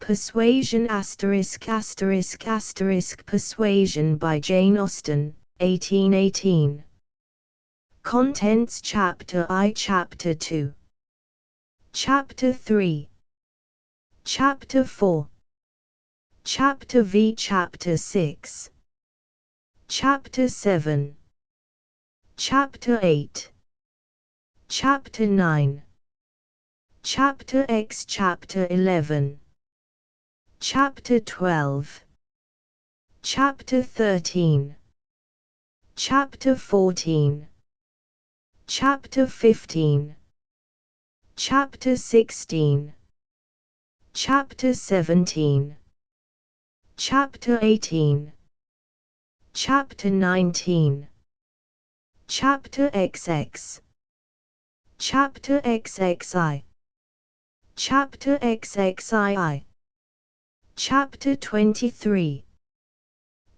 Persuasion **** Persuasion by Jane Austen, 1818. Contents Chapter I Chapter 2 Chapter 3 Chapter 4 Chapter V Chapter 6 Chapter 7 Chapter 8 Chapter 9 Chapter X Chapter 11 Chapter 12 Chapter 13 Chapter 14 Chapter 15 Chapter 16 Chapter 17 Chapter 18 Chapter 19 Chapter XX Chapter XXI Chapter XXII Chapter 23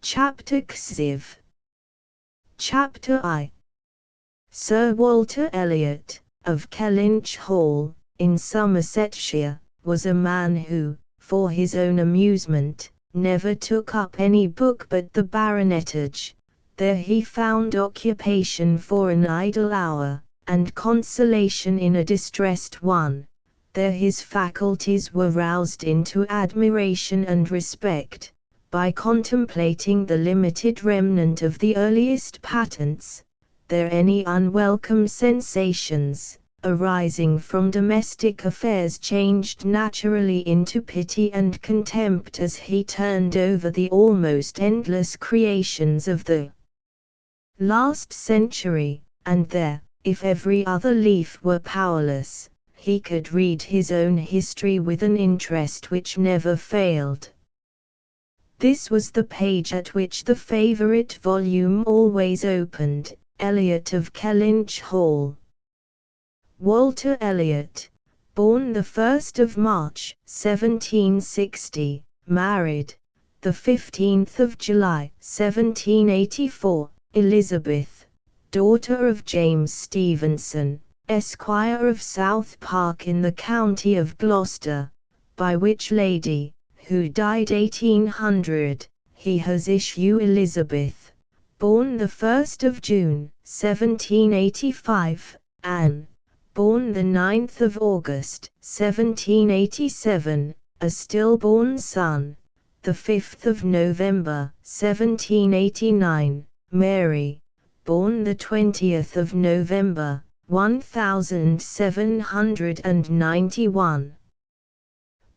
Chapter XIV Chapter I Sir Walter Elliot, of Kellynch Hall, in Somersetshire, was a man who, for his own amusement, never took up any book but the baronetage. There he found occupation for an idle hour, and consolation in a distressed one. There his faculties were roused into admiration and respect, by contemplating the limited remnant of the earliest patents. There any unwelcome sensations, arising from domestic affairs, changed naturally into pity and contempt as he turned over the almost endless creations of the last century, and there, if every other leaf were powerless, he could read his own history with an interest which never failed. This was the page at which the favourite volume always opened, Elliot of Kellynch Hall. Walter Elliot, born the 1st of March, 1760, married, the 15th of July, 1784, Elizabeth, daughter of James Stevenson, Esquire of South Park in the county of Gloucester, by which lady, who died 1800, he has issue Elizabeth, born the 1st of June, 1785, Anne, born the 9th of August, 1787, a stillborn son, the 5th of November, 1789, Mary, born the 20th of November, 1791.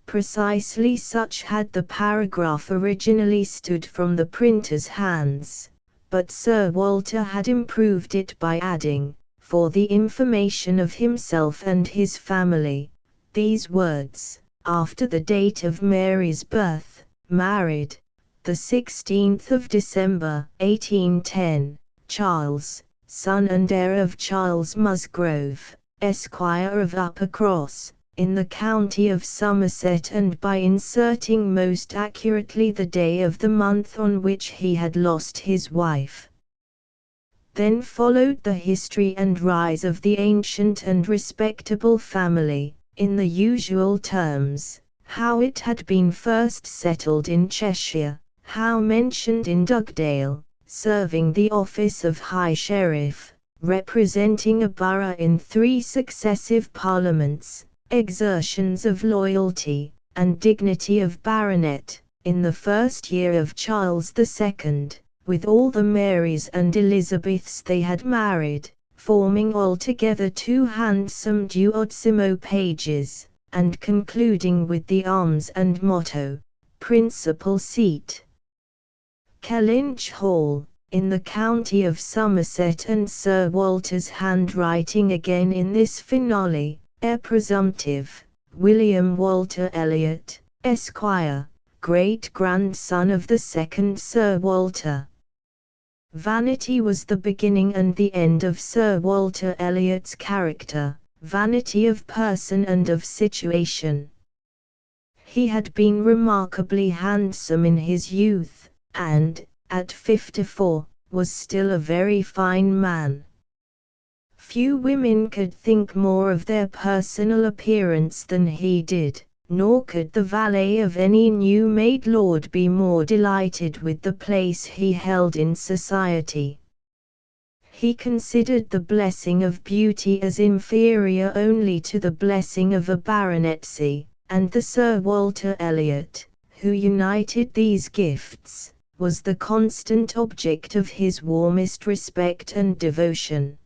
Precisely such had the paragraph originally stood from the printer's hands, but Sir Walter had improved it by adding, for the information of himself and his family, these words: after the date of Mary's birth, married, the 16th of December, 1810, Charles, son and heir of Charles Musgrove, Esquire of Uppercross, in the county of Somerset, and by inserting most accurately the day of the month on which he had lost his wife. Then followed the history and rise of the ancient and respectable family, in the usual terms: how it had been first settled in Cheshire, how mentioned in Dugdale, serving the office of High Sheriff, representing a borough in 3 successive parliaments, exertions of loyalty and dignity of baronet, in the first year of Charles II, with all the Marys and Elizabeths they had married, forming altogether 2 handsome 12mo pages, and concluding with the arms and motto, principal seat, Kellynch Hall, in the county of Somerset, and Sir Walter's handwriting again in this finale, heir presumptive, William Walter Elliot, Esquire, great-grandson of the 2nd Sir Walter. Vanity was the beginning and the end of Sir Walter Elliot's character, vanity of person and of situation. He had been remarkably handsome in his youth, and, at 54, was still a very fine man. Few women could think more of their personal appearance than he did, nor could the valet of any new-made lord be more delighted with the place he held in society. He considered the blessing of beauty as inferior only to the blessing of a baronetcy, and the Sir Walter Elliot, who united these gifts, was the constant object of his warmest respect and devotion.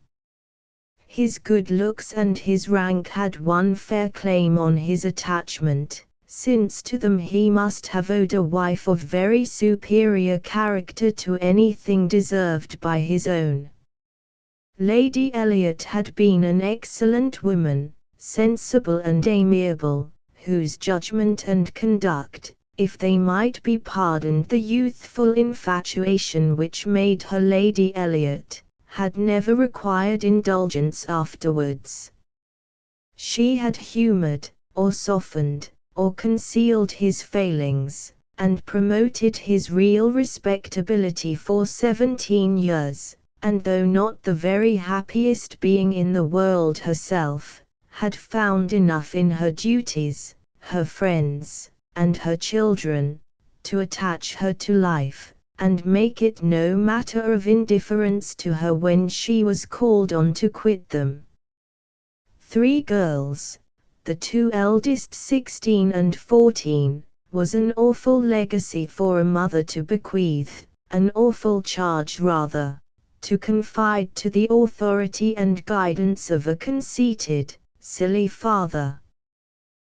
His good looks and his rank had one fair claim on his attachment, since to them he must have owed a wife of very superior character to anything deserved by his own. Lady Elliot had been an excellent woman, sensible and amiable, whose judgment and conduct, if they might be pardoned the youthful infatuation which made her Lady Elliot, had never required indulgence afterwards. She had humoured, or softened, or concealed his failings, and promoted his real respectability for 17 years, and though not the very happiest being in the world herself, had found enough in her duties, her friends, and her children, to attach her to life, and make it no matter of indifference to her when she was called on to quit them. 3 girls, the 2 eldest 16 and 14, was an awful legacy for a mother to bequeath, an awful charge rather, to confide to the authority and guidance of a conceited, silly father.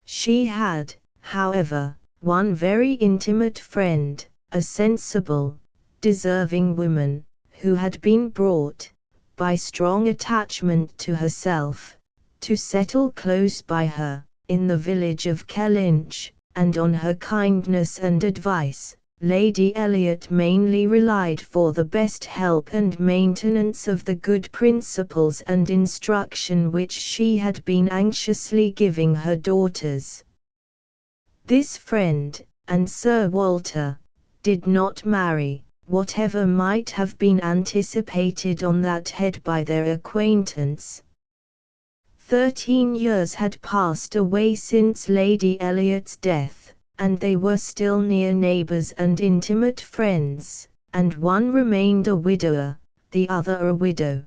She had, however, one very intimate friend, a sensible, deserving woman, who had been brought, by strong attachment to herself, to settle close by her, in the village of Kellynch, and on her kindness and advice, Lady Elliot mainly relied for the best help and maintenance of the good principles and instruction which she had been anxiously giving her daughters. This friend, and Sir Walter, did not marry, whatever might have been anticipated on that head by their acquaintance. 13 years had passed away since Lady Elliot's death, and they were still near neighbours and intimate friends, and one remained a widower, the other a widow.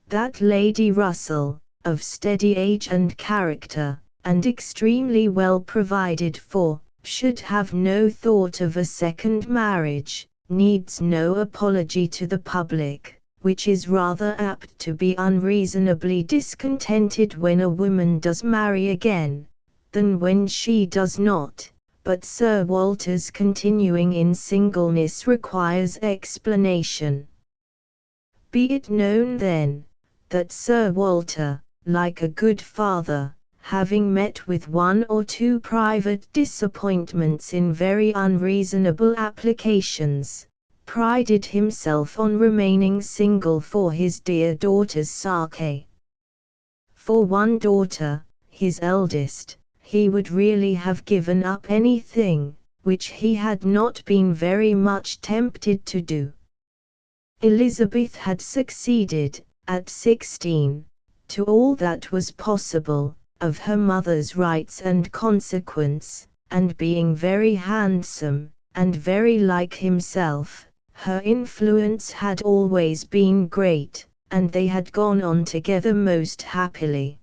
That Lady Russell, of steady age and character, and extremely well provided for, should have no thought of a second marriage, needs no apology to the public, which is rather apt to be unreasonably discontented when a woman does marry again, than when she does not, but Sir Walter's continuing in singleness requires explanation. Be it known then, that Sir Walter, like a good father, having met with 1 or 2 private disappointments in very unreasonable applications, prided himself on remaining single for his dear daughter's sake. For one daughter, his eldest, he would really have given up anything, which he had not been very much tempted to do. Elizabeth had succeeded, at 16, to all that was possible, of her mother's rights and consequence, and being very handsome, and very like himself, her influence had always been great, and they had gone on together most happily.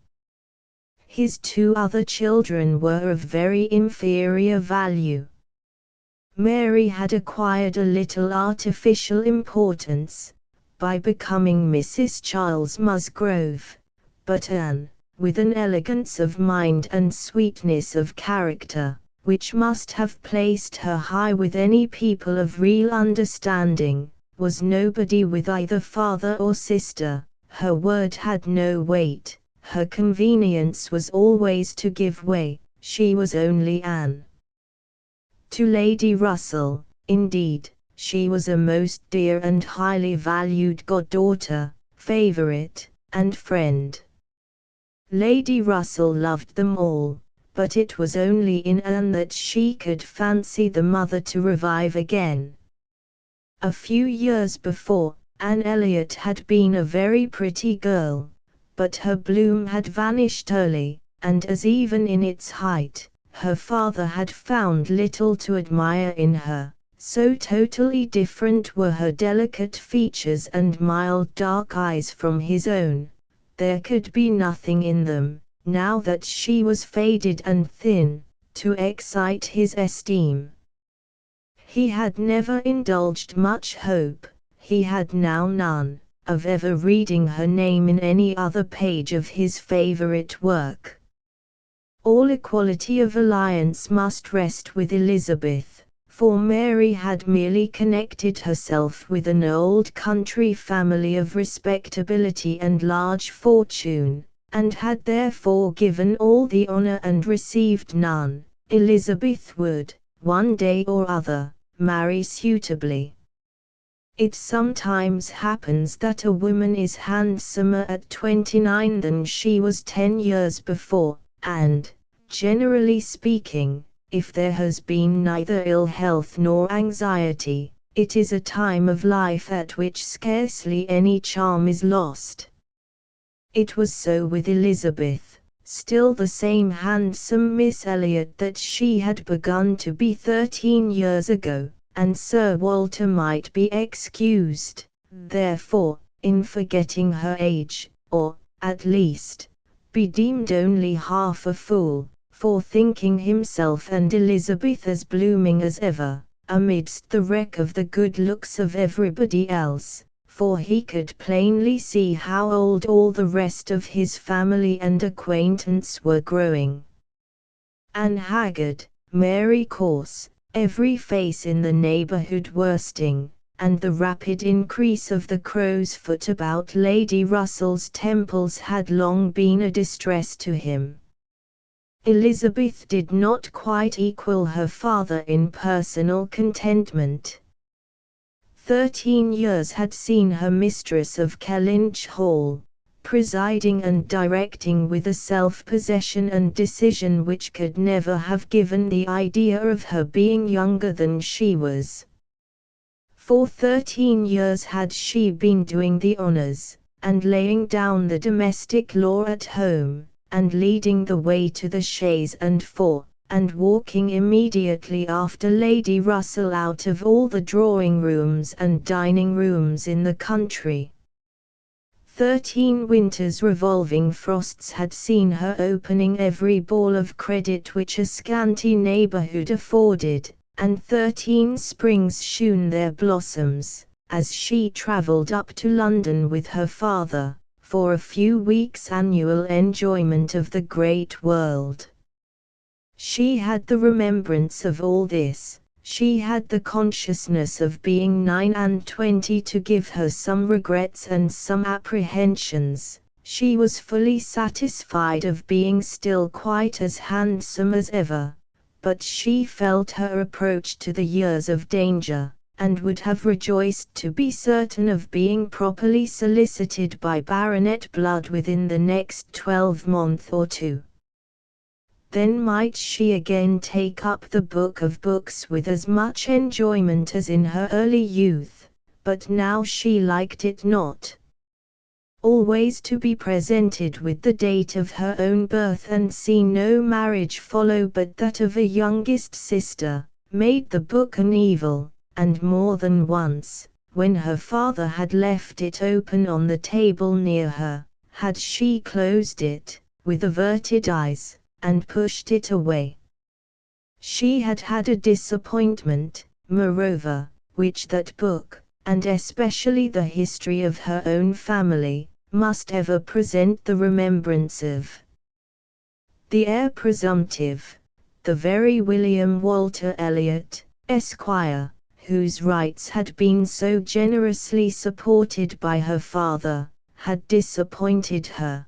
His 2 other children were of very inferior value. Mary had acquired a little artificial importance, by becoming Mrs. Charles Musgrove, but Anne, with an elegance of mind and sweetness of character, which must have placed her high with any people of real understanding, was nobody with either father or sister, her word had no weight, her convenience was always to give way, she was only Anne. To Lady Russell, indeed, she was a most dear and highly valued goddaughter, favourite, and friend. Lady Russell loved them all, but it was only in Anne that she could fancy the mother to revive again. A few years before, Anne Elliot had been a very pretty girl, but her bloom had vanished early, and as even in its height, Her father had found little to admire in her, so totally different were her delicate features and mild dark eyes from his own. There could be nothing in them, now that she was faded and thin, to excite his esteem. He had never indulged much hope, he had now none, of ever reading her name in any other page of his favorite work. All equality of alliance must rest with Elizabeth, for Mary had merely connected herself with an old country family of respectability and large fortune, and had therefore given all the honor and received none. Elizabeth would, one day or other, marry suitably. It sometimes happens that a woman is handsomer at 29 than she was 10 years before, and, generally speaking, if there has been neither ill health nor anxiety, it is a time of life at which scarcely any charm is lost. It was so with Elizabeth, still the same handsome Miss Elliot that she had begun to be 13 years ago, and Sir Walter might be excused, therefore, in forgetting her age, or, at least, be deemed only half a fool, for thinking himself and Elizabeth as blooming as ever, amidst the wreck of the good looks of everybody else, for he could plainly see how old all the rest of his family and acquaintance were growing. Anne haggard, Mary coarse, every face in the neighborhood worsting, and the rapid increase of the crow's foot about Lady Russell's temples had long been a distress to him. Elizabeth did not quite equal her father in personal contentment. 13 years had seen her mistress of Kellynch Hall, presiding and directing with a self-possession and decision which could never have given the idea of her being younger than she was. For 13 years had she been doing the honors, and laying down the domestic law at home, and leading the way to the chaise and four, and walking immediately after Lady Russell out of all the drawing-rooms and dining-rooms in the country. 13 winters' revolving frosts had seen her opening every ball of credit which a scanty neighborhood afforded, and 13 springs shewn their blossoms, as she traveled up to London with her father, for a few weeks' annual enjoyment of the great world. She had the remembrance of all this, she had the consciousness of being 29 to give her some regrets and some apprehensions. She was fully satisfied of being still quite as handsome as ever, but she felt her approach to the years of danger, and would have rejoiced to be certain of being properly solicited by baronet blood within the next 12-month or two. Then might she again take up the book of books with as much enjoyment as in her early youth, but now she liked it not. Always to be presented with the date of her own birth and see no marriage follow but that of a youngest sister, made the book an evil, and more than once, when her father had left it open on the table near her, had she closed it, with averted eyes, and pushed it away. She had had a disappointment, moreover, which that book, and especially the history of her own family, must ever present the remembrance of. The heir presumptive, the very William Walter Elliot, Esquire, whose rights had been so generously supported by her father, had disappointed her.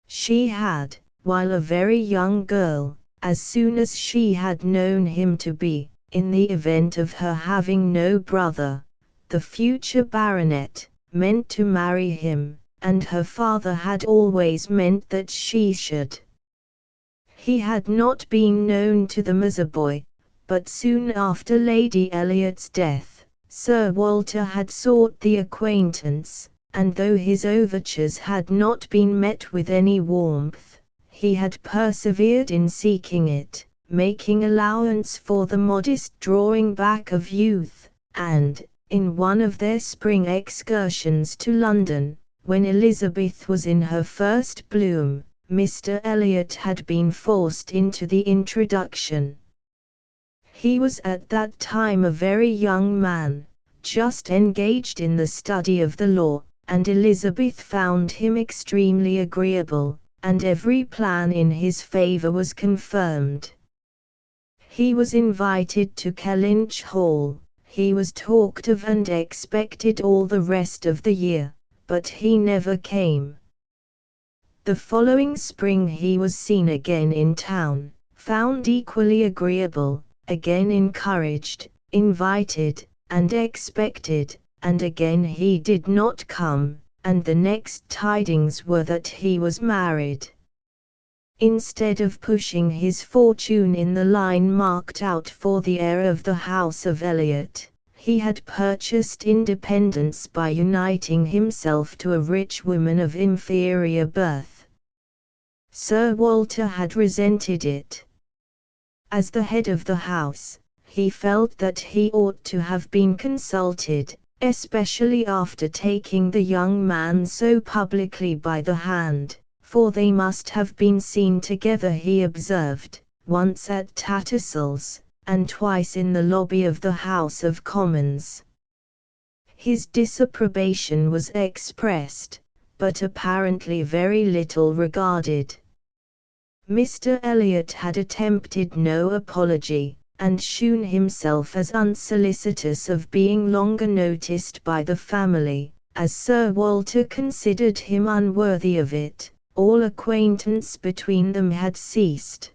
She had, while a very young girl, as soon as she had known him to be, in the event of her having no brother, the future baronet, meant to marry him, and her father had always meant that she should. He had not been known to them as a boy, but soon after Lady Elliot's death, Sir Walter had sought the acquaintance, and though his overtures had not been met with any warmth, he had persevered in seeking it, making allowance for the modest drawing back of youth, and, in one of their spring excursions to London, when Elizabeth was in her first bloom, Mr. Elliot had been forced into the introduction. He was at that time a very young man, just engaged in the study of the law, and Elizabeth found him extremely agreeable, and every plan in his favour was confirmed. He was invited to Kellynch Hall, he was talked of and expected all the rest of the year, but he never came. The following spring he was seen again in town, found equally agreeable, again encouraged, invited, and expected, and again he did not come, and the next tidings were that he was married. Instead of pushing his fortune in the line marked out for the heir of the House of Elliot, he had purchased independence by uniting himself to a rich woman of inferior birth. Sir Walter had resented it. As the head of the house, he felt that he ought to have been consulted, especially after taking the young man so publicly by the hand, for they must have been seen together, he observed, once at Tattersall's, and twice in the lobby of the House of Commons. His disapprobation was expressed, but apparently very little regarded. Mr. Elliot had attempted no apology, and shewn himself as unsolicitous of being longer noticed by the family, as Sir Walter considered him unworthy of it. All acquaintance between them had ceased.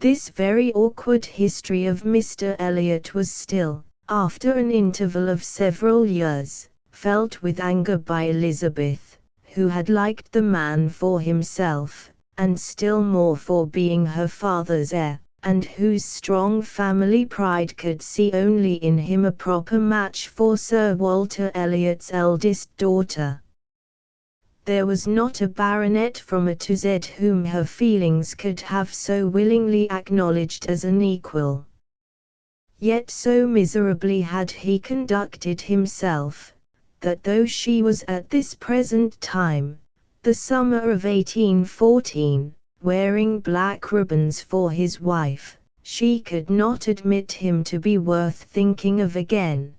This very awkward history of Mr. Elliot was still, after an interval of several years, felt with anger by Elizabeth, who had liked the man for himself, and still more for being her father's heir, and whose strong family pride could see only in him a proper match for Sir Walter Elliot's eldest daughter. There was not a baronet from A to Z whom her feelings could have so willingly acknowledged as an equal. Yet so miserably had he conducted himself, that though she was at this present time, the summer of 1814, wearing black ribbons for his wife, she could not admit him to be worth thinking of again.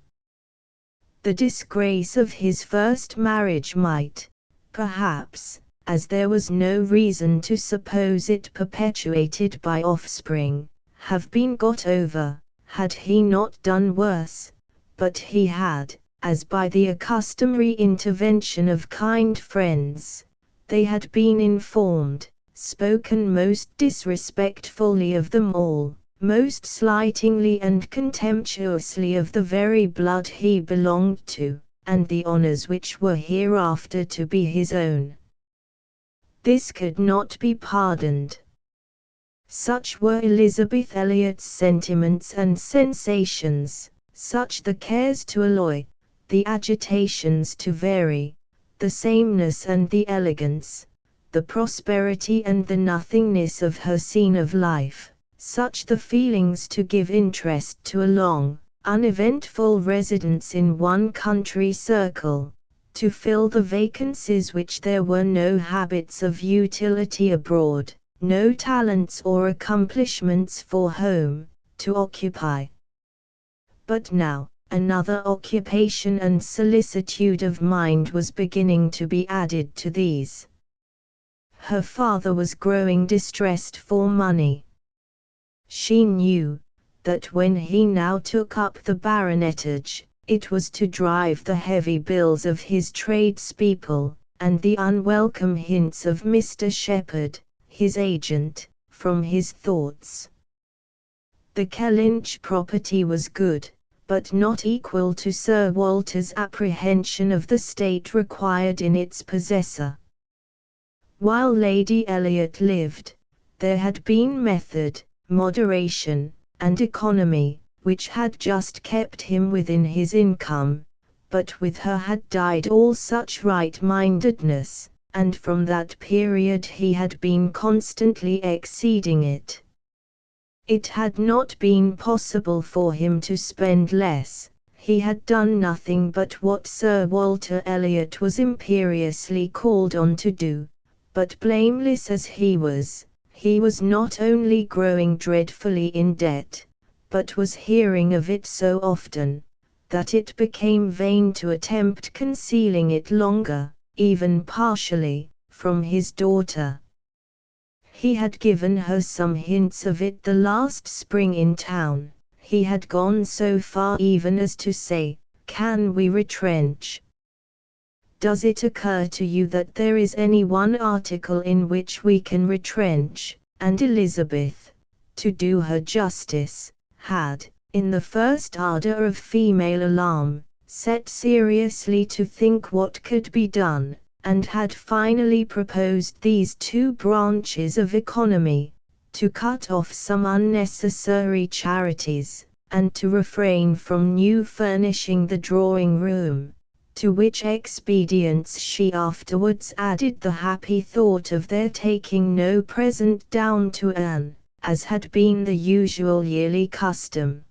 The disgrace of his first marriage might, perhaps, as there was no reason to suppose it perpetuated by offspring, have been got over, had he not done worse, but he had, as by the customary intervention of kind friends, they had been informed, spoken most disrespectfully of them all, most slightingly and contemptuously of the very blood he belonged to, and the honors which were hereafter to be his own. This could not be pardoned. Such were Elizabeth Elliot's sentiments and sensations, such the cares to alloy, the agitations to vary, the sameness and the elegance, the prosperity and the nothingness of her scene of life, such the feelings to give interest to a long, uneventful residence in one country circle, to fill the vacancies which there were no habits of utility abroad, no talents or accomplishments for home, to occupy. But now, another occupation and solicitude of mind was beginning to be added to these. Her father was growing distressed for money. She knew that when he now took up the baronetage, it was to drive the heavy bills of his tradespeople, and the unwelcome hints of Mr. Shepherd, his agent, from his thoughts. The Kellynch property was good, but not equal to Sir Walter's apprehension of the state required in its possessor. While Lady Elliot lived, there had been method, moderation, and economy, which had just kept him within his income, but with her had died all such right-mindedness, and from that period he had been constantly exceeding it. It had not been possible for him to spend less. He had done nothing but what Sir Walter Elliot was imperiously called on to do, but blameless as he was not only growing dreadfully in debt, but was hearing of it so often, that it became vain to attempt concealing it longer, even partially, from his daughter. He had given her some hints of it the last spring in town. He had gone so far even as to say, "Can we retrench? Does it occur to you that there is any one article in which we can retrench?" And Elizabeth, to do her justice, had, in the first ardor of female alarm, set seriously to think what could be done, and had finally proposed these two branches of economy: to cut off some unnecessary charities, and to refrain from new furnishing the drawing-room, to which expedients she afterwards added the happy thought of their taking no present down to Anne, as had been the usual yearly custom.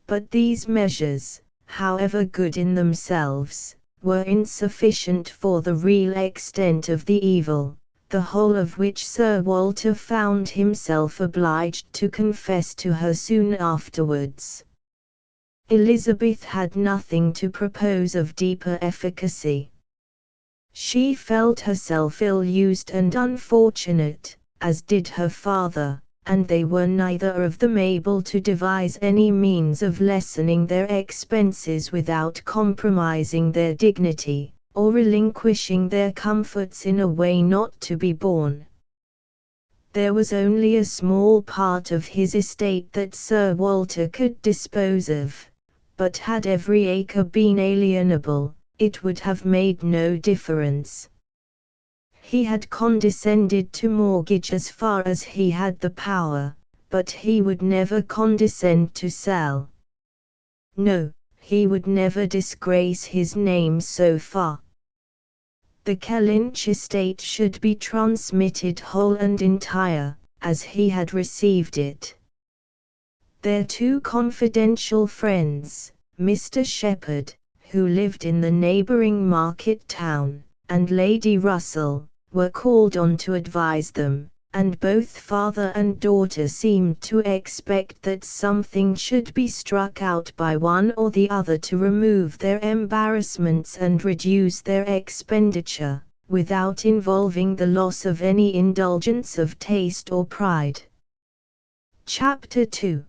But these measures, however good in themselves, were insufficient for the real extent of the evil, the whole of which Sir Walter found himself obliged to confess to her soon afterwards. Elizabeth had nothing to propose of deeper efficacy. She felt herself ill-used and unfortunate, as did her father, and they were neither of them able to devise any means of lessening their expenses without compromising their dignity, or relinquishing their comforts in a way not to be borne. There was only a small part of his estate that Sir Walter could dispose of, but had every acre been alienable, it would have made no difference. He had condescended to mortgage as far as he had the power, but he would never condescend to sell. No, he would never disgrace his name so far. The Kellynch estate should be transmitted whole and entire, as he had received it. Their two confidential friends, Mr. Shepherd, who lived in the neighbouring market town, and Lady Russell, were called on to advise them, and both father and daughter seemed to expect that something should be struck out by one or the other to remove their embarrassments and reduce their expenditure, without involving the loss of any indulgence of taste or pride. Chapter 2.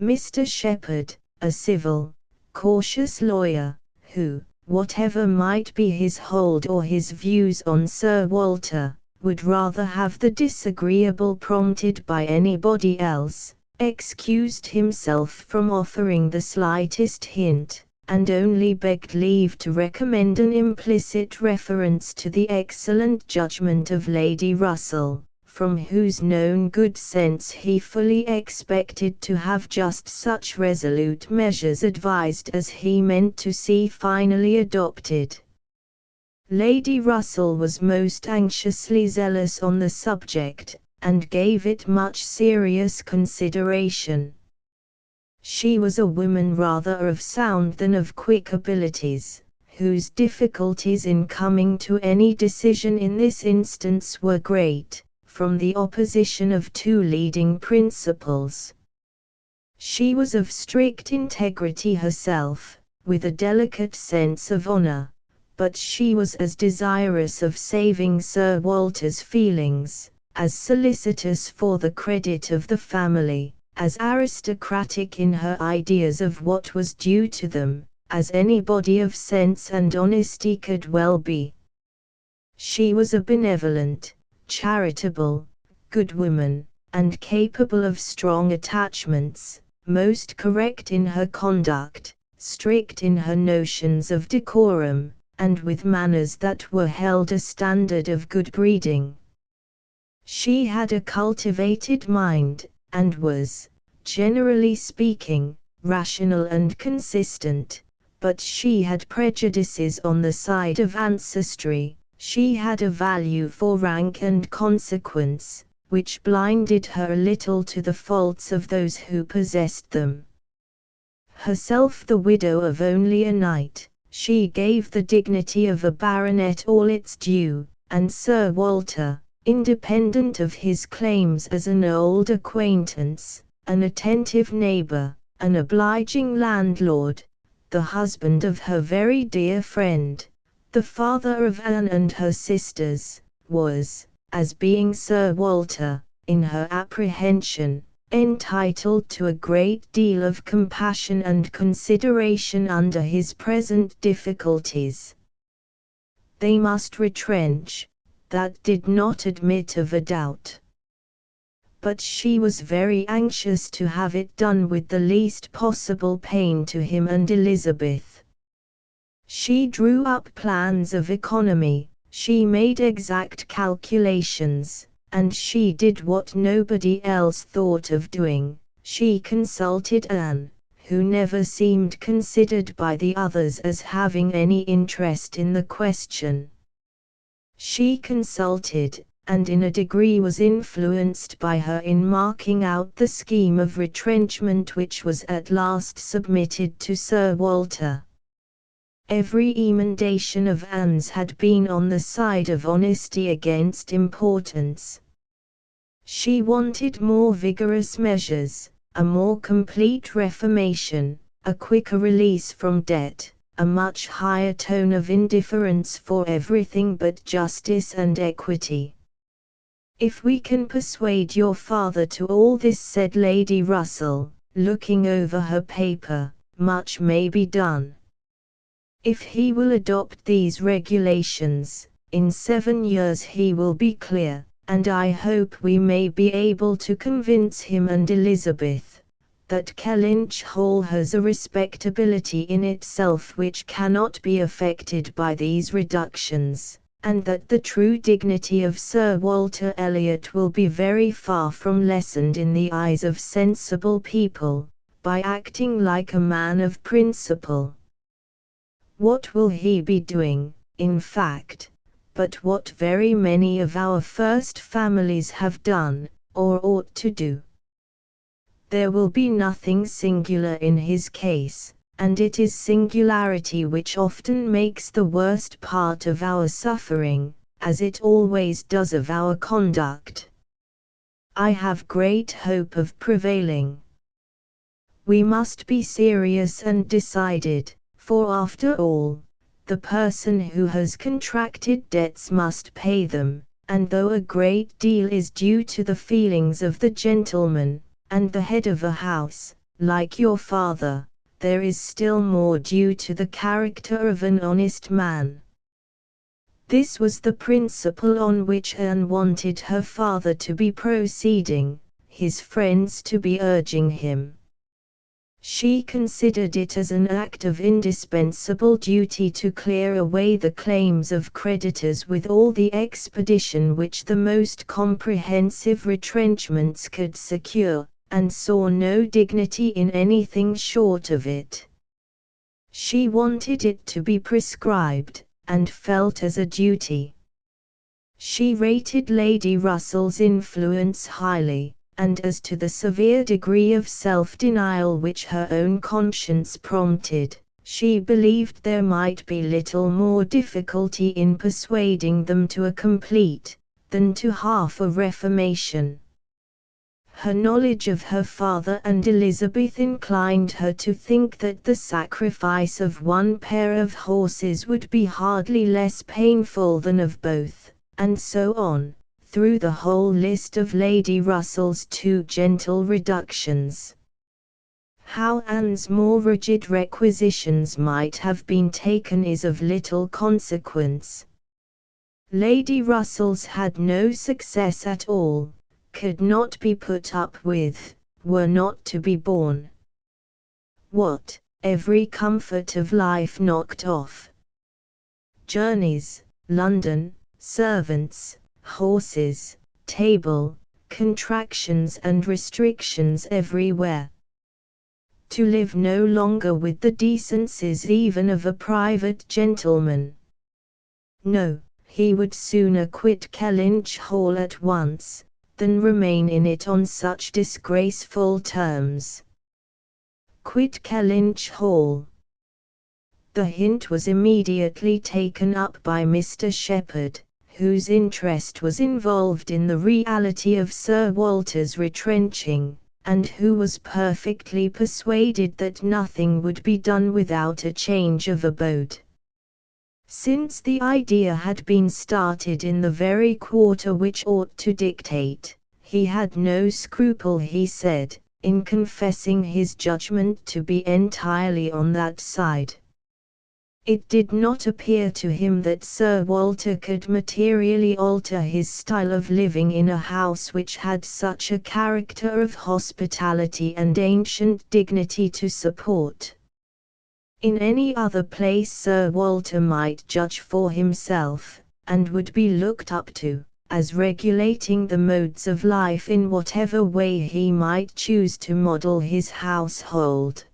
Mr. Shepherd, a civil, cautious lawyer, who, whatever might be his hold or his views on Sir Walter, would rather have the disagreeable prompted by anybody else, excused himself from offering the slightest hint, and only begged leave to recommend an implicit reference to the excellent judgment of Lady Russell, from whose known good sense he fully expected to have just such resolute measures advised as he meant to see finally adopted. Lady Russell was most anxiously zealous on the subject, and gave it much serious consideration. She was a woman rather of sound than of quick abilities, whose difficulties in coming to any decision in this instance were great, from the opposition of two leading principles. She was of strict integrity herself, with a delicate sense of honor, but she was as desirous of saving Sir Walter's feelings, as solicitous for the credit of the family, as aristocratic in her ideas of what was due to them, as anybody of sense and honesty could well be. She was a benevolent, charitable, good woman, and capable of strong attachments, most correct in her conduct, strict in her notions of decorum, and with manners that were held a standard of good breeding. She had a cultivated mind, and was, generally speaking, rational and consistent, but she had prejudices on the side of ancestry. She had a value for rank and consequence, which blinded her a little to the faults of those who possessed them. Herself the widow of only a knight, she gave the dignity of a baronet all its due, and Sir Walter, independent of his claims as an old acquaintance, an attentive neighbor, an obliging landlord, the husband of her very dear friend, the father of Anne and her sisters, was, as being Sir Walter, in her apprehension, entitled to a great deal of compassion and consideration under his present difficulties. They must retrench, that did not admit of a doubt. But she was very anxious to have it done with the least possible pain to him and Elizabeth. She drew up plans of economy, she made exact calculations, and she did what nobody else thought of doing. She consulted Anne, who never seemed considered by the others as having any interest in the question. She consulted, and in a degree was influenced by her in marking out the scheme of retrenchment which was at last submitted to Sir Walter. Every emendation of Anne's had been on the side of honesty against importance. She wanted more vigorous measures, a more complete reformation, a quicker release from debt, a much higher tone of indifference for everything but justice and equity. "If we can persuade your father to all this," said Lady Russell, looking over her paper, "much may be done. If he will adopt these regulations, in 7 years he will be clear, and I hope we may be able to convince him and Elizabeth, that Kellynch Hall has a respectability in itself which cannot be affected by these reductions, and that the true dignity of Sir Walter Elliot will be very far from lessened in the eyes of sensible people, by acting like a man of principle. What will he be doing, in fact, but what very many of our first families have done, or ought to do? There will be nothing singular in his case, and it is singularity which often makes the worst part of our suffering, as it always does of our conduct. I have great hope of prevailing. We must be serious and decided, for after all, the person who has contracted debts must pay them, and though a great deal is due to the feelings of the gentleman, and the head of a house, like your father, there is still more due to the character of an honest man." This was the principle on which Anne wanted her father to be proceeding, his friends to be urging him. She considered it as an act of indispensable duty to clear away the claims of creditors with all the expedition which the most comprehensive retrenchments could secure, and saw no dignity in anything short of it. She wanted it to be prescribed, and felt as a duty. She rated Lady Russell's influence highly, and as to the severe degree of self-denial which her own conscience prompted, she believed there might be little more difficulty in persuading them to a complete, than to half a reformation. Her knowledge of her father and Elizabeth inclined her to think that the sacrifice of one pair of horses would be hardly less painful than of both, and so on, through the whole list of Lady Russell's too gentle reductions. How Anne's more rigid requisitions might have been taken is of little consequence. Lady Russell's had no success at all, could not be put up with, were not to be borne. What, every comfort of life knocked off? Journeys, London, servants, horses, table, contractions and restrictions everywhere. To live no longer with the decencies even of a private gentleman. No, he would sooner quit Kellynch Hall at once, than remain in it on such disgraceful terms. Quit Kellynch Hall. The hint was immediately taken up by Mr. Shepherd, whose interest was involved in the reality of Sir Walter's retrenching, and who was perfectly persuaded that nothing would be done without a change of abode. Since the idea had been started in the very quarter which ought to dictate, he had no scruple, he said, in confessing his judgment to be entirely on that side. It did not appear to him that Sir Walter could materially alter his style of living in a house which had such a character of hospitality and ancient dignity to support. In any other place Sir Walter might judge for himself, and would be looked up to, as regulating the modes of life in whatever way he might choose to model his household.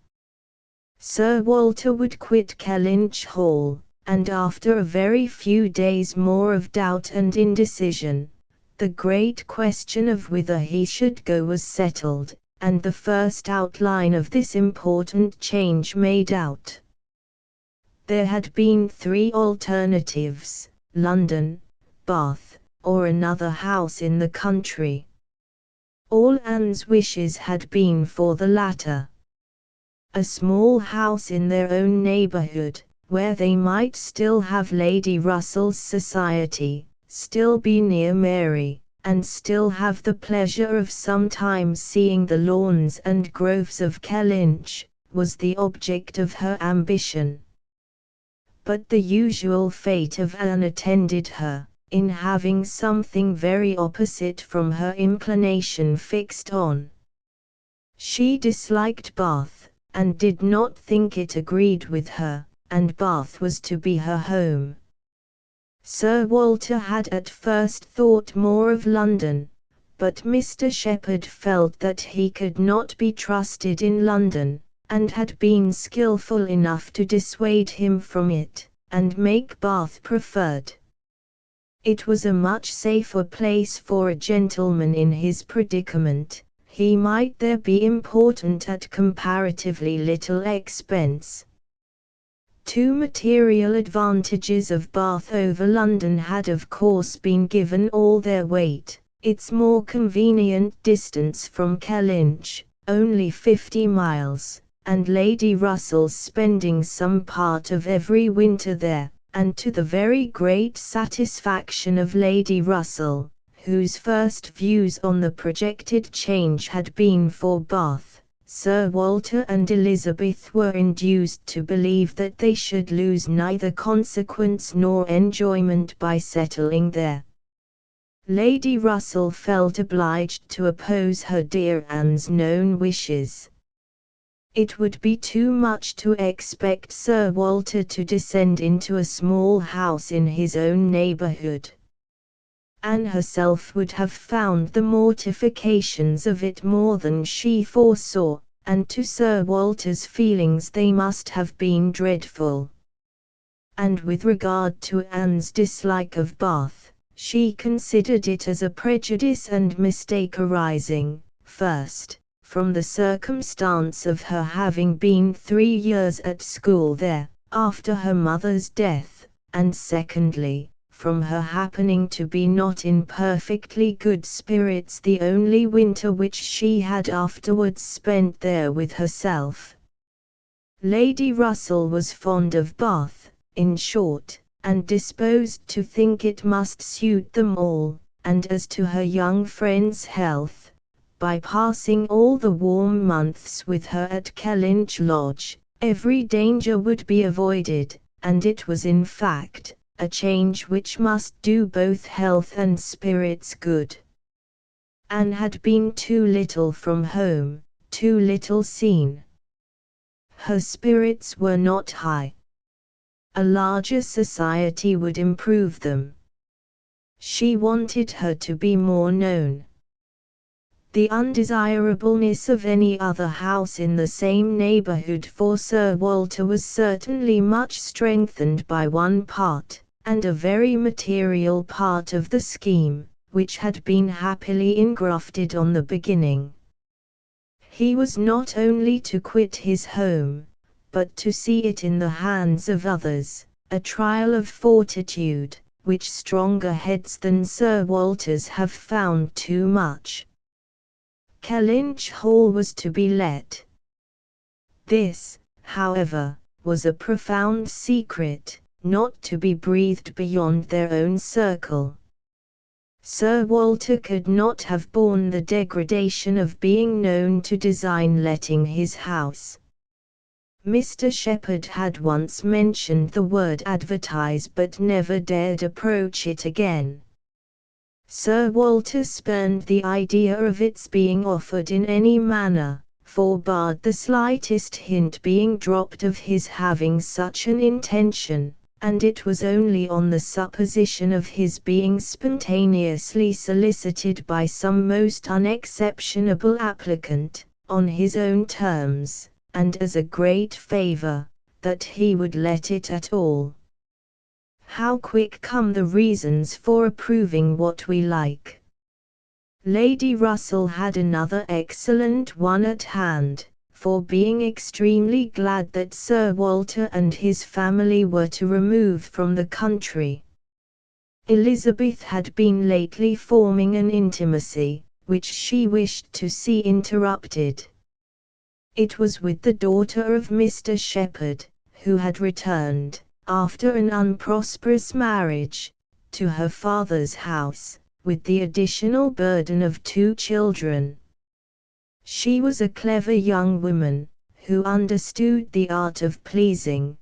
Sir Walter would quit Kellynch Hall, and after a very few days more of doubt and indecision, the great question of whither he should go was settled, and the first outline of this important change made out. There had been 3 alternatives: London, Bath, or another house in the country. All Anne's wishes had been for the latter. A small house in their own neighbourhood, where they might still have Lady Russell's society, still be near Mary, and still have the pleasure of sometimes seeing the lawns and groves of Kellynch, was the object of her ambition. But the usual fate of Anne attended her, in having something very opposite from her inclination fixed on. She disliked Bath, and did not think it agreed with her, and Bath was to be her home. Sir Walter had at first thought more of London, but Mr. Shepherd felt that he could not be trusted in London, and had been skilful enough to dissuade him from it, and make Bath preferred. It was a much safer place for a gentleman in his predicament. He might there be important at comparatively little expense. 2 material advantages of Bath over London had of course been given all their weight: its more convenient distance from Kellynch, only 50 miles, and Lady Russell's spending some part of every winter there, and to the very great satisfaction of Lady Russell, whose first views on the projected change had been for Bath, Sir Walter and Elizabeth were induced to believe that they should lose neither consequence nor enjoyment by settling there. Lady Russell felt obliged to oppose her dear Anne's known wishes. It would be too much to expect Sir Walter to descend into a small house in his own neighbourhood. Anne herself would have found the mortifications of it more than she foresaw, and to Sir Walter's feelings they must have been dreadful. And with regard to Anne's dislike of Bath, she considered it as a prejudice and mistake arising, first, from the circumstance of her having been 3 years at school there, after her mother's death, and secondly, from her happening to be not in perfectly good spirits the only winter which she had afterwards spent there with herself. Lady Russell was fond of Bath, in short, and disposed to think it must suit them all, and as to her young friend's health, by passing all the warm months with her at Kellynch Lodge, every danger would be avoided, and it was in fact a change which must do both health and spirits good. Anne had been too little from home, too little seen. Her spirits were not high. A larger society would improve them. She wanted her to be more known. The undesirableness of any other house in the same neighbourhood for Sir Walter was certainly much strengthened by one part, and a very material part of the scheme, which had been happily engrafted on the beginning. He was not only to quit his home, but to see it in the hands of others, a trial of fortitude, which stronger heads than Sir Walter's have found too much. Kellynch Hall was to be let. This, however, was a profound secret, not to be breathed beyond their own circle. Sir Walter could not have borne the degradation of being known to design letting his house. Mr. Shepherd had once mentioned the word advertise but never dared approach it again. Sir Walter spurned the idea of its being offered in any manner, forbade the slightest hint being dropped of his having such an intention, and it was only on the supposition of his being spontaneously solicited by some most unexceptionable applicant, on his own terms, and as a great favour, that he would let it at all. How quick come the reasons for approving what we like! Lady Russell had another excellent one at hand, for being extremely glad that Sir Walter and his family were to remove from the country. Elizabeth had been lately forming an intimacy, which she wished to see interrupted. It was with the daughter of Mr. Shepherd, who had returned, after an unprosperous marriage, to her father's house, with the additional burden of 2 children. She was a clever young woman, who understood the art of pleasing,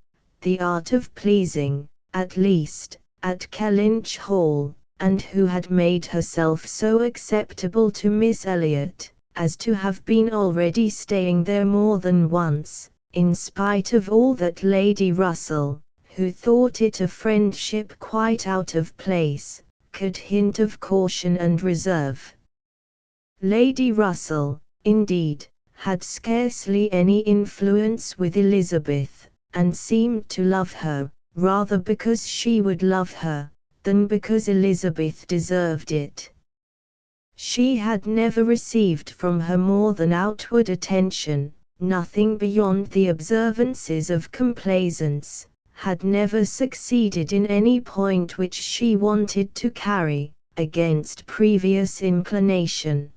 at least, at Kellynch Hall, and who had made herself so acceptable to Miss Elliot, as to have been already staying there more than once, in spite of all that Lady Russell, who thought it a friendship quite out of place, could hint of caution and reserve. Lady Russell, indeed, had scarcely any influence with Elizabeth, and seemed to love her, rather because she would love her, than because Elizabeth deserved it. She had never received from her more than outward attention, nothing beyond the observances of complaisance, had never succeeded in any point which she wanted to carry, against previous inclination.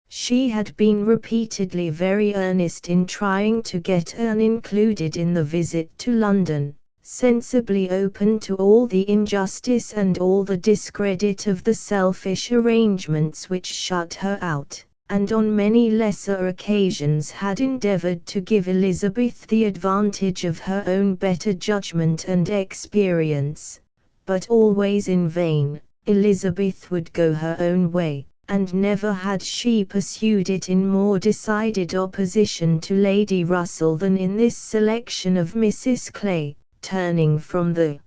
She had been repeatedly very earnest in trying to get Anne included in the visit to London, sensibly open to all the injustice and all the discredit of the selfish arrangements which shut her out, and on many lesser occasions had endeavoured to give Elizabeth the advantage of her own better judgment and experience, but always in vain. Elizabeth would go her own way, and never had she pursued it in more decided opposition to Lady Russell than in this selection of Mrs. Clay, turning from the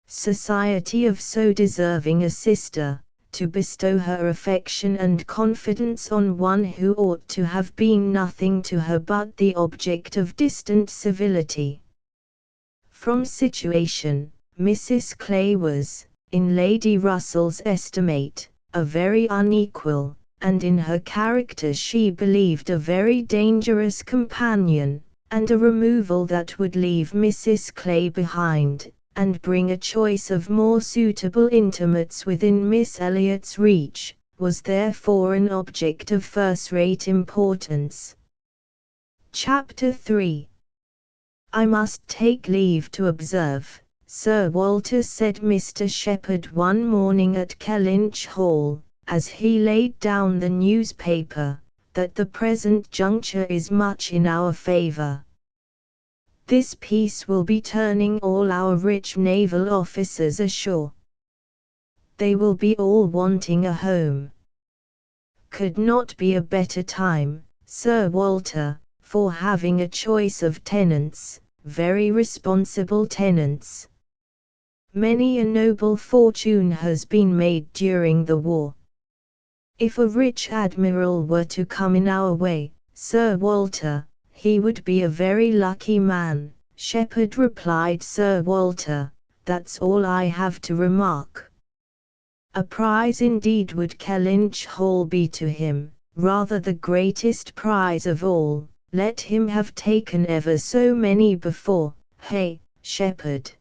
society of so deserving a sister, to bestow her affection and confidence on one who ought to have been nothing to her but the object of distant civility. From situation, Mrs. Clay was, in Lady Russell's estimate, a very unequal, and in her character she believed a very dangerous companion, and a removal that would leave Mrs. Clay behind, and bring a choice of more suitable intimates within Miss Elliot's reach, was therefore an object of first-rate importance. Chapter 3. I must take leave to observe, Sir Walter, said Mr. Shepherd one morning at Kellynch Hall, as he laid down the newspaper, that the present juncture is much in our favour. This peace will be turning all our rich naval officers ashore. They will be all wanting a home. Could not be a better time, Sir Walter, for having a choice of tenants, very responsible tenants. Many a noble fortune has been made during the war. If a rich admiral were to come in our way, Sir Walter, he would be a very lucky man. Shepherd, replied Sir Walter, that's all I have to remark. A prize indeed would Kellynch Hall be to him, rather the greatest prize of all, let him have taken ever so many before, hey, Shepherd.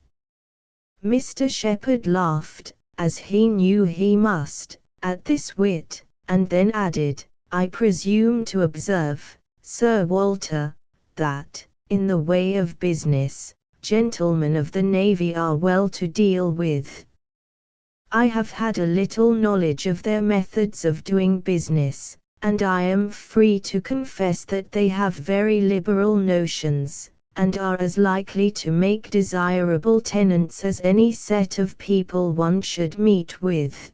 Mr. Shepherd laughed, as he knew he must, at this wit, and then added, I presume to observe, Sir Walter, that, in the way of business, gentlemen of the navy are well to deal with. I have had a little knowledge of their methods of doing business, and I am free to confess that they have very liberal notions, and are as likely to make desirable tenants as any set of people one should meet with.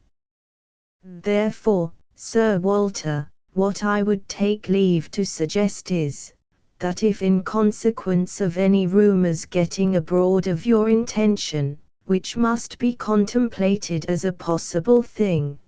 Therefore, Sir Walter, what I would take leave to suggest is, that if in consequence of any rumours getting abroad of your intention, which must be contemplated as a possible thing,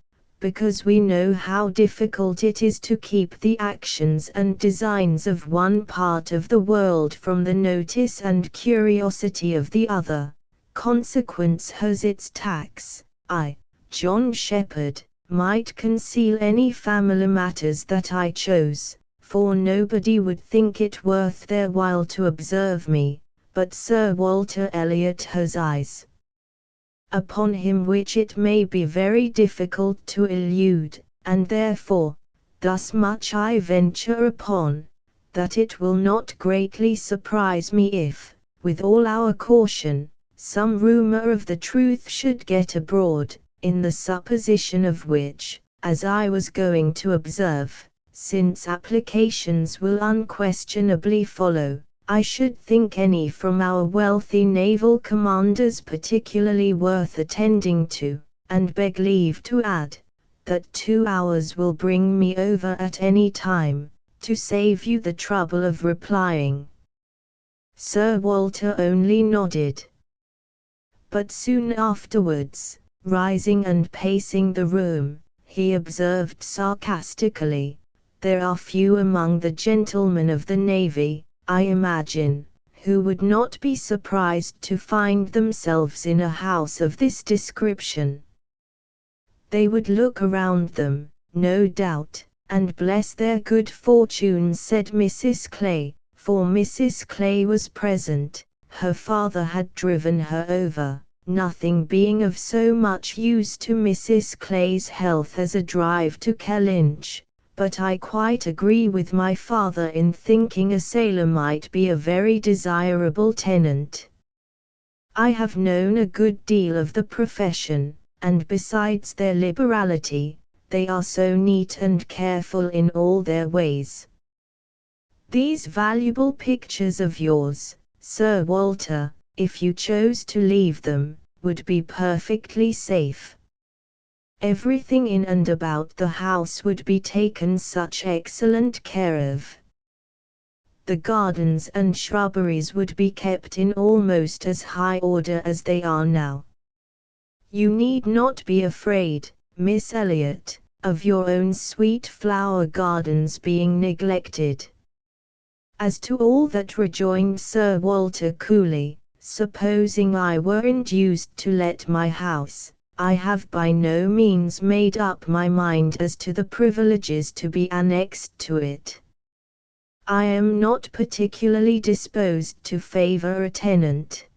because we know how difficult it is to keep the actions and designs of one part of the world from the notice and curiosity of the other, consequence has its tax, I, John Shepherd, might conceal any family matters that I chose, for nobody would think it worth their while to observe me, but Sir Walter Elliot has eyes upon him which it may be very difficult to elude, and therefore, thus much I venture upon, that it will not greatly surprise me if, with all our caution, some rumour of the truth should get abroad, in the supposition of which, as I was going to observe, since applications will unquestionably follow, I should think any from our wealthy naval commanders particularly worth attending to, and beg leave to add, that 2 hours will bring me over at any time, to save you the trouble of replying. Sir Walter only nodded. But soon afterwards, rising and pacing the room, he observed sarcastically, there are few among the gentlemen of the navy, I imagine, who would not be surprised to find themselves in a house of this description. They would look around them, no doubt, and bless their good fortune, said Mrs. Clay, for Mrs. Clay was present. Her father had driven her over, nothing being of so much use to Mrs. Clay's health as a drive to Kellynch. But I quite agree with my father in thinking a sailor might be a very desirable tenant. I have known a good deal of the profession, and besides their liberality, they are so neat and careful in all their ways. These valuable pictures of yours, Sir Walter, if you chose to leave them, would be perfectly safe. Everything in and about the house would be taken such excellent care of. The gardens and shrubberies would be kept in almost as high order as they are now. You need not be afraid, Miss Elliot, of your own sweet flower gardens being neglected. As to all that, rejoined Sir Walter coolly, supposing I were induced to let my house, I have by no means made up my mind as to the privileges to be annexed to it. I am not particularly disposed to favour a tenant.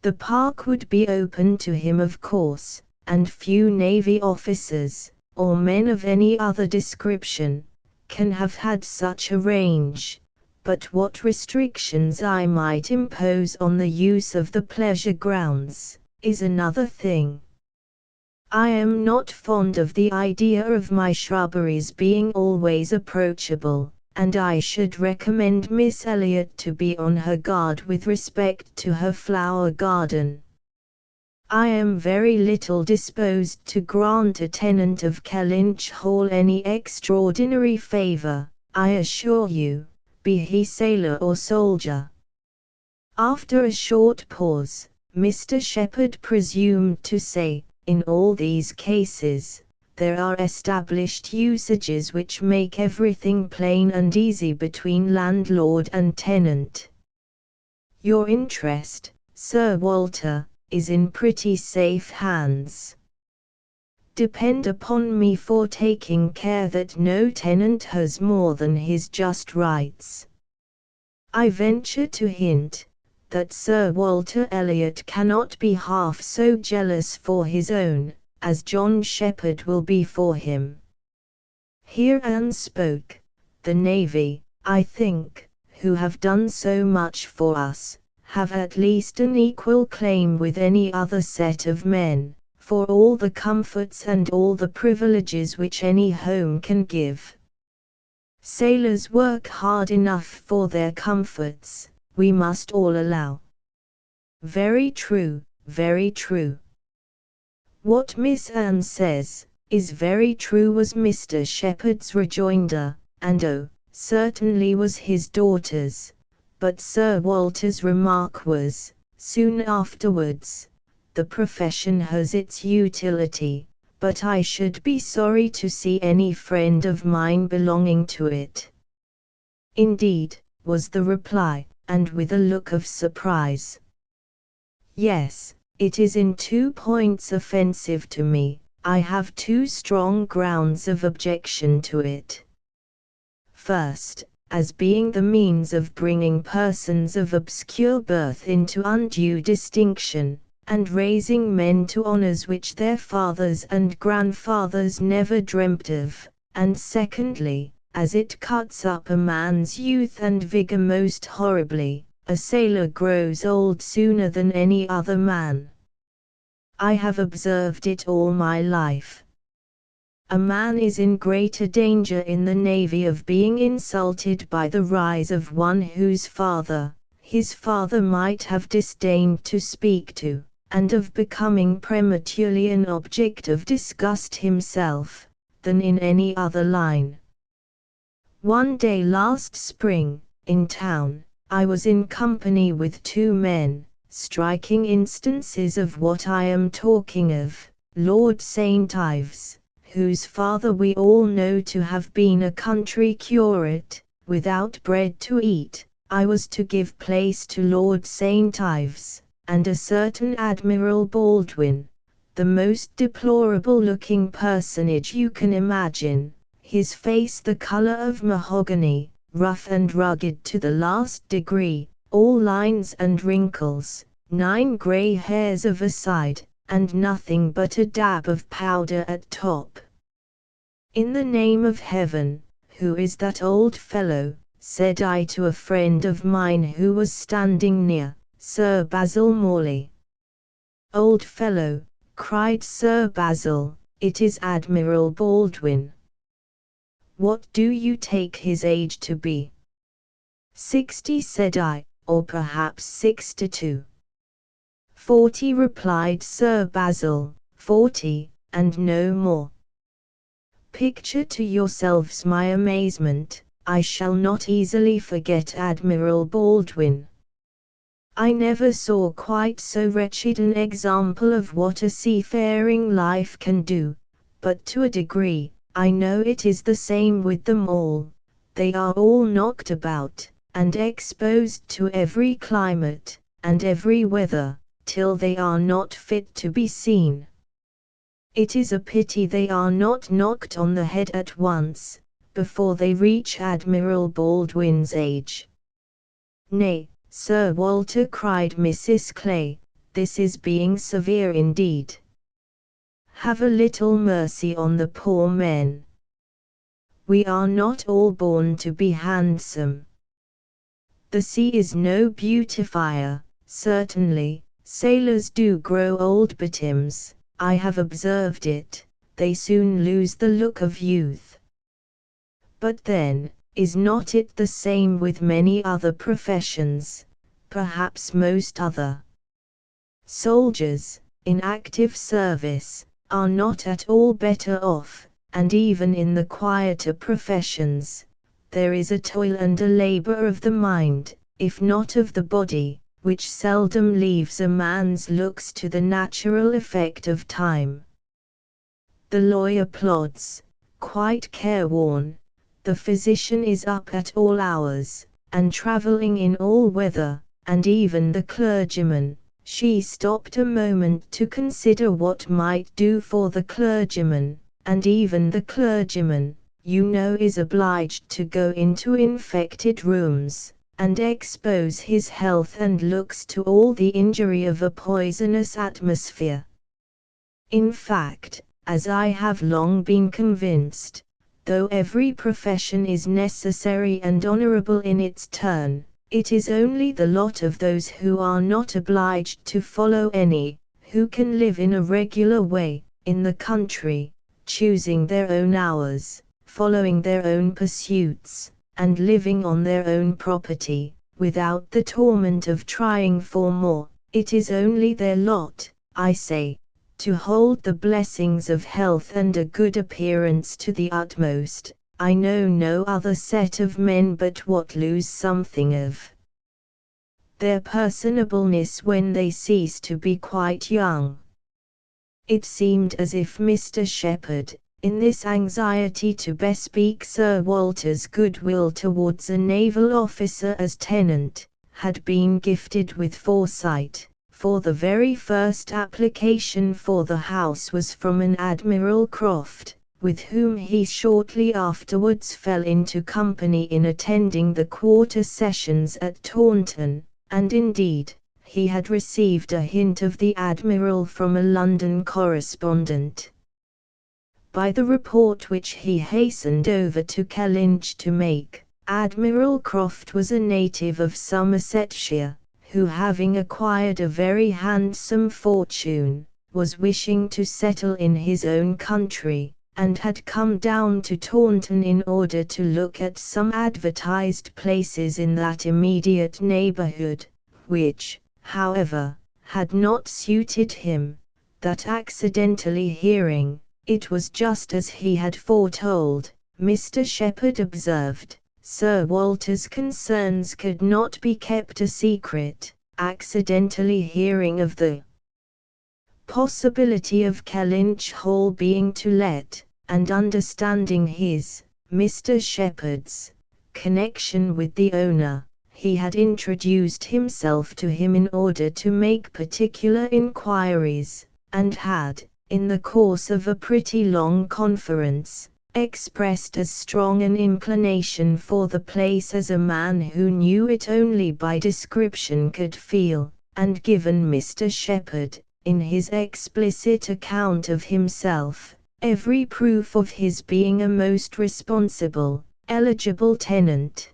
The park would be open to him of course, and few navy officers, or men of any other description, can have had such a range, but what restrictions I might impose on the use of the pleasure grounds, is another thing. I am not fond of the idea of my shrubberies being always approachable, and I should recommend Miss Elliot to be on her guard with respect to her flower garden. I am very little disposed to grant a tenant of Kellynch Hall any extraordinary favour, I assure you, be he sailor or soldier. After a short pause, Mr. Shepherd presumed to say, in all these cases, there are established usages which make everything plain and easy between landlord and tenant. Your interest, Sir Walter, is in pretty safe hands. Depend upon me for taking care that no tenant has more than his just rights. I venture to hint that Sir Walter Elliot cannot be half so jealous for his own, as John Shepherd will be for him. Here Anne spoke. The Navy, I think, who have done so much for us, have at least an equal claim with any other set of men, for all the comforts and all the privileges which any home can give. Sailors work hard enough for their comforts, we must all allow. Very true, very true. What Miss Anne says is very true, was Mr. Shepherd's rejoinder, and oh, certainly was his daughter's, but Sir Walter's remark was, soon afterwards, the profession has its utility, but I should be sorry to see any friend of mine belonging to it. Indeed, was the reply, and with a look of surprise. Yes, it is in 2 points offensive to me. I have 2 strong grounds of objection to it. First, as being the means of bringing persons of obscure birth into undue distinction, and raising men to honors which their fathers and grandfathers never dreamt of, and secondly, as it cuts up a man's youth and vigor most horribly. A sailor grows old sooner than any other man. I have observed it all my life. A man is in greater danger in the Navy of being insulted by the rise of one whose father, his father might have disdained to speak to, and of becoming prematurely an object of disgust himself, than in any other line. One day last spring, in town, I was in company with 2 men, striking instances of what I am talking of, Lord St. Ives, whose father we all know to have been a country curate, without bread to eat. I was to give place to Lord St. Ives, and a certain Admiral Baldwin, the most deplorable-looking personage you can imagine, his face the color of mahogany, rough and rugged to the last degree, all lines and wrinkles, 9 grey hairs of a side, and nothing but a dab of powder at top. In the name of heaven, who is that old fellow? Said I to a friend of mine who was standing near, Sir Basil Morley. Old fellow, cried Sir Basil, it is Admiral Baldwin. What do you take his age to be? 60, said I, or perhaps 62. 40, replied Sir Basil, 40, and no more. Picture to yourselves my amazement. I shall not easily forget Admiral Baldwin. I never saw quite so wretched an example of what a seafaring life can do, but to a degree, I know it is the same with them all. They are all knocked about, and exposed to every climate, and every weather, till they are not fit to be seen. It is a pity they are not knocked on the head at once, before they reach Admiral Baldwin's age. Nay, Sir Walter, cried Mrs. Clay, this is being severe indeed. Have a little mercy on the poor men. We are not all born to be handsome. The sea is no beautifier, certainly. Sailors do grow old betimes, I have observed it, they soon lose the look of youth. But then, is not it the same with many other professions, perhaps most other? Soldiers, in active service, are not at all better off, and even in the quieter professions, there is a toil and a labor of the mind, if not of the body, which seldom leaves a man's looks to the natural effect of time. The lawyer plods, quite careworn. The physician is up at all hours, and traveling in all weather, and even the clergyman, She stopped a moment to consider what might do for the clergyman, and even the clergyman, you know, is obliged to go into infected rooms, and expose his health and looks to all the injury of a poisonous atmosphere. In fact, as I have long been convinced, though every profession is necessary and honorable in its turn, it is only the lot of those who are not obliged to follow any, who can live in a regular way, in the country, choosing their own hours, following their own pursuits, and living on their own property, without the torment of trying for more. It is only their lot, I say, to hold the blessings of health and a good appearance to the utmost. I know no other set of men but what lose something of their personableness when they cease to be quite young. It seemed as if Mr. Shepherd, in this anxiety to bespeak Sir Walter's goodwill towards a naval officer as tenant, had been gifted with foresight, for the very first application for the house was from an Admiral Croft, with whom he shortly afterwards fell into company in attending the quarter sessions at Taunton, and indeed, he had received a hint of the Admiral from a London correspondent. By the report which he hastened over to Kellynch to make, Admiral Croft was a native of Somersetshire, who, having acquired a very handsome fortune, was wishing to settle in his own country, and had come down to Taunton in order to look at some advertised places in that immediate neighbourhood, which, however, had not suited him, that accidentally hearing, it was just as he had foretold, Mr. Shepherd observed, Sir Walter's concerns could not be kept a secret. Accidentally hearing of the possibility of Kellynch Hall being to let, and understanding his, Mr. Shepherd's, connection with the owner, he had introduced himself to him in order to make particular inquiries, and had, in the course of a pretty long conference, expressed as strong an inclination for the place as a man who knew it only by description could feel, and given Mr. Shepherd, in his explicit account of himself, every proof of his being a most responsible, eligible tenant.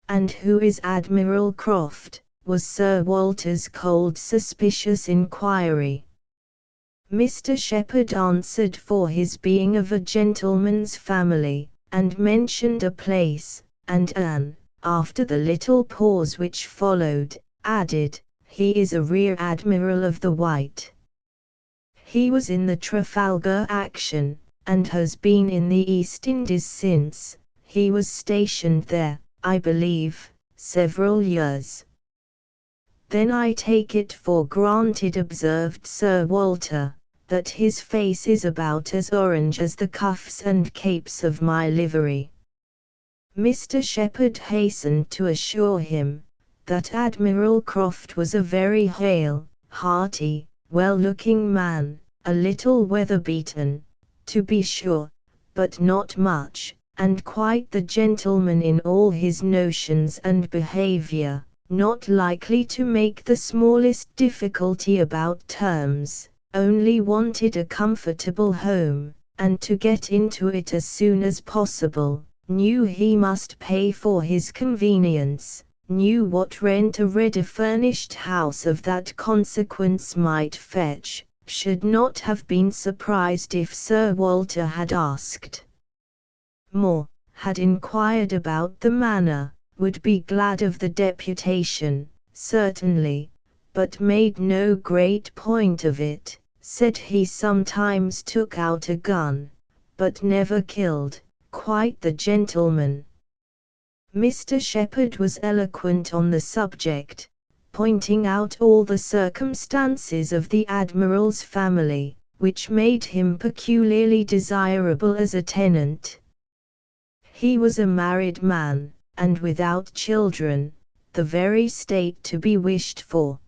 "And who is Admiral Croft?" was Sir Walter's cold suspicious inquiry. Mr. Shepherd answered for his being of a gentleman's family, and mentioned a place, and after the little pause which followed, added, "He is a rear admiral of the White. He was in the Trafalgar action, and has been in the East Indies since. He was stationed there, I believe, several years." "Then I take it for granted," observed Sir Walter, "that his face is about as orange as the cuffs and capes of my livery." Mr. Shepherd hastened to assure him that Admiral Croft was a very hale, hearty, well-looking man, a little weather-beaten, to be sure, but not much, and quite the gentleman in all his notions and behaviour, not likely to make the smallest difficulty about terms, only wanted a comfortable home, and to get into it as soon as possible, knew he must pay for his convenience, knew what rent a ready-furnished house of that consequence might fetch, should not have been surprised if Sir Walter had asked more, had inquired about the manor, would be glad of the deputation, certainly, but made no great point of it, said he sometimes took out a gun, but never killed, quite the gentleman. Mr. Shepherd was eloquent on the subject, pointing out all the circumstances of the Admiral's family, which made him peculiarly desirable as a tenant. He was a married man, and without children, the very state to be wished for.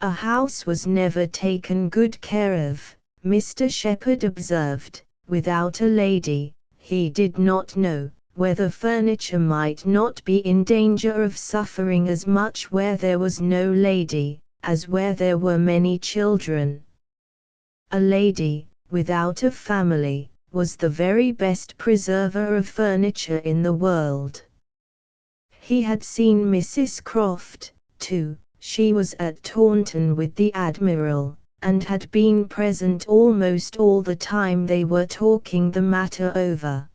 A house was never taken good care of, Mr. Shepherd observed. Without a lady, he did not know whether furniture might not be in danger of suffering as much where there was no lady, as where there were many children. A lady, without a family, was the very best preserver of furniture in the world. He had seen Mrs. Croft, too. She was at Taunton with the Admiral, and had been present almost all the time they were talking the matter over.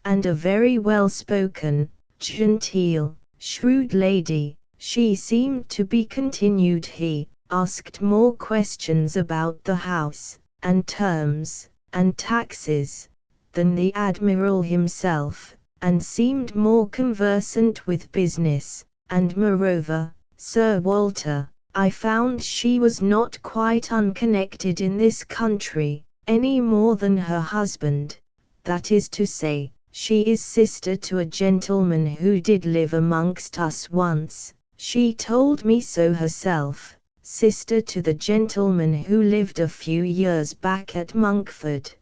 And a very well-spoken, genteel, shrewd lady, she seemed to be, continued he, asked more questions about the house, and terms, and taxes, than the Admiral himself, and seemed more conversant with business, and moreover, Sir Walter, I found she was not quite unconnected in this country, any more than her husband, that is to say, she is sister to a gentleman who did live amongst us once, she told me so herself, sister to the gentleman who lived a few years back at Monkford.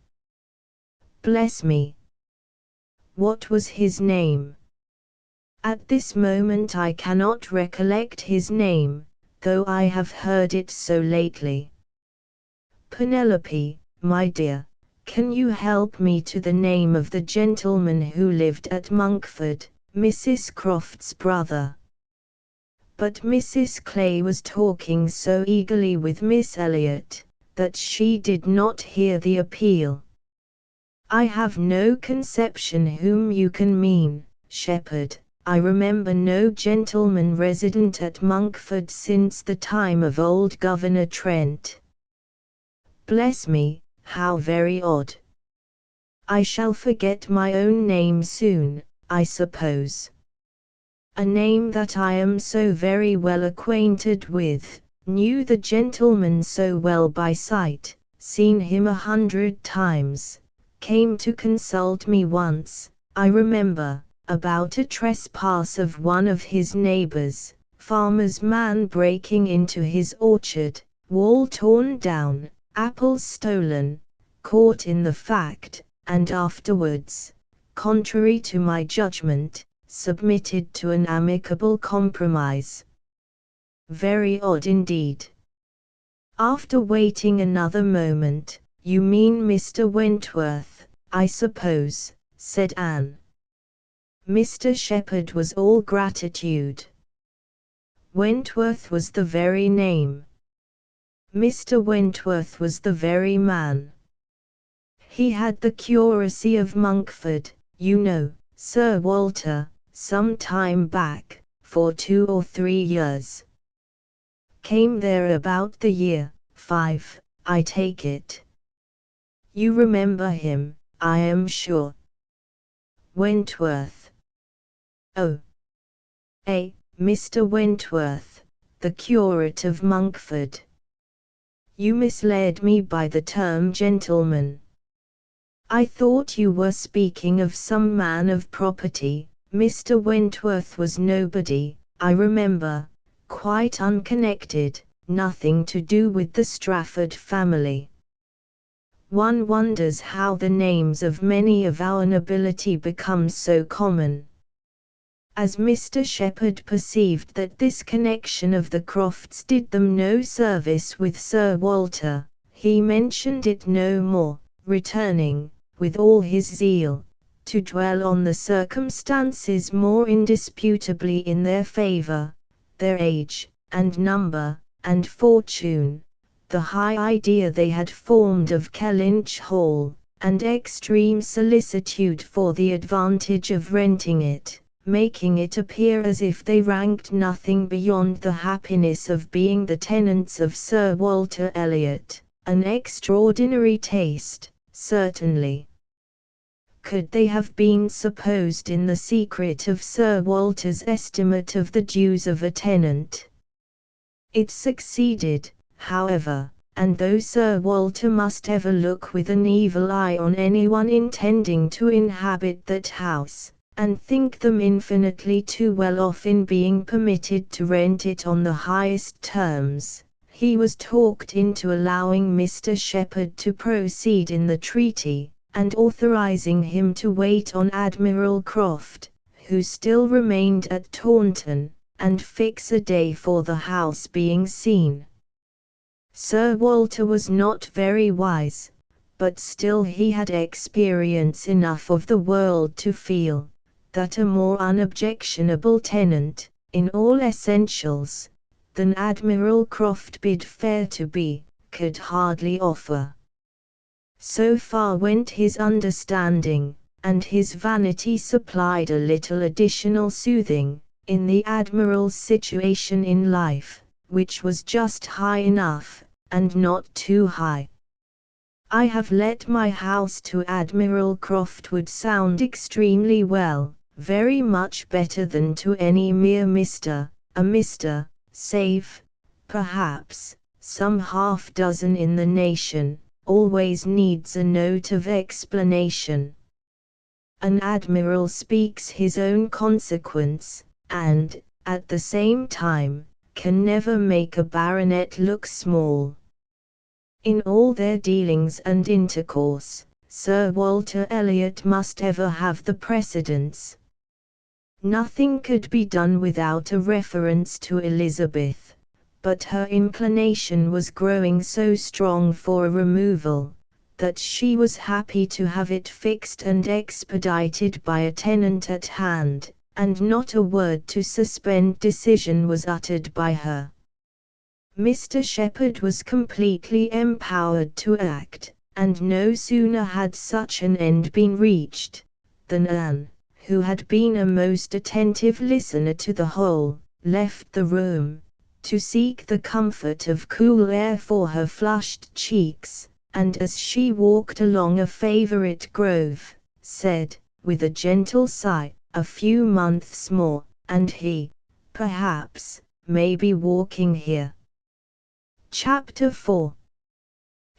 Bless me! What was his name? At this moment I cannot recollect his name, though I have heard it so lately. Penelope, my dear, can you help me to the name of the gentleman who lived at Monkford, Mrs. Croft's brother? But Mrs. Clay was talking so eagerly with Miss Elliot, that she did not hear the appeal. I have no conception whom you can mean, Shepherd. I remember no gentleman resident at Monkford since the time of old Governor Trent. Bless me, how very odd. I shall forget my own name soon, I suppose. A name that I am so very well acquainted with, knew the gentleman so well by sight, seen him 100 times, came to consult me once, I remember, about a trespass of one of his neighbors, farmer's man breaking into his orchard, wall torn down, apples stolen, caught in the fact, and afterwards, contrary to my judgment, submitted to an amicable compromise. Very odd indeed. After waiting another moment, you mean Mr. Wentworth, I suppose, said Anne. Mr. Shepherd was all gratitude. Wentworth was the very name. Mr. Wentworth was the very man. He had the curacy of Monkford, you know, Sir Walter, some time back, for 2 or 3 years. Came there about the year 5, I take it. You remember him, I am sure. Wentworth. Oh. Mr. Wentworth, the curate of Monkford. You misled me by the term gentleman. I thought you were speaking of some man of property. Mr. Wentworth was nobody, I remember, quite unconnected, nothing to do with the Strafford family. One wonders how the names of many of our nobility become so common. As Mr. Shepherd perceived that this connection of the Crofts did them no service with Sir Walter, he mentioned it no more, returning, with all his zeal, to dwell on the circumstances more indisputably in their favour, their age, and number, and fortune, the high idea they had formed of Kellynch Hall, and extreme solicitude for the advantage of renting it, making it appear as if they ranked nothing beyond the happiness of being the tenants of Sir Walter Elliot, an extraordinary taste, certainly. Could they have been supposed in the secret of Sir Walter's estimate of the dues of a tenant? It succeeded, however, and though Sir Walter must ever look with an evil eye on anyone intending to inhabit that house, and think them infinitely too well off in being permitted to rent it on the highest terms, he was talked into allowing Mr. Shepherd to proceed in the treaty, and authorizing him to wait on Admiral Croft, who still remained at Taunton, and fix a day for the house being seen. Sir Walter was not very wise, but still he had experience enough of the world to feel that a more unobjectionable tenant, in all essentials, than Admiral Croft bid fair to be, could hardly offer. So far went his understanding, and his vanity supplied a little additional soothing, in the Admiral's situation in life, which was just high enough, and not too high. "I have let my house to Admiral Croft" would sound extremely well, very much better than to any mere Mr. A Mr. save, perhaps, some half-dozen in the nation, always needs a note of explanation. An admiral speaks his own consequence, and, at the same time, can never make a baronet look small. In all their dealings and intercourse, Sir Walter Elliot must ever have the precedence. Nothing could be done without a reference to Elizabeth, but her inclination was growing so strong for a removal, that she was happy to have it fixed and expedited by a tenant at hand, and not a word to suspend decision was uttered by her. Mr. Shepherd was completely empowered to act, and no sooner had such an end been reached, than Anne, who had been a most attentive listener to the whole, left the room, to seek the comfort of cool air for her flushed cheeks, and as she walked along a favorite grove, said, with a gentle sigh, "A few months more, and he, perhaps, may be walking here." Chapter 4.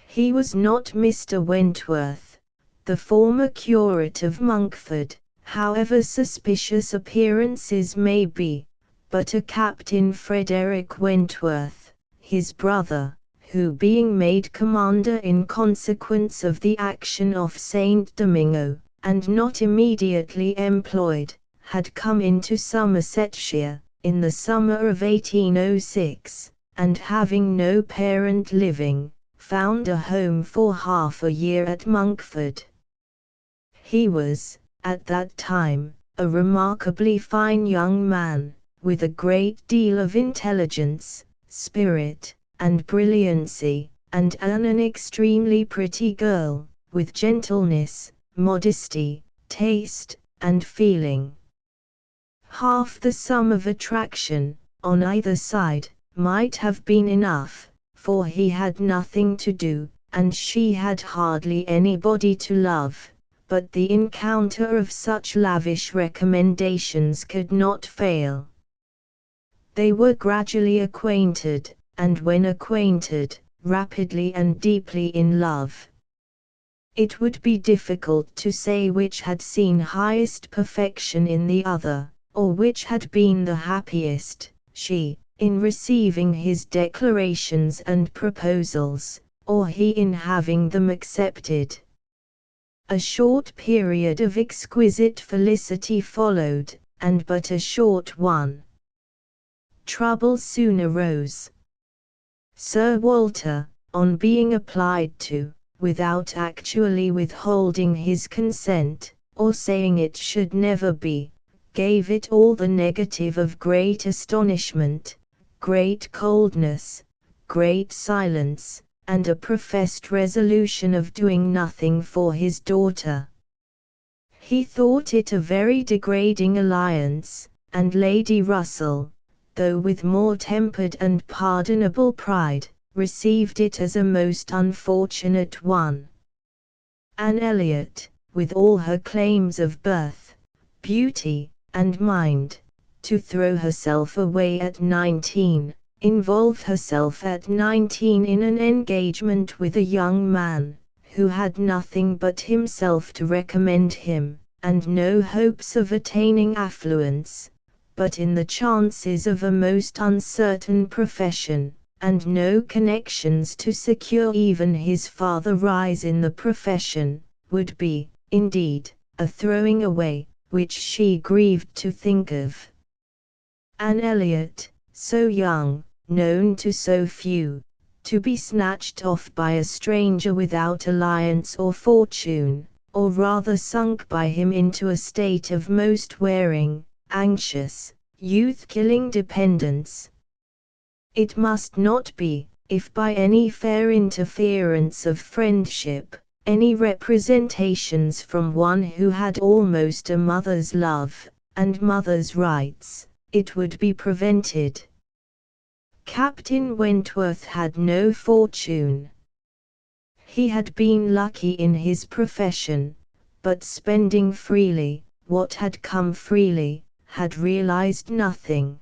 He was not Mr. Wentworth, the former curate of Monkford, however suspicious appearances may be, but a Captain Frederick Wentworth, his brother, who being made commander in consequence of the action off St. Domingo, and not immediately employed, had come into Somersetshire, in the summer of 1806, and having no parent living, found a home for half a year at Monkford. He was, at that time, a remarkably fine young man, with a great deal of intelligence, spirit, and brilliancy, and an extremely pretty girl, with gentleness, modesty, taste, and feeling. Half the sum of attraction, on either side, might have been enough, for he had nothing to do, and she had hardly anybody to love, but the encounter of such lavish recommendations could not fail. They were gradually acquainted, and when acquainted, rapidly and deeply in love. It would be difficult to say which had seen highest perfection in the other, or which had been the happiest, she, in receiving his declarations and proposals, or he in having them accepted. A short period of exquisite felicity followed, and but a short one. Trouble soon arose. Sir Walter, on being applied to, without actually withholding his consent, or saying it should never be, gave it all the negative of great astonishment, great coldness, great silence, and a professed resolution of doing nothing for his daughter. He thought it a very degrading alliance, and Lady Russell, though with more tempered and pardonable pride, received it as a most unfortunate one. Anne Elliot, with all her claims of birth, beauty, and mind, to throw herself away at 19, involve herself at 19 in an engagement with a young man, who had nothing but himself to recommend him, and no hopes of attaining affluence, but in the chances of a most uncertain profession, and no connections to secure even his farther rise in the profession, would be, indeed, a throwing away, which she grieved to think of. Anne Elliot, so young, known to so few, to be snatched off by a stranger without alliance or fortune, or rather sunk by him into a state of most wearing, anxious, youth-killing dependence. It must not be, if by any fair interference of friendship, any representations from one who had almost a mother's love, and mother's rights, it would be prevented. Captain Wentworth had no fortune. He had been lucky in his profession, but spending freely, what had come freely, had realized nothing.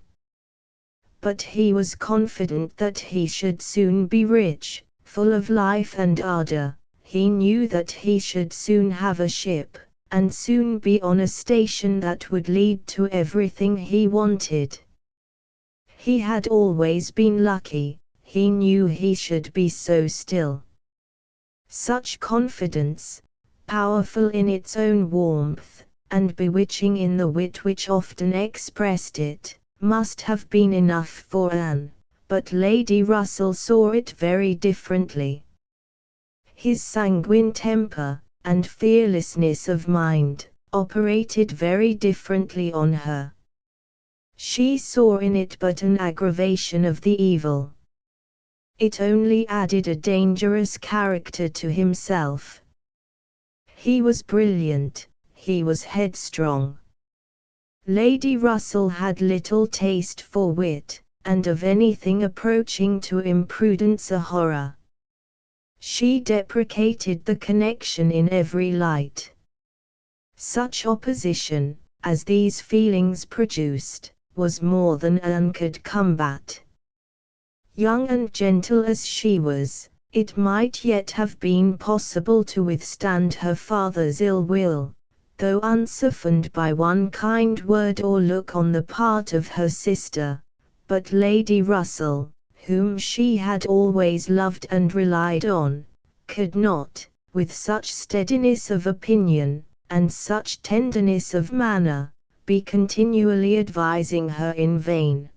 But he was confident that he should soon be rich, full of life and ardor. He knew that he should soon have a ship, and soon be on a station that would lead to everything he wanted. He had always been lucky, he knew he should be so still. Such confidence, powerful in its own warmth, and bewitching in the wit which often expressed it, must have been enough for Anne, but Lady Russell saw it very differently. His sanguine temper, and fearlessness of mind, operated very differently on her. She saw in it but an aggravation of the evil. It only added a dangerous character to himself. He was brilliant, he was headstrong. Lady Russell had little taste for wit, and of anything approaching to imprudence a horror. She deprecated the connection in every light. Such opposition, as these feelings produced, was more than Anne could combat. Young and gentle as she was, it might yet have been possible to withstand her father's ill will, though unsoftened by one kind word or look on the part of her sister, but Lady Russell, whom she had always loved and relied on, could not, with such steadiness of opinion, and such tenderness of manner, be continually advising her in vain.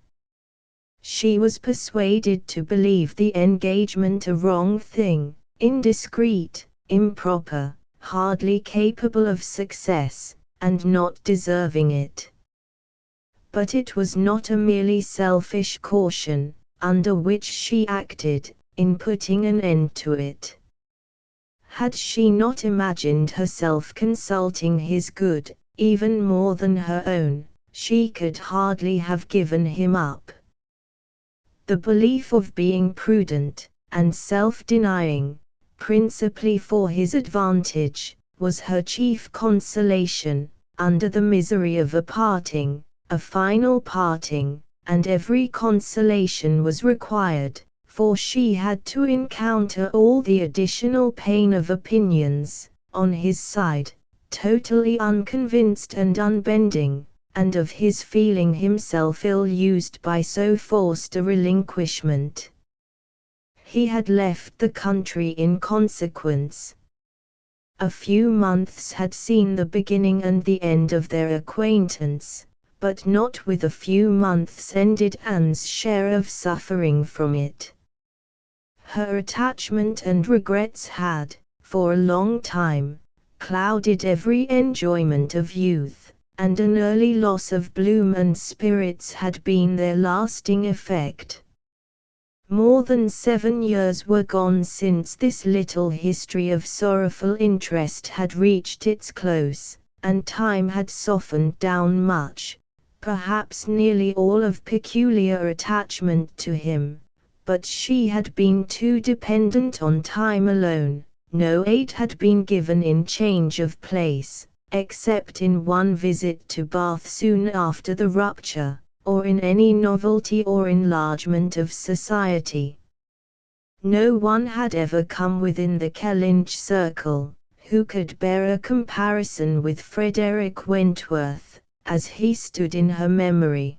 She was persuaded to believe the engagement a wrong thing, indiscreet, improper, hardly capable of success, and not deserving it. But it was not a merely selfish caution, under which she acted, in putting an end to it. Had she not imagined herself consulting his good, even more than her own, she could hardly have given him up. The belief of being prudent, and self-denying, principally for his advantage, was her chief consolation, under the misery of a parting, a final parting, and every consolation was required, for she had to encounter all the additional pain of opinions, on his side, totally unconvinced and unbending, and of his feeling himself ill-used by so forced a relinquishment. He had left the country in consequence. A few months had seen the beginning and the end of their acquaintance, but not with a few months ended Anne's share of suffering from it. Her attachment and regrets had, for a long time, clouded every enjoyment of youth, and an early loss of bloom and spirits had been their lasting effect. More than 7 years were gone since this little history of sorrowful interest had reached its close, and time had softened down much, perhaps nearly all of peculiar attachment to him, but she had been too dependent on time alone. No aid had been given in change of place, except in one visit to Bath soon after the rupture, or in any novelty or enlargement of society. No one had ever come within the Kellynch circle, who could bear a comparison with Frederick Wentworth, as he stood in her memory.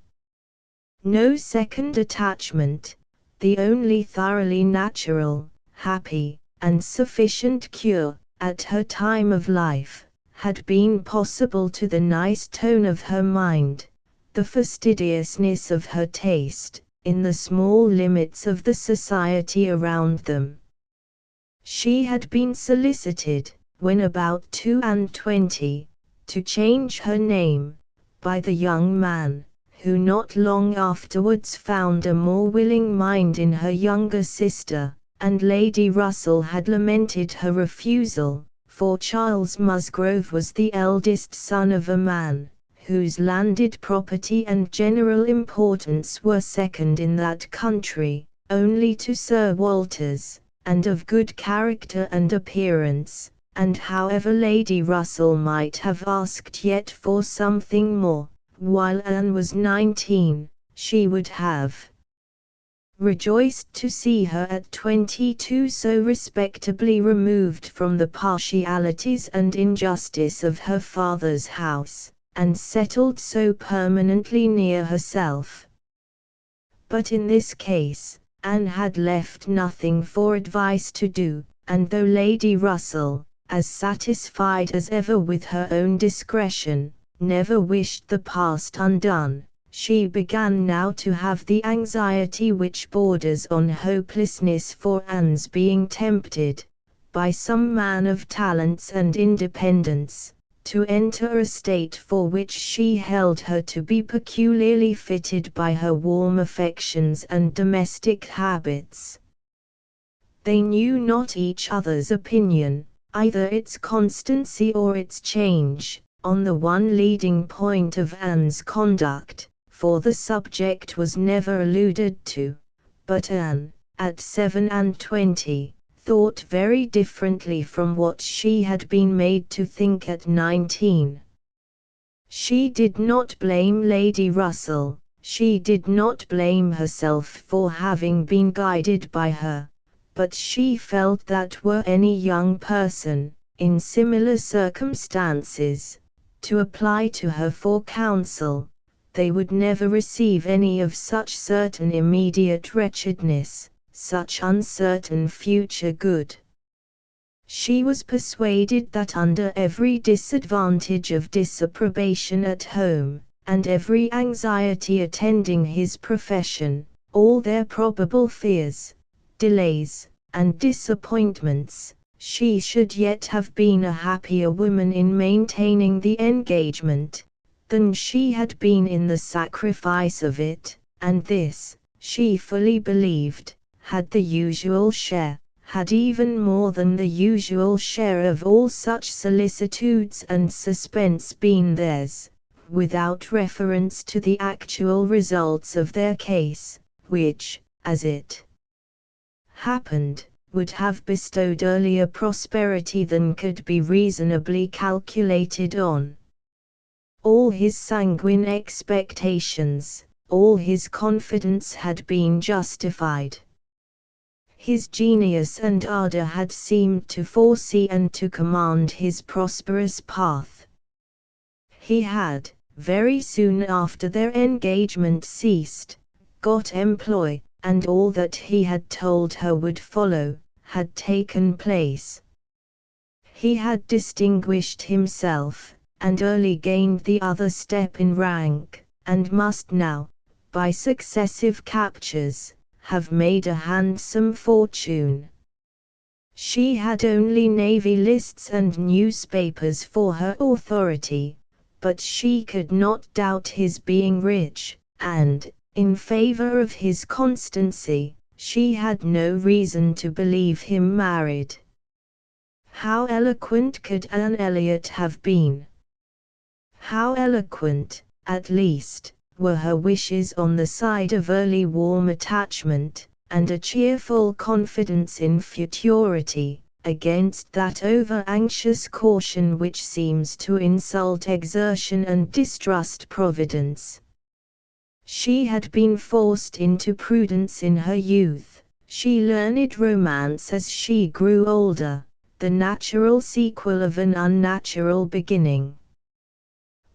No second attachment, the only thoroughly natural, happy, and sufficient cure, at her time of life, had been possible to the nice tone of her mind, the fastidiousness of her taste, in the small limits of the society around them. She had been solicited, when about 22, to change her name, by the young man, who not long afterwards found a more willing mind in her younger sister, and Lady Russell had lamented her refusal, for Charles Musgrove was the eldest son of a man, whose landed property and general importance were second in that country, only to Sir Walter's, and of good character and appearance, and however Lady Russell might have asked yet for something more, while Anne was 19, she would have rejoiced to see her at 22 so respectably removed from the partialities and injustice of her father's house, and settled so permanently near herself. But in this case, Anne had left nothing for advice to do, and though Lady Russell, as satisfied as ever with her own discretion, never wished the past undone, she began now to have the anxiety which borders on hopelessness for Anne's being tempted, by some man of talents and independence, to enter a state for which she held her to be peculiarly fitted by her warm affections and domestic habits. They knew not each other's opinion, either its constancy or its change, on the one leading point of Anne's conduct, for the subject was never alluded to, but Anne, at 27, thought very differently from what she had been made to think at 19. She did not blame Lady Russell, she did not blame herself for having been guided by her, but she felt that were any young person, in similar circumstances, to apply to her for counsel, they would never receive any of such certain immediate wretchedness, such uncertain future good. She was persuaded that under every disadvantage of disapprobation at home, and every anxiety attending his profession, all their probable fears, delays, and disappointments, she should yet have been a happier woman in maintaining the engagement, than she had been in the sacrifice of it, and this, she fully believed, had the usual share, had even more than the usual share of all such solicitudes and suspense been theirs, without reference to the actual results of their case, which, as it happened, would have bestowed earlier prosperity than could be reasonably calculated on. All his sanguine expectations, all his confidence had been justified. His genius and ardor had seemed to foresee and to command his prosperous path. He had, very soon after their engagement ceased, got employ, and all that he had told her would follow, had taken place. He had distinguished himself, and early gained the other step in rank, and must now, by successive captures, have made a handsome fortune. She had only navy lists and newspapers for her authority, but she could not doubt his being rich, and, in favor of his constancy, she had no reason to believe him married. How eloquent could Anne Elliot have been? How eloquent, at least, were her wishes on the side of early warm attachment, and a cheerful confidence in futurity, against that over-anxious caution which seems to insult exertion and distrust Providence. She had been forced into prudence in her youth, she learned romance as she grew older, the natural sequel of an unnatural beginning.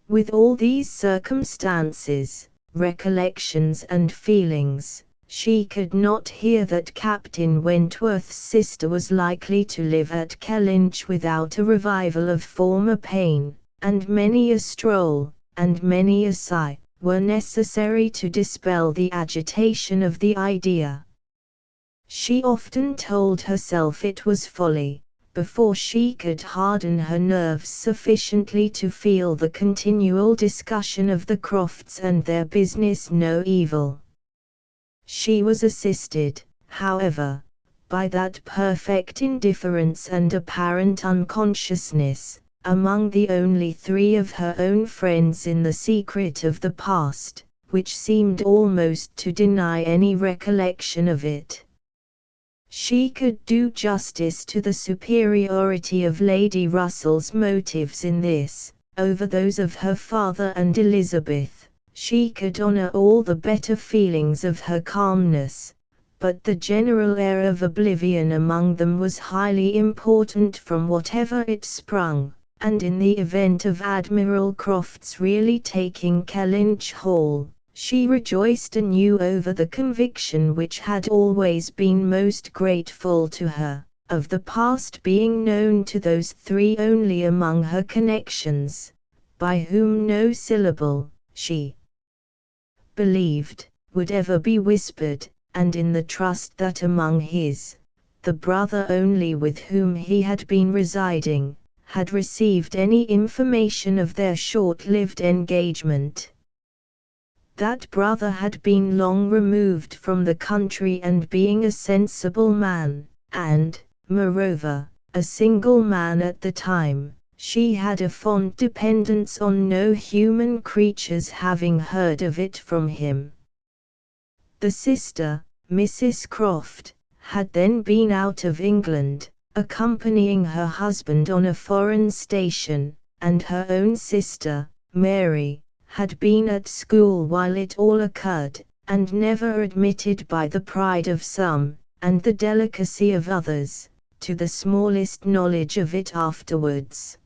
With all these circumstances, recollections and feelings, she could not hear that Captain Wentworth's sister was likely to live at Kellynch without a revival of former pain, and many a stroll, and many a sigh, were necessary to dispel the agitation of the idea. She often told herself it was folly, before she could harden her nerves sufficiently to feel the continual discussion of the Crofts and their business no evil. She was assisted, however, by that perfect indifference and apparent unconsciousness, among the only three of her own friends in the secret of the past, which seemed almost to deny any recollection of it. She could do justice to the superiority of Lady Russell's motives in this, over those of her father and Elizabeth. She could honor all the better feelings of her calmness, but the general air of oblivion among them was highly important from whatever it sprung, and in the event of Admiral Croft's really taking Kellynch Hall, she rejoiced anew over the conviction which had always been most grateful to her, of the past being known to those three only among her connections, by whom no syllable, she believed, would ever be whispered, and in the trust that among his, the brother only with whom he had been residing, had received any information of their short-lived engagement. That brother had been long removed from the country, and being a sensible man, and, moreover, a single man at the time, she had a fond dependence on no human creature's having heard of it from him. The sister, Mrs. Croft, had then been out of England, accompanying her husband on a foreign station, and her own sister, Mary, had been at school while it all occurred, and never admitted by the pride of some, and the delicacy of others, to the smallest knowledge of it afterwards.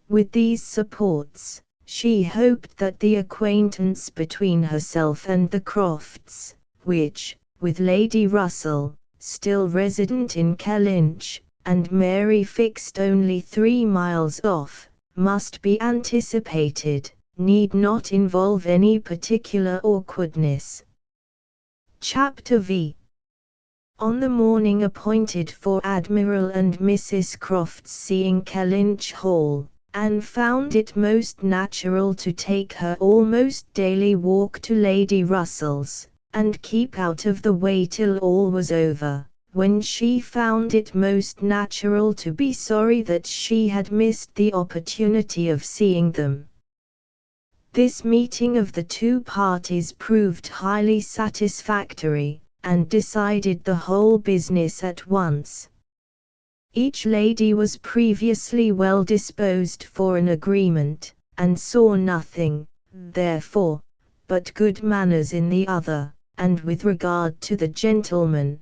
With these supports, she hoped that the acquaintance between herself and the Crofts, which, with Lady Russell, still resident in Kellynch, and Mary fixed only 3 miles off, must be anticipated, need not involve any particular awkwardness. Chapter V. On the morning appointed for Admiral and Mrs. Croft's seeing Kellynch Hall, Anne found it most natural to take her almost daily walk to Lady Russell's, and keep out of the way till all was over, when she found it most natural to be sorry that she had missed the opportunity of seeing them. This meeting of the two parties proved highly satisfactory, and decided the whole business at once. Each lady was previously well disposed for an agreement, and saw nothing, therefore, but good manners in the other, and with regard to the gentleman,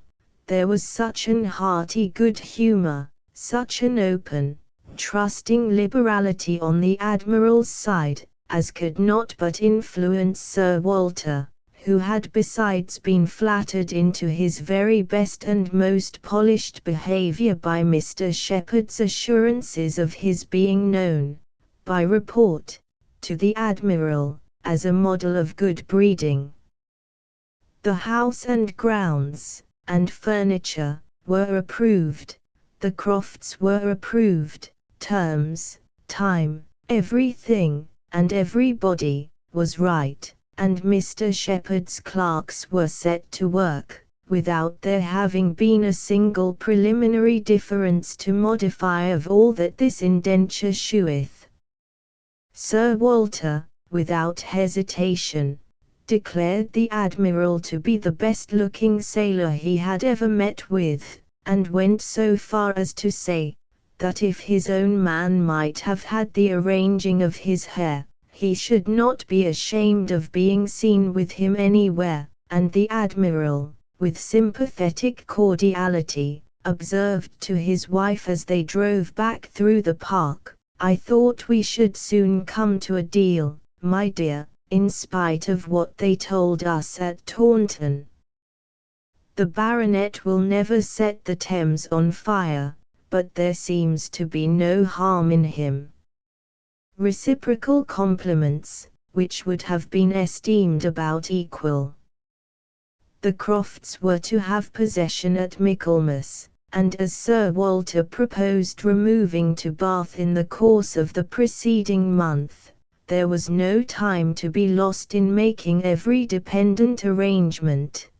there was such an hearty good humour, such an open, trusting liberality on the Admiral's side, as could not but influence Sir Walter, who had besides been flattered into his very best and most polished behaviour by Mr. Shepherd's assurances of his being known, by report, to the Admiral, as a model of good breeding. The house and grounds, and furniture, were approved, the Crofts were approved, terms, time, everything, and everybody, was right, and Mr. Shepherd's clerks were set to work, without there having been a single preliminary difference to modify of all that this indenture sheweth. Sir Walter, without hesitation, declared the Admiral to be the best-looking sailor he had ever met with, and went so far as to say, that if his own man might have had the arranging of his hair, he should not be ashamed of being seen with him anywhere, and the Admiral, with sympathetic cordiality, observed to his wife as they drove back through the park, "I thought we should soon come to a deal, my dear, in spite of what they told us at Taunton. The baronet will never set the Thames on fire, but there seems to be no harm in him." Reciprocal compliments, which would have been esteemed about equal. The Crofts were to have possession at Michaelmas, and as Sir Walter proposed removing to Bath in the course of the preceding month, there was no time to be lost in making every dependent arrangement.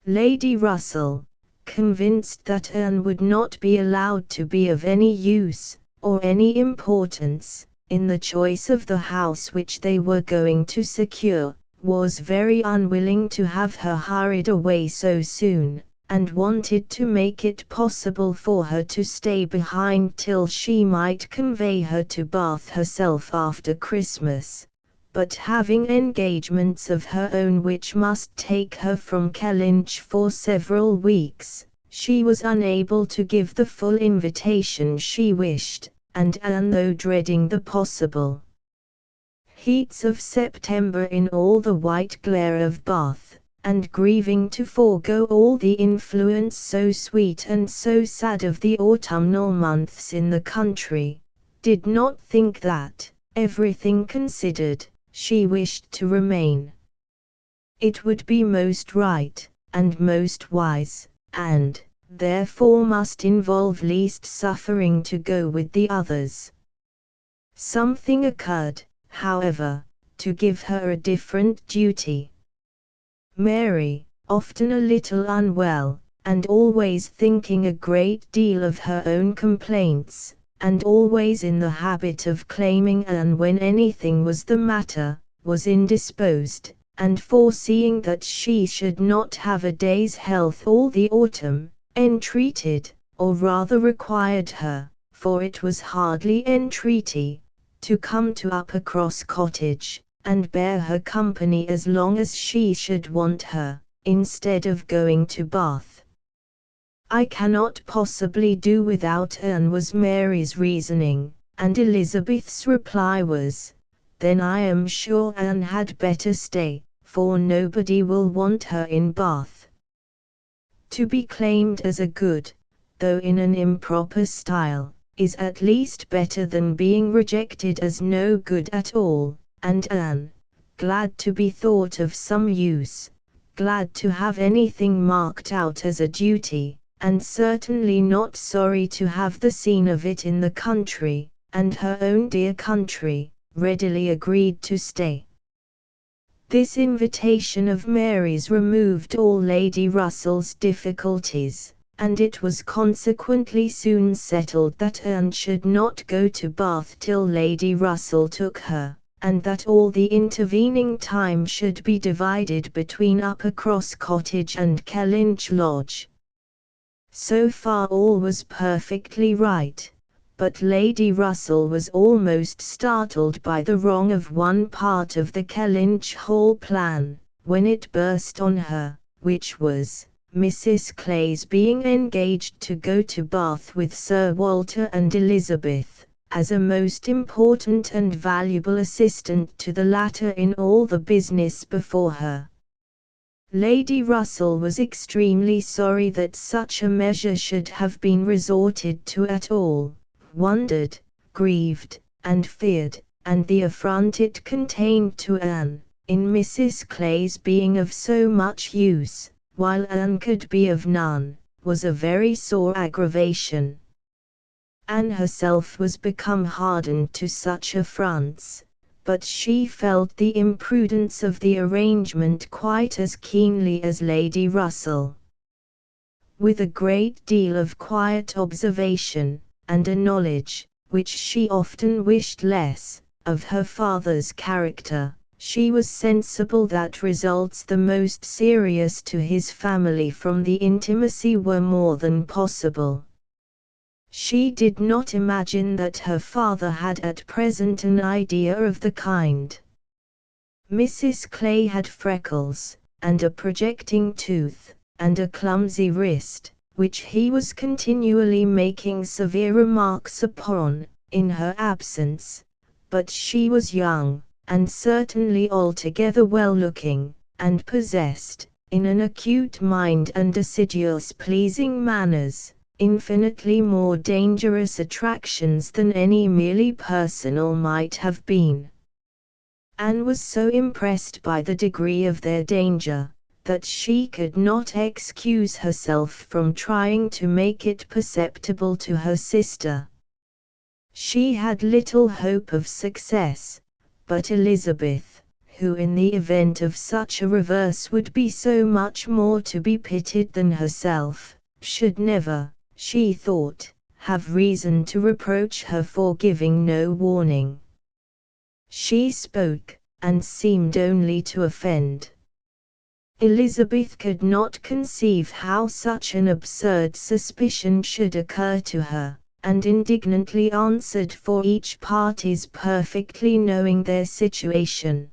Lady Russell, convinced that Anne would not be allowed to be of any use, or any importance, in the choice of the house which they were going to secure, was very unwilling to have her hurried away so soon, and wanted to make it possible for her to stay behind till she might convey her to Bath herself after Christmas. But having engagements of her own which must take her from Kellynch for several weeks, she was unable to give the full invitation she wished, and Anne, though dreading the possible heats of September in all the white glare of Bath, and grieving to forego all the influence so sweet and so sad of the autumnal months in the country, did not think that, everything considered, she wished to remain. It would be most right, and most wise, and, therefore must involve least suffering to go with the others. Something occurred, however, to give her a different duty. Mary, often a little unwell, and always thinking a great deal of her own complaints, and always in the habit of claiming Anne when anything was the matter, was indisposed, and foreseeing that she should not have a day's health all the autumn, entreated, or rather required her, for it was hardly entreaty, to come to Uppercross Cottage, and bear her company as long as she should want her, instead of going to Bath. "I cannot possibly do without Anne," was Mary's reasoning, and Elizabeth's reply was, "Then I am sure Anne had better stay, for nobody will want her in Bath." To be claimed as a good, though in an improper style, is at least better than being rejected as no good at all, and Anne, glad to be thought of some use, glad to have anything marked out as a duty, and certainly not sorry to have the scene of it in the country, and her own dear country, readily agreed to stay. This invitation of Mary's removed all Lady Russell's difficulties, and it was consequently soon settled that Anne should not go to Bath till Lady Russell took her, and that all the intervening time should be divided between Uppercross Cottage and Kellynch Lodge. So far all was perfectly right, but Lady Russell was almost startled by the wrong of one part of the Kellynch Hall plan, when it burst on her, which was Mrs. Clay's being engaged to go to Bath with Sir Walter and Elizabeth, as a most important and valuable assistant to the latter in all the business before her. Lady Russell was extremely sorry that such a measure should have been resorted to at all, wondered, grieved, and feared, and the affront it contained to Anne, in Mrs. Clay's being of so much use, while Anne could be of none, was a very sore aggravation. Anne herself was become hardened to such affronts, but she felt the imprudence of the arrangement quite as keenly as Lady Russell. With a great deal of quiet observation, and a knowledge, which she often wished less, of her father's character, she was sensible that results the most serious to his family from the intimacy were more than possible. She did not imagine that her father had at present an idea of the kind. Mrs. Clay had freckles, and a projecting tooth, and a clumsy wrist, which he was continually making severe remarks upon, in her absence, but she was young, and certainly altogether well-looking, and possessed, in an acute mind and assiduous pleasing manners, infinitely more dangerous attractions than any merely personal might have been. Anne was so impressed by the degree of their danger, that she could not excuse herself from trying to make it perceptible to her sister. She had little hope of success, but Elizabeth, who in the event of such a reverse would be so much more to be pitied than herself, should never, she thought, have reason to reproach her for giving no warning. She spoke, and seemed only to offend. Elizabeth could not conceive how such an absurd suspicion should occur to her, and indignantly answered for each party's perfectly knowing their situation.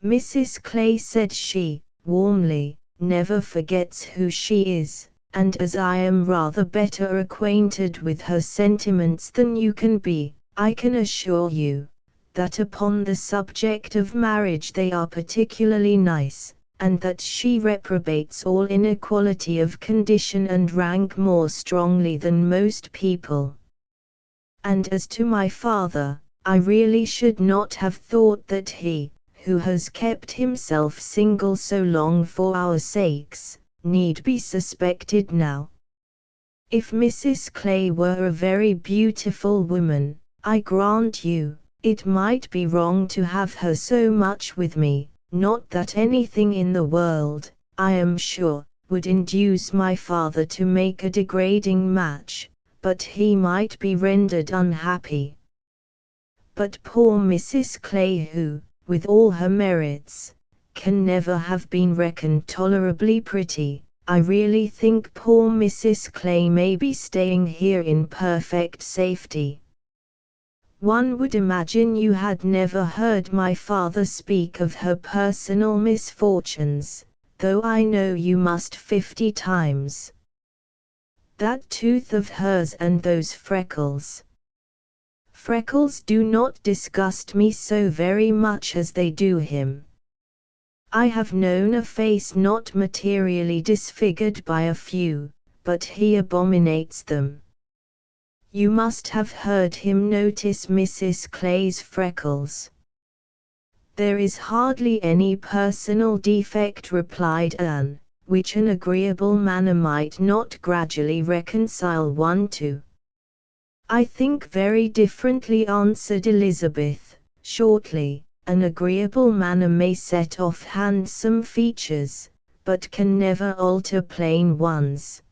Mrs. Clay, said she, warmly, never forgets who she is, and as I am rather better acquainted with her sentiments than you can be, I can assure you, that upon the subject of marriage they are particularly nice, and that she reprobates all inequality of condition and rank more strongly than most people. And as to my father, I really should not have thought that he, who has kept himself single so long for our sakes, need be suspected now. If Mrs. Clay were a very beautiful woman, I grant you, it might be wrong to have her so much with me, not that anything in the world, I am sure, would induce my father to make a degrading match, but he might be rendered unhappy. But poor Mrs. Clay, who, with all her merits, can never have been reckoned tolerably pretty, I really think poor Mrs. Clay may be staying here in perfect safety. One would imagine you had never heard my father speak of her personal misfortunes, though I know you must 50 times. That tooth of hers and those freckles. Freckles do not disgust me so very much as they do him. I have known a face not materially disfigured by a few, but he abominates them. You must have heard him notice Mrs. Clay's freckles. There is hardly any personal defect, replied Anne, which an agreeable manner might not gradually reconcile one to. I think very differently, answered Elizabeth, shortly. An agreeable manner may set off handsome features, but can never alter plain ones.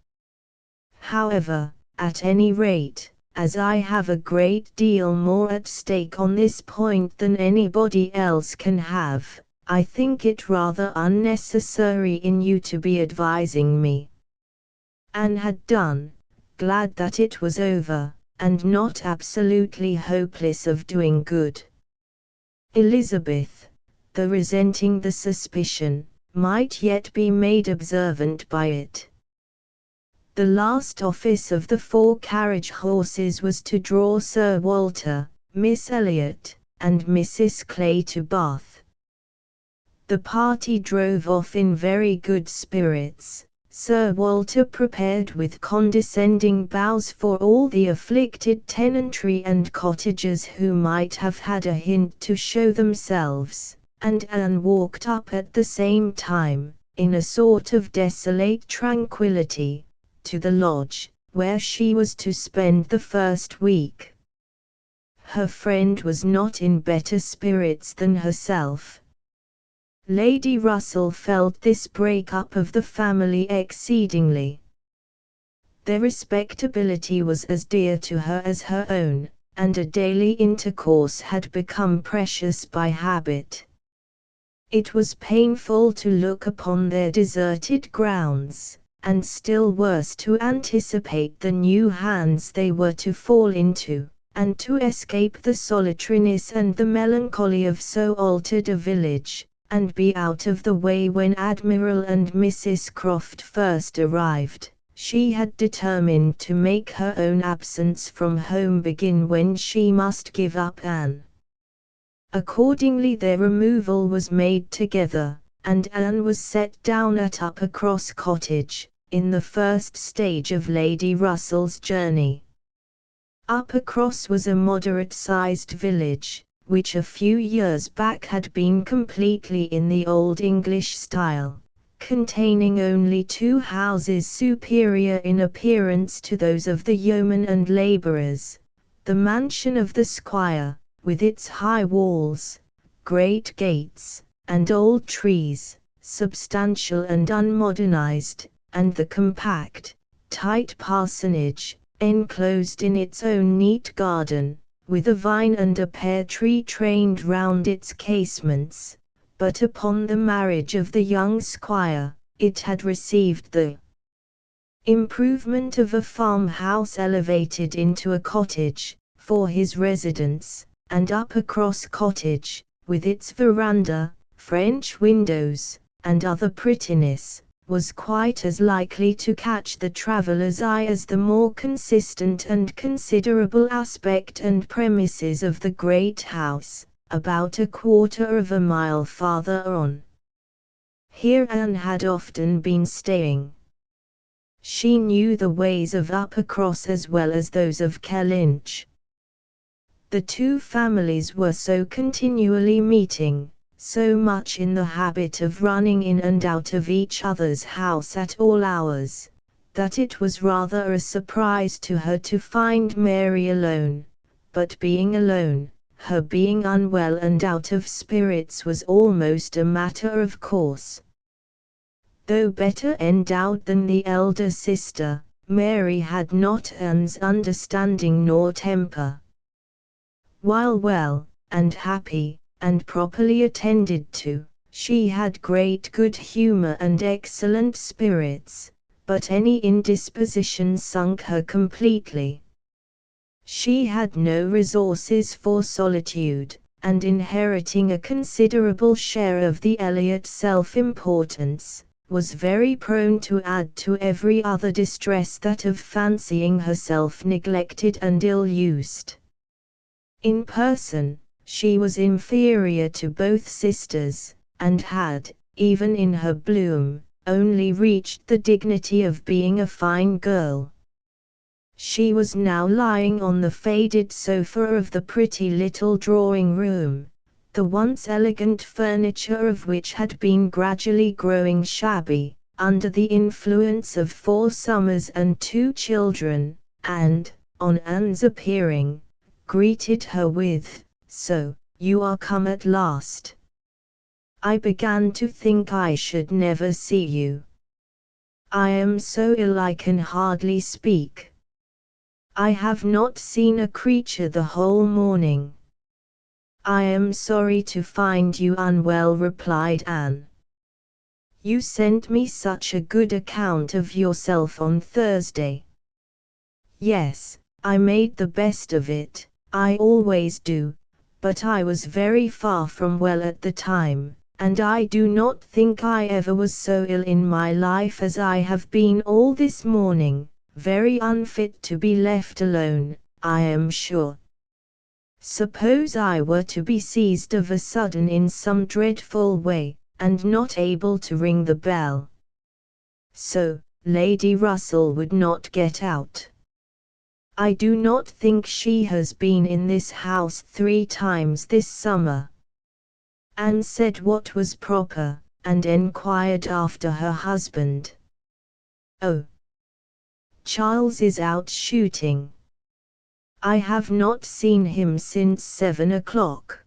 However, at any rate, as I have a great deal more at stake on this point than anybody else can have, I think it rather unnecessary in you to be advising me. Anne had done, glad that it was over, and not absolutely hopeless of doing good. Elizabeth, though resenting the suspicion, might yet be made observant by it. The last office of the 4 carriage horses was to draw Sir Walter, Miss Elliot, and Mrs. Clay to Bath. The party drove off in very good spirits, Sir Walter prepared with condescending bows for all the afflicted tenantry and cottagers who might have had a hint to show themselves, and Anne walked up at the same time, in a sort of desolate tranquillity, to the lodge, where she was to spend the first week. Her friend was not in better spirits than herself. Lady Russell felt this break-up of the family exceedingly. Their respectability was as dear to her as her own, and a daily intercourse had become precious by habit. It was painful to look upon their deserted grounds, and still worse to anticipate the new hands they were to fall into, and to escape the solitariness and the melancholy of so altered a village, and be out of the way when Admiral and Mrs. Croft first arrived, She had determined to make her own absence from home begin when she must give up Anne. Accordingly their removal was made together, and Anne was set down at Uppercross Cottage, in the first stage of Lady Russell's journey. Uppercross was a moderate-sized village, which a few years back had been completely in the Old English style, containing only 2 houses superior in appearance to those of the yeomen and labourers, the mansion of the squire, with its high walls, great gates, and old trees, substantial and unmodernized, and the compact, tight parsonage, enclosed in its own neat garden, with a vine and a pear tree trained round its casements. But upon the marriage of the young squire, it had received the improvement of a farmhouse elevated into a cottage, for his residence, and Uppercross Cottage, with its veranda, French windows, and other prettiness, was quite as likely to catch the traveller's eye as the more consistent and considerable aspect and premises of the great house, about a quarter of a mile farther on. Here Anne had often been staying. She knew the ways of Uppercross as well as those of Kellynch. The 2 families were so continually meeting, so much in the habit of running in and out of each other's house at all hours, that it was rather a surprise to her to find Mary alone. But being alone, her being unwell and out of spirits was almost a matter of course. Though better endowed than the elder sister, Mary had not Anne's understanding nor temper. While well, and happy, and properly attended to, she had great good humour and excellent spirits, but any indisposition sunk her completely. She had no resources for solitude, and inheriting a considerable share of the Elliot self-importance, was very prone to add to every other distress that of fancying herself neglected and ill-used. In person, she was inferior to both sisters, and had, even in her bloom, only reached the dignity of being a fine girl. She was now lying on the faded sofa of the pretty little drawing-room, the once elegant furniture of which had been gradually growing shabby, under the influence of 4 summers and 2 children, and, on Anne's appearing, greeted her with, "So, you are come at last. I began to think I should never see you. I am so ill I can hardly speak. I have not seen a creature the whole morning." "I am sorry to find you unwell," replied Anne. "You sent me such a good account of yourself on Thursday." "Yes, I made the best of it, I always do, but I was very far from well at the time, and I do not think I ever was so ill in my life as I have been all this morning, very unfit to be left alone, I am sure. Suppose I were to be seized of a sudden in some dreadful way, and not able to ring the bell. So, Lady Russell would not get out. I do not think she has been in this house 3 times this summer." Anne said what was proper, and enquired after her husband. "Oh, Charles is out shooting. I have not seen him since 7 o'clock.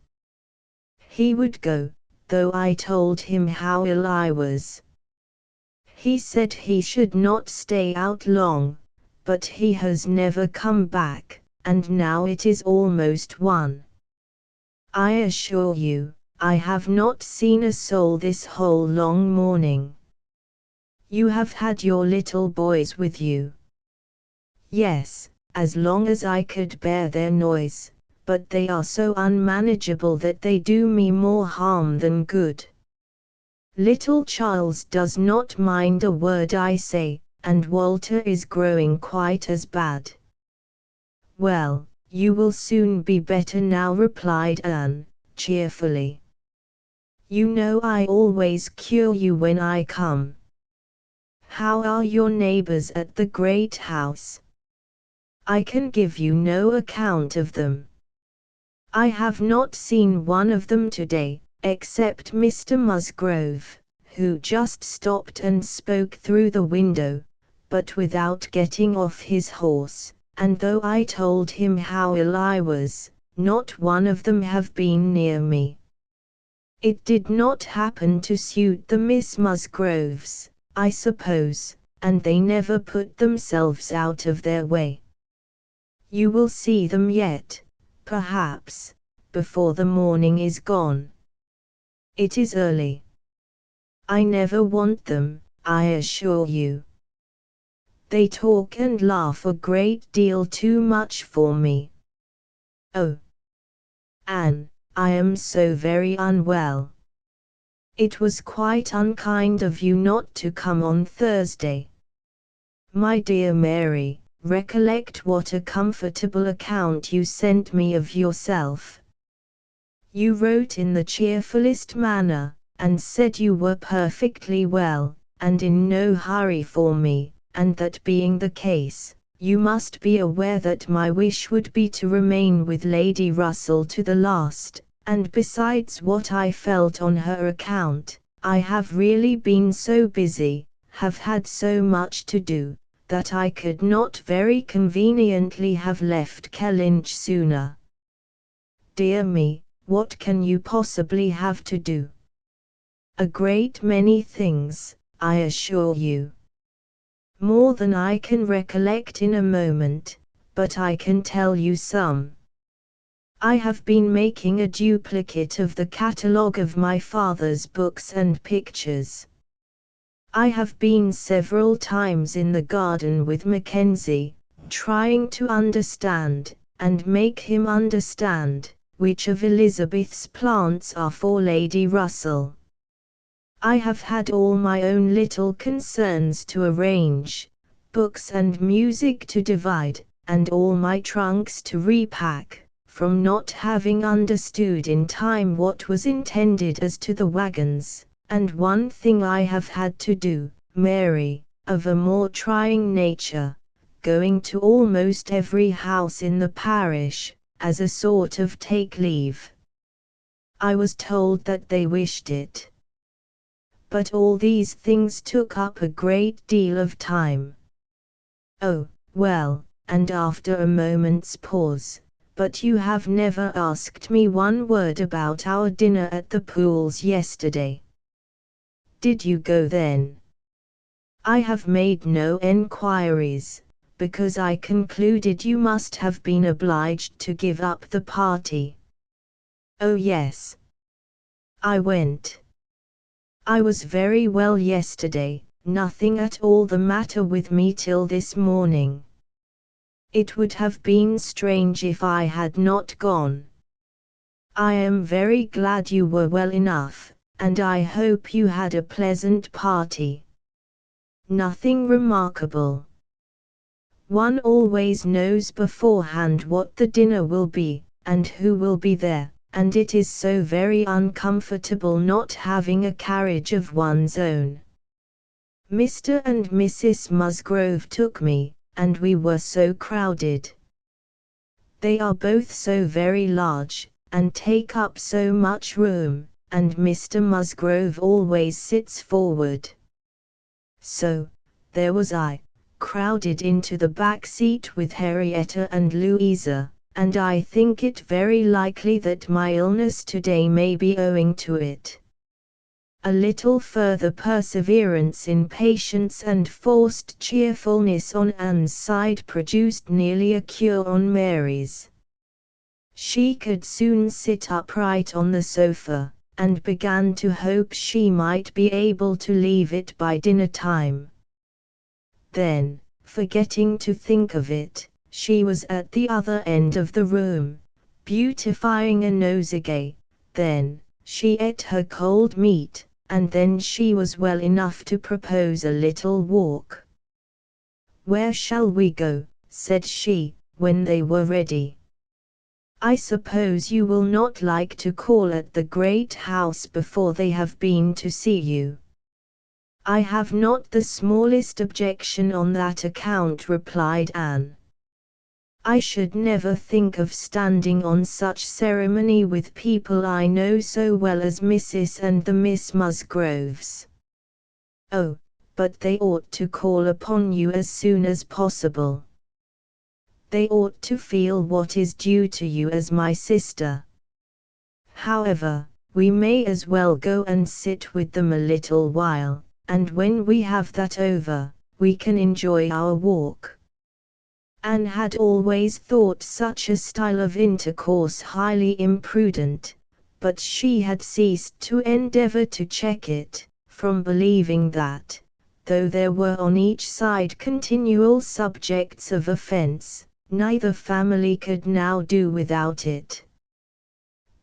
He would go, though I told him how ill I was. He said he should not stay out long, but he has never come back, and now it is almost 1. I assure you, I have not seen a soul this whole long morning." "You have had your little boys with you?" "Yes, as long as I could bear their noise, but they are so unmanageable that they do me more harm than good. Little Charles does not mind a word I say, and Walter is growing quite as bad." "Well, you will soon be better now," replied Anne, cheerfully. "You know I always cure you when I come. How are your neighbors at the great house?" "I can give you no account of them. I have not seen one of them today, except Mr. Musgrove, who just stopped and spoke through the window, but without getting off his horse, and though I told him how ill I was, not one of them have been near me. It did not happen to suit the Miss Musgroves, I suppose, and they never put themselves out of their way. You will see them yet, perhaps, before the morning is gone. It is early. I never want them, I assure you. They talk and laugh a great deal too much for me. Oh, Anne, I am so very unwell. It was quite unkind of you not to come on Thursday. My dear Mary, recollect what a comfortable account you sent me of yourself. You wrote in the cheerfulest manner, and said you were perfectly well, and in no hurry for me, and that being the case, you must be aware that my wish would be to remain with Lady Russell to the last, and besides what I felt on her account, I have really been so busy, have had so much to do, that I could not very conveniently have left Kellynch sooner. Dear me, what can you possibly have to do? A great many things, I assure you. More than I can recollect in a moment, but I can tell you some. I have been making a duplicate of the catalogue of my father's books and pictures. I have been several times in the garden with Mackenzie, trying to understand, and make him understand, which of Elizabeth's plants are for Lady Russell. I have had all my own little concerns to arrange, books and music to divide, and all my trunks to repack, from not having understood in time what was intended as to the wagons, and one thing I have had to do, Mary, of a more trying nature, going to almost every house in the parish, as a sort of take leave. I was told that they wished it. But all these things took up a great deal of time. Oh, well, and after a moment's pause, but you have never asked me one word about our dinner at the Pools yesterday. Did you go then? I have made no enquiries, because I concluded you must have been obliged to give up the party. Oh yes. I went. I was very well yesterday, nothing at all the matter with me till this morning. It would have been strange if I had not gone. I am very glad you were well enough, and I hope you had a pleasant party. Nothing remarkable. One always knows beforehand what the dinner will be, and who will be there, and it is so very uncomfortable not having a carriage of one's own. Mr. and Mrs. Musgrove took me, and we were so crowded. They are both so very large, and take up so much room, and Mr. Musgrove always sits forward. So, there was I, crowded into the back seat with Henrietta and Louisa, and I think it very likely that my illness today may be owing to it. A little further perseverance in patience and forced cheerfulness on Anne's side produced nearly a cure on Mary's. She could soon sit upright on the sofa, and began to hope she might be able to leave it by dinner time. Then, forgetting to think of it, she was at the other end of the room, beautifying a nosegay. Then, she ate her cold meat, and then she was well enough to propose a little walk. "Where shall we go?" said she, when they were ready. "I suppose you will not like to call at the great house before they have been to see you." "I have not the smallest objection on that account," replied Anne. "I should never think of standing on such ceremony with people I know so well as Mrs. and the Miss Musgroves." "Oh, but they ought to call upon you as soon as possible. They ought to feel what is due to you as my sister. However, we may as well go and sit with them a little while, and when we have that over, we can enjoy our walk." Anne had always thought such a style of intercourse highly imprudent, but she had ceased to endeavor to check it, from believing that, though there were on each side continual subjects of offense, neither family could now do without it.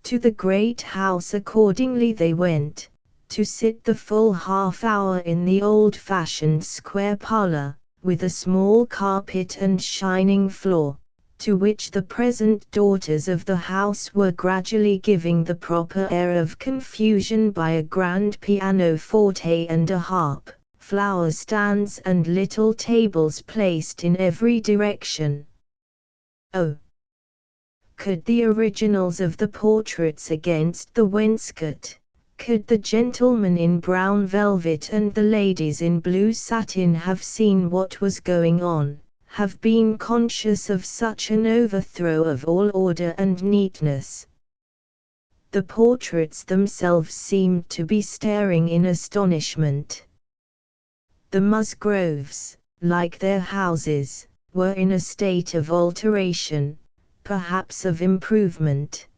To the great house accordingly they went, to sit the full half-hour in the old-fashioned square parlor, with a small carpet and shining floor, to which the present daughters of the house were gradually giving the proper air of confusion by a grand pianoforte and a harp, flower stands and little tables placed in every direction. Oh, could the originals of the portraits against the wainscot, could the gentlemen in brown velvet and the ladies in blue satin have seen what was going on, have been conscious of such an overthrow of all order and neatness. The portraits themselves seemed to be staring in astonishment. The Musgroves, like their houses, were in a state of alteration, perhaps of improvement.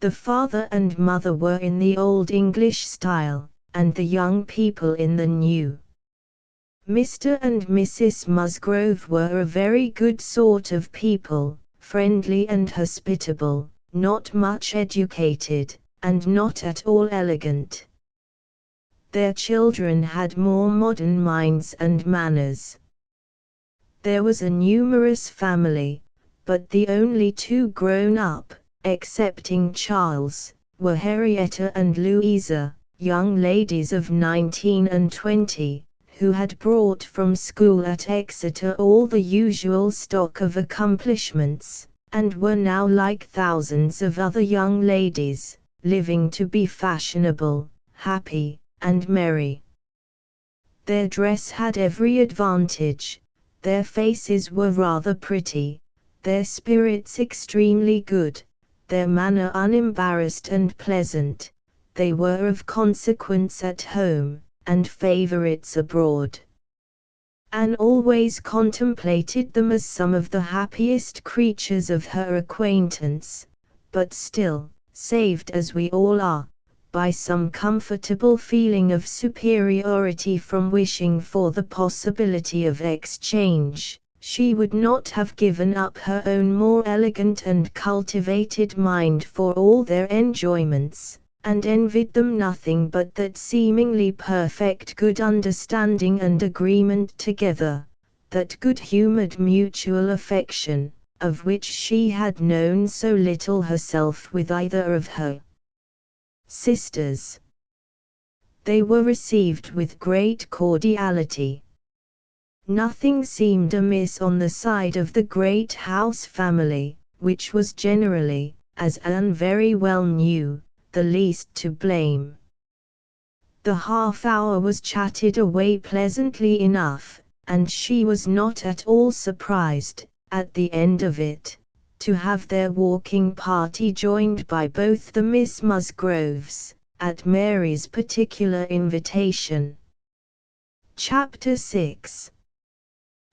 The father and mother were in the old English style, and the young people in the new. Mr. and Mrs. Musgrove were a very good sort of people, friendly and hospitable, not much educated, and not at all elegant. Their children had more modern minds and manners. There was a numerous family, but the only two grown up, excepting Charles, were Henrietta and Louisa, young ladies of 19 and 20, who had brought from school at Exeter all the usual stock of accomplishments, and were now like thousands of other young ladies, living to be fashionable, happy, and merry. Their dress had every advantage, their faces were rather pretty, their spirits extremely good, their manner unembarrassed and pleasant. They were of consequence at home, and favorites abroad. Anne always contemplated them as some of the happiest creatures of her acquaintance, but still, saved as we all are, by some comfortable feeling of superiority from wishing for the possibility of exchange, she would not have given up her own more elegant and cultivated mind for all their enjoyments, and envied them nothing but that seemingly perfect good understanding and agreement together, that good-humored mutual affection, of which she had known so little herself with either of her sisters. They were received with great cordiality. Nothing seemed amiss on the side of the great house family, which was generally, as Anne very well knew, the least to blame. The half-hour was chatted away pleasantly enough, and she was not at all surprised, at the end of it, to have their walking party joined by both the Miss Musgroves, at Mary's particular invitation. Chapter 6.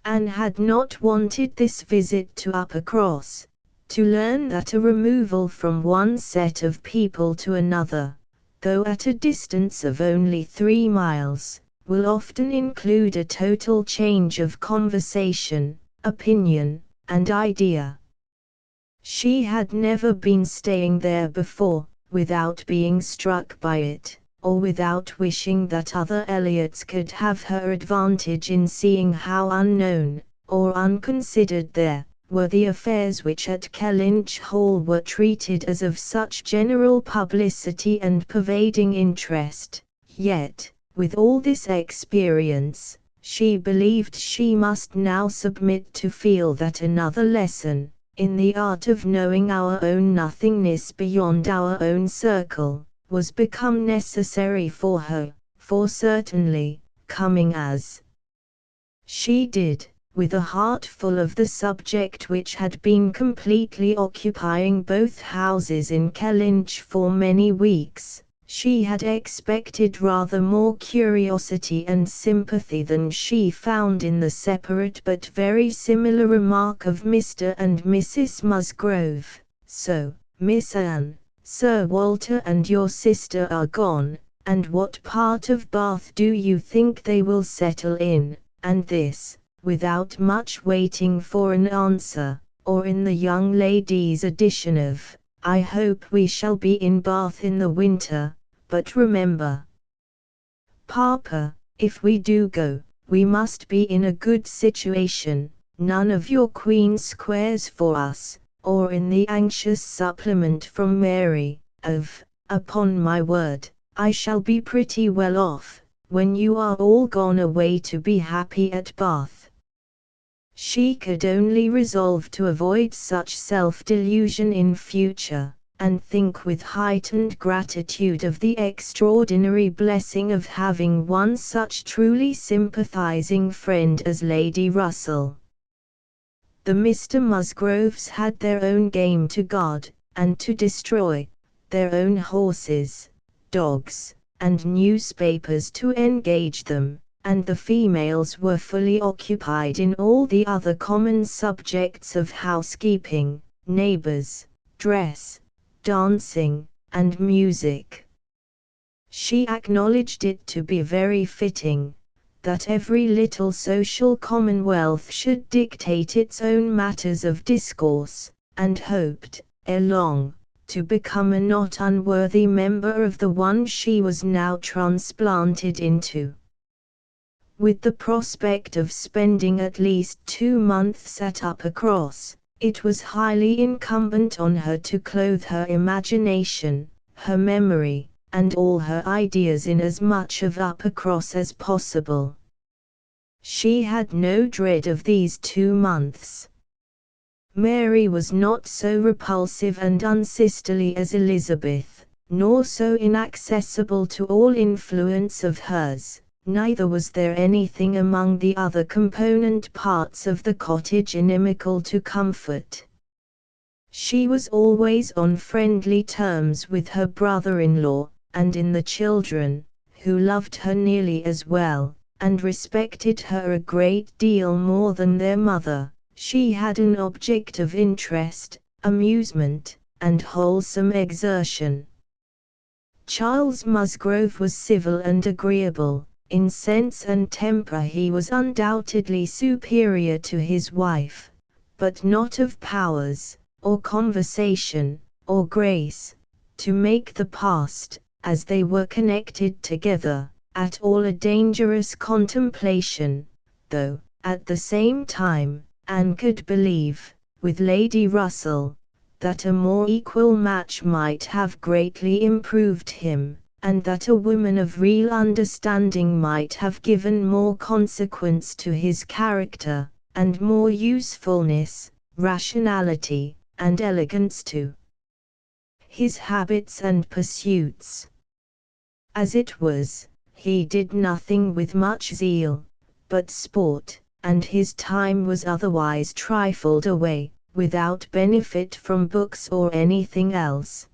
Anne had not wanted this visit to Uppercross, to learn that a removal from one set of people to another, though at a distance of only 3 miles, will often include a total change of conversation, opinion, and idea. She had never been staying there before, without being struck by it, or without wishing that other Elliots could have her advantage in seeing how unknown, or unconsidered there were the affairs which at Kellynch Hall were treated as of such general publicity and pervading interest, yet, with all this experience, she believed she must now submit to feel that another lesson, in the art of knowing our own nothingness beyond our own circle, was become necessary for her, for certainly, coming as she did, with a heart full of the subject which had been completely occupying both houses in Kellynch for many weeks, she had expected rather more curiosity and sympathy than she found in the separate but very similar remark of Mr. and Mrs. Musgrove. "So, Miss Anne, Sir Walter and your sister are gone, and what part of Bath do you think they will settle in?" And this, without much waiting for an answer, or in the young lady's addition of, "I hope we shall be in Bath in the winter, but remember, Papa, if we do go, we must be in a good situation, none of your Queen Squares for us," or in the anxious supplement from Mary, of, "Upon my word, I shall be pretty well off, when you are all gone away to be happy at Bath." She could only resolve to avoid such self-delusion in future, and think with heightened gratitude of the extraordinary blessing of having one such truly sympathizing friend as Lady Russell. The Mr. Musgroves had their own game to guard, and to destroy, their own horses, dogs, and newspapers to engage them, and the females were fully occupied in all the other common subjects of housekeeping, neighbors, dress, dancing, and music. She acknowledged it to be very fitting, that every little social commonwealth should dictate its own matters of discourse, and hoped, ere long, to become a not unworthy member of the one she was now transplanted into. With the prospect of spending at least 2 months at Uppercross, it was highly incumbent on her to clothe her imagination, her memory, and all her ideas in as much of Uppercross as possible. She had no dread of these 2 months. Mary was not so repulsive and unsisterly as Elizabeth, nor so inaccessible to all influence of hers, neither was there anything among the other component parts of the cottage inimical to comfort. She was always on friendly terms with her brother-in-law, and in the children, who loved her nearly as well, and respected her a great deal more than their mother, she had an object of interest, amusement, and wholesome exertion. Charles Musgrove was civil and agreeable. In sense and temper he was undoubtedly superior to his wife, but not of powers, or conversation, or grace, to make the past, as they were connected together, at all a dangerous contemplation, though, at the same time, Anne could believe, with Lady Russell, that a more equal match might have greatly improved him, and that a woman of real understanding might have given more consequence to his character, and more usefulness, rationality, and elegance to his habits and pursuits. As it was, he did nothing with much zeal, but sport, and his time was otherwise trifled away, without benefit from books or anything else.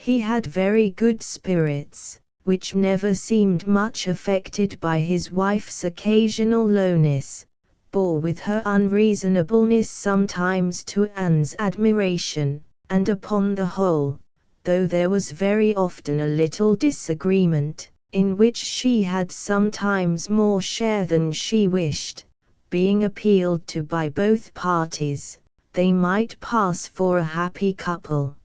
He had very good spirits, which never seemed much affected by his wife's occasional lowness, bore with her unreasonableness sometimes to Anne's admiration, and upon the whole, though there was very often a little disagreement, in which she had sometimes more share than she wished, being appealed to by both parties, they might pass for a happy couple.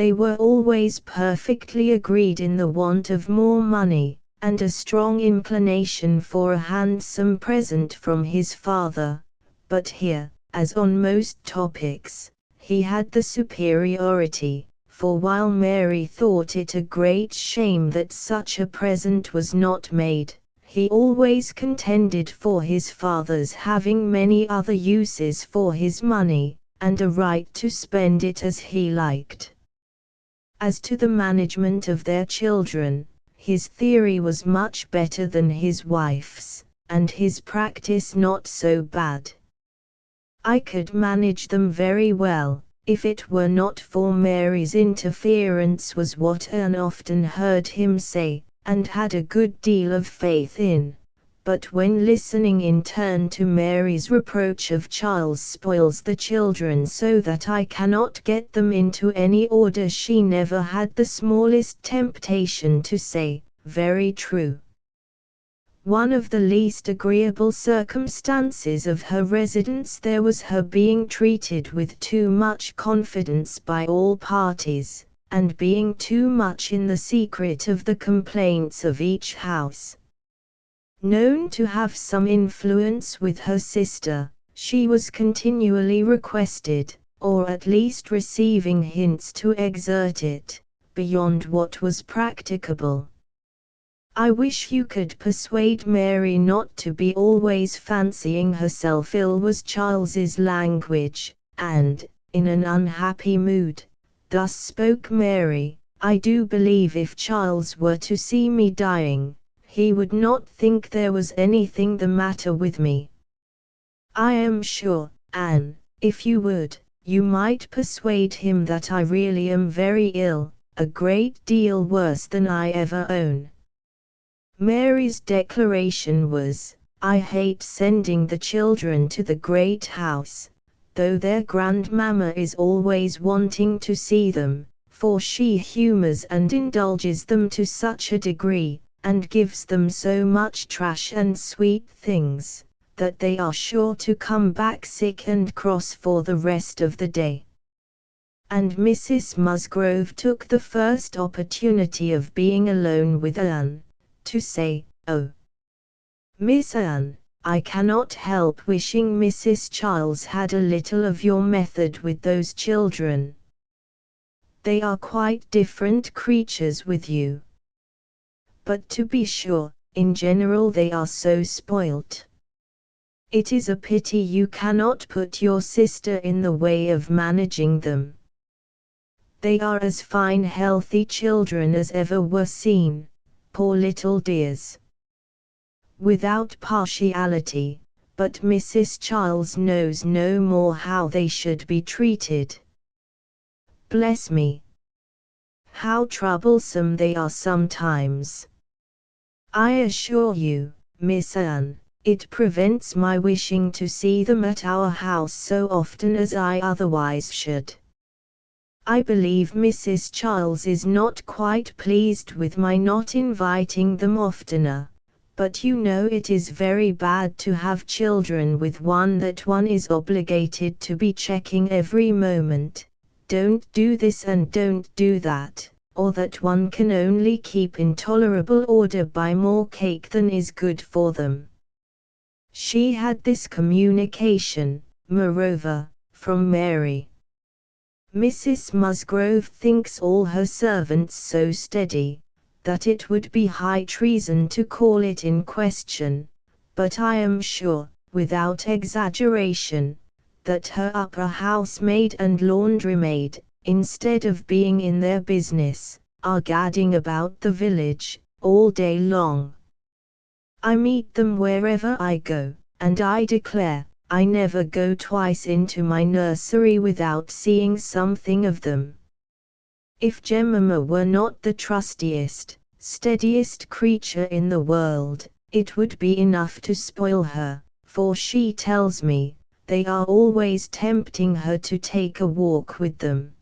They were always perfectly agreed in the want of more money, and a strong inclination for a handsome present from his father, but here, as on most topics, he had the superiority, for while Mary thought it a great shame that such a present was not made, he always contended for his father's having many other uses for his money, and a right to spend it as he liked. As to the management of their children, his theory was much better than his wife's, and his practice not so bad. I could manage them very well, if it were not for Mary's interference, was what Anne often heard him say, and had a good deal of faith in. But when listening in turn to Mary's reproach of Charles spoils the children so that I cannot get them into any order, she never had the smallest temptation to say, "Very true." One of the least agreeable circumstances of her residence there was her being treated with too much confidence by all parties, and being too much in the secret of the complaints of each house. Known to have some influence with her sister, she was continually requested, or at least receiving hints to exert it, beyond what was practicable. I wish you could persuade Mary not to be always fancying herself ill, was Charles's language, and, in an unhappy mood, thus spoke Mary, "I do believe if Charles were to see me dying, he would not think there was anything the matter with me. I am sure, Anne, if you would, you might persuade him that I really am very ill, a great deal worse than I ever own." Mary's declaration was, "I hate sending the children to the great house, though their grandmamma is always wanting to see them, for she humors and indulges them to such a degree, and gives them so much trash and sweet things, that they are sure to come back sick and cross for the rest of the day." And Mrs. Musgrove took the first opportunity of being alone with Anne, to say, "Oh, Miss Anne, I cannot help wishing Mrs. Charles had a little of your method with those children. They are quite different creatures with you. But to be sure, in general they are so spoilt. It is a pity you cannot put your sister in the way of managing them. They are as fine healthy children as ever were seen, poor little dears." Without partiality, but Mrs. Charles knows no more how they should be treated. Bless me! How troublesome they are sometimes! I assure you, Miss Anne, it prevents my wishing to see them at our house so often as I otherwise should. I believe Mrs. Charles is not quite pleased with my not inviting them oftener, but you know it is very bad to have children with one that one is obligated to be checking every moment, don't do this and don't do that, or that one can only keep in tolerable order by more cake than is good for them. She had this communication, moreover, from Mary. Mrs. Musgrove thinks all her servants so steady, that it would be high treason to call it in question, but I am sure, without exaggeration, that her upper housemaid and laundrymaid, instead of being in their business, are gadding about the village, all day long. I meet them wherever I go, and I declare, I never go twice into my nursery without seeing something of them. If Jemima were not the trustiest, steadiest creature in the world, it would be enough to spoil her, for she tells me, they are always tempting her to take a walk with them.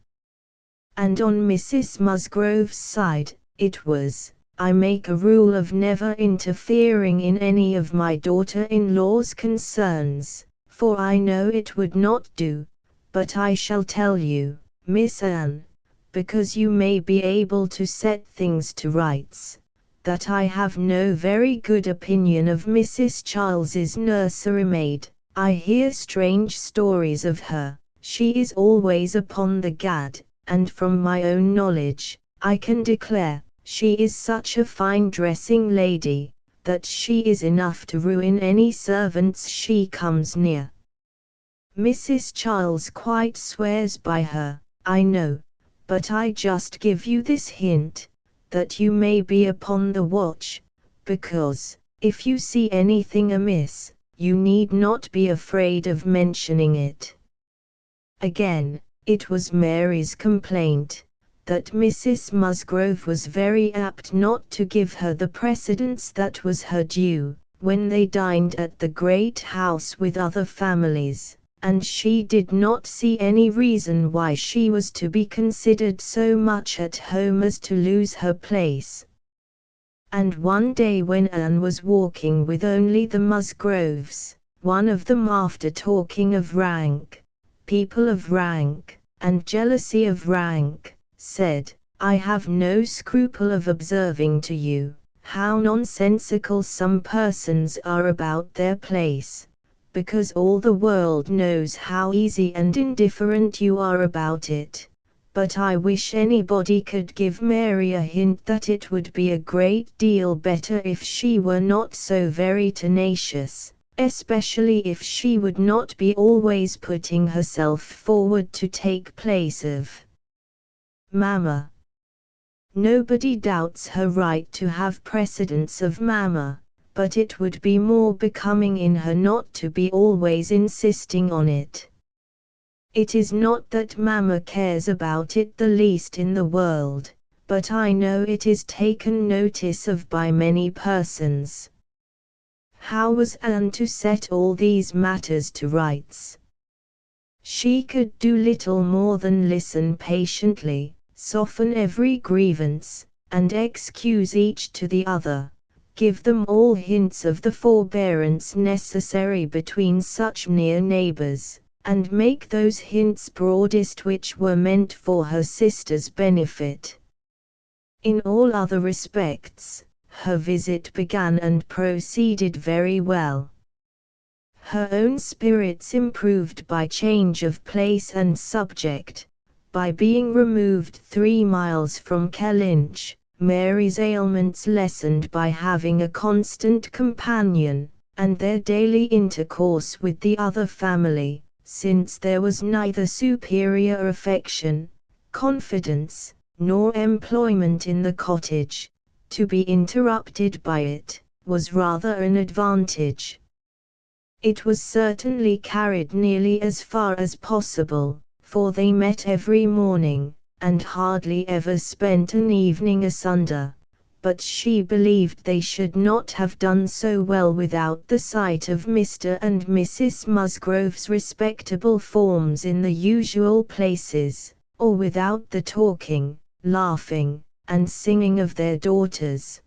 And on Mrs. Musgrove's side, it was, I make a rule of never interfering in any of my daughter-in-law's concerns, for I know it would not do, but I shall tell you, Miss Anne, because you may be able to set things to rights, that I have no very good opinion of Mrs. Charles's nursery maid. I hear strange stories of her. She is always upon the gad, and from my own knowledge, I can declare, she is such a fine dressing lady, that she is enough to ruin any servants she comes near. Mrs. Charles quite swears by her, I know, but I just give you this hint, that you may be upon the watch, because, if you see anything amiss, you need not be afraid of mentioning it. Again, it was Mary's complaint, that Mrs. Musgrove was very apt not to give her the precedence that was her due, when they dined at the great house with other families, and she did not see any reason why she was to be considered so much at home as to lose her place. And one day when Anne was walking with only the Musgroves, one of them, after talking of rank, people of rank, and jealousy of rank, said, I have no scruple of observing to you, how nonsensical some persons are about their place, because all the world knows how easy and indifferent you are about it. But I wish anybody could give Mary a hint that it would be a great deal better if she were not so very tenacious, especially if she would not be always putting herself forward to take place of Mamma. Nobody doubts her right to have precedence of Mamma, but it would be more becoming in her not to be always insisting on it. It is not that Mamma cares about it the least in the world, but I know it is taken notice of by many persons. How was Anne to set all these matters to rights? She could do little more than listen patiently, soften every grievance, and excuse each to the other, give them all hints of the forbearance necessary between such near neighbors, and make those hints broadest which were meant for her sister's benefit. In all other respects, her visit began and proceeded very well. Her own spirits improved by change of place and subject, by being removed 3 miles from Kellynch, Mary's ailments lessened by having a constant companion, and their daily intercourse with the other family, since there was neither superior affection, confidence, nor employment in the cottage, to be interrupted by it, was rather an advantage. It was certainly carried nearly as far as possible, for they met every morning, and hardly ever spent an evening asunder, but she believed they should not have done so well without the sight of Mr. and Mrs. Musgrove's respectable forms in the usual places, or without the talking, laughing, and singing of their daughters.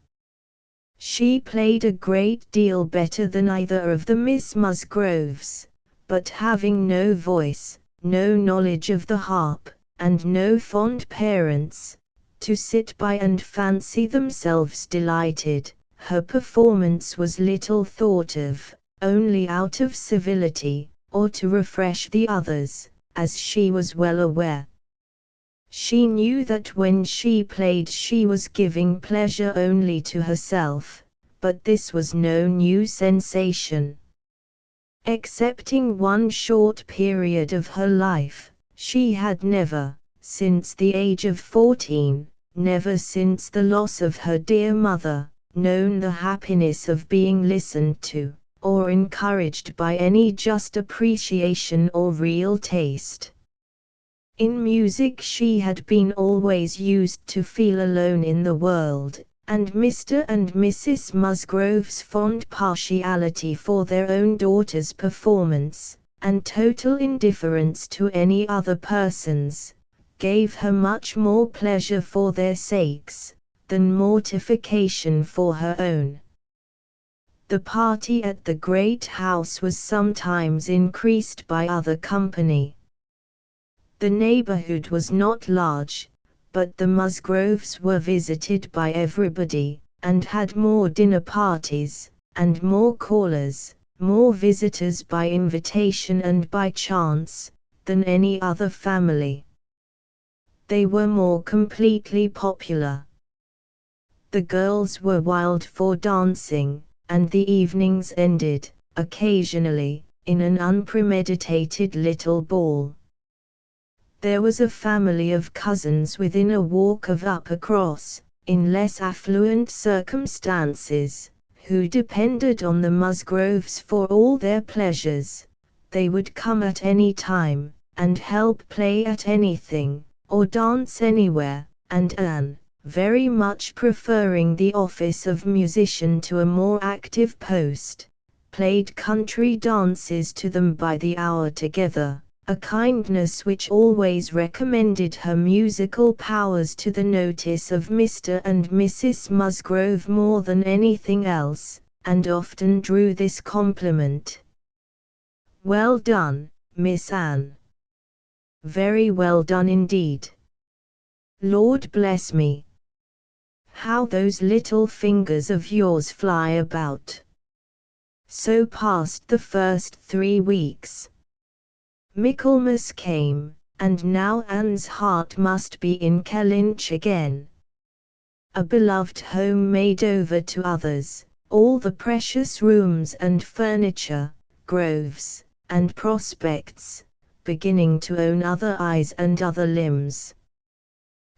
She played a great deal better than either of the Miss Musgroves, but having no voice, no knowledge of the harp, and no fond parents, to sit by and fancy themselves delighted, her performance was little thought of, only out of civility, or to refresh the others, as she was well aware. She knew that when she played she was giving pleasure only to herself, but this was no new sensation. Excepting one short period of her life, she had never, since the age of 14, never since the loss of her dear mother, known the happiness of being listened to, or encouraged by any just appreciation or real taste. In music she had been always used to feel alone in the world, and Mr. and Mrs. Musgrove's fond partiality for their own daughter's performance, and total indifference to any other person's, gave her much more pleasure for their sakes, than mortification for her own. The party at the great house was sometimes increased by other company. The neighborhood was not large, but the Musgroves were visited by everybody, and had more dinner parties, and more callers, more visitors by invitation and by chance, than any other family. They were more completely popular. The girls were wild for dancing, and the evenings ended, occasionally, in an unpremeditated little ball. There was a family of cousins within a walk of Uppercross, in less affluent circumstances, who depended on the Musgroves for all their pleasures. They would come at any time, and help play at anything, or dance anywhere, and Anne, very much preferring the office of musician to a more active post, played country dances to them by the hour together, a kindness which always recommended her musical powers to the notice of Mr. and Mrs. Musgrove more than anything else, and often drew this compliment: "Well done, Miss Anne. Very well done indeed. Lord bless me, how those little fingers of yours fly about." So passed the first 3 weeks. Michaelmas came, and now Anne's heart must be in Kellynch again. A beloved home made over to others, all the precious rooms and furniture, groves, and prospects, beginning to own other eyes and other limbs.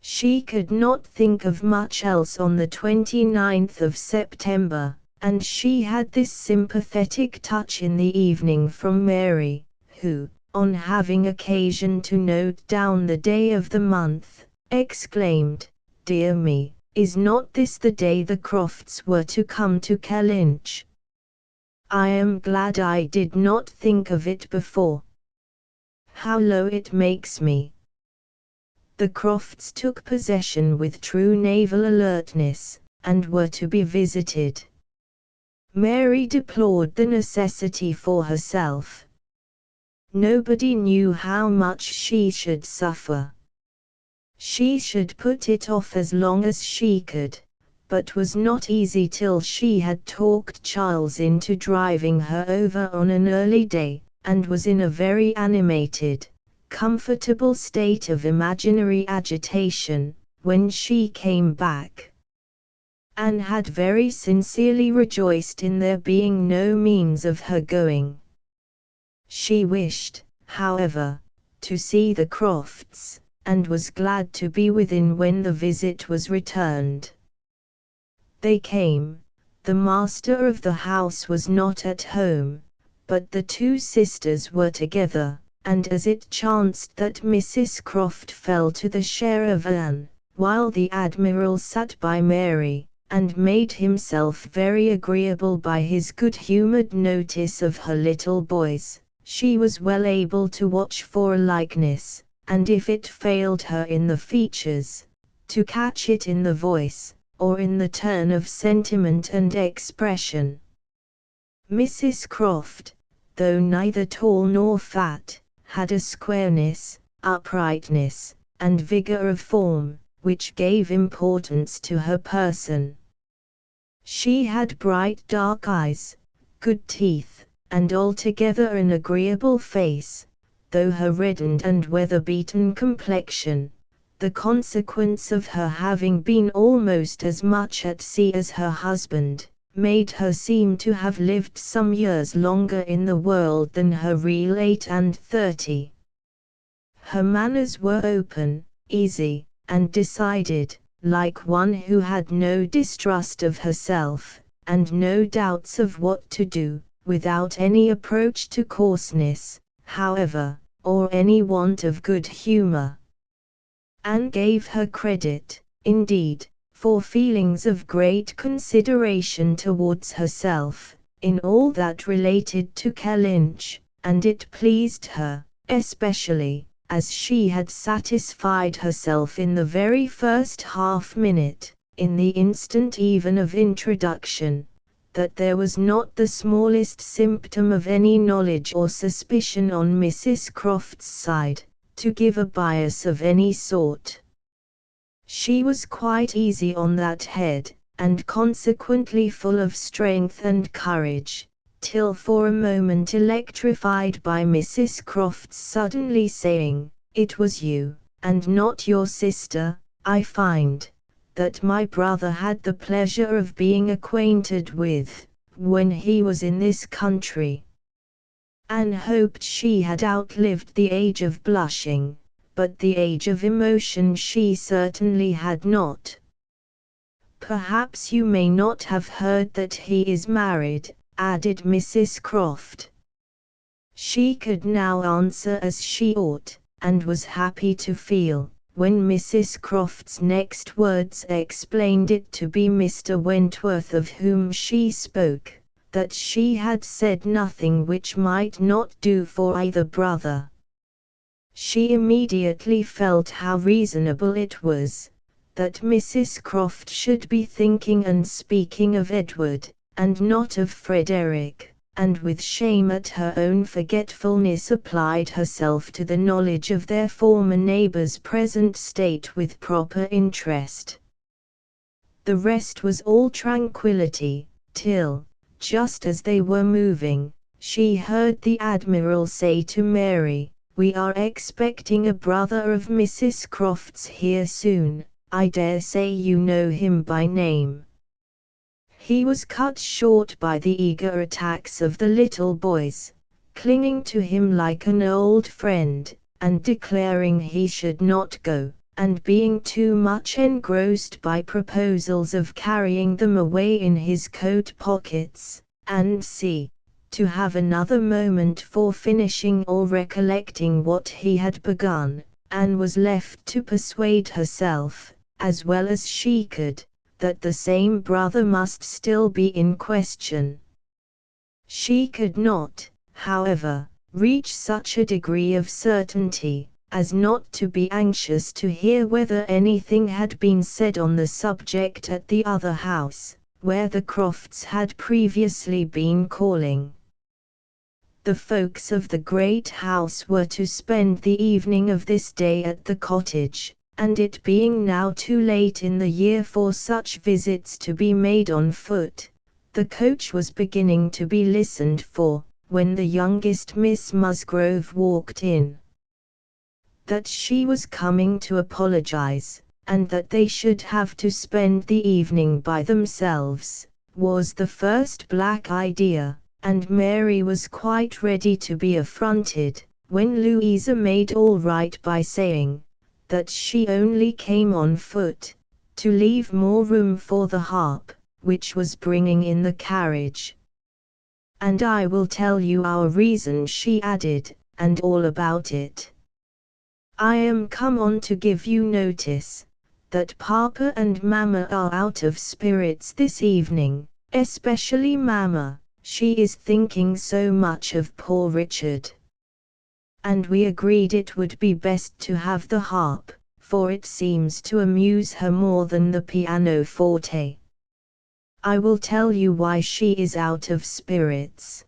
She could not think of much else on the 29th of September, and she had this sympathetic touch in the evening from Mary, who, on having occasion to note down the day of the month, exclaimed, "Dear me, is not this the day the Crofts were to come to Kellynch? I am glad I did not think of it before. How low it makes me." The Crofts took possession with true naval alertness, and were to be visited. Mary deplored the necessity for herself. Nobody knew how much she should suffer. She should put it off as long as she could, but was not easy till she had talked Charles into driving her over on an early day, and was in a very animated, comfortable state of imaginary agitation, when she came back. Anne had very sincerely rejoiced in there being no means of her going. She wished, however, to see the Crofts, and was glad to be within when the visit was returned. They came. The master of the house was not at home, but the 2 sisters were together, and as it chanced that Mrs. Croft fell to the share of Anne, while the Admiral sat by Mary, and made himself very agreeable by his good-humoured notice of her little boys, she was well able to watch for a likeness, and if it failed her in the features, to catch it in the voice, or in the turn of sentiment and expression. Mrs. Croft, though neither tall nor fat, had a squareness, uprightness, and vigor of form, which gave importance to her person. She had bright dark eyes, good teeth, and altogether an agreeable face, though her reddened and weather-beaten complexion, the consequence of her having been almost as much at sea as her husband, made her seem to have lived some years longer in the world than her real 38. Her manners were open, easy, and decided, like one who had no distrust of herself, and no doubts of what to do, without any approach to coarseness, however, or any want of good humor. Anne gave her credit, indeed, for feelings of great consideration towards herself, in all that related to Kellynch, and it pleased her, especially, as she had satisfied herself in the very first half-minute, in the instant even of introduction, that there was not the smallest symptom of any knowledge or suspicion on Mrs. Croft's side, to give a bias of any sort. She was quite easy on that head, and consequently full of strength and courage, till for a moment electrified by Mrs. Croft's suddenly saying, "It was you, and not your sister, I find, that my brother had the pleasure of being acquainted with, when he was in this country." Anne hoped she had outlived the age of blushing, but the age of emotion she certainly had not. "Perhaps you may not have heard that he is married," added Mrs. Croft. She could now answer as she ought, and was happy to feel, when Mrs. Croft's next words explained it to be Mr. Wentworth of whom she spoke, that she had said nothing which might not do for either brother. She immediately felt how reasonable it was, that Mrs. Croft should be thinking and speaking of Edward, and not of Frederick, and with shame at her own forgetfulness applied herself to the knowledge of their former neighbour's present state with proper interest. The rest was all tranquillity, till, just as they were moving, she heard the Admiral say to Mary, "We are expecting a brother of Mrs. Croft's here soon. I dare say you know him by name." He was cut short by the eager attacks of the little boys, clinging to him like an old friend, and declaring he should not go, and being too much engrossed by proposals of carrying them away in his coat pockets, and to have another moment for finishing or recollecting what he had begun. Anne was left to persuade herself, as well as she could, that the same brother must still be in question. She could not, however, reach such a degree of certainty, as not to be anxious to hear whether anything had been said on the subject at the other house, where the Crofts had previously been calling. The folks of the great house were to spend the evening of this day at the cottage, and it being now too late in the year for such visits to be made on foot, the coach was beginning to be listened for, when the youngest Miss Musgrove walked in. That she was coming to apologize, and that they should have to spend the evening by themselves, was the first black idea, and Mary was quite ready to be affronted, when Louisa made all right by saying, that she only came on foot, to leave more room for the harp, which was bringing in the carriage. "And I will tell you our reason," she added, "and all about it. I am come on to give you notice, that Papa and Mamma are out of spirits this evening, especially Mamma. She is thinking so much of poor Richard. And we agreed it would be best to have the harp, for it seems to amuse her more than the pianoforte. I will tell you why she is out of spirits.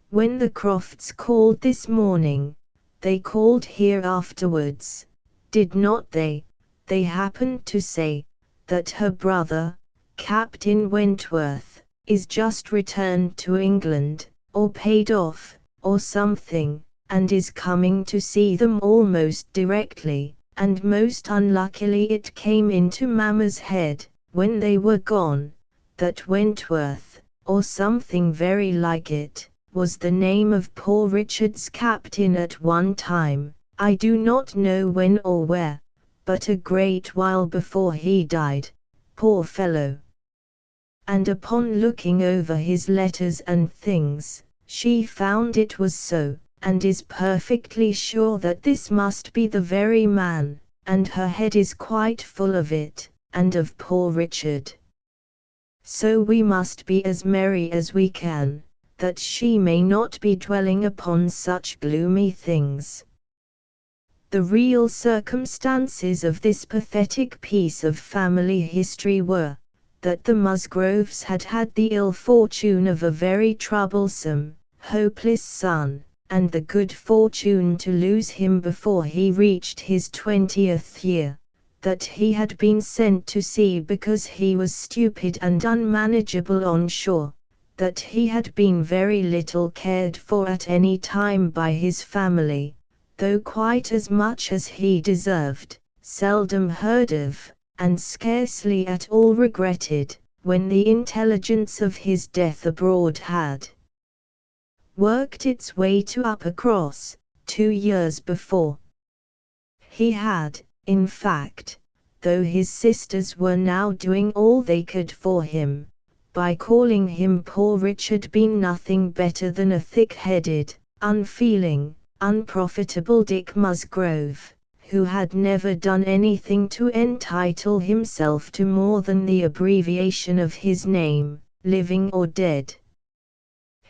When the Crofts called this morning, they called here afterwards, did not they? They happened to say, that her brother, Captain Wentworth, is just returned to England, or paid off, or something, and is coming to see them almost directly, and most unluckily it came into Mamma's head, when they were gone, that Wentworth, or something very like it, was the name of poor Richard's captain at one time, I do not know when or where, but a great while before he died, poor fellow. And upon looking over his letters and things, she found it was so, and is perfectly sure that this must be the very man, and her head is quite full of it, and of poor Richard. So we must be as merry as we can, that she may not be dwelling upon such gloomy things." The real circumstances of this pathetic piece of family history were, that the Musgroves had had the ill fortune of a very troublesome, hopeless son, and the good fortune to lose him before he reached his 20th year, that he had been sent to sea because he was stupid and unmanageable on shore, that he had been very little cared for at any time by his family, though quite as much as he deserved, seldom heard of, and scarcely at all regretted, when the intelligence of his death abroad had worked its way to Uppercross, 2 years before. He had, in fact, though his sisters were now doing all they could for him, by calling him poor Richard, been nothing better than a thick-headed, unfeeling, unprofitable Dick Musgrove, who had never done anything to entitle himself to more than the abbreviation of his name, living or dead.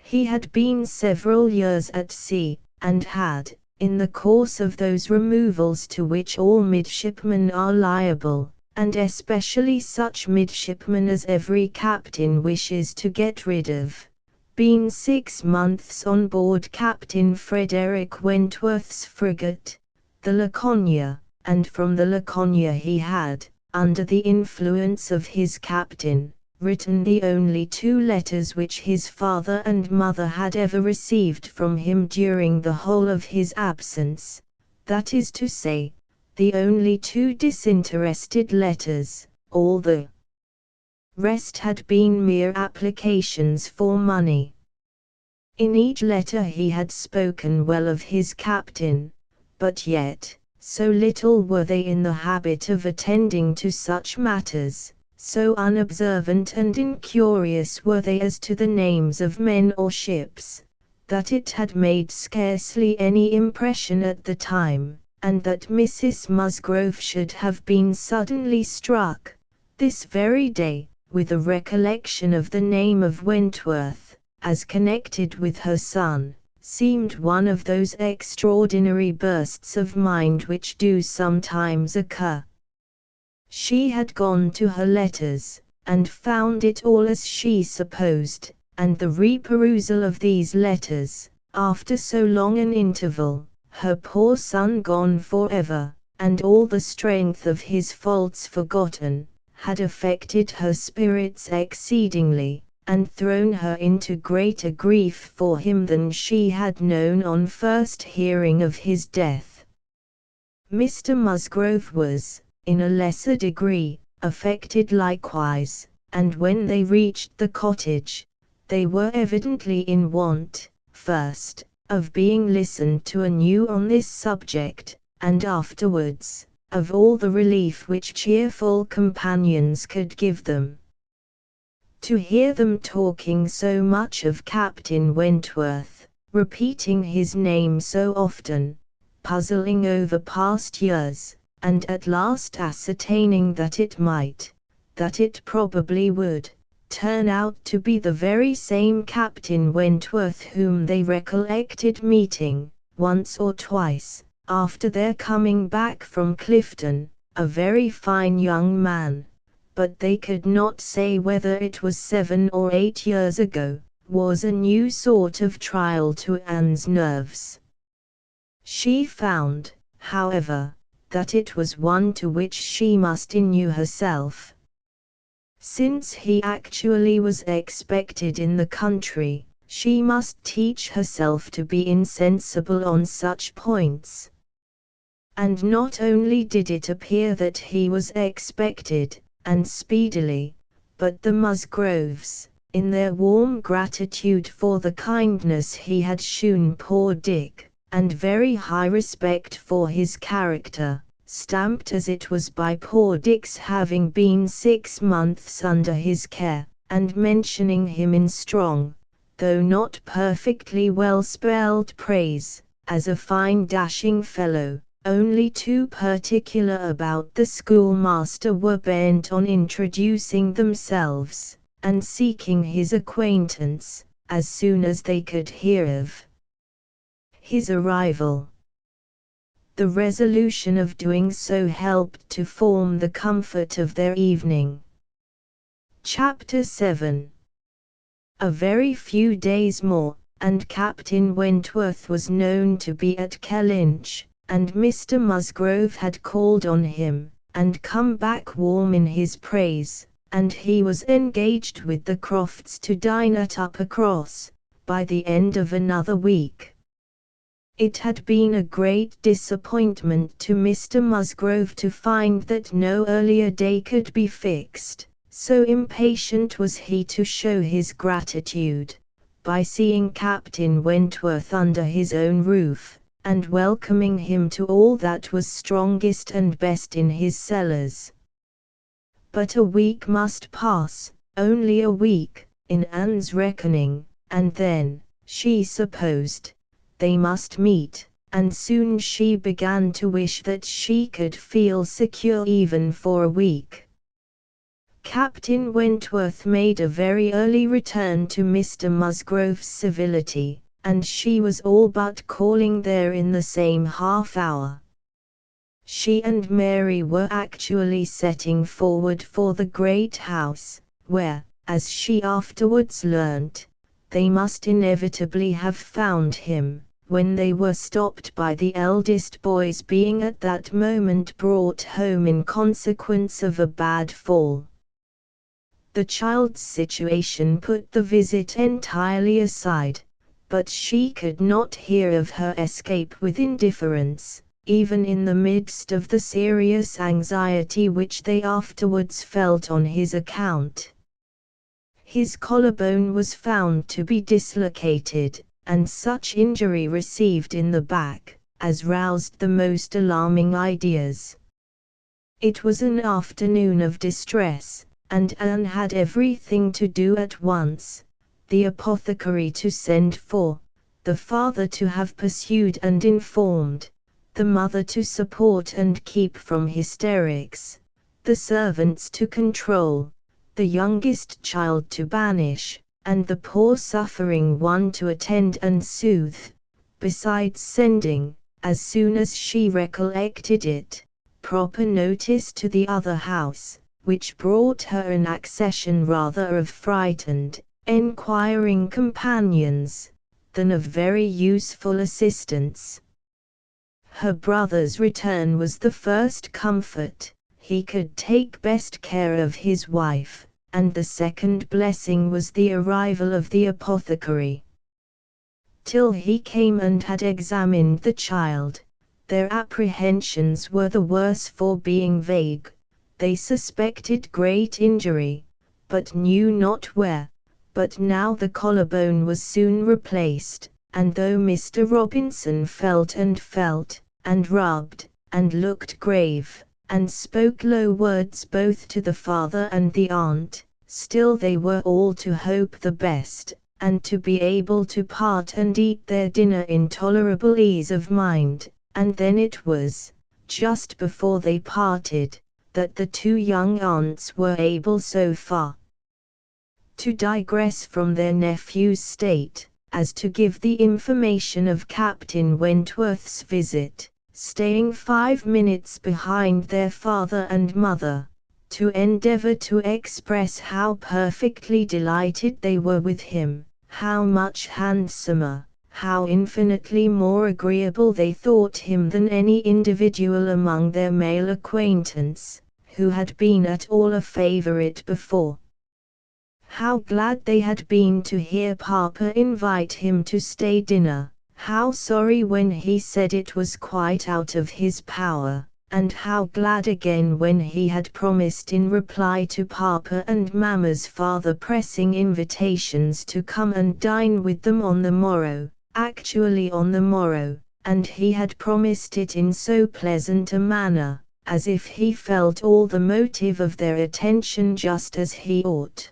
He had been several years at sea, and had, in the course of those removals to which all midshipmen are liable, and especially such midshipmen as every captain wishes to get rid of, been 6 months on board Captain Frederick Wentworth's frigate, the Laconia, and from the Laconia he had, under the influence of his captain, written the only 2 letters which his father and mother had ever received from him during the whole of his absence, that is to say, the only 2 disinterested letters. All the rest had been mere applications for money. In each letter he had spoken well of his captain, but yet, so little were they in the habit of attending to such matters, so unobservant and incurious were they as to the names of men or ships, that it had made scarcely any impression at the time, and that Mrs. Musgrove should have been suddenly struck, this very day, with a recollection of the name of Wentworth, as connected with her son, seemed one of those extraordinary bursts of mind which do sometimes occur. She had gone to her letters, and found it all as she supposed, and the reperusal of these letters, after so long an interval, her poor son gone forever, and all the strength of his faults forgotten, had affected her spirits exceedingly, and thrown her into greater grief for him than she had known on first hearing of his death. Mr. Musgrove was, in a lesser degree, affected likewise, and when they reached the cottage, they were evidently in want, first, of being listened to anew on this subject, and afterwards, of all the relief which cheerful companions could give them. To hear them talking so much of Captain Wentworth, repeating his name so often, puzzling over past years, and at last ascertaining that it probably would, turn out to be the very same Captain Wentworth whom they recollected meeting, once or twice, after their coming back from Clifton, a very fine young man, but they could not say whether it was 7 or 8 years ago, was a new sort of trial to Anne's nerves. She found, however, that it was one to which she must inure herself. Since he actually was expected in the country, she must teach herself to be insensible on such points. And not only did it appear that he was expected, and speedily, but the Musgroves, in their warm gratitude for the kindness he had shewn poor Dick, and very high respect for his character, stamped as it was by poor Dick's having been 6 months under his care, and mentioning him in strong, though not perfectly well spelled praise, as a fine dashing fellow, only too particular about the schoolmaster, were bent on introducing themselves, and seeking his acquaintance, as soon as they could hear of his arrival. The resolution of doing so helped to form the comfort of their evening. Chapter 7. A very few days more, and Captain Wentworth was known to be at Kellynch, and Mr. Musgrove had called on him, and come back warm in his praise, and he was engaged with the Crofts to dine at Uppercross, by the end of another week. It had been a great disappointment to Mr. Musgrove to find that no earlier day could be fixed, so impatient was he to show his gratitude, by seeing Captain Wentworth under his own roof, and welcoming him to all that was strongest and best in his cellars. But a week must pass, only a week, in Anne's reckoning, and then, she supposed, they must meet, and soon she began to wish that she could feel secure even for a week. Captain Wentworth made a very early return to Mr. Musgrove's civility, and she was all but calling there in the same half-hour. She and Mary were actually setting forward for the great house, where, as she afterwards learnt, they must inevitably have found him, when they were stopped by the eldest boy's being at that moment brought home in consequence of a bad fall. The child's situation put the visit entirely aside, but she could not hear of her escape with indifference, even in the midst of the serious anxiety which they afterwards felt on his account. His collarbone was found to be dislocated, and such injury received in the back, as roused the most alarming ideas. It was an afternoon of distress, and Anne had everything to do at once: the apothecary to send for, the father to have pursued and informed, the mother to support and keep from hysterics, the servants to control, the youngest child to banish, and the poor suffering one to attend and soothe, besides sending, as soon as she recollected it, proper notice to the other house, which brought her an accession rather of frightened, enquiring companions, than of very useful assistants. Her brother's return was the first comfort: he could take best care of his wife, and the second blessing was the arrival of the apothecary. Till he came and had examined the child, their apprehensions were the worse for being vague. They suspected great injury, but knew not where. But now the collarbone was soon replaced, and though Mr. Robinson felt, and rubbed, and looked grave, and spoke low words both to the father and the aunt, still they were all to hope the best, and to be able to part and eat their dinner in tolerable ease of mind. And then it was, just before they parted, that the two young aunts were able so far to digress from their nephew's state, as to give the information of Captain Wentworth's visit, staying 5 minutes behind their father and mother, to endeavour to express how perfectly delighted they were with him, how much handsomer, how infinitely more agreeable they thought him than any individual among their male acquaintance, who had been at all a favourite before. How glad they had been to hear Papa invite him to stay dinner, how sorry when he said it was quite out of his power, and how glad again when he had promised in reply to Papa and Mamma's farther pressing invitations to come and dine with them on the morrow, actually on the morrow, and he had promised it in so pleasant a manner, as if he felt all the motive of their attention just as he ought.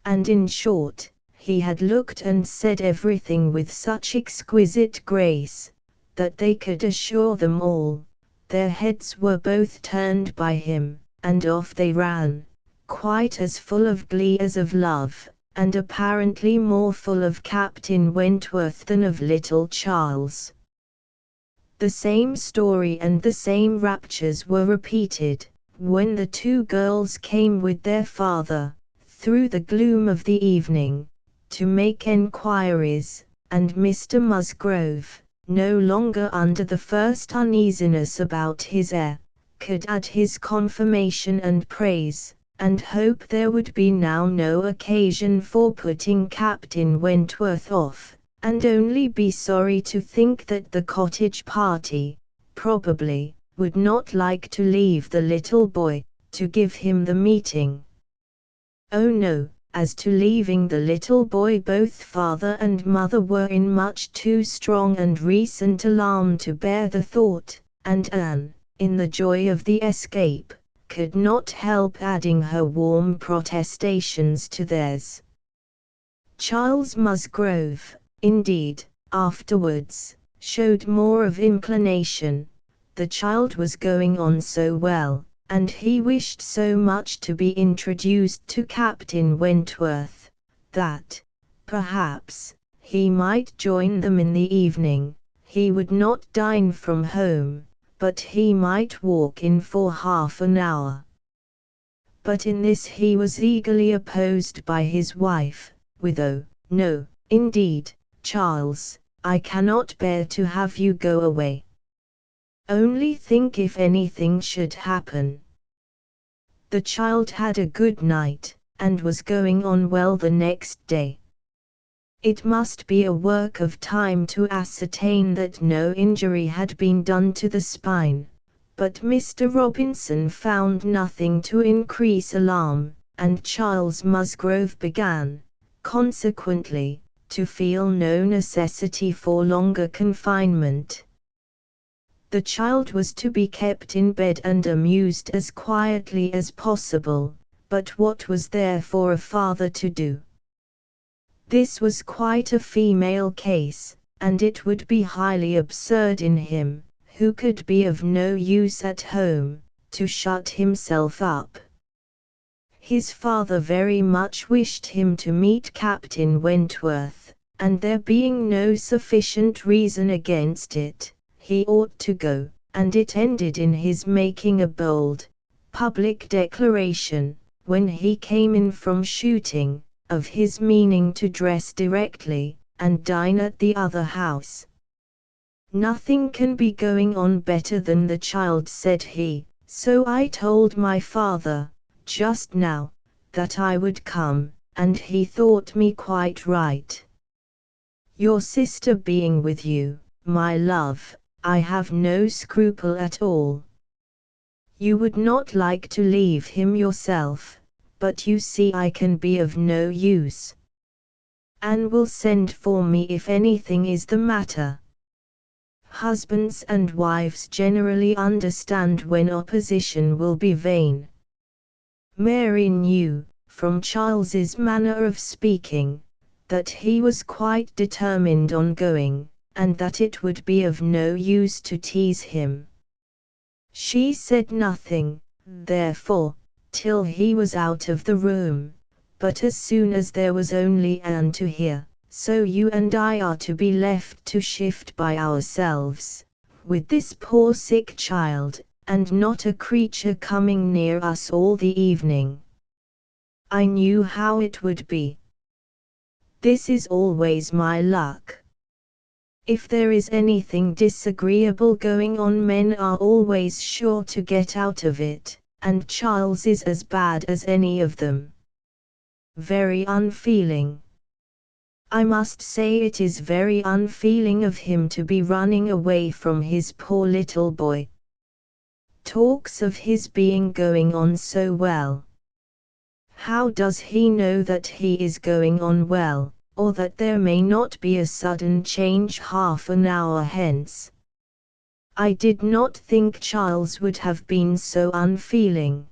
And in short, he had looked and said everything with such exquisite grace, that they could assure them all, their heads were both turned by him, and off they ran, quite as full of glee as of love, and apparently more full of Captain Wentworth than of little Charles. The same story and the same raptures were repeated, when the two girls came with their father, through the gloom of the evening, to make enquiries, and Mr. Musgrove, no longer under the first uneasiness about his heir, could add his confirmation and praise, and hope there would be now no occasion for putting Captain Wentworth off, and only be sorry to think that the cottage party, probably, would not like to leave the little boy, to give him the meeting. Oh no, as to leaving the little boy, both father and mother were in much too strong and recent alarm to bear the thought, and Anne, in the joy of the escape, could not help adding her warm protestations to theirs. Charles Musgrove, indeed, afterwards, showed more of inclination. The child was going on so well, and he wished so much to be introduced to Captain Wentworth, that, perhaps, he might join them in the evening. He would not dine from home, but he might walk in for half an hour. But in this he was eagerly opposed by his wife, with "Oh, no, indeed, Charles, I cannot bear to have you go away. Only think if anything should happen." The child had a good night, and was going on well the next day. It must be a work of time to ascertain that no injury had been done to the spine, but Mr. Robinson found nothing to increase alarm, and Charles Musgrove began, consequently, to feel no necessity for longer confinement. The child was to be kept in bed and amused as quietly as possible, but what was there for a father to do? This was quite a female case, and it would be highly absurd in him, who could be of no use at home, to shut himself up. His father very much wished him to meet Captain Wentworth, and there being no sufficient reason against it, he ought to go, and it ended in his making a bold, public declaration, when he came in from shooting, of his meaning to dress directly, and dine at the other house. "Nothing can be going on better than the child," said he, "so I told my father, just now, that I would come, and he thought me quite right. Your sister being with you, my love, I have no scruple at all. You would not like to leave him yourself, but you see I can be of no use. Anne will send for me if anything is the matter." Husbands and wives generally understand when opposition will be vain. Mary knew, from Charles's manner of speaking, that he was quite determined on going, and that it would be of no use to tease him. She said nothing, therefore, till he was out of the room, but as soon as there was only Anne to hear, "So you and I are to be left to shift by ourselves, with this poor sick child, and not a creature coming near us all the evening. I knew how it would be. This is always my luck. If there is anything disagreeable going on, men are always sure to get out of it, and Charles is as bad as any of them. Very unfeeling. I must say it is very unfeeling of him to be running away from his poor little boy. Talks of his being going on so well. How does he know that he is going on well, or that there may not be a sudden change half an hour hence? I did not think Charles would have been so unfeeling.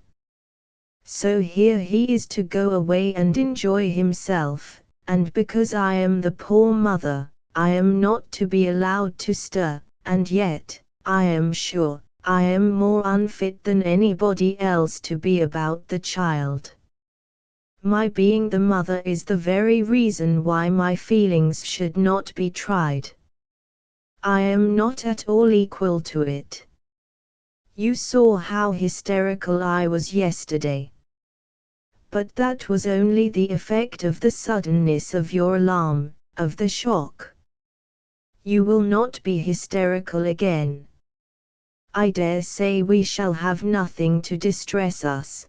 So here he is to go away and enjoy himself, and because I am the poor mother, I am not to be allowed to stir, and yet, I am sure, I am more unfit than anybody else to be about the child. My being the mother is the very reason why my feelings should not be tried. I am not at all equal to it. You saw how hysterical I was yesterday. But that was only the effect of the suddenness of your alarm, of the shock. You will not be hysterical again. I dare say we shall have nothing to distress us.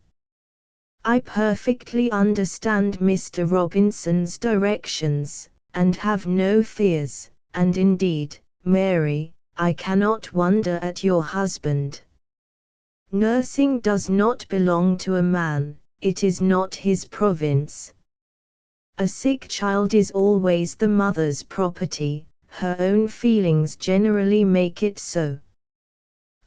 I perfectly understand Mr. Robinson's directions, and have no fears, and indeed, Mary, I cannot wonder at your husband. Nursing does not belong to a man, it is not his province. A sick child is always the mother's property, her own feelings generally make it so.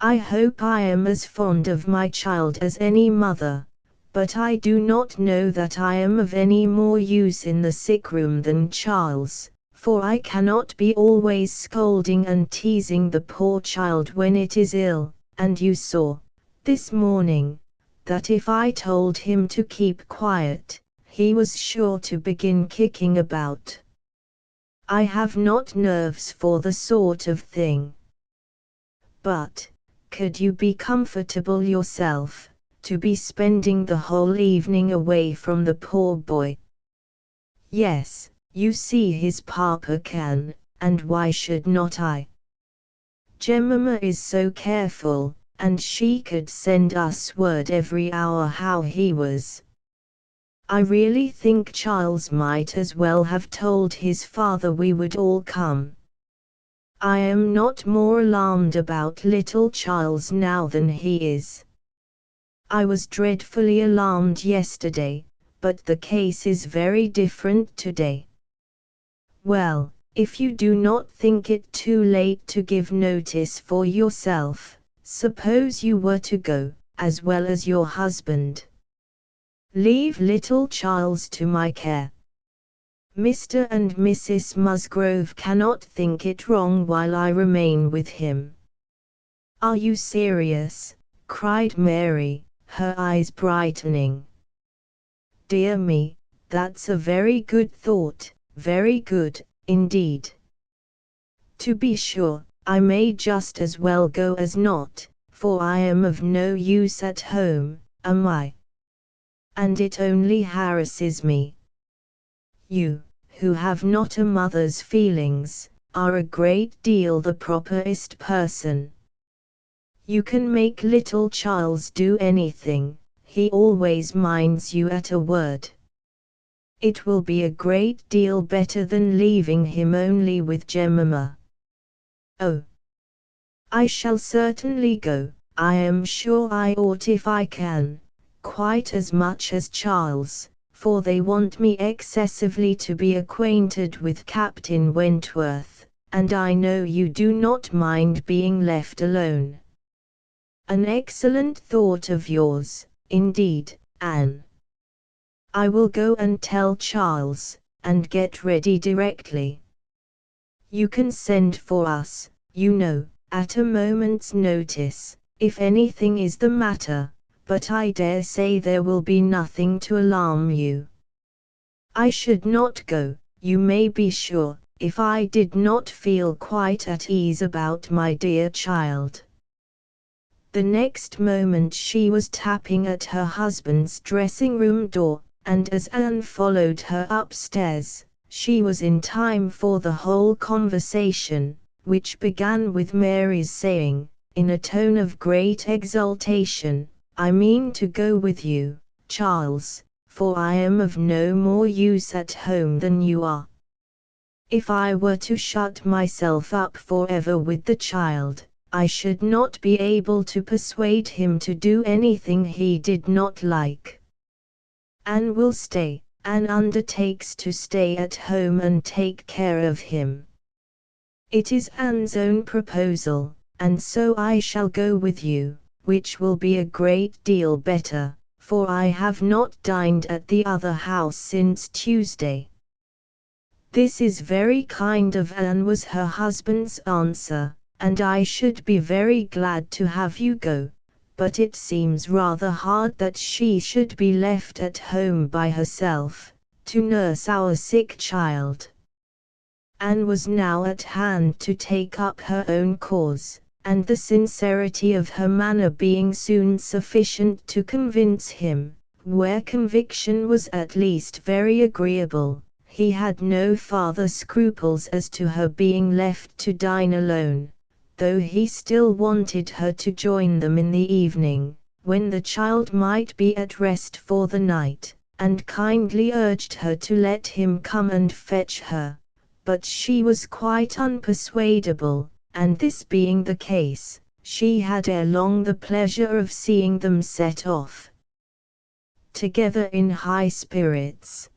I hope I am as fond of my child as any mother, but I do not know that I am of any more use in the sick room than Charles, for I cannot be always scolding and teasing the poor child when it is ill, and you saw, this morning, that if I told him to keep quiet, he was sure to begin kicking about. I have not nerves for the sort of thing. But, could you be comfortable yourself, to be spending the whole evening away from the poor boy? Yes, you see his papa can, and why should not I? Jemima is so careful, and she could send us word every hour how he was. I really think Charles might as well have told his father we would all come. I am not more alarmed about little Charles now than he is. I was dreadfully alarmed yesterday, but the case is very different today. Well, if you do not think it too late to give notice for yourself, suppose you were to go, as well as your husband. Leave little Charles to my care. Mr. and Mrs. Musgrove cannot think it wrong while I remain with him. Are you serious? Cried Mary, her eyes brightening. Dear me, that's a very good thought, very good, indeed. To be sure, I may just as well go as not, for I am of no use at home, am I? And it only harasses me. You, who have not a mother's feelings, are a great deal the properest person. You can make little Charles do anything, he always minds you at a word. It will be a great deal better than leaving him only with Jemima. Oh! I shall certainly go, I am sure I ought if I can, quite as much as Charles, for they want me excessively to be acquainted with Captain Wentworth, and I know you do not mind being left alone. An excellent thought of yours, indeed, Anne. I will go and tell Charles, and get ready directly. You can send for us, you know, at a moment's notice, if anything is the matter, but I dare say there will be nothing to alarm you. I should not go, you may be sure, if I did not feel quite at ease about my dear child. The next moment she was tapping at her husband's dressing-room door, and as Anne followed her upstairs, she was in time for the whole conversation, which began with Mary's saying, in a tone of great exultation, I mean to go with you, Charles, for I am of no more use at home than you are. If I were to shut myself up forever with the child, I should not be able to persuade him to do anything he did not like. Anne will stay, Anne undertakes to stay at home and take care of him. It is Anne's own proposal, and so I shall go with you, which will be a great deal better, for I have not dined at the other house since Tuesday. This is very kind of Anne, was her husband's answer, and I should be very glad to have you go, but it seems rather hard that she should be left at home by herself, to nurse our sick child. Anne was now at hand to take up her own cause, and the sincerity of her manner being soon sufficient to convince him, where conviction was at least very agreeable, he had no farther scruples as to her being left to dine alone, though he still wanted her to join them in the evening, when the child might be at rest for the night, and kindly urged her to let him come and fetch her. But she was quite unpersuadable, and this being the case, she had ere long the pleasure of seeing them set off together in high spirits.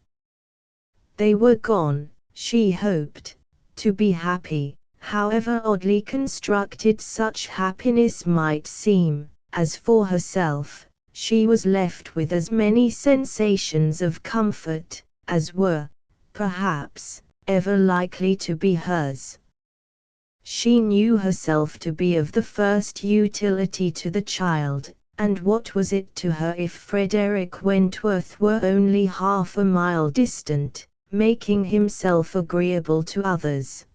They were gone, she hoped, to be happy, however oddly constructed such happiness might seem. As for herself, she was left with as many sensations of comfort as were, perhaps, ever likely to be hers. She knew herself to be of the first utility to the child, and what was it to her if Frederick Wentworth were only half a mile distant, making himself agreeable to others?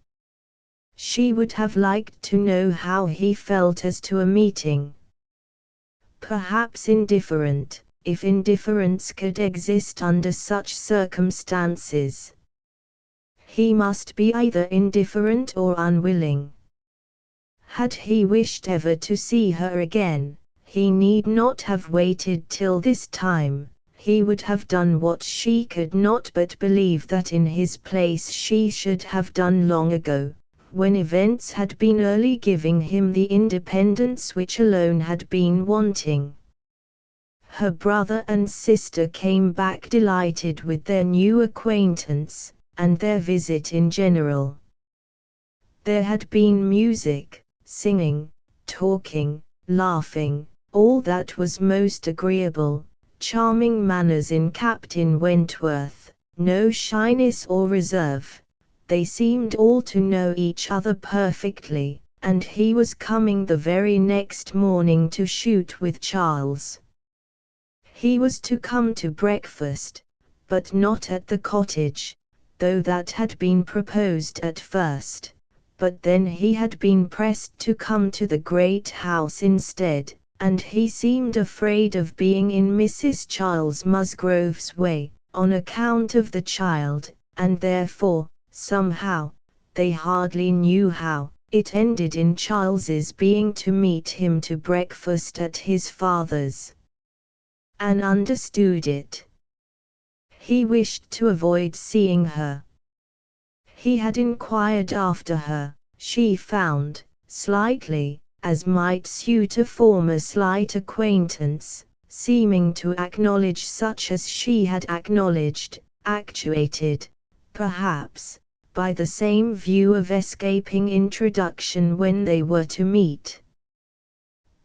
She would have liked to know how he felt as to a meeting. Perhaps indifferent, if indifference could exist under such circumstances. He must be either indifferent or unwilling. Had he wished ever to see her again, he need not have waited till this time. He would have done what she could not but believe that in his place she should have done long ago, when events had been early giving him the independence which alone had been wanting. Her brother and sister came back delighted with their new acquaintance, and their visit in general. There had been music, singing, talking, laughing, all that was most agreeable, charming manners in Captain Wentworth, no shyness or reserve. They seemed all to know each other perfectly, and he was coming the very next morning to shoot with Charles. He was to come to breakfast, but not at the cottage, though that had been proposed at first, but then he had been pressed to come to the great house instead, and he seemed afraid of being in Mrs. Charles Musgrove's way, on account of the child, and therefore, somehow, they hardly knew how, it ended in Charles's being to meet him to breakfast at his father's. Anne understood it. He wished to avoid seeing her. He had inquired after her, she found, slightly, as might suit a former slight acquaintance, seeming to acknowledge such as she had acknowledged, actuated, perhaps, by the same view of escaping introduction when they were to meet.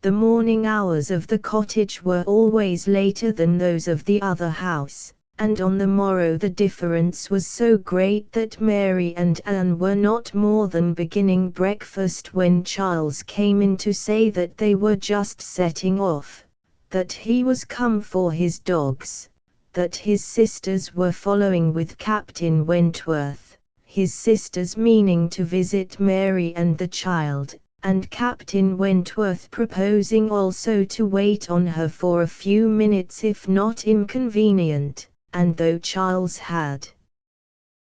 The morning hours of the cottage were always later than those of the other house, and on the morrow the difference was so great that Mary and Anne were not more than beginning breakfast when Charles came in to say that they were just setting off, that he was come for his dogs, that his sisters were following with Captain Wentworth, his sisters meaning to visit Mary and the child, and Captain Wentworth proposing also to wait on her for a few minutes if not inconvenient, and though Charles had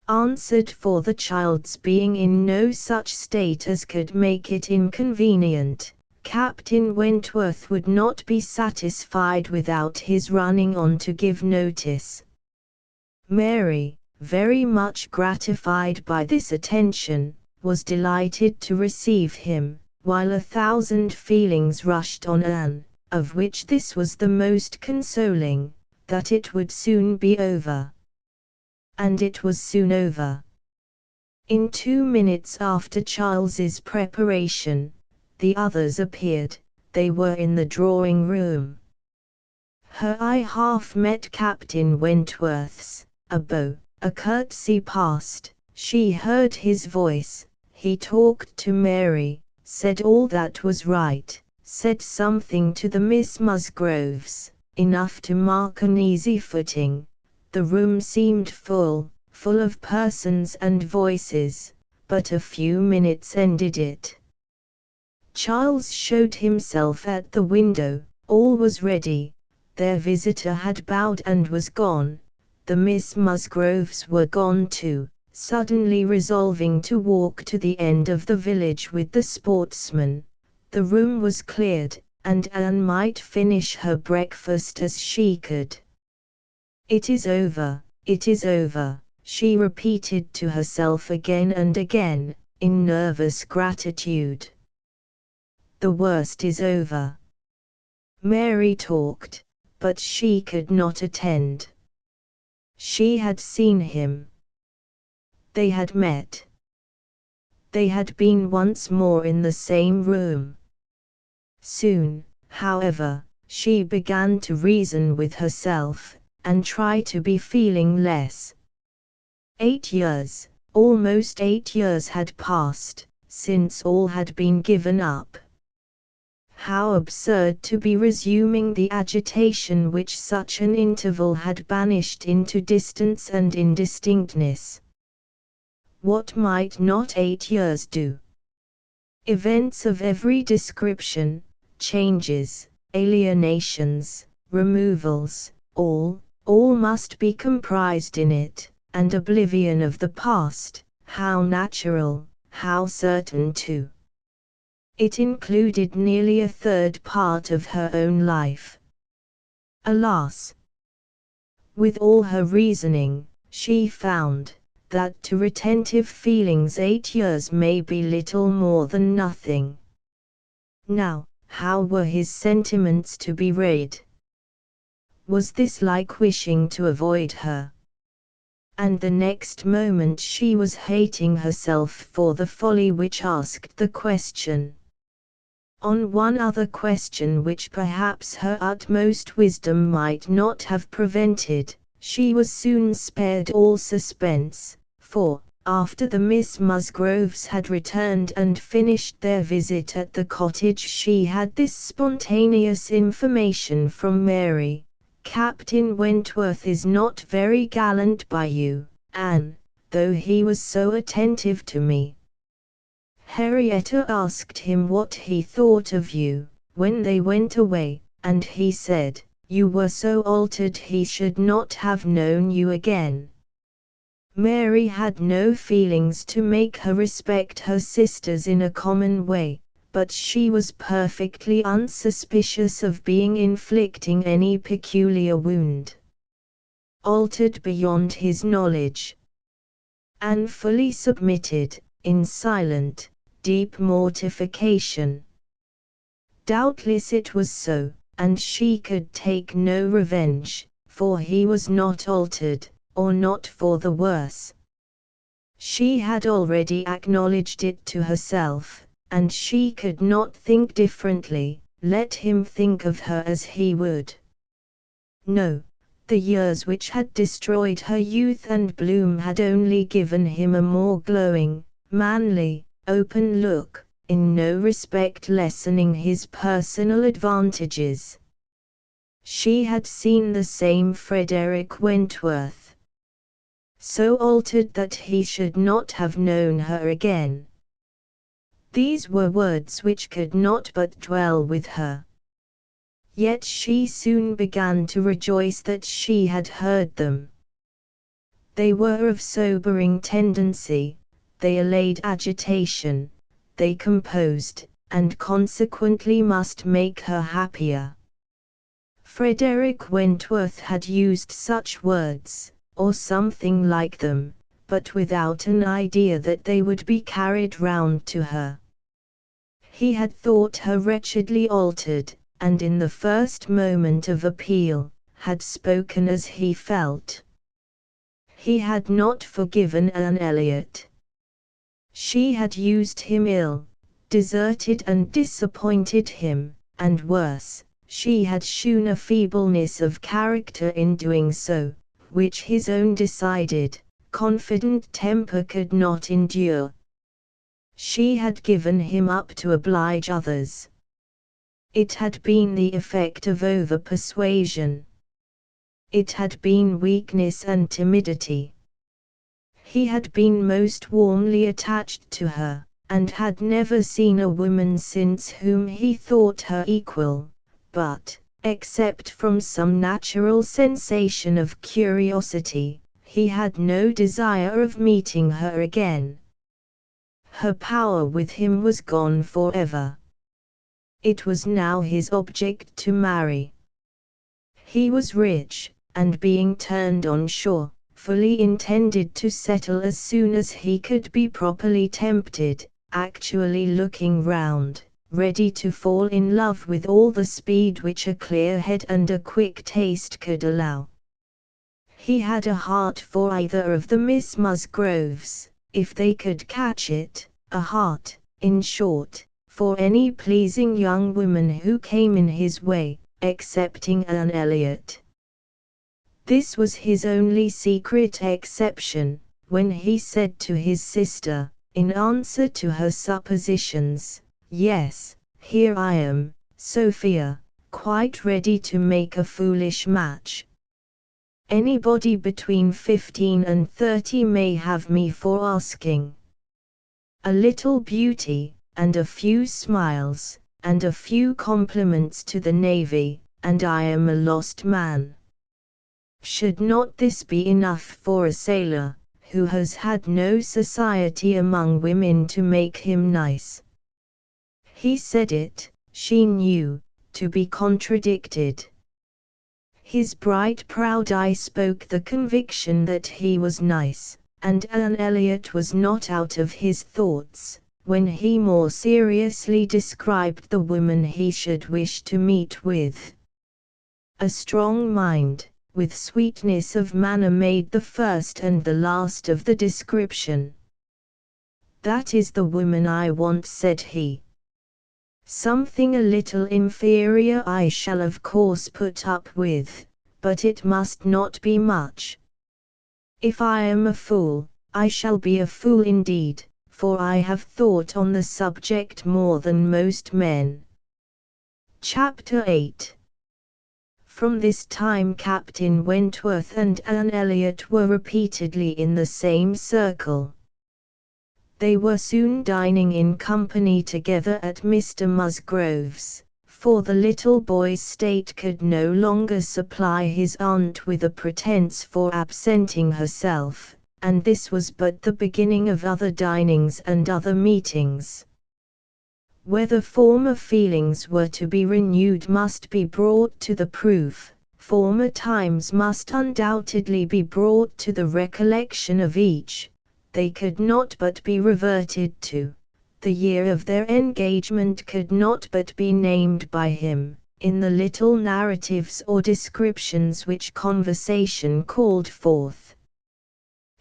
answered for the child's being in no such state as could make it inconvenient, Captain Wentworth would not be satisfied without his running on to give notice. Mary, very much gratified by this attention, was delighted to receive him, while 1,000 feelings rushed on Anne, of which this was the most consoling, that it would soon be over. And it was soon over. In 2 minutes after Charles's preparation, the others appeared. They were in the drawing-room. Her eye half met Captain Wentworth's, a bow, a curtsy passed, she heard his voice, he talked to Mary, said all that was right, said something to the Miss Musgroves, enough to mark an easy footing. The room seemed full of persons and voices, but a few minutes ended it. Charles showed himself at the window, all was ready, their visitor had bowed and was gone, the Miss Musgroves were gone too, suddenly resolving to walk to the end of the village with the sportsman. The room was cleared, and Anne might finish her breakfast as she could. "It is over, it is over," she repeated to herself again and again, in nervous gratitude. The worst is over. Mary talked, but she could not attend. She had seen him. They had met. They had been once more in the same room. Soon, however, she began to reason with herself, and try to be feeling less. 8 years, almost 8 years had passed, since all had been given up. How absurd to be resuming the agitation which such an interval had banished into distance and indistinctness. What might not 8 years do? Events of every description, changes, alienations, removals, all must be comprised in it, and oblivion of the past, how natural, how certain too. It included nearly a third part of her own life. Alas! With all her reasoning, she found that to retentive feelings 8 years may be little more than nothing. Now, how were his sentiments to be read? Was this like wishing to avoid her? And the next moment she was hating herself for the folly which asked the question. On one other question which perhaps her utmost wisdom might not have prevented, she was soon spared all suspense, for, after the Miss Musgroves had returned and finished their visit at the cottage, she had this spontaneous information from Mary: "Captain Wentworth is not very gallant by you, Anne, though he was so attentive to me. Henrietta asked him what he thought of you, when they went away, and he said, you were so altered he should not have known you again." Mary had no feelings to make her respect her sisters in a common way, but she was perfectly unsuspicious of being inflicting any peculiar wound. Altered beyond his knowledge. Anne fully submitted, in silent, deep mortification. Doubtless it was so, and she could take no revenge, for he was not altered, or not for the worse. She had already acknowledged it to herself, and she could not think differently, let him think of her as he would. No, the years which had destroyed her youth and bloom had only given him a more glowing, manly, open look, in no respect lessening his personal advantages. She had seen the same Frederick Wentworth, so altered that he should not have known her again. These were words which could not but dwell with her. Yet she soon began to rejoice that she had heard them. They were of sobering tendency, they allayed agitation, they composed, and consequently must make her happier. Frederick Wentworth had used such words, or something like them, but without an idea that they would be carried round to her. He had thought her wretchedly altered, and in the first moment of appeal, had spoken as he felt. He had not forgiven Anne Elliot. She had used him ill, deserted and disappointed him, and worse, she had shewn a feebleness of character in doing so, which his own decided, confident temper could not endure. She had given him up to oblige others. It had been the effect of over-persuasion. It had been weakness and timidity. He had been most warmly attached to her, and had never seen a woman since whom he thought her equal, but, except from some natural sensation of curiosity, He had no desire of meeting her again. Her power with him was gone forever. It was now his object to marry. He was rich, and being turned on shore, fully intended to settle as soon as he could be properly tempted, actually looking round, ready to fall in love with all the speed which a clear head and a quick taste could allow. He had a heart for either of the Miss Musgroves, if they could catch it, a heart, in short, for any pleasing young woman who came in his way, excepting Anne Elliot. This was his only secret exception, when he said to his sister, in answer to her suppositions, "Yes, here I am, Sophia, quite ready to make a foolish match. Anybody between 15 and 30 may have me for asking. A little beauty, and a few smiles, and a few compliments to the navy, and I am a lost man. Should not this be enough for a sailor, who has had no society among women to make him nice?" He said it, she knew, to be contradicted. His bright proud eye spoke the conviction that he was nice, and Anne Elliot was not out of his thoughts, when he more seriously described the woman he should wish to meet with. A strong mind, with sweetness of manner, made the first and the last of the description. "That is the woman I want," said he. "Something a little inferior I shall of course put up with, but it must not be much. If I am a fool, I shall be a fool indeed, for I have thought on the subject more than most men." Chapter 8. From this time Captain Wentworth and Anne Elliot were repeatedly in the same circle. They were soon dining in company together at Mr. Musgrove's, for the little boy's state could no longer supply his aunt with a pretence for absenting herself, and this was but the beginning of other dinings and other meetings. Whether former feelings were to be renewed must be brought to the proof, former times must undoubtedly be brought to the recollection of each. They could not but be reverted to. The year of their engagement could not but be named by him, in the little narratives or descriptions which conversation called forth.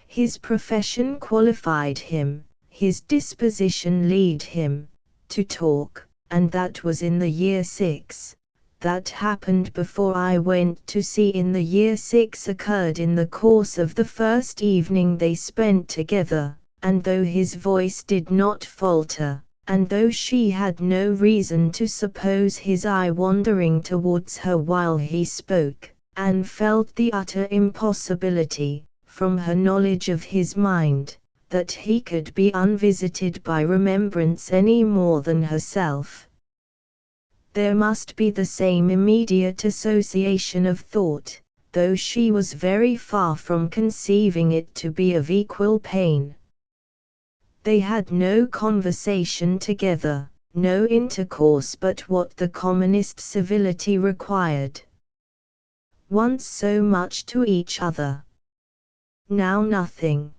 His profession qualified him, his disposition led him, to talk, and that was in the year 6. That happened before I went to sea in the year 6 occurred in the course of the first evening they spent together, and though his voice did not falter, and though she had no reason to suppose his eye wandering towards her while he spoke, Anne felt the utter impossibility, from her knowledge of his mind, that he could be unvisited by remembrance any more than herself. There must be the same immediate association of thought, though she was very far from conceiving it to be of equal pain. They had no conversation together, no intercourse but what the commonest civility required. Once so much to each other. Now nothing.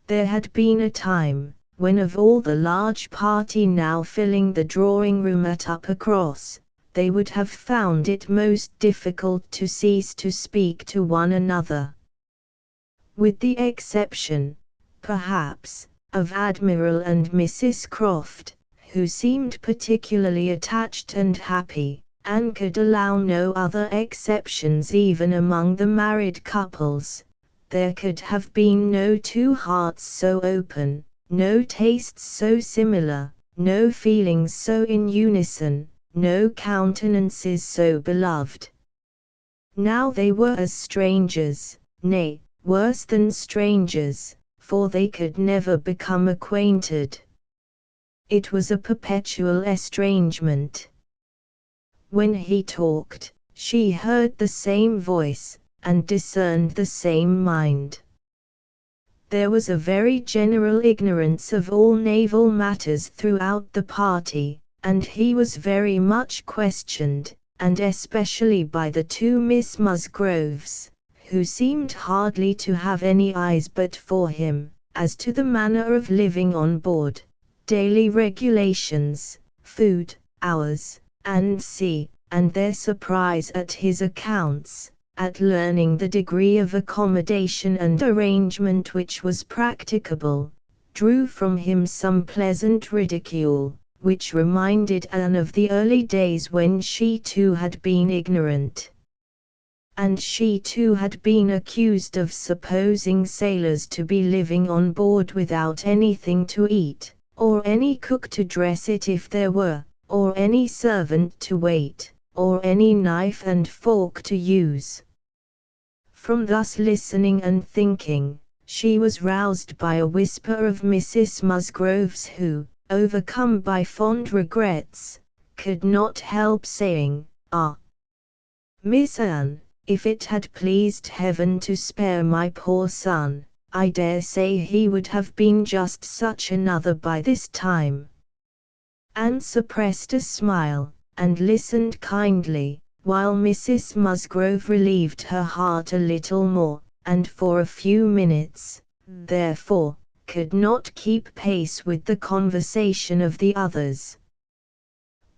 There had been a time, when of all the large party now filling the drawing-room at Uppercross, they would have found it most difficult to cease to speak to one another. With the exception, perhaps, of Admiral and Mrs. Croft, who seemed particularly attached and happy, and could allow no other exceptions even among the married couples. There could have been no two hearts so open, no tastes so similar, no feelings so in unison, no countenances so beloved. Now they were as strangers, nay, worse than strangers, for they could never become acquainted. It was a perpetual estrangement. When he talked, she heard the same voice, and discerned the same mind. There was a very general ignorance of all naval matters throughout the party, and he was very much questioned, and especially by the two Miss Musgroves, who seemed hardly to have any eyes but for him, as to the manner of living on board, daily regulations, food, hours, and sea, and their surprise at his accounts, at learning the degree of accommodation and arrangement which was practicable, drew from him some pleasant ridicule, which reminded Anne of the early days when she too had been ignorant. And she too had been accused of supposing sailors to be living on board without anything to eat, or any cook to dress it if there were, or any servant to wait, or any knife and fork to use. From thus listening and thinking, she was roused by a whisper of Mrs. Musgrove's who, overcome by fond regrets, could not help saying, "Ah, Miss Anne, if it had pleased Heaven to spare my poor son, I dare say he would have been just such another by this time." Anne suppressed a smile, and listened kindly, while Mrs. Musgrove relieved her heart a little more, and for a few minutes, therefore, could not keep pace with the conversation of the others.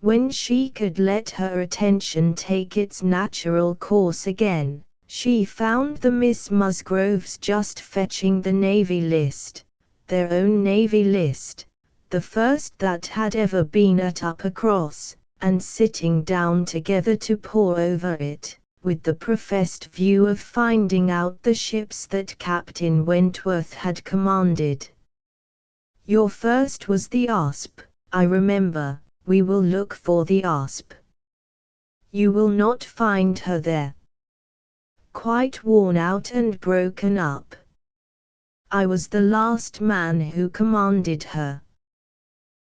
When she could let her attention take its natural course again, she found the Miss Musgroves just fetching the Navy List, their own Navy List, the first that had ever been at Uppercross, and sitting down together to pore over it, with the professed view of finding out the ships that Captain Wentworth had commanded. "Your first was the Asp, I remember. We will look for the Asp." "You will not find her there. Quite worn out and broken up. I was the last man who commanded her.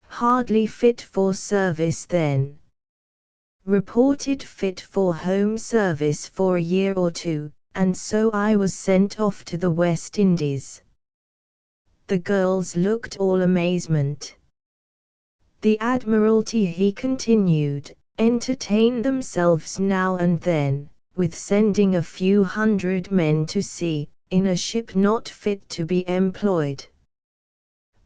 Hardly fit for service then. Reported fit for home service for a year or two, and so I was sent off to the West Indies." The girls looked all amazement. "The Admiralty," he continued, "entertain themselves now and then, with sending a few hundred men to sea, in a ship not fit to be employed.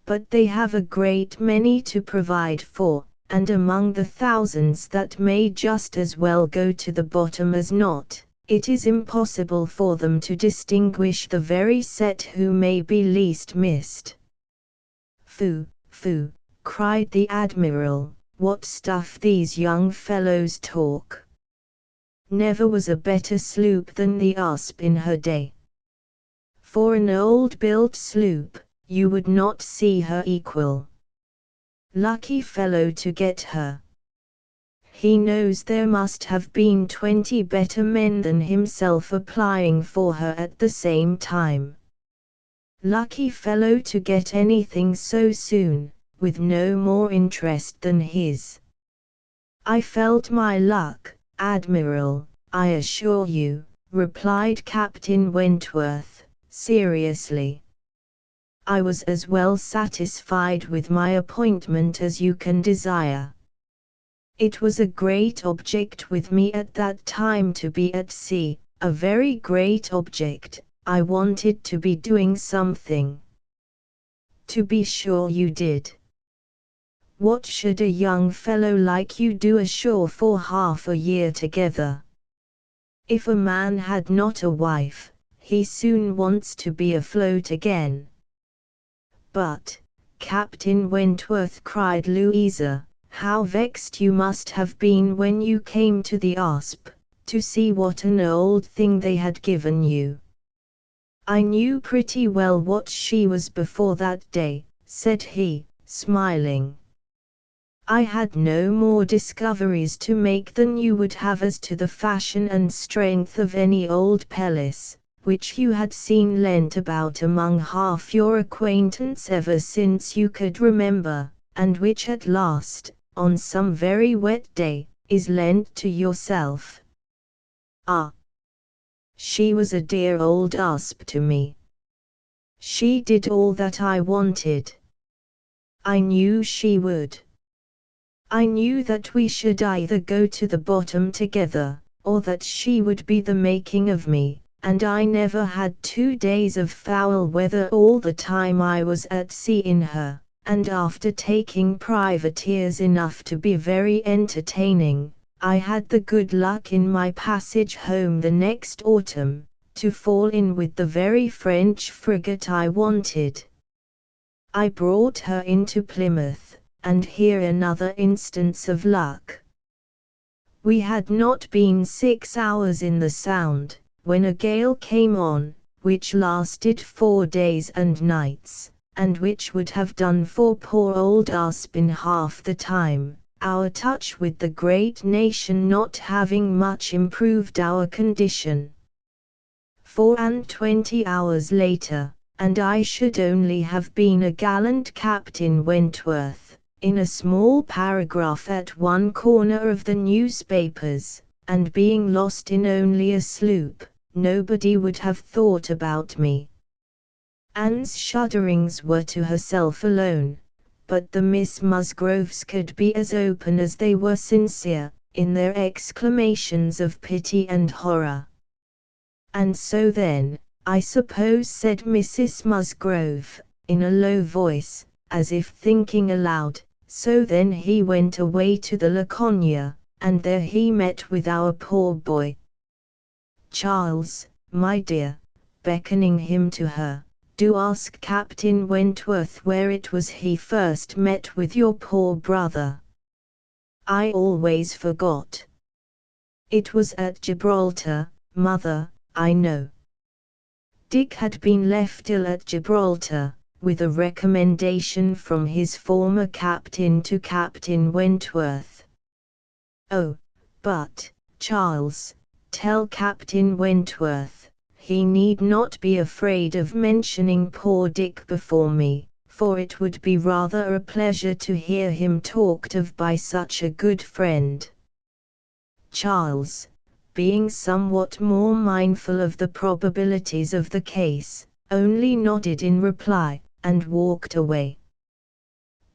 But they have a great many to provide for, and among the thousands that may just as well go to the bottom as not, it is impossible for them to distinguish the very set who may be least missed." "Phoo, phoo," cried the Admiral, "what stuff these young fellows talk! Never was a better sloop than the Asp in her day. For an old-built sloop, you would not see her equal. Lucky fellow to get her. He knows there must have been 20 better men than himself applying for her at the same time. Lucky fellow to get anything so soon, with no more interest than his. I felt my luck, Admiral, I assure you," replied Captain Wentworth, seriously. "I was as well satisfied with my appointment as you can desire. It was a great object with me at that time to be at sea, a very great object. I wanted to be doing something." "To be sure you did. What should a young fellow like you do ashore for half a year together? If a man had not a wife, he soon wants to be afloat again." "But, Captain Wentworth," cried Louisa, "how vexed you must have been when you came to the Asp, to see what an old thing they had given you." "I knew pretty well what she was before that day," said he, smiling. "I had no more discoveries to make than you would have as to the fashion and strength of any old pelisse, which you had seen lent about among half your acquaintance ever since you could remember, and which at last, on some very wet day, is lent to yourself." "Ah! She was a dear old asp to me. She did all that I wanted. I knew she would. I knew that we should either go to the bottom together, or that she would be the making of me, and I never had 2 days of foul weather all the time I was at sea in her, and after taking privateers enough to be very entertaining, I had the good luck in my passage home the next autumn, to fall in with the very French frigate I wanted. I brought her into Plymouth, and here another instance of luck. We had not been 6 hours in the Sound, when a gale came on, which lasted 4 days and nights, and which would have done for poor old Asp in half the time, our touch with the great nation not having much improved our condition. 24 hours later, and I should only have been a gallant Captain Wentworth, in a small paragraph at one corner of the newspapers, and being lost in only a sloop, nobody would have thought about me. Anne's shudderings were to herself alone, but the Miss Musgroves could be as open as they were sincere, in their exclamations of pity and horror. "And so then, I suppose," said Mrs. Musgrove, in a low voice, as if thinking aloud, "so then he went away to the Laconia, and there he met with our poor boy. Charles, my dear," beckoning him to her, "do ask Captain Wentworth where it was he first met with your poor brother. I always forgot." "It was at Gibraltar, mother, I know." Dick had been left ill at Gibraltar, with a recommendation from his former captain to Captain Wentworth. "Oh, but, Charles, tell Captain Wentworth, he need not be afraid of mentioning poor Dick before me, for it would be rather a pleasure to hear him talked of by such a good friend." Charles, being somewhat more mindful of the probabilities of the case, only nodded in reply, and walked away.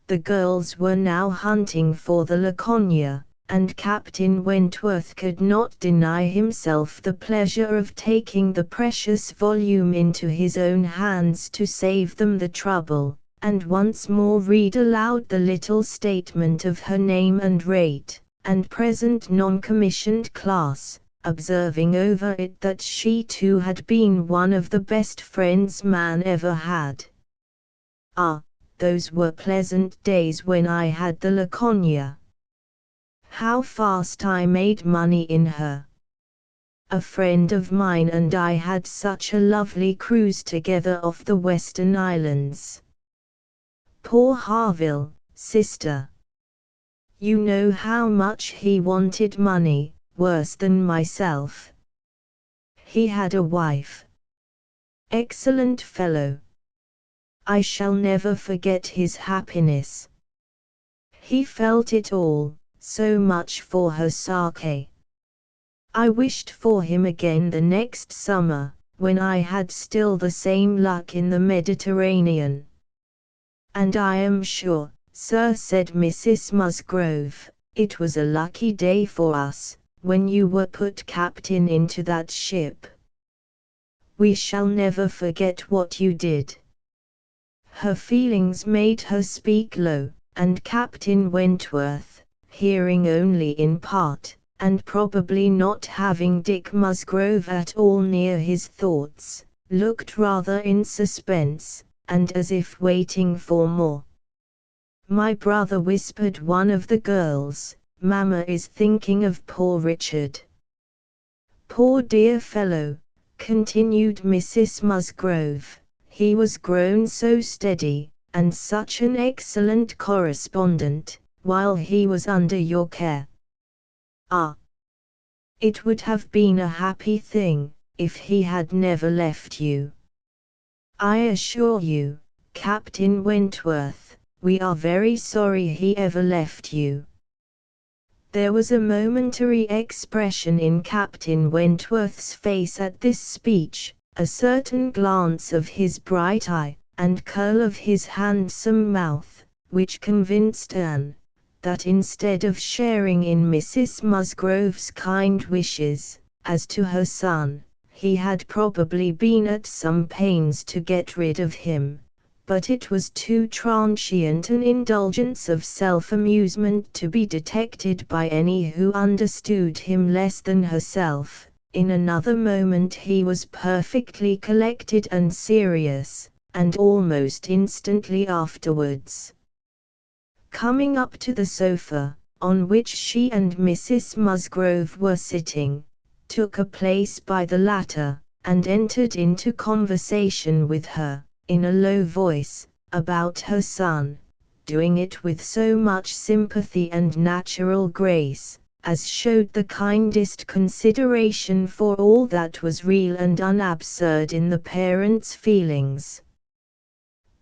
The girls were now hunting for the Laconia, and Captain Wentworth could not deny himself the pleasure of taking the precious volume into his own hands to save them the trouble, and once more read aloud the little statement of her name and rate, and present non-commissioned class, observing over it that she too had been one of the best friends man ever had. "Ah, those were pleasant days when I had the Laconia. How fast I made money in her! A friend of mine and I had such a lovely cruise together off the Western Islands. Poor Harville, sister! You know how much he wanted money, worse than myself. He had a wife. Excellent fellow. I shall never forget his happiness. He felt it all, so much for her sake. I wished for him again the next summer, when I had still the same luck in the Mediterranean. And I am sure, sir," said Mrs. Musgrove, "it was a lucky day for us, when you were put captain into that ship. We shall never forget what you did." Her feelings made her speak low, and Captain Wentworth, hearing only in part, and probably not having Dick Musgrove at all near his thoughts, looked rather in suspense, and as if waiting for more. "My brother," whispered one of the girls, "Mamma is thinking of poor Richard." "Poor dear fellow," continued Mrs. Musgrove, "he was grown so steady, and such an excellent correspondent, while he was under your care. Ah! It would have been a happy thing, if he had never left you. I assure you, Captain Wentworth, we are very sorry he ever left you." There was a momentary expression in Captain Wentworth's face at this speech, a certain glance of his bright eye, and curl of his handsome mouth, which convinced Anne that instead of sharing in Mrs. Musgrove's kind wishes, as to her son, he had probably been at some pains to get rid of him, but it was too transient an indulgence of self-amusement to be detected by any who understood him less than herself. In another moment he was perfectly collected and serious, and almost instantly afterwards, coming up to the sofa, on which she and Mrs. Musgrove were sitting, took a place by the latter, and entered into conversation with her, in a low voice, about her son, doing it with so much sympathy and natural grace, as showed the kindest consideration for all that was real and unabsurd in the parents' feelings.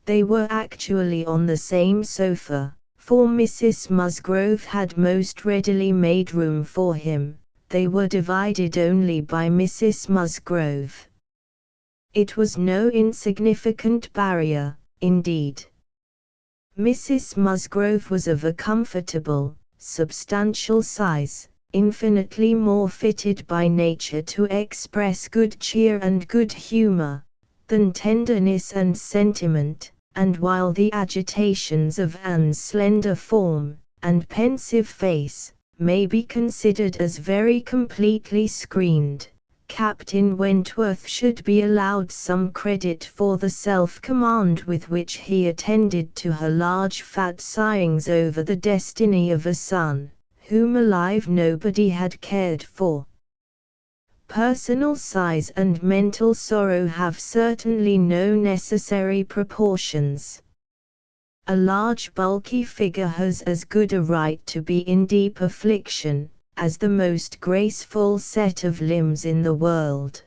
They were actually on the same sofa, for Mrs. Musgrove had most readily made room for him. They were divided only by Mrs. Musgrove. It was no insignificant barrier, indeed. Mrs. Musgrove was of a comfortable, substantial size, infinitely more fitted by nature to express good cheer and good humor, than tenderness and sentiment, and while the agitations of Anne's slender form, and pensive face, may be considered as very completely screened, Captain Wentworth should be allowed some credit for the self-command with which he attended to her large fat sighings over the destiny of a son, whom alive nobody had cared for. Personal size and mental sorrow have certainly no necessary proportions. A large bulky figure has as good a right to be in deep affliction, as the most graceful set of limbs in the world.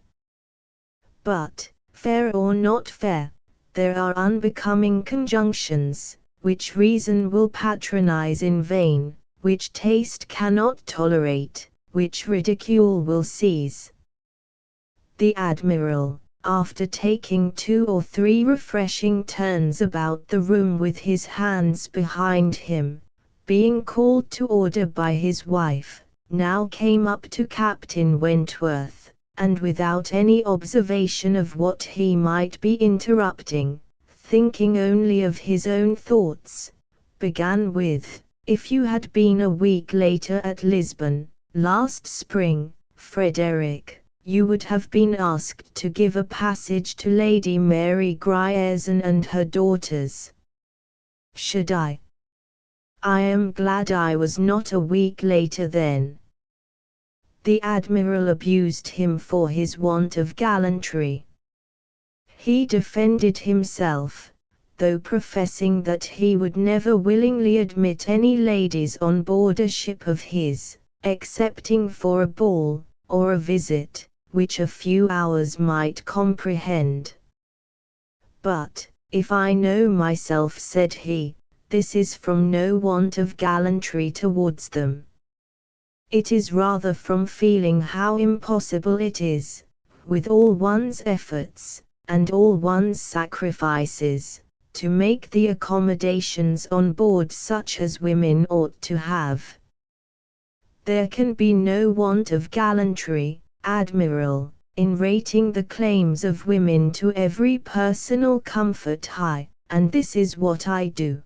But, fair or not fair, there are unbecoming conjunctions, which reason will patronize in vain, which taste cannot tolerate, which ridicule will seize. The Admiral, after taking 2 or 3 refreshing turns about the room with his hands behind him, being called to order by his wife, now came up to Captain Wentworth, and without any observation of what he might be interrupting, thinking only of his own thoughts, began with, "If you had been a week later at Lisbon, last spring, Frederick, you would have been asked to give a passage to Lady Mary Grierson and her daughters." "Should I? I am glad I was not a week later then." The Admiral abused him for his want of gallantry. He defended himself, though professing that he would never willingly admit any ladies on board a ship of his, excepting for a ball, or a visit, which a few hours might comprehend. "But, if I know myself," said he, "this is from no want of gallantry towards them. It is rather from feeling how impossible it is, with all one's efforts, and all one's sacrifices, to make the accommodations on board such as women ought to have. There can be no want of gallantry, Admiral, in rating the claims of women to every personal comfort high, and this is what I do.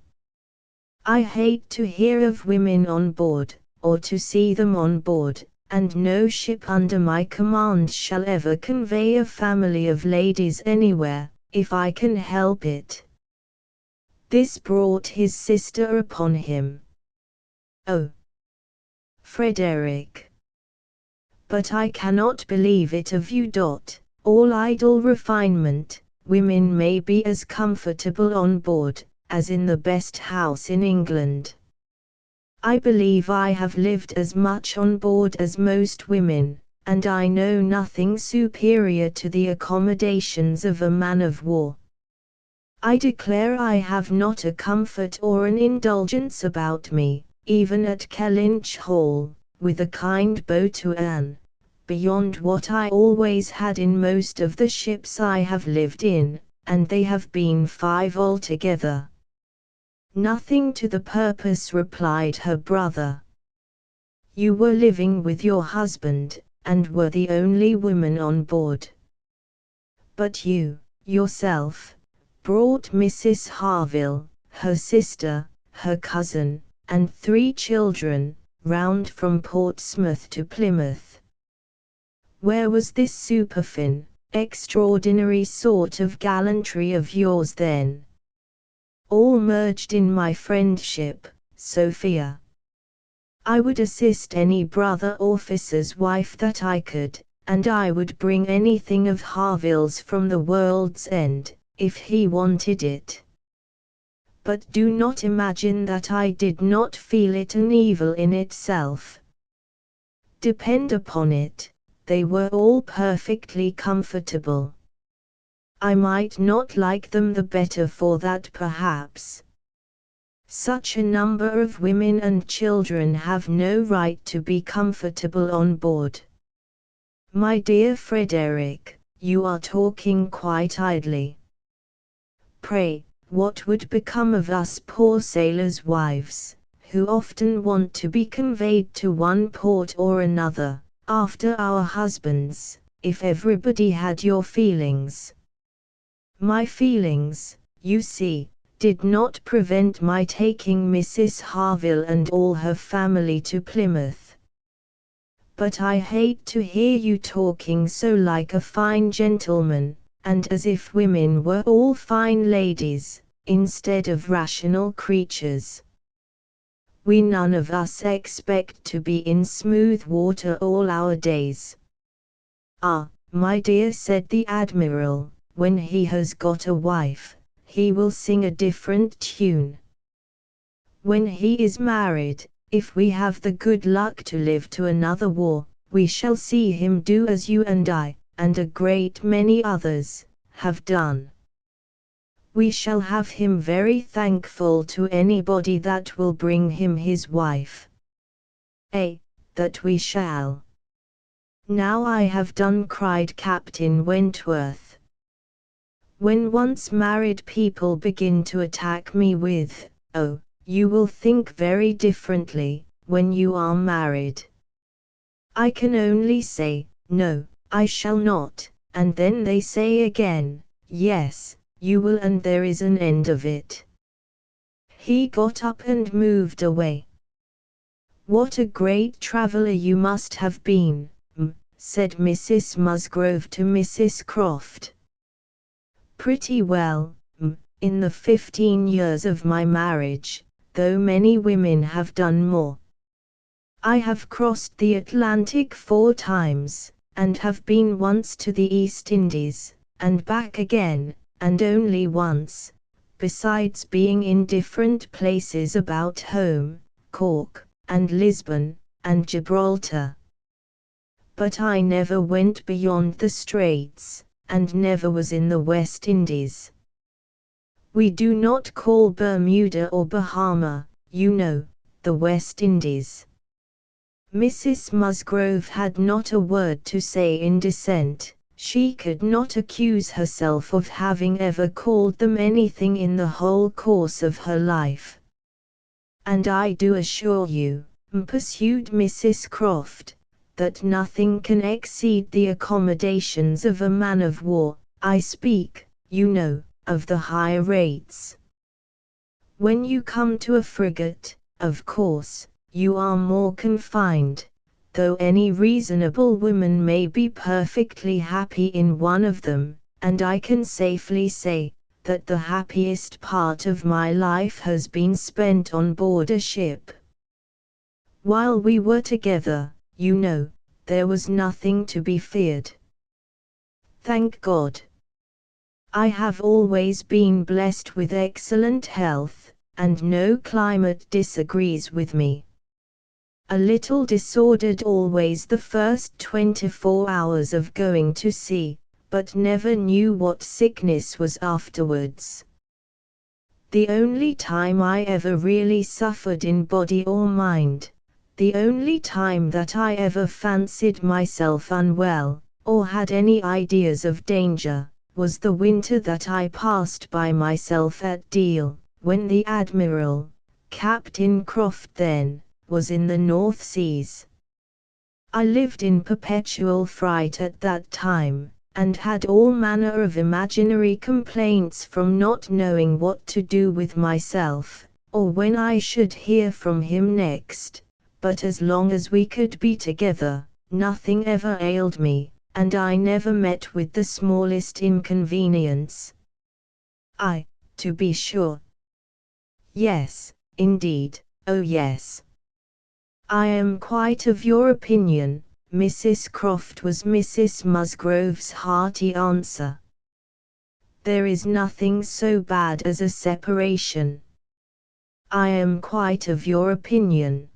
I hate to hear of women on board, or to see them on board, and no ship under my command shall ever convey a family of ladies anywhere, if I can help it." This brought his sister upon him. "Oh, Frederick! But I cannot believe it of you. All idle refinement, women may be as comfortable on board, as in the best house in England. I believe I have lived as much on board as most women, and I know nothing superior to the accommodations of a man of war. I declare I have not a comfort or an indulgence about me, even at Kellynch Hall, with a kind bow to Anne, beyond what I always had in most of the ships I have lived in, and they have been 5 altogether. Nothing to the purpose, replied her brother. You were living with your husband, and were the only woman on board. But you, yourself, brought Mrs. Harville, her sister, her cousin, and 3 children, round from Portsmouth to Plymouth. Where was this superfine, extraordinary sort of gallantry of yours then? All merged in my friendship, Sophia. I would assist any brother officer's wife that I could, and I would bring anything of Harville's from the world's end, if he wanted it. But do not imagine that I did not feel it an evil in itself. Depend upon it, they were all perfectly comfortable. I might not like them the better for that, perhaps. Such a number of women and children have no right to be comfortable on board. My dear Frederick, you are talking quite idly. Pray, what would become of us poor sailors' wives, who often want to be conveyed to one port or another, after our husbands, if everybody had your feelings? My feelings, you see, did not prevent my taking Mrs. Harville and all her family to Plymouth. But I hate to hear you talking so like a fine gentleman, and as if women were all fine ladies, instead of rational creatures. We none of us expect to be in smooth water all our days. Ah, my dear, said the Admiral, when he has got a wife, he will sing a different tune. When he is married, if we have the good luck to live to another war, we shall see him do as you and I, and a great many others, have done. We shall have him very thankful to anybody that will bring him his wife. That we shall. Now I have done, cried Captain Wentworth. When once married people begin to attack me with, "Oh, you will think very differently, when you are married," I can only say, "No, I shall not," and then they say again, "Yes, you will," and there is an end of it. He got up and moved away. What a great traveller you must have been, said Mrs. Musgrove to Mrs. Croft. Pretty well, in the 15 years of my marriage, though many women have done more. I have crossed the Atlantic 4 times, and have been once to the East Indies, and back again, and only once, besides being in different places about home, Cork, and Lisbon, and Gibraltar. But I never went beyond the Straits, and never was in the West Indies. We do not call Bermuda or Bahama, you know, the West Indies. Mrs. Musgrove had not a word to say in dissent. She could not accuse herself of having ever called them anything in the whole course of her life. And I do assure you, pursued Mrs. Croft, that nothing can exceed the accommodations of a man of war. I speak, you know, of the high rates. When you come to a frigate, of course, you are more confined, though any reasonable woman may be perfectly happy in one of them, and I can safely say, that the happiest part of my life has been spent on board a ship. While we were together, you know, there was nothing to be feared. Thank God. I have always been blessed with excellent health, and no climate disagrees with me. A little disordered always the first 24 hours of going to sea, but never knew what sickness was afterwards. The only time I ever really suffered in body or mind, the only time that I ever fancied myself unwell, or had any ideas of danger, was the winter that I passed by myself at Deal, when the Admiral, Captain Croft then, was in the North Seas. I lived in perpetual fright at that time, and had all manner of imaginary complaints from not knowing what to do with myself, or when I should hear from him next. But as long as we could be together, nothing ever ailed me, and I never met with the smallest inconvenience. To be sure. Yes, indeed, oh yes. I am quite of your opinion, Mrs. Croft, was Mrs. Musgrove's hearty answer. There is nothing so bad as a separation. I am quite of your opinion.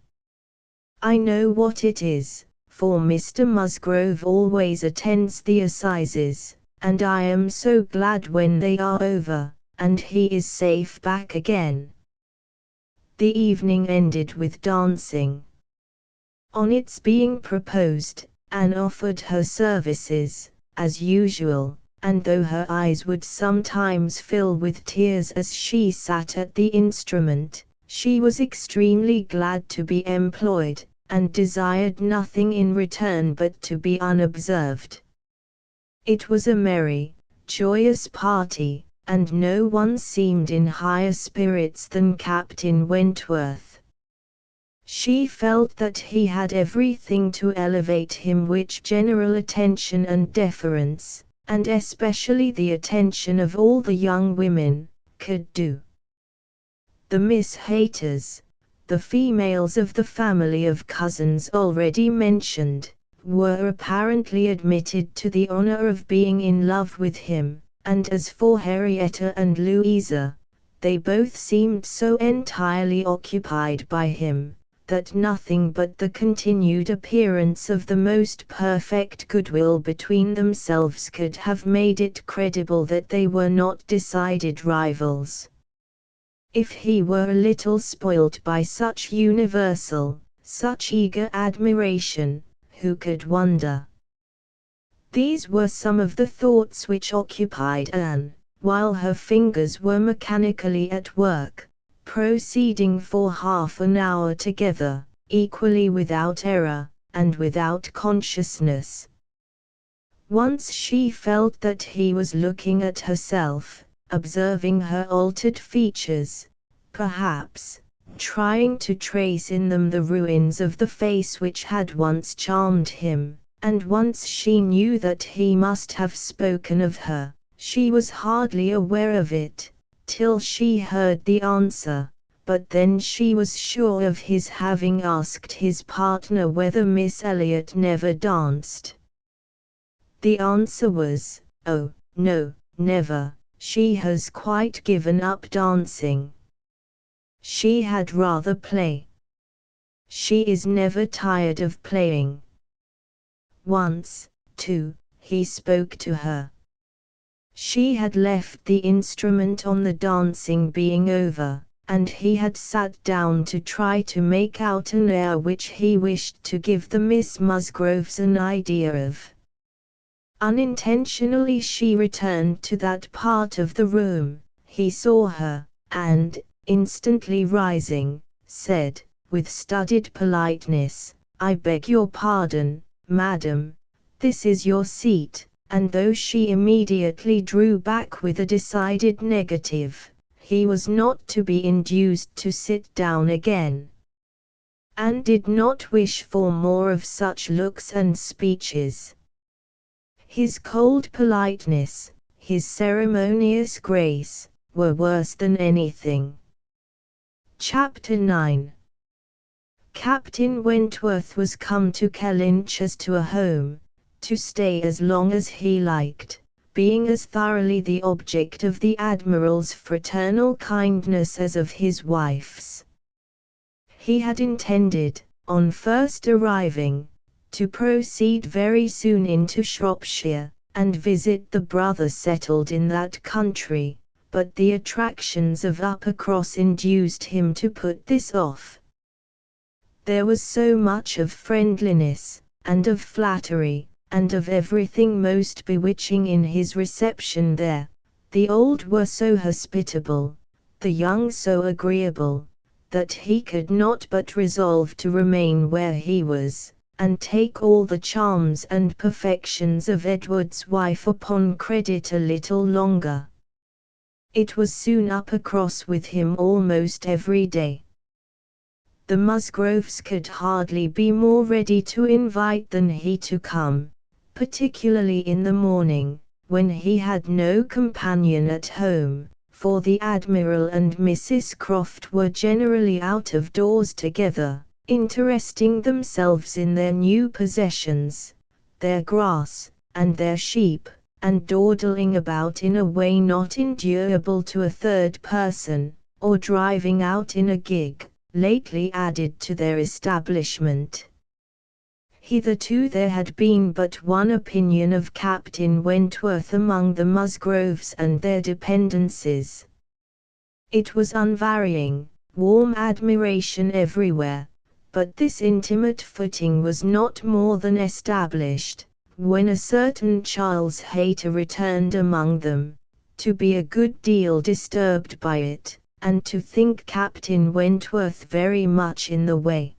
I know what it is, for Mr. Musgrove always attends the assizes, and I am so glad when they are over, and he is safe back again. The evening ended with dancing. On its being proposed, Anne offered her services, as usual, and though her eyes would sometimes fill with tears as she sat at the instrument, she was extremely glad to be employed, and desired nothing in return but to be unobserved. It was a merry, joyous party, and no one seemed in higher spirits than Captain Wentworth. She felt that he had everything to elevate him which general attention and deference, and especially the attention of all the young women, could do. The Miss Hayters, the females of the family of cousins already mentioned, were apparently admitted to the honor of being in love with him, and as for Henrietta and Louisa, they both seemed so entirely occupied by him, that nothing but the continued appearance of the most perfect goodwill between themselves could have made it credible that they were not decided rivals. If he were a little spoilt by such universal, such eager admiration, who could wonder? These were some of the thoughts which occupied Anne, while her fingers were mechanically at work, proceeding for half an hour together, equally without error, and without consciousness. Once she felt that he was looking at herself, observing her altered features, perhaps, trying to trace in them the ruins of the face which had once charmed him, and once she knew that he must have spoken of her. She was hardly aware of it, till she heard the answer, but then she was sure of his having asked his partner whether Miss Elliot never danced. The answer was, "Oh, no, never, she has quite given up dancing. She had rather play. She is never tired of playing." Once, too, he spoke to her. She had left the instrument on the dancing being over, and he had sat down to try to make out an air which he wished to give the Miss Musgroves an idea of. Unintentionally she returned to that part of the room. He saw her, and, instantly rising, said, with studied politeness, "I beg your pardon, madam, this is your seat," and though she immediately drew back with a decided negative, he was not to be induced to sit down again. Anne did not wish for more of such looks and speeches. His cold politeness, his ceremonious grace, were worse than anything. Chapter 9. Captain Wentworth was come to Kellynch as to a home, to stay as long as he liked, being as thoroughly the object of the Admiral's fraternal kindness as of his wife's. He had intended, on first arriving, to proceed very soon into Shropshire, and visit the brother settled in that country, but the attractions of Uppercross induced him to put this off. There was so much of friendliness, and of flattery, and of everything most bewitching in his reception there. The old were so hospitable, the young so agreeable, that he could not but resolve to remain where he was, and take all the charms and perfections of Edward's wife upon credit a little longer. It was soon Uppercross with him almost every day. The Musgroves could hardly be more ready to invite than he to come, particularly in the morning, when he had no companion at home, for the Admiral and Mrs. Croft were generally out of doors together, interesting themselves in their new possessions, their grass, and their sheep, and dawdling about in a way not endurable to a third person, or driving out in a gig, lately added to their establishment. Hitherto there had been but one opinion of Captain Wentworth among the Musgroves and their dependencies. It was unvarying, warm admiration everywhere, but this intimate footing was not more than established, when a certain Charles Hayter returned among them, to be a good deal disturbed by it, and to think Captain Wentworth very much in the way.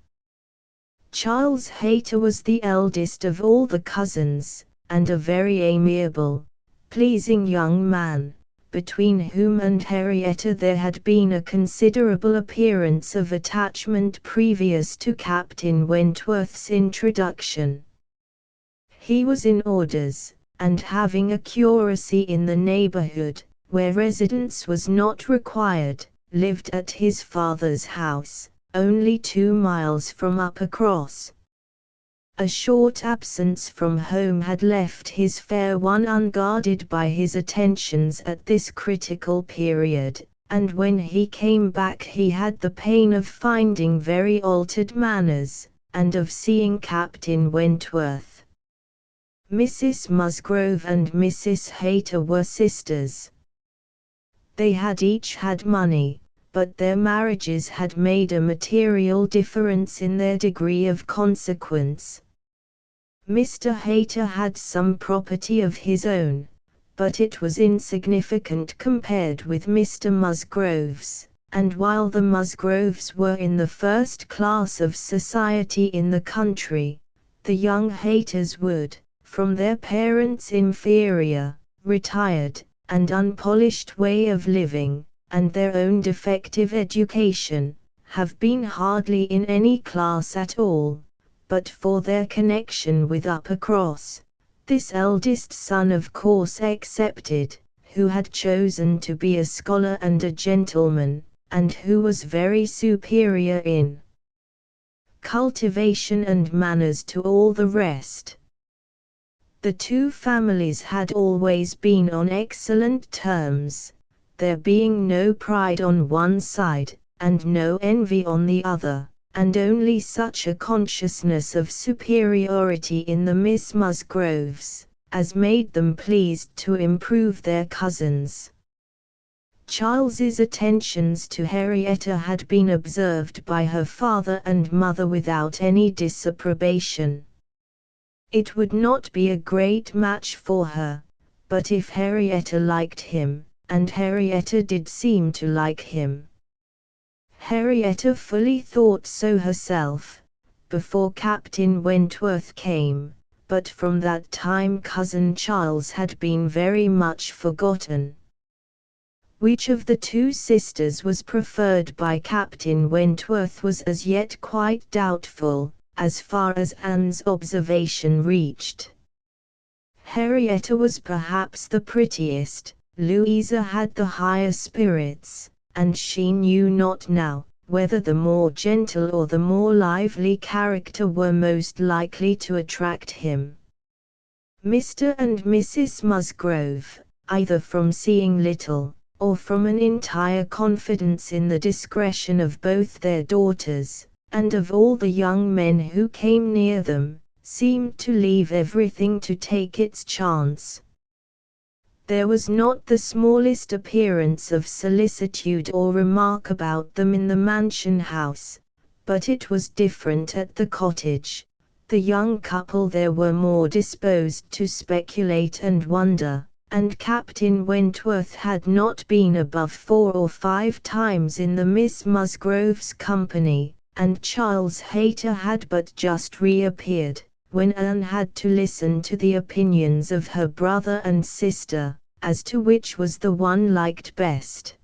Charles Hayter was the eldest of all the cousins, and a very amiable, pleasing young man, between whom and Henrietta there had been a considerable appearance of attachment previous to Captain Wentworth's introduction. He was in orders, and having a curacy in the neighbourhood, where residence was not required, lived at his father's house, only 2 miles from Uppercross. A short absence from home had left his fair one unguarded by his attentions at this critical period, and when he came back he had the pain of finding very altered manners, and of seeing Captain Wentworth. Mrs. Musgrove and Mrs. Hayter were sisters. They had each had money, but their marriages had made a material difference in their degree of consequence. Mr. Hayter had some property of his own, but it was insignificant compared with Mr. Musgrove's, and while the Musgroves were in the first class of society in the country, the young Hayters would, from their parents' inferior, retired, and unpolished way of living, and their own defective education, have been hardly in any class at all, but for their connection with Uppercross, this eldest son of course excepted, who had chosen to be a scholar and a gentleman, and who was very superior in cultivation and manners to all the rest. The two families had always been on excellent terms, there being no pride on one side, and no envy on the other, and only such a consciousness of superiority in the Miss Musgroves, as made them pleased to improve their cousins. Charles's attentions to Henrietta had been observed by her father and mother without any disapprobation. It would not be a great match for her, but if Henrietta liked him, and Henrietta did seem to like him. Henrietta fully thought so herself, before Captain Wentworth came, but from that time cousin Charles had been very much forgotten. Which of the two sisters was preferred by Captain Wentworth was as yet quite doubtful, as far as Anne's observation reached. Henrietta was perhaps the prettiest, Louisa had the higher spirits, and she knew not now, whether the more gentle or the more lively character were most likely to attract him. Mr. and Mrs. Musgrove, either from seeing little, or from an entire confidence in the discretion of both their daughters, and of all the young men who came near them, seemed to leave everything to take its chance. There was not the smallest appearance of solicitude or remark about them in the mansion house, but it was different at the cottage. The young couple there were more disposed to speculate and wonder, and Captain Wentworth had not been above 4 or 5 times in the Miss Musgroves' company, and Charles Hayter had but just reappeared, when Anne had to listen to the opinions of her brother and sister, as to which was the one liked best.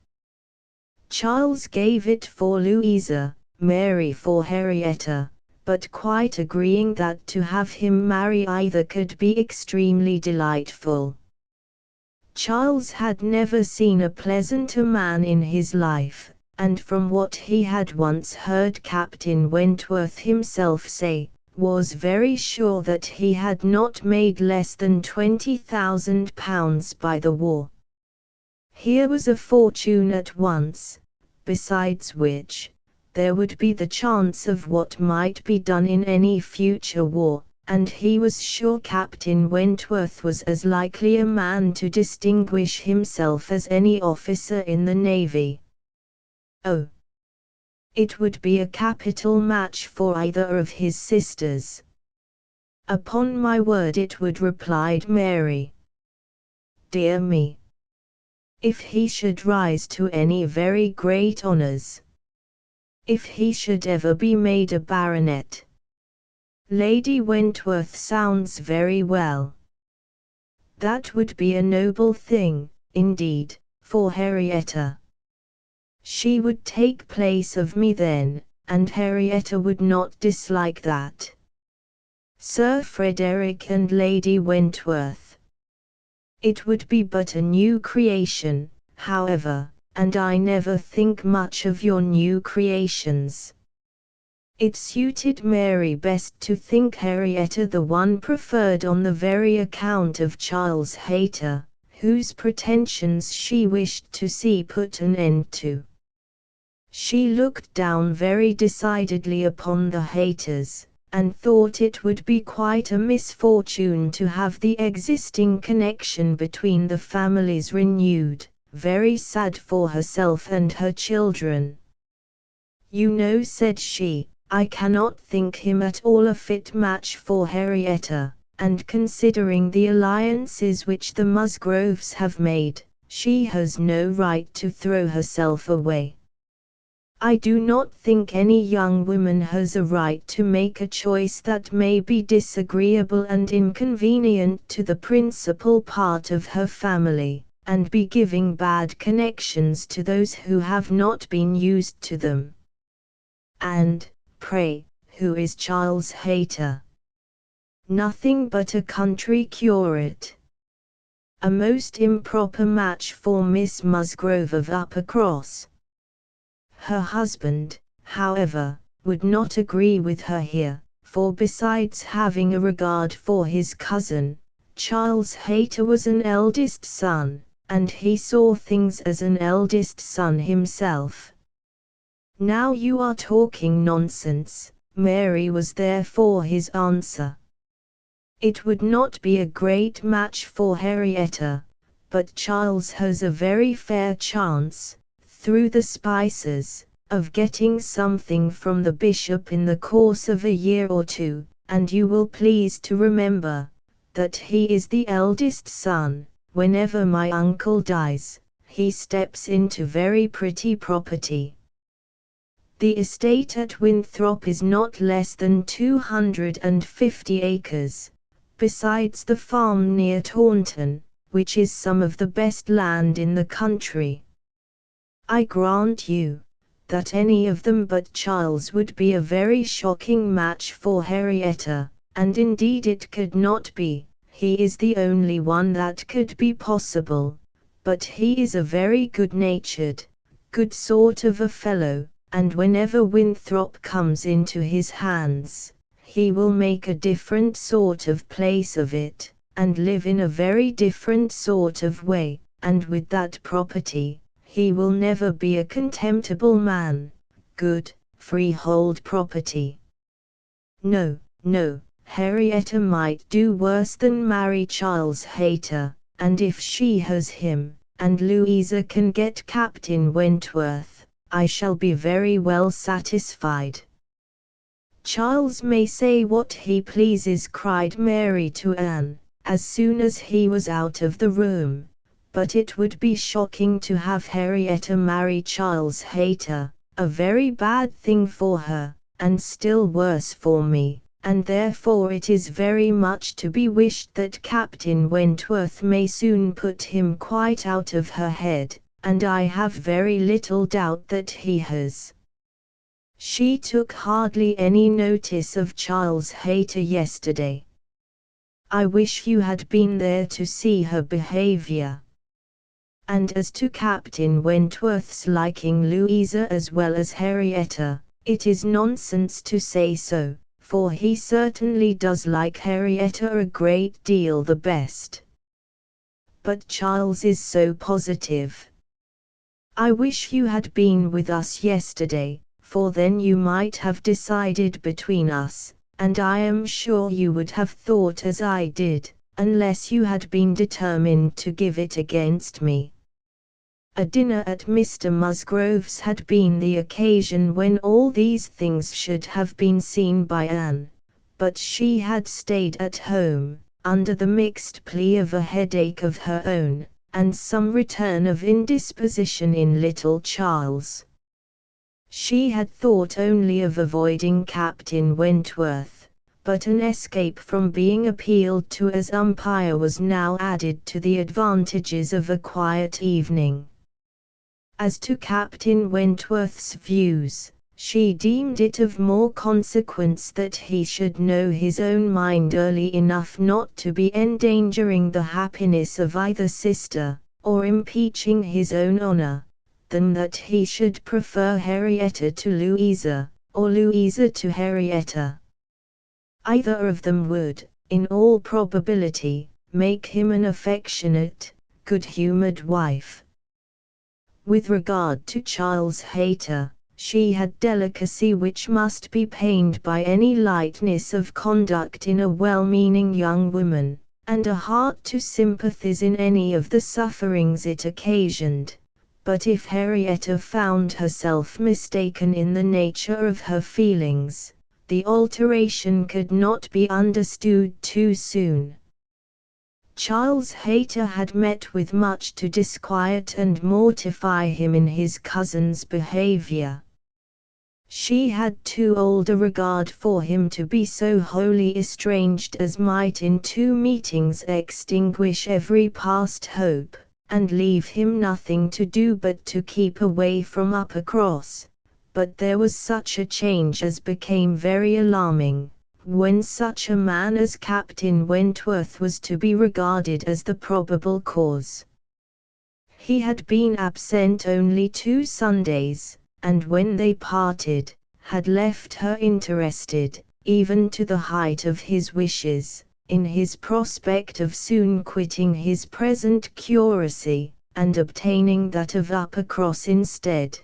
Charles gave it for Louisa, Mary for Henrietta, but quite agreeing that to have him marry either could be extremely delightful. Charles had never seen a pleasanter man in his life, and from what he had once heard Captain Wentworth himself say, was very sure that he had not made less than £20,000 by the war. Here was a fortune at once, besides which, there would be the chance of what might be done in any future war, and he was sure Captain Wentworth was as likely a man to distinguish himself as any officer in the navy. Oh! It would be a capital match for either of his sisters. Upon my word it would, replied Mary. Dear me! If he should rise to any very great honours. If he should ever be made a baronet. Lady Wentworth sounds very well. That would be a noble thing, indeed, for Henrietta. She would take place of me then, and Henrietta would not dislike that. Sir Frederick and Lady Wentworth. It would be but a new creation, however, and I never think much of your new creations. It suited Mary best to think Henrietta the one preferred on the very account of Charles Hayter, whose pretensions she wished to see put an end to. She looked down very decidedly upon the Hayters, and thought it would be quite a misfortune to have the existing connection between the families renewed, very sad for herself and her children. You know, said she, I cannot think him at all a fit match for Henrietta, and considering the alliances which the Musgroves have made, she has no right to throw herself away. I do not think any young woman has a right to make a choice that may be disagreeable and inconvenient to the principal part of her family, and be giving bad connections to those who have not been used to them. And, pray, who is Charles Hayter? Nothing but a country curate. A most improper match for Miss Musgrove of Uppercross. Her husband, however, would not agree with her here, for besides having a regard for his cousin, Charles Hayter was an eldest son, and he saw things as an eldest son himself. Now you are talking nonsense, Mary was therefore his answer. It would not be a great match for Henrietta, but Charles has a very fair chance, through the spices, of getting something from the bishop in the course of a year or two, and you will please to remember, that he is the eldest son. Whenever my uncle dies, he steps into very pretty property. The estate at Winthrop is not less than 250 acres, besides the farm near Taunton, which is some of the best land in the country. I grant you, that any of them but Charles would be a very shocking match for Henrietta, and indeed it could not be. He is the only one that could be possible, but he is a very good-natured, good sort of a fellow, and whenever Winthrop comes into his hands, he will make a different sort of place of it, and live in a very different sort of way, and with that property, he will never be a contemptible man. Good, freehold property. No, no, Henrietta might do worse than marry Charles Hayter, and if she has him, and Louisa can get Captain Wentworth, I shall be very well satisfied." "Charles may say what he pleases," cried Mary to Anne, as soon as he was out of the room, "but it would be shocking to have Henrietta marry Charles Hayter, a very bad thing for her, and still worse for me, and therefore it is very much to be wished that Captain Wentworth may soon put him quite out of her head, and I have very little doubt that he has." "She took hardly any notice of Charles Hayter yesterday. I wish you had been there to see her behavior. And as to Captain Wentworth's liking Louisa as well as Henrietta, it is nonsense to say so, for he certainly does like Henrietta a great deal the best. But Charles is so positive. I wish you had been with us yesterday, for then you might have decided between us, and I am sure you would have thought as I did, unless you had been determined to give it against me." A dinner at Mr. Musgrove's had been the occasion when all these things should have been seen by Anne, but she had stayed at home, under the mixed plea of a headache of her own, and some return of indisposition in little Charles. She had thought only of avoiding Captain Wentworth, but an escape from being appealed to as umpire was now added to the advantages of a quiet evening. As to Captain Wentworth's views, she deemed it of more consequence that he should know his own mind early enough not to be endangering the happiness of either sister, or impeaching his own honor, than that he should prefer Henrietta to Louisa, or Louisa to Henrietta. Either of them would, in all probability, make him an affectionate, good-humored wife. With regard to Charles Hayter, she had delicacy which must be pained by any lightness of conduct in a well-meaning young woman, and a heart to sympathize in any of the sufferings it occasioned. But if Henrietta found herself mistaken in the nature of her feelings, the alteration could not be understood too soon. Charles Hayter had met with much to disquiet and mortify him in his cousin's behavior. She had too old a regard for him to be so wholly estranged as might in two meetings extinguish every past hope, and leave him nothing to do but to keep away from Uppercross. But there was such a change as became very alarming, when such a man as Captain Wentworth was to be regarded as the probable cause. He had been absent only 2 Sundays, and when they parted, had left her interested, even to the height of his wishes, in his prospect of soon quitting his present curacy, and obtaining that of Uppercross instead.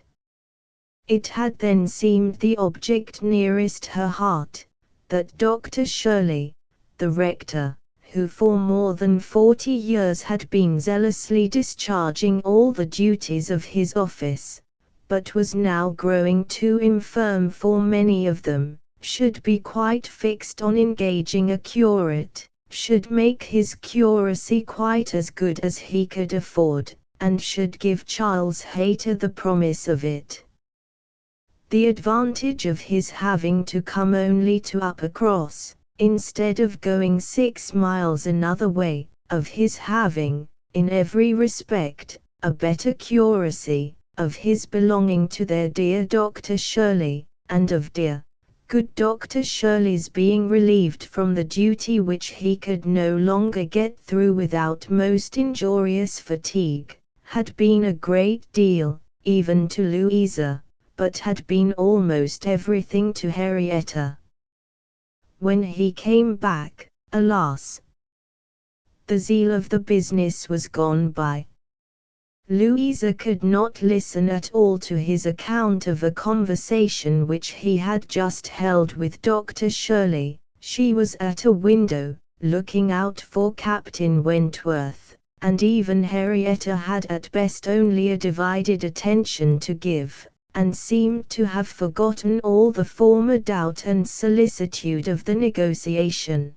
It had then seemed the object nearest her heart, that Dr. Shirley, the rector, who for more than 40 years had been zealously discharging all the duties of his office, but was now growing too infirm for many of them, should be quite fixed on engaging a curate, should make his curacy quite as good as he could afford, and should give Charles Hayter the promise of it. The advantage of his having to come only to Uppercross, instead of going 6 miles another way, of his having, in every respect, a better curacy, of his belonging to their dear Dr. Shirley, and of dear, good Dr. Shirley's being relieved from the duty which he could no longer get through without most injurious fatigue, had been a great deal, even to Louisa, but had been almost everything to Henrietta. When he came back, alas! the zeal of the business was gone by. Louisa could not listen at all to his account of a conversation which he had just held with Dr. Shirley. She was at a window, looking out for Captain Wentworth, and even Henrietta had at best only a divided attention to give, and seemed to have forgotten all the former doubt and solicitude of the negotiation.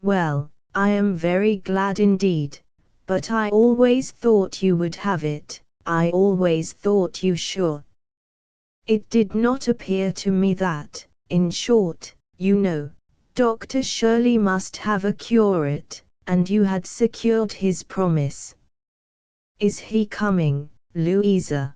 "Well, I am very glad indeed, but I always thought you would have it, I always thought you sure. It did not appear to me that, in short, you know, Dr. Shirley must have a curate, and you had secured his promise. Is he coming, Louisa?"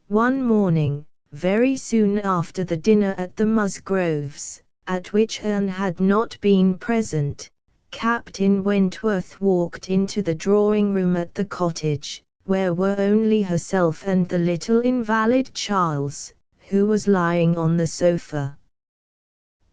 One morning, very soon after the dinner at the Musgroves, at which Anne had not been present, Captain Wentworth walked into the drawing-room at the cottage, where were only herself and the little invalid Charles, who was lying on the sofa.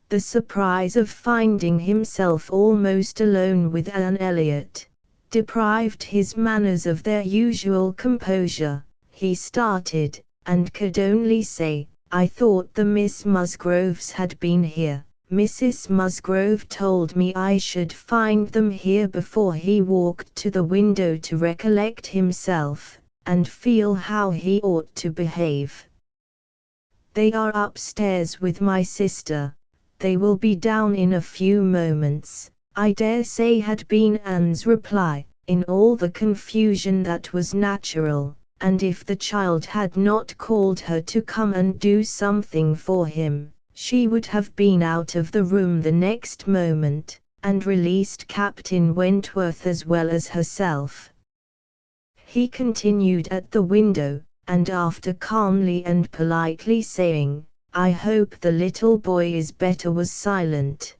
The surprise of finding himself almost alone with Anne Elliot deprived his manners of their usual composure. He started, and could only say, "I thought the Miss Musgroves had been here. Mrs. Musgrove told me I should find them here," before he walked to the window to recollect himself, and feel how he ought to behave. "They are upstairs with my sister. They will be down in a few moments, I dare say," had been Anne's reply, in all the confusion that was natural, and if the child had not called her to come and do something for him, she would have been out of the room the next moment, and released Captain Wentworth as well as herself. He continued at the window, and after calmly and politely saying, "I hope the little boy is better," was silent.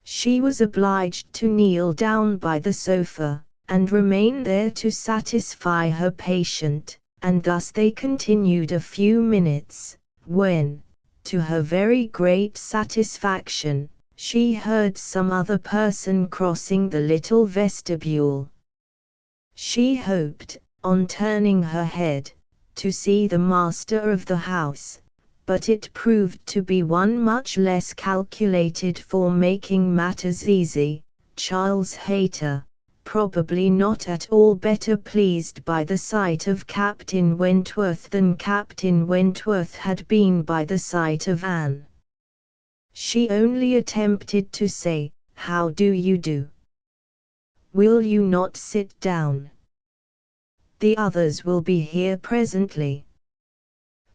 She was obliged to kneel down by the sofa, and remain there to satisfy her patient, and thus they continued a few minutes, when, to her very great satisfaction, she heard some other person crossing the little vestibule. She hoped, on turning her head, to see the master of the house, but it proved to be one much less calculated for making matters easy, Charles Hayter, probably not at all better pleased by the sight of Captain Wentworth than Captain Wentworth had been by the sight of Anne. She only attempted to say, "How do you do? Will you not sit down? The others will be here presently."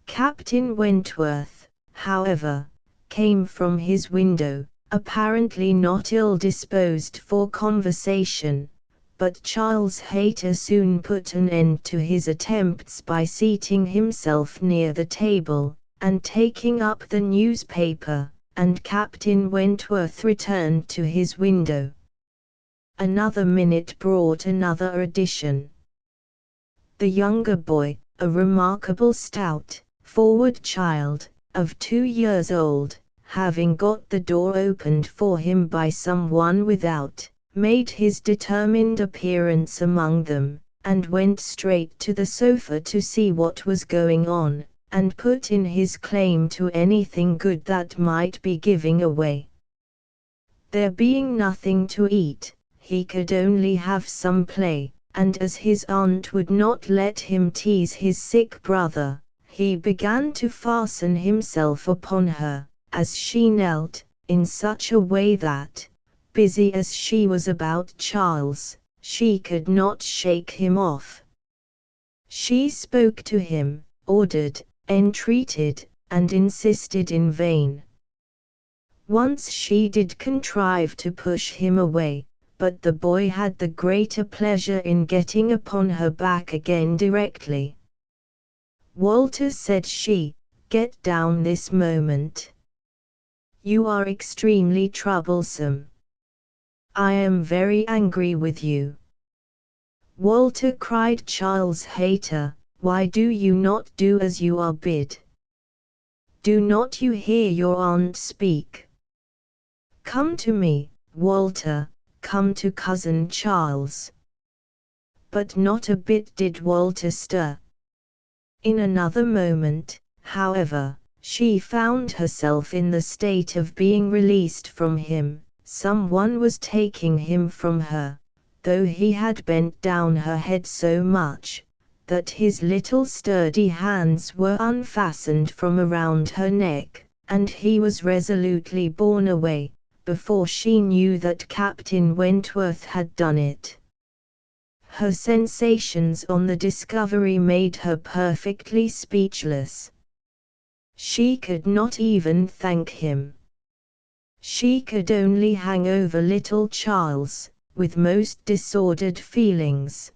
Captain Wentworth, however, came from his window, apparently not ill-disposed for conversation, but Charles Hayter soon put an end to his attempts by seating himself near the table, and taking up the newspaper, and Captain Wentworth returned to his window. Another minute brought another addition. The younger boy, a remarkable stout, forward child, of 2 years old, having got the door opened for him by some one without, made his determined appearance among them, and went straight to the sofa to see what was going on, and put in his claim to anything good that might be giving away. There being nothing to eat, he could only have some play, and as his aunt would not let him tease his sick brother, he began to fasten himself upon her, as she knelt, in such a way that, busy as she was about Charles, she could not shake him off. She spoke to him, ordered, entreated, and insisted in vain. Once she did contrive to push him away, but the boy had the greater pleasure in getting upon her back again directly. "Walter," said she, "get down this moment. You are extremely troublesome. I am very angry with you." "Walter," cried Charles Hayter, "why do you not do as you are bid? Do not you hear your aunt speak? Come to me, Walter, come to cousin Charles." But not a bit did Walter stir. In another moment, however, she found herself in the state of being released from him. Some one was taking him from her, though he had bent down her head so much that his little sturdy hands were unfastened from around her neck, and he was resolutely borne away, before she knew that Captain Wentworth had done it. Her sensations on the discovery made her perfectly speechless. She could not even thank him. She could only hang over little Charles, with most disordered feelings.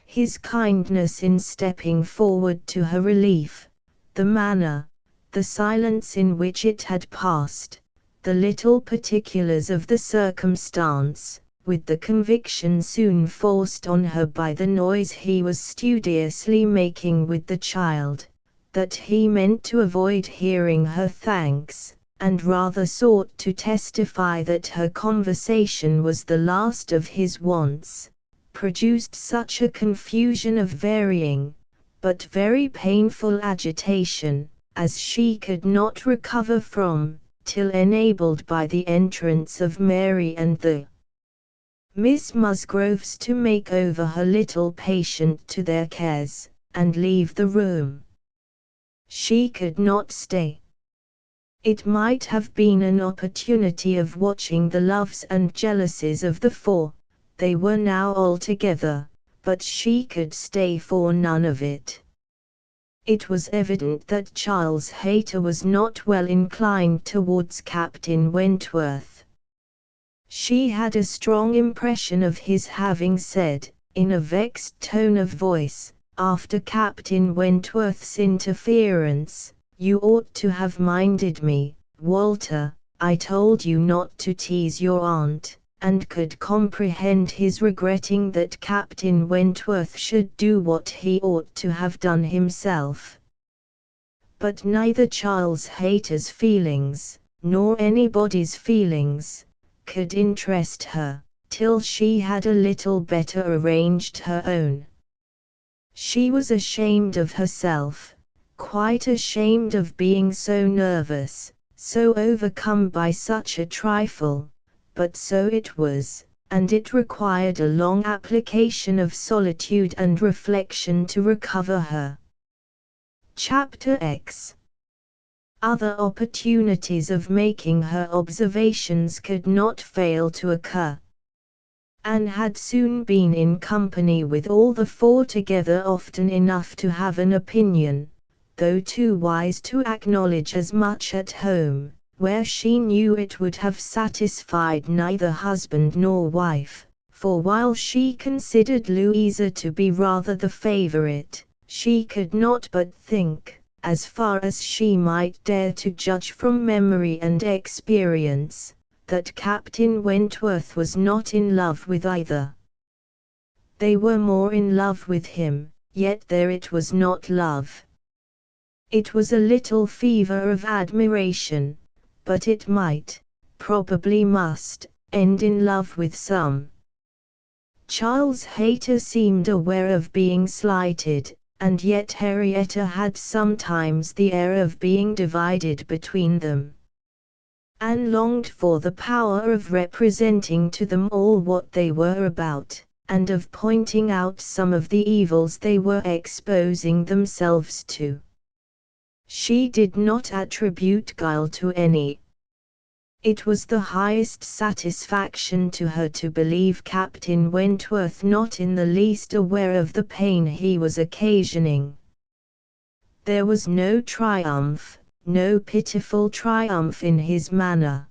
His kindness in stepping forward to her relief, the manner, the silence in which it had passed, the little particulars of the circumstance, with the conviction soon forced on her by the noise he was studiously making with the child, that he meant to avoid hearing her thanks, and rather sought to testify that her conversation was the last of his wants, produced such a confusion of varying, but very painful agitation, as she could not recover from, till enabled by the entrance of Mary and the Miss Musgroves to make over her little patient to their cares, and leave the room. She could not stay. It might have been an opportunity of watching the loves and jealousies of the four, they were now all together, but she could stay for none of it. It was evident that Charles Hayter was not well inclined towards Captain Wentworth. She had a strong impression of his having said, in a vexed tone of voice, after Captain Wentworth's interference, "You ought to have minded me, Walter. I told you not to tease your aunt," and could comprehend his regretting that Captain Wentworth should do what he ought to have done himself. But neither Charles Hayter's feelings, nor anybody's feelings, could interest her, till she had a little better arranged her own. She was ashamed of herself, quite ashamed of being so nervous, so overcome by such a trifle, but so it was, and it required a long application of solitude and reflection to recover her. Chapter X. Other opportunities of making her observations could not fail to occur. Anne had soon been in company with all the four together often enough to have an opinion, though too wise to acknowledge as much at home, where she knew it would have satisfied neither husband nor wife, for while she considered Louisa to be rather the favorite, she could not but think, as far as she might dare to judge from memory and experience, that Captain Wentworth was not in love with either. They were more in love with him, yet there it was not love. It was a little fever of admiration, but it might, probably must, end in love with some. Charles Hayter seemed aware of being slighted, and yet Henrietta had sometimes the air of being divided between them. Anne longed for the power of representing to them all what they were about, and of pointing out some of the evils they were exposing themselves to. She did not attribute guile to any. It was the highest satisfaction to her to believe Captain Wentworth not in the least aware of the pain he was occasioning. There was no triumph, no pitiful triumph in his manner.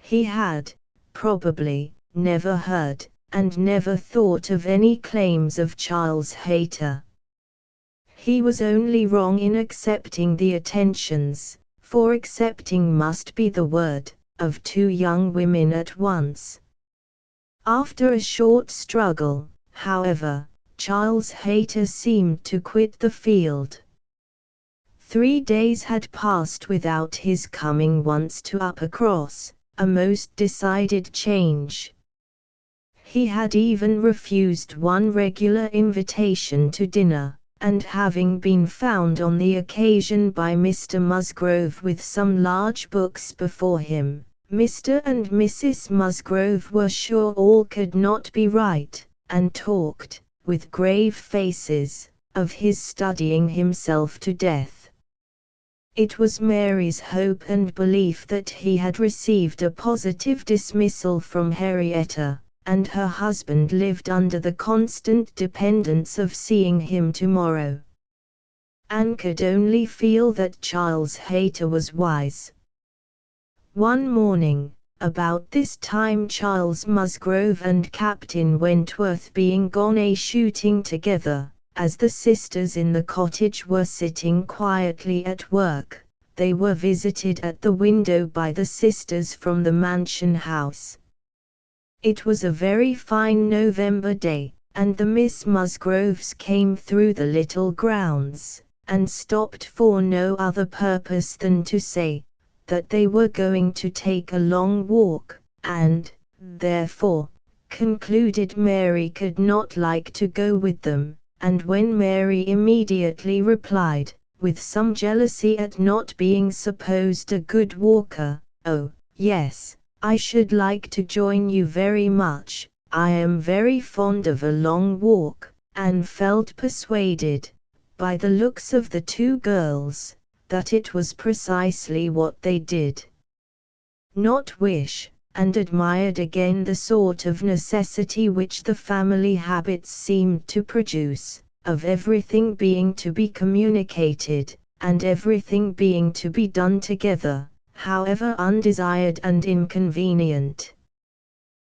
He had, probably, never heard, and never thought of any claims of Charles Hayter. He was only wrong in accepting the attentions, for accepting must be the word, of two young women at once. After a short struggle, however, Charles Hayter seemed to quit the field. 3 days had passed without his coming once to Uppercross, a most decided change. He had even refused one regular invitation to dinner, and having been found on the occasion by Mr. Musgrove with some large books before him, Mr. and Mrs. Musgrove were sure all could not be right, and talked, with grave faces, of his studying himself to death. It was Mary's hope and belief that he had received a positive dismissal from Henrietta, and her husband lived under the constant dependence of seeing him tomorrow. Anne could only feel that Charles Hayter was wise. One morning, about this time, Charles Musgrove and Captain Wentworth being gone a-shooting together, as the sisters in the cottage were sitting quietly at work, they were visited at the window by the sisters from the mansion house. It was a very fine November day, and the Miss Musgroves came through the little grounds, and stopped for no other purpose than to say that they were going to take a long walk, and, therefore, concluded Mary could not like to go with them, and when Mary immediately replied, with some jealousy at not being supposed a good walker, "Oh, yes, I should like to join you very much, I am very fond of a long walk," Anne felt persuaded, by the looks of the two girls, that it was precisely what they did not wish, and admired again the sort of necessity which the family habits seemed to produce, of everything being to be communicated, and everything being to be done together, however undesired and inconvenient.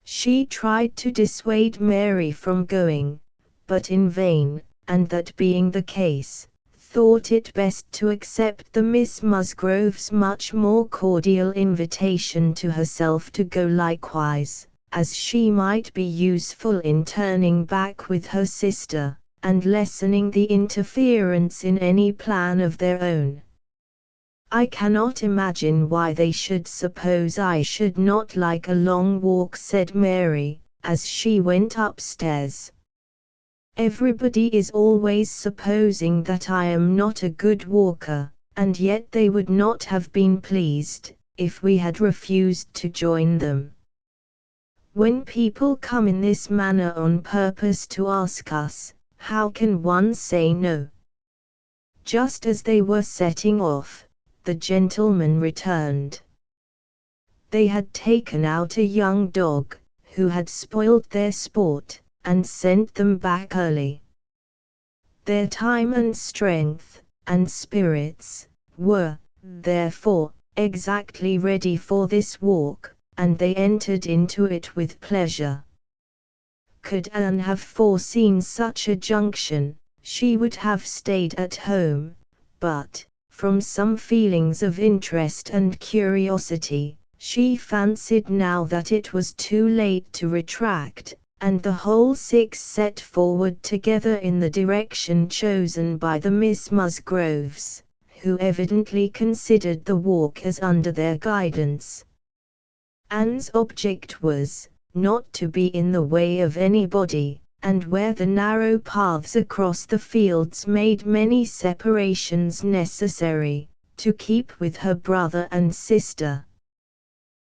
She tried to dissuade Mary from going, but in vain, and that being the case, thought it best to accept the Miss Musgrove's much more cordial invitation to herself to go likewise, as she might be useful in turning back with her sister, and lessening the interference in any plan of their own. "I cannot imagine why they should suppose I should not like a long walk," said Mary, as she went upstairs. "Everybody is always supposing that I am not a good walker, and yet they would not have been pleased if we had refused to join them. When people come in this manner on purpose to ask us, how can one say no?" Just as they were setting off, the gentlemen returned. They had taken out a young dog, who had spoiled their sport, and sent them back early. Their time and strength, and spirits, were, therefore, exactly ready for this walk, and they entered into it with pleasure. Could Anne have foreseen such a junction, she would have stayed at home, but, from some feelings of interest and curiosity, she fancied now that it was too late to retract, and the whole six set forward together in the direction chosen by the Miss Musgroves, who evidently considered the walk as under their guidance. Anne's object was, not to be in the way of anybody, and where the narrow paths across the fields made many separations necessary, to keep with her brother and sister.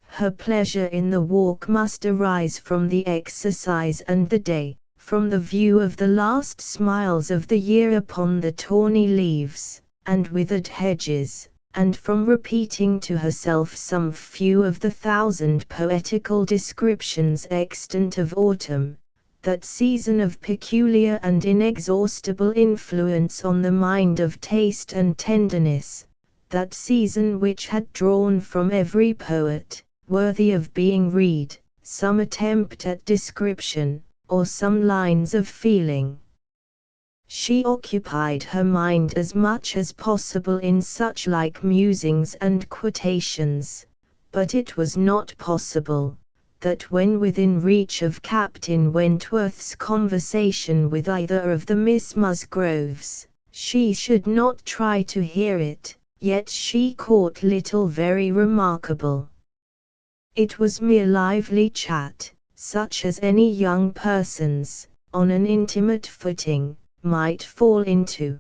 Her pleasure in the walk must arise from the exercise and the day, from the view of the last smiles of the year upon the tawny leaves, and withered hedges, and from repeating to herself some few of the 1,000 poetical descriptions extant of autumn, that season of peculiar and inexhaustible influence on the mind of taste and tenderness, that season which had drawn from every poet, worthy of being read, some attempt at description, or some lines of feeling. She occupied her mind as much as possible in such like musings and quotations, but it was not possible, that when within reach of Captain Wentworth's conversation with either of the Miss Musgroves, she should not try to hear it, yet she caught little very remarkable. It was mere lively chat, such as any young persons, on an intimate footing, might fall into.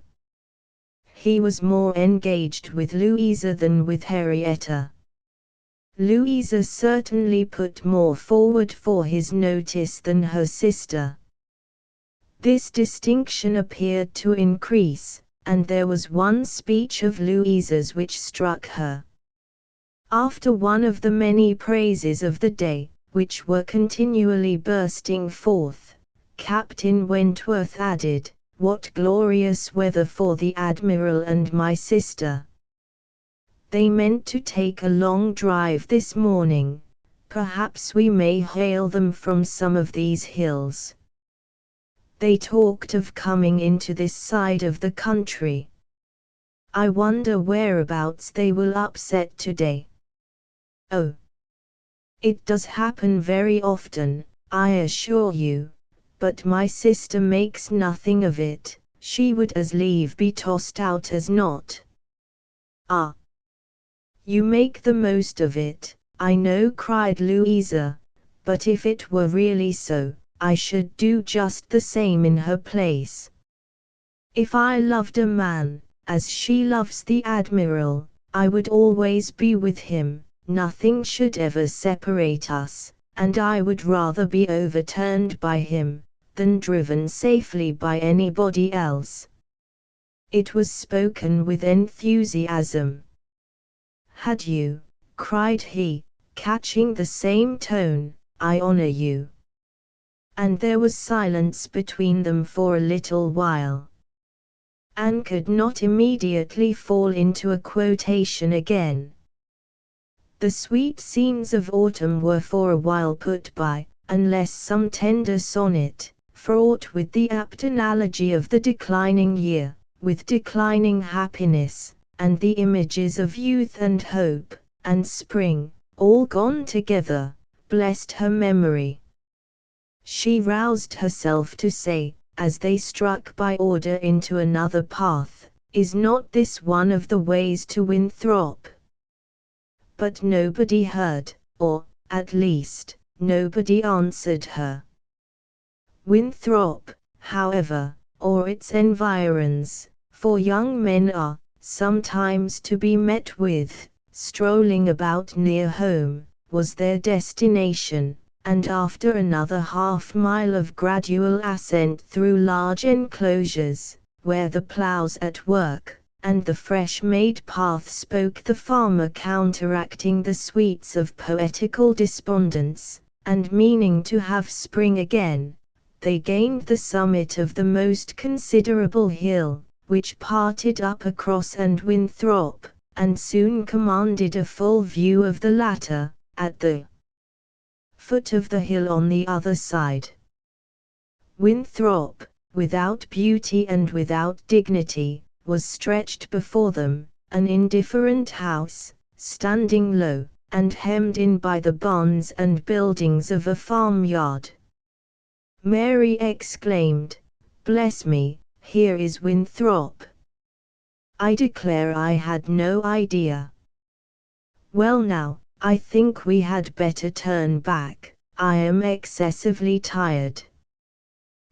He was more engaged with Louisa than with Henrietta. Louisa certainly put more forward for his notice than her sister. This distinction appeared to increase, and there was one speech of Louisa's which struck her. After one of the many praises of the day, which were continually bursting forth, Captain Wentworth added, "What glorious weather for the Admiral and my sister! They meant to take a long drive this morning. Perhaps we may hail them from some of these hills. They talked of coming into this side of the country. I wonder whereabouts they will upset today." "Oh, it does happen very often, I assure you, but my sister makes nothing of it. She would as lieve be tossed out as not." "Ah, you make the most of it, I know," cried Louisa, "but if it were really so, I should do just the same in her place. If I loved a man, as she loves the Admiral, I would always be with him, nothing should ever separate us, and I would rather be overturned by him, than driven safely by anybody else." It was spoken with enthusiasm. "Had you," cried he, catching the same tone, "I honor you." And there was silence between them for a little while. Anne could not immediately fall into a quotation again. The sweet scenes of autumn were for a while put by, unless some tender sonnet, fraught with the apt analogy of the declining year, with declining happiness, and the images of youth and hope, and spring, all gone together, blessed her memory. She roused herself to say, as they struck by order into another path, "Is not this one of the ways to Winthrop?" But nobody heard, or, at least, nobody answered her. Winthrop, however, or its environs, for young men are sometimes to be met with, strolling about near home, was their destination, and after another half-mile of gradual ascent through large enclosures, where the ploughs at work, and the fresh-made path spoke the farmer counteracting the sweets of poetical despondence, and meaning to have spring again, they gained the summit of the most considerable hill, which parted up across and Winthrop, and soon commanded a full view of the latter, at the foot of the hill on the other side. Winthrop, without beauty and without dignity, was stretched before them, an indifferent house, standing low, and hemmed in by the barns and buildings of a farmyard. Mary exclaimed, "Bless me, here is Winthrop! I declare I had no idea. Well now, I think we had better turn back, I am excessively tired."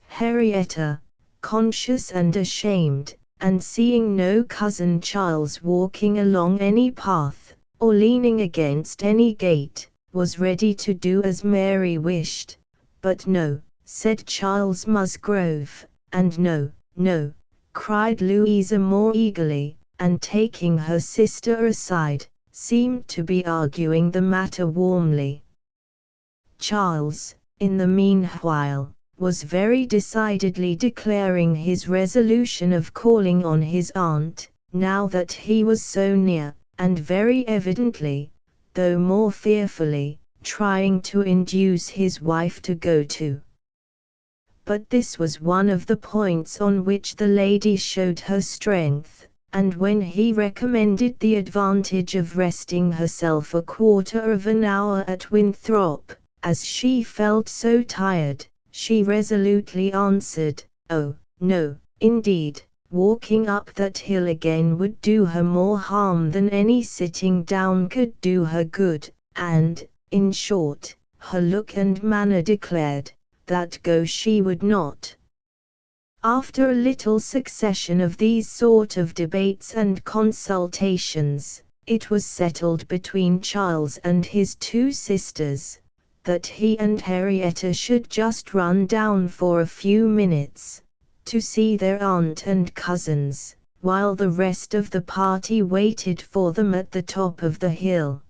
Henrietta, conscious and ashamed, and seeing no cousin Charles walking along any path, or leaning against any gate, was ready to do as Mary wished. "But no," said Charles Musgrove, and "No, no," cried Louisa more eagerly, and taking her sister aside, seemed to be arguing the matter warmly. Charles, in the meanwhile, was very decidedly declaring his resolution of calling on his aunt, now that he was so near, and very evidently, though more fearfully, trying to induce his wife to go too. But this was one of the points on which the lady showed her strength, and when he recommended the advantage of resting herself a quarter of an hour at Winthrop, as she felt so tired, she resolutely answered, "Oh, no, indeed, walking up that hill again would do her more harm than any sitting down could do her good," and, in short, her look and manner declared, that go she would not. After a little succession of these sort of debates and consultations, It was settled between Charles and his two sisters that he and Henrietta should just run down for a few minutes to see their aunt and cousins, while the rest of the party waited for them at the top of the hill.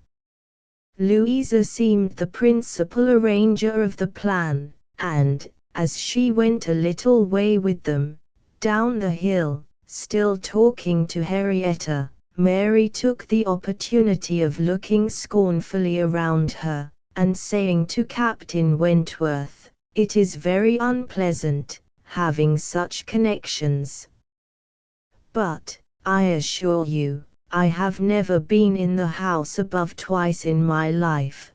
Louisa seemed the principal arranger of the plan, and, as she went a little way with them, down the hill, still talking to Henrietta, Mary took the opportunity of looking scornfully around her, and saying to Captain Wentworth, "It is very unpleasant, having such connections. But, I assure you, I have never been in the house above twice in my life."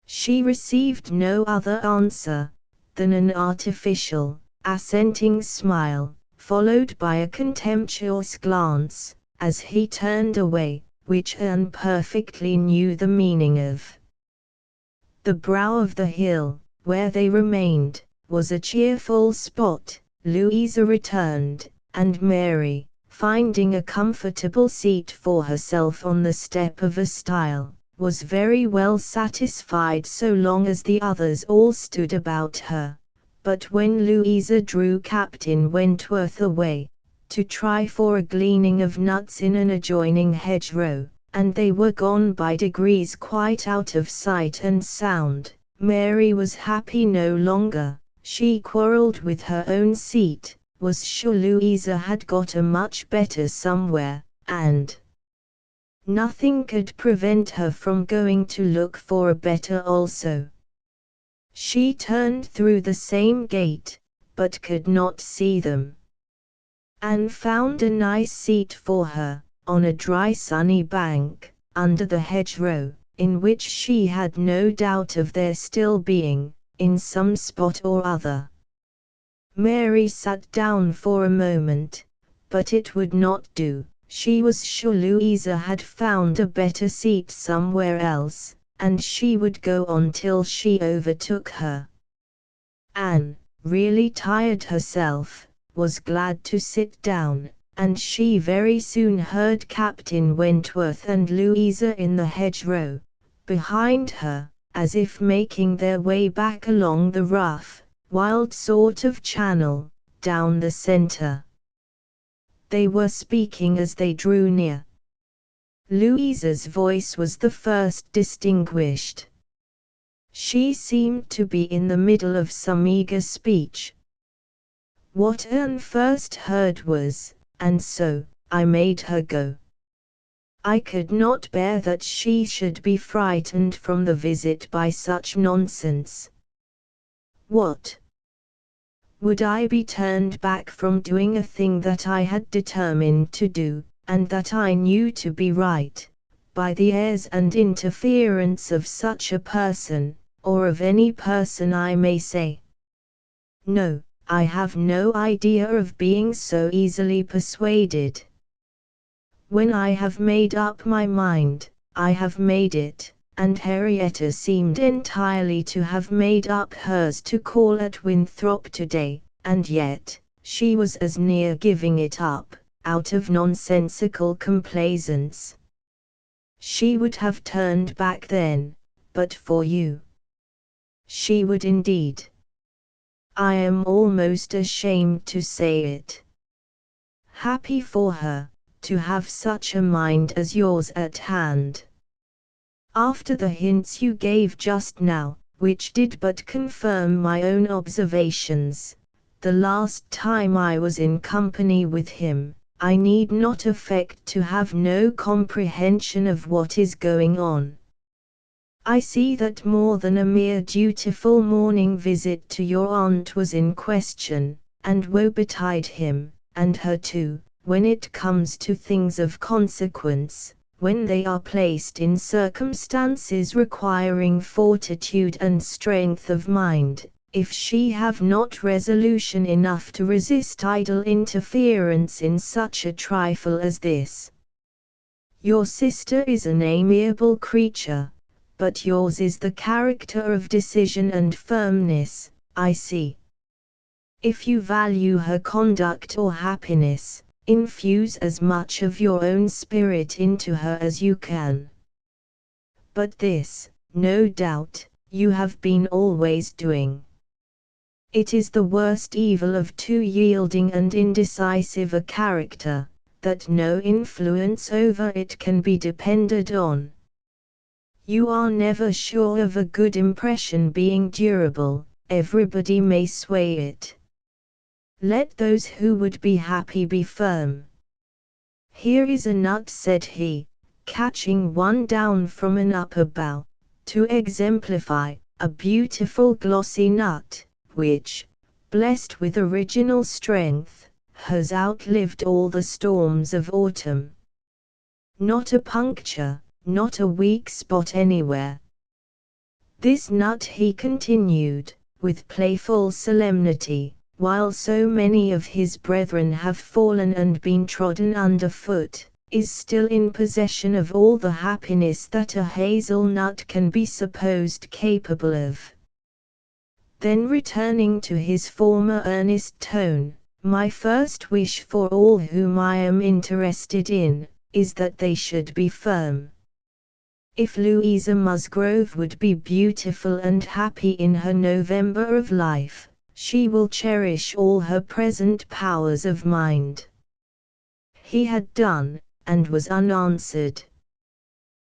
She received no other answer than an artificial, assenting smile, followed by a contemptuous glance, as he turned away, which Anne perfectly knew the meaning of. The brow of the hill, where they remained, was a cheerful spot. Louisa returned, and Mary, finding a comfortable seat for herself on the step of a stile, was very well satisfied so long as the others all stood about her. But when Louisa drew Captain Wentworth away, to try for a gleaning of nuts in an adjoining hedgerow, and they were gone by degrees quite out of sight and sound, Mary was happy no longer. She quarrelled with her own seat, was sure Louisa had got a much better somewhere, and nothing could prevent her from going to look for a better also. She turned through the same gate, but could not see them. Anne found a nice seat for her, on a dry sunny bank, under the hedgerow, in which she had no doubt of their still being, in some spot or other. Mary sat down for a moment, but it would not do. She was sure Louisa had found a better seat somewhere else, and she would go on till she overtook her. Anne, really tired herself, was glad to sit down, and she very soon heard Captain Wentworth and Louisa in the hedgerow, behind her, as if making their way back along the rough, wild sort of channel, down the centre. They were speaking as they drew near. Louisa's voice was the first distinguished. She seemed to be in the middle of some eager speech. What Anne first heard was, "And so, I made her go. I could not bear that she should be frightened from the visit by such nonsense. What? Would I be turned back from doing a thing that I had determined to do, and that I knew to be right, by the airs and interference of such a person, or of any person I may say? No, I have no idea of being so easily persuaded. When I have made up my mind, I have made it." And Henrietta seemed entirely to have made up hers to call at Winthrop today, and yet, she was as near giving it up, out of nonsensical complaisance. She would have turned back then, but for you. She would indeed. I am almost ashamed to say it. Happy for her, to have such a mind as yours at hand. After the hints you gave just now, which did but confirm my own observations, the last time I was in company with him, I need not affect to have no comprehension of what is going on. I see that more than a mere dutiful morning visit to your aunt was in question, and woe betide him, and her too, when it comes to things of consequence, when they are placed in circumstances requiring fortitude and strength of mind, if she have not resolution enough to resist idle interference in such a trifle as this. Your sister is an amiable creature, but yours is the character of decision and firmness, I see. If you value her conduct or happiness, infuse as much of your own spirit into her as you can. But this, no doubt, you have been always doing. It is the worst evil of too yielding and indecisive a character, that no influence over it can be depended on. You are never sure of a good impression being durable, everybody may sway it. Let those who would be happy be firm. Here is a nut, said he, catching one down from an upper bough, to exemplify, a beautiful glossy nut, which, blessed with original strength, has outlived all the storms of autumn. Not a puncture, not a weak spot anywhere. This nut, he continued, with playful solemnity, while so many of his brethren have fallen and been trodden under foot, is still in possession of all the happiness that a hazelnut can be supposed capable of. Then returning to his former earnest tone, my first wish for all whom I am interested in, is that they should be firm. If Louisa Musgrove would be beautiful and happy in her November of life, she will cherish all her present powers of mind. He had done, and was unanswered.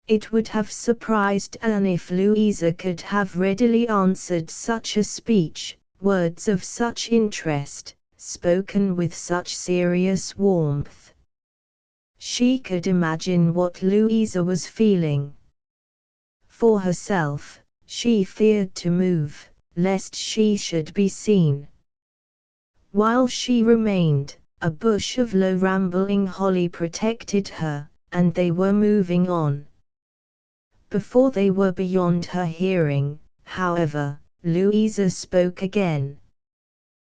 It would have surprised Anne if Louisa could have readily answered such a speech, words of such interest, spoken with such serious warmth. She could imagine what Louisa was feeling. For herself, she feared to move, lest she should be seen. While she remained, a bush of low rambling holly protected her, and they were moving on. Before they were beyond her hearing, however, Louisa spoke again.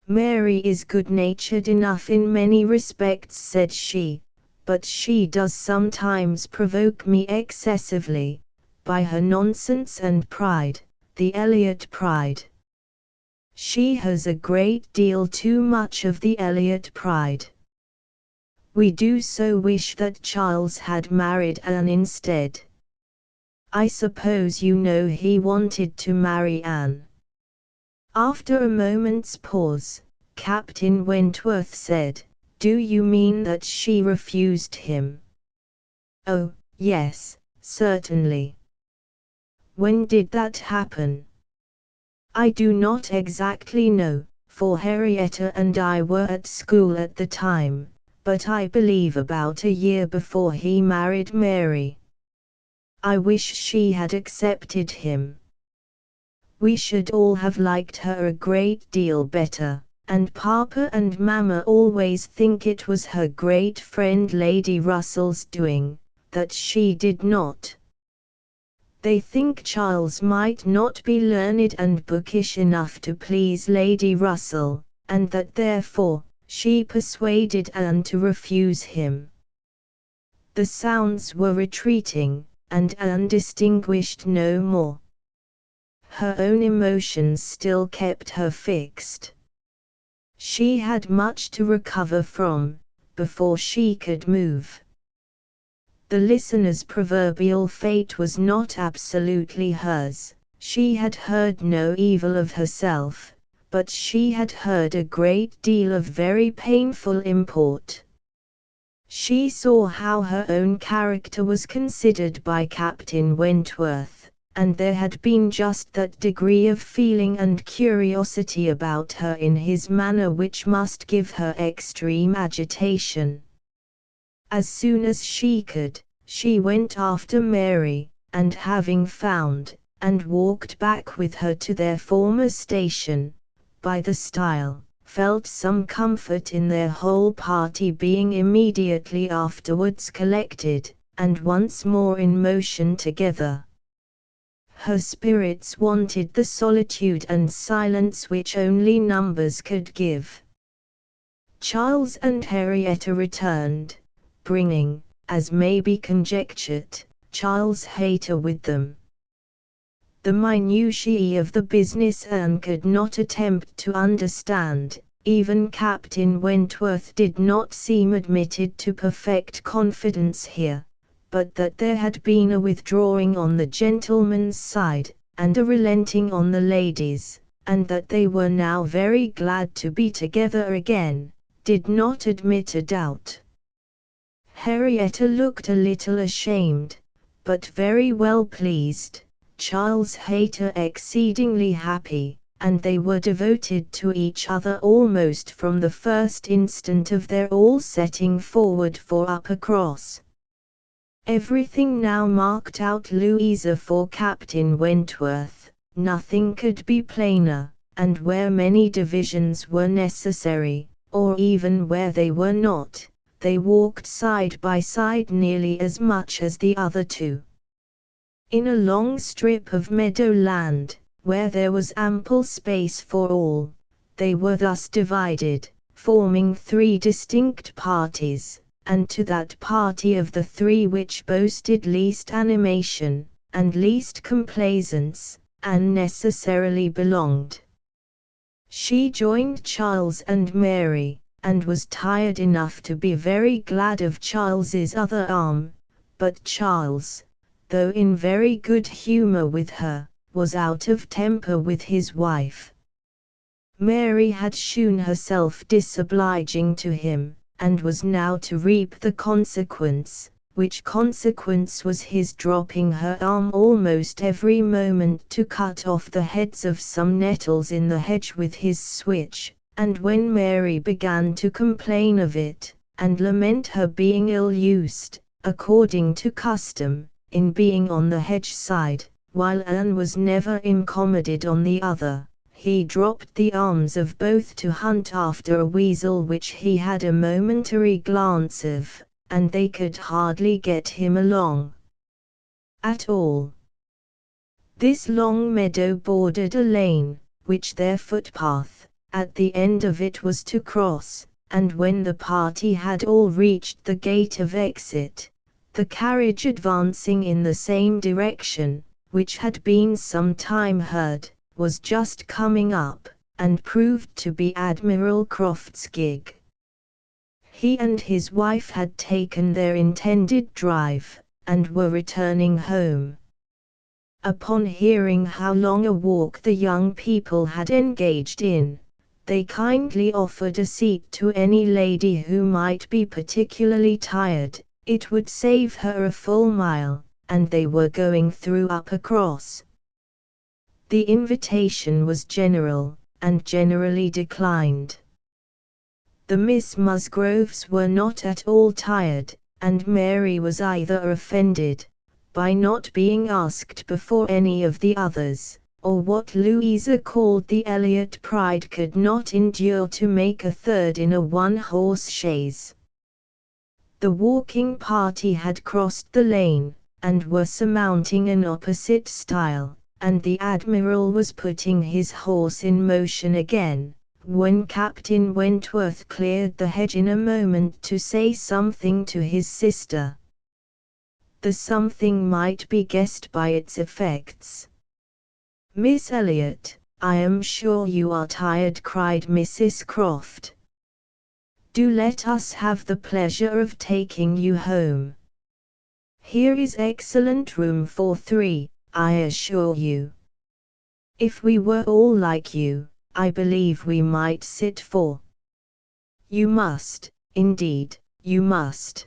Mary is good-natured enough in many respects, said she, but she does sometimes provoke me excessively, by her nonsense and pride, the Elliot pride. She has a great deal too much of the Elliot pride. We do so wish that Charles had married Anne instead. I suppose you know he wanted to marry Anne. After a moment's pause, Captain Wentworth said, "Do you mean that she refused him?" "Oh, yes, certainly." "When did that happen?" "I do not exactly know, for Henrietta and I were at school at the time, but I believe about a year before he married Mary. I wish she had accepted him. We should all have liked her a great deal better, and Papa and Mamma always think it was her great friend Lady Russell's doing, that she did not. They think Charles might not be learned and bookish enough to please Lady Russell, and that therefore, she persuaded Anne to refuse him." The sounds were retreating, and Anne distinguished no more. Her own emotions still kept her fixed. She had much to recover from, before she could move. The listener's proverbial fate was not absolutely hers. She had heard no evil of herself, but she had heard a great deal of very painful import. She saw how her own character was considered by Captain Wentworth, and there had been just that degree of feeling and curiosity about her in his manner which must give her extreme agitation. As soon as she could, she went after Mary, and having found, and walked back with her to their former station, by the stile, felt some comfort in their whole party being immediately afterwards collected, and once more in motion together. Her spirits wanted the solitude and silence which only numbers could give. Charles and Henrietta returned, bringing, as may be conjectured, Charles Hayter with them. The minutiae of the business Anne could not attempt to understand, Even Captain Wentworth did not seem admitted to perfect confidence here, but that there had been a withdrawing on the gentleman's side, and a relenting on the ladies', and that they were now very glad to be together again, did not admit a doubt. Henrietta looked a little ashamed, but very well pleased, Charles Hayter exceedingly happy, and they were devoted to each other almost from the first instant of their all setting forward for Uppercross. Everything now marked out Louisa for Captain Wentworth, nothing could be plainer, and where many divisions were necessary, or even where they were not, they walked side by side nearly as much as the other two. In a long strip of meadow land, where there was ample space for all, they were thus divided, forming three distinct parties, and to that party of the three which boasted least animation, and least complaisance, Anne necessarily belonged. She joined Charles and Mary, and was tired enough to be very glad of Charles's other arm, but Charles, though in very good humour with her, was out of temper with his wife. Mary had shewn herself disobliging to him, and was now to reap the consequence, which consequence was his dropping her arm almost every moment to cut off the heads of some nettles in the hedge with his switch, and when Mary began to complain of it, and lament her being ill-used, according to custom, in being on the hedge side, while Anne was never incommoded on the other, he dropped the arms of both to hunt after a weasel which he had a momentary glance of, and they could hardly get him along at all. This long meadow bordered a lane, which their footpath, at the end of it was to cross, and when the party had all reached the gate of exit, the carriage advancing in the same direction, which had been some time heard, was just coming up, and proved to be Admiral Croft's gig. He and his wife had taken their intended drive, and were returning home. Upon hearing how long a walk the young people had engaged in, they kindly offered a seat to any lady who might be particularly tired. It would save her a full mile, and they were going through Uppercross. The invitation was general, and generally declined. The Miss Musgroves were not at all tired, and Mary was either offended by not being asked before any of the others, or what Louisa called the Elliot pride could not endure to make a third in a one-horse chaise. The walking party had crossed the lane, and were surmounting an opposite stile, and the Admiral was putting his horse in motion again, when Captain Wentworth cleared the hedge in a moment to say something to his sister. The something might be guessed by its effects. "Miss Elliot, I am sure you are tired," cried Mrs. Croft. "Do let us have the pleasure of taking you home. Here is excellent room for three, I assure you. If we were all like you, I believe we might sit four. You must, indeed, you must."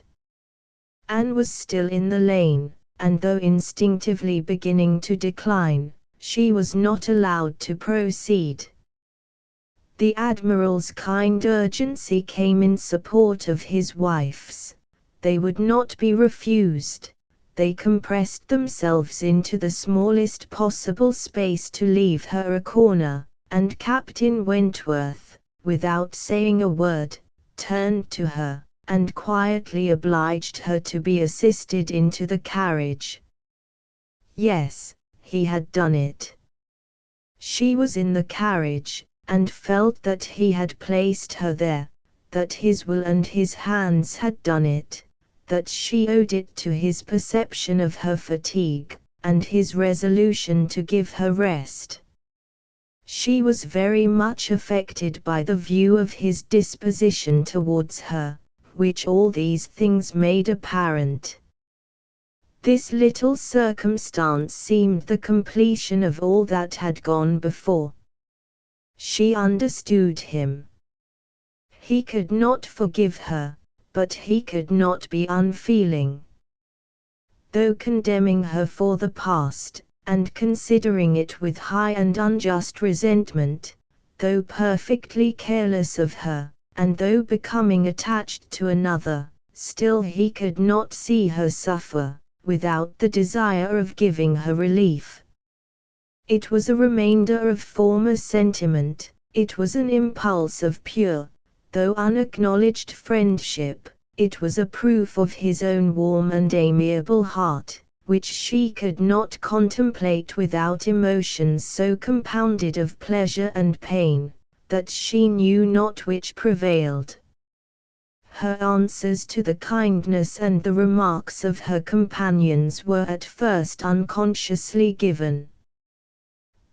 Anne was still in the lane, and though instinctively beginning to decline, she was not allowed to proceed. The Admiral's kind urgency came in support of his wife's. They would not be refused. They compressed themselves into the smallest possible space to leave her a corner, and Captain Wentworth, without saying a word, turned to her, and quietly obliged her to be assisted into the carriage. Yes, he had done it. She was in the carriage, and felt that he had placed her there, that his will and his hands had done it, that she owed it to his perception of her fatigue, and his resolution to give her rest. She was very much affected by the view of his disposition towards her, which all these things made apparent. This little circumstance seemed the completion of all that had gone before. She understood him. He could not forgive her, but he could not be unfeeling. Though condemning her for the past, and considering it with high and unjust resentment, though perfectly careless of her, and though becoming attached to another, still he could not see her suffer, without the desire of giving her relief. It was a remainder of former sentiment, it was an impulse of pure, though unacknowledged friendship, it was a proof of his own warm and amiable heart, which she could not contemplate without emotions so compounded of pleasure and pain, that she knew not which prevailed. Her answers to the kindness and the remarks of her companions were at first unconsciously given.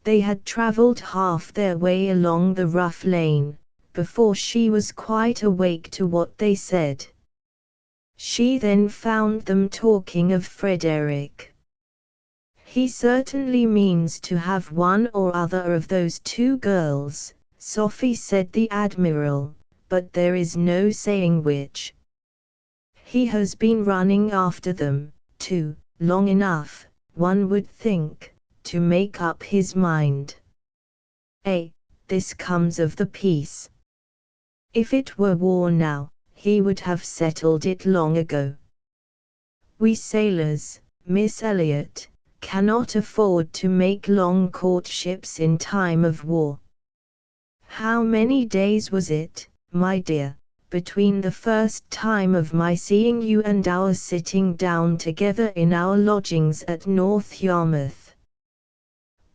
They had travelled half their way along the rough lane, before she was quite awake to what they said. She then found them talking of Frederick. "He certainly means to have one or other of those two girls," Sophie said the Admiral, "but there is no saying which. He has been running after them, too, long enough, one would think, to make up his mind. This comes of the peace. If it were war now, he would have settled it long ago. We sailors, Miss Elliot, cannot afford to make long courtships in time of war. How many days was it, my dear, between the first time of my seeing you and our sitting down together in our lodgings at North Yarmouth?"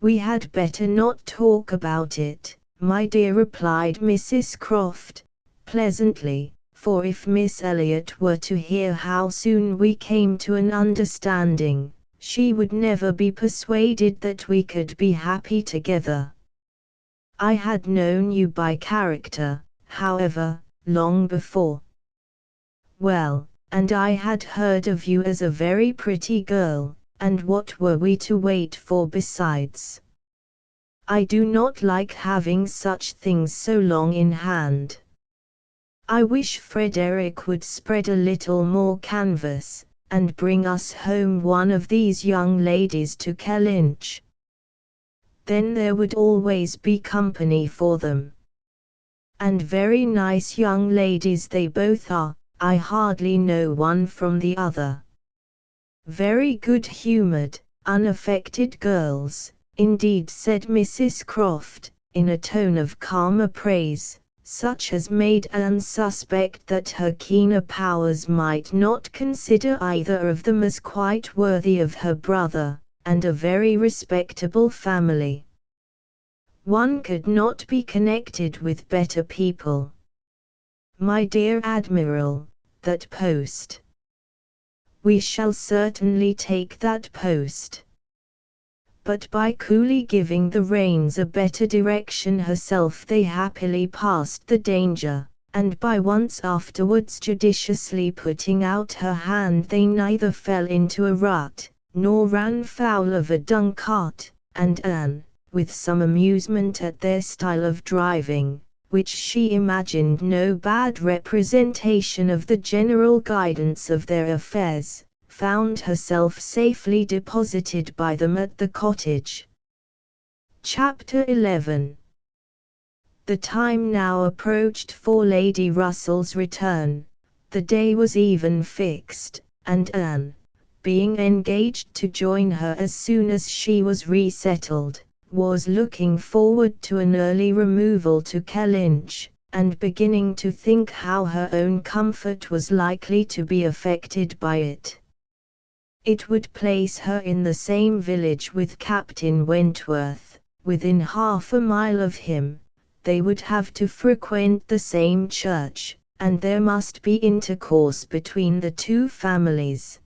"We had better not talk about it, my dear," replied Mrs. Croft, pleasantly, for if Miss Elliot were to hear how soon we came to an understanding, she would never be persuaded that we could be happy together. I had known you by character, however, long before. Well, and I had heard of you as a very pretty girl, and what were we to wait for besides? I do not like having such things so long in hand. I wish Frederick would spread a little more canvas, and bring us home one of these young ladies to Kellynch. Then there would always be company for them. And very nice young ladies they both are, I hardly know one from the other. Very good-humoured, unaffected girls, indeed," said Mrs. Croft, in a tone of calmer praise, such as made Anne suspect that her keener powers might not consider either of them as quite worthy of her brother, and a very respectable family. One could not be connected with better people. My dear Admiral, that post. We shall certainly take that post. But by coolly giving the reins a better direction herself they happily passed the danger, and by once afterwards judiciously putting out her hand they neither fell into a rut, nor ran foul of a dung cart, and Anne, with some amusement at their style of driving, which she imagined no bad representation of the general guidance of their affairs, found herself safely deposited by them at the cottage. Chapter 11. The time now approached for Lady Russell's return. The day was even fixed, and Anne, being engaged to join her as soon as she was resettled, was looking forward to an early removal to Kellynch, and beginning to think how her own comfort was likely to be affected by it. It would place her in the same village with Captain Wentworth, within half a mile of him. They would have to frequent the same church, and there must be intercourse between the two families.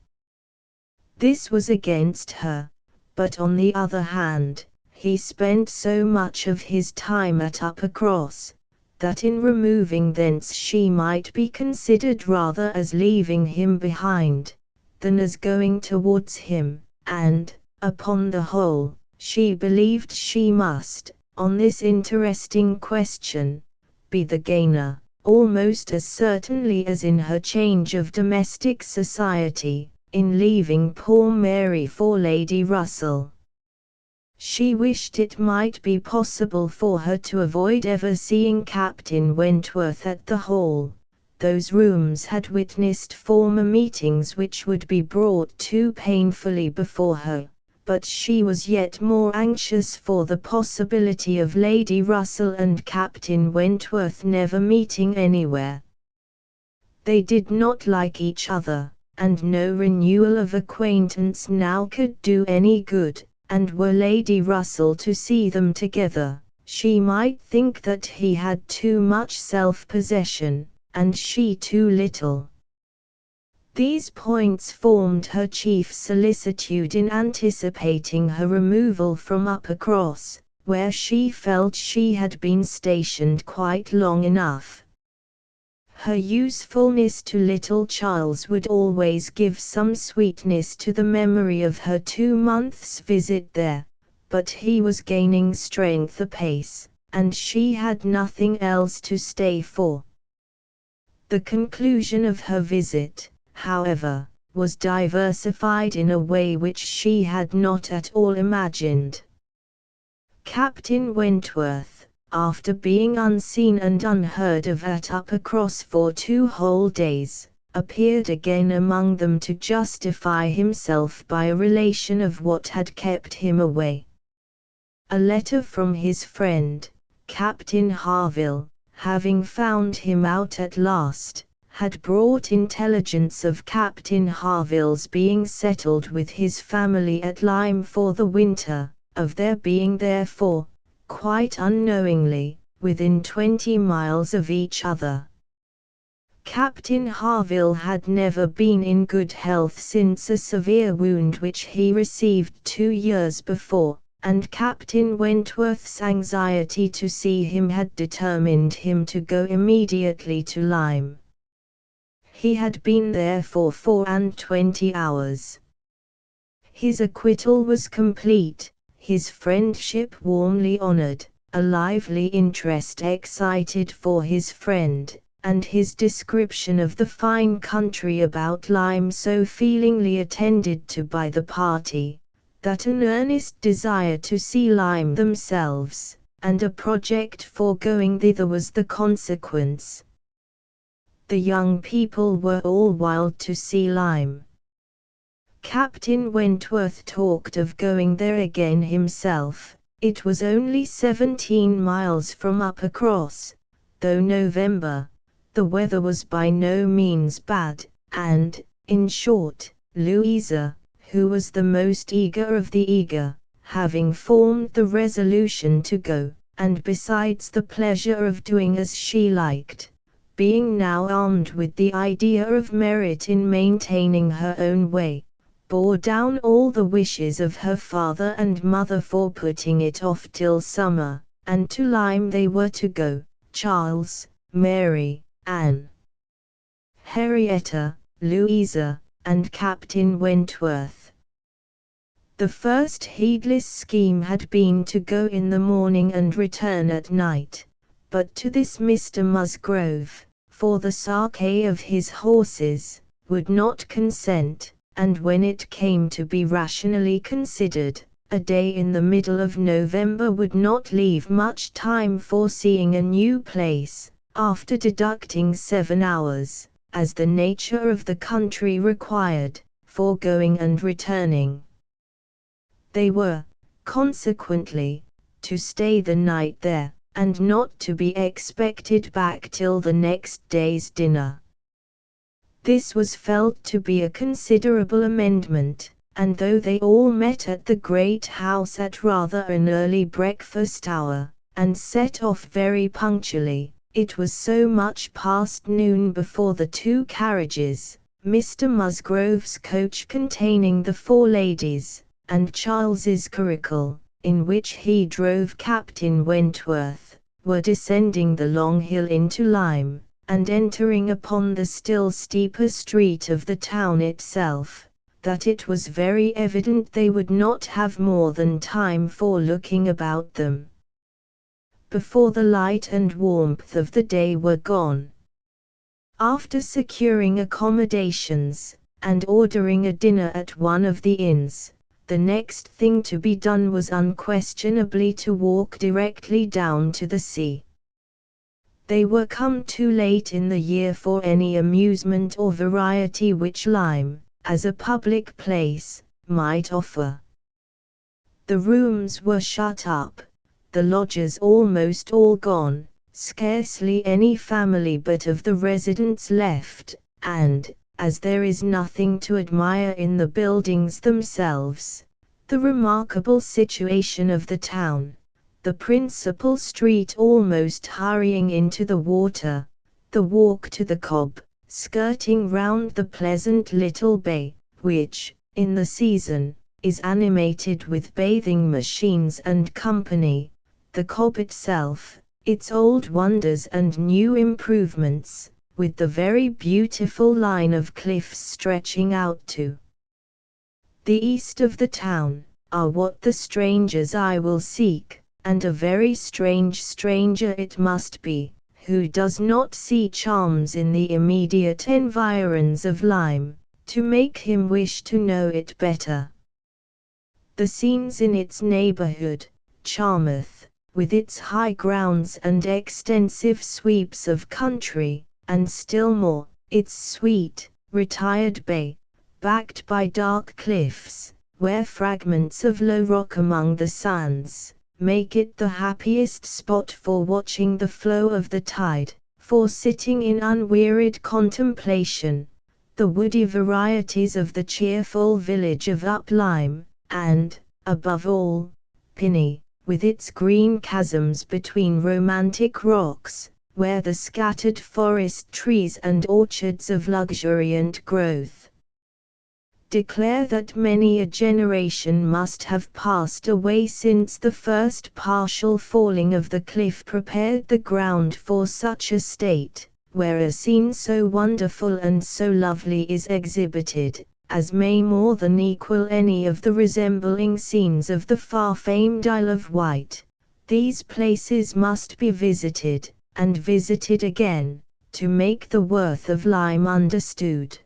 This was against her, but on the other hand, he spent so much of his time at Uppercross, that in removing thence she might be considered rather as leaving him behind, than as going towards him, and, upon the whole, she believed she must, on this interesting question, be the gainer, almost as certainly as in her change of domestic society, in leaving poor Mary for Lady Russell. She wished it might be possible for her to avoid ever seeing Captain Wentworth at the Hall. Those rooms had witnessed former meetings which would be brought too painfully before her, but she was yet more anxious for the possibility of Lady Russell and Captain Wentworth never meeting anywhere. They did not like each other, and no renewal of acquaintance now could do any good, and were Lady Russell to see them together, she might think that he had too much self-possession, and she too little. These points formed her chief solicitude in anticipating her removal from Uppercross, where she felt she had been stationed quite long enough. Her usefulness to little Charles would always give some sweetness to the memory of her 2 months' visit there, but he was gaining strength apace, and she had nothing else to stay for. The conclusion of her visit, however, was diversified in a way which she had not at all imagined. Captain Wentworth, after being unseen and unheard of at Uppercross for 2 whole days, appeared again among them to justify himself by a relation of what had kept him away. A letter from his friend, Captain Harville, having found him out at last, had brought intelligence of Captain Harville's being settled with his family at Lyme for the winter, of their being therefore, quite unknowingly, within 20 miles of each other. Captain Harville had never been in good health since a severe wound which he received 2 years before, and Captain Wentworth's anxiety to see him had determined him to go immediately to Lyme. He had been there for 24 hours. His acquittal was complete, his friendship warmly honored, a lively interest excited for his friend, and his description of the fine country about Lyme so feelingly attended to by the party, that an earnest desire to see Lyme themselves, and a project for going thither was the consequence. The young people were all wild to see Lyme. Captain Wentworth talked of going there again himself. It was only 17 miles from Uppercross, though November, the weather was by no means bad, and, in short, Louisa, who was the most eager of the eager, having formed the resolution to go, and besides the pleasure of doing as she liked, being now armed with the idea of merit in maintaining her own way, bore down all the wishes of her father and mother for putting it off till summer, and to Lyme they were to go, Charles, Mary, Anne, Henrietta, Louisa, and Captain Wentworth. The first heedless scheme had been to go in the morning and return at night, but to this Mr. Musgrove, for the sake of his horses, would not consent, and when it came to be rationally considered, a day in the middle of November would not leave much time for seeing a new place, after deducting 7 hours, as the nature of the country required, for going and returning. They were, consequently, to stay the night there, and not to be expected back till the next day's dinner. This was felt to be a considerable amendment, and though they all met at the great house at rather an early breakfast hour, and set off very punctually, it was so much past noon before the 2 carriages, Mr. Musgrove's coach containing the 4 ladies, and Charles's curricle, in which he drove Captain Wentworth, were descending the long hill into Lyme, and entering upon the still steeper street of the town itself, that it was very evident they would not have more than time for looking about them before the light and warmth of the day were gone. After securing accommodations, and ordering a dinner at one of the inns, the next thing to be done was unquestionably to walk directly down to the sea. They were come too late in the year for any amusement or variety which Lyme, as a public place, might offer. The rooms were shut up, the lodgers almost all gone, scarcely any family but of the residents left, and, as there is nothing to admire in the buildings themselves, the remarkable situation of the town, the principal street almost hurrying into the water, the walk to the Cobb, skirting round the pleasant little bay, which, in the season, is animated with bathing machines and company, the Cobb itself, its old wonders and new improvements, with the very beautiful line of cliffs stretching out to the east of the town, are what the stranger's eye will seek, and a very strange stranger it must be, who does not see charms in the immediate environs of Lyme, to make him wish to know it better. The scenes in its neighborhood, Charmouth, with its high grounds and extensive sweeps of country, and still more, its sweet, retired bay, backed by dark cliffs, where fragments of low rock among the sands, make it the happiest spot for watching the flow of the tide, for sitting in unwearied contemplation, the woody varieties of the cheerful village of Up Lyme, and, above all, Pinny, with its green chasms between romantic rocks, where the scattered forest trees and orchards of luxuriant growth declare that many a generation must have passed away since the first partial falling of the cliff prepared the ground for such a state, where a scene so wonderful and so lovely is exhibited, as may more than equal any of the resembling scenes of the far-famed Isle of Wight. These places must be visited, and visited again, to make the worth of Lyme understood.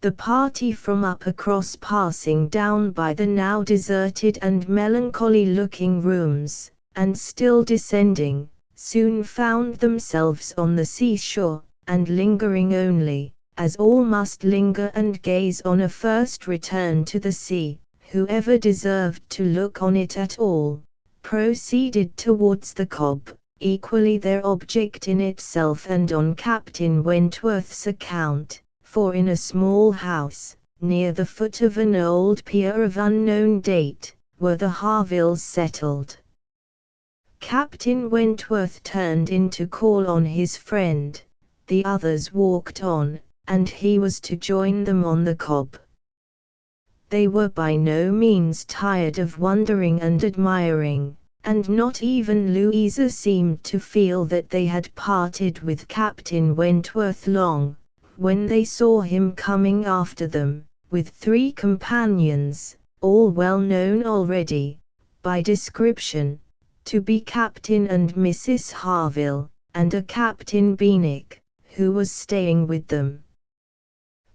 The party from Uppercross, passing down by the now deserted and melancholy-looking rooms, and still descending, soon found themselves on the seashore, and lingering only, as all must linger and gaze on a first return to the sea, whoever deserved to look on it at all, proceeded towards the Cobb, equally their object in itself and on Captain Wentworth's account, for in a small house, near the foot of an old pier of unknown date, were the Harvilles settled. Captain Wentworth turned in to call on his friend, the others walked on, and he was to join them on the Cobb. They were by no means tired of wondering and admiring, and not even Louisa seemed to feel that they had parted with Captain Wentworth long, when they saw him coming after them, with 3 companions, all well known already, by description, to be Captain and Mrs. Harville, and a Captain Benwick, who was staying with them.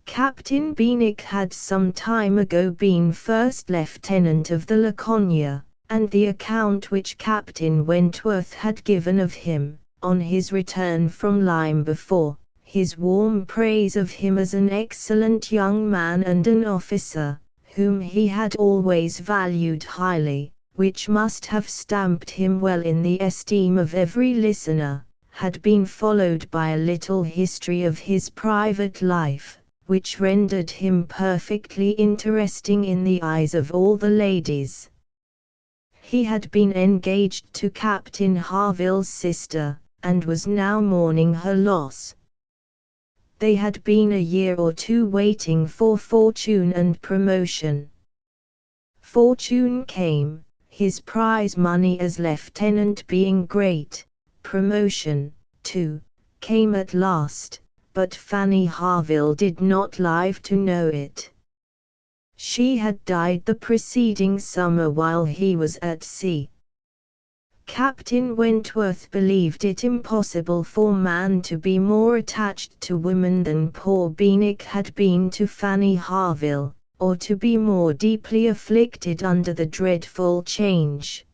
Captain Benwick had some time ago been first lieutenant of the Laconia, and the account which Captain Wentworth had given of him, on his return from Lyme before, his warm praise of him as an excellent young man and an officer, whom he had always valued highly, which must have stamped him well in the esteem of every listener, had been followed by a little history of his private life, which rendered him perfectly interesting in the eyes of all the ladies. He had been engaged to Captain Harville's sister, and was now mourning her loss. They had been a year or 2 waiting for fortune and promotion. Fortune came, his prize money as lieutenant being great. Promotion, too, came at last, but Fanny Harville did not live to know it. She had died the preceding summer while he was at sea. Captain Wentworth believed it impossible for man to be more attached to woman than poor Benwick had been to Fanny Harville, or to be more deeply afflicted under the dreadful change.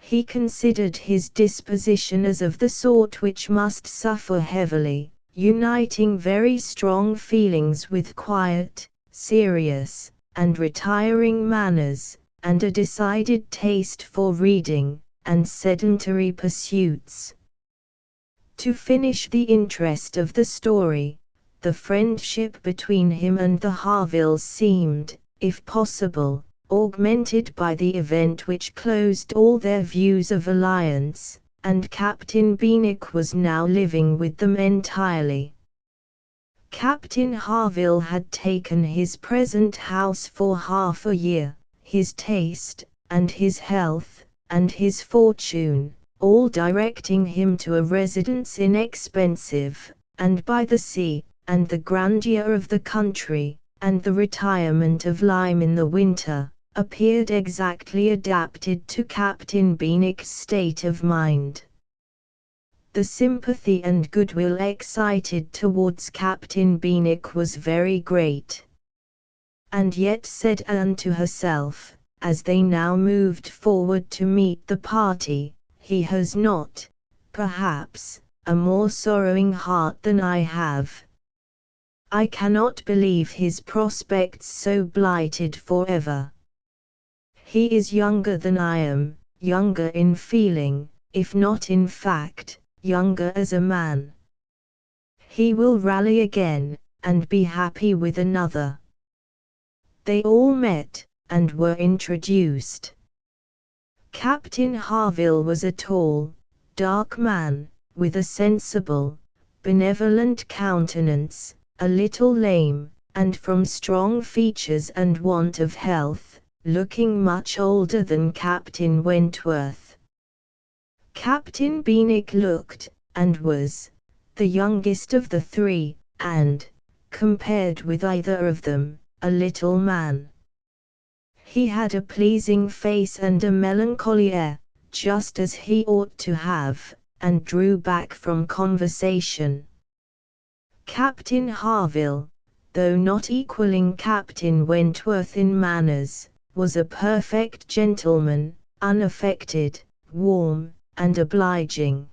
He considered his disposition as of the sort which must suffer heavily, uniting very strong feelings with quiet, serious, and retiring manners, and a decided taste for reading and sedentary pursuits. To finish the interest of the story, the friendship between him and the Harvilles seemed, if possible, augmented by the event which closed all their views of alliance, and Captain Benwick was now living with them entirely. Captain Harville had taken his present house for half a year, his taste, and his health, and his fortune, all directing him to a residence inexpensive, and by the sea, and the grandeur of the country, and the retirement of Lyme in the winter, appeared exactly adapted to Captain Benwick's state of mind. The sympathy and goodwill excited towards Captain Benwick was very great. And yet, said Anne to herself, as they now moved forward to meet the party, he has not, perhaps, a more sorrowing heart than I have. I cannot believe his prospects so blighted forever. He is younger than I am, younger in feeling, if not in fact, younger as a man. He will rally again, and be happy with another. They all met, and were introduced. Captain Harville was a tall, dark man, with a sensible, benevolent countenance, a little lame, and from strong features and want of health, looking much older than Captain Wentworth. Captain Benwick looked, and was, the youngest of the three, and, compared with either of them, a little man. He had a pleasing face and a melancholy air, just as he ought to have, and drew back from conversation. Captain Harville, though not equaling Captain Wentworth in manners, was a perfect gentleman, unaffected, warm, and obliging.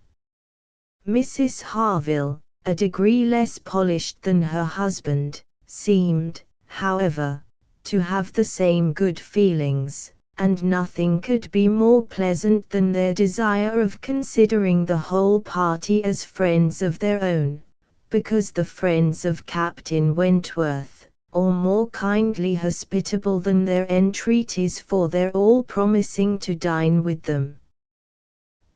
Mrs. Harville, a degree less polished than her husband, seemed, however, to have the same good feelings, and nothing could be more pleasant than their desire of considering the whole party as friends of their own, because the friends of Captain Wentworth, or more kindly hospitable than their entreaties for their all promising to dine with them.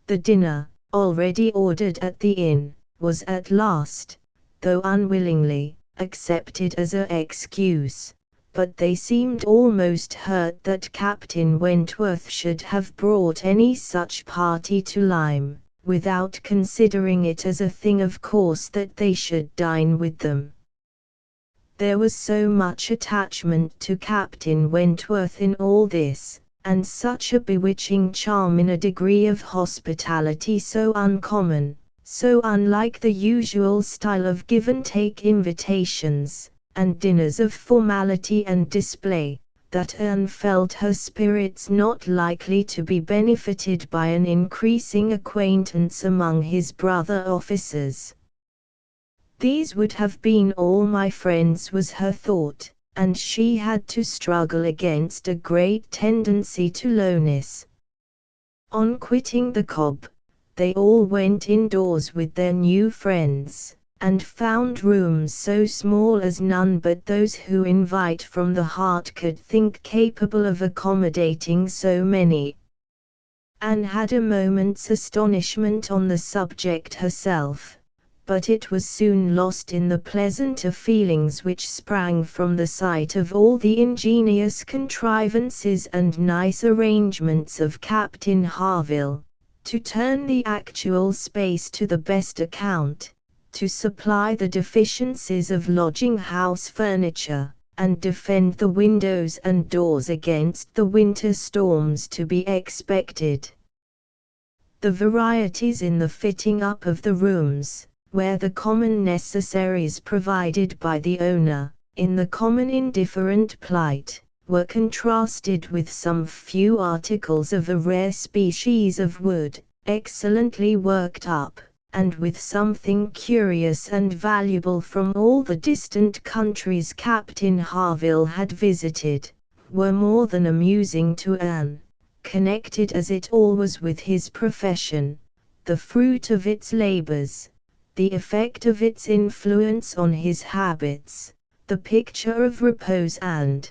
The dinner, already ordered at the inn, was at last, though unwillingly, accepted as an excuse, but they seemed almost hurt that Captain Wentworth should have brought any such party to Lyme, without considering it as a thing of course that they should dine with them. There was so much attachment to Captain Wentworth in all this, and such a bewitching charm in a degree of hospitality so uncommon, so unlike the usual style of give-and-take invitations, and dinners of formality and display, that Anne felt her spirits not likely to be benefited by an increasing acquaintance among his brother officers. These would have been all my friends, was her thought, and she had to struggle against a great tendency to lowness. On quitting the Cobb, they all went indoors with their new friends, and found rooms so small as none but those who invite from the heart could think capable of accommodating so many. Anne had a moment's astonishment on the subject herself, but it was soon lost in the pleasanter feelings which sprang from the sight of all the ingenious contrivances and nice arrangements of Captain Harville, to turn the actual space to the best account, to supply the deficiencies of lodging-house furniture, and defend the windows and doors against the winter storms to be expected. The varieties in the fitting up of the rooms, where the common necessaries provided by the owner, in the common indifferent plight, were contrasted with some few articles of a rare species of wood, excellently worked up, and with something curious and valuable from all the distant countries Captain Harville had visited, were more than amusing to Anne, connected as it all was with his profession, the fruit of its labors, the effect of its influence on his habits, the picture of repose and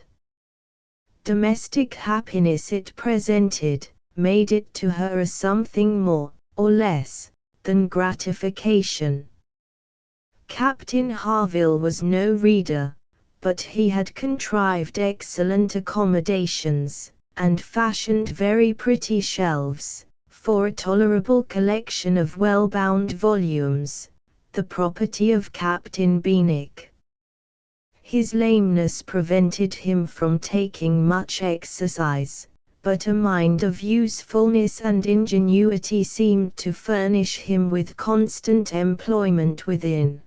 domestic happiness it presented, made it to her a something more, or less, than gratification. Captain Harville was no reader, but he had contrived excellent accommodations, and fashioned very pretty shelves, for a tolerable collection of well-bound volumes, the property of Captain Benwick. His lameness prevented him from taking much exercise, but a mind of usefulness and ingenuity seemed to furnish him with constant employment within.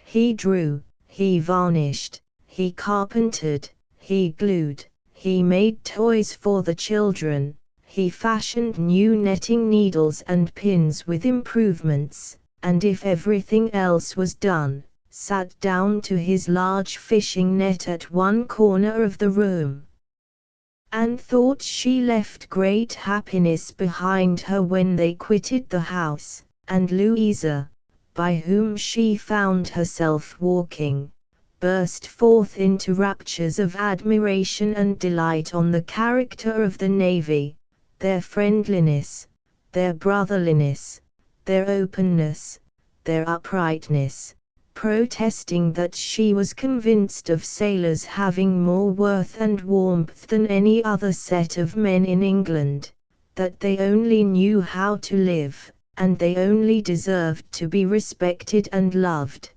He drew, he varnished, he carpentered, he glued, he made toys for the children, he fashioned new netting needles and pins with improvements, and if everything else was done, sat down to his large fishing net at one corner of the room. Anne thought she left great happiness behind her when they quitted the house, and Louisa, by whom she found herself walking, burst forth into raptures of admiration and delight on the character of the navy, their friendliness, their brotherliness, their openness, their uprightness, protesting that she was convinced of sailors having more worth and warmth than any other set of men in England, that they only knew how to live, and they only deserved to be respected and loved.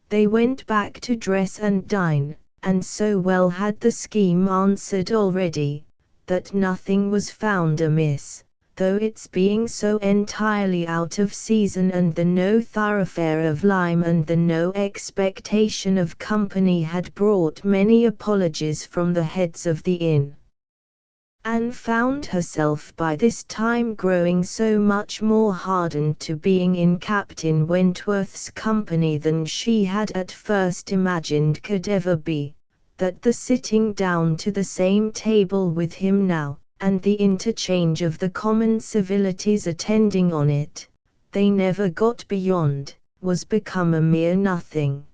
They went back to dress and dine, and so well had the scheme answered already, that nothing was found amiss, though its being so entirely out of season and the no thoroughfare of lime and the no expectation of company had brought many apologies from the heads of the inn. Anne found herself by this time growing so much more hardened to being in Captain Wentworth's company than she had at first imagined could ever be, that the sitting down to the same table with him now, and the interchange of the common civilities attending on it, they never got beyond, was become a mere nothing.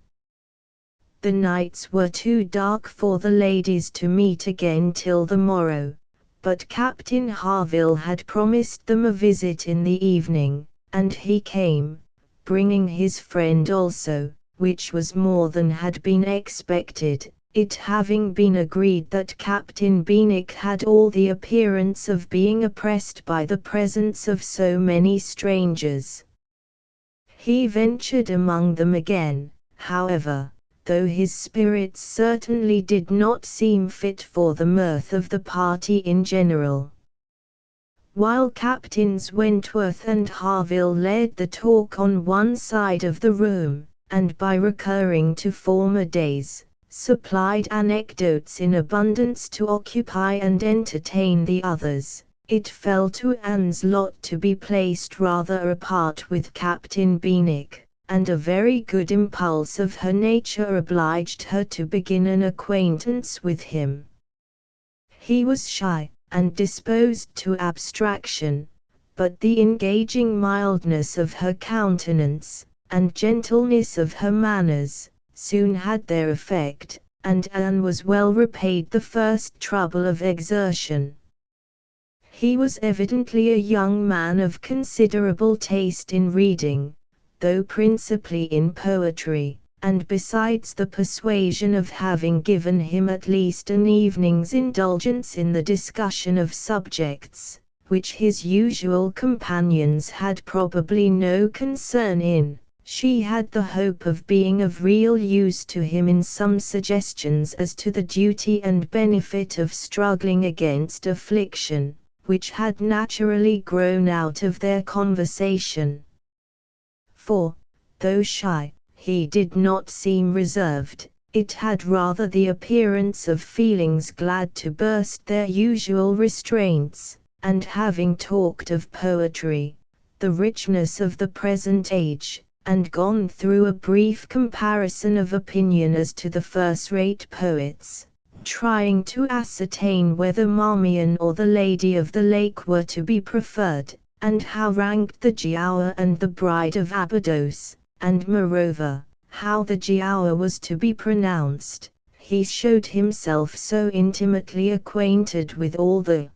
The nights were too dark for the ladies to meet again till the morrow, but Captain Harville had promised them a visit in the evening, and he came, bringing his friend also, which was more than had been expected, it having been agreed that Captain Benwick had all the appearance of being oppressed by the presence of so many strangers. He ventured among them again, however, though his spirits certainly did not seem fit for the mirth of the party in general. While Captains Wentworth and Harville led the talk on one side of the room, and by recurring to former days, supplied anecdotes in abundance to occupy and entertain the others, it fell to Anne's lot to be placed rather apart with Captain Benwick, and a very good impulse of her nature obliged her to begin an acquaintance with him. He was shy, and disposed to abstraction, but the engaging mildness of her countenance, and gentleness of her manners, soon had their effect, and Anne was well repaid the first trouble of exertion. He was evidently a young man of considerable taste in reading, though principally in poetry, and besides the persuasion of having given him at least an evening's indulgence in the discussion of subjects, which his usual companions had probably no concern in, she had the hope of being of real use to him in some suggestions as to the duty and benefit of struggling against affliction, which had naturally grown out of their conversation. For, though shy, he did not seem reserved. It had rather the appearance of feelings glad to burst their usual restraints, and having talked of poetry, the richness of the present age, and gone through a brief comparison of opinion as to the first-rate poets, trying to ascertain whether Marmion or the Lady of the Lake were to be preferred, and how ranked the Giaour and the Bride of Abydos, and moreover, how the Giaour was to be pronounced, he showed himself so intimately acquainted with all the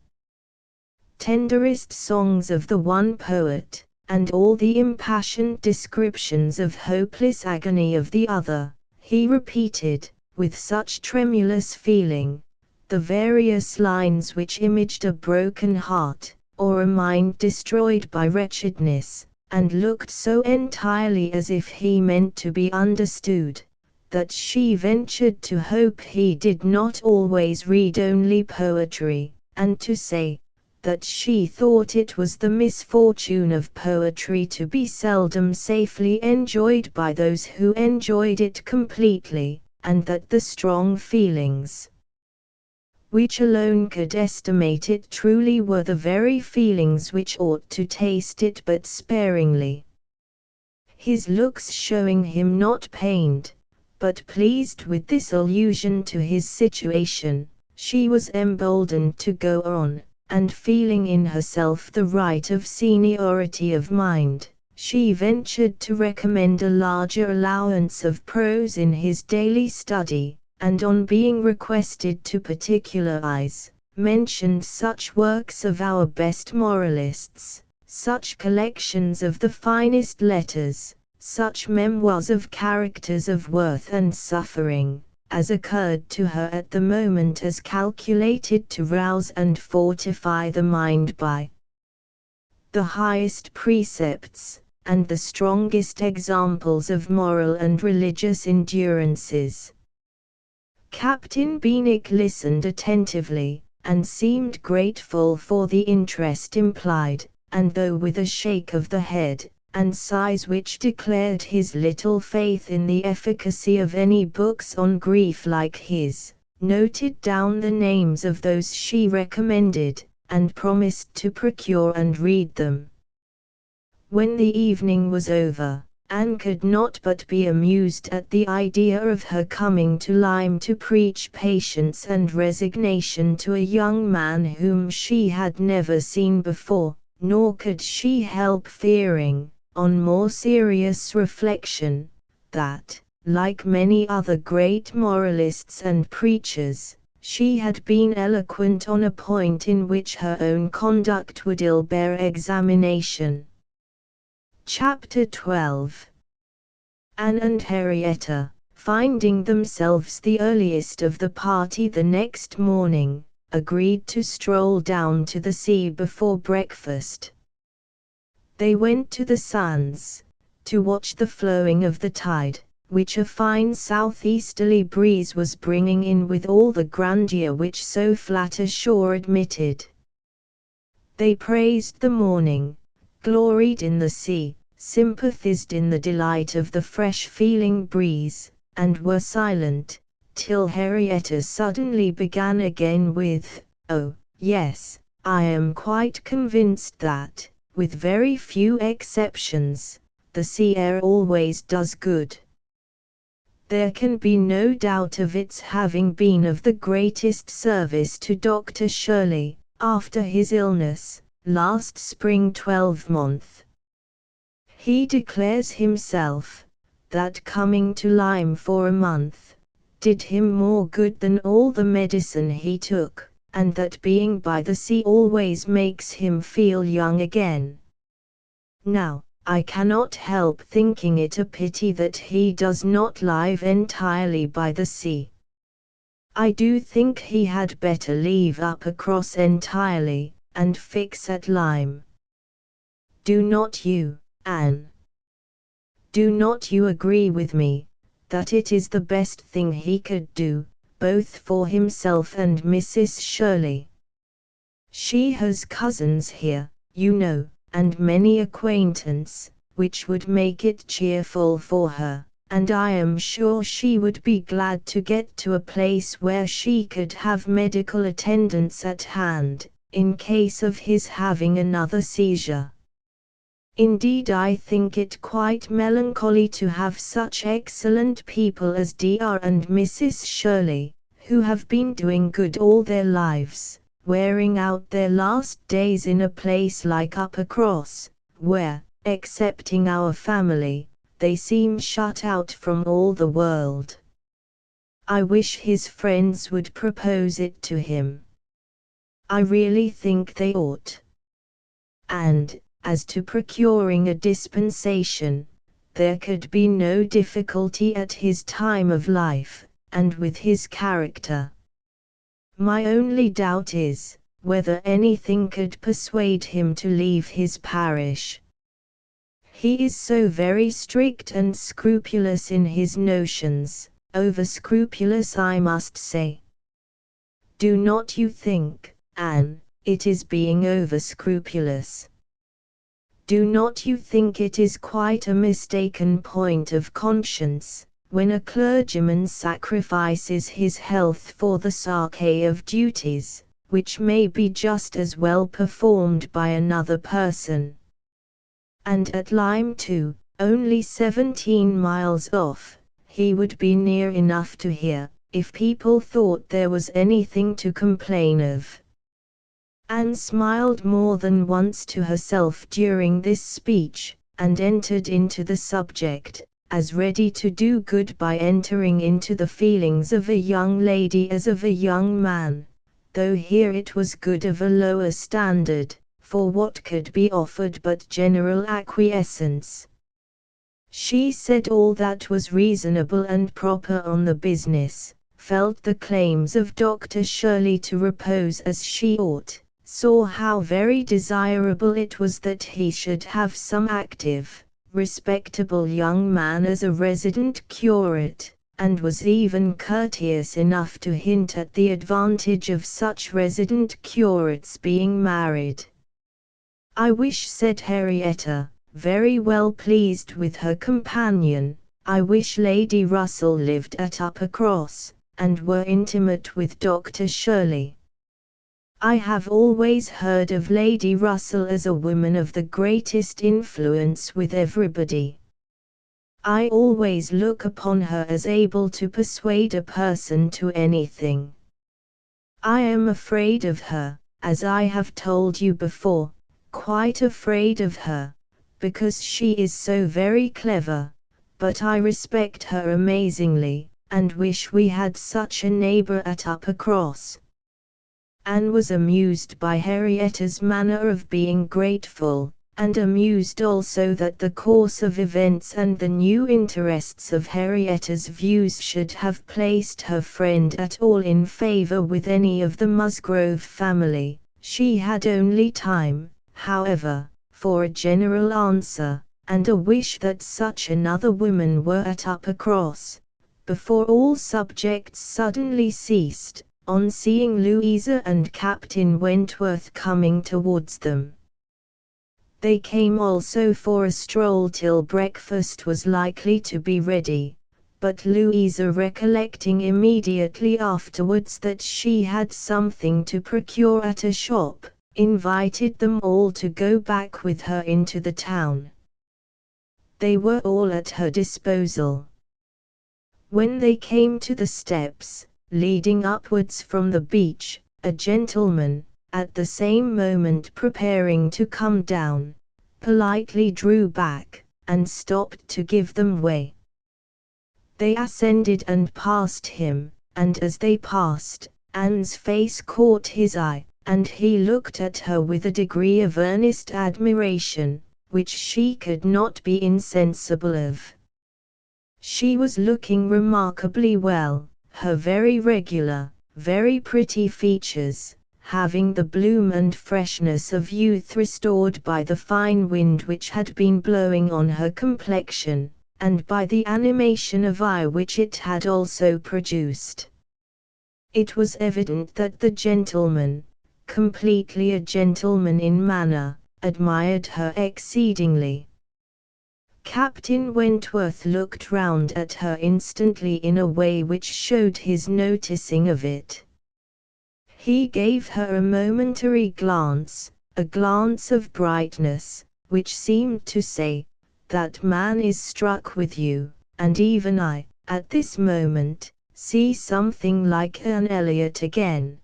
tenderest songs of the one poet, and all the impassioned descriptions of hopeless agony of the other. He repeated, with such tremulous feeling, the various lines which imaged a broken heart, or a mind destroyed by wretchedness, and looked so entirely as if he meant to be understood, that she ventured to hope he did not always read only poetry, and to say, that she thought it was the misfortune of poetry to be seldom safely enjoyed by those who enjoyed it completely, and that the strong feelings which alone could estimate it truly were the very feelings which ought to taste it but sparingly. His looks showing him not pained, but pleased with this allusion to his situation, she was emboldened to go on, and feeling in herself the right of seniority of mind, she ventured to recommend a larger allowance of prose in his daily study, and on being requested to particularize, mentioned such works of our best moralists, such collections of the finest letters, such memoirs of characters of worth and suffering, as occurred to her at the moment as calculated to rouse and fortify the mind by the highest precepts, and the strongest examples of moral and religious endurances. Captain Benwick listened attentively, and seemed grateful for the interest implied, and though with a shake of the head, and sighs which declared his little faith in the efficacy of any books on grief like his, noted down the names of those she recommended, and promised to procure and read them. When the evening was over, Anne could not but be amused at the idea of her coming to Lyme to preach patience and resignation to a young man whom she had never seen before, nor could she help fearing, on more serious reflection, that, like many other great moralists and preachers, she had been eloquent on a point in which her own conduct would ill bear examination. Chapter 12. Anne and Henrietta, finding themselves the earliest of the party the next morning, agreed to stroll down to the sea before breakfast. They went to the sands, to watch the flowing of the tide, which a fine southeasterly breeze was bringing in with all the grandeur which so flat a shore admitted. They praised the morning, gloried in the sea, sympathized in the delight of the fresh-feeling breeze, and were silent, till Henrietta suddenly began again with, "Oh, yes, I am quite convinced that, with very few exceptions, the sea air always does good. There can be no doubt of its having been of the greatest service to Dr. Shirley, after his illness, last spring 12-month. He declares himself, that coming to Lyme for a month, did him more good than all the medicine he took, and that being by the sea always makes him feel young again. Now, I cannot help thinking it a pity that he does not live entirely by the sea. I do think he had better leave Uppercross entirely, and fix at Lyme. Do not you, Anne? Do not you agree with me, that it is the best thing he could do, both for himself and Mrs. Shirley? She has cousins here, you know, and many acquaintance, which would make it cheerful for her, and I am sure she would be glad to get to a place where she could have medical attendance at hand, in case of his having another seizure. Indeed, I think it quite melancholy to have such excellent people as Dr. and Mrs. Shirley, who have been doing good all their lives, wearing out their last days in a place like Uppercross, where, excepting our family, they seem shut out from all the world. I wish his friends would propose it to him. I really think they ought. And, as to procuring a dispensation, there could be no difficulty at his time of life, and with his character. My only doubt is, whether anything could persuade him to leave his parish. He is so very strict and scrupulous in his notions, over-scrupulous I must say. Do not you think, Anne, it is being over-scrupulous? Do not you think it is quite a mistaken point of conscience, when a clergyman sacrifices his health for the sake of duties, which may be just as well performed by another person? And at Lyme too, only 17 miles off, he would be near enough to hear, if people thought there was anything to complain of. Anne smiled more than once to herself during this speech, and entered into the subject, as ready to do good by entering into the feelings of a young lady as of a young man, though here it was good of a lower standard, for what could be offered but general acquiescence? She said all that was reasonable and proper on the business, felt the claims of Dr. Shirley to repose as she ought, saw how very desirable it was that he should have some active, respectable young man as a resident curate, and was even courteous enough to hint at the advantage of such resident curates being married. I wish, said Henrietta, very well pleased with her companion, I wish Lady Russell lived at Uppercross, and were intimate with Dr. Shirley. I have always heard of Lady Russell as a woman of the greatest influence with everybody. I always look upon her as able to persuade a person to anything. I am afraid of her, as I have told you before, quite afraid of her, because she is so very clever, but I respect her amazingly, and wish we had such a neighbour at Uppercross. Anne was amused by Henrietta's manner of being grateful, and amused also that the course of events and the new interests of Henrietta's views should have placed her friend at all in favour with any of the Musgrove family. She had only time, however, for a general answer, and a wish that such another woman were at Uppercross, before all subjects suddenly ceased, on seeing Louisa and Captain Wentworth coming towards them. They came also for a stroll till breakfast was likely to be ready, but Louisa, recollecting immediately afterwards that she had something to procure at a shop, invited them all to go back with her into the town. They were all at her disposal. When they came to the steps, leading upwards from the beach, a gentleman, at the same moment preparing to come down, politely drew back, and stopped to give them way. They ascended and passed him, and as they passed, Anne's face caught his eye, and he looked at her with a degree of earnest admiration, which she could not be insensible of. She was looking remarkably well, her very regular, very pretty features, having the bloom and freshness of youth restored by the fine wind which had been blowing on her complexion, and by the animation of eye which it had also produced. It was evident that the gentleman, completely a gentleman in manner, admired her exceedingly. Captain Wentworth looked round at her instantly in a way which showed his noticing of it. He gave her a momentary glance, a glance of brightness, which seemed to say, "That man is struck with you, and even I, at this moment, see something like Anne Elliot again."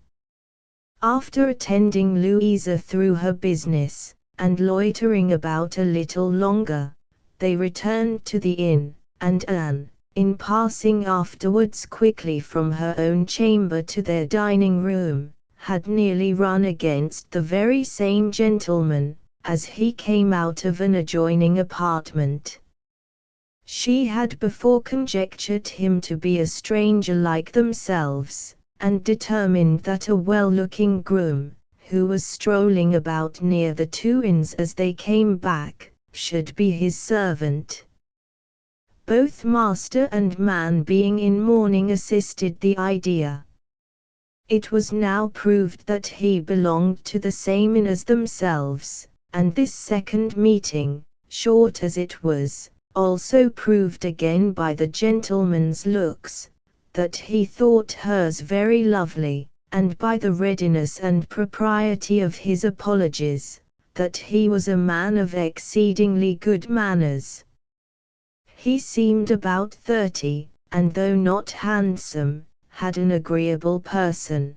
After attending Louisa through her business, and loitering about a little longer, they returned to the inn, and Anne, in passing afterwards quickly from her own chamber to their dining room, had nearly run against the very same gentleman, as he came out of an adjoining apartment. She had before conjectured him to be a stranger like themselves, and determined that a well-looking groom, who was strolling about near the two inns as they came back, should be his servant. Both master and man being in mourning assisted the idea. It was now proved that he belonged to the same inn as themselves, and this second meeting, short as it was, also proved again by the gentleman's looks, that he thought hers very lovely, and by the readiness and propriety of his apologies, that he was a man of exceedingly good manners. He seemed about 30, and though not handsome, had an agreeable person.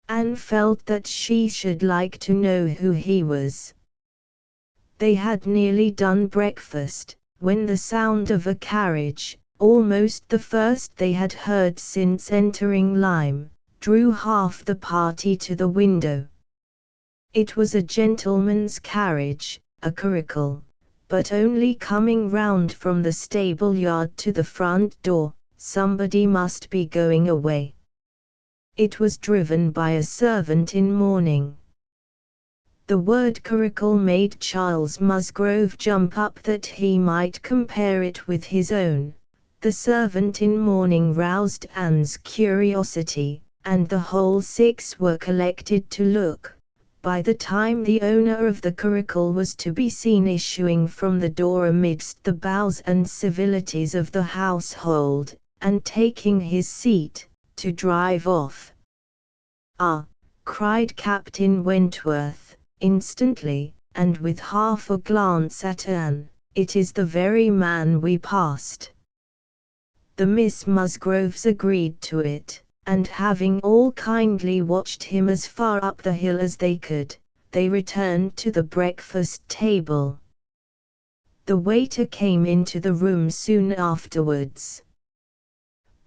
Anne felt that she should like to know who he was. They had nearly done breakfast, when the sound of a carriage, almost the first they had heard since entering Lyme, drew half the party to the window. It was a gentleman's carriage, a curricle, but only coming round from the stable yard to the front door, somebody must be going away. It was driven by a servant in mourning. The word curricle made Charles Musgrove jump up that he might compare it with his own. The servant in mourning roused Anne's curiosity, and the whole six were collected to look. By the time the owner of the curricle was to be seen issuing from the door amidst the bows and civilities of the household, and taking his seat, to drive off. "Ah!" cried Captain Wentworth, instantly, and with half a glance at Anne, "it is the very man we passed." The Miss Musgroves agreed to it, and having all kindly watched him as far up the hill as they could, they returned to the breakfast table. The waiter came into the room soon afterwards.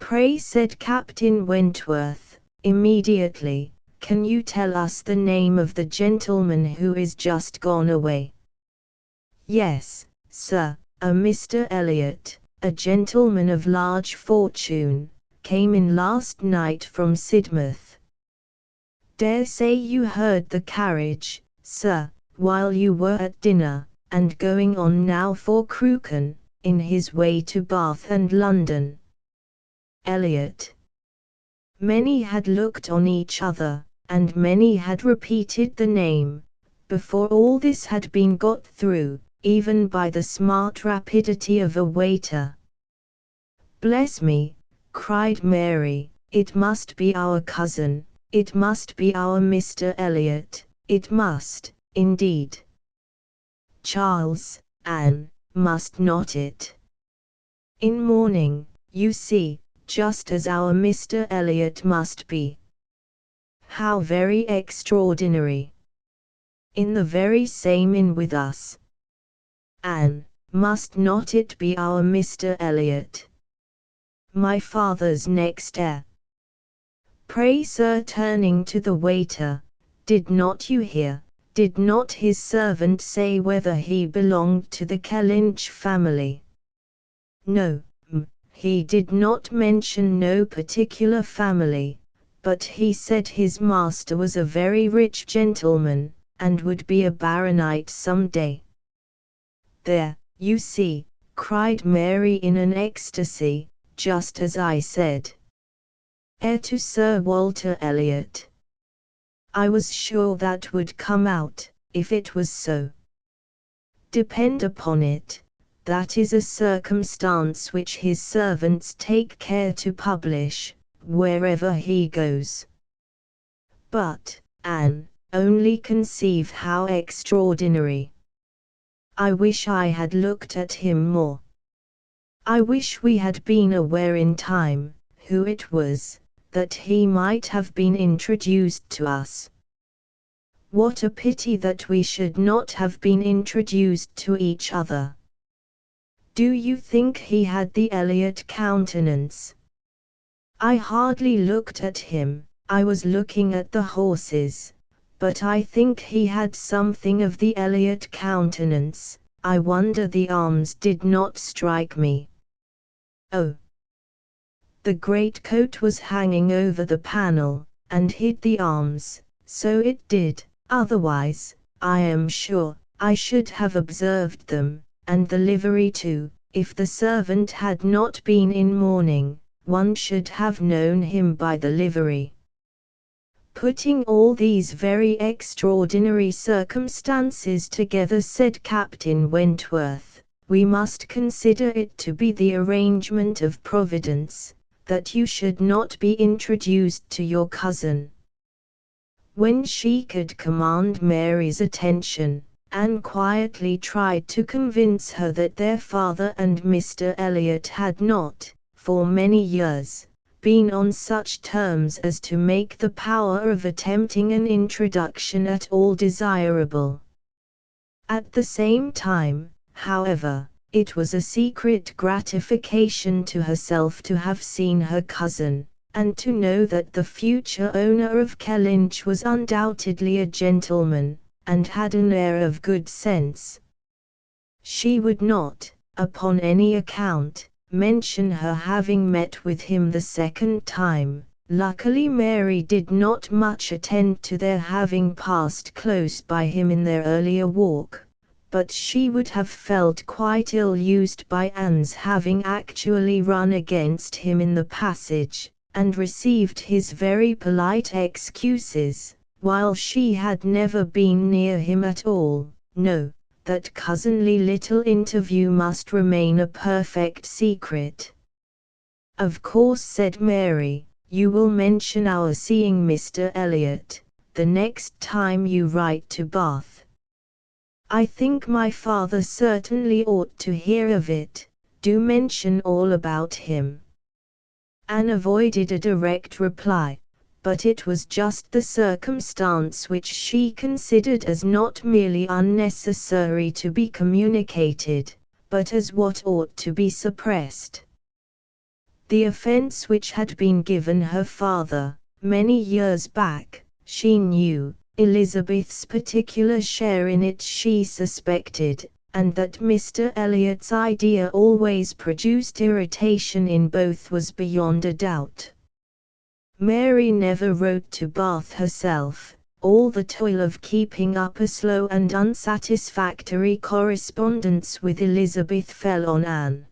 "Pray," said Captain Wentworth, immediately, "can you tell us the name of the gentleman who is just gone away?" "Yes, sir, a Mr. Elliot, a gentleman of large fortune, came in last night from Sidmouth. Dare say you heard the carriage, sir, while you were at dinner, and going on now for Crewkerne, in his way to Bath and London." Elliot. Many had looked on each other, and many had repeated the name, before all this had been got through, even by the smart rapidity of a waiter. "Bless me!" cried Mary, "it must be our cousin, it must be our Mr. Elliot, it must, indeed. Charles, Anne, must not it? In mourning, you see, just as our Mr. Elliot must be. How very extraordinary! In the very same inn with us. Anne, must not it be our Mr. Elliot? My father's next heir. Pray, sir," turning to the waiter, "did not you hear, Did not his servant say whether he belonged to the Kellynch family? No, he did not mention no particular family, but he said his master was a very rich gentleman, and would be a baronet some day. There, you see, cried Mary in an ecstasy, just as I said. Heir to Sir Walter Elliot. I was sure that would come out, if it was so. Depend upon it, that is a circumstance which his servants take care to publish, wherever he goes. But, Anne, only conceive how extraordinary. I wish I had looked at him more. I wish we had been aware in time, who it was, that he might have been introduced to us. What a pity that we should not have been introduced to each other. Do you think he had the Elliot countenance? I hardly looked at him, I was looking at the horses, but I think he had something of the Elliot countenance. I wonder the arms did not strike me. Oh! The greatcoat was hanging over the panel, and hid the arms, so it did, otherwise, I am sure, I should have observed them, and the livery too. If the servant had not been in mourning, one should have known him by the livery. Putting all these very extraordinary circumstances together, said Captain Wentworth, we must consider it to be the arrangement of Providence, that you should not be introduced to your cousin. When she could command Mary's attention, Anne quietly tried to convince her that their father and Mr. Elliot had not, for many years, been on such terms as to make the power of attempting an introduction at all desirable. At the same time, however, it was a secret gratification to herself to have seen her cousin, and to know that the future owner of Kellynch was undoubtedly a gentleman, and had an air of good sense. She would not, upon any account, mention her having met with him the second time. Luckily Mary did not much attend to their having passed close by him in their earlier walk, but she would have felt quite ill-used by Anne's having actually run against him in the passage, and received his very polite excuses, while she had never been near him at all. No, that cousinly little interview must remain a perfect secret. Of course, said Mary, you will mention our seeing Mr. Elliot, the next time you write to Bath. I think my father certainly ought to hear of it. Do mention all about him. Anne avoided a direct reply, but it was just the circumstance which she considered as not merely unnecessary to be communicated, but as what ought to be suppressed. The offence which had been given her father, many years back, she knew. Elizabeth's particular share in it she suspected, and that Mr. Elliot's idea always produced irritation in both was beyond a doubt. Mary never wrote to Bath herself. All the toil of keeping up a slow and unsatisfactory correspondence with Elizabeth fell on Anne.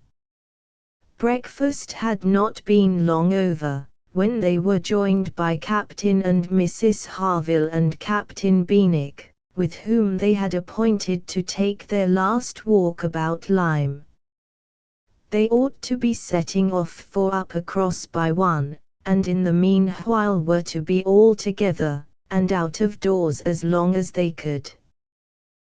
Breakfast had not been long over, when they were joined by Captain and Mrs. Harville and Captain Benwick, with whom they had appointed to take their last walk about Lyme. They ought to be setting off for Uppercross by 1, and in the meanwhile were to be all together, and out of doors as long as they could.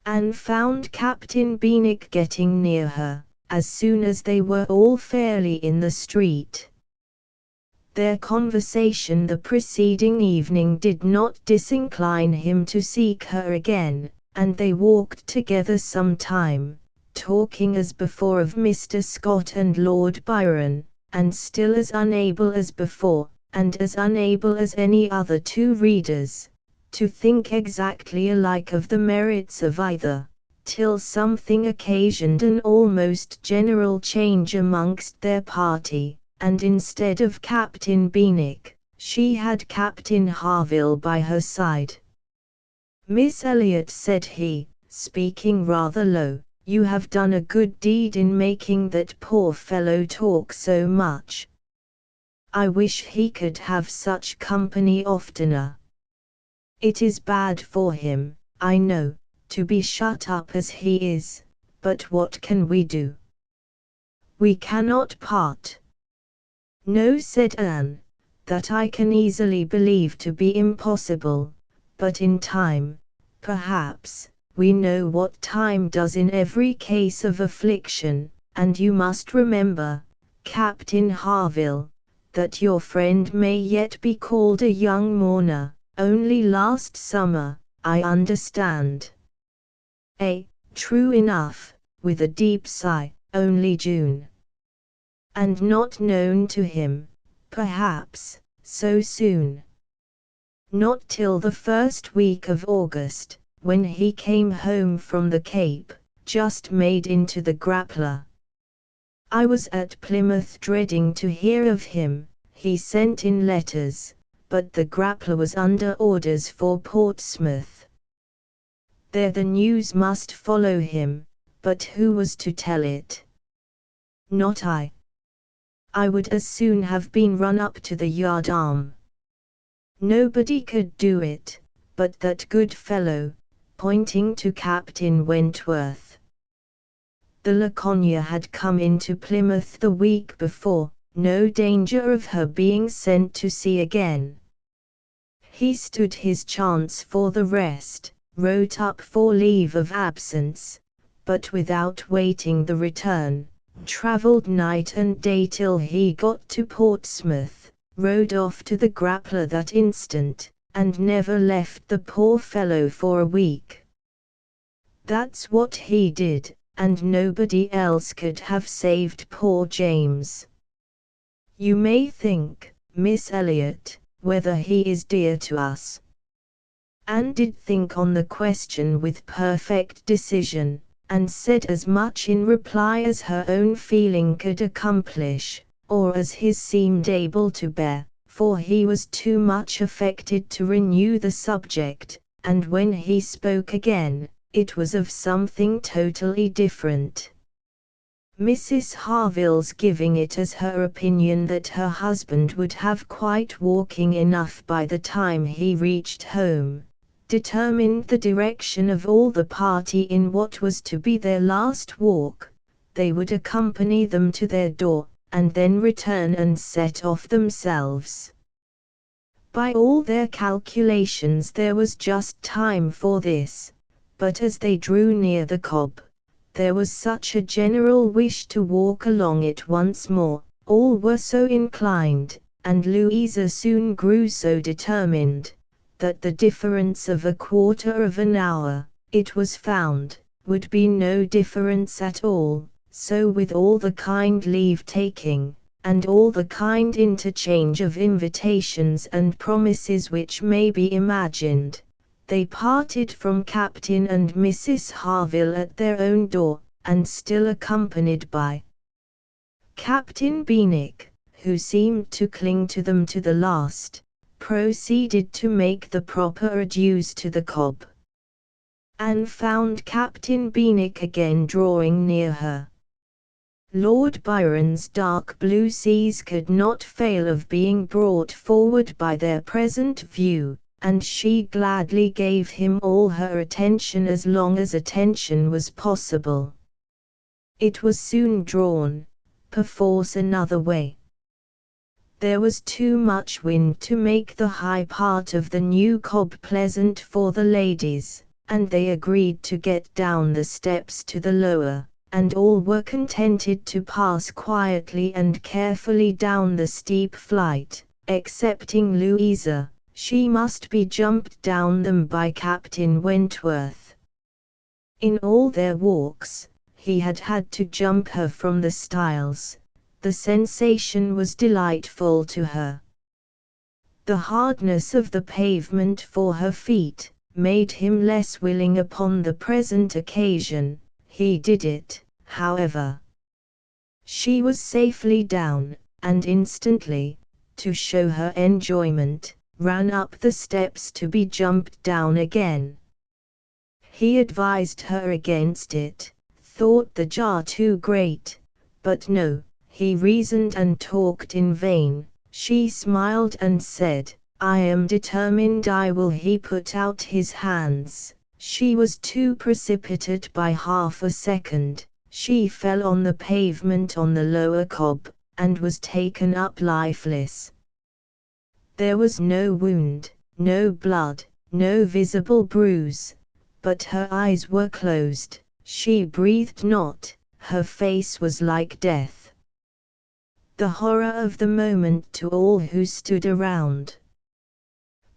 Anne found Captain Benwick getting near her, as soon as they were all fairly in the street. Their conversation the preceding evening did not disincline him to seek her again, and they walked together some time, talking as before of Mr. Scott and Lord Byron, and still as unable as before, and as unable as any other two readers, to think exactly alike of the merits of either, till something occasioned an almost general change amongst their party, and instead of Captain Benwick, she had Captain Harville by her side. "Miss Elliot," said he, speaking rather low, "you have done a good deed in making that poor fellow talk so much. I wish he could have such company oftener. It is bad for him, I know, to be shut up as he is, but what can we do? We cannot part." "No," said Anne, "that I can easily believe to be impossible, but in time, perhaps, we know what time does in every case of affliction, and you must remember, Captain Harville, that your friend may yet be called a young mourner. Only last summer, I understand." True enough," with a deep sigh, "only June. And not known to him, perhaps, so soon. Not till the first week of August, when he came home from the Cape, just made into the Grappler. I was at Plymouth dreading to hear of him. He sent in letters, but the Grappler was under orders for Portsmouth. There the news must follow him, but who was to tell it? Not I. I would as soon have been run up to the yardarm. Nobody could do it, but that good fellow," pointing to Captain Wentworth. The Laconia had come into Plymouth the week before, no danger of her being sent to sea again. He stood his chance for the rest, wrote up for leave of absence, but without waiting the return, travelled night and day till he got to Portsmouth, rowed off to the Grappler that instant, and never left the poor fellow for a week. That's what he did, and nobody else could have saved poor James. You may think, Miss Elliot, whether he is dear to us." Anne did think on the question with perfect decision, and said as much in reply as her own feeling could accomplish, or as his seemed able to bear, for he was too much affected to renew the subject, and when he spoke again, it was of something totally different. Mrs. Harville's giving it as her opinion that her husband would have quite walking enough by the time he reached home, determined the direction of all the party in what was to be their last walk. They would accompany them to their door, and then return and set off themselves. By all their calculations there was just time for this, but as they drew near the Cobb, there was such a general wish to walk along it once more, all were so inclined, and Louisa soon grew so determined, that the difference of a quarter of an hour, it was found, would be no difference at all. So with all the kind leave-taking, and all the kind interchange of invitations and promises which may be imagined, they parted from Captain and Mrs. Harville at their own door, and still accompanied by Captain Benwick, who seemed to cling to them to the last, proceeded to make the proper adieus to the Cobb. Anne found Captain Benwick again drawing near her. Lord Byron's dark blue seas could not fail of being brought forward by their present view, and she gladly gave him all her attention as long as attention was possible. It was soon drawn, perforce another way. There was too much wind to make the high part of the new Cobb pleasant for the ladies, and they agreed to get down the steps to the lower, and all were contented to pass quietly and carefully down the steep flight, excepting Louisa. She must be jumped down them by Captain Wentworth. In all their walks, he had had to jump her from the stiles. The sensation was delightful to her. The hardness of the pavement for her feet made him less willing upon the present occasion. He did it, however. She was safely down, and instantly, to show her enjoyment, ran up the steps to be jumped down again. He advised her against it, thought the jar too great, but no, he reasoned and talked in vain. She smiled and said, "I am determined I will." He put out his hands. She was too precipitate by half a second. She fell on the pavement on the lower cob, and was taken up lifeless. There was no wound, no blood, no visible bruise, but her eyes were closed, she breathed not, her face was like death. The horror of the moment to all who stood around.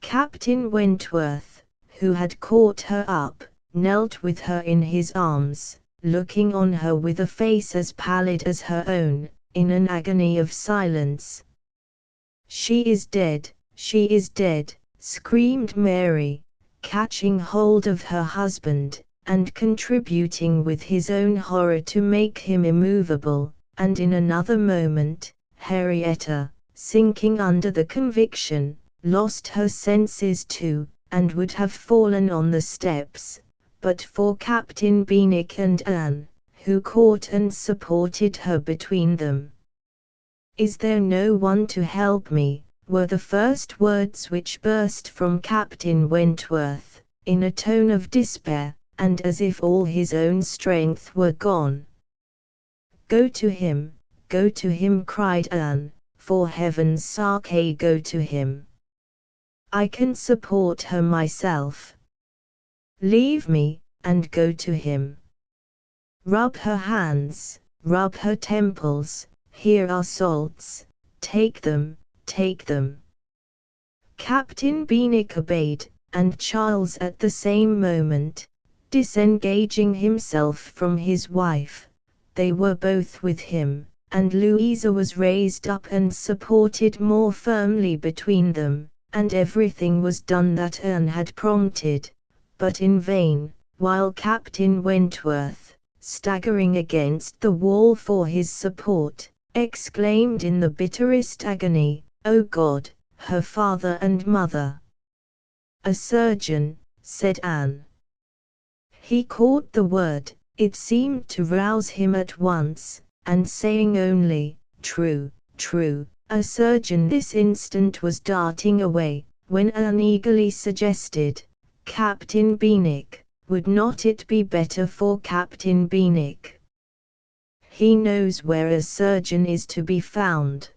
Captain Wentworth, who had caught her up, knelt with her in his arms, looking on her with a face as pallid as her own, in an agony of silence. "She is dead, she is dead," screamed Mary, catching hold of her husband, and contributing with his own horror to make him immovable, and in another moment, Henrietta, sinking under the conviction, lost her senses too, and would have fallen on the steps, but for Captain Benwick and Anne, who caught and supported her between them. "Is there no one to help me?" were the first words which burst from Captain Wentworth, in a tone of despair, and as if all his own strength were gone. Go to him," cried Anne, "for heaven's sake go to him. I can support her myself. Leave me, and go to him. Rub her hands, rub her temples, here are salts, take them, take them." Captain Benwick obeyed, and Charles at the same moment, disengaging himself from his wife, they were both with him, and Louisa was raised up and supported more firmly between them, and everything was done that Anne had prompted, but in vain, while Captain Wentworth, staggering against the wall for his support, exclaimed in the bitterest agony, "O God, her father and mother!" "A surgeon," said Anne. He caught the word, it seemed to rouse him at once, and saying only, "True, true, a surgeon," this instant was darting away, when Anne eagerly suggested, "Captain Benwick, would not it be better for Captain Benwick? He knows where a surgeon is to be found."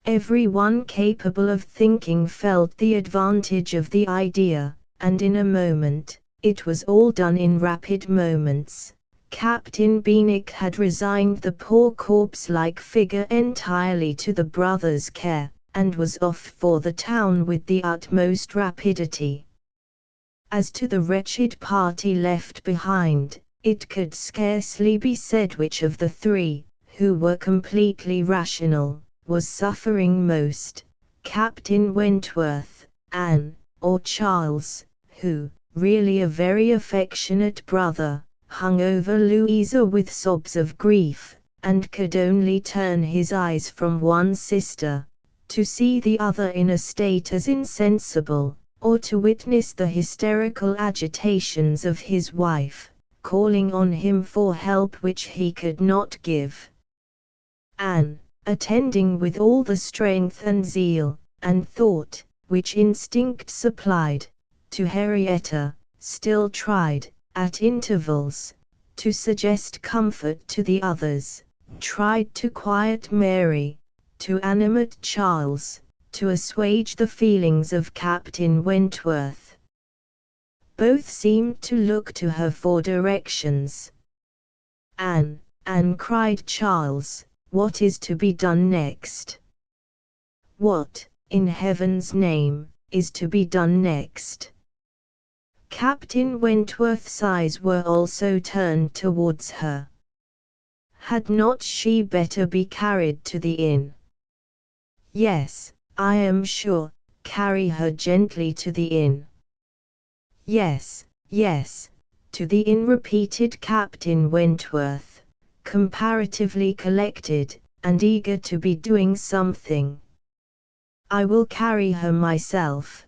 Every one capable of thinking felt the advantage of the idea, and in a moment, it was all done in rapid moments. Captain Benwick had resigned the poor corpse-like figure entirely to the brothers' care, and was off for the town with the utmost rapidity. As to the wretched party left behind, it could scarcely be said which of the three, who were completely rational, was suffering most, Captain Wentworth, Anne, or Charles, who, really a very affectionate brother, hung over Louisa with sobs of grief, and could only turn his eyes from one sister, to see the other in a state as insensible, or to witness the hysterical agitations of his wife, calling on him for help which he could not give. Anne, attending with all the strength and zeal, and thought, which instinct supplied, to Henrietta, still tried, at intervals, to suggest comfort to the others, tried to quiet Mary, to animate Charles, to assuage the feelings of Captain Wentworth. Both seemed to look to her for directions. "Anne, Anne," cried Charles, "what is to be done next? What, in heaven's name, is to be done next?" Captain Wentworth's eyes were also turned towards her. Had not she better be carried to the inn? "Yes, I am sure," carry her gently to the inn. Yes, yes, to the inn, repeated Captain Wentworth, comparatively collected, and eager to be doing something. I will carry her myself.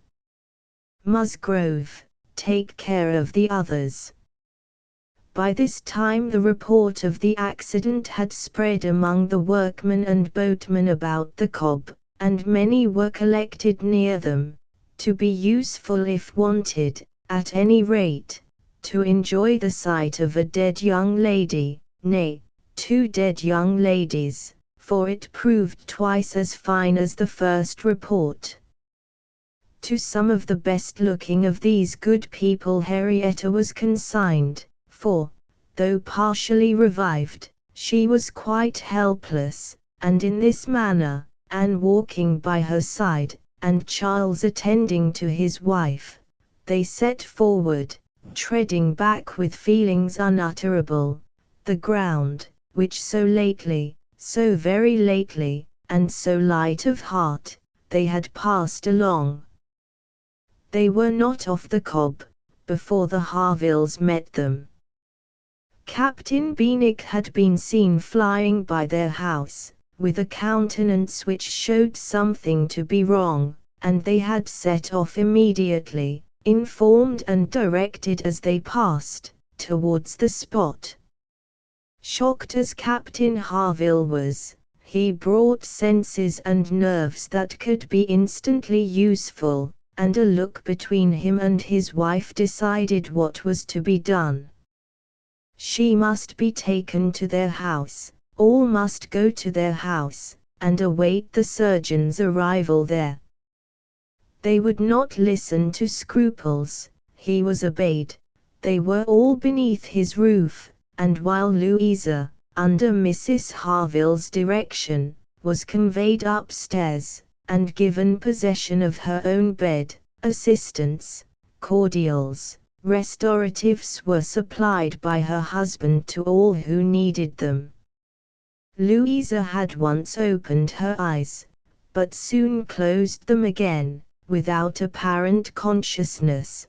Musgrove, take care of the others. By this time the report of the accident had spread among the workmen and boatmen about the Cobb, and many were collected near them, to be useful if wanted, at any rate, to enjoy the sight of a dead young lady, nay, 2 dead young ladies, for it proved twice as fine as the first report. To some of the best-looking of these good people Henrietta was consigned, for, though partially revived, she was quite helpless, and in this manner, Anne walking by her side, and Charles attending to his wife, they set forward, treading back with feelings unutterable, the ground, which so lately, so very lately, and so light of heart, they had passed along. They were not off the Cobb, before the Harvilles met them. Captain Benwick had been seen flying by their house, with a countenance which showed something to be wrong, and they had set off immediately, informed and directed as they passed, towards the spot. Shocked as Captain Harville was, he brought senses and nerves that could be instantly useful, and a look between him and his wife decided what was to be done. She must be taken to their house, all must go to their house, and await the surgeon's arrival there. They would not listen to scruples, he was obeyed, they were all beneath his roof, and while Louisa, under Mrs. Harville's direction, was conveyed upstairs, and given possession of her own bed, assistance, cordials, restoratives were supplied by her husband to all who needed them. Louisa had once opened her eyes, but soon closed them again, without apparent consciousness.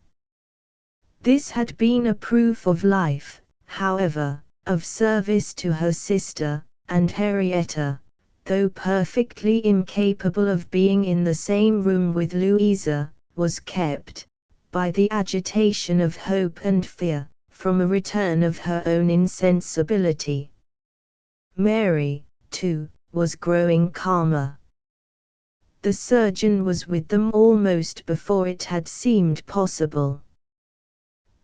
This had been a proof of life, however, of service to her sister, and Henrietta, though perfectly incapable of being in the same room with Louisa, was kept, by the agitation of hope and fear, from a return of her own insensibility. Mary, too, was growing calmer. The surgeon was with them almost before it had seemed possible.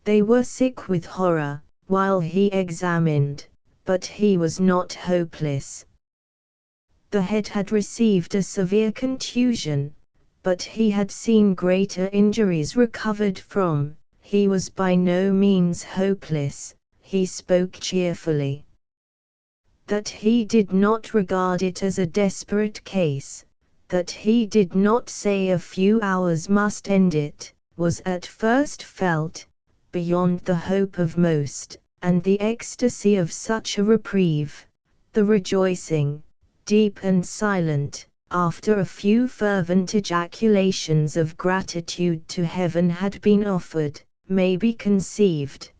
They were sick with horror, while he examined, but he was not hopeless. The head had received a severe contusion, but he had seen greater injuries recovered from. He was by no means hopeless, he spoke cheerfully. That he did not regard it as a desperate case, that he did not say a few hours must end it, was at first felt, beyond the hope of most, and the ecstasy of such a reprieve, the rejoicing, deep and silent, after a few fervent ejaculations of gratitude to heaven had been offered, may be conceived.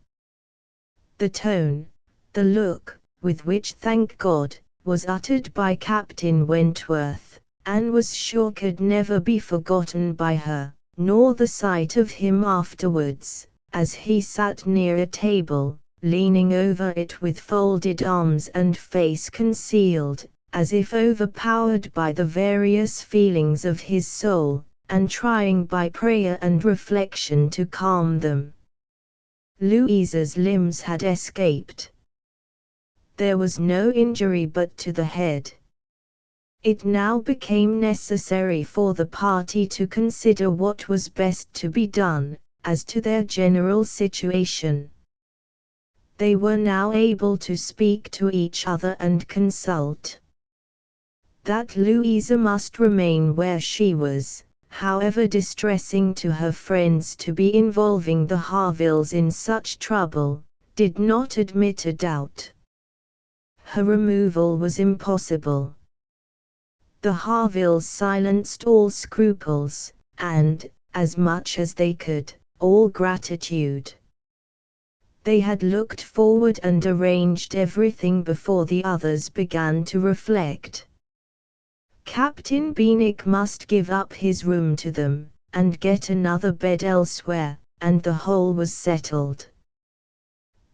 The tone, the look, with which "thank God" was uttered by Captain Wentworth, Anne was sure could never be forgotten by her, nor the sight of him afterwards, as he sat near a table, leaning over it with folded arms and face concealed, as if overpowered by the various feelings of his soul, and trying by prayer and reflection to calm them. Louisa's limbs had escaped. There was no injury but to the head. It now became necessary for the party to consider what was best to be done, as to their general situation. They were now able to speak to each other and consult. That Louisa must remain where she was, however distressing to her friends to be involving the Harvilles in such trouble, did not admit a doubt. Her removal was impossible. The Harvilles silenced all scruples, and, as much as they could, all gratitude. They had looked forward and arranged everything before the others began to reflect. Captain Benwick must give up his room to them, and get another bed elsewhere, and the whole was settled.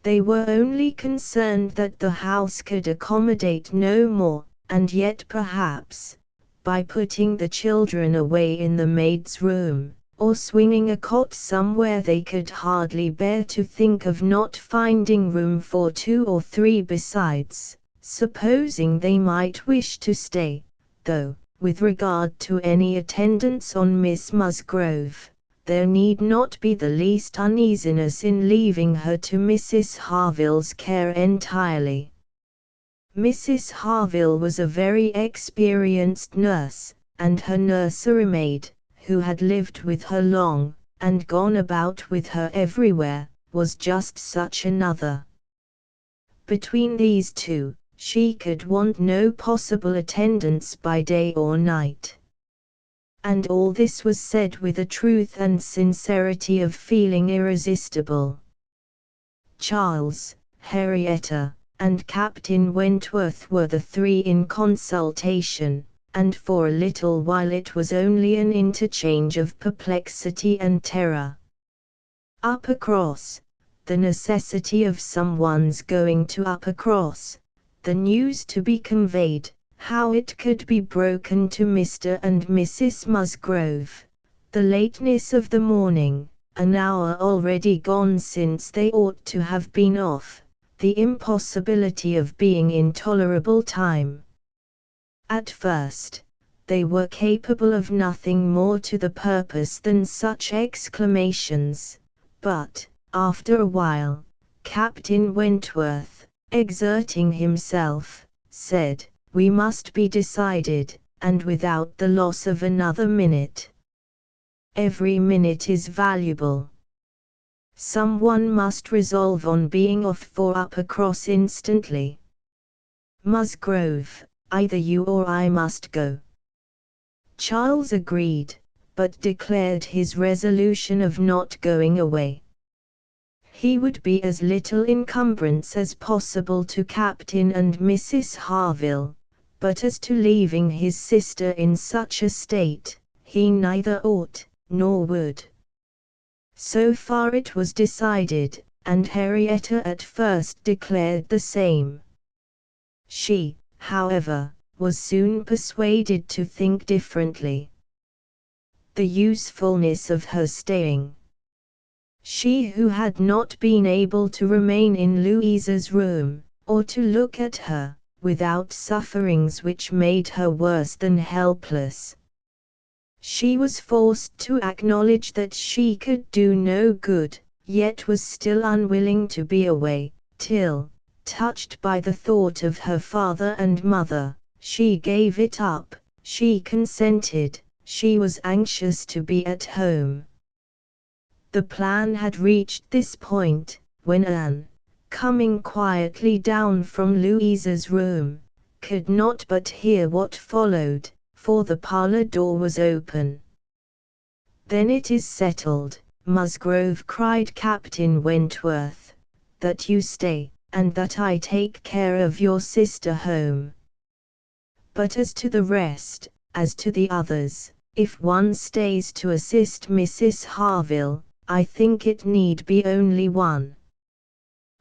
They were only concerned that the house could accommodate no more, and yet perhaps, by putting the children away in the maid's room, or swinging a cot somewhere they could hardly bear to think of not finding room for 2 or 3 besides, supposing they might wish to stay, though, with regard to any attendance on Miss Musgrove, there need not be the least uneasiness in leaving her to Mrs. Harville's care entirely. Mrs. Harville was a very experienced nurse, and her nursery maid, who had lived with her long, and gone about with her everywhere, was just such another. Between these two, she could want no possible attendance by day or night. And all this was said with a truth and sincerity of feeling irresistible. Charles, Henrietta, and Captain Wentworth were the 3 in consultation, and for a little while it was only an interchange of perplexity and terror. Uppercross, the necessity of someone's going to Uppercross, the news to be conveyed, how it could be broken to Mr. and Mrs. Musgrove, the lateness of the morning, an hour already gone since they ought to have been off, the impossibility of being in tolerable time. At first, they were capable of nothing more to the purpose than such exclamations, but, after a while, Captain Wentworth, exerting himself, said, "We must be decided, and without the loss of another minute. Every minute is valuable. Someone must resolve on being off for Uppercross instantly. Musgrove, either you or I must go." Charles agreed, but declared his resolution of not going away. He would be as little encumbrance as possible to Captain and Mrs. Harville, but as to leaving his sister in such a state, he neither ought, nor would. So far it was decided, and Henrietta at first declared the same. She, however, was soon persuaded to think differently. The usefulness of her staying. She who had not been able to remain in Louisa's room, or to look at her, without sufferings which made her worse than helpless. She was forced to acknowledge that she could do no good, yet was still unwilling to be away, till, touched by the thought of her father and mother, she gave it up, she consented, she was anxious to be at home. The plan had reached this point, when Anne, coming quietly down from Louisa's room, could not but hear what followed, for the parlor door was open. "Then it is settled, Musgrove," cried Captain Wentworth, "that you stay, and that I take care of your sister home. But as to the rest, as to the others, if one stays to assist Mrs. Harville, I think it need be only one.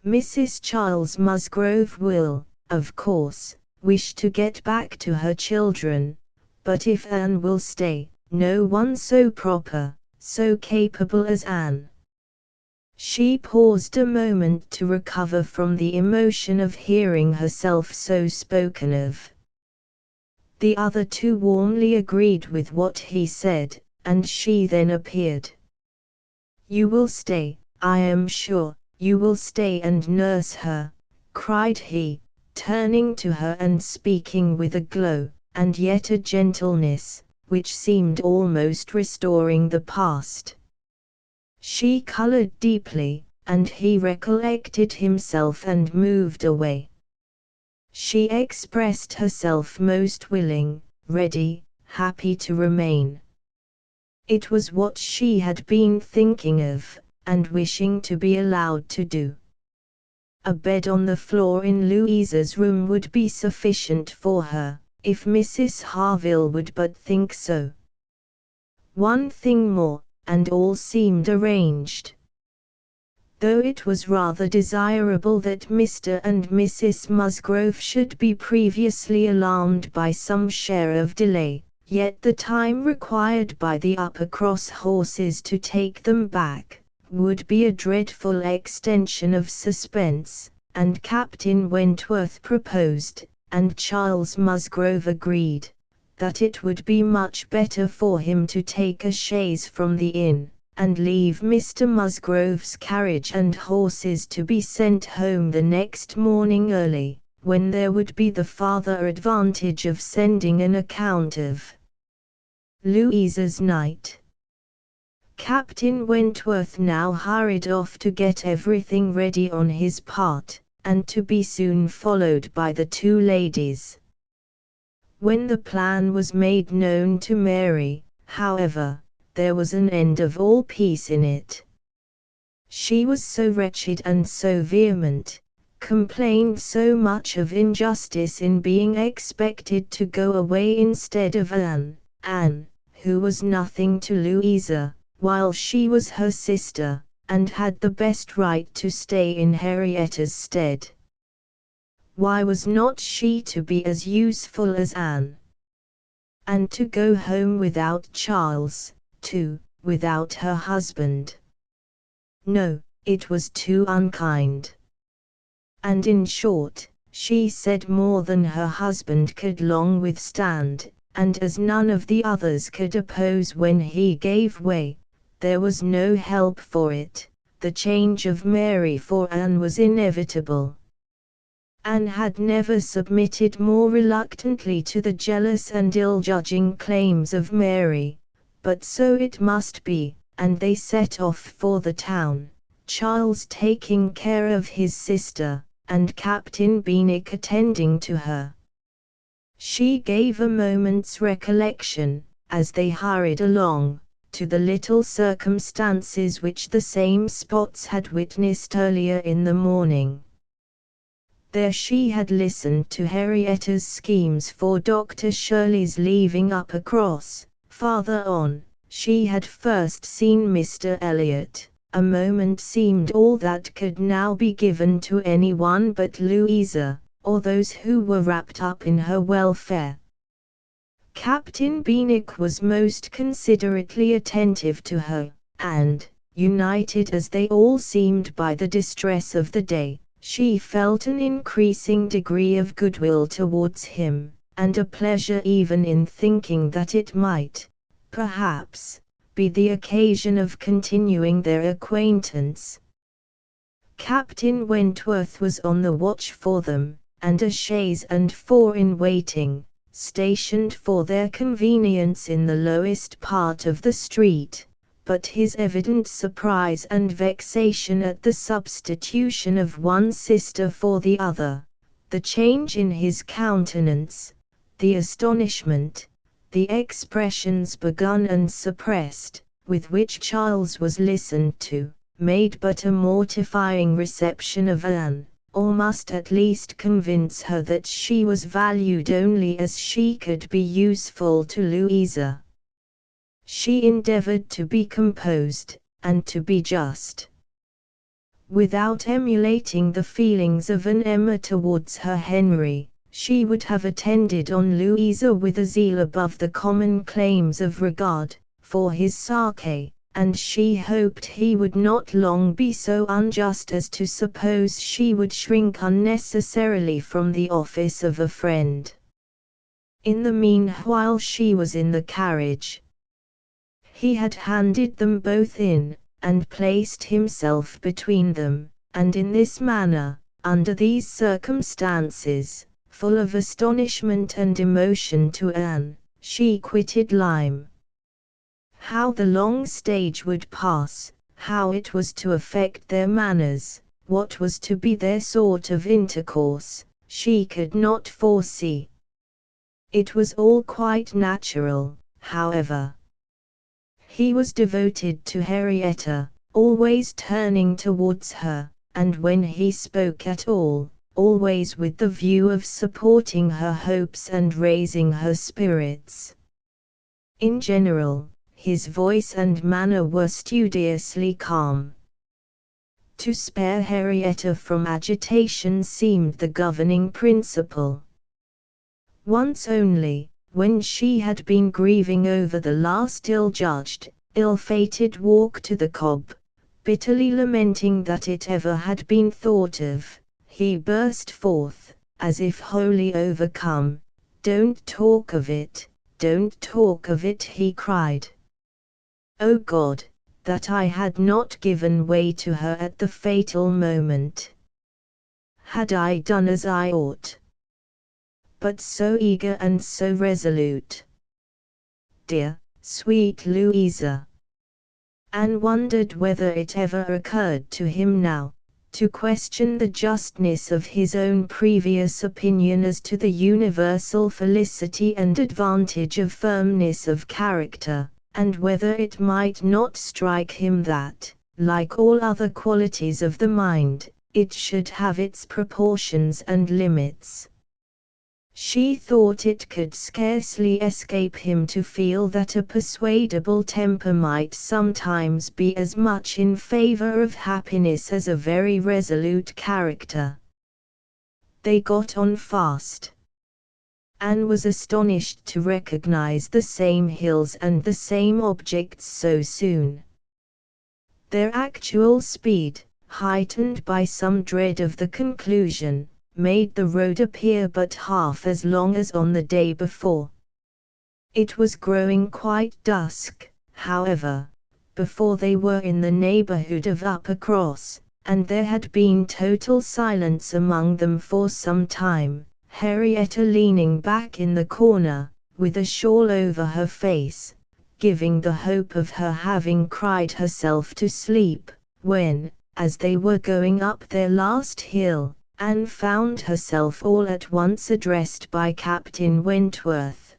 Mrs. Charles Musgrove will, of course, wish to get back to her children, but if Anne will stay, no one so proper, so capable as Anne." She paused a moment to recover from the emotion of hearing herself so spoken of. The other 2 warmly agreed with what he said, and she then appeared. "You will stay, I am sure, you will stay and nurse her," cried he, turning to her and speaking with a glow, and yet a gentleness, which seemed almost restoring the past. She colored deeply, and he recollected himself and moved away. She expressed herself most willing, ready, happy to remain. It was what she had been thinking of, and wishing to be allowed to do. A bed on the floor in Louisa's room would be sufficient for her, if Mrs. Harville would but think so. One thing more, and all seemed arranged. Though it was rather desirable that Mr. and Mrs. Musgrove should be previously alarmed by some share of delay, yet the time required by the Uppercross horses to take them back would be a dreadful extension of suspense, and Captain Wentworth proposed, and Charles Musgrove agreed, that it would be much better for him to take a chaise from the inn, and leave Mr. Musgrove's carriage and horses to be sent home the next morning early, when there would be the farther advantage of sending an account of Louisa's night. Captain Wentworth now hurried off to get everything ready on his part, and to be soon followed by the two ladies. When the plan was made known to Mary, however, there was an end of all peace in it. She was so wretched and so vehement, complained so much of injustice in being expected to go away instead of Anne, who was nothing to Louisa, while she was her sister, and had the best right to stay in Henrietta's stead. Why was not she to be as useful as Anne? And to go home without Charles, too, without her husband? No, it was too unkind. And in short, she said more than her husband could long withstand, and as none of the others could oppose when he gave way, there was no help for it. The change of Mary for Anne was inevitable. Anne had never submitted more reluctantly to the jealous and ill-judging claims of Mary, but so it must be, and they set off for the town, Charles taking care of his sister, and Captain Benwick attending to her. She gave a moment's recollection, as they hurried along, to the little circumstances which the same spots had witnessed earlier in the morning. There she had listened to Henrietta's schemes for Dr. Shirley's leaving Uppercross. Farther on, she had first seen Mr. Elliot. A moment seemed all that could now be given to anyone but Louisa, or those who were wrapped up in her welfare. Captain Benwick was most considerately attentive to her, and, united as they all seemed by the distress of the day, she felt an increasing degree of goodwill towards him, and a pleasure even in thinking that it might, perhaps, be the occasion of continuing their acquaintance. Captain Wentworth was on the watch for them, and a chaise and four in waiting, stationed for their convenience in the lowest part of the street, but his evident surprise and vexation at the substitution of one sister for the other, the change in his countenance, the astonishment, the expressions begun and suppressed, with which Charles was listened to, made but a mortifying reception of Anne, or must at least convince her that she was valued only as she could be useful to Louisa. She endeavored to be composed, and to be just. Without emulating the feelings of an Emma towards her Henry, she would have attended on Louisa with a zeal above the common claims of regard for his Sake, and she hoped he would not long be so unjust as to suppose she would shrink unnecessarily from the office of a friend. In the meanwhile she was in the carriage. He had handed them both in, and placed himself between them, and in this manner, under these circumstances, full of astonishment and emotion to Anne, she quitted Lyme. How the long stage would pass, how it was to affect their manners, what was to be their sort of intercourse, she could not foresee. It was all quite natural, however. He was devoted to Henrietta, always turning towards her, and when he spoke at all, always with the view of supporting her hopes and raising her spirits. In general, his voice and manner were studiously calm. To spare Henrietta from agitation seemed the governing principle. Once only, when she had been grieving over the last ill-judged, ill-fated walk to the Cobb, bitterly lamenting that it ever had been thought of, he burst forth, as if wholly overcome. "Don't talk of it, don't talk of it," he cried. "O God, that I had not given way to her at the fatal moment! Had I done as I ought? But so eager and so resolute. Dear, sweet Louisa!" Anne wondered whether it ever occurred to him now, to question the justness of his own previous opinion as to the universal felicity and advantage of firmness of character, and whether it might not strike him that, like all other qualities of the mind, it should have its proportions and limits. She thought it could scarcely escape him to feel that a persuadable temper might sometimes be as much in favor of happiness as a very resolute character. They got on fast. Anne was astonished to recognize the same hills and the same objects so soon. Their actual speed, heightened by some dread of the conclusion, made the road appear but half as long as on the day before. It was growing quite dusk, however, before they were in the neighborhood of Uppercross, and there had been total silence among them for some time, Henrietta leaning back in the corner, with a shawl over her face, giving the hope of her having cried herself to sleep, when, as they were going up their last hill, Anne found herself all at once addressed by Captain Wentworth.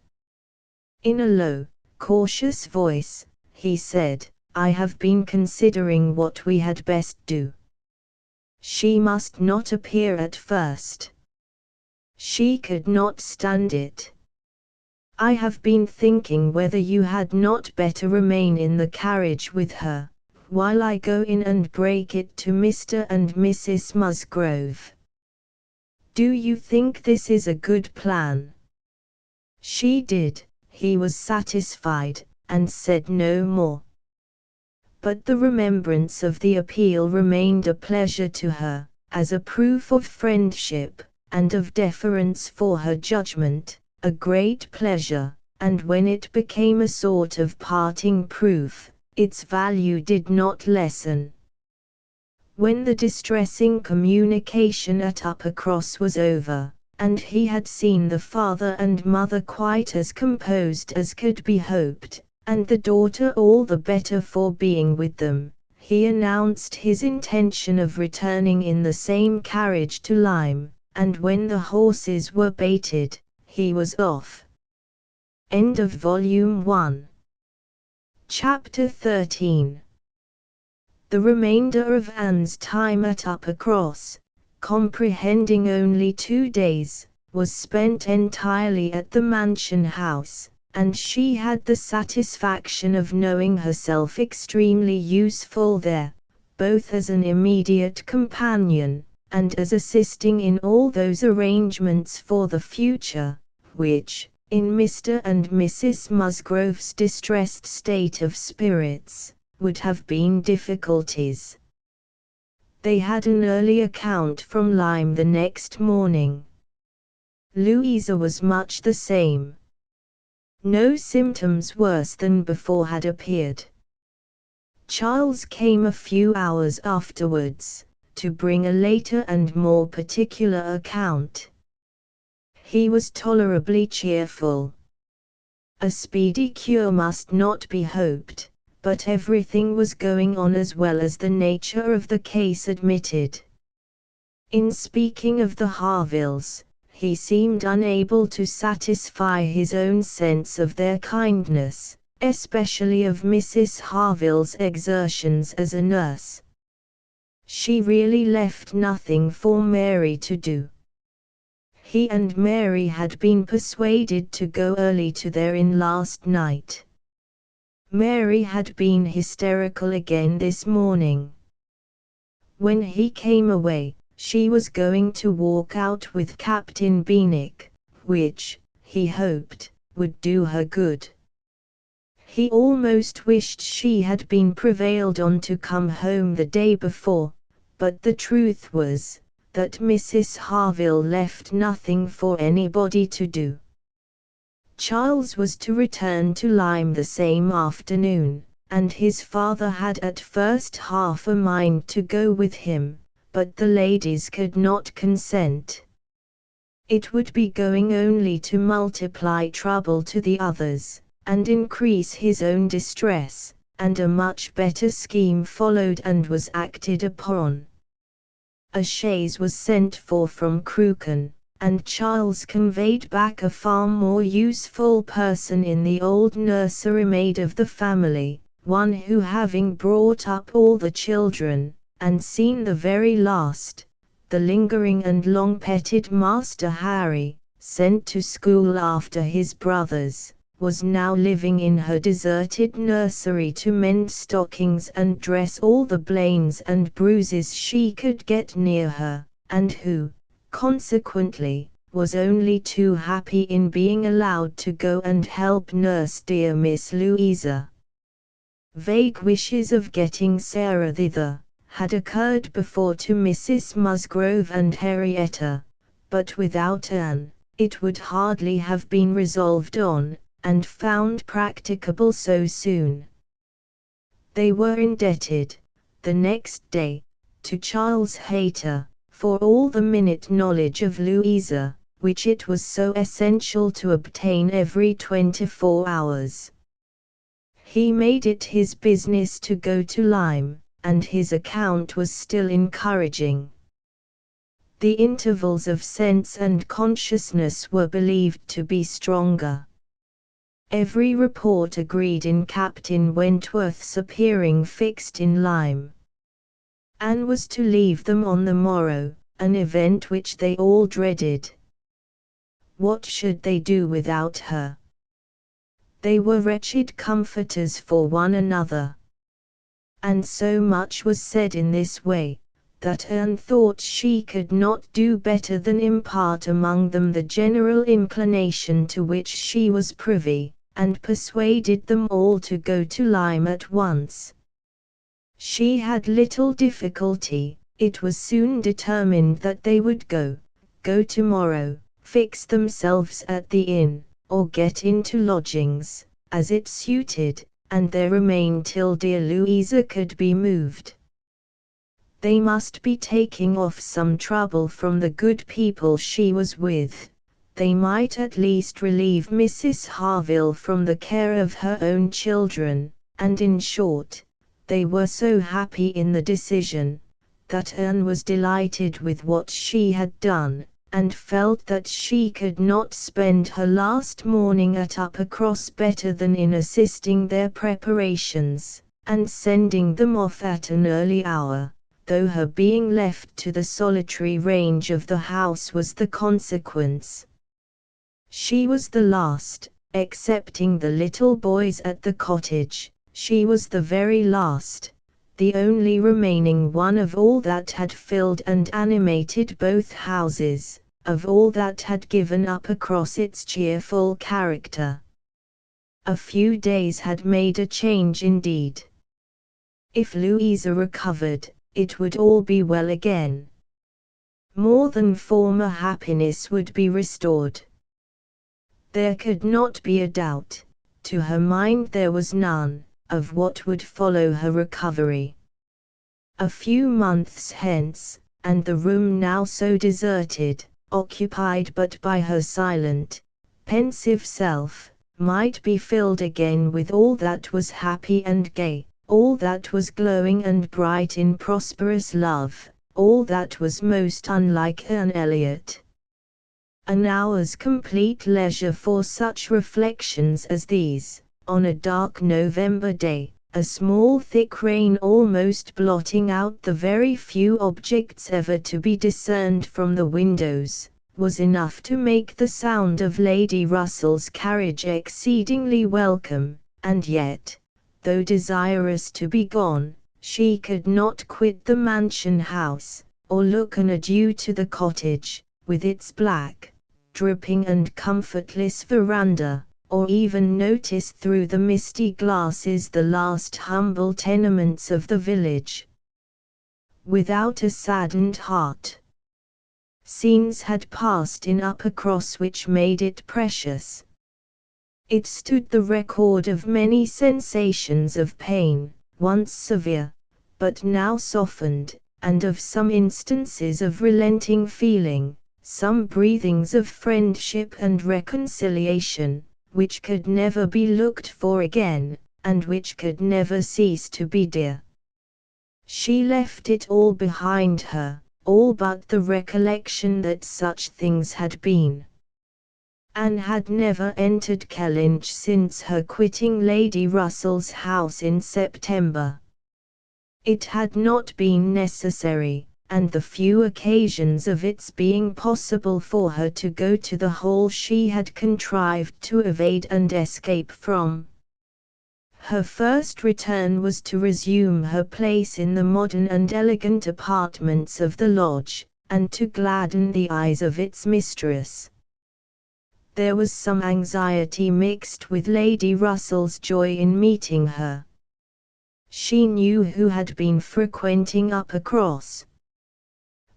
In a low, cautious voice, he said, "I have been considering what we had best do. She must not appear at first. She could not stand it. I have been thinking whether you had not better remain in the carriage with her, while I go in and break it to Mr. and Mrs. Musgrove. Do you think this is a good plan?" She did. He was satisfied, and said no more. But the remembrance of the appeal remained a pleasure to her, as a proof of friendship, and of deference for her judgment, a great pleasure, and when it became a sort of parting proof, its value did not lessen. When the distressing communication at Uppercross was over, and he had seen the father and mother quite as composed as could be hoped, and the daughter all the better for being with them, he announced his intention of returning in the same carriage to Lyme, and when the horses were baited, he was off. End of Volume 1. Chapter 13. The remainder of Anne's time at Uppercross, comprehending only 2 days, was spent entirely at the mansion house, and she had the satisfaction of knowing herself extremely useful there, both as an immediate companion, and as assisting in all those arrangements for the future, which, in Mr. and Mrs. Musgrove's distressed state of spirits, would have been difficulties. They had an early account from Lyme the next morning. Louisa was much the same. No symptoms worse than before had appeared. Charles came a few hours afterwards, to bring a later and more particular account. He was tolerably cheerful. A speedy cure must not be hoped, but everything was going on as well as the nature of the case admitted. In speaking of the Harvilles, he seemed unable to satisfy his own sense of their kindness, especially of Mrs. Harville's exertions as a nurse. She really left nothing for Mary to do. He and Mary had been persuaded to go early to their inn last night. Mary had been hysterical again this morning. When he came away, she was going to walk out with Captain Benwick, which, he hoped, would do her good. He almost wished she had been prevailed on to come home the day before, but the truth was, that Mrs. Harville left nothing for anybody to do. Charles was to return to Lyme the same afternoon, and his father had at first half a mind to go with him, but the ladies could not consent. It would be going only to multiply trouble to the others, and increase his own distress, and a much better scheme followed and was acted upon. A chaise was sent for from Crewkerne, and Charles conveyed back a far more useful person in the old nursery maid of the family, one who, having brought up all the children, and seen the very last, the lingering and long-petted Master Harry, sent to school after his brothers, was now living in her deserted nursery to mend stockings and dress all the blains and bruises she could get near her, and who, consequently, was only too happy in being allowed to go and help nurse dear Miss Louisa. Vague wishes of getting Sarah thither had occurred before to Mrs. Musgrove and Henrietta, but without Anne, it would hardly have been resolved on, and found practicable so soon. They were indebted, the next day, to Charles Hayter, for all the minute knowledge of Louisa, which it was so essential to obtain every 24 hours. He made it his business to go to Lyme, and his account was still encouraging. The intervals of sense and consciousness were believed to be stronger. Every report agreed in Captain Wentworth's appearing fixed in Lyme. Anne was to leave them on the morrow, an event which they all dreaded. What should they do without her? They were wretched comforters for one another. And so much was said in this way, that Anne thought she could not do better than impart among them the general inclination to which she was privy, and persuaded them all to go to Lyme at once. She had little difficulty. It was soon determined that they would go tomorrow, fix themselves at the inn, or get into lodgings, as it suited, and there remain till dear Louisa could be moved. They must be taking off some trouble from the good people she was with. They might at least relieve Mrs. Harville from the care of her own children, and in short, they were so happy in the decision, that Anne was delighted with what she had done, and felt that she could not spend her last morning at Uppercross better than in assisting their preparations, and sending them off at an early hour, though her being left to the solitary range of the house was the consequence. She was the last, excepting the little boys at the cottage, she was the very last, the only remaining one of all that had filled and animated both houses, of all that had given Uppercross its cheerful character. A few days had made a change indeed. If Louisa recovered, it would all be well again. More than former happiness would be restored. There could not be a doubt, to her mind there was none, of what would follow her recovery. A few months hence, and the room now so deserted, occupied but by her silent, pensive self, might be filled again with all that was happy and gay, all that was glowing and bright in prosperous love, all that was most unlike Anne Elliot. An hour's complete leisure for such reflections as these, on a dark November day, a small thick rain almost blotting out the very few objects ever to be discerned from the windows, was enough to make the sound of Lady Russell's carriage exceedingly welcome, and yet, though desirous to be gone, she could not quit the mansion house, or look an adieu to the cottage, with its black, dripping and comfortless veranda, or even notice through the misty glasses the last humble tenements of the village, without a saddened heart. Scenes had passed in Uppercross which made it precious. It stood the record of many sensations of pain, once severe, but now softened, and of some instances of relenting feeling, some breathings of friendship and reconciliation, which could never be looked for again, and which could never cease to be dear. She left it all behind her, all but the recollection that such things had been. Anne had never entered Kellynch since her quitting Lady Russell's house in September. It had not been necessary, and the few occasions of its being possible for her to go to the Hall she had contrived to evade and escape from. Her first return was to resume her place in the modern and elegant apartments of the lodge, and to gladden the eyes of its mistress. There was some anxiety mixed with Lady Russell's joy in meeting her. She knew who had been frequenting Uppercross.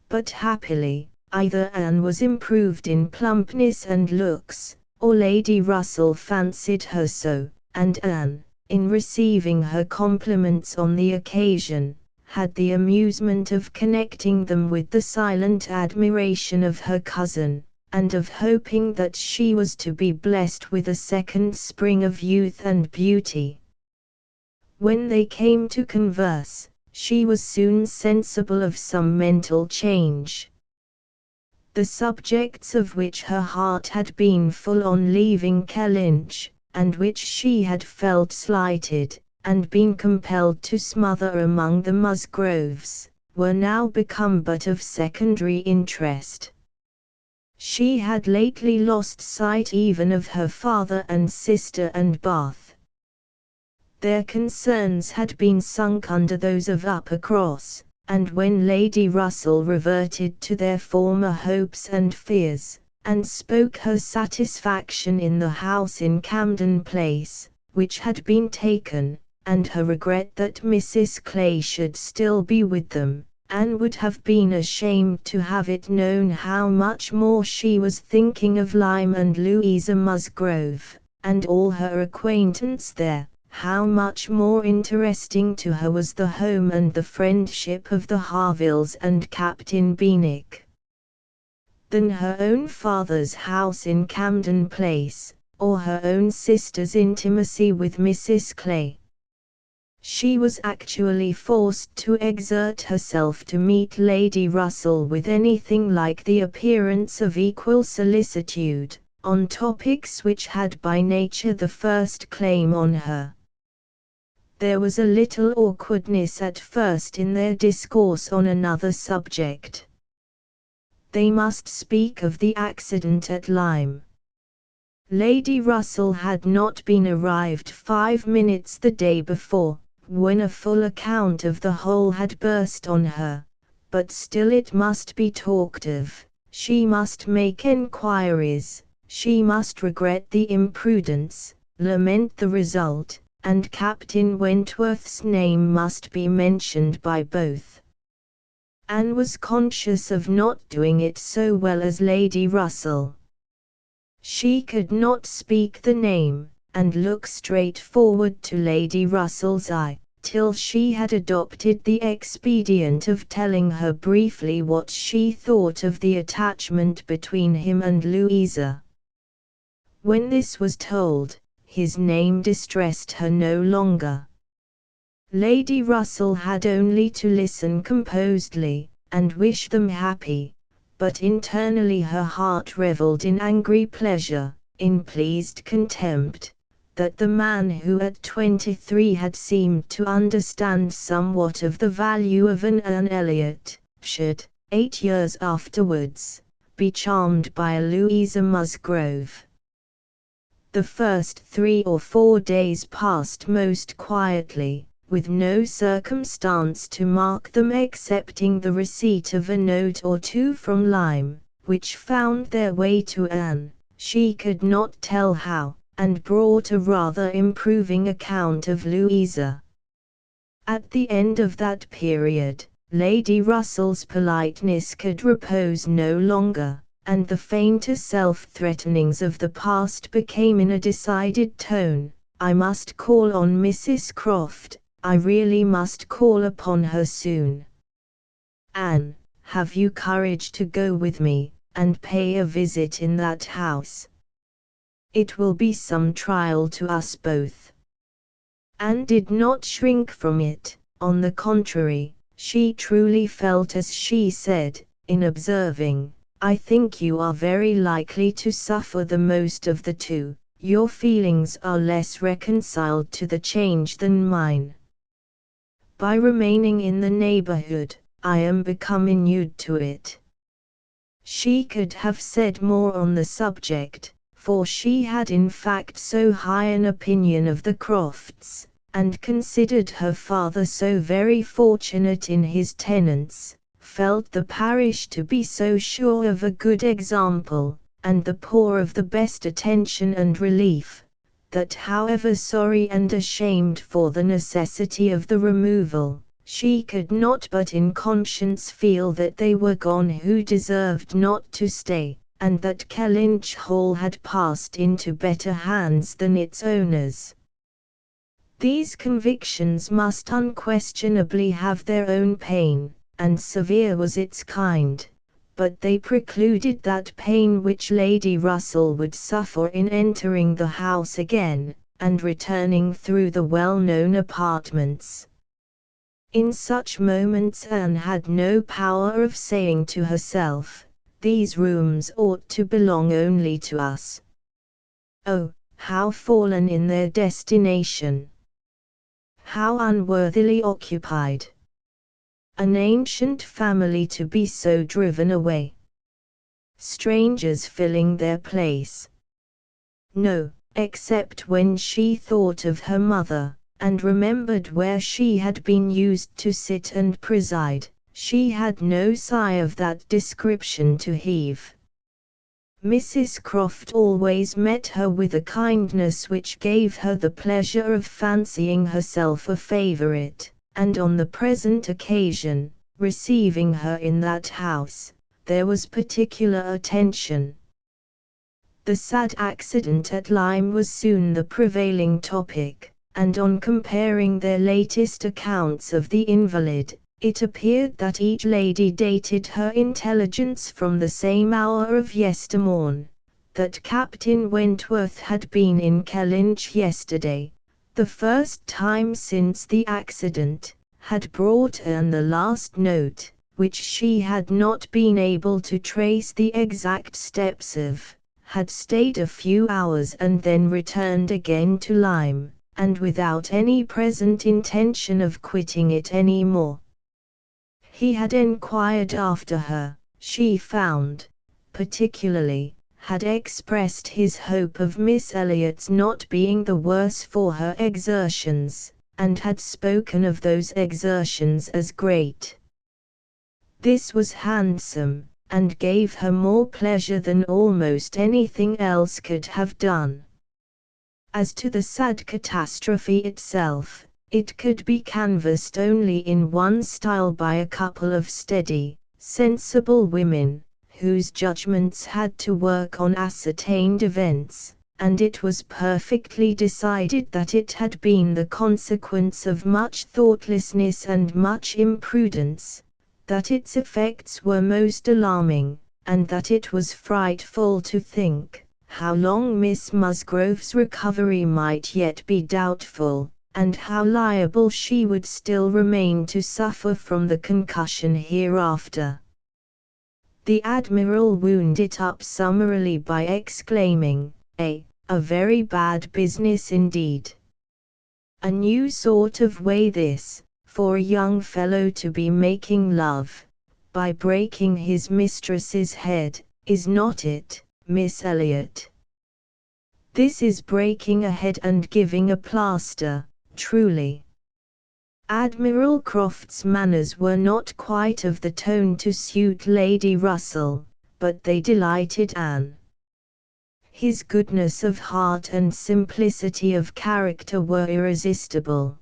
But happily, either Anne was improved in plumpness and looks, or Lady Russell fancied her so, and Anne, in receiving her compliments on the occasion, had the amusement of connecting them with the silent admiration of her cousin, and of hoping that she was to be blessed with a second spring of youth and beauty. When they came to converse, she was soon sensible of some mental change. The subjects of which her heart had been full on leaving Kellynch, and which she had felt slighted, and been compelled to smother among the Musgroves, were now become but of secondary interest. She had lately lost sight even of her father and sister and Bath. Their concerns had been sunk under those of Uppercross, and when Lady Russell reverted to their former hopes and fears, and spoke her satisfaction in the house in Camden Place, which had been taken, and her regret that Mrs. Clay should still be with them, Anne would have been ashamed to have it known how much more she was thinking of Lyme and Louisa Musgrove, and all her acquaintance there. How much more interesting to her was the home and the friendship of the Harvilles and Captain Benwick, than her own father's house in Camden Place, or her own sister's intimacy with Mrs. Clay. She was actually forced to exert herself to meet Lady Russell with anything like the appearance of equal solicitude, on topics which had by nature the first claim on her. There was a little awkwardness at first in their discourse on another subject. They must speak of the accident at Lyme. Lady Russell had not been arrived 5 minutes the day before, when a full account of the whole had burst on her, but still it must be talked of, she must make enquiries, she must regret the imprudence, lament the result, and Captain Wentworth's name must be mentioned by both. Anne was conscious of not doing it so well as Lady Russell. She could not speak the name, and look straight forward to Lady Russell's eye, till she had adopted the expedient of telling her briefly what she thought of the attachment between him and Louisa. When this was told, his name distressed her no longer. Lady Russell had only to listen composedly, and wish them happy, but internally her heart revelled in angry pleasure, in pleased contempt, that the man who at 23 had seemed to understand somewhat of the value of an Elliot, should, 8 years afterwards, be charmed by a Louisa Musgrove. The first 3 or 4 days passed most quietly, with no circumstance to mark them excepting the receipt of a note or two from Lyme, which found their way to Anne, she could not tell how, and brought a rather improving account of Louisa. At the end of that period, Lady Russell's politeness could repose no longer, and the fainter self-threatenings of the past became in a decided tone. I must call on Mrs. Croft, I really must call upon her soon. Anne, have you courage to go with me, and pay a visit in that house? It will be some trial to us both. Anne did not shrink from it, on the contrary, she truly felt as she said, in observing, I think you are very likely to suffer the most of the two, your feelings are less reconciled to the change than mine. By remaining in the neighborhood, I am become inured to it. She could have said more on the subject, for she had in fact so high an opinion of the Crofts, and considered her father so very fortunate in his tenants, felt the parish to be so sure of a good example, and the poor of the best attention and relief, that however sorry and ashamed for the necessity of the removal, she could not but in conscience feel that they were gone who deserved not to stay, and that Kellynch Hall had passed into better hands than its owners. These convictions must unquestionably have their own pain, and severe was its kind, but they precluded that pain which Lady Russell would suffer in entering the house again, and returning through the well-known apartments. In such moments Anne had no power of saying to herself, these rooms ought to belong only to us. Oh, how fallen in their destination! How unworthily occupied! An ancient family to be so driven away. Strangers filling their place. No, except when she thought of her mother, and remembered where she had been used to sit and preside, she had no sigh of that description to heave. Mrs. Croft always met her with a kindness which gave her the pleasure of fancying herself a favorite, and on the present occasion, receiving her in that house, there was particular attention. The sad accident at Lyme was soon the prevailing topic, and on comparing their latest accounts of the invalid, it appeared that each lady dated her intelligence from the same hour of yestermorn, that Captain Wentworth had been in Kellynch yesterday, the first time since the accident, had brought Anne the last note, which she had not been able to trace the exact steps of, had stayed a few hours and then returned again to Lyme, and without any present intention of quitting it any more. He had enquired after her, she found, particularly, had expressed his hope of Miss Elliot's not being the worse for her exertions, and had spoken of those exertions as great. This was handsome, and gave her more pleasure than almost anything else could have done. As to the sad catastrophe itself, it could be canvassed only in one style by a couple of steady, sensible women, whose judgments had to work on ascertained events, and it was perfectly decided that it had been the consequence of much thoughtlessness and much imprudence, that its effects were most alarming, and that it was frightful to think how long Miss Musgrove's recovery might yet be doubtful, and how liable she would still remain to suffer from the concussion hereafter. The Admiral wound it up summarily by exclaiming, a very bad business indeed. A new sort of way this, for a young fellow to be making love, by breaking his mistress's head, is not it, Miss Elliot? This is breaking a head and giving a plaster, truly. Admiral Croft's manners were not quite of the tone to suit Lady Russell, but they delighted Anne. His goodness of heart and simplicity of character were irresistible.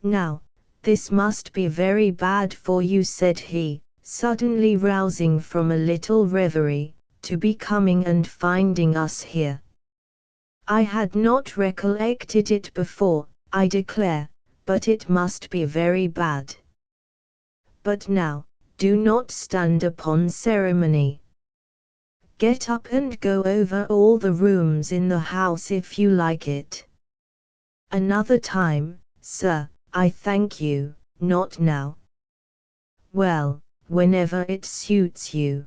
"Now, this must be very bad for you," said he, suddenly rousing from a little reverie, "to be coming and finding us here. I had not recollected it before, I declare, but it must be very bad. But now, do not stand upon ceremony. Get up and go over all the rooms in the house if you like it. Another time, sir, I thank you, not now. Well, whenever it suits you.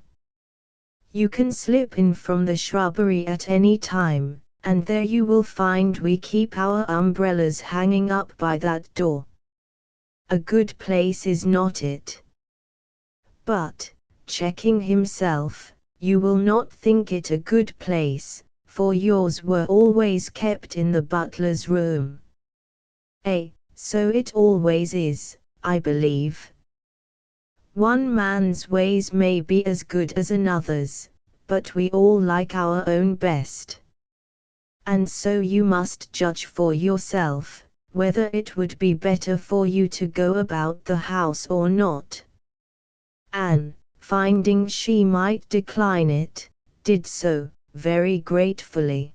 You can slip in from the shrubbery at any time, and there you will find we keep our umbrellas hanging up by that door. A good place, is not it? But," checking himself, "you will not think it a good place, for yours were always kept in the butler's room." So it always is, I believe. One man's ways may be as good as another's, but we all like our own best. And so you must judge for yourself, whether it would be better for you to go about the house or not. Anne, finding she might decline it, did so, very gratefully.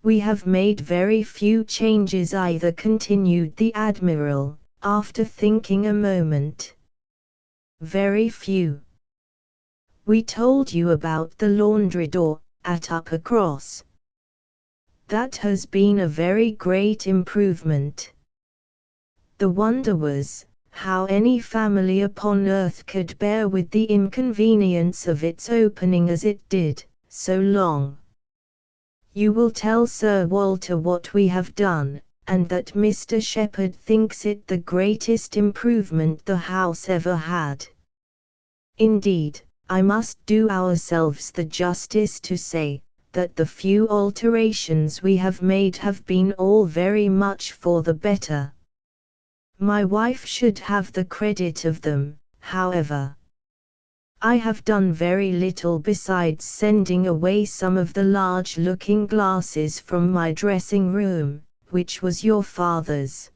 "We have made very few changes either," continued the Admiral, after thinking a moment. "Very few. We told you about the laundry door, at Uppercross. That has been a very great improvement. The wonder was, how any family upon earth could bear with the inconvenience of its opening as it did, so long. You will tell Sir Walter what we have done, and that Mr. Shepherd thinks it the greatest improvement the house ever had. Indeed, I must do ourselves the justice to say, that the few alterations we have made have been all very much for the better. My wife should have the credit of them, however. I have done very little besides sending away some of the large looking glasses from my dressing room, which was your father's.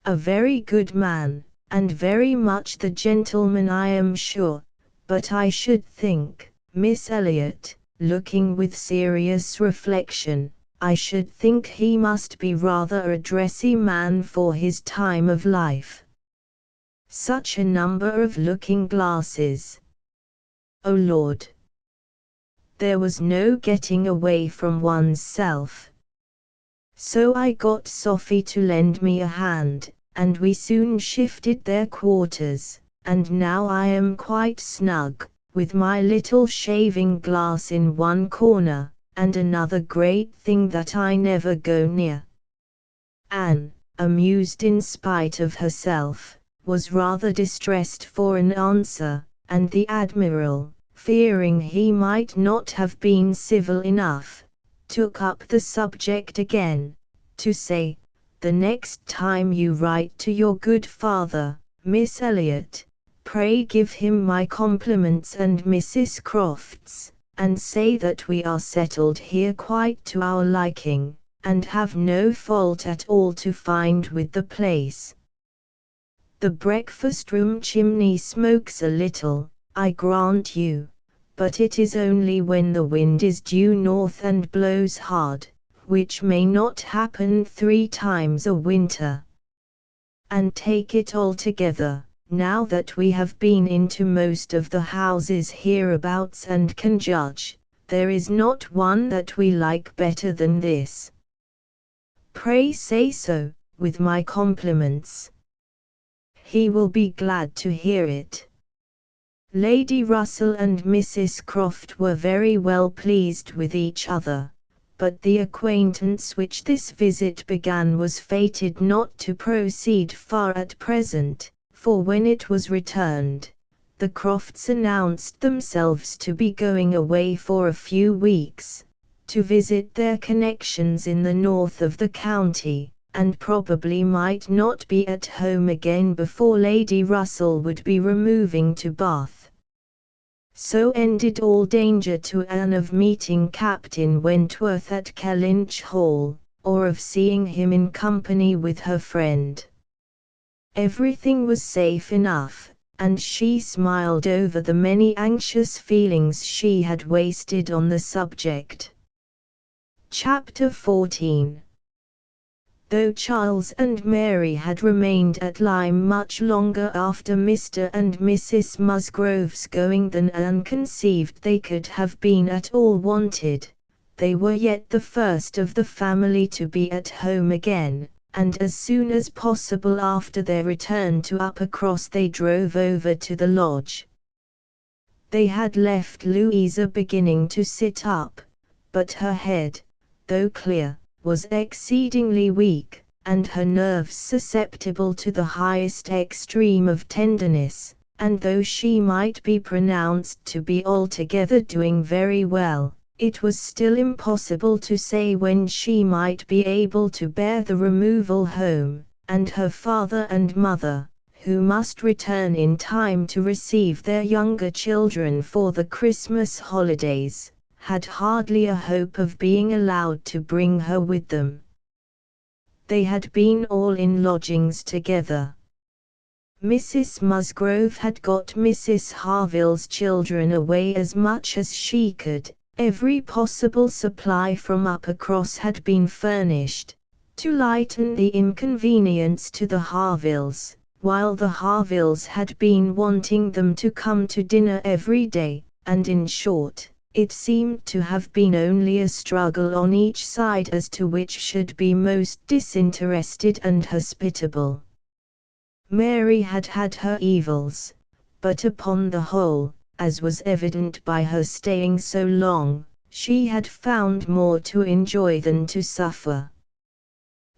A very good man, and very much the gentleman, I am sure, but I should think, Miss Elliot, looking with serious reflection, I should think he must be rather a dressy man for his time of life. Such a number of looking glasses. Oh Lord! There was no getting away from one's self. So I got Sophie to lend me a hand, and we soon shifted their quarters, and now I am quite snug, with my little shaving glass in one corner, and another great thing that I never go near." Anne, amused in spite of herself, was rather distressed for an answer, and the Admiral, fearing he might not have been civil enough, took up the subject again, to say, "The next time you write to your good father, Miss Elliot, pray give him my compliments and Mrs. Croft's, and say that we are settled here quite to our liking, and have no fault at all to find with the place. The breakfast-room chimney smokes a little, I grant you, but it is only when the wind is due north and blows hard, which may not happen 3 times a winter. And take it altogether, now that we have been into most of the houses hereabouts and can judge, there is not one that we like better than this. Pray say so, with my compliments. He will be glad to hear it." Lady Russell and Mrs. Croft were very well pleased with each other, but the acquaintance which this visit began was fated not to proceed far at present, for when it was returned, the Crofts announced themselves to be going away for a few weeks, to visit their connections in the north of the county, and probably might not be at home again before Lady Russell would be removing to Bath. So ended all danger to Anne of meeting Captain Wentworth at Kellynch Hall, or of seeing him in company with her friend. Everything was safe enough, and she smiled over the many anxious feelings she had wasted on the subject. Chapter 14. Though Charles and Mary had remained at Lyme much longer after Mr. and Mrs. Musgrove's going than Anne conceived they could have been at all wanted, they were yet the first of the family to be at home again, and as soon as possible after their return to Uppercross they drove over to the lodge. They had left Louisa beginning to sit up, but her head, though clear, was exceedingly weak, and her nerves susceptible to the highest extreme of tenderness, and though she might be pronounced to be altogether doing very well, it was still impossible to say when she might be able to bear the removal home, and her father and mother, who must return in time to receive their younger children for the Christmas holidays, had hardly a hope of being allowed to bring her with them. They had been all in lodgings together. Mrs. Musgrove had got Mrs. Harville's children away as much as she could, every possible supply from Uppercross had been furnished, to lighten the inconvenience to the Harvilles, while the Harvilles had been wanting them to come to dinner every day, and in short, it seemed to have been only a struggle on each side as to which should be most disinterested and hospitable. Mary had had her evils, but upon the whole, as was evident by her staying so long, she had found more to enjoy than to suffer.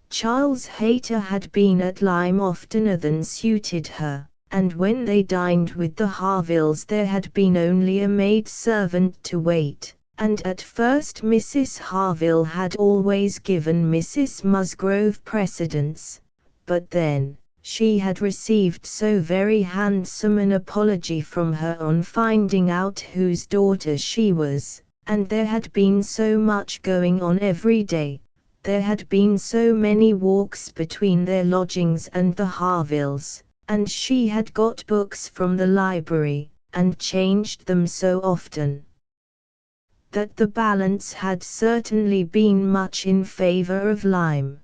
Charles Hayter had been at Lyme oftener than suited her, and when they dined with the Harvilles there had been only a maid-servant to wait, and at first Mrs. Harville had always given Mrs. Musgrove precedence, but then, she had received so very handsome an apology from her on finding out whose daughter she was, and there had been so much going on every day, there had been so many walks between their lodgings and the Harvilles, and she had got books from the library, and changed them so often, that the balance had certainly been much in favour of Lyme.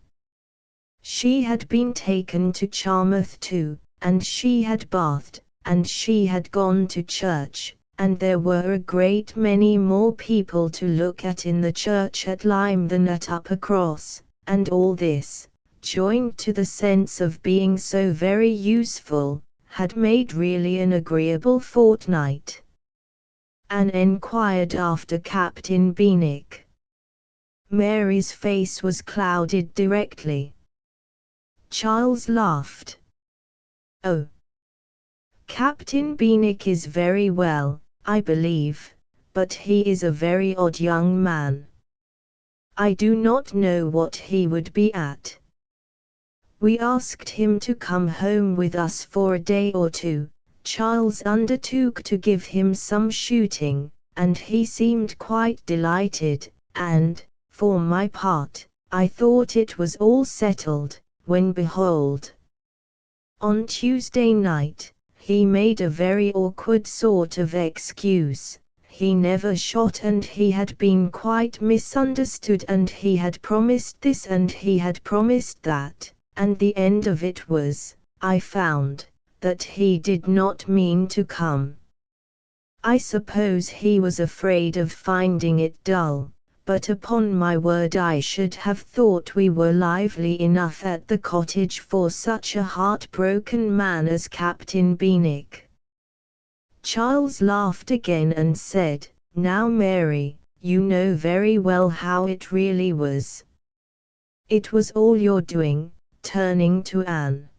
She had been taken to Charmouth too, and she had bathed, and she had gone to church, and there were a great many more people to look at in the church at Lyme than at Uppercross, and all this, joined to the sense of being so very useful, had made really an agreeable fortnight. Anne enquired after Captain Benwick. Mary's face was clouded directly. Charles laughed. "Oh, Captain Benwick is very well, I believe, but he is a very odd young man. I do not know what he would be at. We asked him to come home with us for a day or two. Charles undertook to give him some shooting, and he seemed quite delighted, and, for my part, I thought it was all settled, when behold, on Tuesday night, he made a very awkward sort of excuse. He never shot and he had been quite misunderstood and he had promised this and he had promised that, and the end of it was, I found, that he did not mean to come. I suppose he was afraid of finding it dull, but upon my word I should have thought we were lively enough at the cottage for such a heartbroken man as Captain Benwick." Charles laughed again and said, "Now Mary, you know very well how it really was. It was all your doing, turning to Anne.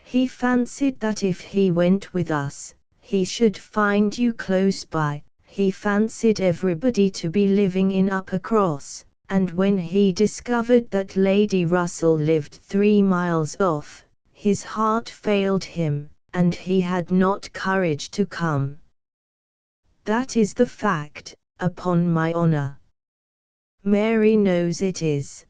He fancied that if he went with us, he should find you close by. He fancied everybody to be living in Uppercross, and when he discovered that Lady Russell lived 3 miles off, his heart failed him, and he had not courage to come. That is the fact, upon my honor. Mary knows it is.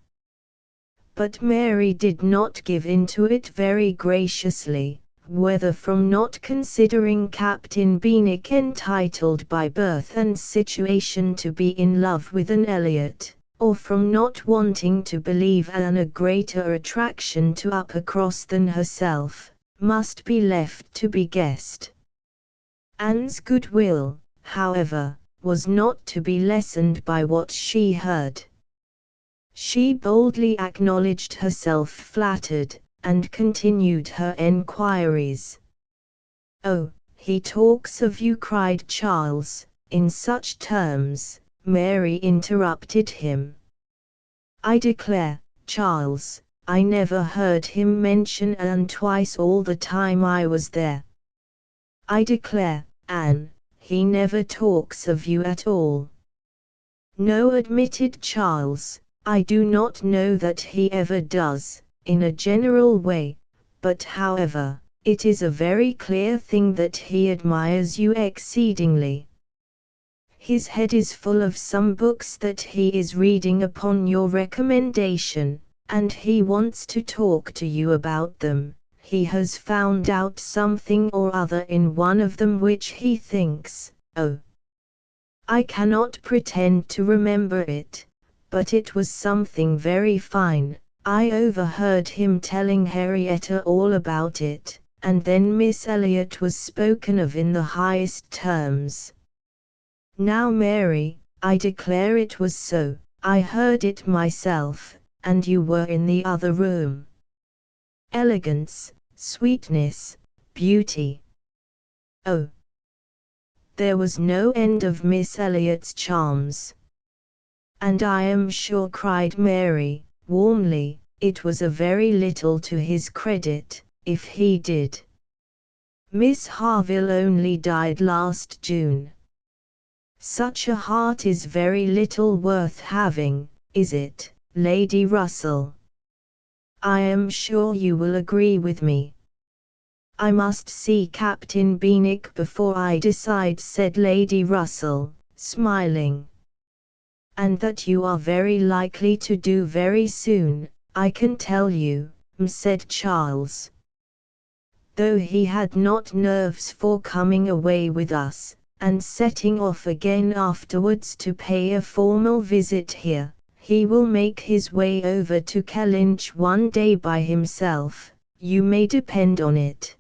But Mary did not give in to it very graciously, whether from not considering Captain Benwick entitled by birth and situation to be in love with an Elliot, or from not wanting to believe Anne a greater attraction to Uppercross than herself, must be left to be guessed. Anne's goodwill, however, was not to be lessened by what she heard. She boldly acknowledged herself flattered, and continued her enquiries. "Oh, he talks of you," cried Charles, in such terms. Mary interrupted him. "I declare, Charles, I never heard him mention Anne twice all the time I was there." "I declare, Anne, he never talks of you at all." "No," admitted Charles, "I do not know that he ever does, in a general way, but however, it is a very clear thing that he admires you exceedingly. His head is full of some books that he is reading upon your recommendation, and he wants to talk to you about them. He has found out something or other in one of them which he thinks, oh, I cannot pretend to remember it, but it was something very fine. I overheard him telling Henrietta all about it, and then Miss Elliot was spoken of in the highest terms. Now Mary, I declare it was so. I heard it myself, and you were in the other room. Elegance, sweetness, beauty. Oh, there was no end of Miss Elliot's charms. And I am sure," cried Mary, warmly, "it was a very little to his credit, if he did. Miss Harville only died last June. Such a heart is very little worth having, is it, Lady Russell? I am sure you will agree with me." "I must see Captain Benwick before I decide," said Lady Russell, smiling. "And that you are very likely to do very soon, I can tell you," said Charles. Though he had not nerves for coming away with us, and setting off again afterwards to pay a formal visit here, he will make his way over to Kellynch one day by himself, you may depend on it.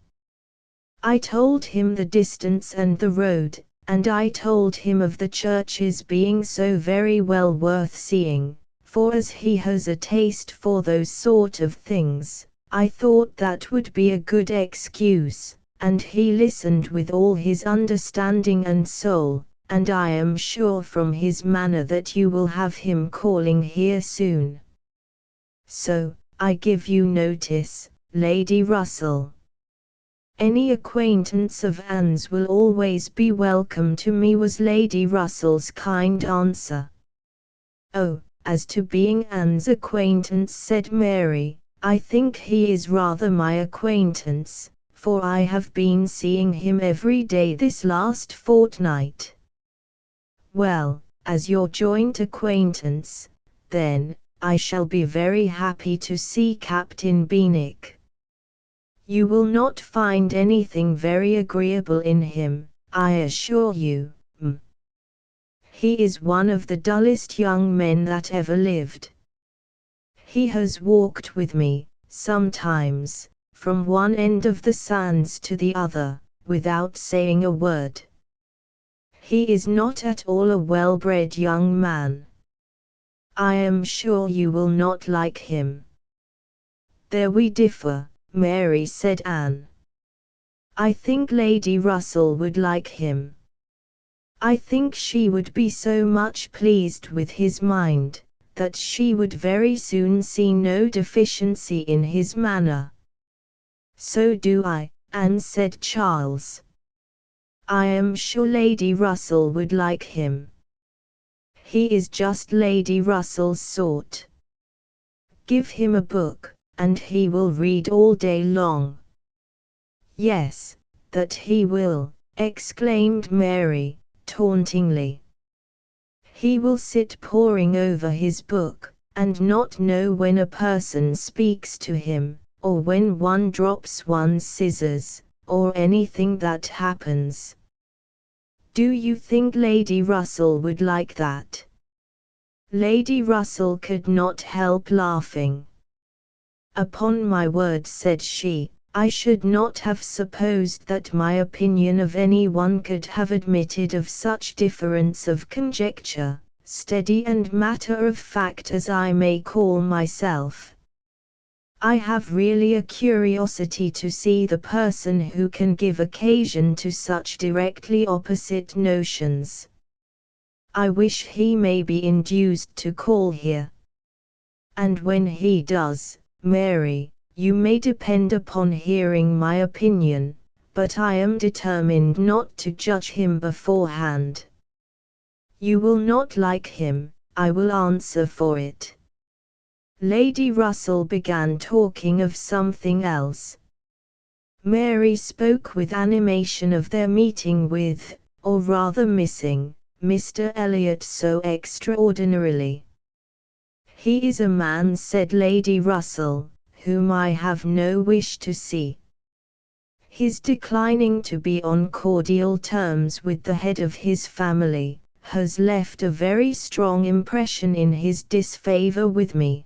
I told him the distance and the road, and I told him of the churches being so very well worth seeing, for as he has a taste for those sort of things, I thought that would be a good excuse, and he listened with all his understanding and soul, and I am sure from his manner that you will have him calling here soon. So, I give you notice, Lady Russell. Any acquaintance of Anne's will always be welcome to me," was Lady Russell's kind answer. "Oh, as to being Anne's acquaintance," said Mary, "I think he is rather my acquaintance, for I have been seeing him every day this last fortnight." "Well, as your joint acquaintance, then, I shall be very happy to see Captain Benwick. You will not find anything very agreeable in him, I assure you. He is one of the dullest young men that ever lived. He has walked with me, sometimes, from one end of the sands to the other, without saying a word. He is not at all a well-bred young man. I am sure you will not like him." "There we differ," Mary said. "Anne, I think Lady Russell would like him." I think she would be so much pleased with his mind, that she would very soon see no deficiency in his manner. So do I, Anne, said Charles. I am sure Lady Russell would like him. He is just Lady Russell's sort. Give him a book, and he will read all day long. Yes, that he will, exclaimed Mary, tauntingly. He will sit poring over his book, and not know when a person speaks to him, or when one drops one's scissors, or anything that happens. Do you think Lady Russell would like that? Lady Russell could not help laughing. Upon my word, said she, I should not have supposed that my opinion of any one could have admitted of such difference of conjecture, steady and matter of fact as I may call myself. I have really a curiosity to see the person who can give occasion to such directly opposite notions. I wish he may be induced to call here. And when he does, Mary, you may depend upon hearing my opinion, but I am determined not to judge him beforehand. You will not like him, I will answer for it. Lady Russell began talking of something else. Mary spoke with animation of their meeting with, or rather missing, Mr. Elliot so extraordinarily. He is a man, said Lady Russell, whom I have no wish to see. His declining to be on cordial terms with the head of his family, has left a very strong impression in his disfavor with me.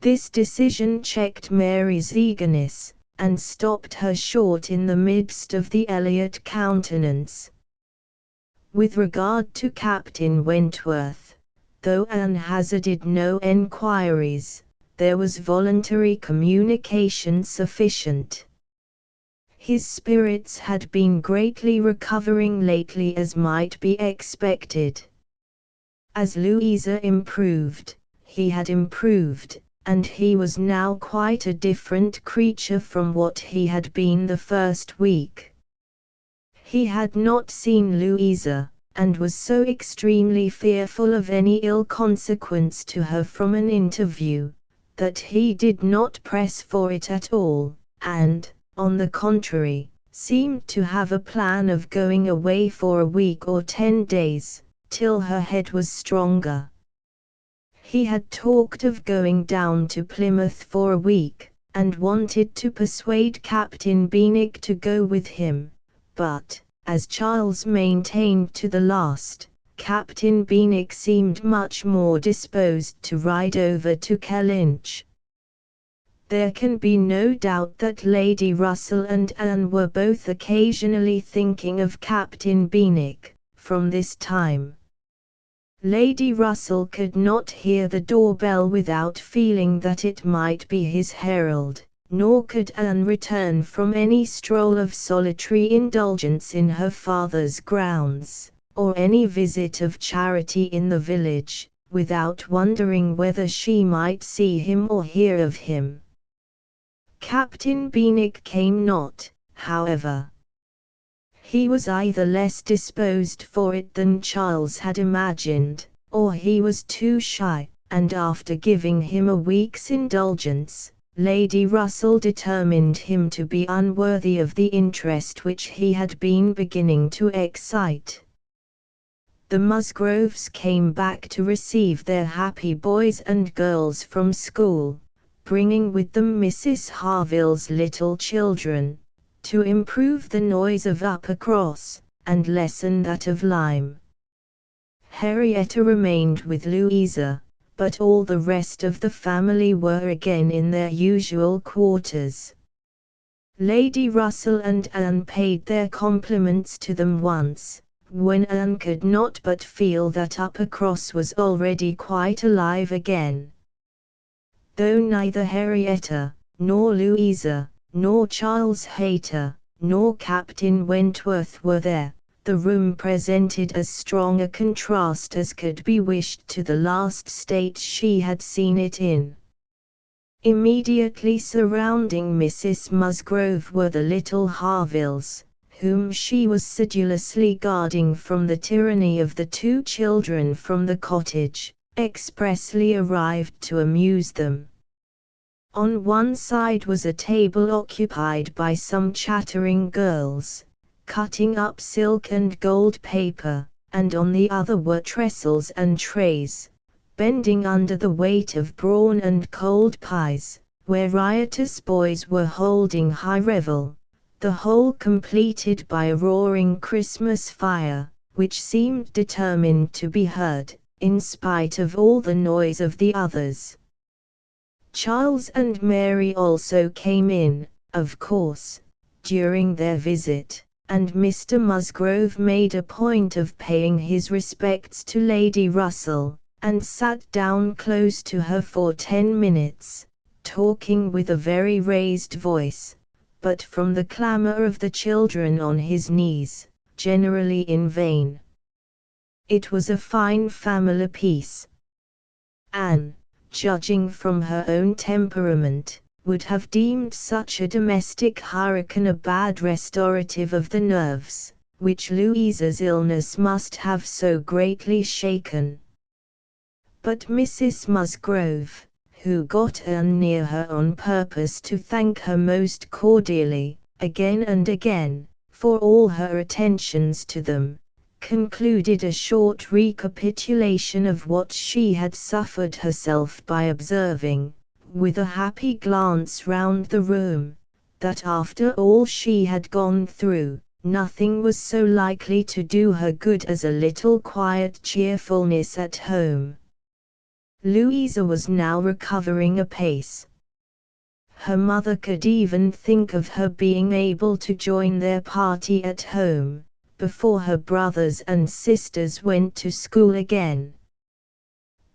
This decision checked Mary's eagerness, and stopped her short in the midst of the Elliot countenance. With regard to Captain Wentworth, though Anne hazarded no enquiries, there was voluntary communication sufficient. His spirits had been greatly recovering lately, as might be expected. As Louisa improved, he had improved, and he was now quite a different creature from what he had been the first week. He had not seen Louisa, and was so extremely fearful of any ill consequence to her from an interview, that he did not press for it at all, and, on the contrary, seemed to have a plan of going away for a week or 10 days, till her head was stronger. He had talked of going down to Plymouth for a week, and wanted to persuade Captain Benwick to go with him, but, as Charles maintained to the last, Captain Benwick seemed much more disposed to ride over to Kellynch. There can be no doubt that Lady Russell and Anne were both occasionally thinking of Captain Benwick, from this time. Lady Russell could not hear the doorbell without feeling that it might be his herald, nor could Anne return from any stroll of solitary indulgence in her father's grounds, or any visit of charity in the village, without wondering whether she might see him or hear of him. Captain Benwick came not, however. He was either less disposed for it than Charles had imagined, or he was too shy, and after giving him a week's indulgence, Lady Russell determined him to be unworthy of the interest which he had been beginning to excite. The Musgroves came back to receive their happy boys and girls from school, bringing with them Mrs. Harville's little children, to improve the noise of Uppercross, and lessen that of Lyme. Henrietta remained with Louisa, but all the rest of the family were again in their usual quarters. Lady Russell and Anne paid their compliments to them once, when Anne could not but feel that Uppercross was already quite alive again. Though neither Henrietta, nor Louisa, nor Charles Hayter, nor Captain Wentworth were there, the room presented as strong a contrast as could be wished to the last state she had seen it in. Immediately surrounding Mrs. Musgrove were the little Harvilles, whom she was sedulously guarding from the tyranny of the two children from the cottage, expressly arrived to amuse them. On one side was a table occupied by some chattering girls, cutting up silk and gold paper, and on the other were trestles and trays, bending under the weight of brawn and cold pies, where riotous boys were holding high revel, the whole completed by a roaring Christmas fire, which seemed determined to be heard, in spite of all the noise of the others. Charles and Mary also came in, of course, during their visit, and Mr. Musgrove made a point of paying his respects to Lady Russell, and sat down close to her for 10 minutes, talking with a very raised voice, but from the clamour of the children on his knees, generally in vain. It was a fine family piece. Anne, judging from her own temperament, would have deemed such a domestic hurricane a bad restorative of the nerves, which Louisa's illness must have so greatly shaken. But Mrs. Musgrove, who got Anne near her on purpose to thank her most cordially, again and again, for all her attentions to them, concluded a short recapitulation of what she had suffered herself by observing, with a happy glance round the room, that after all she had gone through, nothing was so likely to do her good as a little quiet cheerfulness at home. Louisa was now recovering apace. Her mother could even think of her being able to join their party at home, before her brothers and sisters went to school again.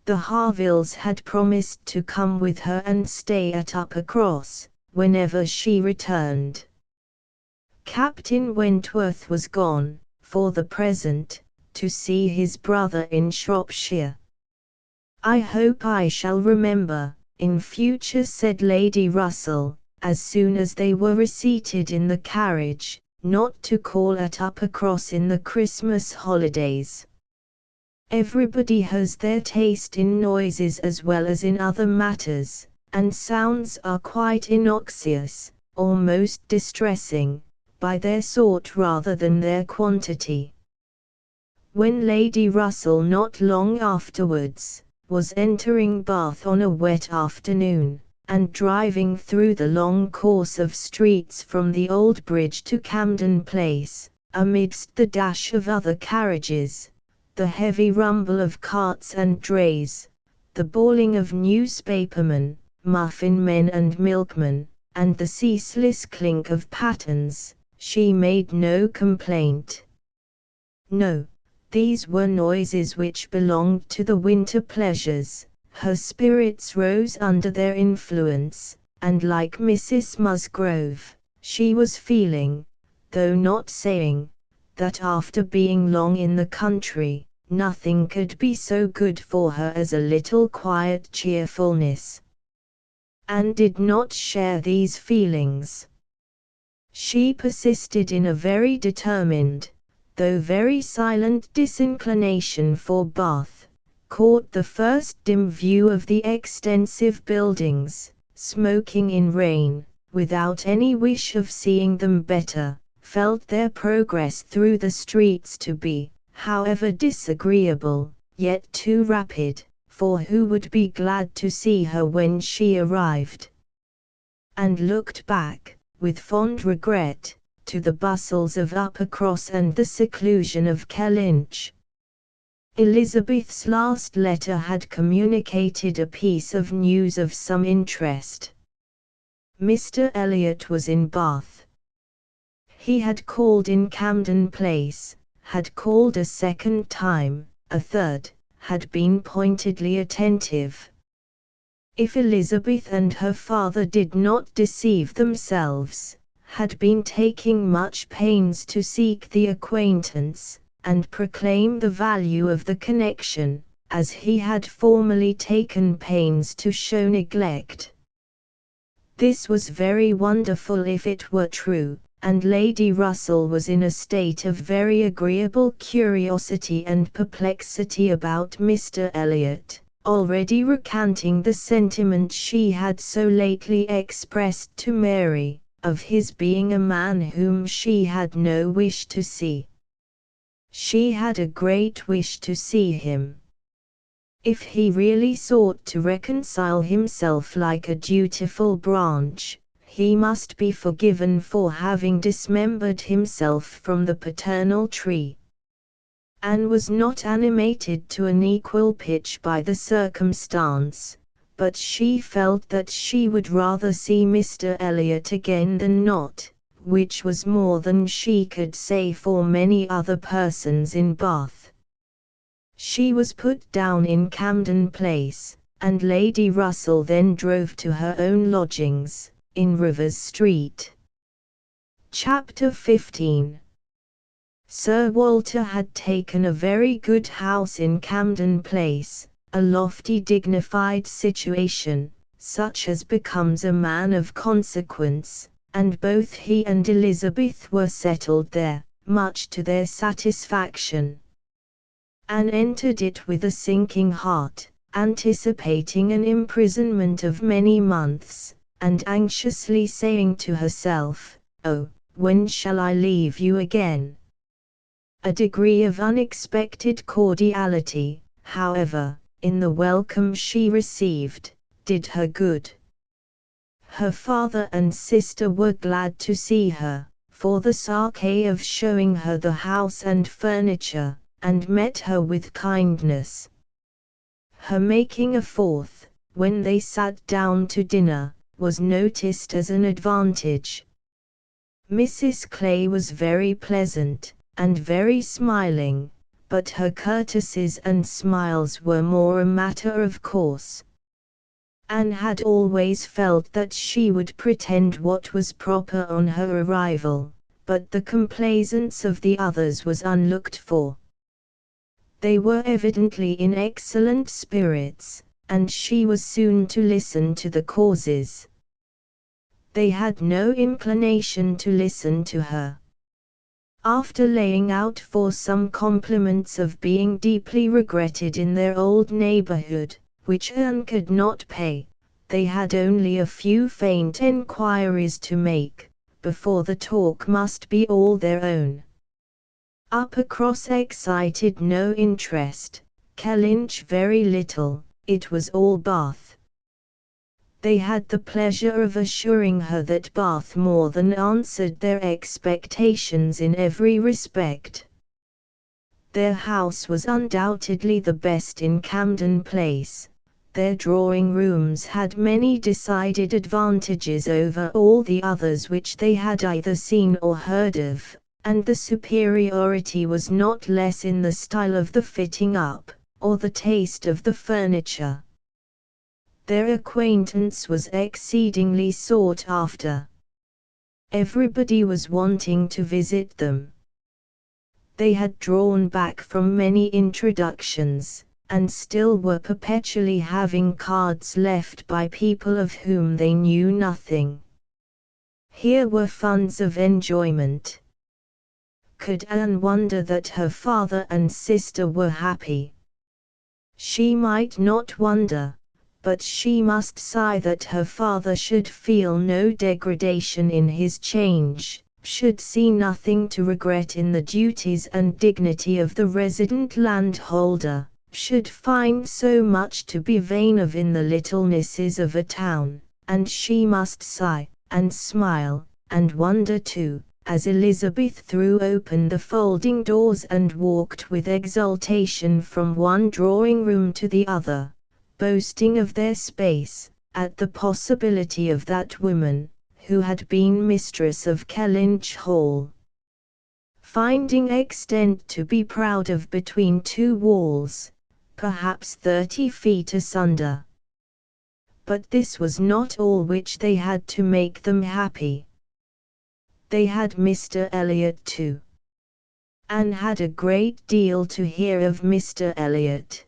The Harvilles had promised to come with her and stay at Uppercross, whenever she returned. Captain Wentworth was gone, for the present, to see his brother in Shropshire. "I hope I shall remember, in future," said Lady Russell, as soon as they were reseated in the carriage, "not to call at Uppercross in the Christmas holidays. Everybody has their taste in noises as well as in other matters, and sounds are quite innoxious, almost distressing, by their sort rather than their quantity." When Lady Russell not long afterwards was entering Bath on a wet afternoon, and driving through the long course of streets from the Old Bridge to Camden Place, amidst the dash of other carriages, the heavy rumble of carts and drays, the bawling of newspapermen, muffin men and milkmen, and the ceaseless clink of pattens, she made no complaint. No, these were noises which belonged to the winter pleasures. Her spirits rose under their influence, and like Mrs. Musgrove, she was feeling, though not saying, that after being long in the country, nothing could be so good for her as a little quiet cheerfulness. Anne did not share these feelings. She persisted in a very determined, though very silent disinclination for Bath, caught the first dim view of the extensive buildings, smoking in rain, without any wish of seeing them better, felt their progress through the streets to be, however disagreeable, yet too rapid, for who would be glad to see her when she arrived? And looked back, with fond regret, to the bustles of Uppercross and the seclusion of Kellynch. Elizabeth's last letter had communicated a piece of news of some interest. Mr. Elliot was in Bath. He had called in Camden Place, had called a second time, a third, had been pointedly attentive. If Elizabeth and her father did not deceive themselves, had been taking much pains to seek the acquaintance, and proclaim the value of the connection, as he had formerly taken pains to show neglect. This was very wonderful if it were true, and Lady Russell was in a state of very agreeable curiosity and perplexity about Mr. Elliot, already recanting the sentiment she had so lately expressed to Mary, of his being a man whom she had no wish to see. She had a great wish to see him. If he really sought to reconcile himself like a dutiful branch, he must be forgiven for having dismembered himself from the paternal tree. Anne was not animated to an equal pitch by the circumstance, but she felt that she would rather see Mr. Elliot again than not, which was more than she could say for many other persons in Bath. She was put down in Camden Place, and Lady Russell then drove to her own lodgings, in Rivers Street. Chapter 15. Sir Walter had taken a very good house in Camden Place, a lofty dignified situation, such as becomes a man of consequence, and both he and Elizabeth were settled there, much to their satisfaction. Anne entered it with a sinking heart, anticipating an imprisonment of many months, and anxiously saying to herself, "Oh, when shall I leave you again?" A degree of unexpected cordiality, however, in the welcome she received, did her good. Her father and sister were glad to see her, for the sake of showing her the house and furniture, and met her with kindness. Her making a fourth, when they sat down to dinner, was noticed as an advantage. Mrs. Clay was very pleasant, and very smiling, but her courtesies and smiles were more a matter of course. Anne had always felt that she would pretend what was proper on her arrival, but the complaisance of the others was unlooked for. They were evidently in excellent spirits, and she was soon to listen to the causes. They had no inclination to listen to her. After laying out for some compliments of being deeply regretted in their old neighborhood, which Anne could not pay, they had only a few faint enquiries to make, before the talk must be all their own. Uppercross excited no interest, Kellynch very little, it was all Bath. They had the pleasure of assuring her that Bath more than answered their expectations in every respect. Their house was undoubtedly the best in Camden Place. Their drawing rooms had many decided advantages over all the others which they had either seen or heard of, and the superiority was not less in the style of the fitting up, or the taste of the furniture. Their acquaintance was exceedingly sought after. Everybody was wanting to visit them. They had drawn back from many introductions, and still were perpetually having cards left by people of whom they knew nothing. Here were funds of enjoyment. Could Anne wonder that her father and sister were happy? She might not wonder, but she must sigh that her father should feel no degradation in his change, should see nothing to regret in the duties and dignity of the resident landholder, should find so much to be vain of in the littlenesses of a town, and she must sigh, and smile, and wonder too, as Elizabeth threw open the folding doors and walked with exultation from one drawing-room to the other, boasting of their space, at the possibility of that woman, who had been mistress of Kellynch Hall, finding extent to be proud of between two walls, perhaps 30 feet asunder. But this was not all which they had to make them happy. They had Mr. Elliot too. Anne had a great deal to hear of Mr. Elliot.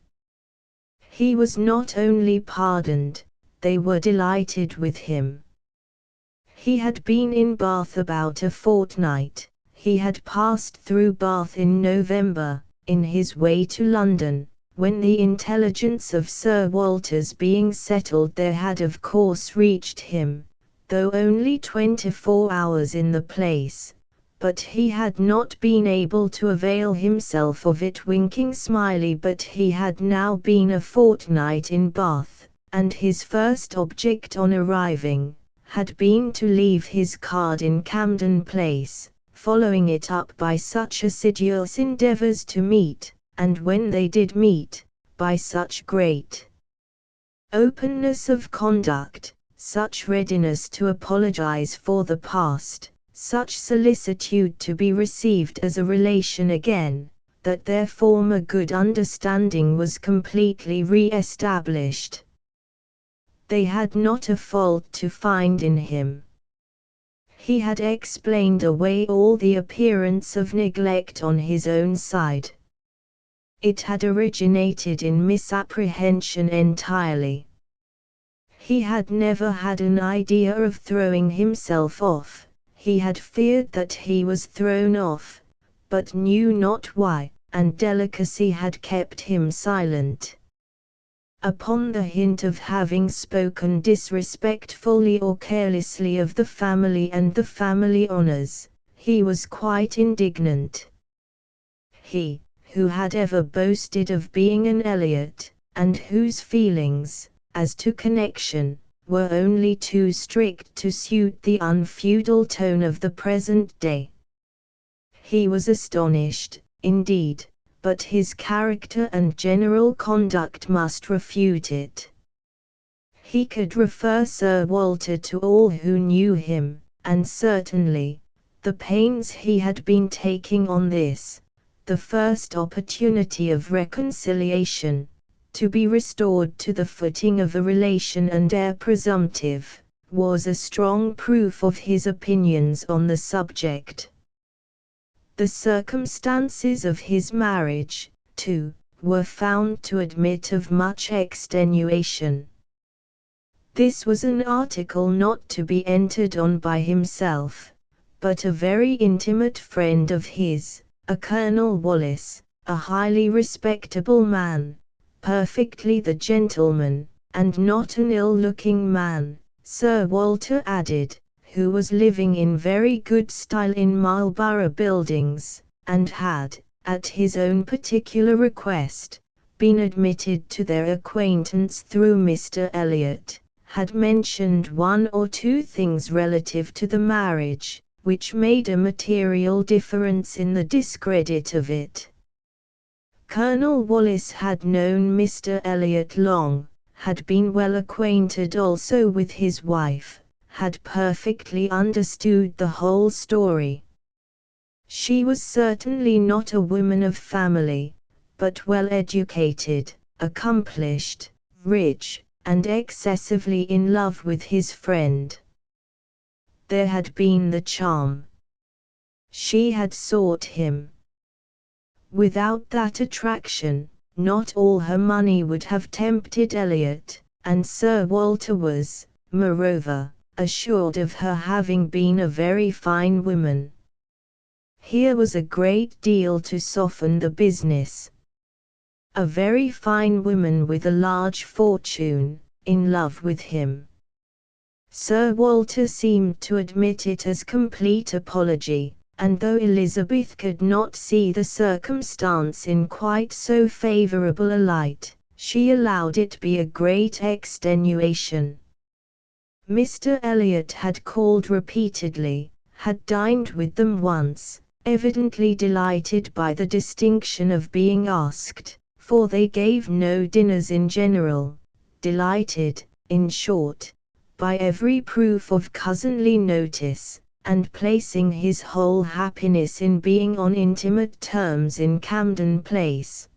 He was not only pardoned, they were delighted with him. He had been in Bath about a fortnight. He had passed through Bath in November, in his way to London, when the intelligence of Sir Walter's being settled there had of course reached him, though only 24 hours in the place, but he had not been able to avail himself of it. Winking slyly, but he had now been a fortnight in Bath, and his first object on arriving had been to leave his card in Camden Place, following it up by such assiduous endeavours to meet, and when they did meet, by such great openness of conduct, such readiness to apologize for the past, such solicitude to be received as a relation again, that their former good understanding was completely re-established. They had not a fault to find in him. He had explained away all the appearance of neglect on his own side. It had originated in misapprehension entirely. He had never had an idea of throwing himself off. He had feared that he was thrown off, but knew not why, and delicacy had kept him silent. Upon the hint of having spoken disrespectfully or carelessly of the family and the family honours, he was quite indignant. He, who had ever boasted of being an Elliot, and whose feelings, as to connection, were only too strict to suit the unfeudal tone of the present day. He was astonished, indeed, but his character and general conduct must refute it. He could refer Sir Walter to all who knew him, and certainly, the pains he had been taking on this, the first opportunity of reconciliation, to be restored to the footing of a relation and heir presumptive, was a strong proof of his opinions on the subject. The circumstances of his marriage, too, were found to admit of much extenuation. This was an article not to be entered on by himself, but a very intimate friend of his, a Colonel Wallis, a highly respectable man, perfectly the gentleman, and not an ill-looking man, Sir Walter added, who was living in very good style in Marlborough Buildings, and had, at his own particular request, been admitted to their acquaintance through Mr. Elliot, had mentioned one or two things relative to the marriage, which made a material difference in the discredit of it. Colonel Wallis had known Mr. Elliot long, had been well acquainted also with his wife, had perfectly understood the whole story. She was certainly not a woman of family, but well educated, accomplished, rich, and excessively in love with his friend. There had been the charm. She had sought him. Without that attraction, not all her money would have tempted Elliot, and Sir Walter was, moreover, assured of her having been a very fine woman. Here was a great deal to soften the business. A very fine woman with a large fortune, in love with him. Sir Walter seemed to admit it as complete apology, and though Elizabeth could not see the circumstance in quite so favourable a light, she allowed it be a great extenuation. Mr. Elliot had called repeatedly, had dined with them once, evidently delighted by the distinction of being asked, for they gave no dinners in general, delighted, in short, by every proof of cousinly notice, and placing his whole happiness in being on intimate terms in Camden Place.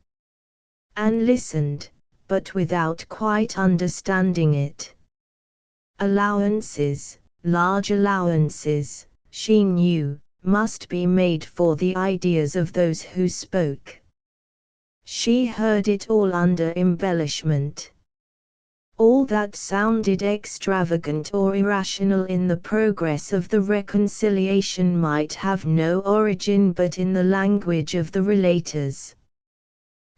Anne listened, but without quite understanding it. Allowances, large allowances, she knew, must be made for the ideas of those who spoke. She heard it all under embellishment. All that sounded extravagant or irrational in the progress of the reconciliation might have no origin but in the language of the relators.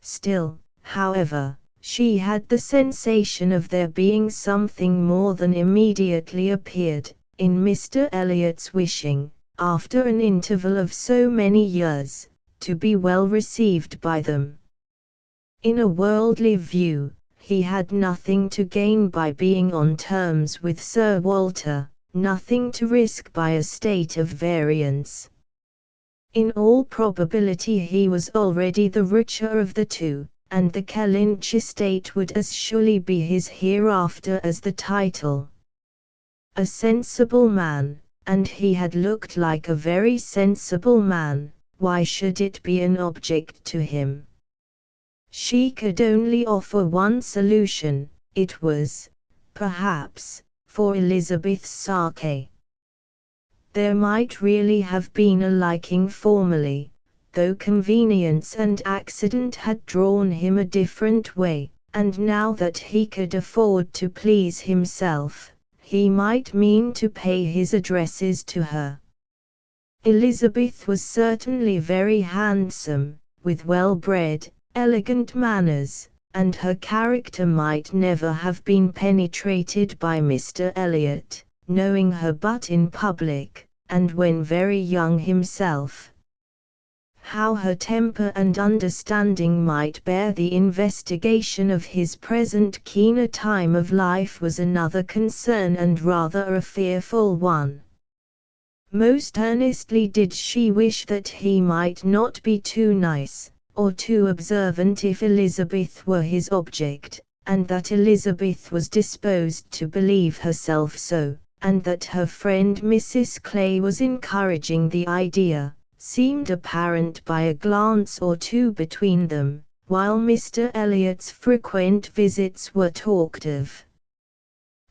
Still, however, she had the sensation of there being something more than immediately appeared, in Mr. Elliot's wishing, after an interval of so many years, to be well received by them. In a worldly view, he had nothing to gain by being on terms with Sir Walter, nothing to risk by a state of variance. In all probability he was already the richer of the two, and the Kellynch estate would as surely be his hereafter as the title. A sensible man, and he had looked like a very sensible man, why should it be an object to him? She could only offer one solution. It was, perhaps, for Elizabeth's sake. There might really have been a liking formerly, though convenience and accident had drawn him a different way, and now that he could afford to please himself, he might mean to pay his addresses to her. Elizabeth was certainly very handsome, with well-bred, elegant manners, and her character might never have been penetrated by Mr. Elliot, knowing her but in public, and when very young himself. How her temper and understanding might bear the investigation of his present keener time of life was another concern, and rather a fearful one. Most earnestly did she wish that he might not be too nice, or too observant if Elizabeth were his object, and that Elizabeth was disposed to believe herself so, and that her friend Mrs. Clay was encouraging the idea, seemed apparent by a glance or two between them, while Mr. Elliot's frequent visits were talked of.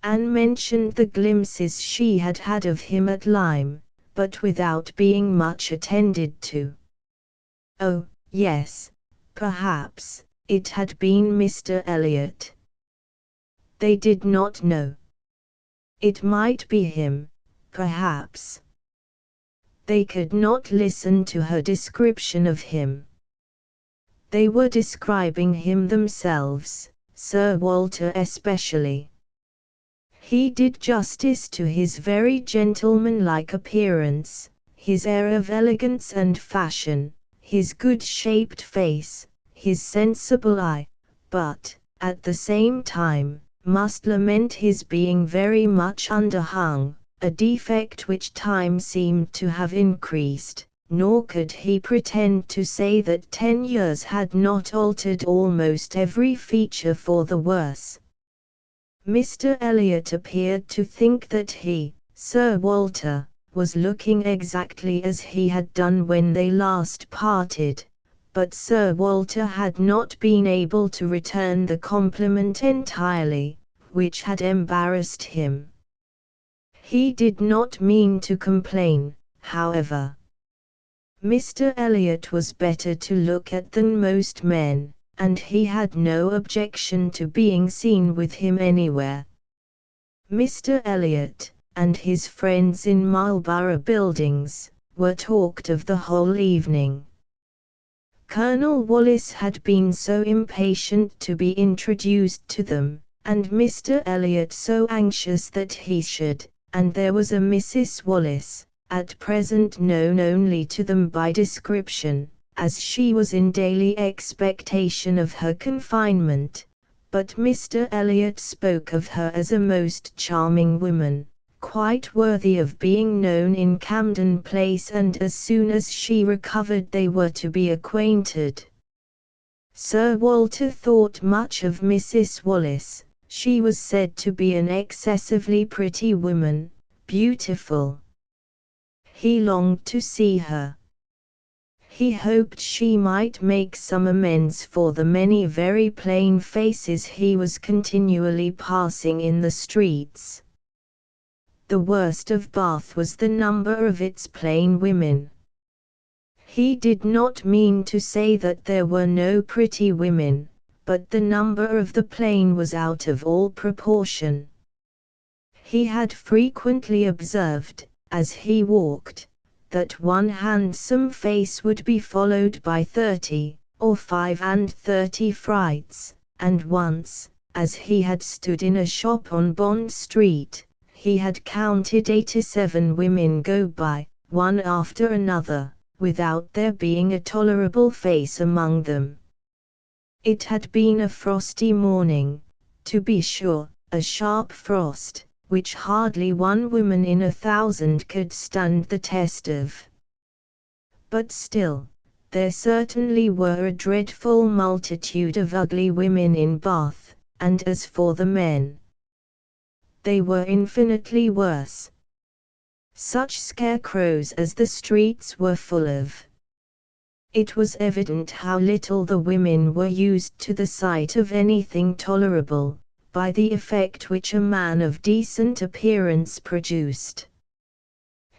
Anne mentioned the glimpses she had had of him at Lyme, but without being much attended to. Oh, yes, perhaps, it had been Mr. Elliot. They did not know. It might be him, perhaps. They could not listen to her description of him. They were describing him themselves, Sir Walter especially. He did justice to his very gentlemanlike appearance, his air of elegance and fashion, his good-shaped face, his sensible eye, but, at the same time, must lament his being very much underhung, a defect which time seemed to have increased, nor could he pretend to say that 10 years had not altered almost every feature for the worse. Mr. Elliot appeared to think that he, Sir Walter, was looking exactly as he had done when they last parted, but Sir Walter had not been able to return the compliment entirely, which had embarrassed him. He did not mean to complain, however. Mr. Elliot was better to look at than most men, and he had no objection to being seen with him anywhere. Mr. Elliot, and his friends in Marlborough Buildings, were talked of the whole evening. Colonel Wallis had been so impatient to be introduced to them, and Mr. Elliot so anxious that he should, and there was a Mrs. Wallis, at present known only to them by description, as she was in daily expectation of her confinement, but Mr. Elliot spoke of her as a most charming woman, quite worthy of being known in Camden Place, and as soon as she recovered they were to be acquainted. Sir Walter thought much of Mrs. Wallis. She was said to be an excessively pretty woman, beautiful. He longed to see her. He hoped she might make some amends for the many very plain faces he was continually passing in the streets. the worst of Bath was the number of its plain women. He did not mean to say that there were no pretty women, but the number of the plain was out of all proportion. He had frequently observed, as he walked, that one handsome face would be followed by 30, or 35 frights, and once, as he had stood in a shop on Bond Street, he had counted 87 women go by, one after another, without there being a tolerable face among them. It had been a frosty morning, to be sure, a sharp frost, which hardly one woman in 1,000 could stand the test of. But still, there certainly were a dreadful multitude of ugly women in Bath, and as for the men, they were infinitely worse. Such scarecrows as the streets were full of. It was evident how little the women were used to the sight of anything tolerable, by the effect which a man of decent appearance produced.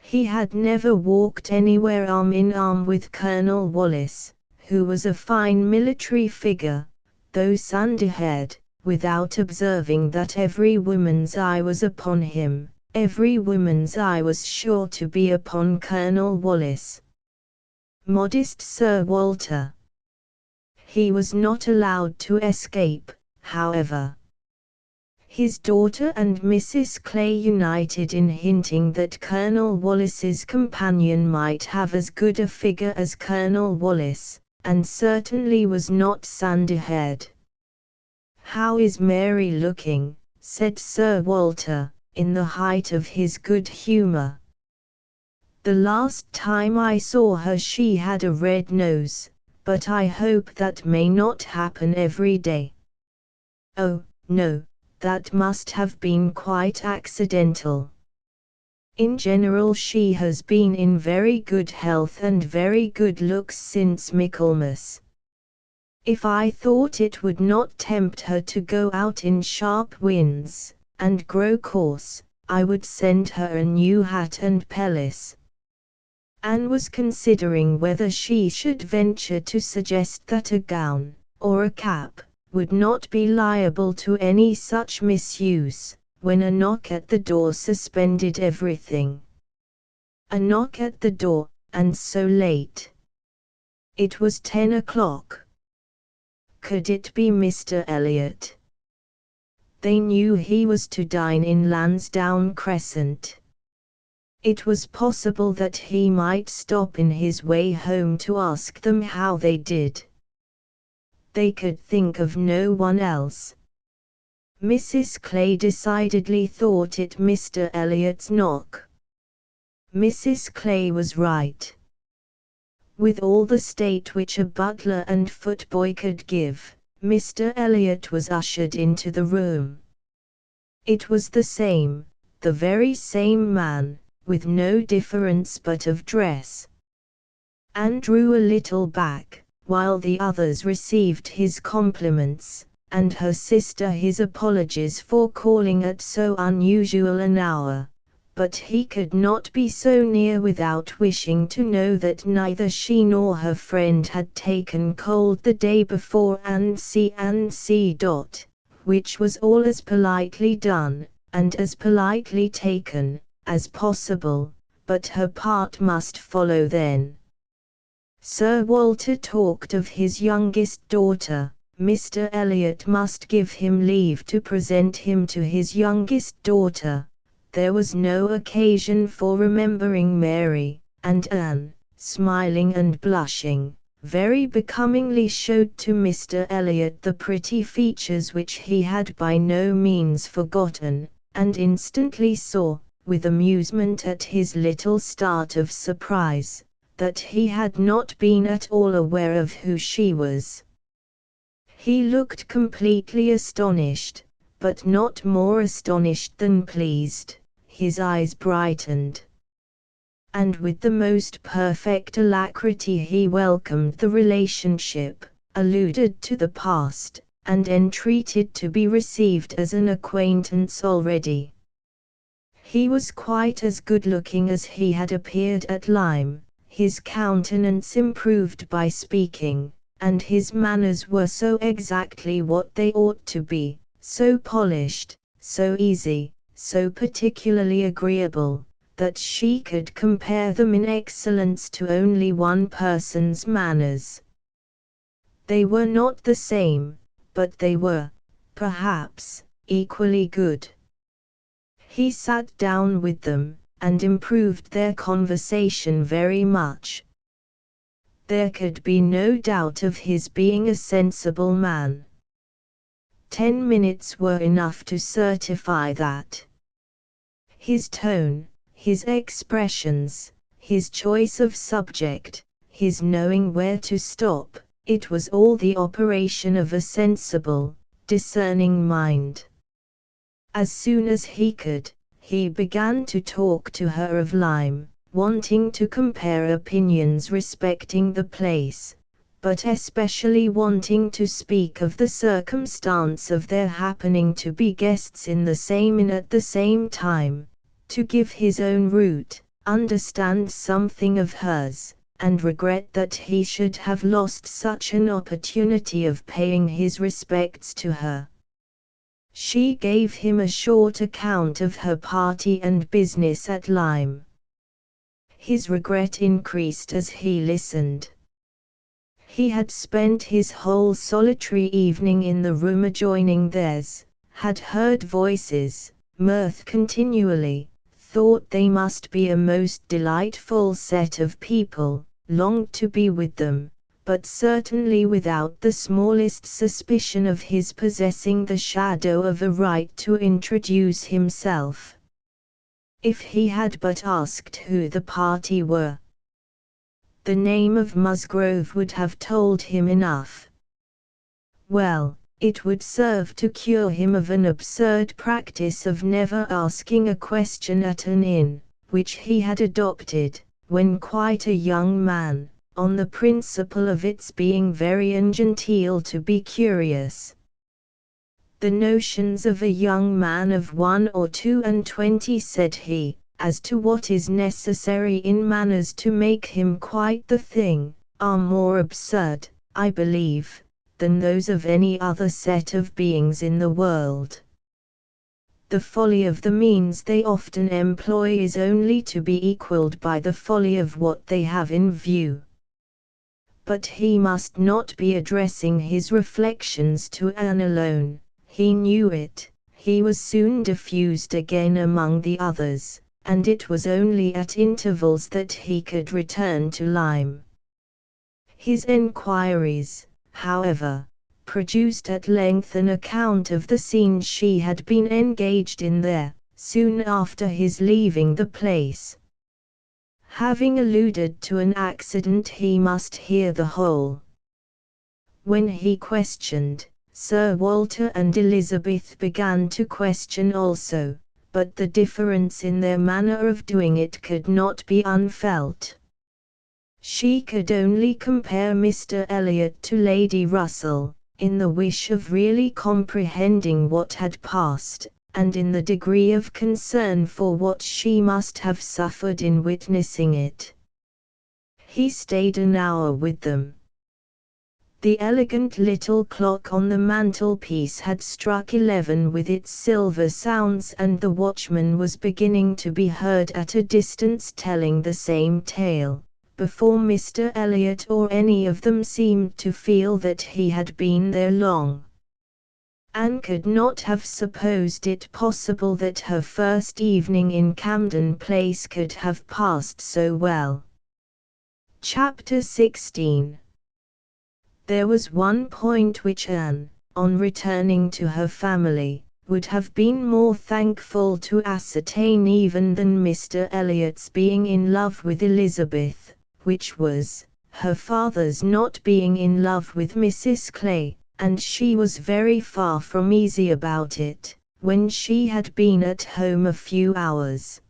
He had never walked anywhere arm in arm with Colonel Wallis, who was a fine military figure, though sandy-haired, without observing that every woman's eye was upon him. Every woman's eye was sure to be upon Colonel Wallis. Modest Sir Walter. He was not allowed to escape, however. His daughter and Mrs. Clay united in hinting that Colonel Wallis's companion might have as good a figure as Colonel Wallis, and certainly was not sandy-haired. "How is Mary looking?" said Sir Walter, in the height of his good humour. "The last time I saw her she had a red nose, but I hope that may not happen every day." "Oh, no, that must have been quite accidental. In general she has been in very good health and very good looks since Michaelmas. If I thought it would not tempt her to go out in sharp winds, and grow coarse, I would send her a new hat and pelisse." Anne was considering whether she should venture to suggest that a gown, or a cap, would not be liable to any such misuse, when a knock at the door suspended everything. A knock at the door, and so late. It was 10 o'clock. Could it be Mr. Elliot? They knew he was to dine in Lansdowne Crescent. It was possible that he might stop in his way home to ask them how they did. They could think of no one else. Mrs. Clay decidedly thought it Mr. Elliot's knock. Mrs. Clay was right. With all the state which a butler and footboy could give, Mr. Elliot was ushered into the room. It was the very same man, with no difference but of dress. Anne drew a little back, while the others received his compliments, and her sister his apologies for calling at so unusual an hour. But he could not be so near without wishing to know that neither she nor her friend had taken cold the day before, and see, which was all as politely done, and as politely taken, as possible, but her part must follow then. Sir Walter talked of his youngest daughter. Mr. Elliot must give him leave to present him to his youngest daughter. There was no occasion for remembering Mary, and Anne, smiling and blushing, very becomingly showed to Mr. Elliot the pretty features which he had by no means forgotten, and instantly saw, with amusement at his little start of surprise, that he had not been at all aware of who she was. He looked completely astonished, but not more astonished than pleased. His eyes brightened, and with the most perfect alacrity he welcomed the relationship, alluded to the past, and entreated to be received as an acquaintance already. He was quite as good-looking as he had appeared at Lyme, his countenance improved by speaking, and his manners were so exactly what they ought to be, so polished, so easy, so particularly agreeable, that she could compare them in excellence to only one person's manners. They were not the same, but they were, perhaps, equally good. He sat down with them, and improved their conversation very much. There could be no doubt of his being a sensible man. 10 minutes were enough to certify that. His tone, his expressions, his choice of subject, his knowing where to stop, it was all the operation of a sensible, discerning mind. As soon as he could, he began to talk to her of Lyme, wanting to compare opinions respecting the place, but especially wanting to speak of the circumstance of their happening to be guests in the same inn at the same time, to give his own route, understand something of hers, and regret that he should have lost such an opportunity of paying his respects to her. She gave him a short account of her party and business at Lyme. His regret increased as he listened. He had spent his whole solitary evening in the room adjoining theirs, had heard voices, mirth continually, thought they must be a most delightful set of people, longed to be with them, but certainly without the smallest suspicion of his possessing the shadow of a right to introduce himself. If he had but asked who the party were, the name of Musgrove would have told him enough. Well, it would serve to cure him of an absurd practice of never asking a question at an inn, which he had adopted, when quite a young man, on the principle of its being very ungenteel to be curious. The notions of a young man of 21 said he, as to what is necessary in manners to make him quite the thing, are more absurd, I believe, than those of any other set of beings in the world. The folly of the means they often employ is only to be equalled by the folly of what they have in view. But he must not be addressing his reflections to Anne alone, he knew it, he was soon diffused again among the others, and it was only at intervals that he could return to Lyme. His enquiries, however, produced at length an account of the scene she had been engaged in there, soon after his leaving the place. Having alluded to an accident, he must hear the whole. When he questioned, Sir Walter and Elizabeth began to question also, but the difference in their manner of doing it could not be unfelt. She could only compare Mr. Elliot to Lady Russell, in the wish of really comprehending what had passed, and in the degree of concern for what she must have suffered in witnessing it. He stayed an hour with them. The elegant little clock on the mantelpiece had struck 11 with its silver sounds, and the watchman was beginning to be heard at a distance telling the same tale, before Mr. Elliot or any of them seemed to feel that he had been there long. Anne could not have supposed it possible that her first evening in Camden Place could have passed so well. Chapter 16. There was one point which Anne, on returning to her family, would have been more thankful to ascertain even than Mr. Elliot's being in love with Elizabeth, which was, her father's not being in love with Mrs. Clay, and she was very far from easy about it, when she had been at home a few hours.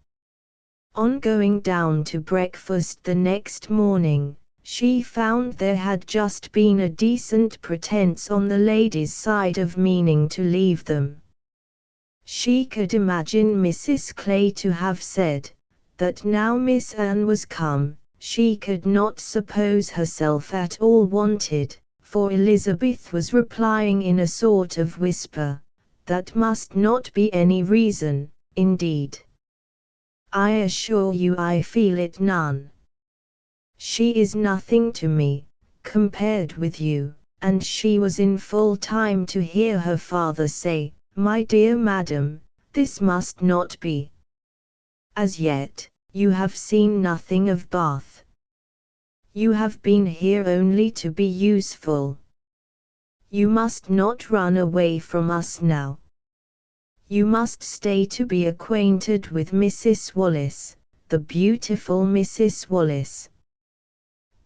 On going down to breakfast the next morning, she found there had just been a decent pretence on the ladies' side of meaning to leave them. She could imagine Mrs. Clay to have said, that now Miss Anne was come, she could not suppose herself at all wanted, for Elizabeth was replying in a sort of whisper, that must not be any reason, indeed. I assure you I feel it none. She is nothing to me, compared with you, and she was in full time to hear her father say, my dear madam, this must not be. As yet, you have seen nothing of Bath. You have been here only to be useful. You must not run away from us now. You must stay to be acquainted with Mrs. Wallace, the beautiful Mrs. Wallace.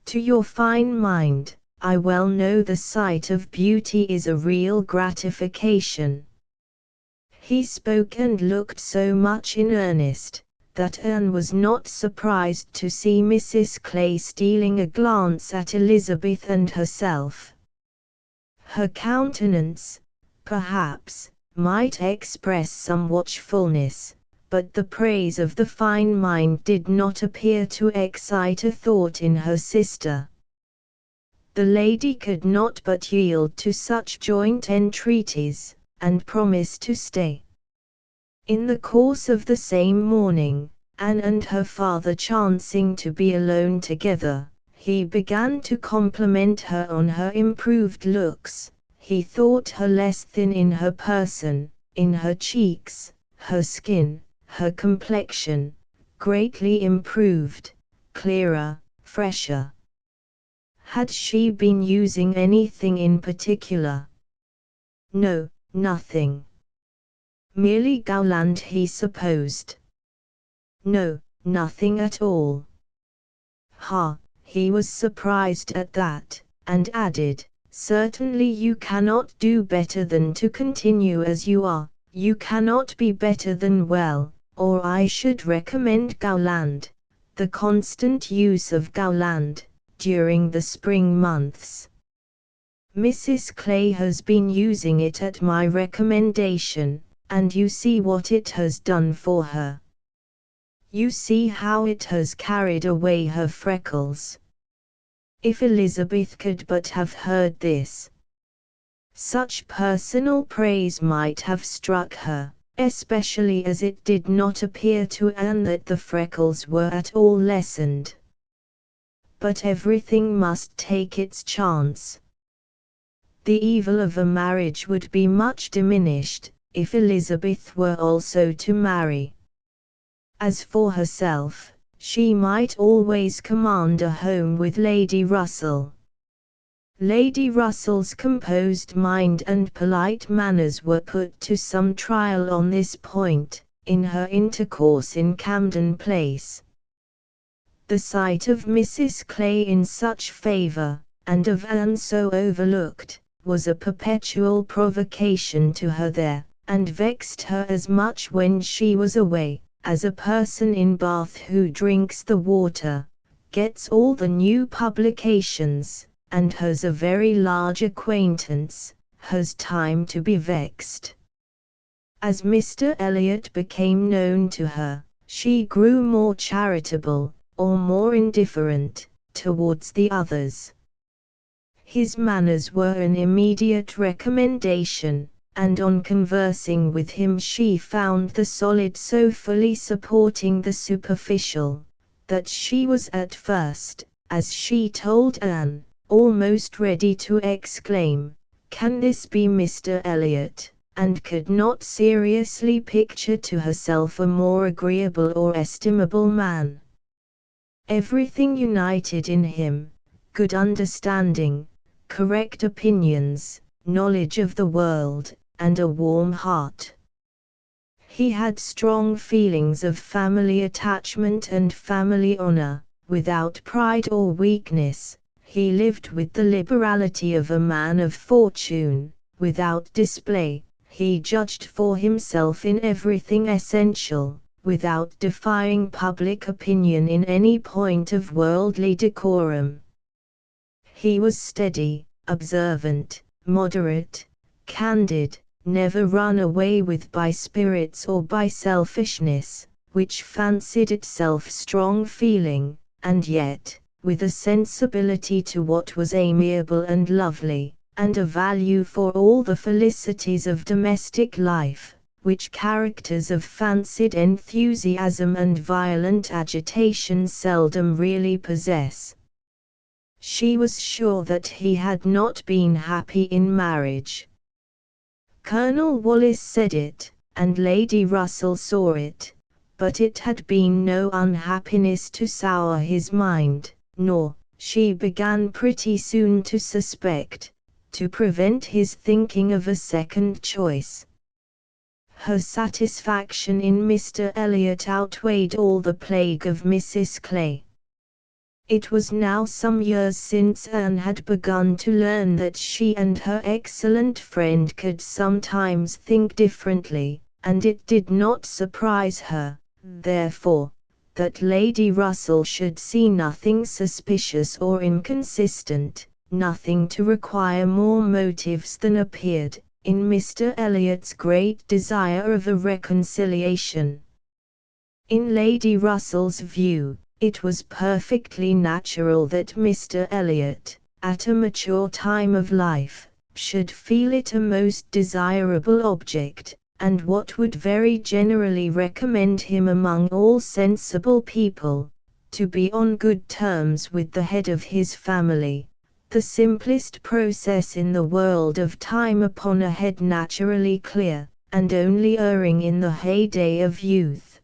To your fine mind, I well know the sight of beauty is a real gratification. He spoke and looked so much in earnest, that Anne was not surprised to see Mrs. Clay stealing a glance at Elizabeth and herself. Her countenance, perhaps, might express some watchfulness, but the praise of the fine mind did not appear to excite a thought in her sister. The lady could not but yield to such joint entreaties, and promise to stay. In the course of the same morning, Anne and her father chancing to be alone together, he began to compliment her on her improved looks. He thought her less thin in her person, in her cheeks, her skin, her complexion, greatly improved, clearer, fresher. Had she been using anything in particular? No, nothing. Merely Gowland, he supposed. No, nothing at all. Ha, he was surprised at that, and added, certainly you cannot do better than to continue as you are, you cannot be better than well, or I should recommend Gowland, the constant use of Gowland, during the spring months. Mrs. Clay has been using it at my recommendation, and you see what it has done for her. You see how it has carried away her freckles. If Elizabeth could but have heard this, such personal praise might have struck her, especially as it did not appear to Anne that the freckles were at all lessened. But everything must take its chance. The evil of a marriage would be much diminished, if Elizabeth were also to marry. As for herself, she might always command a home with Lady Russell. Lady Russell's composed mind and polite manners were put to some trial on this point, in her intercourse in Camden Place. The sight of Mrs. Clay in such favour, and of Anne so overlooked, was a perpetual provocation to her there, and vexed her as much when she was away, as a person in Bath who drinks the water, gets all the new publications, and has a very large acquaintance, has time to be vexed. As Mr. Elliot became known to her, she grew more charitable, or more indifferent, towards the others. His manners were an immediate recommendation, and on conversing with him she found the solid so fully supporting the superficial, that she was at first, as she told Anne, almost ready to exclaim, "Can this be Mr. Elliot?" and could not seriously picture to herself a more agreeable or estimable man. Everything united in him, good understanding, correct opinions, knowledge of the world, and a warm heart. He had strong feelings of family attachment and family honor, without pride or weakness. He lived with the liberality of a man of fortune, without display. He judged for himself in everything essential, without defying public opinion in any point of worldly decorum. He was steady, observant, moderate, candid, never run away with by spirits or by selfishness, which fancied itself strong feeling, and yet, with a sensibility to what was amiable and lovely, and a value for all the felicities of domestic life, which characters of fancied enthusiasm and violent agitation seldom really possess. She was sure that he had not been happy in marriage. Colonel Wallis said it, and Lady Russell saw it, but it had been no unhappiness to sour his mind, nor, she began pretty soon to suspect, to prevent his thinking of a second choice. Her satisfaction in Mr. Elliot outweighed all the plague of Mrs. Clay. It was now some years since Anne had begun to learn that she and her excellent friend could sometimes think differently, and it did not surprise her, therefore, that Lady Russell should see nothing suspicious or inconsistent, nothing to require more motives than appeared, in Mr. Elliot's great desire of a reconciliation. In Lady Russell's view, it was perfectly natural that Mr. Elliot, at a mature time of life, should feel it a most desirable object, and what would very generally recommend him among all sensible people, to be on good terms with the head of his family, the simplest process in the world of time upon a head naturally clear, and only erring in the heyday of youth.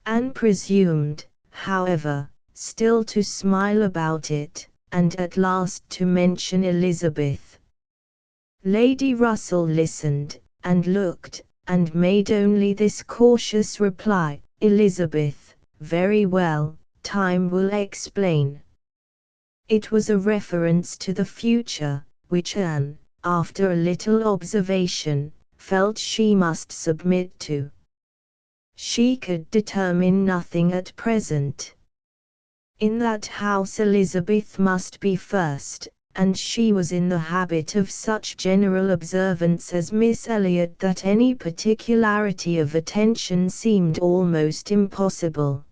Anne presumed, however, still to smile about it, and at last to mention Elizabeth. Lady Russell listened, and looked, and made only this cautious reply, "Elizabeth, very well, time will explain." It was a reference to the future, which Anne, after a little observation, felt she must submit to. She could determine nothing at present. In that house Elizabeth must be first, and she was in the habit of such general observance as Miss Elliot that any particularity of attention seemed almost impossible.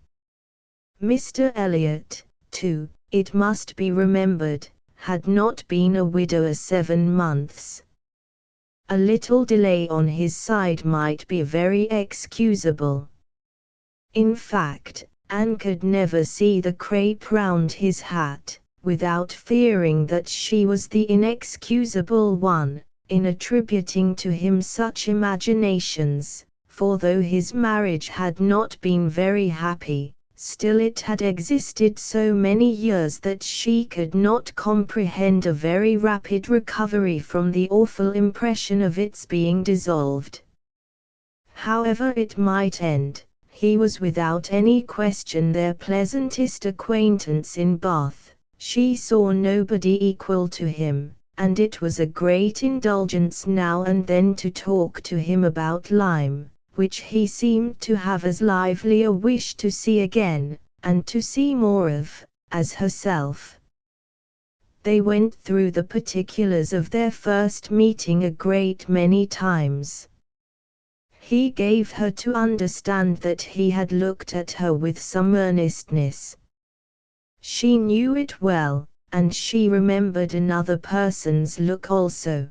Mr. Elliot, too, it must be remembered, had not been a widower 7 months. A little delay on his side might be very excusable. In fact, Anne could never see the crape round his hat, without fearing that she was the inexcusable one, in attributing to him such imaginations, for though his marriage had not been very happy, still it had existed so many years that she could not comprehend a very rapid recovery from the awful impression of its being dissolved. However it might end, he was without any question their pleasantest acquaintance in Bath. She saw nobody equal to him, and it was a great indulgence now and then to talk to him about Lyme, which he seemed to have as lively a wish to see again, and to see more of, as herself. They went through the particulars of their first meeting a great many times. He gave her to understand that he had looked at her with some earnestness. She knew it well, and she remembered another person's look also.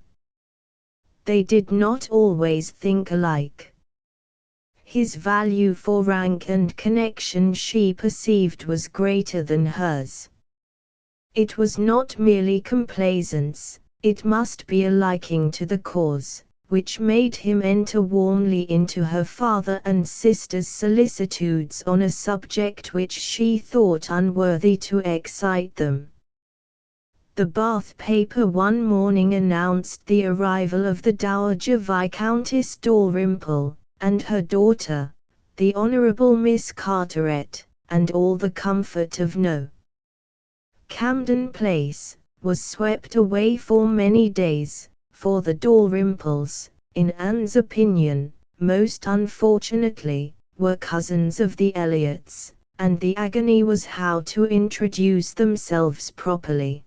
They did not always think alike. His value for rank and connection she perceived was greater than hers. It was not merely complaisance, it must be a liking to the cause, which made him enter warmly into her father and sister's solicitudes on a subject which she thought unworthy to excite them. The Bath paper one morning announced the arrival of the Dowager Viscountess Dalrymple, and her daughter, the Honourable Miss Carteret, and all the comfort of No. Camden Place, was swept away for many days, for the Dalrymples, in Anne's opinion, most unfortunately, were cousins of the Elliots, and the agony was how to introduce themselves properly.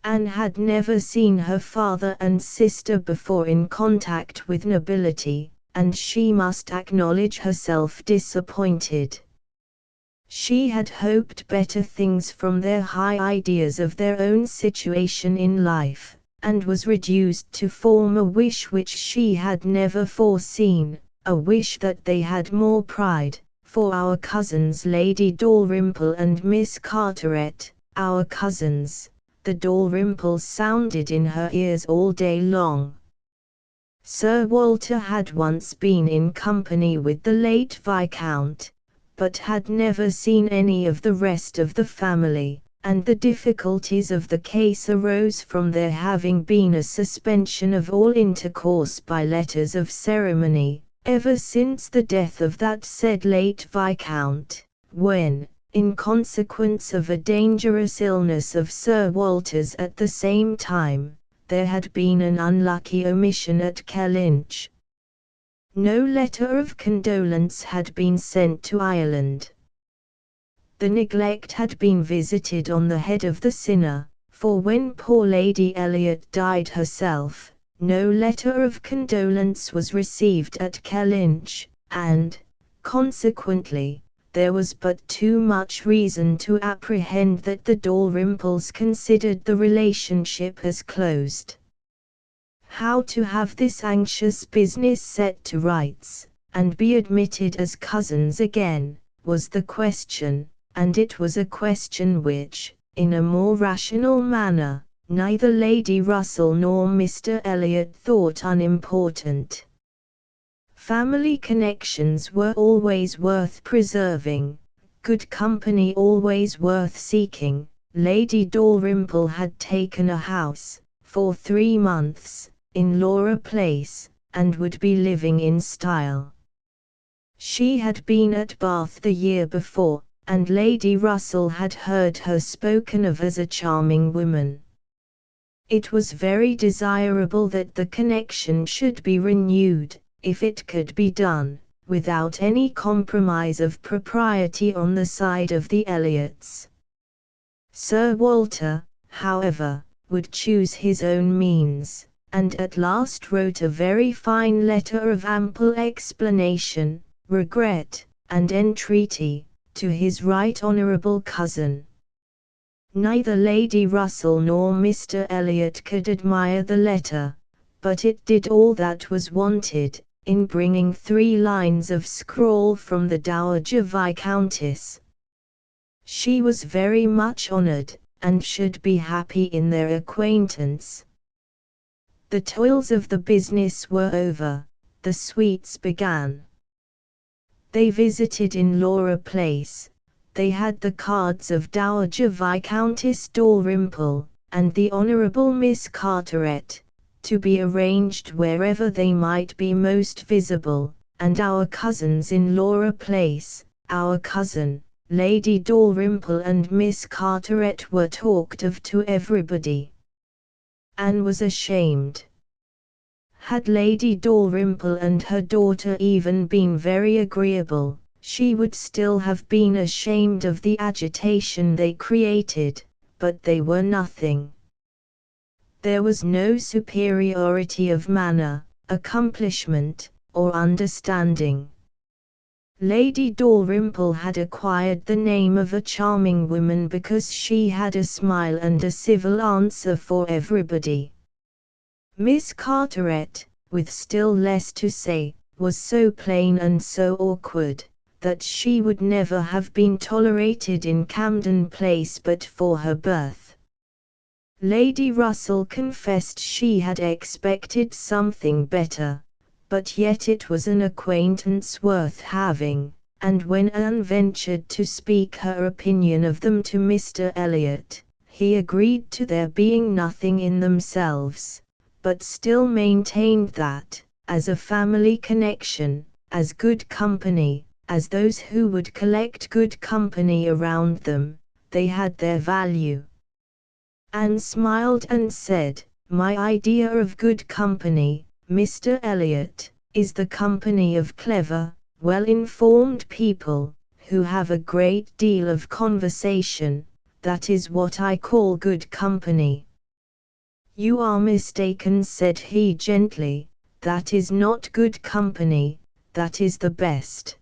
Anne had never seen her father and sister before in contact with nobility, and she must acknowledge herself disappointed. She had hoped better things from their high ideas of their own situation in life, and was reduced to form a wish which she had never foreseen, a wish that they had more pride, for our cousins Lady Dalrymple and Miss Carteret, our cousins. The Dalrymples sounded in her ears all day long. Sir Walter had once been in company with the late Viscount, but had never seen any of the rest of the family, and the difficulties of the case arose from there having been a suspension of all intercourse by letters of ceremony, ever since the death of that said late Viscount, when, in consequence of a dangerous illness of Sir Walter's at the same time, there had been an unlucky omission at Kellynch. No letter of condolence had been sent to Ireland. The neglect had been visited on the head of the sinner, for when poor Lady Elliot died herself, no letter of condolence was received at Kellynch, and, consequently, there was but too much reason to apprehend that the Dalrymples considered the relationship as closed. How to have this anxious business set to rights, and be admitted as cousins again, was the question, and it was a question which, in a more rational manner, neither Lady Russell nor Mr. Elliot thought unimportant. Family connections were always worth preserving, good company always worth seeking. Lady Dalrymple had taken a house, for 3 months, in Laura Place, and would be living in style. She had been at Bath the year before, and Lady Russell had heard her spoken of as a charming woman. It was very desirable that the connection should be renewed, if it could be done, without any compromise of propriety on the side of the Elliots. Sir Walter, however, would choose his own means, and at last wrote a very fine letter of ample explanation, regret, and entreaty, to his right honourable cousin. Neither Lady Russell nor Mr. Elliot could admire the letter, but it did all that was wanted, in bringing 3 lines of scrawl from the Dowager Viscountess. She was very much honoured, and should be happy in their acquaintance. The toils of the business were over, the sweets began. They visited in Laura Place, they had the cards of Dowager Viscountess Dalrymple, and the Honourable Miss Carteret, to be arranged wherever they might be most visible, and our cousins in Laura Place, our cousin, Lady Dalrymple and Miss Carteret were talked of to everybody. Anne was ashamed. Had Lady Dalrymple and her daughter even been very agreeable, she would still have been ashamed of the agitation they created, but they were nothing. There was no superiority of manner, accomplishment, or understanding. Lady Dalrymple had acquired the name of a charming woman because she had a smile and a civil answer for everybody. Miss Carteret, with still less to say, was so plain and so awkward, that she would never have been tolerated in Camden Place but for her birth. Lady Russell confessed she had expected something better, but yet it was an acquaintance worth having, and when Anne ventured to speak her opinion of them to Mr. Elliot, he agreed to their being nothing in themselves, but still maintained that, as a family connection, as good company, as those who would collect good company around them, they had their value. Anne smiled and said, "My idea of good company, Mr. Elliot, is the company of clever, well-informed people, who have a great deal of conversation. That is what I call good company." "You are mistaken," said he gently. "That is not good company, that is the best.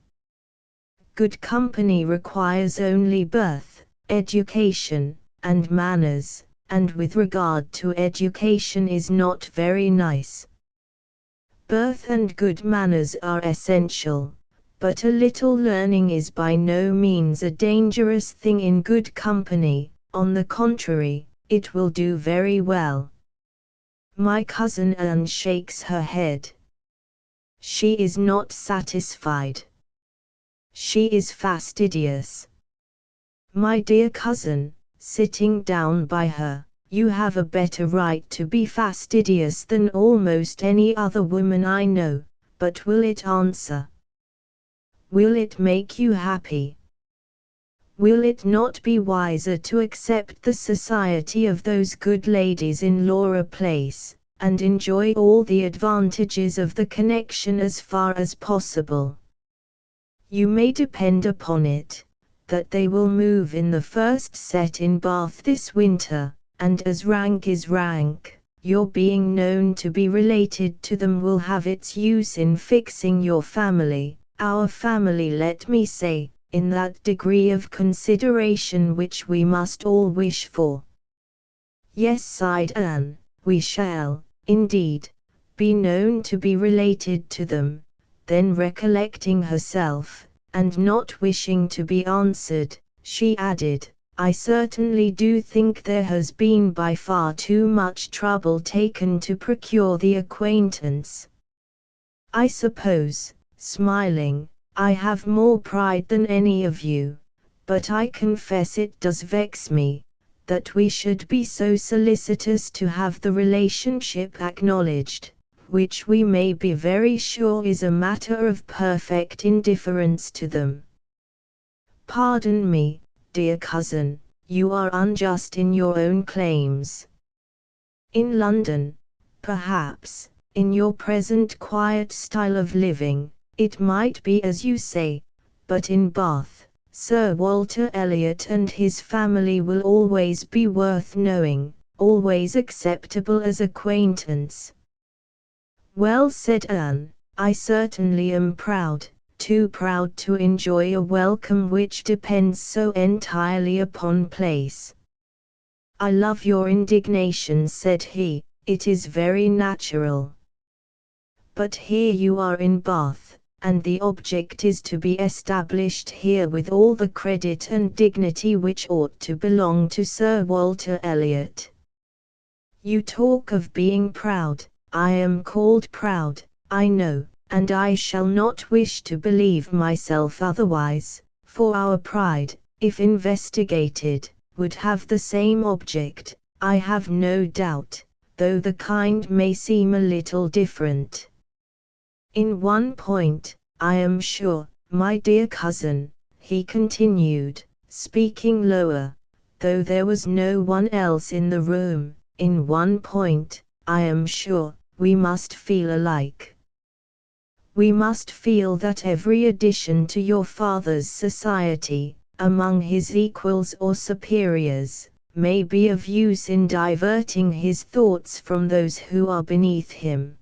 Good company requires only birth, education, and manners, and with regard to education is not very nice. Birth and good manners are essential, but a little learning is by no means a dangerous thing in good company. On the contrary, it will do very well." My cousin Anne shakes her head. She is not satisfied. She is fastidious. My dear cousin, sitting down by her, "You have a better right to be fastidious than almost any other woman I know, but will it answer? Will it make you happy? Will it not be wiser to accept the society of those good ladies in Laura Place, and enjoy all the advantages of the connection as far as possible? You may depend upon it, that they will move in the first set in Bath this winter, and as rank is rank, your being known to be related to them will have its use in fixing your family, our family let me say, in that degree of consideration which we must all wish for." "Yes," sighed Anne, "we shall, indeed, be known to be related to them." Then recollecting herself, and not wishing to be answered, she added, "I certainly do think there has been by far too much trouble taken to procure the acquaintance. I suppose," smiling, "I have more pride than any of you, but I confess it does vex me, that we should be so solicitous to have the relationship acknowledged, which we may be very sure is a matter of perfect indifference to them. Pardon me, dear cousin, you are unjust in your own claims. In London, perhaps, in your present quiet style of living, it might be as you say, but in Bath, Sir Walter Elliot and his family will always be worth knowing, always acceptable as acquaintance." "Well," said Anne, "I certainly am proud, too proud to enjoy a welcome which depends so entirely upon place." "I love your indignation," said he, "it is very natural. But here you are in Bath, and the object is to be established here with all the credit and dignity which ought to belong to Sir Walter Elliot. You talk of being proud. I am called proud, I know, and I shall not wish to believe myself otherwise, for our pride, if investigated, would have the same object, I have no doubt, though the kind may seem a little different. In one point, I am sure, my dear cousin," he continued, speaking lower, though there was no one else in the room, "in one point, I am sure, we must feel alike. We must feel that every addition to your father's society, among his equals or superiors, may be of use in diverting his thoughts from those who are beneath him."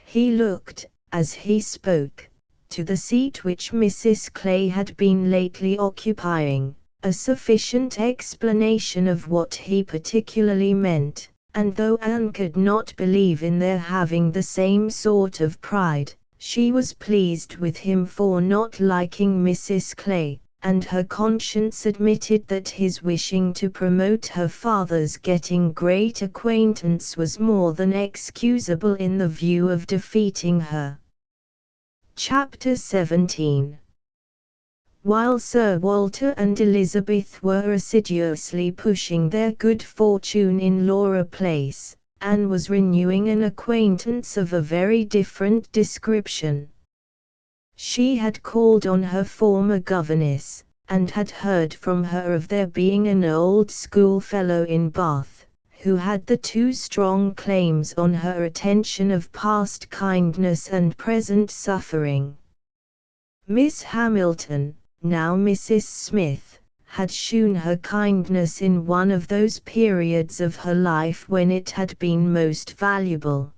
He looked, as he spoke, to the seat which Mrs. Clay had been lately occupying, a sufficient explanation of what he particularly meant. And though Anne could not believe in their having the same sort of pride, she was pleased with him for not liking Mrs. Clay, and her conscience admitted that his wishing to promote her father's getting great acquaintance was more than excusable in the view of defeating her. Chapter 17. While Sir Walter and Elizabeth were assiduously pushing their good fortune in Laura Place, Anne was renewing an acquaintance of a very different description. She had called on her former governess, and had heard from her of there being an old schoolfellow in Bath, who had the two strong claims on her attention of past kindness and present suffering. Miss Hamilton, now Mrs. Smith, had shewn her kindness in one of those periods of her life when it had been most valuable.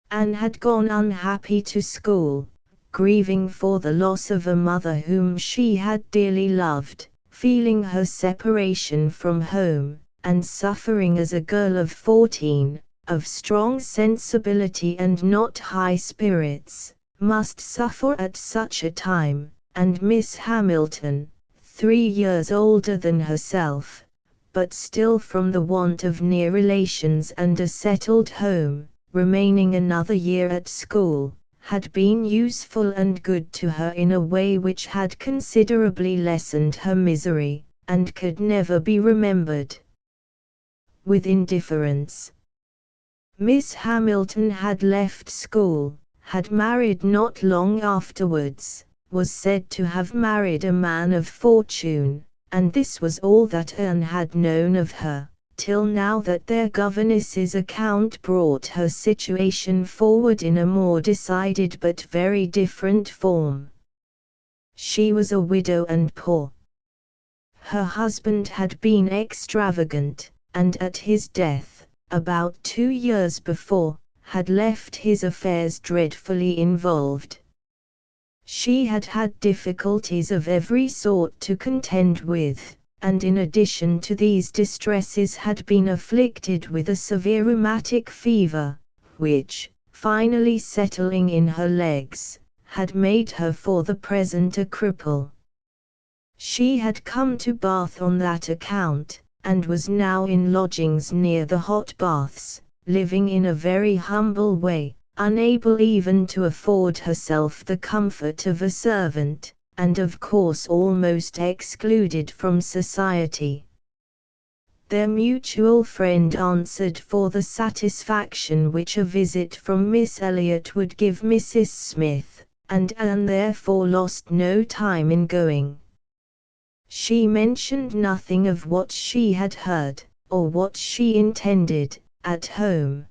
Anne had gone unhappy to school, grieving for the loss of a mother whom she had dearly loved, feeling her separation from home, and suffering as a girl of 14, of strong sensibility and not high spirits, must suffer at such a time, and Miss Hamilton, 3 years older than herself, but still from the want of near relations and a settled home, remaining another year at school, had been useful and good to her in a way which had considerably lessened her misery, and could never be remembered with indifference. Miss Hamilton had left school, had married not long afterwards, was said to have married a man of fortune, and this was all that Anne had known of her, till now that their governess's account brought her situation forward in a more decided but very different form. She was a widow and poor. Her husband had been extravagant, and at his death, about 2 years before, had left his affairs dreadfully involved. She had had difficulties of every sort to contend with, and in addition to these distresses had been afflicted with a severe rheumatic fever, which, finally settling in her legs, had made her for the present a cripple. She had come to Bath on that account, and was now in lodgings near the hot baths, living in a very humble way, unable even to afford herself the comfort of a servant, and of course almost excluded from society. Their mutual friend answered for the satisfaction which a visit from Miss Elliot would give Mrs. Smith, and Anne therefore lost no time in going. She mentioned nothing of what she had heard, or what she intended, at home.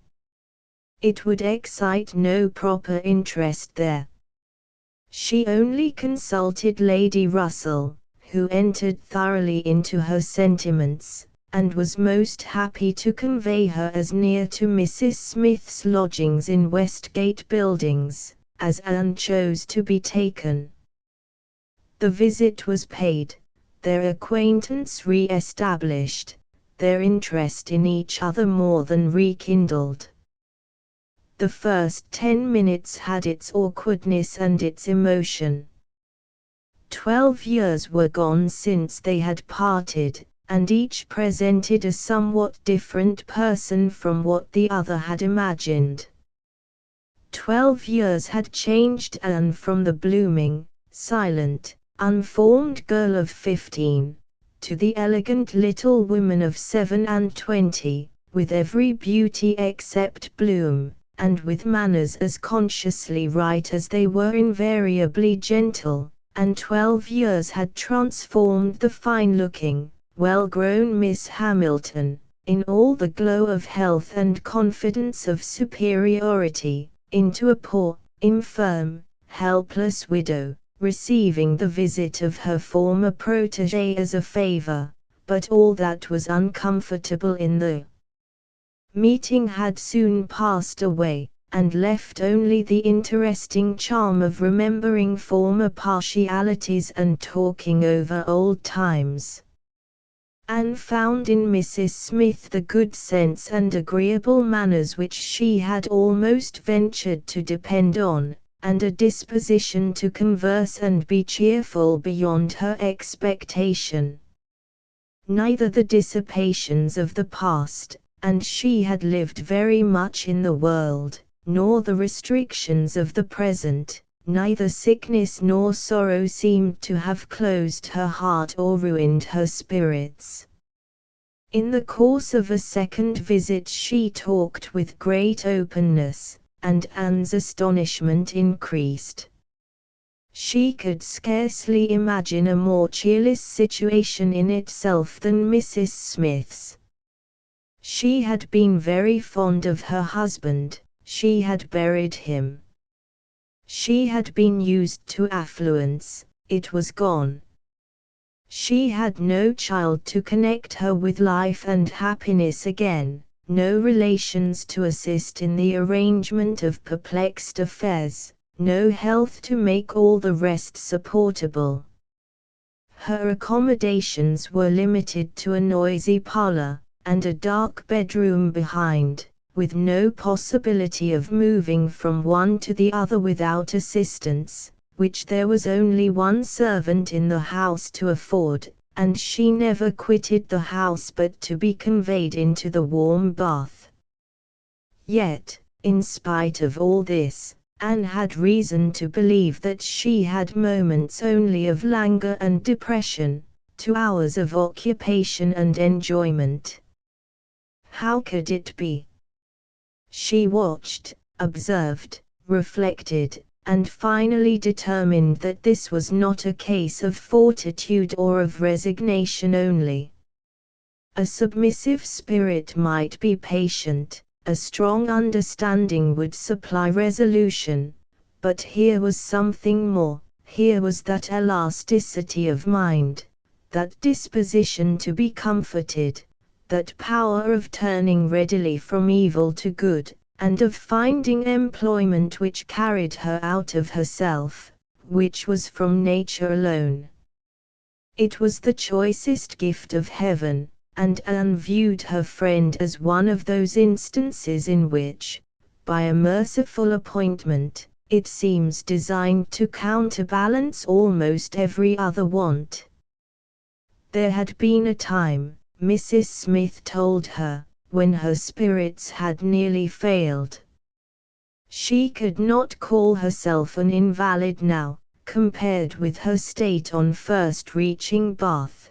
It would excite no proper interest there. She only consulted Lady Russell, who entered thoroughly into her sentiments, and was most happy to convey her as near to Mrs. Smith's lodgings in Westgate Buildings, as Anne chose to be taken. The visit was paid, their acquaintance re-established, their interest in each other more than rekindled. The first 10 minutes had its awkwardness and its emotion. 12 years were gone since they had parted, and each presented a somewhat different person from what the other had imagined. 12 years had changed Anne from the blooming, silent, unformed girl of 15, to the elegant little woman of 27, with every beauty except bloom, and with manners as consciously right as they were invariably gentle, and 12 years had transformed the fine-looking, well-grown Miss Hamilton, in all the glow of health and confidence of superiority, into a poor, infirm, helpless widow, receiving the visit of her former protégé as a favor, but all that was uncomfortable in the meeting had soon passed away, and left only the interesting charm of remembering former partialities and talking over old times. Anne found in Mrs. Smith the good sense and agreeable manners which she had almost ventured to depend on, and a disposition to converse and be cheerful beyond her expectation. Neither the dissipations of the past, and she had lived very much in the world, nor the restrictions of the present, neither sickness nor sorrow seemed to have closed her heart or ruined her spirits. In the course of a second visit she talked with great openness, and Anne's astonishment increased. She could scarcely imagine a more cheerless situation in itself than Mrs. Smith's. She had been very fond of her husband, she had buried him. She had been used to affluence, it was gone. She had no child to connect her with life and happiness again, no relations to assist in the arrangement of perplexed affairs, no health to make all the rest supportable. Her accommodations were limited to a noisy parlor, and a dark bedroom behind, with no possibility of moving from one to the other without assistance, which there was only one servant in the house to afford, and she never quitted the house but to be conveyed into the warm bath. Yet, in spite of all this, Anne had reason to believe that she had moments only of languor and depression, 2 hours of occupation and enjoyment. How could it be? She watched, observed, reflected, and finally determined that this was not a case of fortitude or of resignation only. A submissive spirit might be patient, a strong understanding would supply resolution, but here was something more, here was that elasticity of mind, that disposition to be comforted, that power of turning readily from evil to good, and of finding employment which carried her out of herself, which was from nature alone. It was the choicest gift of heaven, and Anne viewed her friend as one of those instances in which, by a merciful appointment, it seems designed to counterbalance almost every other want. There had been a time, Mrs. Smith told her, when her spirits had nearly failed. She could not call herself an invalid now, compared with her state on first reaching Bath.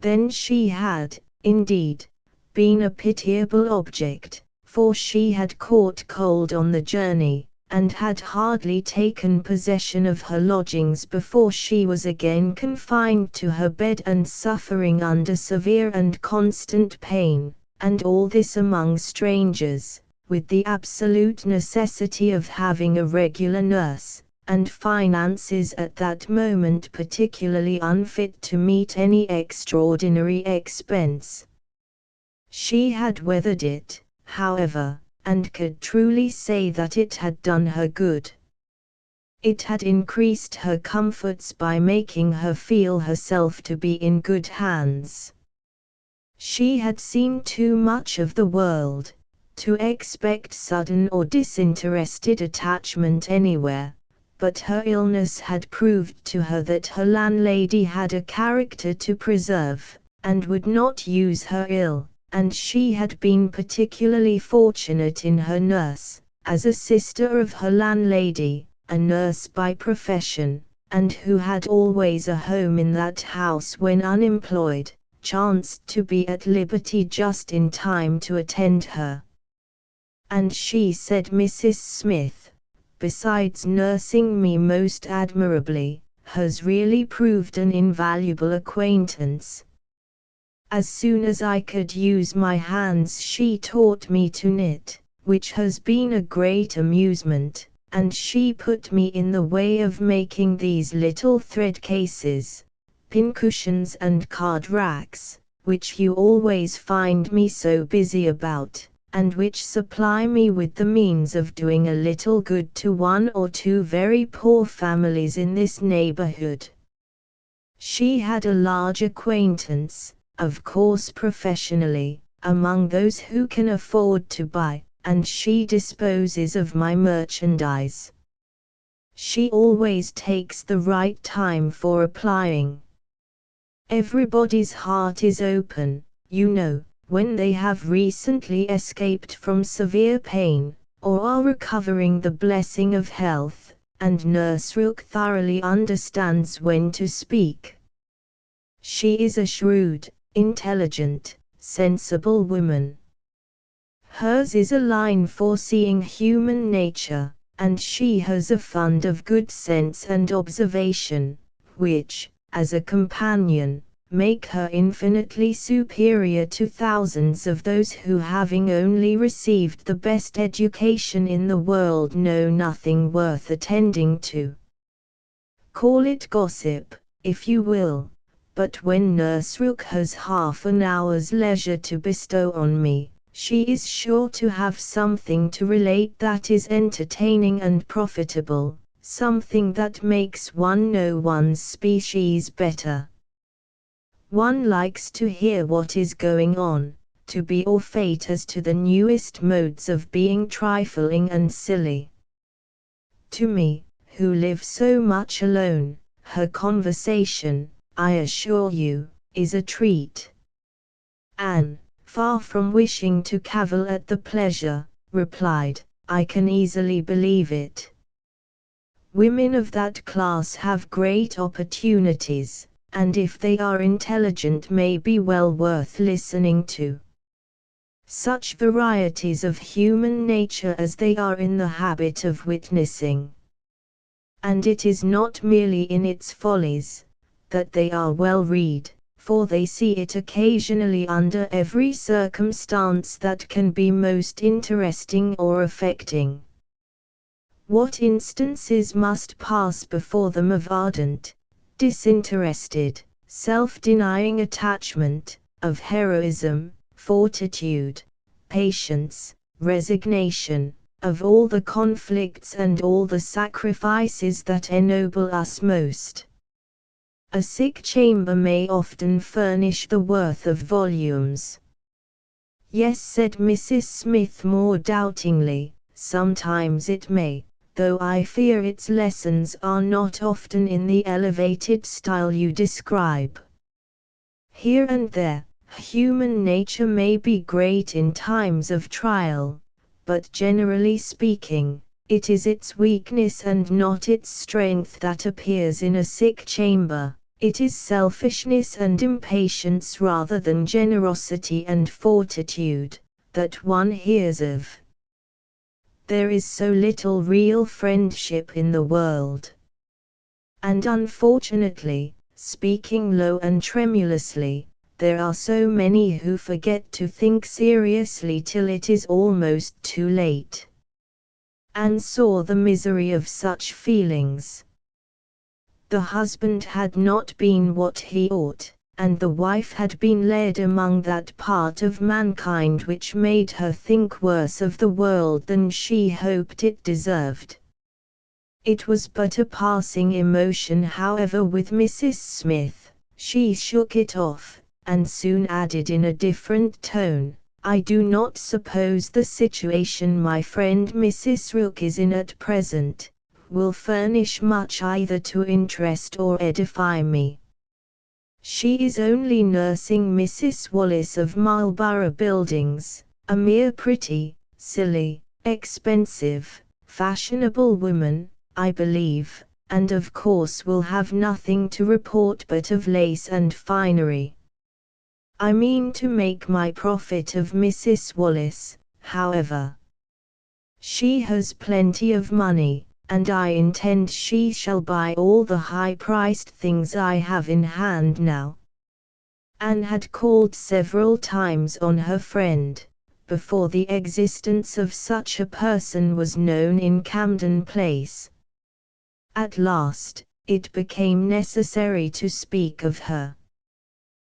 Then she had, indeed, been a pitiable object, for she had caught cold on the journey, and had hardly taken possession of her lodgings before she was again confined to her bed and suffering under severe and constant pain, and all this among strangers, with the absolute necessity of having a regular nurse, and finances at that moment particularly unfit to meet any extraordinary expense. She had weathered it, however, and could truly say that it had done her good. It had increased her comforts by making her feel herself to be in good hands. She had seen too much of the world to expect sudden or disinterested attachment anywhere, but her illness had proved to her that her landlady had a character to preserve, and would not use her ill, and she had been particularly fortunate in her nurse, as a sister of her landlady, a nurse by profession, and who had always a home in that house when unemployed, chanced to be at liberty just in time to attend her. And she, said Mrs. Smith, besides nursing me most admirably, has really proved an invaluable acquaintance. As soon as I could use my hands she taught me to knit, which has been a great amusement, and she put me in the way of making these little thread cases, pincushions and card racks, which you always find me so busy about, and which supply me with the means of doing a little good to 1 or 2 very poor families in this neighborhood. She had a large acquaintance, of course professionally, among those who can afford to buy, and she disposes of my merchandise. She always takes the right time for applying. Everybody's heart is open, you know, when they have recently escaped from severe pain, or are recovering the blessing of health, and Nurse Rook thoroughly understands when to speak. She is a shrewd, intelligent, sensible woman. Hers is a line for seeing human nature, and she has a fund of good sense and observation, which, as a companion, make her infinitely superior to thousands of those who, having only received the best education in the world, know nothing worth attending to. Call it gossip, if you will, but when Nurse Rook has half an hour's leisure to bestow on me, she is sure to have something to relate that is entertaining and profitable, something that makes one know one's species better. One likes to hear what is going on, to be au fait as to the newest modes of being trifling and silly. To me, who live so much alone, her conversation, I assure you, is a treat. Anne, far from wishing to cavil at the pleasure, replied, I can easily believe it. Women of that class have great opportunities, and if they are intelligent may be well worth listening to. Such varieties of human nature as they are in the habit of witnessing. And it is not merely in its follies that they are well read, for they see it occasionally under every circumstance that can be most interesting or affecting. What instances must pass before them of ardent, disinterested, self-denying attachment, of heroism, fortitude, patience, resignation, of all the conflicts and all the sacrifices that ennoble us most. A sick chamber may often furnish the worth of volumes. Yes, said Mrs. Smith more doubtingly, sometimes it may, though I fear its lessons are not often in the elevated style you describe. Here and there, human nature may be great in times of trial, but generally speaking, it is its weakness and not its strength that appears in a sick chamber. It is selfishness and impatience rather than generosity and fortitude that one hears of. There is so little real friendship in the world. And unfortunately, speaking low and tremulously, there are so many who forget to think seriously till it is almost too late. Anne saw the misery of such feelings. The husband had not been what he ought, and the wife had been led among that part of mankind which made her think worse of the world than she hoped it deserved. It was but a passing emotion, however, with Mrs. Smith. She shook it off, and soon added in a different tone, I do not suppose the situation my friend Mrs. Rook is in at present will furnish much either to interest or edify me. She is only nursing Mrs. Wallace of Marlborough Buildings, a mere pretty, silly, expensive, fashionable woman, I believe, and of course will have nothing to report but of lace and finery. I mean to make my profit of Mrs. Wallace, however. She has plenty of money, and I intend she shall buy all the high-priced things I have in hand now. Anne had called several times on her friend, before the existence of such a person was known in Camden Place. At last, it became necessary to speak of her.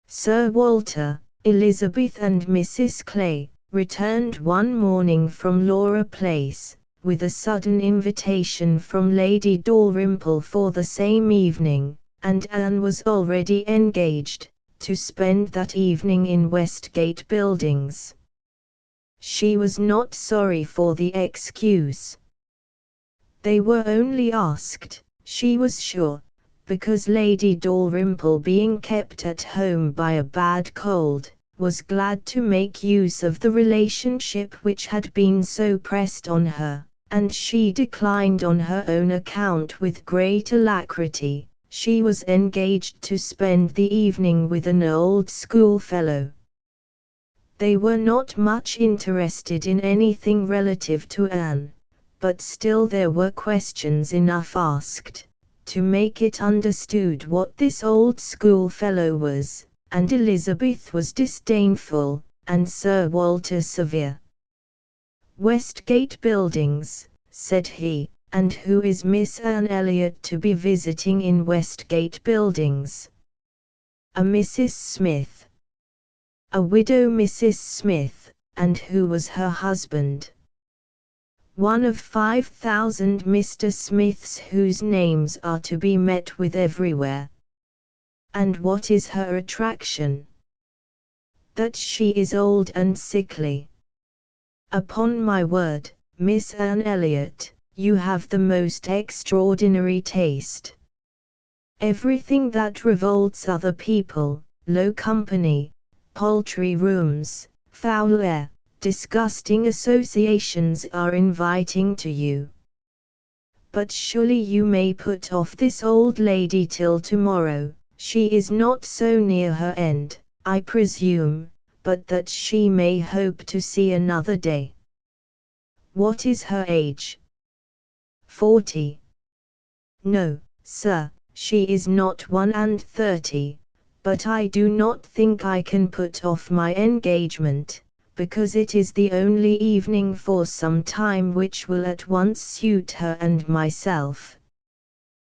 Sir Walter, Elizabeth and Mrs. Clay returned one morning from Laura Place, with a sudden invitation from Lady Dalrymple for the same evening, and Anne was already engaged to spend that evening in Westgate Buildings. She was not sorry for the excuse. They were only asked, she was sure, because Lady Dalrymple, being kept at home by a bad cold, was glad to make use of the relationship which had been so pressed on her, and she declined on her own account with great alacrity. She was engaged to spend the evening with an old schoolfellow. They were not much interested in anything relative to Anne, but still there were questions enough asked to make it understood what this old schoolfellow was, and Elizabeth was disdainful, and Sir Walter severe. Westgate Buildings, said he, and who is Miss Anne Elliot to be visiting in Westgate Buildings? A Mrs. Smith. A widow Mrs. Smith, and who was her husband? One of 5,000 Mr. Smiths whose names are to be met with everywhere. And what is her attraction? That she is old and sickly. Upon my word, Miss Anne Elliot, you have the most extraordinary taste. Everything that revolts other people, low company, paltry rooms, foul air, disgusting associations are inviting to you. But surely you may put off this old lady till tomorrow. She is not so near her end, I presume, but that she may hope to see another day. What is her age? 40. No, sir, she is not 31, but I do not think I can put off my engagement, because it is the only evening for some time which will at once suit her and myself.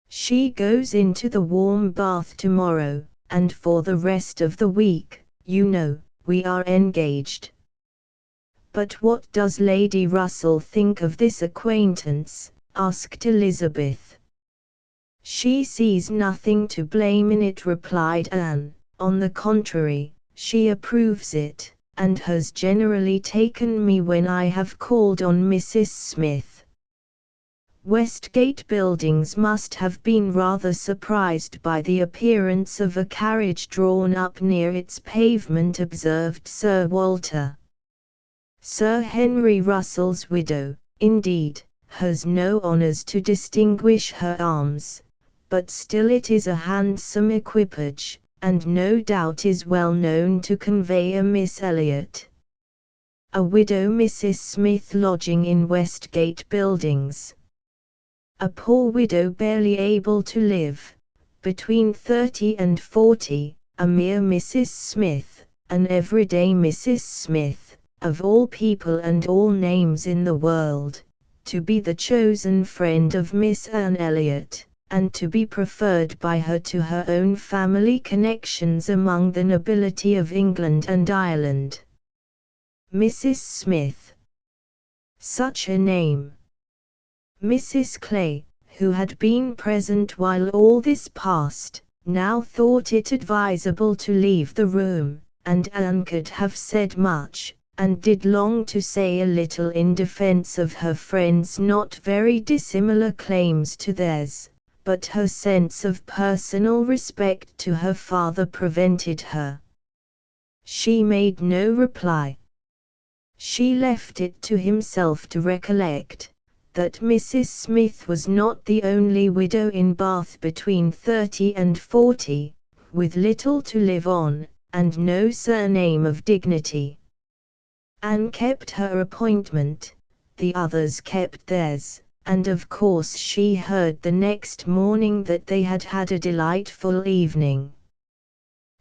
She goes into the warm bath tomorrow, and for the rest of the week, you know, we are engaged. But what does Lady Russell think of this acquaintance? Asked Elizabeth. She sees nothing to blame in it, replied Anne. On the contrary, she approves it, and has generally taken me when I have called on Mrs. Smith. Westgate Buildings must have been rather surprised by the appearance of a carriage drawn up near its pavement, observed Sir Walter. Sir Henry Russell's widow, indeed, has no honours to distinguish her arms, but still it is a handsome equipage, and no doubt is well known to convey a Miss Elliot. A widow Mrs. Smith lodging in Westgate Buildings. A poor widow barely able to live, between 30 and 40, a mere Mrs. Smith, an everyday Mrs. Smith, of all people and all names in the world, to be the chosen friend of Miss Anne Elliot, and to be preferred by her to her own family connections among the nobility of England and Ireland. Mrs. Smith. Such a name. Mrs. Clay, who had been present while all this passed, now thought it advisable to leave the room, and Anne could have said much, and did long to say a little in defense of her friend's not very dissimilar claims to theirs, but her sense of personal respect to her father prevented her. She made no reply. She left it to himself to recollect that Mrs. Smith was not the only widow in Bath between 30 and 40, with little to live on, and no surname of dignity. Anne kept her appointment, the others kept theirs, and of course she heard the next morning that they had had a delightful evening.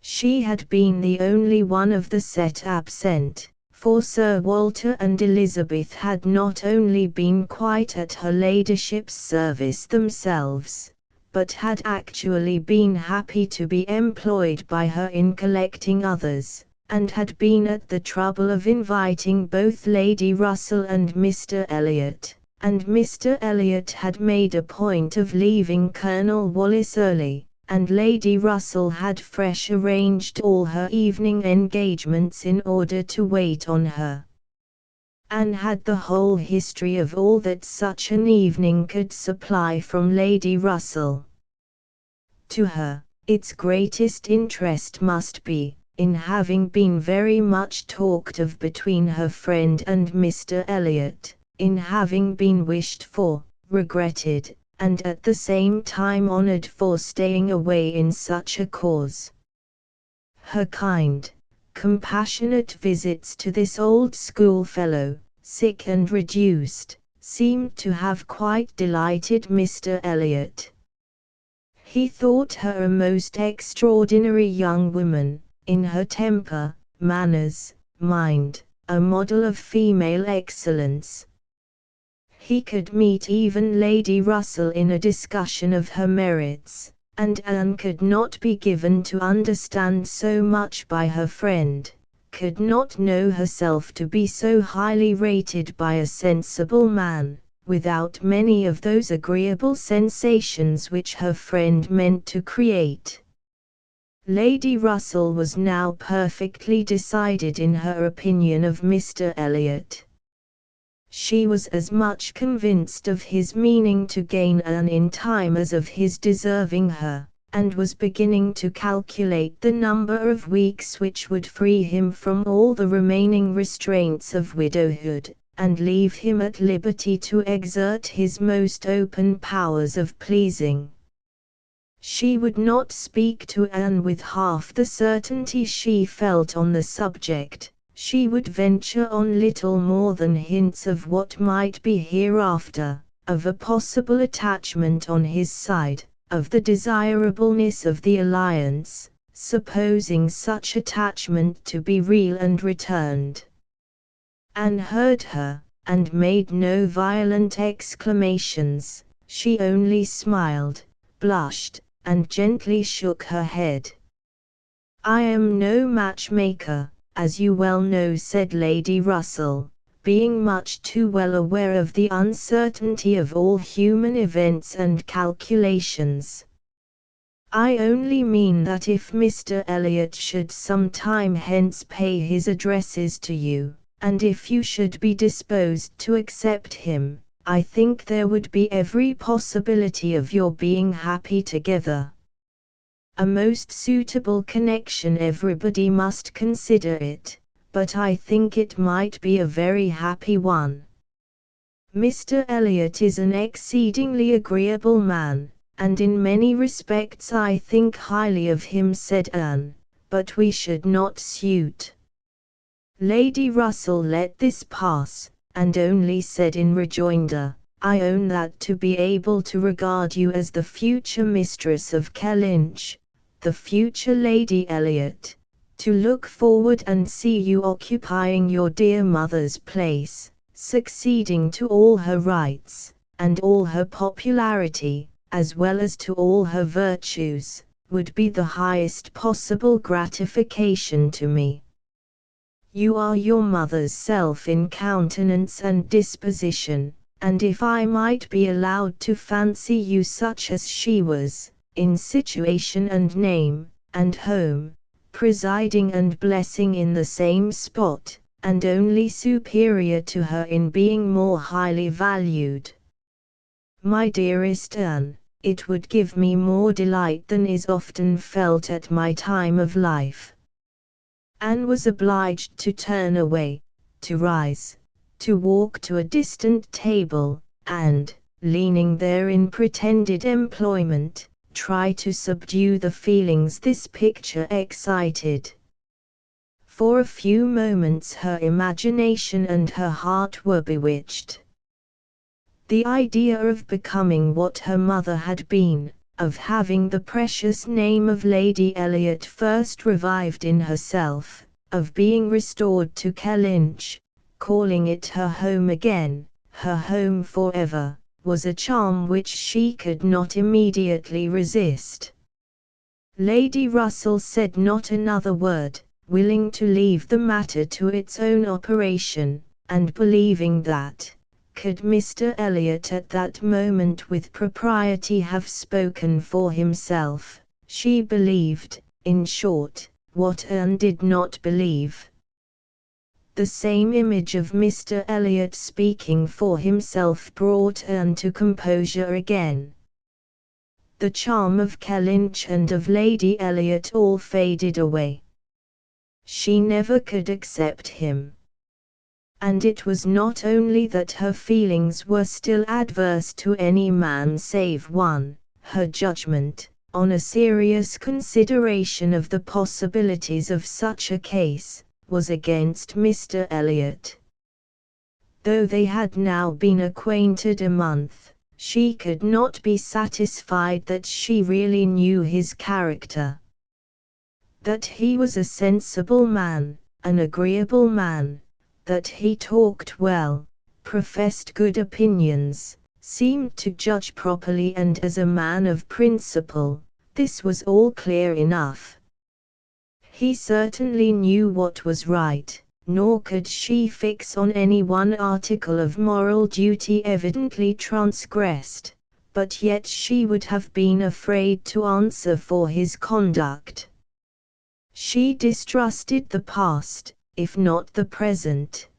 She had been the only one of the set absent, for Sir Walter and Elizabeth had not only been quite at her ladyship's service themselves, but had actually been happy to be employed by her in collecting others, and had been at the trouble of inviting both Lady Russell and Mr. Elliot, and Mr. Elliot had made a point of leaving Colonel Wallis early, and Lady Russell had fresh arranged all her evening engagements in order to wait on her. Anne had the whole history of all that such an evening could supply from Lady Russell. To her, its greatest interest must be, in having been very much talked of between her friend and Mr. Elliot, in having been wished for, regretted, and at the same time honored for staying away in such a cause. Her kind, compassionate visits to this old schoolfellow, sick and reduced, seemed to have quite delighted Mr. Elliot. He thought her a most extraordinary young woman, in her temper, manners, mind, a model of female excellence. He could meet even Lady Russell in a discussion of her merits, and Anne could not be given to understand so much by her friend, could not know herself to be so highly rated by a sensible man, without many of those agreeable sensations which her friend meant to create. Lady Russell was now perfectly decided in her opinion of Mr. Elliot. She was as much convinced of his meaning to gain Anne in time as of his deserving her, and was beginning to calculate the number of weeks which would free him from all the remaining restraints of widowhood, and leave him at liberty to exert his most open powers of pleasing. She would not speak to Anne with half the certainty she felt on the subject. She would venture on little more than hints of what might be hereafter, of a possible attachment on his side, of the desirableness of the alliance, supposing such attachment to be real and returned. Anne heard her, and made no violent exclamations. She only smiled, blushed, and gently shook her head. "I am no matchmaker, as you well know," said Lady Russell, being much too well aware of the uncertainty of all human events and calculations. "I only mean that if Mr. Elliot should some time hence pay his addresses to you, and if you should be disposed to accept him, I think there would be every possibility of your being happy together. A most suitable connection, everybody must consider it, but I think it might be a very happy one. Mr. Elliot is an exceedingly agreeable man, and in many respects I think highly of him," said Anne, "but we should not suit." Lady Russell let this pass, and only said in rejoinder, "I own that to be able to regard you as the future mistress of Kellynch, the future Lady Elliot, to look forward and see you occupying your dear mother's place, succeeding to all her rights, and all her popularity, as well as to all her virtues, would be the highest possible gratification to me. You are your mother's self in countenance and disposition, and if I might be allowed to fancy you such as she was, in situation and name, and home, presiding and blessing in the same spot, and only superior to her in being more highly valued. My dearest Anne, it would give me more delight than is often felt at my time of life." Anne was obliged to turn away, to rise, to walk to a distant table, and, leaning there in pretended employment, try to subdue the feelings this picture excited. For a few moments her imagination and her heart were bewitched. The idea of becoming what her mother had been, of having the precious name of Lady Elliot first revived in herself, of being restored to Kellynch, calling it her home again, her home forever, was a charm which she could not immediately resist. Lady Russell said not another word, willing to leave the matter to its own operation, and believing that, could Mr. Elliot at that moment with propriety have spoken for himself, she believed, in short, what Anne did not believe. The same image of Mr. Elliot speaking for himself brought Anne to composure again. The charm of Kellynch and of Lady Elliot all faded away. She never could accept him. And it was not only that her feelings were still adverse to any man save one, her judgment, on a serious consideration of the possibilities of such a case, was against Mr. Elliot. Though they had now been acquainted a month, she could not be satisfied that she really knew his character. That he was a sensible man, an agreeable man, that he talked well, professed good opinions, seemed to judge properly and as a man of principle, This was all clear enough. He certainly knew what was right, nor could she fix on any one article of moral duty evidently transgressed, but yet she would have been afraid to answer for his conduct. She distrusted the past, if not the present.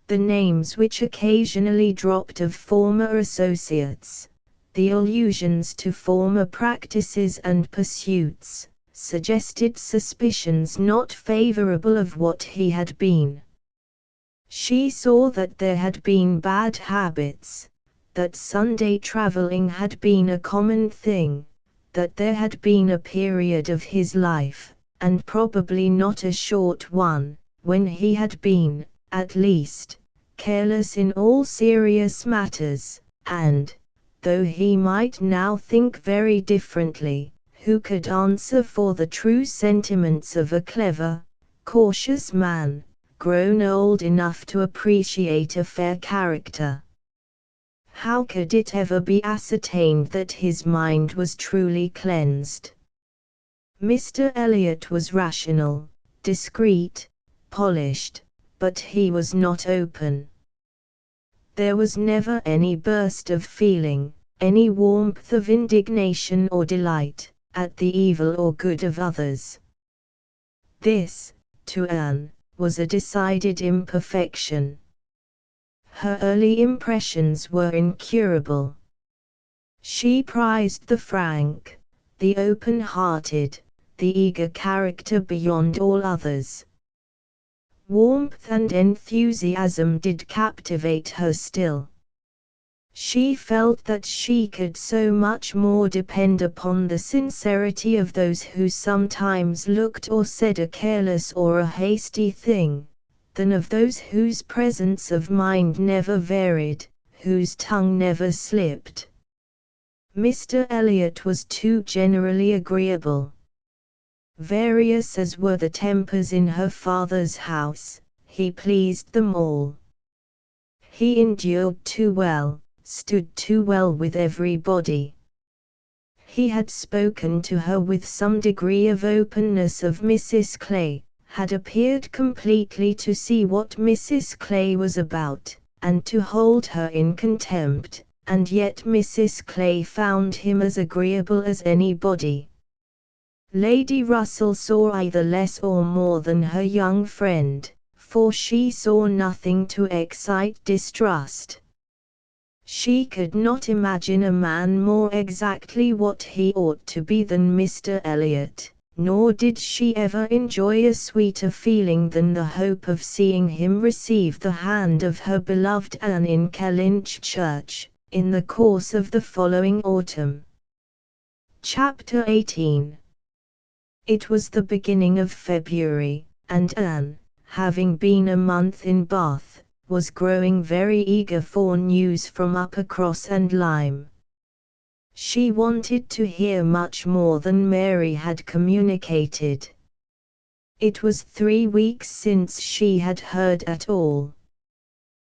The names which occasionally dropped of former associates, the allusions to former practices and pursuits, suggested suspicions not favorable of what he had been. She saw that there had been bad habits, that Sunday travelling had been a common thing, that there had been a period of his life, and probably not a short one, when he had been, at least, careless in all serious matters, and, though he might now think very differently, who could answer for the true sentiments of a clever, cautious man, grown old enough to appreciate a fair character? How could it ever be ascertained that his mind was truly cleansed? Mr. Elliot was rational, discreet, polished, but he was not open. There was never any burst of feeling, any warmth of indignation or delight, at the evil or good of others. This, to Anne, was a decided imperfection. Her early impressions were incurable. She prized the frank, the open-hearted, the eager character beyond all others. Warmth and enthusiasm did captivate her still. She felt that she could so much more depend upon the sincerity of those who sometimes looked or said a careless or a hasty thing, than of those whose presence of mind never varied, whose tongue never slipped. Mr. Elliot was too generally agreeable. Various as were the tempers in her father's house, he pleased them all. He endured too well, stood too well with everybody. He had spoken to her with some degree of openness of Mrs. Clay, had appeared completely to see what Mrs. Clay was about, and to hold her in contempt, and yet Mrs. Clay found him as agreeable as anybody. Lady Russell saw either less or more than her young friend, for she saw nothing to excite distrust. She could not imagine a man more exactly what he ought to be than Mr. Elliot, nor did she ever enjoy a sweeter feeling than the hope of seeing him receive the hand of her beloved Anne in Kellynch Church, in the course of the following autumn. Chapter 18. It was the beginning of February, and Anne, having been a month in Bath, was growing very eager for news from Uppercross and Lyme. She wanted to hear much more than Mary had communicated. It was 3 weeks since she had heard at all.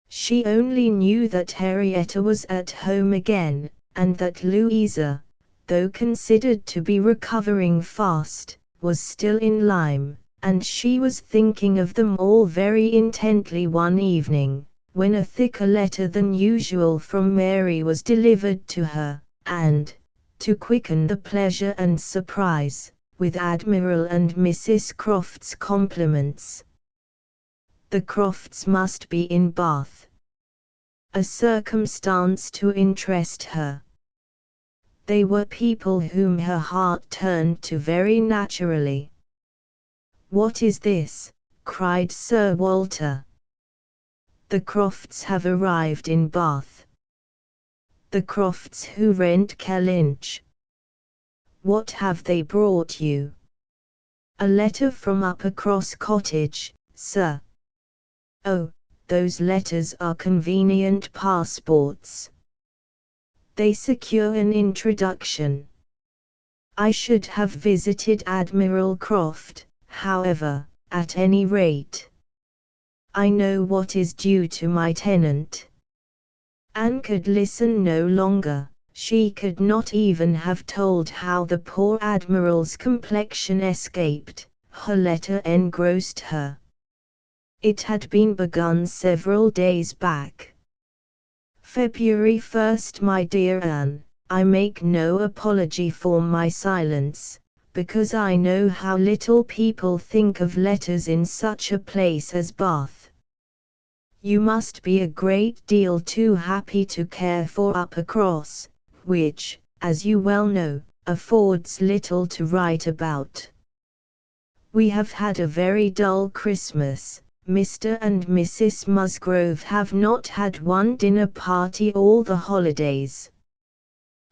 She only knew that Henrietta was at home again, and that Louisa, though considered to be recovering fast, was still in Lyme, and she was thinking of them all very intently one evening, when a thicker letter than usual from Mary was delivered to her, and, to quicken the pleasure and surprise, with Admiral and Mrs. Croft's compliments. The Crofts must be in Bath. A circumstance to interest her. They were people whom her heart turned to very naturally. "What is this?" cried Sir Walter. "The Crofts have arrived in Bath." "The Crofts who rent Kellynch. What have they brought you?" "A letter from Uppercross Cottage, sir." "Oh, those letters are convenient passports. They secure an introduction. I should have visited Admiral Croft, however, at any rate. I know what is due to my tenant." Anne could listen no longer. She could not even have told how the poor Admiral's complexion escaped. Her letter engrossed her. It had been begun several days back. February 1st, my dear Anne, I make no apology for my silence, because I know how little people think of letters in such a place as Bath. You must be a great deal too happy to care for Uppercross, which, as you well know, affords little to write about. We have had a very dull Christmas. Mr. and Mrs. Musgrove have not had one dinner party all the holidays.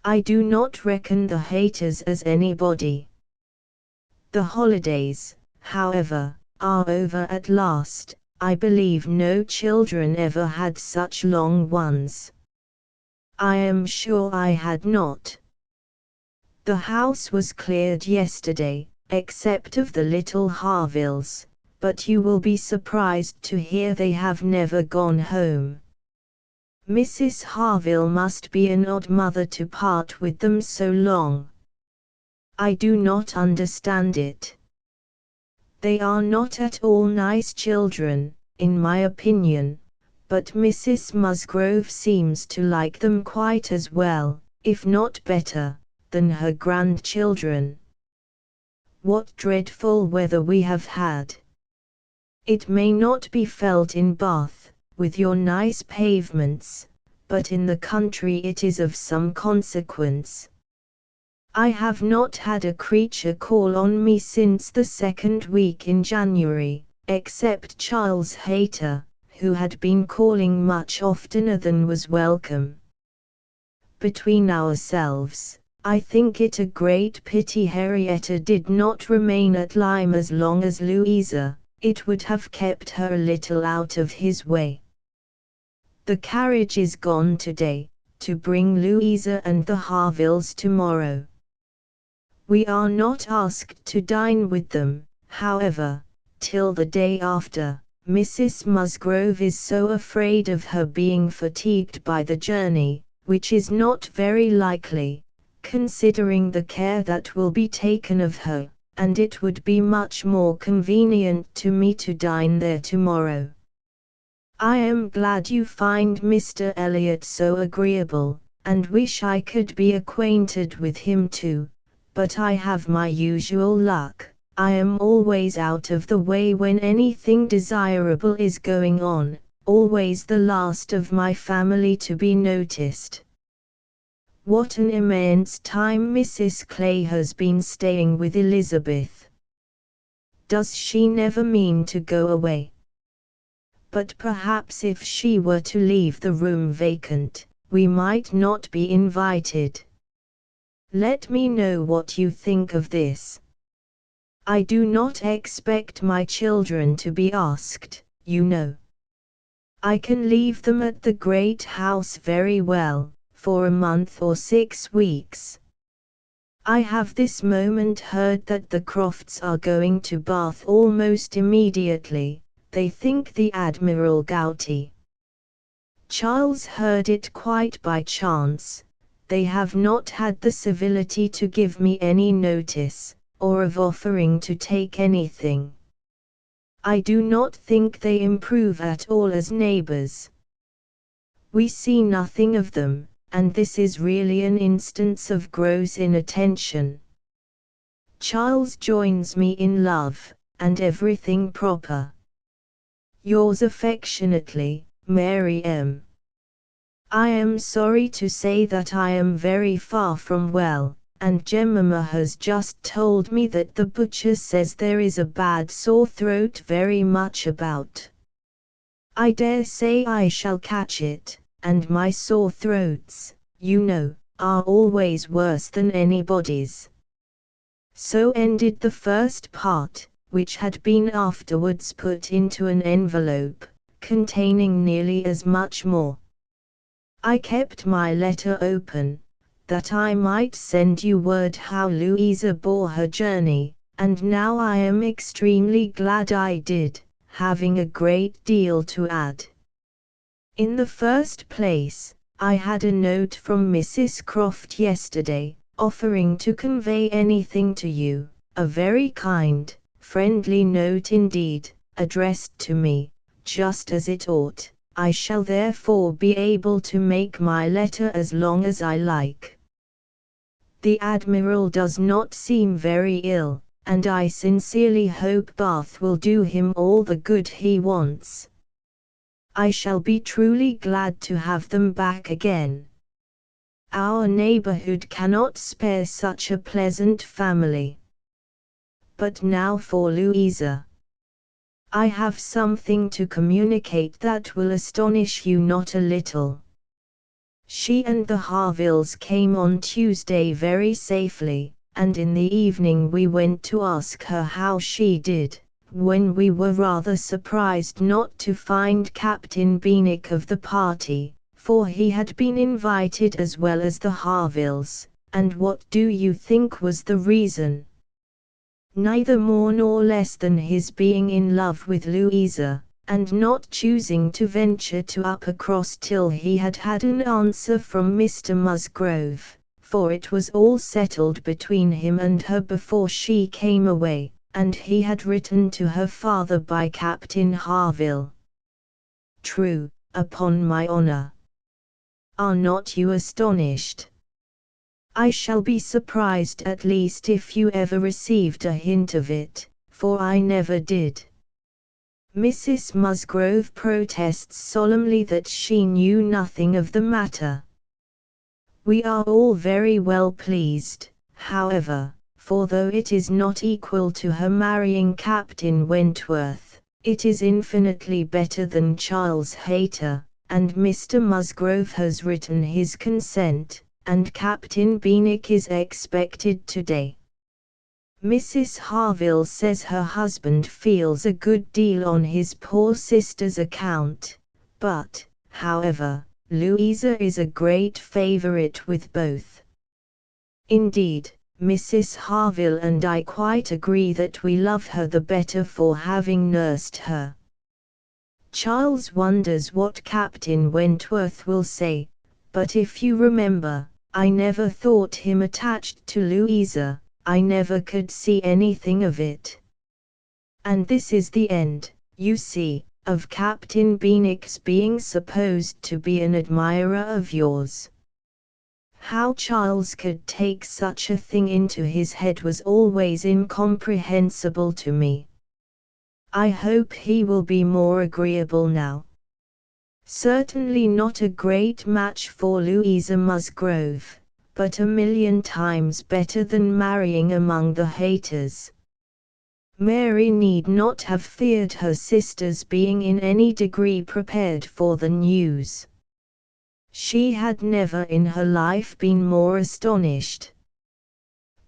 I do not reckon the Hayters as anybody. The holidays, however, are over at last. I believe no children ever had such long ones. I am sure I had not. The house was cleared yesterday, except of the little Harvilles, but you will be surprised to hear they have never gone home. Mrs. Harville must be an odd mother to part with them so long. I do not understand it. They are not at all nice children, in my opinion, but Mrs. Musgrove seems to like them quite as well, if not better, than her grandchildren. What dreadful weather we have had! It may not be felt in Bath, with your nice pavements, but in the country it is of some consequence. I have not had a creature call on me since the second week in January, except Charles Hayter, who had been calling much oftener than was welcome. Between ourselves, I think it a great pity Henrietta did not remain at Lyme as long as Louisa. It would have kept her a little out of his way. The carriage is gone today, to bring Louisa and the Harvilles tomorrow. We are not asked to dine with them, however, till the day after. Mrs. Musgrove is so afraid of her being fatigued by the journey, which is not very likely, considering the care that will be taken of her, and it would be much more convenient to me to dine there tomorrow. I am glad you find Mr. Elliot so agreeable, and wish I could be acquainted with him too, but I have my usual luck. I am always out of the way when anything desirable is going on, always the last of my family to be noticed. What an immense time Mrs. Clay has been staying with Elizabeth. Does she never mean to go away? But perhaps if she were to leave the room vacant, we might not be invited. Let me know what you think of this. I do not expect my children to be asked, you know. I can leave them at the great house very well, for a month or 6 weeks. I have this moment heard that the Crofts are going to Bath almost immediately. They think the Admiral gouty. Charles heard it quite by chance. They have not had the civility to give me any notice, or of offering to take anything. I do not think they improve at all as neighbors. We see nothing of them, and this is really an instance of gross inattention. Charles joins me in love, and everything proper. Yours affectionately, Mary M. I am sorry to say that I am very far from well, and Jemima has just told me that the butcher says there is a bad sore throat very much about. I dare say I shall catch it, and my sore throats, you know, are always worse than anybody's. So ended the first part, which had been afterwards put into an envelope, containing nearly as much more. I kept my letter open, that I might send you word how Louisa bore her journey, and now I am extremely glad I did, having a great deal to add. In the first place, I had a note from Mrs. Croft yesterday, offering to convey anything to you, a very kind, friendly note indeed, addressed to me, just as it ought. I shall therefore be able to make my letter as long as I like. The Admiral does not seem very ill, and I sincerely hope Bath will do him all the good he wants. I shall be truly glad to have them back again. Our neighborhood cannot spare such a pleasant family. But now for Louisa. I have something to communicate that will astonish you not a little. She and the Harvilles came on Tuesday very safely, and in the evening we went to ask her how she did, when we were rather surprised not to find Captain Benwick of the party, for he had been invited as well as the Harvilles. And what do you think was the reason? Neither more nor less than his being in love with Louisa, and not choosing to venture to Uppercross till he had had an answer from Mr. Musgrove, for it was all settled between him and her before she came away, and he had written to her father by Captain Harville. True, upon my honor. Are not you astonished? I shall be surprised at least if you ever received a hint of it, for I never did. Mrs. Musgrove protests solemnly that she knew nothing of the matter. We are all very well pleased, however, for though it is not equal to her marrying Captain Wentworth, it is infinitely better than Charles Hayter, and Mr. Musgrove has written his consent, and Captain Benwick is expected today. Mrs. Harville says her husband feels a good deal on his poor sister's account, but, however, Louisa is a great favorite with both. Indeed, Mrs. Harville and I quite agree that we love her the better for having nursed her. Charles wonders what Captain Wentworth will say, but if you remember, I never thought him attached to Louisa. I never could see anything of it. And this is the end, you see, of Captain Benwick's being supposed to be an admirer of yours. How Charles could take such a thing into his head was always incomprehensible to me. I hope he will be more agreeable now. Certainly not a great match for Louisa Musgrove, but a million times better than marrying among the Hayters. Mary need not have feared her sister's being in any degree prepared for the news. She had never in her life been more astonished.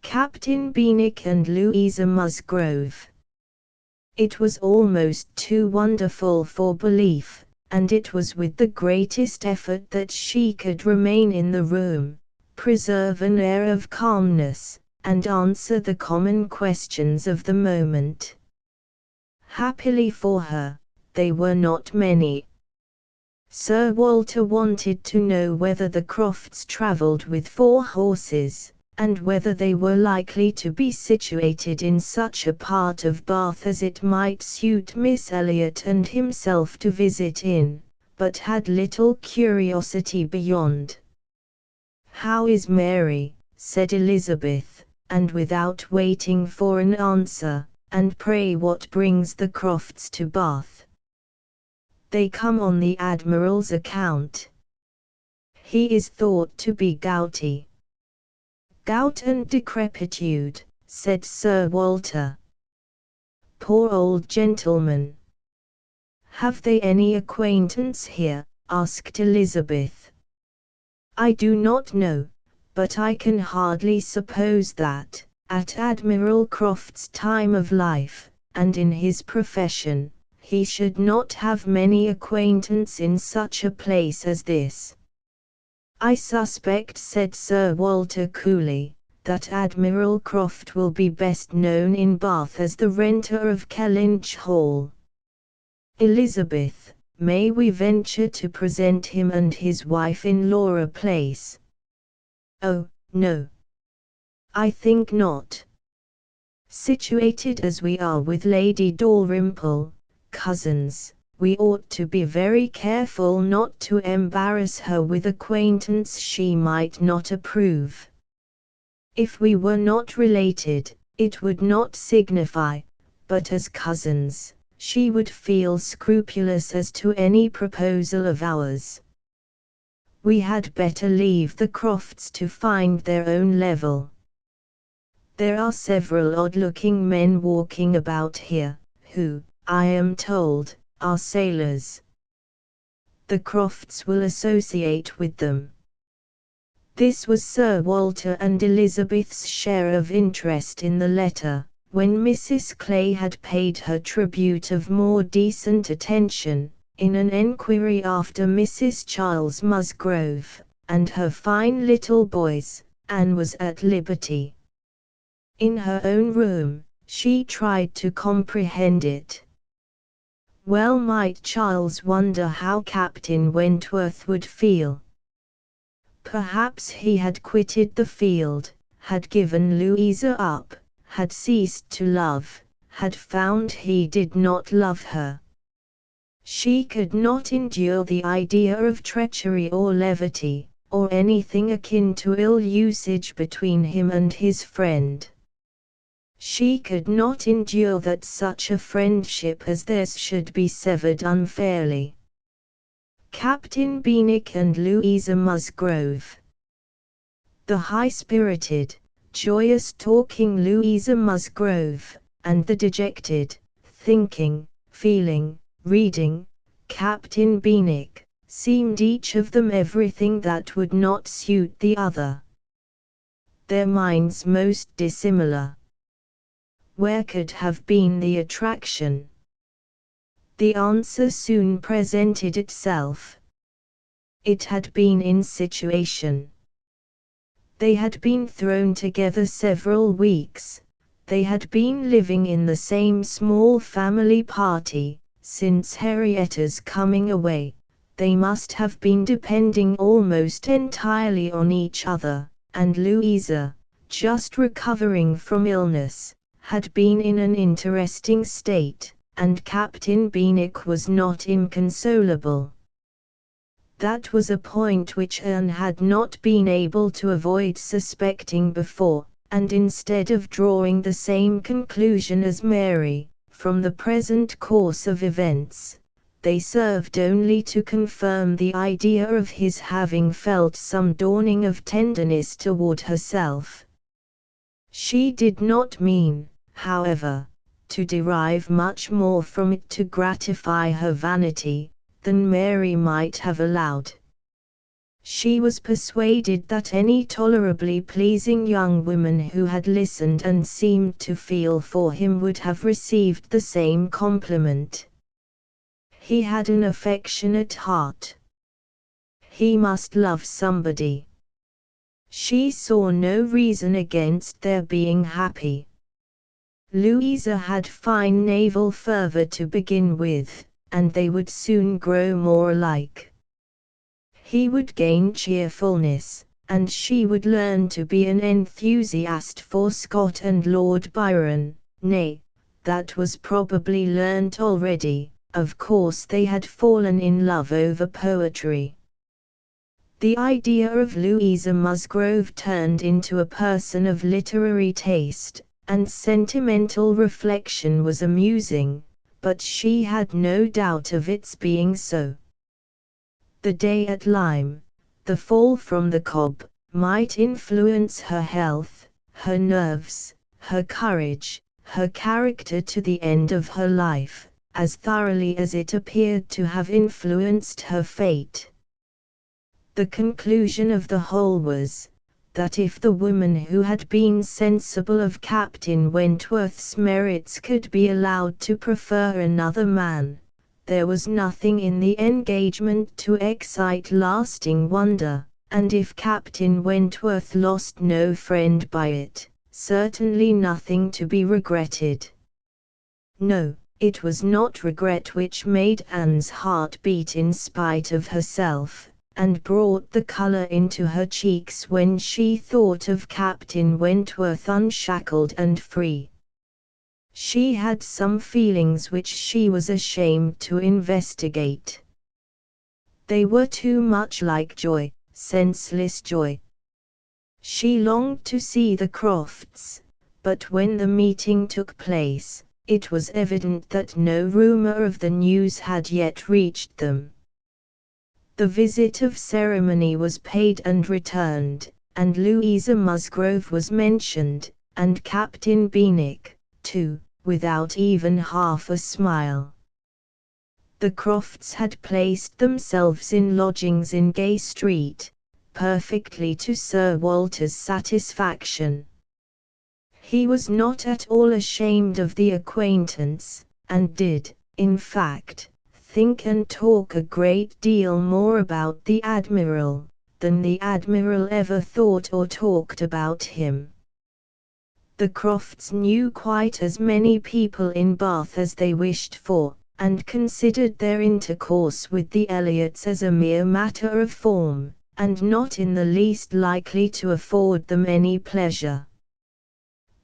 Captain Benwick and Louisa Musgrove. It was almost too wonderful for belief, and it was with the greatest effort that she could remain in the room, preserve an air of calmness, and answer the common questions of the moment. Happily for her, they were not many. Sir Walter wanted to know whether the Crofts travelled with 4 horses, and whether they were likely to be situated in such a part of Bath as it might suit Miss Elliot and himself to visit in, but had little curiosity beyond. "How is Mary?" said Elizabeth, and without waiting for an answer, "and pray what brings the Crofts to Bath?" "They come on the Admiral's account. He is thought to be gouty." "Gout and decrepitude," said Sir Walter. "Poor old gentleman." "Have they any acquaintance here?" asked Elizabeth. "I do not know, but I can hardly suppose that, at Admiral Croft's time of life, and in his profession, he should not have many acquaintance in such a place as this." "I suspect," said Sir Walter coolly, "that Admiral Croft will be best known in Bath as the renter of Kellynch Hall." "Elizabeth," may we venture to present him and his wife in Laura Place? Oh, no. I think not. Situated as we are with Lady Dalrymple, cousins, we ought to be very careful not to embarrass her with acquaintance she might not approve. If we were not related, it would not signify, but as cousins, she would feel scrupulous as to any proposal of ours. We had better leave the Crofts to find their own level. There are several odd-looking men walking about here, who, I am told, are sailors. The Crofts will associate with them. This was Sir Walter and Elizabeth's share of interest in the letter, when Mrs. Clay had paid her tribute of more decent attention, in an enquiry after Mrs. Charles Musgrove, and her fine little boys. Anne was at liberty. In her own room, she tried to comprehend it. Well might Charles wonder how Captain Wentworth would feel. Perhaps he had quitted the field, had given Louisa up, had ceased to love, had found he did not love her. She could not endure the idea of treachery or levity, or anything akin to ill usage between him and his friend. She could not endure that such a friendship as theirs should be severed unfairly. Captain Benwick and Louisa Musgrove. The high-spirited, joyous-talking Louisa Musgrove, and the dejected, thinking, feeling, reading, Captain Benwick, seemed each of them everything that would not suit the other. Their minds most dissimilar. Where could have been the attraction? The answer soon presented itself. It had been in situation. They had been thrown together several weeks, they had been living in the same small family party, since Henrietta's coming away, they must have been depending almost entirely on each other, and Louisa, just recovering from illness, had been in an interesting state, and Captain Benwick was not inconsolable. That was a point which Anne had not been able to avoid suspecting before, and instead of drawing the same conclusion as Mary, from the present course of events, they served only to confirm the idea of his having felt some dawning of tenderness toward herself. She did not mean, however, to derive much more from it to gratify her vanity, than Mary might have allowed. She was persuaded that any tolerably pleasing young woman who had listened and seemed to feel for him would have received the same compliment. He had an affectionate heart. He must love somebody. She saw no reason against their being happy. Louisa had fine naval fervour to begin with, and they would soon grow more alike. He would gain cheerfulness, and she would learn to be an enthusiast for Scott and Lord Byron. Nay, that was probably learnt already. Of course they had fallen in love over poetry. The idea of Louisa Musgrove turned into a person of literary taste, and sentimental reflection was amusing, but she had no doubt of its being so. The day at Lyme, the fall from the cob, might influence her health, her nerves, her courage, her character to the end of her life, as thoroughly as it appeared to have influenced her fate. The conclusion of the whole was, that if the woman who had been sensible of Captain Wentworth's merits could be allowed to prefer another man, there was nothing in the engagement to excite lasting wonder, and if Captain Wentworth lost no friend by it, certainly nothing to be regretted. No, it was not regret which made Anne's heart beat in spite of herself, and brought the colour into her cheeks when she thought of Captain Wentworth unshackled and free. She had some feelings which she was ashamed to investigate. They were too much like joy, senseless joy. She longed to see the Crofts, but when the meeting took place, it was evident that no rumour of the news had yet reached them. The visit of ceremony was paid and returned, and Louisa Musgrove was mentioned, and Captain Benwick, too, without even half a smile. The Crofts had placed themselves in lodgings in Gay Street, perfectly to Sir Walter's satisfaction. He was not at all ashamed of the acquaintance, and did, in fact, think and talk a great deal more about the Admiral, than the Admiral ever thought or talked about him. The Crofts knew quite as many people in Bath as they wished for, and considered their intercourse with the Elliots as a mere matter of form, and not in the least likely to afford them any pleasure.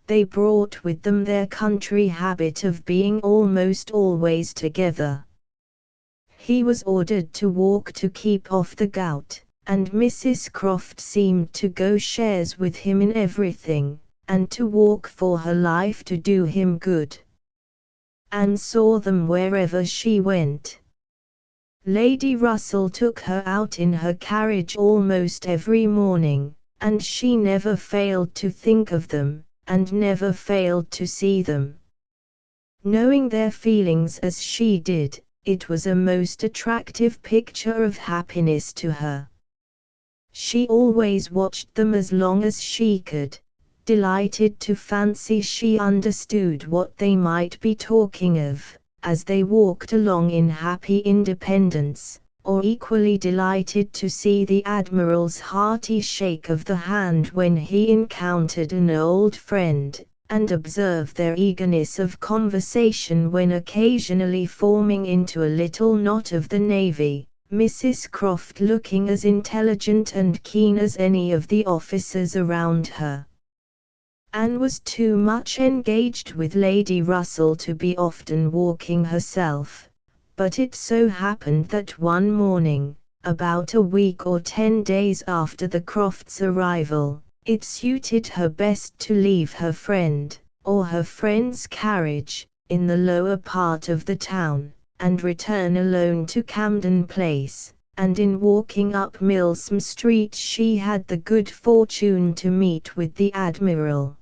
They brought with them their country habit of being almost always together. He was ordered to walk to keep off the gout, and Mrs. Croft seemed to go shares with him in everything, and to walk for her life to do him good. Anne saw them wherever she went. Lady Russell took her out in her carriage almost every morning, and she never failed to think of them, and never failed to see them. Knowing their feelings as she did, it was a most attractive picture of happiness to her. She always watched them as long as she could, delighted to fancy she understood what they might be talking of, as they walked along in happy independence, or equally delighted to see the Admiral's hearty shake of the hand when he encountered an old friend, and observe their eagerness of conversation when occasionally forming into a little knot of the navy, Mrs. Croft looking as intelligent and keen as any of the officers around her. Anne was too much engaged with Lady Russell to be often walking herself, but it so happened that one morning, about a week or 10 days after the Crofts' arrival, it suited her best to leave her friend, or her friend's carriage, in the lower part of the town, and return alone to Camden Place, and in walking up Milsom Street she had the good fortune to meet with the Admiral.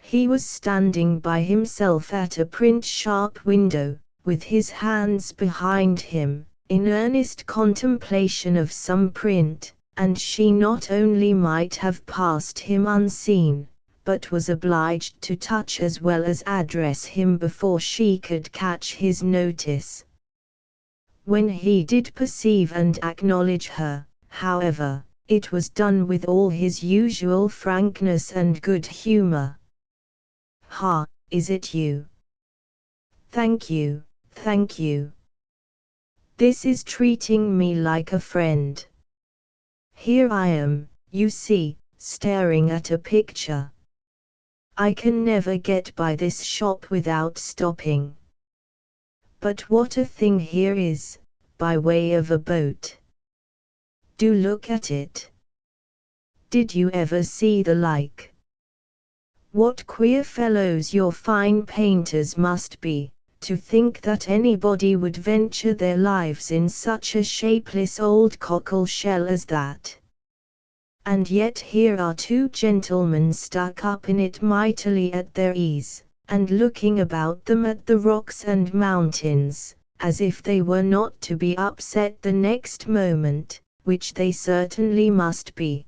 He was standing by himself at a print-shop window, with his hands behind him, in earnest contemplation of some print, and she not only might have passed him unseen, but was obliged to touch as well as address him before she could catch his notice. When he did perceive and acknowledge her, however, it was done with all his usual frankness and good humour. "Ha, is it you? Thank you, thank you. This is treating me like a friend. Here I am, you see, staring at a picture. I can never get by this shop without stopping. But what a thing here is, by way of a boat. Do look at it. Did you ever see the like? What queer fellows your fine painters must be, to think that anybody would venture their lives in such a shapeless old cockle shell as that. And yet here are two gentlemen stuck up in it mightily at their ease, and looking about them at the rocks and mountains, as if they were not to be upset the next moment, which they certainly must be.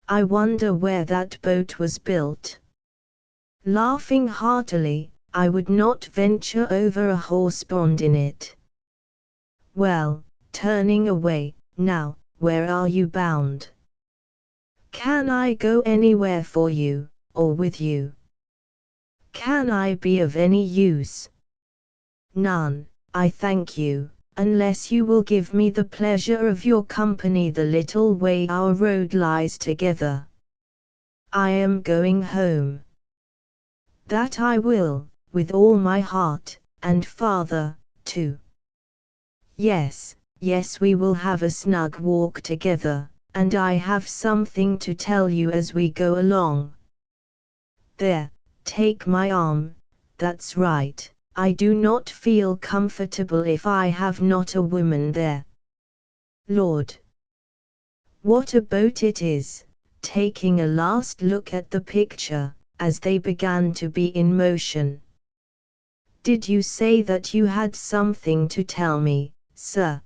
I wonder where that boat was built. Laughing heartily, I would not venture over a horsepond in it. Well, turning away, now, where are you bound? Can I go anywhere for you, or with you? Can I be of any use? None, I thank you, unless you will give me the pleasure of your company the little way our road lies together. I am going home. That I will, with all my heart, and father, too. Yes, yes, we will have a snug walk together, and I have something to tell you as we go along. There, take my arm, that's right. I do not feel comfortable if I have not a woman there. Lord! What a boat it is, taking a last look at the picture, as they began to be in motion. Did you say that you had something to tell me, sir?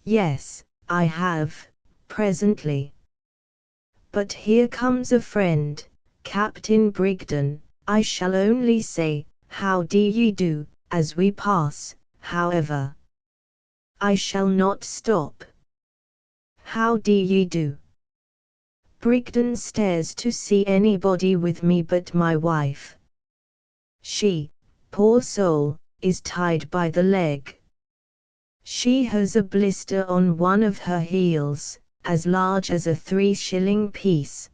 Yes, I have, presently. But here comes a friend, Captain Brigden. I shall only say, how d'ye do, as we pass, however. I shall not stop. How d'ye do? Brigden stares to see anybody with me but my wife. She, poor soul, is tied by the leg. She has a blister on one of her heels, as large as a 3-shilling piece.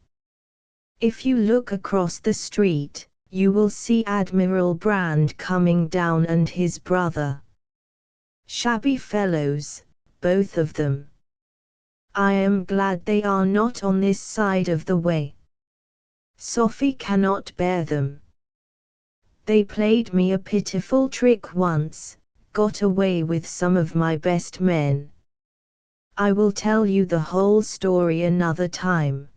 If you look across the street, you will see Admiral Brand coming down and his brother. Shabby fellows, both of them. I am glad they are not on this side of the way. Sophie cannot bear them. They played me a pitiful trick once, got away with some of my best men. I will tell you the whole story another time.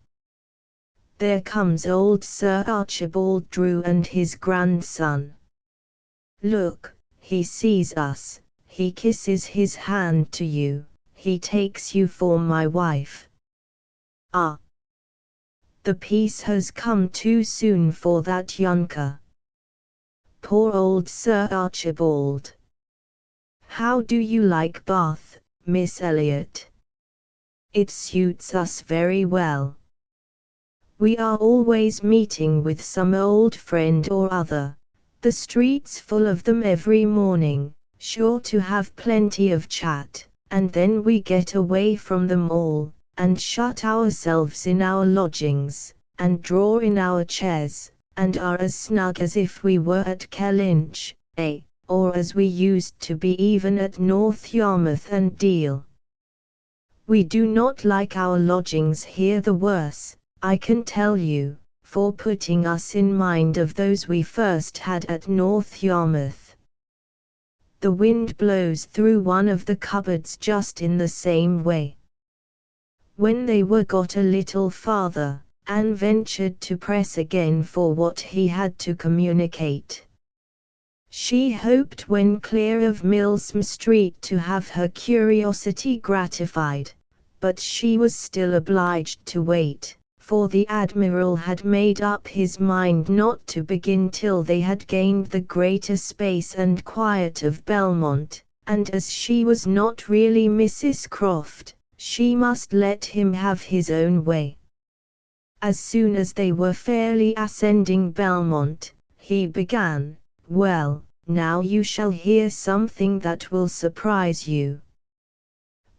There comes old Sir Archibald Drew and his grandson. Look, he sees us, he kisses his hand to you, he takes you for my wife. Ah! The peace has come too soon for that younker. Poor old Sir Archibald. How do you like Bath, Miss Elliot? It suits us very well. We are always meeting with some old friend or other, the streets full of them every morning, sure to have plenty of chat, and then we get away from them all, and shut ourselves in our lodgings, and draw in our chairs, and are as snug as if we were at Kellynch, or as we used to be even at North Yarmouth and Deal. We do not like our lodgings here the worse, I can tell you, for putting us in mind of those we first had at North Yarmouth. The wind blows through one of the cupboards just in the same way. When they were got a little farther, Anne ventured to press again for what he had to communicate. She hoped when clear of Milsom Street to have her curiosity gratified, but she was still obliged to wait, for the Admiral had made up his mind not to begin till they had gained the greater space and quiet of Belmont, and as she was not really Mrs. Croft, she must let him have his own way. As soon as they were fairly ascending Belmont, he began, "Well, now you shall hear something that will surprise you.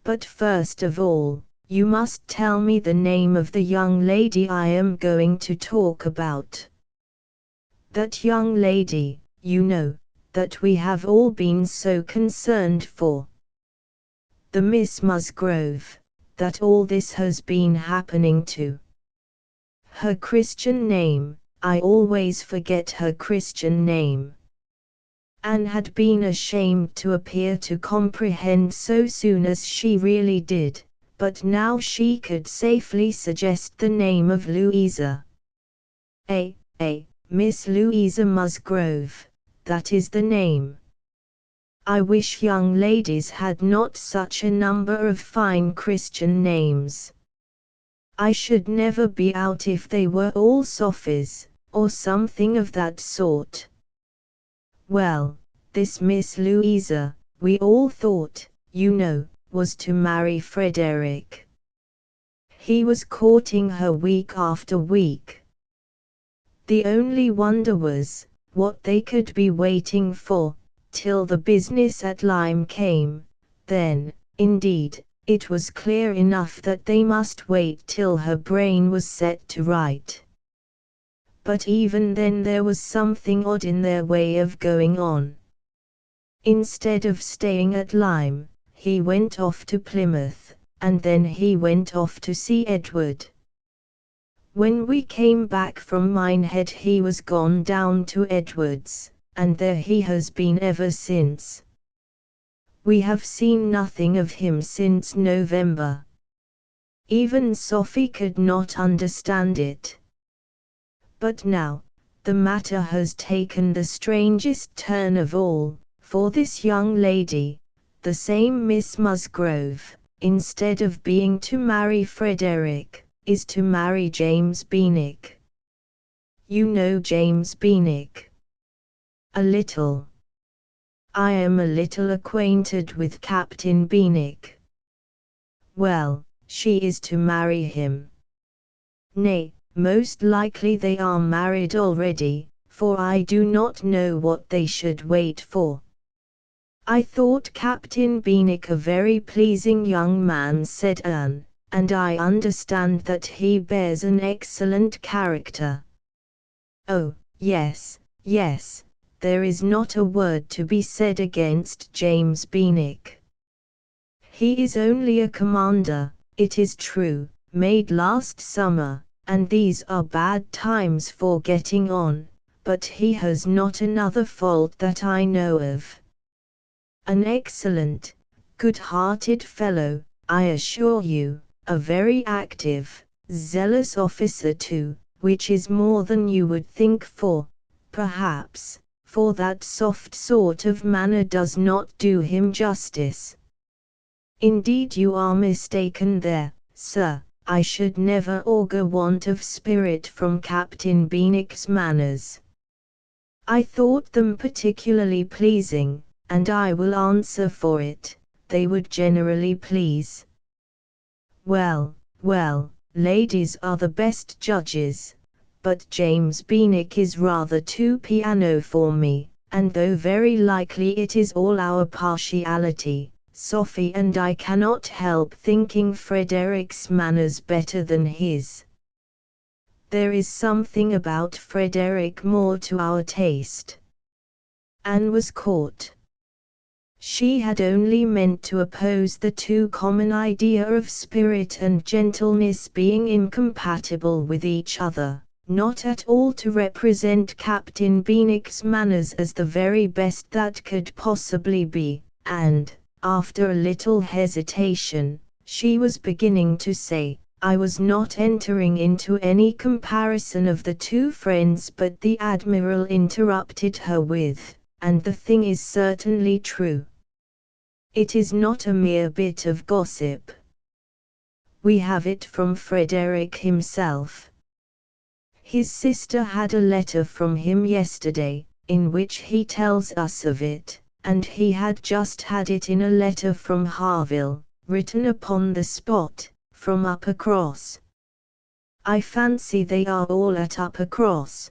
But first of all, you must tell me the name of the young lady I am going to talk about. That young lady, you know, that we have all been so concerned for. The Miss Musgrove, that all this has been happening to. Her Christian name, I always forget her Christian name." Anne had been ashamed to appear to comprehend so soon as she really did, but now she could safely suggest the name of Louisa. Miss Louisa Musgrove, that is the name. I wish young ladies had not such a number of fine Christian names. I should never be out if they were all Sophies, or something of that sort. Well, this Miss Louisa, we all thought, you know, was to marry Frederick. He was courting her week after week. The only wonder was, what they could be waiting for, till the business at Lyme came. Then, indeed, it was clear enough that they must wait till her brain was set to right. But even then there was something odd in their way of going on. Instead of staying at Lyme, he went off to Plymouth, and then he went off to see Edward. When we came back from Minehead he was gone down to Edward's, and there he has been ever since. We have seen nothing of him since November. Even Sophie could not understand it. But now, the matter has taken the strangest turn of all, for this young lady, the same Miss Musgrove, instead of being to marry Frederick, is to marry James Benwick. You know James Benwick? A little. I am a little acquainted with Captain Benwick. Well, she is to marry him. Nay, most likely they are married already, for I do not know what they should wait for. I thought Captain Benwick a very pleasing young man, said Anne, and I understand that he bears an excellent character. Oh, yes, yes, there is not a word to be said against James Benwick. He is only a commander, it is true, made last summer, and these are bad times for getting on, but he has not another fault that I know of. An excellent, good-hearted fellow, I assure you, a very active, zealous officer too, which is more than you would think for, perhaps, for that soft sort of manner does not do him justice. Indeed you are mistaken there, sir. I should never augur want of spirit from Captain Benwick's manners. I thought them particularly pleasing, and I will answer for it, they would generally please. Well, well, ladies are the best judges, but James Benwick is rather too piano for me, and though very likely it is all our partiality, Sophie and I cannot help thinking Frederick's manners better than his. There is something about Frederick more to our taste. Anne was caught. She had only meant to oppose the too common idea of spirit and gentleness being incompatible with each other, not at all to represent Captain Benwick's manners as the very best that could possibly be, and, after a little hesitation, she was beginning to say, I was not entering into any comparison of the two friends, but the Admiral interrupted her with, and the thing is certainly true. It is not a mere bit of gossip. We have it from Frederick himself. His sister had a letter from him yesterday, in which he tells us of it, and he had just had it in a letter from Harville, written upon the spot, from Uppercross. I fancy they are all at Uppercross.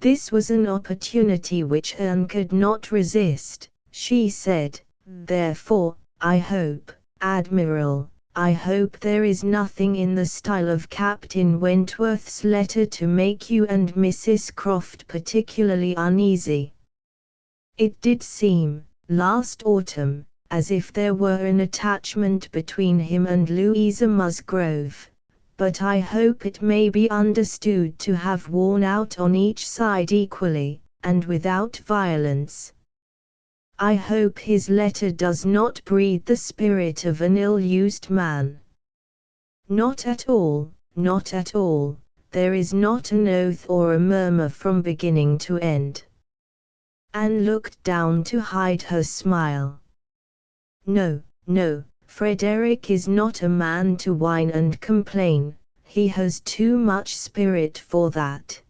This was an opportunity which Anne could not resist. She said, therefore, I hope, Admiral, I hope there is nothing in the style of Captain Wentworth's letter to make you and Mrs. Croft particularly uneasy. It did seem, last autumn, as if there were an attachment between him and Louisa Musgrove, but I hope it may be understood to have worn out on each side equally, and without violence. I hope his letter does not breathe the spirit of an ill-used man. Not at all, not at all, there is not an oath or a murmur from beginning to end. Anne looked down to hide her smile. No, no, Frederick is not a man to whine and complain, he has too much spirit for that.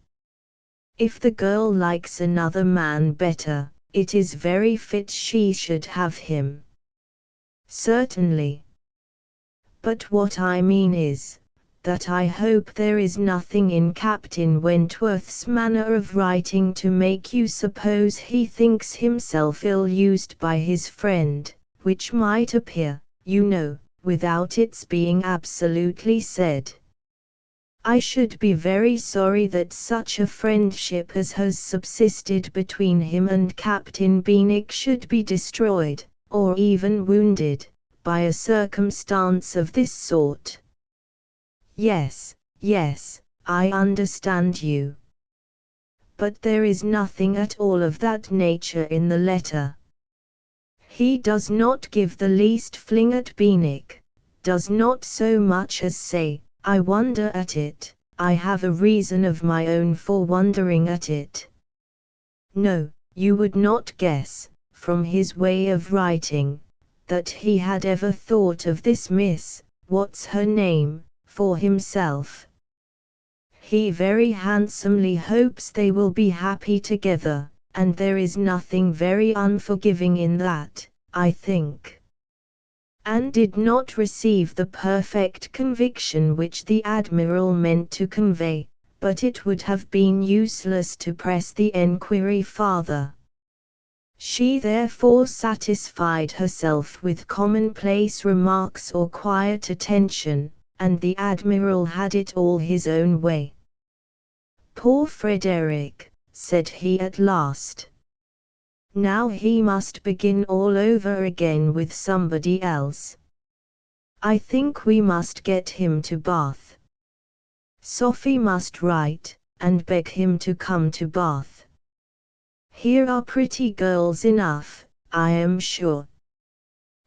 If the girl likes another man better, it is very fit she should have him. Certainly. But what I mean is, that I hope there is nothing in Captain Wentworth's manner of writing to make you suppose he thinks himself ill-used by his friend, which might appear, you know, without its being absolutely said. I should be very sorry that such a friendship as has subsisted between him and Captain Benwick should be destroyed, or even wounded, by a circumstance of this sort. Yes, yes, I understand you. But there is nothing at all of that nature in the letter. He does not give the least fling at Benwick, does not so much as say, I wonder at it, I have a reason of my own for wondering at it. No, you would not guess, from his way of writing, that he had ever thought of this Miss, what's her name, for himself. He very handsomely hopes they will be happy together, and there is nothing very unforgiving in that, I think. Anne did not receive the perfect conviction which the Admiral meant to convey, but it would have been useless to press the enquiry farther. She therefore satisfied herself with commonplace remarks or quiet attention, and the Admiral had it all his own way. "Poor Frederick," said he at last. "Now he must begin all over again with somebody else. I think we must get him to Bath. Sophie must write, and beg him to come to Bath. Here are pretty girls enough, I am sure.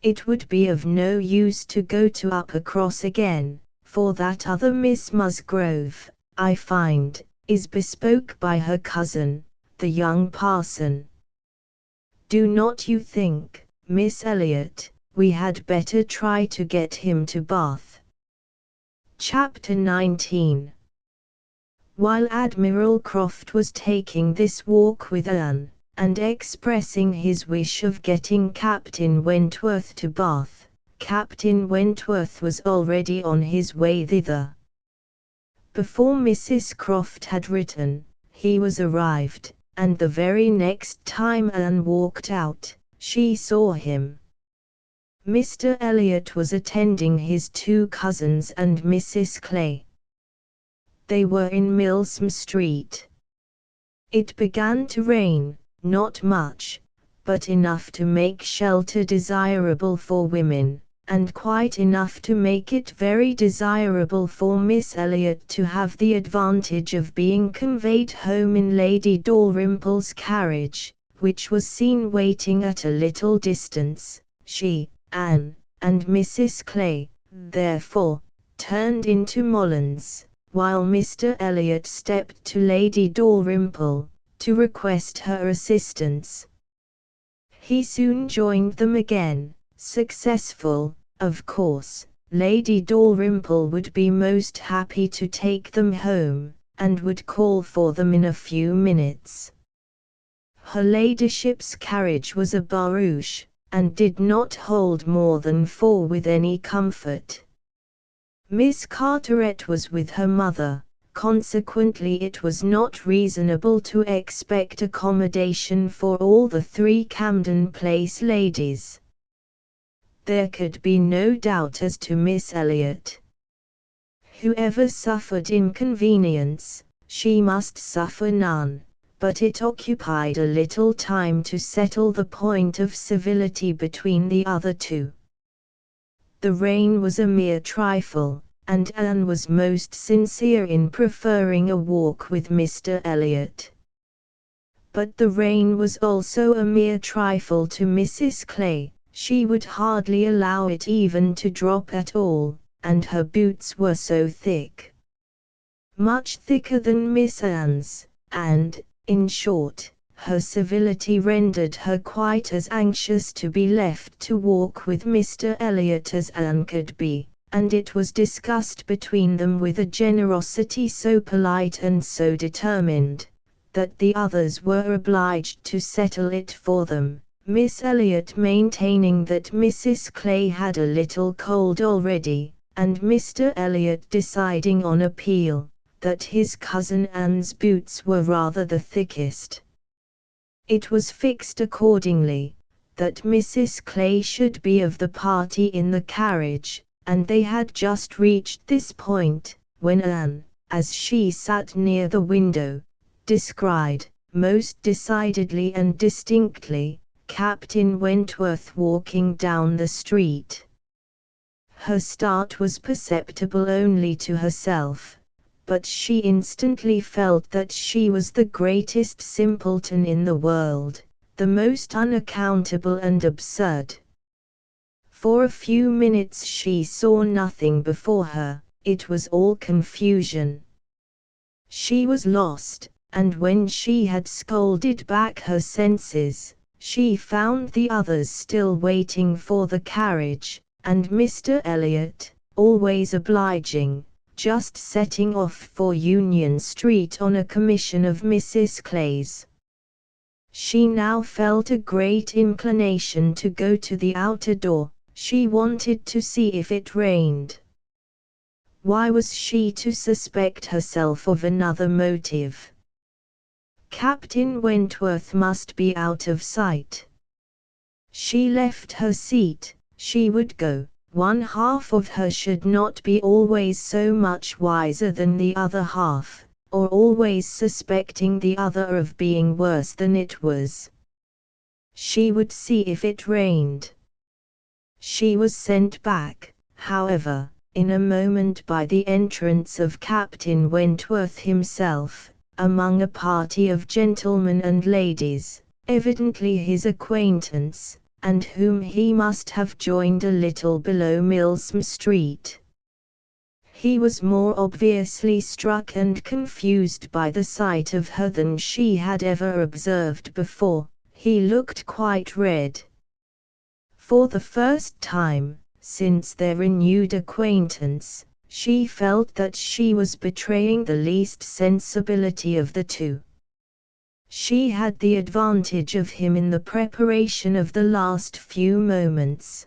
It would be of no use to go to Uppercross again, for that other Miss Musgrove, I find, is bespoke by her cousin, the young parson. Do not you think, Miss Elliot, we had better try to get him to Bath?" Chapter 19. While Admiral Croft was taking this walk with Anne, and expressing his wish of getting Captain Wentworth to Bath, Captain Wentworth was already on his way thither. Before Mrs. Croft had written, he was arrived, and the very next time Anne walked out, she saw him. Mr. Elliot was attending his two cousins and Mrs. Clay. They were in Milsom Street. It began to rain, not much, but enough to make shelter desirable for women, and quite enough to make it very desirable for Miss Elliot to have the advantage of being conveyed home in Lady Dalrymple's carriage, which was seen waiting at a little distance. She, Anne, and Mrs. Clay, therefore, turned into Mollen's, while Mr. Elliot stepped to Lady Dalrymple, to request her assistance. He soon joined them again, successful. Of course, Lady Dalrymple would be most happy to take them home, and would call for them in a few minutes. Her ladyship's carriage was a barouche, and did not hold more than 4 with any comfort. Miss Carteret was with her mother, consequently it was not reasonable to expect accommodation for all the 3 Camden Place ladies. There could be no doubt as to Miss Elliot. Whoever suffered inconvenience, she must suffer none, but it occupied a little time to settle the point of civility between the other two. The rain was a mere trifle, and Anne was most sincere in preferring a walk with Mr. Elliot. But the rain was also a mere trifle to Mrs. Clay. She would hardly allow it even to drop at all, and her boots were so thick. Much thicker than Miss Anne's, and, in short, her civility rendered her quite as anxious to be left to walk with Mr. Elliot as Anne could be, and it was discussed between them with a generosity so polite and so determined, that the others were obliged to settle it for them. Miss Elliot maintaining that Mrs. Clay had a little cold already, and Mr. Elliot deciding on appeal, that his cousin Anne's boots were rather the thickest. It was fixed accordingly, that Mrs. Clay should be of the party in the carriage, and they had just reached this point, when Anne, as she sat near the window, descried, most decidedly and distinctly, Captain Wentworth walking down the street. Her start was perceptible only to herself, but she instantly felt that she was the greatest simpleton in the world, the most unaccountable and absurd. For a few minutes she saw nothing before her, it was all confusion. She was lost, and when she had scolded back her senses, she found the others still waiting for the carriage, and Mr. Elliot, always obliging, just setting off for Union Street on a commission of Mrs. Clay's. She now felt a great inclination to go to the outer door. She wanted to see if it rained. Why was she to suspect herself of another motive? Captain Wentworth must be out of sight. She left her seat. She would go. One half of her should not be always so much wiser than the other half, or always suspecting the other of being worse than it was. She would see if it rained. She was sent back, however, in a moment by the entrance of Captain Wentworth himself, among a party of gentlemen and ladies, evidently his acquaintance, and whom he must have joined a little below Milsom Street. He was more obviously struck and confused by the sight of her than she had ever observed before. He looked quite red. For the first time, since their renewed acquaintance, she felt that she was betraying the least sensibility of the two. She had the advantage of him in the preparation of the last few moments.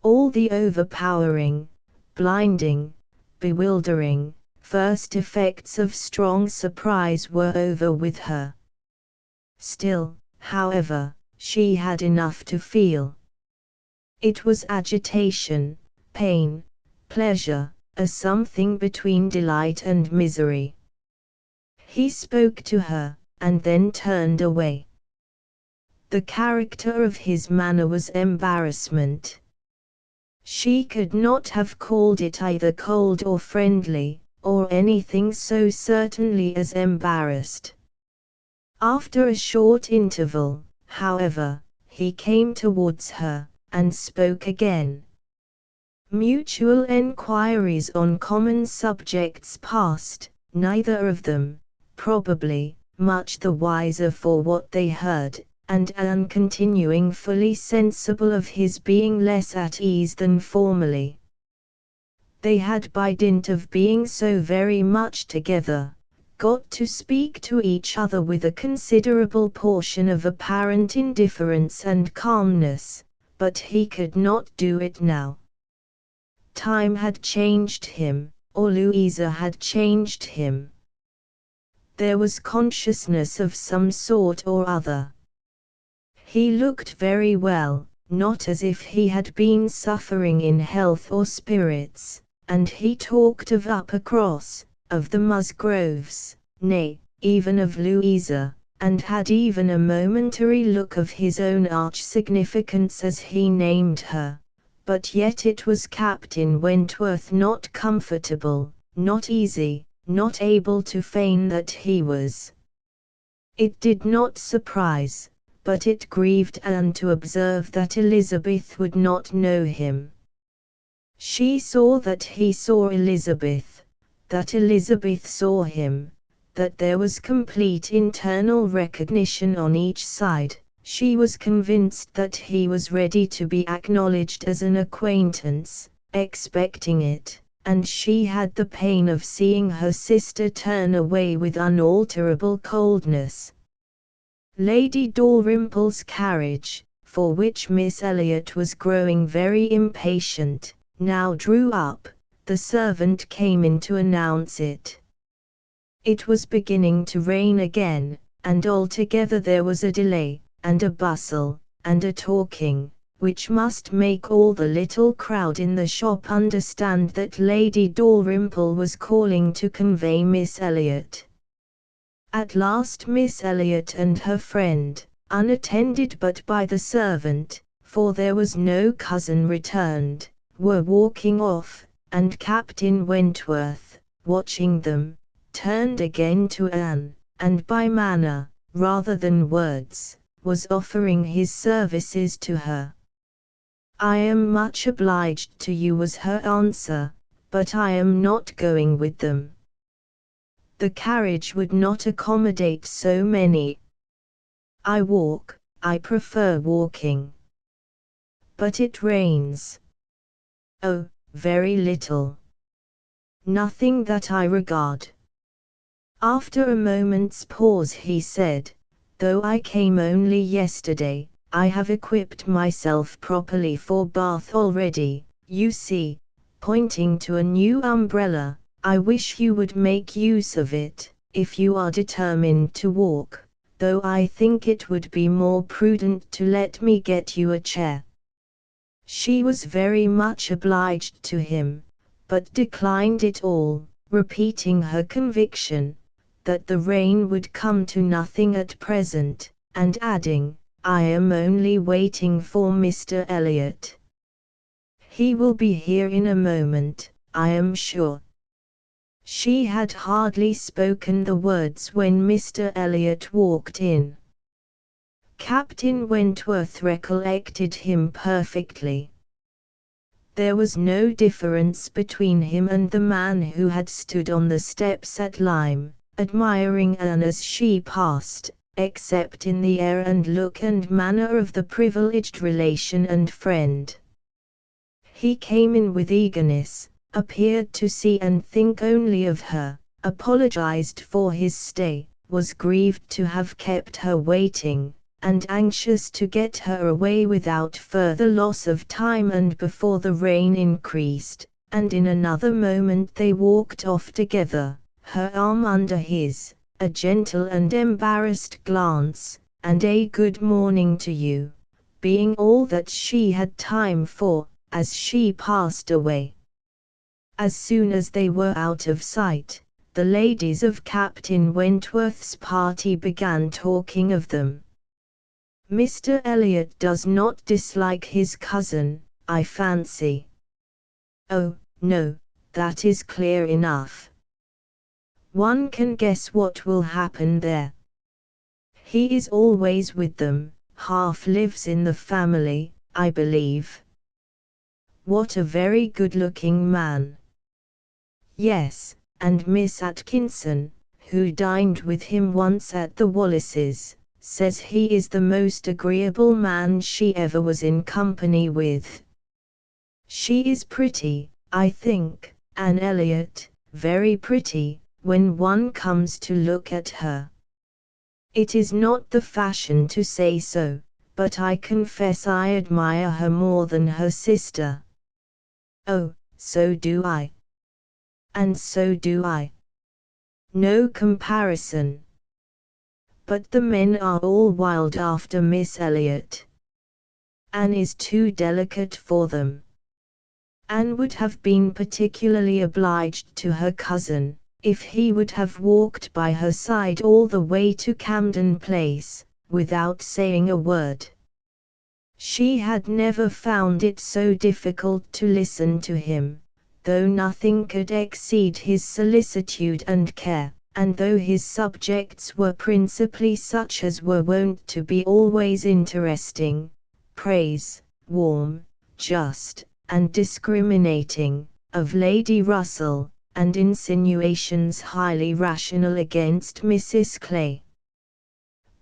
All the overpowering, blinding, bewildering, first effects of strong surprise were over with her. Still, however, she had enough to feel. It was agitation, pain, pleasure, a something between delight and misery. He spoke to her, and then turned away. The character of his manner was embarrassment. She could not have called it either cold or friendly, or anything so certainly as embarrassed. After a short interval, however, he came towards her, and spoke again. Mutual enquiries on common subjects passed, neither of them, probably, much the wiser for what they heard, and Anne continuing fully sensible of his being less at ease than formerly. They had by dint of being so very much together, got to speak to each other with a considerable portion of apparent indifference and calmness, but he could not do it now. Time had changed him, or Louisa had changed him. There was consciousness of some sort or other. He looked very well, not as if he had been suffering in health or spirits, and he talked of Uppercross, of the Musgroves, nay, even of Louisa, and had even a momentary look of his own arch significance as he named her, but yet it was Captain Wentworth not comfortable, not easy, not able to feign that he was. It did not surprise, but it grieved Anne to observe that Elizabeth would not know him. She saw that he saw Elizabeth, that Elizabeth saw him, that there was complete internal recognition on each side. She was convinced that he was ready to be acknowledged as an acquaintance, expecting it, and she had the pain of seeing her sister turn away with unalterable coldness. Lady Dalrymple's carriage, for which Miss Elliot was growing very impatient, now drew up. The servant came in to announce it. It was beginning to rain again, and altogether there was a delay, and a bustle, and a talking, which must make all the little crowd in the shop understand that Lady Dalrymple was calling to convey Miss Elliot. At last Miss Elliot and her friend, unattended but by the servant, for there was no cousin returned, were walking off, and Captain Wentworth, watching them, turned again to Anne, and by manner, rather than words, was offering his services to her. "I am much obliged to you," was her answer, "but I am not going with them. The carriage would not accommodate so many. I prefer walking." "But it rains." "Oh, very little. Nothing that I regard." After a moment's pause he said, "Though I came only yesterday, I have equipped myself properly for Bath already. You see," pointing to a new umbrella, "I wish you would make use of it, if you are determined to walk, though I think it would be more prudent to let me get you a chair." She was very much obliged to him, but declined it all, repeating her conviction that the rain would come to nothing at present, and adding, "I am only waiting for Mr. Elliot. He will be here in a moment, I am sure." She had hardly spoken the words when Mr. Elliot walked in. Captain Wentworth recollected him perfectly. There was no difference between him and the man who had stood on the steps at Lyme, admiring Anne as she passed, except in the air and look and manner of the privileged relation and friend. He came in with eagerness, appeared to see and think only of her, apologized for his stay, was grieved to have kept her waiting, and anxious to get her away without further loss of time and before the rain increased, and in another moment they walked off together, her arm under his, a gentle and embarrassed glance, and a "good morning to you," being all that she had time for, as she passed away. As soon as they were out of sight, the ladies of Captain Wentworth's party began talking of them. "Mr. Elliot does not dislike his cousin, I fancy." "Oh, no, that is clear enough. One can guess what will happen there. He is always with them, half lives in the family, I believe." "What a very good-looking man." "Yes, and Miss Atkinson, who dined with him once at the Wallaces, says he is the most agreeable man she ever was in company with. She is pretty, I think, Anne Elliot, very pretty, when one comes to look at her. It is not the fashion to say so, but I confess I admire her more than her sister." "Oh, so do I." "And so do I. No comparison. But the men are all wild after Miss Elliot. Anne is too delicate for them." Anne would have been particularly obliged to her cousin, if he would have walked by her side all the way to Camden Place, without saying a word. She had never found it so difficult to listen to him, though nothing could exceed his solicitude and care, and though his subjects were principally such as were wont to be always interesting, praise, warm, just, and discriminating, of Lady Russell, and insinuations highly rational against Mrs. Clay.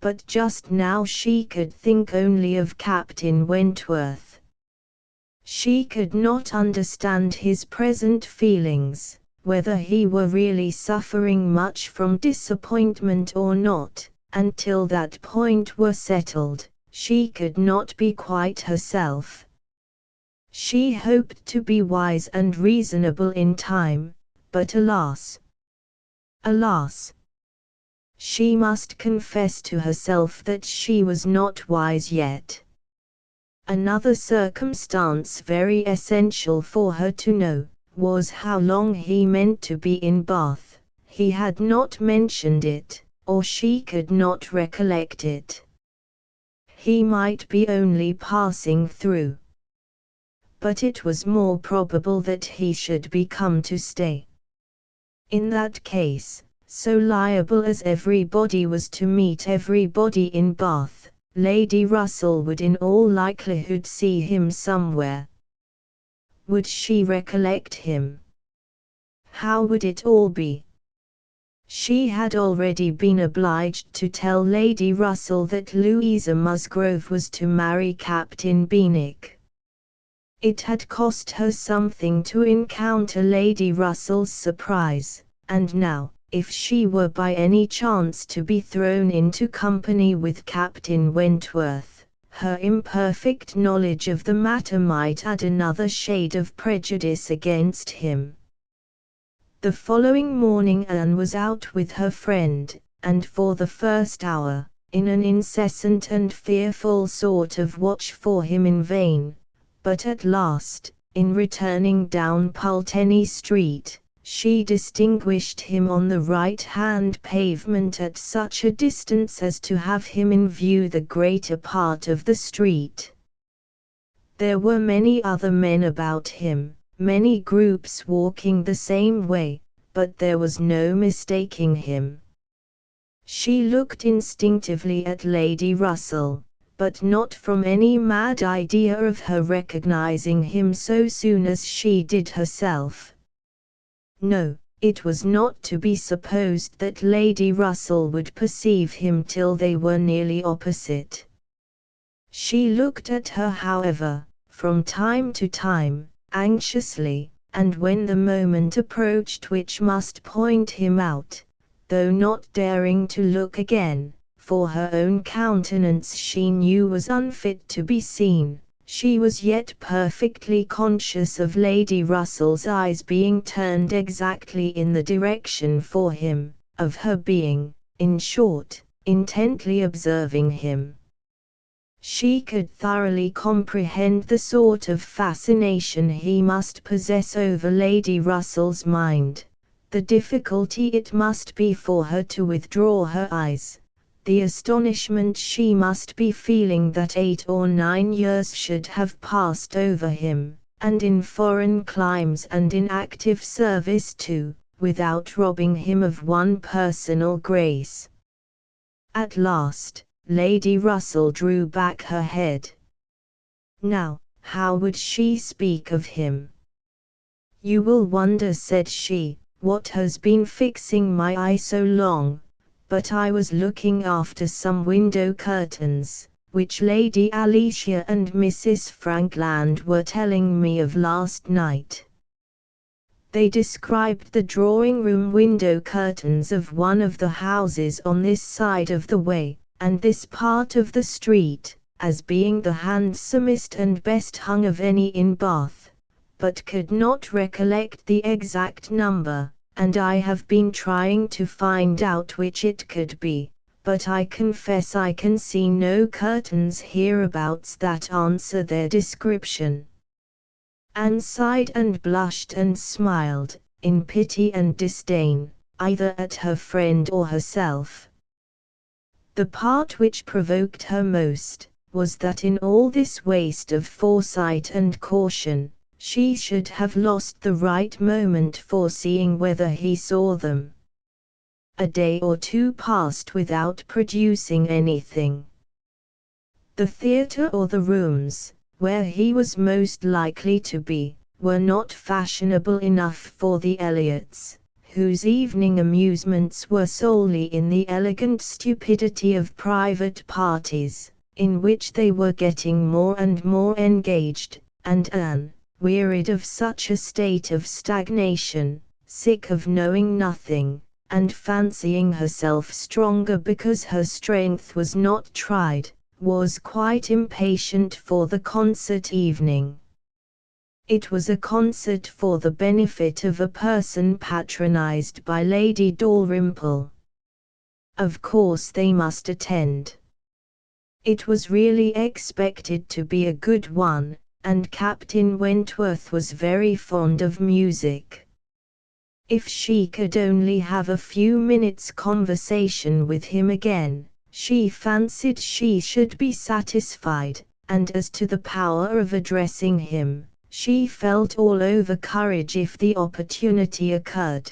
But just now she could think only of Captain Wentworth. She could not understand his present feelings, whether he were really suffering much from disappointment or not. Until that point were settled, she could not be quite herself. She hoped to be wise and reasonable in time, but alas! Alas! She must confess to herself that she was not wise yet. Another circumstance very essential for her to know, was how long he meant to be in Bath. He had not mentioned it, or she could not recollect it. He might be only passing through. But it was more probable that he should be come to stay. In that case, so liable as everybody was to meet everybody in Bath, Lady Russell would in all likelihood see him somewhere. Would she recollect him? How would it all be? She had already been obliged to tell Lady Russell that Louisa Musgrove was to marry Captain Benwick. It had cost her something to encounter Lady Russell's surprise, and now, if she were by any chance to be thrown into company with Captain Wentworth, her imperfect knowledge of the matter might add another shade of prejudice against him. The following morning Anne was out with her friend, and for the first hour, in an incessant and fearful sort of watch for him in vain, but at last, in returning down Pulteney Street, she distinguished him on the right-hand pavement at such a distance as to have him in view the greater part of the street. There were many other men about him, many groups walking the same way, but there was no mistaking him. She looked instinctively at Lady Russell, but not from any mad idea of her recognizing him so soon as she did herself. No, it was not to be supposed that Lady Russell would perceive him till they were nearly opposite. She looked at her, however, from time to time, anxiously, and when the moment approached which must point him out, though not daring to look again, for her own countenance she knew was unfit to be seen, she was yet perfectly conscious of Lady Russell's eyes being turned exactly in the direction for him, of her being, in short, intently observing him. She could thoroughly comprehend the sort of fascination he must possess over Lady Russell's mind, the difficulty it must be for her to withdraw her eyes, the astonishment she must be feeling that 8 or 9 years should have passed over him, and in foreign climes and in active service too, without robbing him of one personal grace. At last, Lady Russell drew back her head. Now, how would she speak of him? "You will wonder," said she, "what has been fixing my eye so long, but I was looking after some window curtains, which Lady Alicia and Mrs. Frankland were telling me of last night." They described the drawing-room window curtains of one of the houses on this side of the way, and this part of the street, as being the handsomest and best hung of any in Bath, but could not recollect the exact number, and I have been trying to find out which it could be, but I confess I can see no curtains hereabouts that answer their description. Anne sighed and blushed and smiled, in pity and disdain, either at her friend or herself. The part which provoked her most, was that in all this waste of foresight and caution, she should have lost the right moment for seeing whether he saw them. A day or two passed without producing anything. The theatre or the rooms, where he was most likely to be, were not fashionable enough for the Elliots, whose evening amusements were solely in the elegant stupidity of private parties, in which they were getting more and more engaged, and Anne, wearied of such a state of stagnation, sick of knowing nothing, and fancying herself stronger because her strength was not tried, was quite impatient for the concert evening. It was a concert for the benefit of a person patronized by Lady Dalrymple. Of course they must attend. It was really expected to be a good one, and Captain Wentworth was very fond of music. If she could only have a few minutes' conversation with him again, she fancied she should be satisfied, and as to the power of addressing him, she felt all over courage if the opportunity occurred.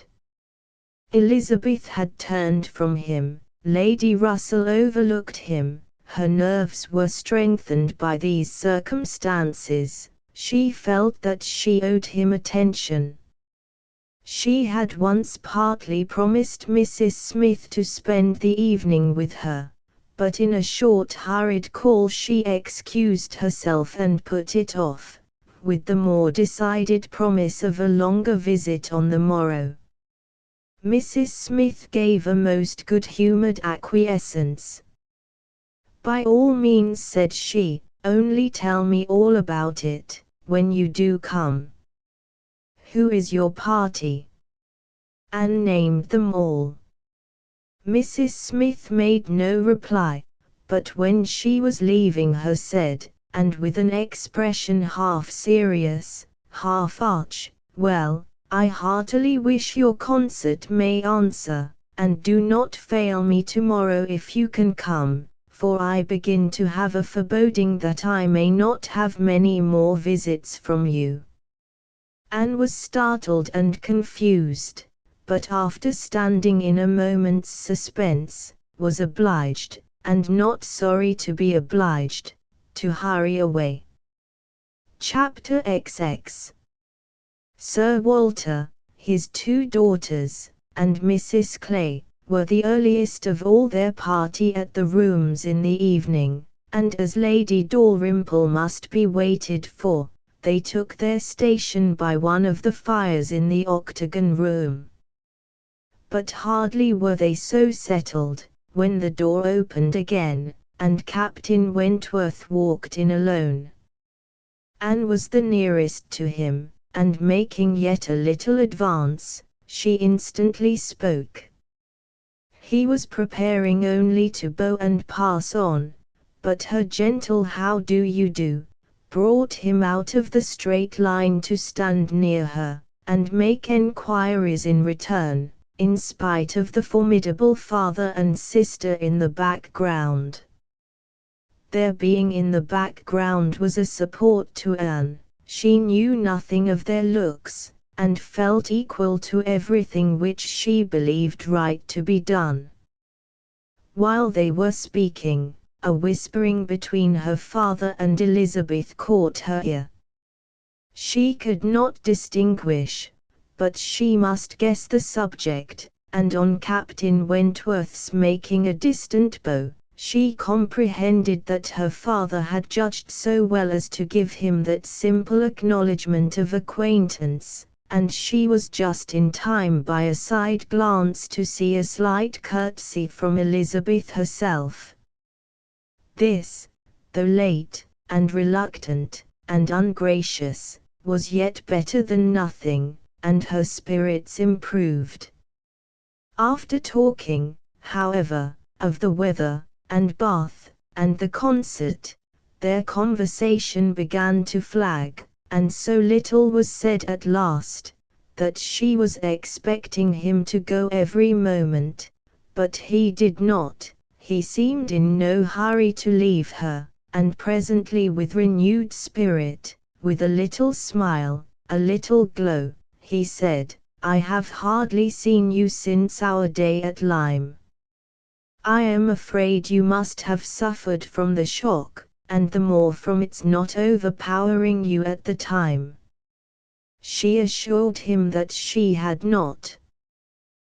Elizabeth had turned from him, Lady Russell overlooked him, her nerves were strengthened by these circumstances, she felt that she owed him attention. She had once partly promised Mrs. Smith to spend the evening with her, but in a short hurried call she excused herself and put it off, with the more decided promise of a longer visit on the morrow. Mrs. Smith gave a most good-humoured acquiescence. "By all means," said she, "only tell me all about it, when you do come. Who is your party?" Anne named them all. Mrs. Smith made no reply, but when she was leaving her said, and with an expression half serious, half arch, "Well, I heartily wish your concert may answer, and do not fail me tomorrow if you can come, for I begin to have a foreboding that I may not have many more visits from you." Anne was startled and confused, but after standing in a moment's suspense, was obliged, and not sorry to be obliged, to hurry away. Chapter XX. Sir Walter, his two daughters, and Mrs. Clay, were the earliest of all their party at the rooms in the evening, and as Lady Dalrymple must be waited for, they took their station by one of the fires in the octagon room. But hardly were they so settled, when the door opened again, and Captain Wentworth walked in alone. Anne was the nearest to him, and making yet a little advance, she instantly spoke. He was preparing only to bow and pass on, but her gentle "How do you do?" brought him out of the straight line to stand near her, and make enquiries in return, in spite of the formidable father and sister in the background. Their being in the background was a support to Anne. She knew nothing of their looks, and felt equal to everything which she believed right to be done. While they were speaking, a whispering between her father and Elizabeth caught her ear. She could not distinguish, but she must guess the subject, and on Captain Wentworth's making a distant bow, she comprehended that her father had judged so well as to give him that simple acknowledgment of acquaintance, and she was just in time by a side glance to see a slight curtsy from Elizabeth herself. This, though late, and reluctant, and ungracious, was yet better than nothing, and her spirits improved. After talking, however, of the weather, and Bath, and the concert, their conversation began to flag, and so little was said at last, that she was expecting him to go every moment, but he did not. He seemed in no hurry to leave her, and presently with renewed spirit, with a little smile, a little glow, he said, "I have hardly seen you since our day at Lyme. I am afraid you must have suffered from the shock, and the more from its not overpowering you at the time." She assured him that she had not.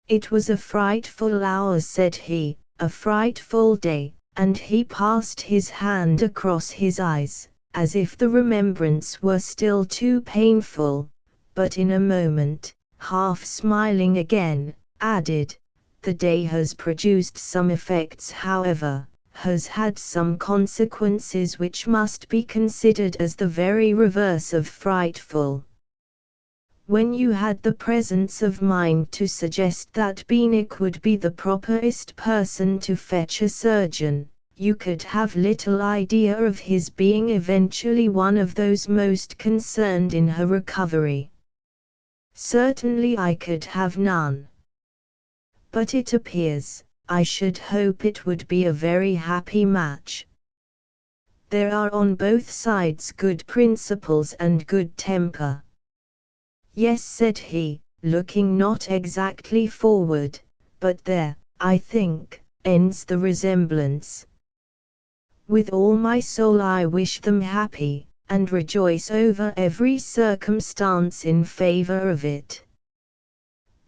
"It was a frightful hour," said he, "a frightful day," and he passed his hand across his eyes, as if the remembrance were still too painful, but in a moment, half smiling again, added, "The day has produced some effects however, has had some consequences which must be considered as the very reverse of frightful. When you had the presence of mind to suggest that Beanick would be the properest person to fetch a surgeon, you could have little idea of his being eventually one of those most concerned in her recovery. Certainly I could have none. But it appears, I should hope it would be a very happy match. There are on both sides good principles and good temper. Yes, said he, looking not exactly forward, but there, I think, ends the resemblance. With all my soul I wish them happy, and rejoice over every circumstance in favor of it.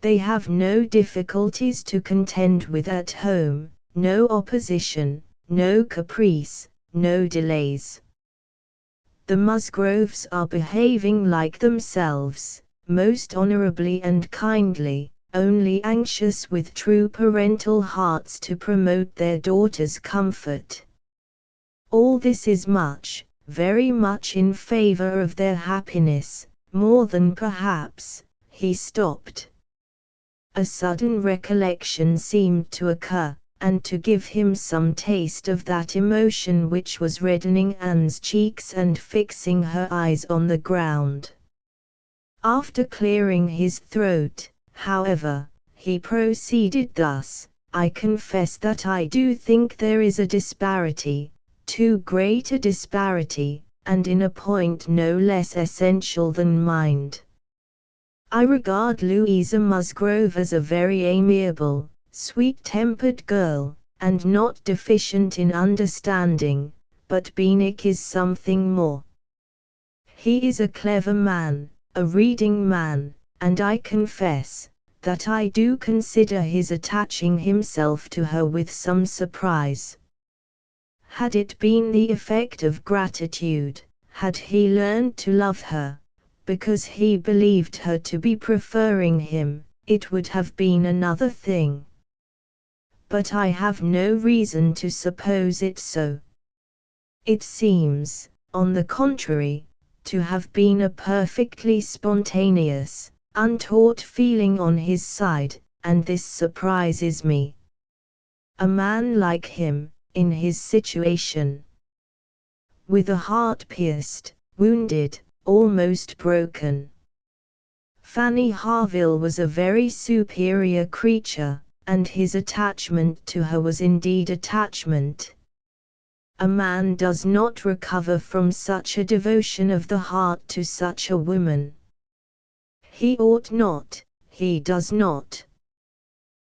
They have no difficulties to contend with at home, no opposition, no caprice, no delays. The Musgroves are behaving like themselves, most honorably and kindly, only anxious with true parental hearts to promote their daughter's comfort. All this is much, very much in favor of their happiness, more than perhaps. He stopped. A sudden recollection seemed to occur, and to give him some taste of that emotion which was reddening Anne's cheeks and fixing her eyes on the ground. After clearing his throat, however, he proceeded thus: I confess that I do think there is a disparity, too great a disparity, and in a point no less essential than mind. I regard Louisa Musgrove as a very amiable, sweet-tempered girl, and not deficient in understanding, but Beanick is something more. He is a clever man, a reading man, and I confess that I do consider his attaching himself to her with some surprise. Had it been the effect of gratitude, had he learned to love her, because he believed her to be preferring him, it would have been another thing. But I have no reason to suppose it so. It seems, on the contrary, to have been a perfectly spontaneous, untaught feeling on his side, and this surprises me. A man like him, in his situation, with a heart pierced, wounded, almost broken. Fanny Harville was a very superior creature, and his attachment to her was indeed attachment. A man does not recover from such a devotion of the heart to such a woman. He ought not, he does not.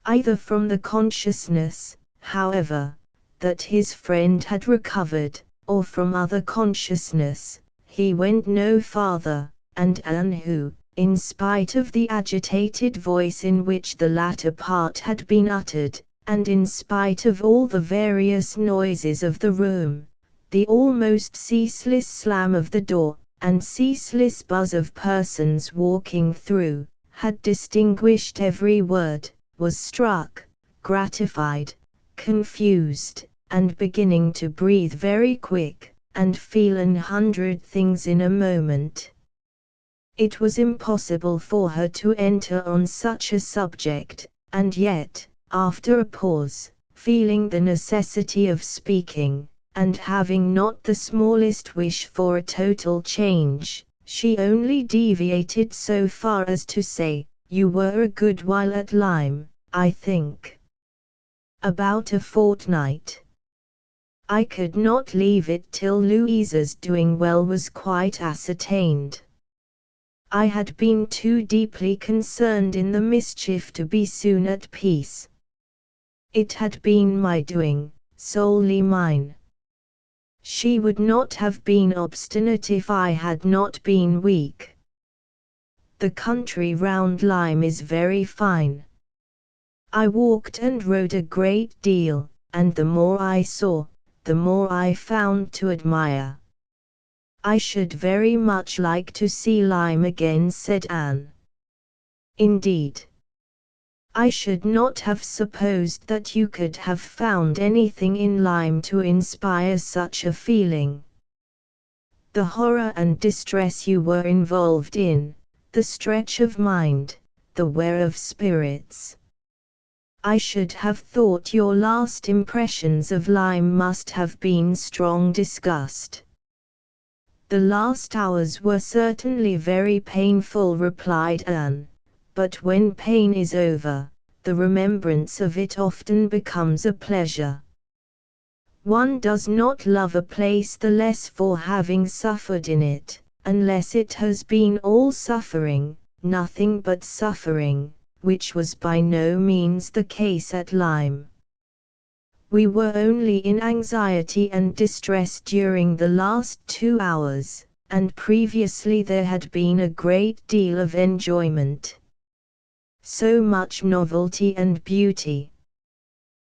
Either from the consciousness, however, that his friend had recovered, or from other consciousness, he went no farther, and Anne, who, in spite of the agitated voice in which the latter part had been uttered, and in spite of all the various noises of the room, the almost ceaseless slam of the door, and ceaseless buzz of persons walking through, had distinguished every word, was struck, gratified, confused, and beginning to breathe very quick, and feel 100 things in a moment. It was impossible for her to enter on such a subject, and yet, after a pause, feeling the necessity of speaking, and having not the smallest wish for a total change, she only deviated so far as to say, "You were a good while at Lyme, I think." "About a fortnight. I could not leave it till Louisa's doing well was quite ascertained. I had been too deeply concerned in the mischief to be soon at peace. It had been my doing, solely mine. She would not have been obstinate if I had not been weak. The country round Lyme is very fine. I walked and rode a great deal, and the more I saw, the more I found to admire. I should very much like to see Lyme again," said Anne. "Indeed." I should not have supposed that you could have found anything in Lyme to inspire such a feeling. The horror and distress you were involved in, the stretch of mind, the wear of spirits. I should have thought your last impressions of Lyme must have been strong disgust. The last hours were certainly very painful, replied Anne, but when pain is over, the remembrance of it often becomes a pleasure. One does not love a place the less for having suffered in it, unless it has been all suffering, nothing but suffering, which was by no means the case at Lyme. We were only in anxiety and distress during the last 2 hours, and previously there had been a great deal of enjoyment. So much novelty and beauty.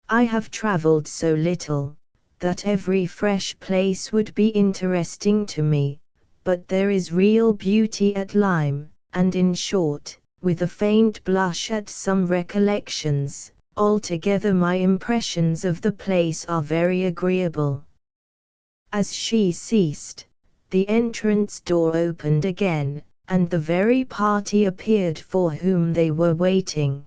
I have travelled so little, that every fresh place would be interesting to me, but there is real beauty at Lyme, and in short, with a faint blush at some recollections, altogether my impressions of the place are very agreeable. As she ceased, the entrance door opened again, and the very party appeared for whom they were waiting.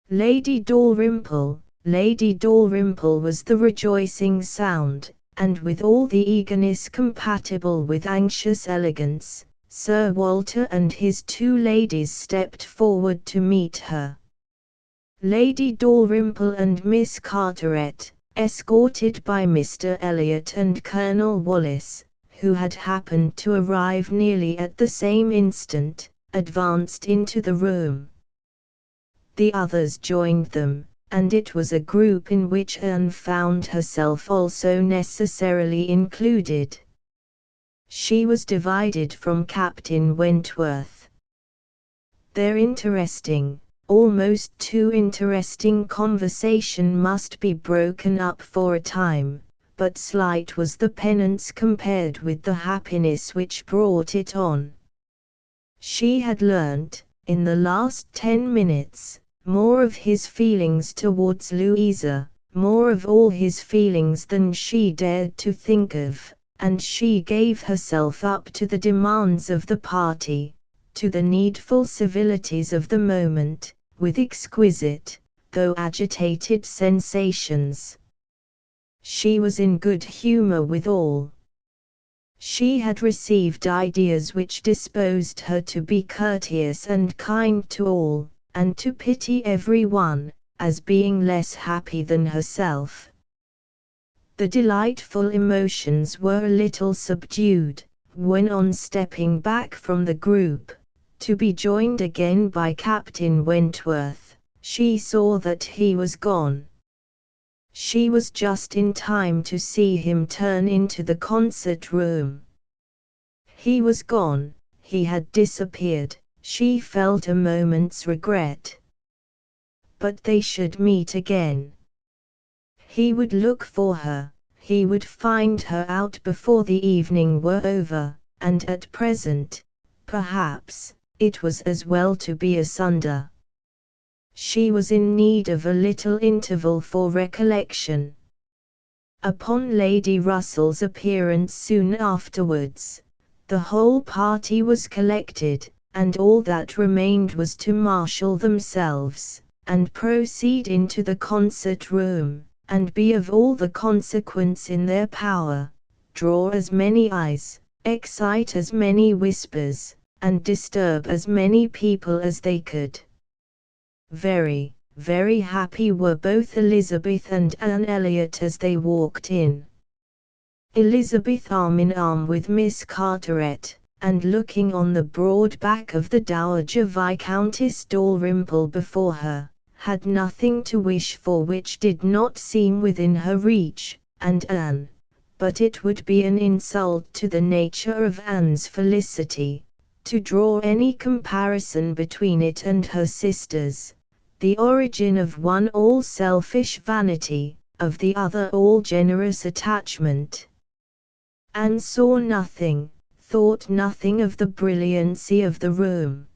Lady Dalrymple was the rejoicing sound, and with all the eagerness compatible with anxious elegance, Sir Walter and his 2 ladies stepped forward to meet her. Lady Dalrymple and Miss Carteret, escorted by Mr. Elliot and Colonel Wallis, who had happened to arrive nearly at the same instant, advanced into the room. The others joined them, and it was a group in which Anne found herself also necessarily included. She was divided from Captain Wentworth. Their interesting, almost too interesting conversation must be broken up for a time, but slight was the penance compared with the happiness which brought it on. She had learnt, in the last 10 minutes, more of his feelings towards Louisa, more of all his feelings than she dared to think of, and she gave herself up to the demands of the party, to the needful civilities of the moment, with exquisite, though agitated sensations. She was in good humour with all. She had received ideas which disposed her to be courteous and kind to all, and to pity every one, as being less happy than herself. The delightful emotions were a little subdued, when on stepping back from the group, to be joined again by Captain Wentworth, she saw that he was gone. She was just in time to see him turn into the concert room. He was gone, he had disappeared. She felt a moment's regret. But they should meet again. He would look for her, he would find her out before the evening were over, and at present, perhaps, it was as well to be asunder. She was in need of a little interval for recollection. Upon Lady Russell's appearance soon afterwards, the whole party was collected, and all that remained was to marshal themselves, and proceed into the concert room, and be of all the consequence in their power, draw as many eyes, excite as many whispers, and disturb as many people as they could. Very, very happy were both Elizabeth and Anne Elliot as they walked in. Elizabeth arm in arm with Miss Carteret, and looking on the broad back of the Dowager Viscountess Dalrymple before her, had nothing to wish for which did not seem within her reach, and Anne, but it would be an insult to the nature of Anne's felicity, to draw any comparison between it and her sister's, the origin of one all selfish vanity, of the other all generous attachment. Anne saw nothing, thought nothing of the brilliancy of the room.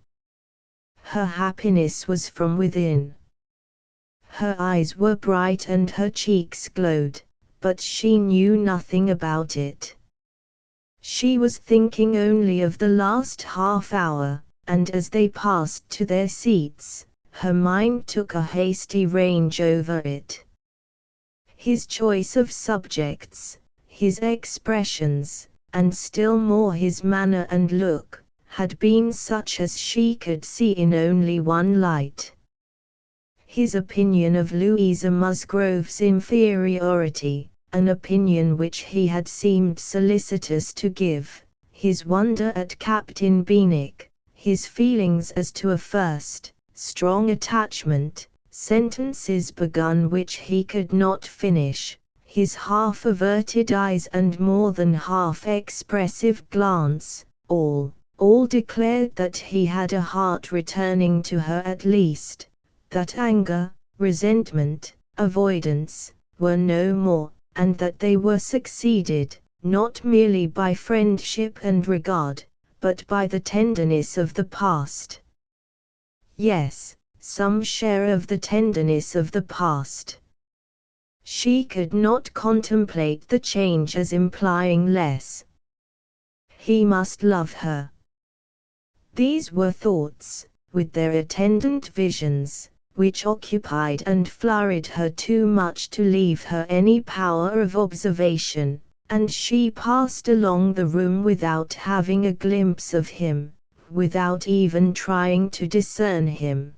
Her happiness was from within. Her eyes were bright and her cheeks glowed, but she knew nothing about it. She was thinking only of the last half hour, and as they passed to their seats, her mind took a hasty range over it. His choice of subjects, his expressions, and still more his manner and look, had been such as she could see in only one light. His opinion of Louisa Musgrove's inferiority, an opinion which he had seemed solicitous to give, his wonder at Captain Benwick, his feelings as to a first, strong attachment, sentences begun which he could not finish, his half-averted eyes and more than half-expressive glance, all declared that he had a heart returning to her at least, that anger, resentment, avoidance, were no more, and that they were succeeded, not merely by friendship and regard, but by the tenderness of the past. Yes, some share of the tenderness of the past. She could not contemplate the change as implying less. He must love her. These were thoughts, with their attendant visions, which occupied and flurried her too much to leave her any power of observation, and she passed along the room without having a glimpse of him, without even trying to discern him.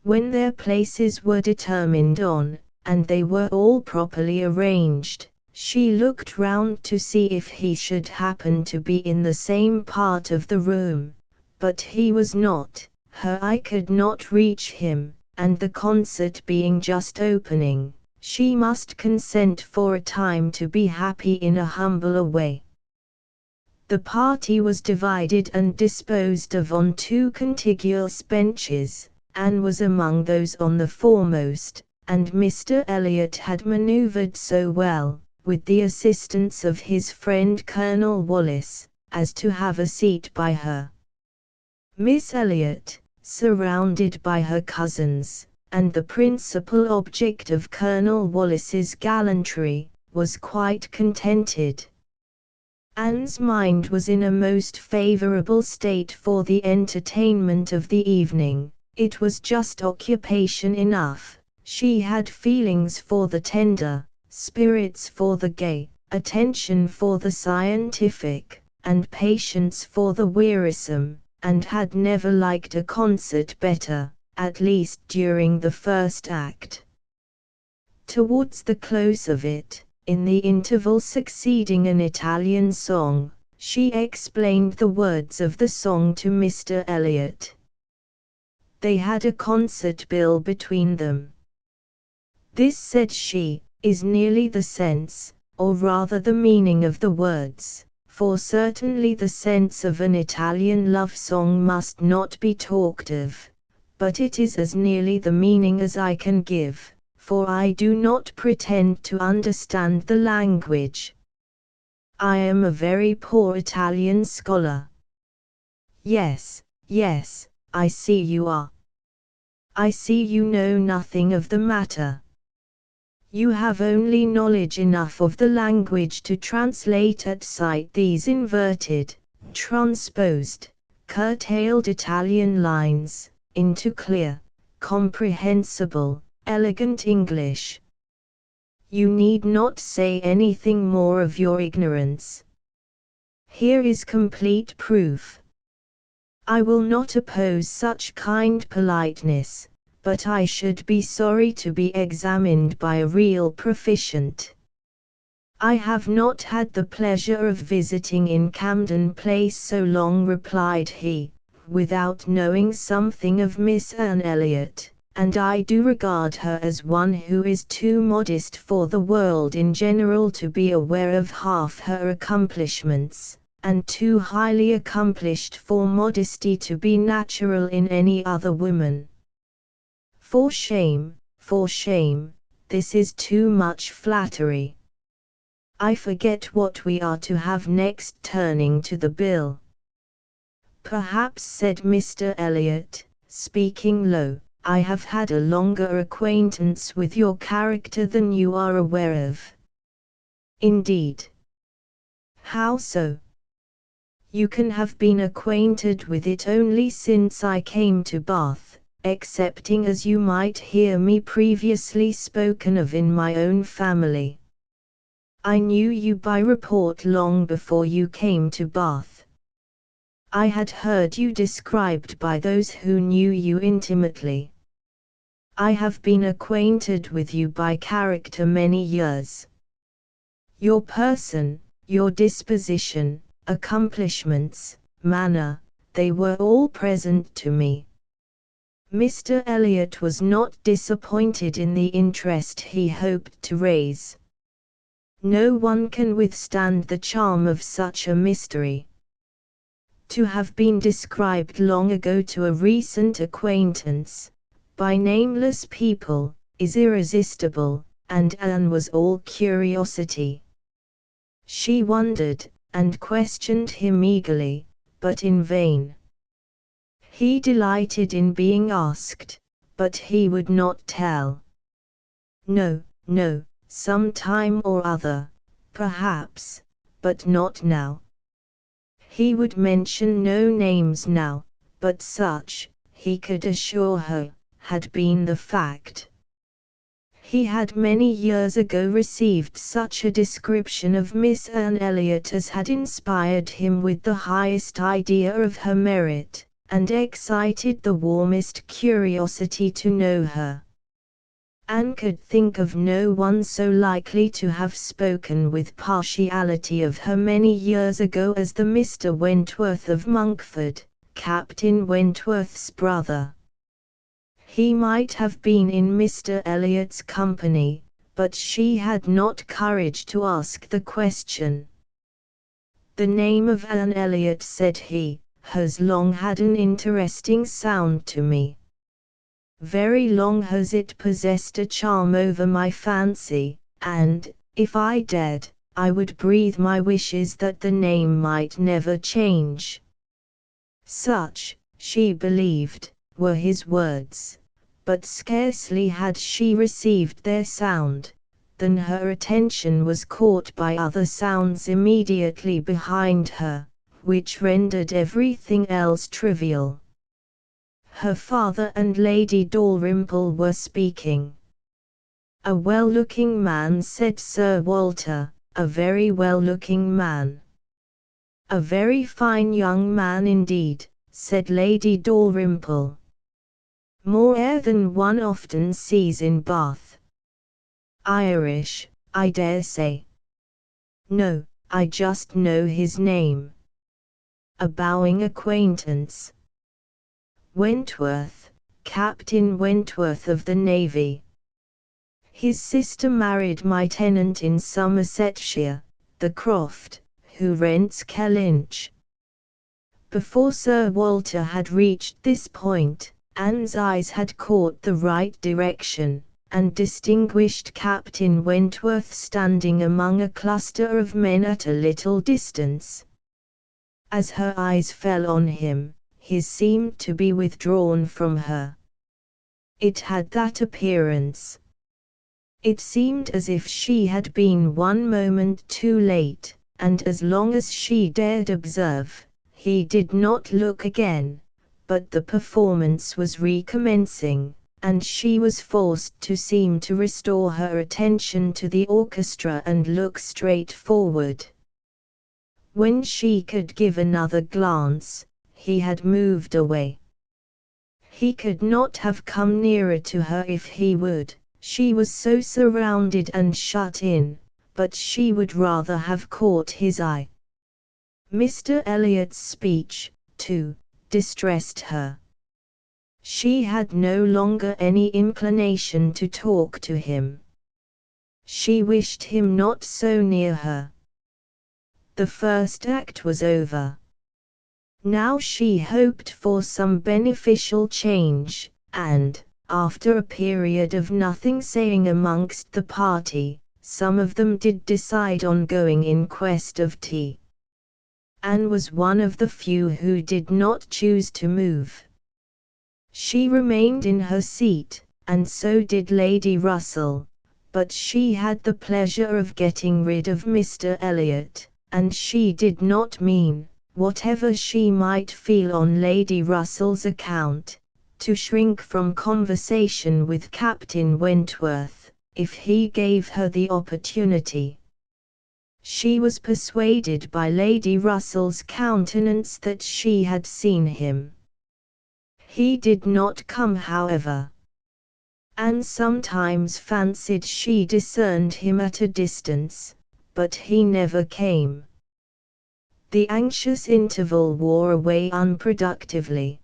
When their places were determined on, and they were all properly arranged, she looked round to see if he should happen to be in the same part of the room, but he was not. Her eye could not reach him, and the concert being just opening, she must consent for a time to be happy in a humbler way. The party was divided and disposed of on two contiguous benches. Anne was among those on the foremost, and Mr. Elliot had manoeuvred so well, with the assistance of his friend Colonel Wallis, as to have a seat by her. Miss Elliot, surrounded by her cousins, and the principal object of Colonel Wallis's gallantry, was quite contented. Anne's mind was in a most favourable state for the entertainment of the evening. It was just occupation enough. She had feelings for the tender, spirits for the gay, attention for the scientific, and patience for the wearisome, and had never liked a concert better, at least during the first act. Towards the close of it, in the interval succeeding an Italian song, she explained the words of the song to Mr. Elliot. They had a concert bill between them. This, said she, is nearly the sense, or rather the meaning of the words. For certainly the sense of an Italian love song must not be talked of, but it is as nearly the meaning as I can give, for I do not pretend to understand the language. I am a very poor Italian scholar. Yes, yes, I see you are. I see you know nothing of the matter. You have only knowledge enough of the language to translate at sight these inverted, transposed, curtailed Italian lines, into clear, comprehensible, elegant English. You need not say anything more of your ignorance. Here is complete proof. I will not oppose such kind politeness, but I should be sorry to be examined by a real proficient. I have not had the pleasure of visiting in Camden Place so long, replied he, without knowing something of Miss Anne Elliot, and I do regard her as one who is too modest for the world in general to be aware of half her accomplishments, and too highly accomplished for modesty to be natural in any other woman. For shame, this is too much flattery. I forget what we are to have next, turning to the bill. "Perhaps," said Mr. Elliot, speaking low, "I have had a longer acquaintance with your character than you are aware of." "Indeed? How so?" "You can have been acquainted with it only since I came to Bath, excepting as you might hear me previously spoken of in my own family. I knew you by report long before you came to Bath. I had heard you described by those who knew you intimately. I have been acquainted with you by character many years. Your person, your disposition, accomplishments, manner, they were all present to me." Mr. Elliot was not disappointed in the interest he hoped to raise. No one can withstand the charm of such a mystery. To have been described long ago to a recent acquaintance, by nameless people, is irresistible, and Anne was all curiosity. She wondered, and questioned him eagerly, but in vain. He delighted in being asked, but he would not tell. "No, no, some time or other, perhaps, but not now." He would mention no names now, but such, he could assure her, had been the fact. He had many years ago received such a description of Miss Anne Elliot as had inspired him with the highest idea of her merit, and excited the warmest curiosity to know her. Anne could think of no one so likely to have spoken with partiality of her many years ago as the Mr. Wentworth of Monkford, Captain Wentworth's brother. He might have been in Mr. Elliot's company, but she had not courage to ask the question. "The name of Anne Elliot," said he, "has long had an interesting sound to me. Very long has it possessed a charm over my fancy, and, if I dared, I would breathe my wishes that the name might never change." Such, she believed, were his words. But scarcely had she received their sound, than her attention was caught by other sounds immediately behind her, which rendered everything else trivial. Her father and Lady Dalrymple were speaking. "A well-looking man," said Sir Walter, "a very well-looking man." "A very fine young man indeed," said Lady Dalrymple. "More air than one often sees in Bath." "Irish, I dare say." "No, I just know his name." "A bowing acquaintance." "Wentworth, Captain Wentworth of the Navy. His sister married my tenant in Somersetshire, the Croft, who rents Kellynch." Before Sir Walter had reached this point, Anne's eyes had caught the right direction, and distinguished Captain Wentworth standing among a cluster of men at a little distance. As her eyes fell on him, his seemed to be withdrawn from her. It had that appearance. It seemed as if she had been one moment too late, and as long as she dared observe, he did not look again. But the performance was recommencing, and she was forced to seem to restore her attention to the orchestra and look straight forward. When she could give another glance, he had moved away. He could not have come nearer to her if he would, she was so surrounded and shut in, but she would rather have caught his eye. Mr. Elliot's speech, too, distressed her. She had no longer any inclination to talk to him. She wished him not so near her. The first act was over. Now she hoped for some beneficial change, and, after a period of nothing saying amongst the party, some of them did decide on going in quest of tea. Anne was one of the few who did not choose to move. She remained in her seat, and so did Lady Russell, but she had the pleasure of getting rid of Mr. Elliot, and she did not mean, whatever she might feel on Lady Russell's account, to shrink from conversation with Captain Wentworth, if he gave her the opportunity. She was persuaded by Lady Russell's countenance that she had seen him. He did not come, however. Anne sometimes fancied she discerned him at a distance, but he never came. The anxious interval wore away unproductively.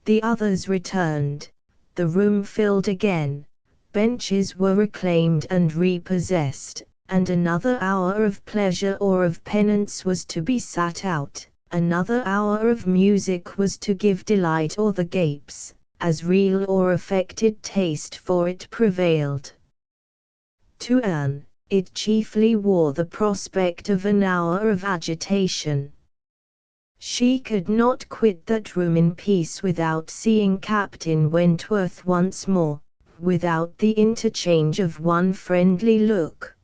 The others returned, the room filled again, benches were reclaimed and repossessed, and another hour of pleasure or of penance was to be sat out, another hour of music was to give delight or the gapes, as real or affected taste for it prevailed. To Anne, it chiefly wore the prospect of an hour of agitation. She could not quit that room in peace without seeing Captain Wentworth once more, without the interchange of one friendly look.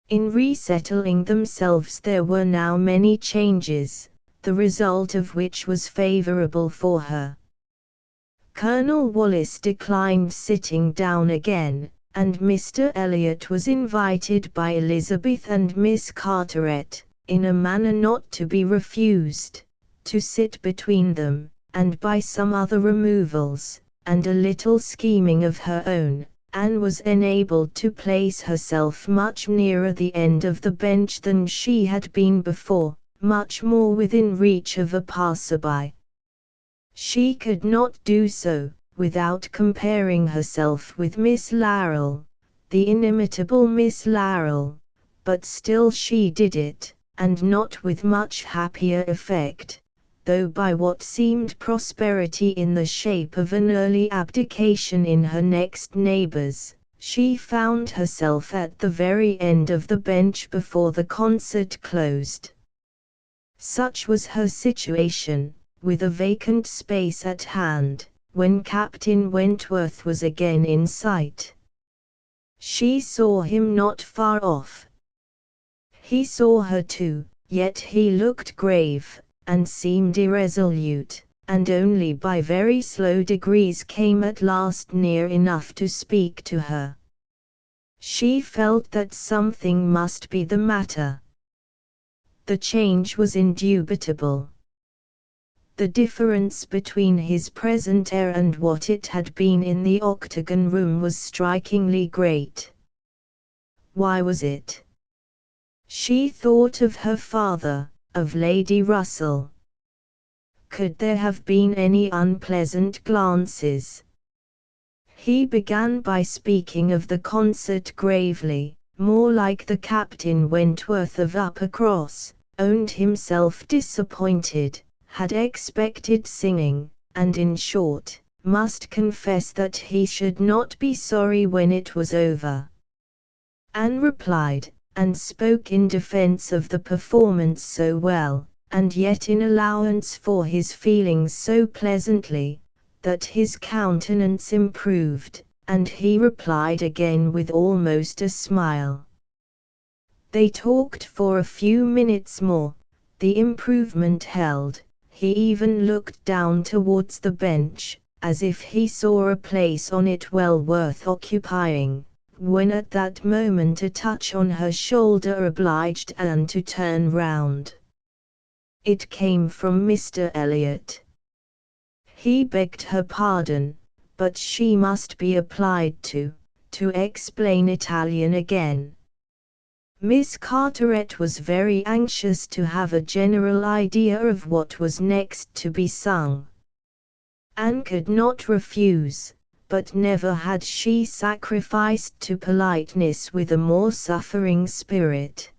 In resettling themselves there were now many changes, the result of which was favorable for her. Colonel Wallis declined sitting down again, and Mr. Elliot was invited by Elizabeth and Miss Carteret, in a manner not to be refused, to sit between them, and by some other removals, and a little scheming of her own, Anne was enabled to place herself much nearer the end of the bench than she had been before, much more within reach of a passer-by. She could not do so, without comparing herself with Miss Larrell, the inimitable Miss Larrell, but still she did it, and not with much happier effect, though by what seemed prosperity in the shape of an early abdication in her next neighbours, she found herself at the very end of the bench before the concert closed. Such was her situation, with a vacant space at hand, when Captain Wentworth was again in sight. She saw him not far off. He saw her too, yet he looked grave, and seemed irresolute, and only by very slow degrees came at last near enough to speak to her. She felt that something must be the matter. The change was indubitable. The difference between his present air and what it had been in the octagon room was strikingly great. Why was it? She thought of her father, of Lady Russell. Could there have been any unpleasant glances? He began by speaking of the concert gravely, more like the Captain Wentworth of Uppercross, owned himself disappointed, had expected singing, and in short, must confess that he should not be sorry when it was over. Anne replied, and spoke in defense of the performance so well, and yet in allowance for his feelings so pleasantly, that his countenance improved, and he replied again with almost a smile. They talked for a few minutes more, the improvement held, he even looked down towards the bench, as if he saw a place on it well worth occupying, when at that moment a touch on her shoulder obliged Anne to turn round. It came from Mr. Elliot. He begged her pardon, but she must be applied to explain Italian again. Miss Carteret was very anxious to have a general idea of what was next to be sung. Anne could not refuse, but never had she sacrificed to politeness with a more suffering spirit.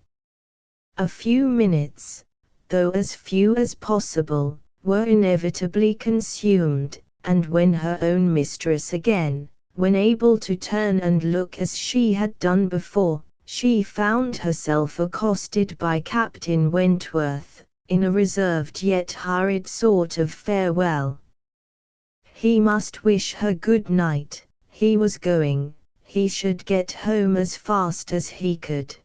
A few minutes, though as few as possible, were inevitably consumed, and when her own mistress again, when able to turn and look as she had done before, she found herself accosted by Captain Wentworth, in a reserved yet hurried sort of farewell. He must wish her good night, he was going, he should get home as fast as he could.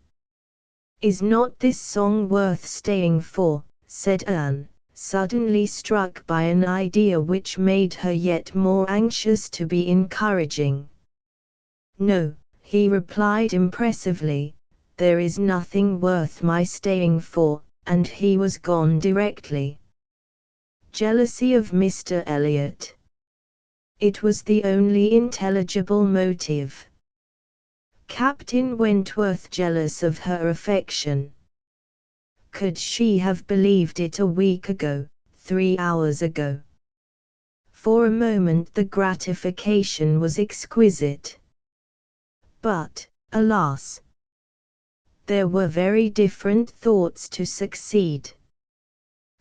"Is not this song worth staying for?" said Anne, suddenly struck by an idea which made her yet more anxious to be encouraging. "No," he replied impressively, "there is nothing worth my staying for," and he was gone directly. Jealousy of Mr. Elliot. It was the only intelligible motive. Captain Wentworth jealous of her affection. Could she have believed it a week ago, 3 hours ago? For a moment the gratification was exquisite. But, alas! There were very different thoughts to succeed.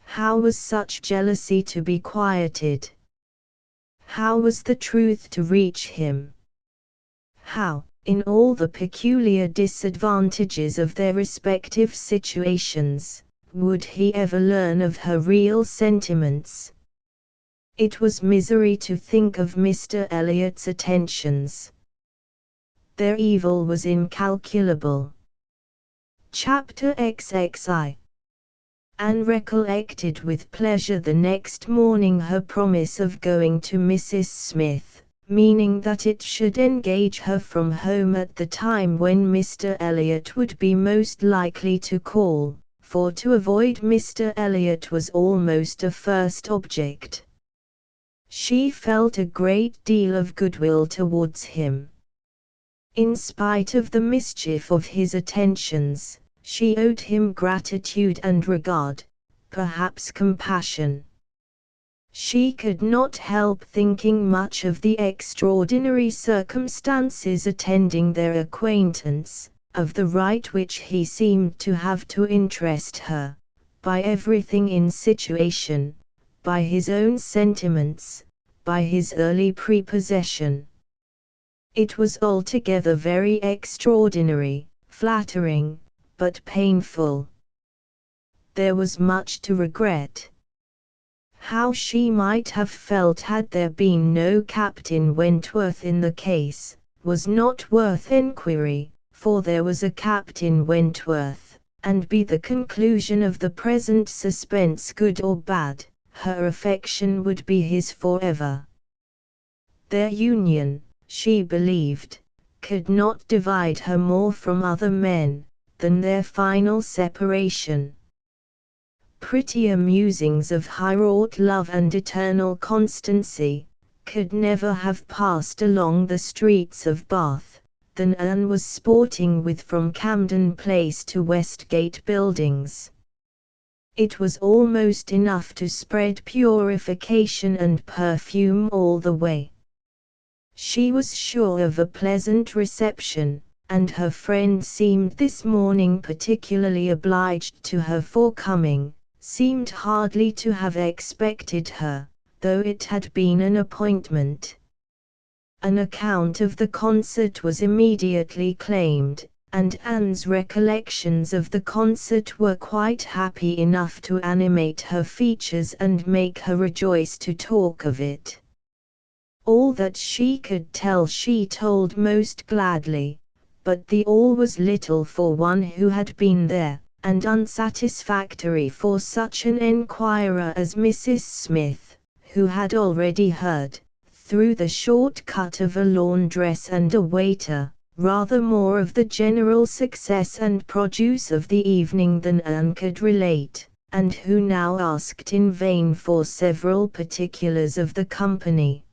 How was such jealousy to be quieted? How was the truth to reach him? How, in all the peculiar disadvantages of their respective situations, would he ever learn of her real sentiments? It was misery to think of Mr. Elliot's attentions. Their evil was incalculable. Chapter XXI. Anne recollected with pleasure the next morning her promise of going to Mrs. Smith, meaning that it should engage her from home at the time when Mr. Elliot would be most likely to call, for to avoid Mr. Elliot was almost a first object. She felt a great deal of goodwill towards him. In spite of the mischief of his attentions, she owed him gratitude and regard, perhaps compassion. She could not help thinking much of the extraordinary circumstances attending their acquaintance, of the right which he seemed to have to interest her, by everything in situation, by his own sentiments, by his early prepossession. It was altogether very extraordinary, flattering, but painful. There was much to regret. How she might have felt had there been no Captain Wentworth in the case, was not worth enquiry, for there was a Captain Wentworth, and be the conclusion of the present suspense good or bad, her affection would be his forever. Their union, she believed, could not divide her more from other men, than their final separation. Prettier musings of high-wrought love and eternal constancy could never have passed along the streets of Bath, than Anne was sporting with from Camden Place to Westgate Buildings. It was almost enough to spread purification and perfume all the way. She was sure of a pleasant reception, and her friend seemed this morning particularly obliged to her for coming, seemed hardly to have expected her, though it had been an appointment. An account of the concert was immediately claimed, and Anne's recollections of the concert were quite happy enough to animate her features and make her rejoice to talk of it. All that she could tell she told most gladly, but the all was little for one who had been there, and unsatisfactory for such an enquirer as Mrs. Smith, who had already heard, through the short cut of a laundress and a waiter, rather more of the general success and produce of the evening than Anne could relate, and who now asked in vain for several particulars of the company.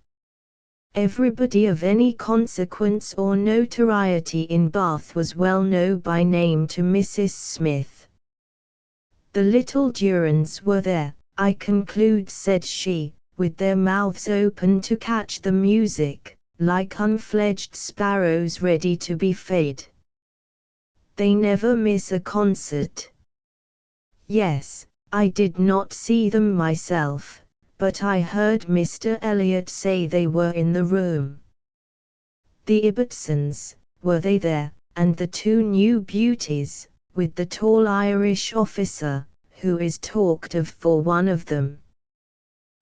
Everybody of any consequence or notoriety in Bath was well known by name to Mrs. Smith. The little Durans were there, I conclude, said she, with their mouths open to catch the music, like unfledged sparrows ready to be fed. They never miss a concert. Yes, I did not see them myself, but I heard Mr. Elliot say they were in the room. The Ibbotsons, were they there? and the two new beauties, with the tall Irish officer, who is talked of for one of them?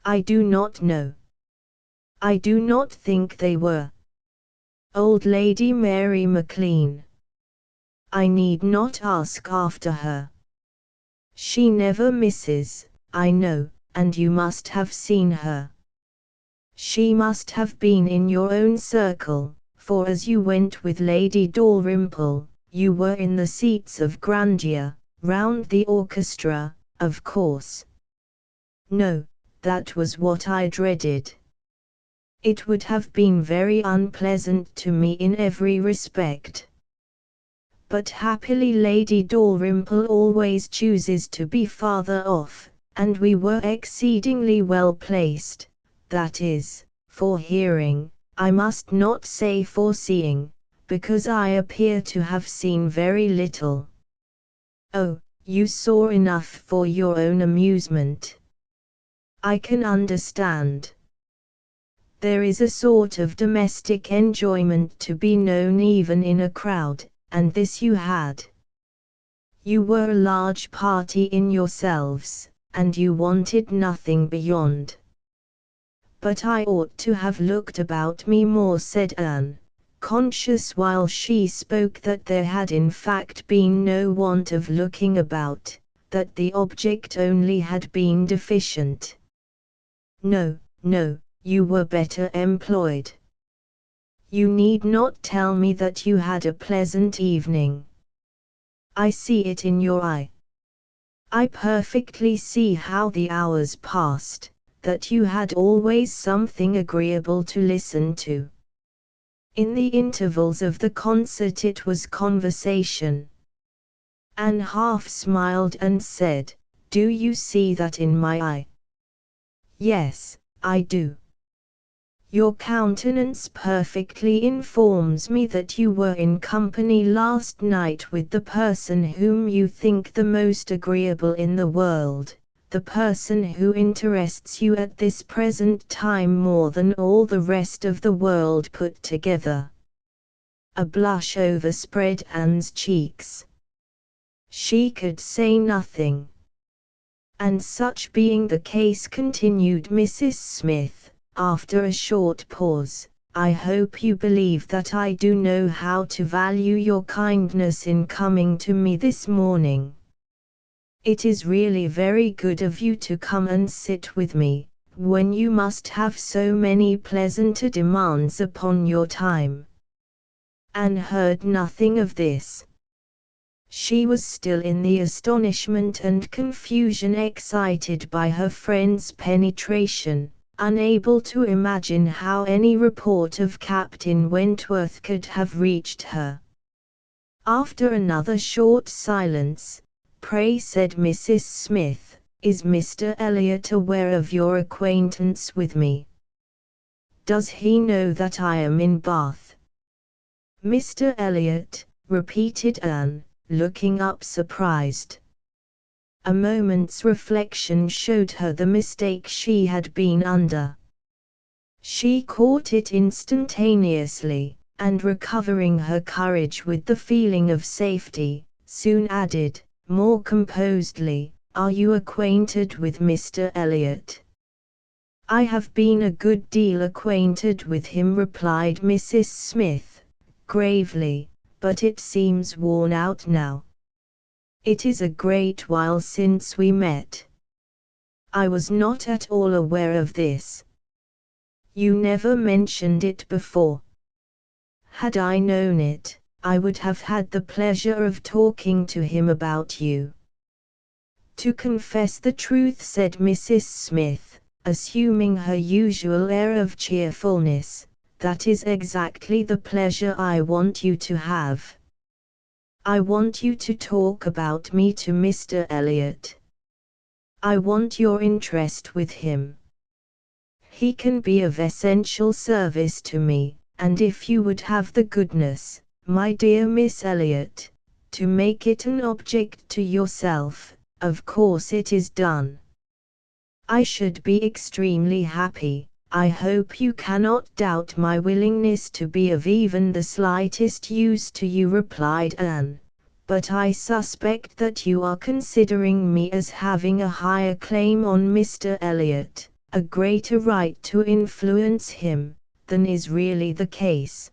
I do not know. I do not think they were. Old Lady Mary MacLean. I need not ask after her. She never misses, I know, and you must have seen her. She must have been in your own circle, for as you went with Lady Dalrymple, you were in the seats of grandeur, round the orchestra, of course. No, that was what I dreaded. It would have been very unpleasant to me in every respect. But happily Lady Dalrymple always chooses to be farther off, and we were exceedingly well placed, that is, for hearing, I must not say for seeing, because I appear to have seen very little. Oh, you saw enough for your own amusement. I can understand. There is a sort of domestic enjoyment to be known even in a crowd, and this you had. You were a large party in yourselves, and you wanted nothing beyond. But I ought to have looked about me more, said Anne, conscious while she spoke that there had in fact been no want of looking about, that the object only had been deficient. No, no, you were better employed. You need not tell me that you had a pleasant evening. I see it in your eye. I perfectly see how the hours passed, that you had always something agreeable to listen to. In the intervals of the concert it was conversation. Anne half smiled and said, "Do you see that in my eye?" "Yes, I do. Your countenance perfectly informs me that you were in company last night with the person whom you think the most agreeable in the world, the person who interests you at this present time more than all the rest of the world put together." A blush overspread Anne's cheeks. She could say nothing. "And such being the case," continued Mrs. Smith, after a short pause, "I hope you believe that I do know how to value your kindness in coming to me this morning. It is really very good of you to come and sit with me, when you must have so many pleasanter demands upon your time." Anne heard nothing of this. She was still in the astonishment and confusion excited by her friend's penetration, unable to imagine how any report of Captain Wentworth could have reached her. After another short silence, "Pray," said Mrs. Smith, "is Mr. Elliot aware of your acquaintance with me? Does he know that I am in Bath?" "Mr. Elliot," repeated Anne, looking up surprised. A moment's reflection showed her the mistake she had been under. She caught it instantaneously, and recovering her courage with the feeling of safety, soon added, more composedly, "Are you acquainted with Mr. Elliot?" "I have been a good deal acquainted with him," replied Mrs. Smith, gravely, "but it seems worn out now. It is a great while since we met." "I was not at all aware of this. You never mentioned it before." "Had I known it, I would have had the pleasure of talking to him about you." "To confess the truth," said Mrs. Smith, assuming her usual air of cheerfulness, "that is exactly the pleasure I want you to have. I want you to talk about me to Mr. Elliot. I want your interest with him. He can be of essential service to me, and if you would have the goodness, my dear Miss Elliot, to make it an object to yourself, of course it is done. I should be extremely happy, I hope you cannot doubt my willingness to be of even the slightest use to you, replied Anne, but I suspect that you are considering me as having a higher claim on Mr. Elliot, a greater right to influence him, than is really the case.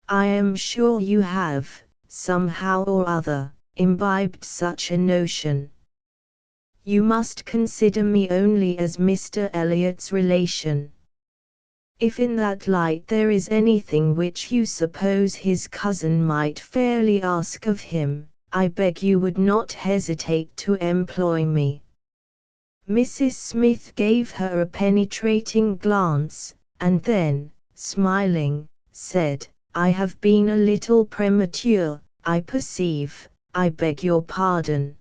I am sure you have, somehow or other, imbibed such a notion. You must consider me only as Mr. Elliot's relation. If in that light there is anything which you suppose his cousin might fairly ask of him, I beg you would not hesitate to employ me. Mrs. Smith gave her a penetrating glance, and then, smiling, said, I have been a little premature, I perceive, I beg your pardon.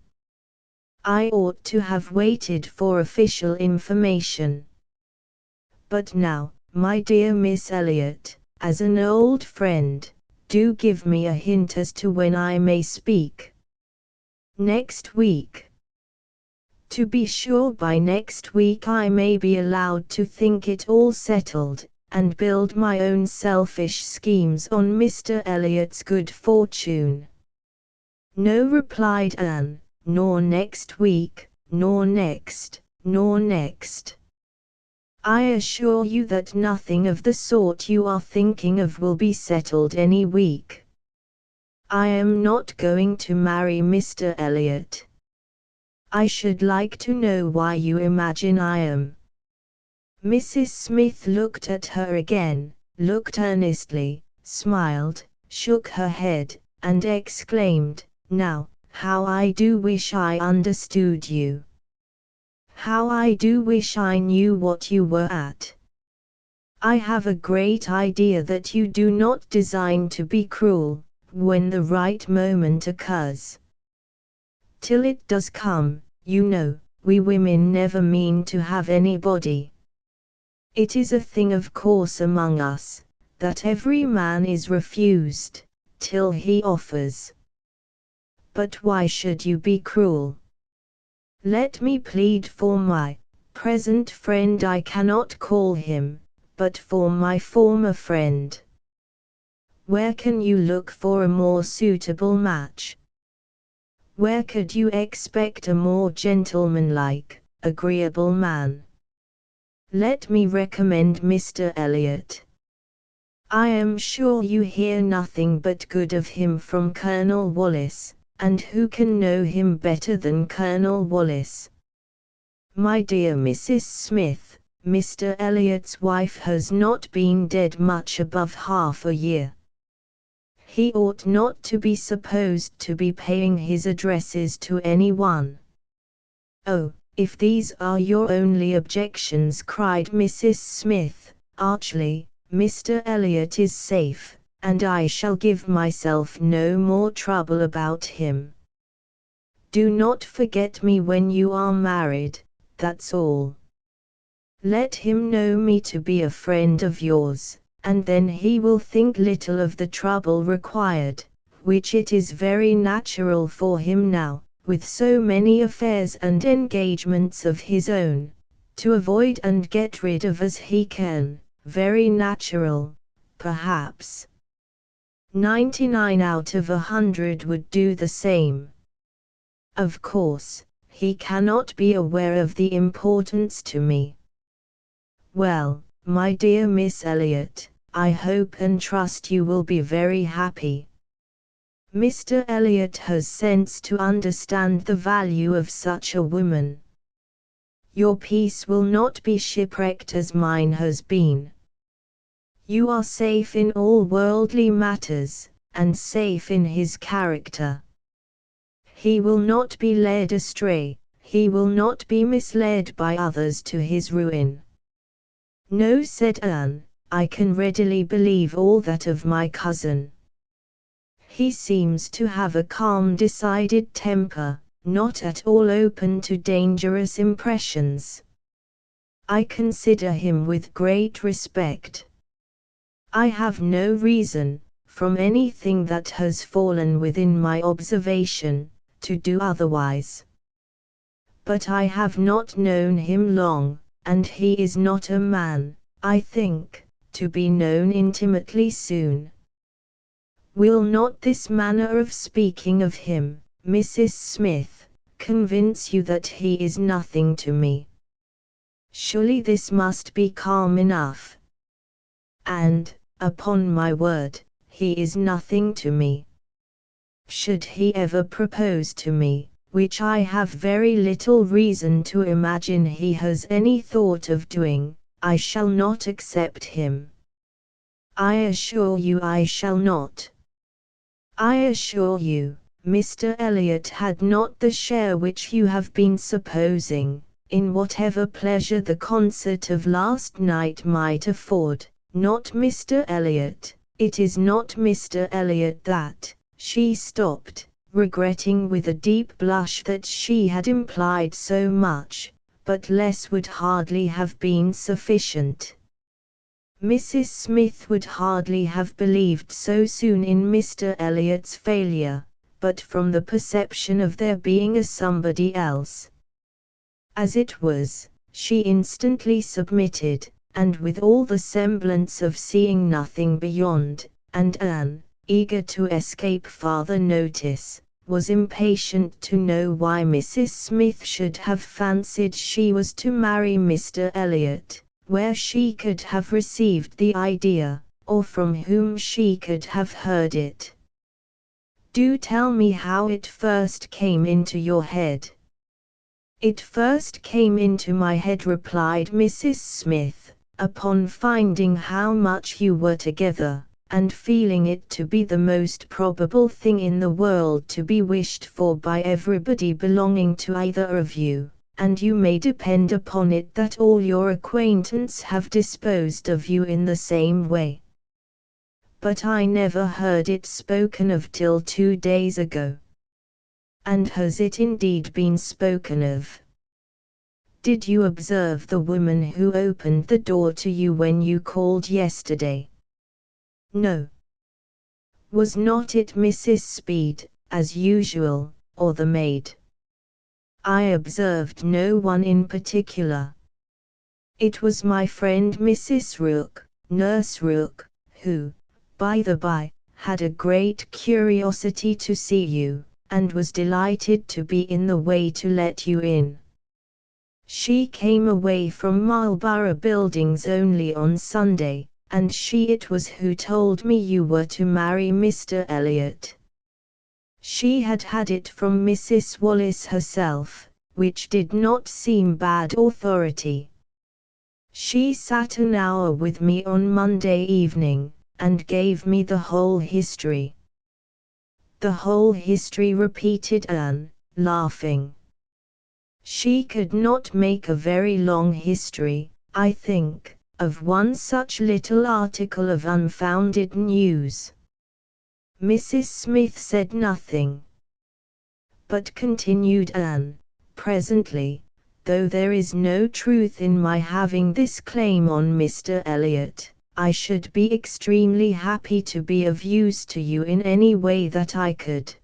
I ought to have waited for official information. But now, my dear Miss Elliot, as an old friend, do give me a hint as to when I may speak. Next week. To be sure, by next week I may be allowed to think it all settled, and build my own selfish schemes on Mr. Elliot's good fortune. No, replied Anne, nor next week, nor next, nor next. I assure you that nothing of the sort you are thinking of will be settled any week. I am not going to marry Mr. Elliot. I should like to know why you imagine I am. Mrs. Smith looked at her again, looked earnestly, smiled, shook her head, and exclaimed, Now, how I do wish I understood you. How I do wish I knew what you were at. I have a great idea that you do not design to be cruel, when the right moment occurs. Till it does come, you know, we women never mean to have anybody. It is a thing of course among us, that every man is refused, till he offers. But why should you be cruel? Let me plead for my present friend, I cannot call him, but for my former friend. Where can you look for a more suitable match? Where could you expect a more gentlemanlike, agreeable man? Let me recommend Mr. Elliot. I am sure you hear nothing but good of him from Colonel Wallis, and who can know him better than Colonel Wallis? My dear Mrs. Smith, Mr. Elliot's wife has not been dead much above half a year. He ought not to be supposed to be paying his addresses to anyone. Oh, if these are your only objections, cried Mrs. Smith, archly, Mr. Elliot is safe, and I shall give myself no more trouble about him. Do not forget me when you are married, that's all. Let him know me to be a friend of yours, and then he will think little of the trouble required, which it is very natural for him now, with so many affairs and engagements of his own, to avoid and get rid of as he can, very natural, perhaps. 99 out of 100 would do the same. Of course, he cannot be aware of the importance to me. Well, my dear Miss Elliot, I hope and trust you will be very happy. Mr. Elliot has sense to understand the value of such a woman. Your peace will not be shipwrecked as mine has been. You are safe in all worldly matters, and safe in his character. He will not be led astray, he will not be misled by others to his ruin. No, said Anne, I can readily believe all that of my cousin. He seems to have a calm, decided temper, not at all open to dangerous impressions. I consider him with great respect. I have no reason, from anything that has fallen within my observation, to do otherwise. But I have not known him long, and he is not a man, I think, to be known intimately soon. Will not this manner of speaking of him, Mrs. Smith, convince you that he is nothing to me? Surely this must be calm enough. And, upon my word, he is nothing to me. Should he ever propose to me, which I have very little reason to imagine he has any thought of doing, I shall not accept him. I assure you I shall not. I assure you, Mr. Elliot had not the share which you have been supposing, in whatever pleasure the concert of last night might afford. Not Mr. Elliot, it is not Mr. Elliot that, she stopped, regretting with a deep blush that she had implied so much, but less would hardly have been sufficient. Mrs. Smith would hardly have believed so soon in Mr. Elliot's failure, but from the perception of there being a somebody else. As it was, she instantly submitted, and with all the semblance of seeing nothing beyond, and Anne, eager to escape farther notice, was impatient to know why Mrs. Smith should have fancied she was to marry Mr. Elliot, where she could have received the idea, or from whom she could have heard it. Do tell me how it first came into your head. It first came into my head, replied Mrs. Smith, upon finding how much you were together, and feeling it to be the most probable thing in the world to be wished for by everybody belonging to either of you, and you may depend upon it that all your acquaintance have disposed of you in the same way. But I never heard it spoken of till 2 days ago. And has it indeed been spoken of? Did you observe the woman who opened the door to you when you called yesterday? No. Was not it Mrs. Speed, as usual, or the maid? I observed no one in particular. It was my friend Mrs. Rook, Nurse Rook, who, by the by, had a great curiosity to see you, and was delighted to be in the way to let you in. She came away from Marlborough Buildings only on Sunday, and she it was who told me you were to marry Mr. Elliot. She had had it from Mrs. Wallace herself, which did not seem bad authority. She sat an hour with me on Monday evening, and gave me the whole history. The whole history, repeated Anne, laughing. She could not make a very long history, I think, of one such little article of unfounded news. Mrs. Smith said nothing. But continued Anne, presently, though there is no truth in my having this claim on Mr. Elliot, I should be extremely happy to be of use to you in any way that I could.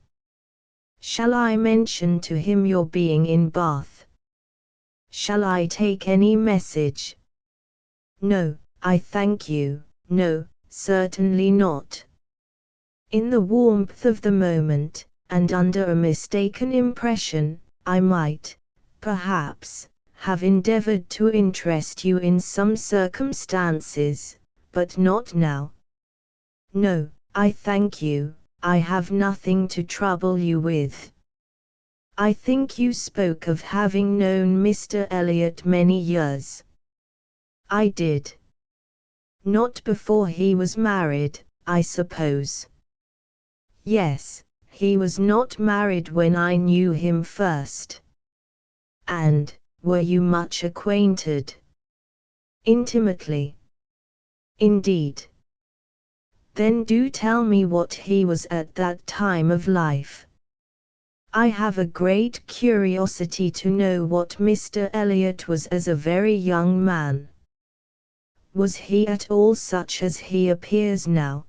Shall I mention to him your being in Bath? Shall I take any message? No, I thank you, no, certainly not. In the warmth of the moment, and under a mistaken impression, I might, perhaps, have endeavored to interest you in some circumstances, but not now. No, I thank you, I have nothing to trouble you with. I think you spoke of having known Mr. Elliot many years. I did. Not before he was married, I suppose. Yes, he was not married when I knew him first. And, were you much acquainted? Intimately. Indeed. Then do tell me what he was at that time of life. I have a great curiosity to know what Mr. Elliot was as a very young man. Was he at all such as he appears now?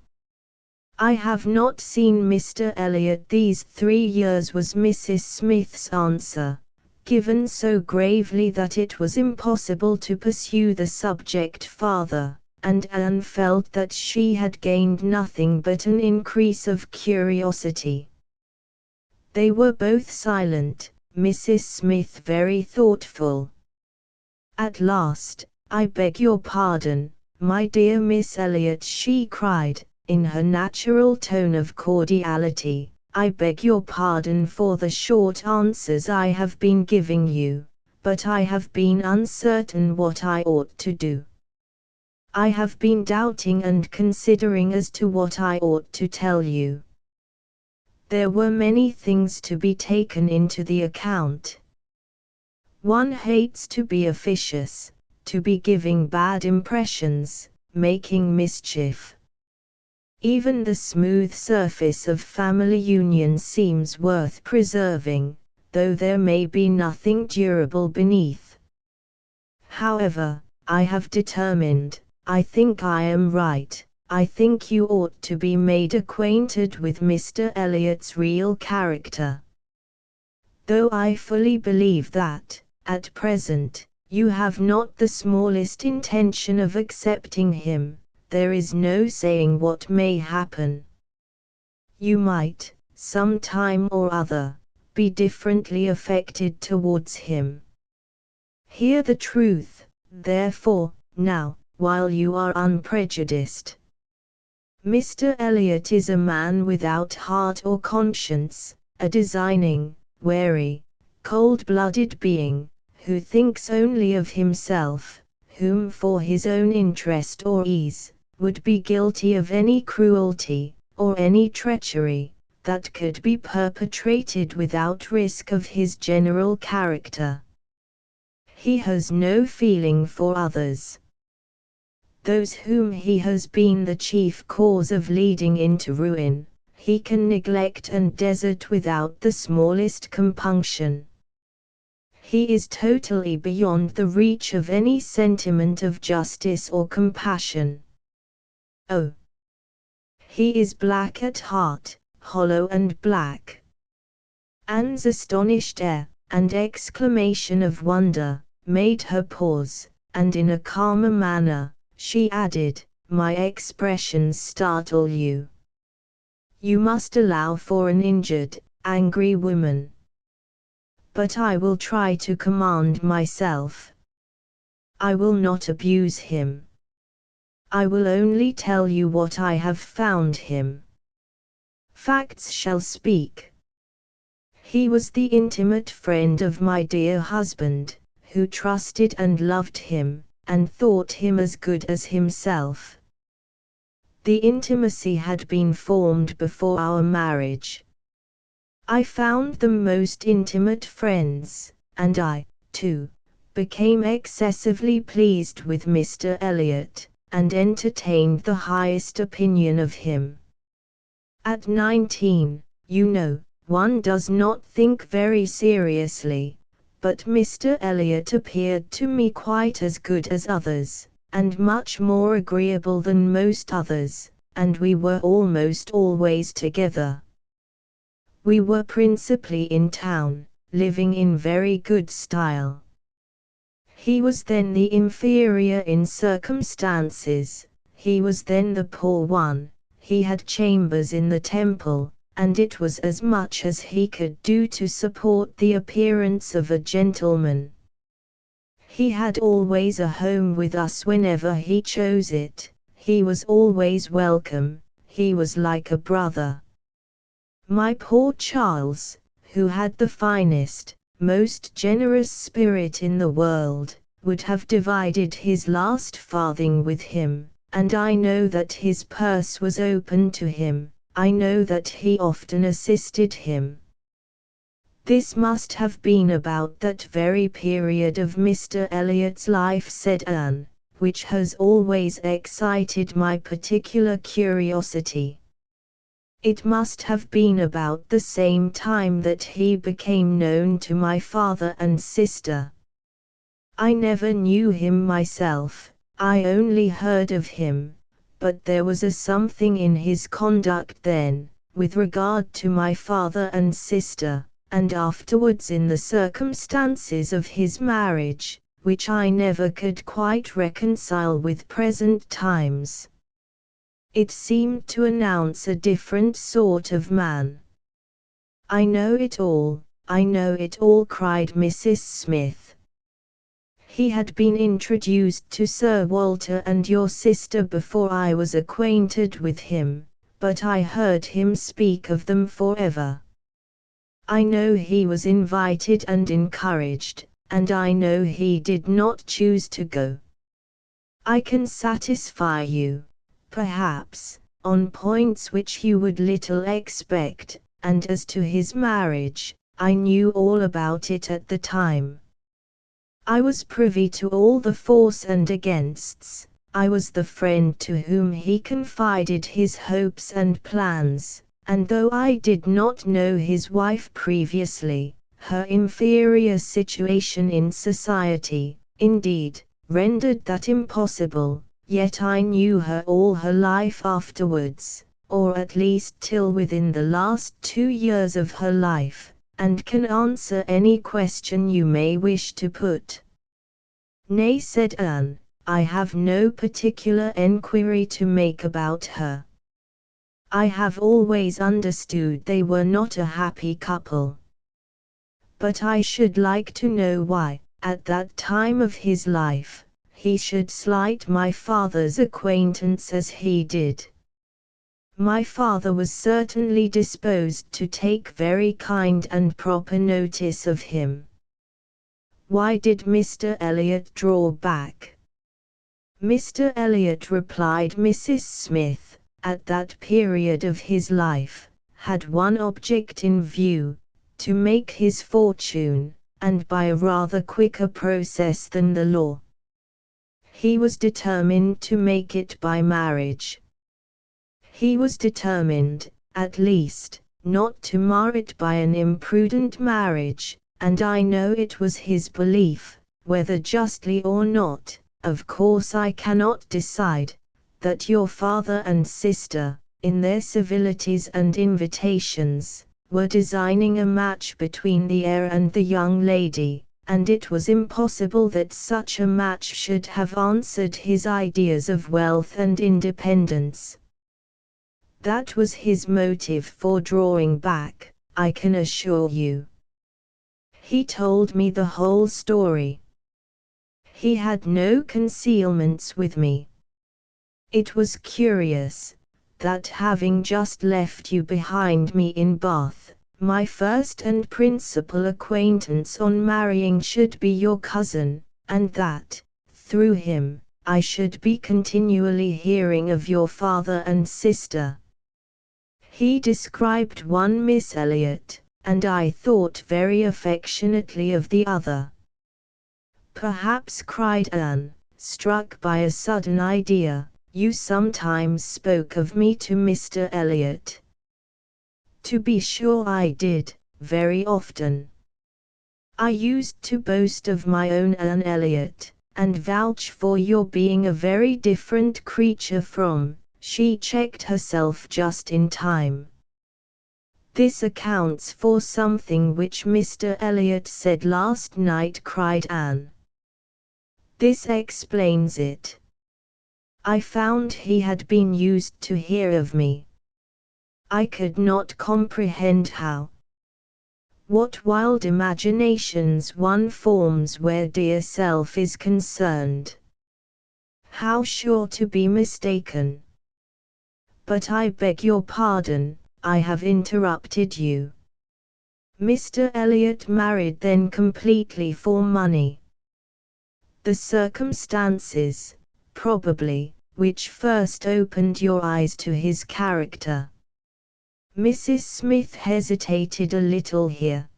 I have not seen Mr. Elliot these 3 years, was Mrs. Smith's answer, given so gravely that it was impossible to pursue the subject farther, and Anne felt that she had gained nothing but an increase of curiosity. They were both silent, Mrs. Smith very thoughtful. At last, "I beg your pardon, my dear Miss Elliot," she cried, in her natural tone of cordiality. "I beg your pardon for the short answers I have been giving you, but I have been uncertain what I ought to do. I have been doubting and considering as to what I ought to tell you." There were many things to be taken into the account. One hates to be officious, to be giving bad impressions, making mischief. Even the smooth surface of family union seems worth preserving, though there may be nothing durable beneath. However, I have determined, I think I am right, I think you ought to be made acquainted with Mr. Elliot's real character. Though I fully believe that, at present, you have not the smallest intention of accepting him, there is no saying what may happen. You might, some time or other, be differently affected towards him. Hear the truth, therefore, now, while you are unprejudiced. Mr. Elliot is a man without heart or conscience, a designing, wary, cold-blooded being, who thinks only of himself, whom for his own interest or ease, would be guilty of any cruelty, or any treachery, that could be perpetrated without risk of his general character. He has no feeling for others. Those whom he has been the chief cause of leading into ruin, he can neglect and desert without the smallest compunction. He is totally beyond the reach of any sentiment of justice or compassion. Oh! He is black at heart, hollow and black. Anne's astonished air, and exclamation of wonder, made her pause, and in a calmer manner, she added, "My expressions startle you. You must allow for an injured, angry woman. But I will try to command myself. I will not abuse him. I will only tell you what I have found him. Facts shall speak. He was the intimate friend of my dear husband, who trusted and loved him, and thought him as good as himself. The intimacy had been formed before our marriage. I found them most intimate friends, and I, too, became excessively pleased with Mr. Elliot, and entertained the highest opinion of him. At 19, you know, one does not think very seriously, but Mr. Elliot appeared to me quite as good as others, and much more agreeable than most others, and we were almost always together. We were principally in town, living in very good style. He was then the inferior in circumstances, he was then the poor one, he had chambers in the Temple, and it was as much as he could do to support the appearance of a gentleman. He had always a home with us whenever he chose it, he was always welcome, he was like a brother. My poor Charles, who had the finest, most generous spirit in the world, would have divided his last farthing with him, and I know that his purse was open to him, I know that he often assisted him. This must have been about that very period of Mr. Elliot's life, said Anne, which has always excited my particular curiosity. It must have been about the same time that he became known to my father and sister. I never knew him myself, I only heard of him, but there was a something in his conduct then, with regard to my father and sister, and afterwards in the circumstances of his marriage, which I never could quite reconcile with present times. It seemed to announce a different sort of man. "I know it all, I know it all," cried Mrs. Smith. "He had been introduced to Sir Walter and your sister before I was acquainted with him, but I heard him speak of them forever. I know he was invited and encouraged, and I know he did not choose to go. I can satisfy you, perhaps, on points which you would little expect, and as to his marriage, I knew all about it at the time. I was privy to all the fors and againsts. I was the friend to whom he confided his hopes and plans, and though I did not know his wife previously, her inferior situation in society, indeed, rendered that impossible, yet I knew her all her life afterwards, or at least till within the last 2 years of her life, and can answer any question you may wish to put." "Nay," said Anne, "I have no particular enquiry to make about her. I have always understood they were not a happy couple. But I should like to know why, at that time of his life, he should slight my father's acquaintance as he did. My father was certainly disposed to take very kind and proper notice of him." "Why did Mr. Elliot draw back?" "Mr. Elliot," replied Mrs. Smith, "at that period of his life, had one object in view, to make his fortune, and by a rather quicker process than the law. He was determined to make it by marriage. He was determined, at least, not to mar it by an imprudent marriage, and I know it was his belief, whether justly or not, of course I cannot decide, that your father and sister, in their civilities and invitations, were designing a match between the heir and the young lady, and it was impossible that such a match should have answered his ideas of wealth and independence. That was his motive for drawing back, I can assure you. He told me the whole story. He had no concealments with me. It was curious, that having just left you behind me in Bath, my first and principal acquaintance on marrying should be your cousin, and that, through him, I should be continually hearing of your father and sister. He described one Miss Elliot, and I thought very affectionately of the other." "Perhaps," cried Anne, struck by a sudden idea, "you sometimes spoke of me to Mr. Elliot." "To be sure I did, very often. I used to boast of my own Anne Elliot, and vouch for your being a very different creature from—" She checked herself just in time. "This accounts for something which Mr. Elliot said last night," cried Anne. "This explains it. I found he had been used to hear of me. I could not comprehend how. What wild imaginations one forms where dear self is concerned. How sure to be mistaken. But I beg your pardon, I have interrupted you. Mr. Elliot married then completely for money. The circumstances, probably, which first opened your eyes to his character." Mrs. Smith hesitated a little here.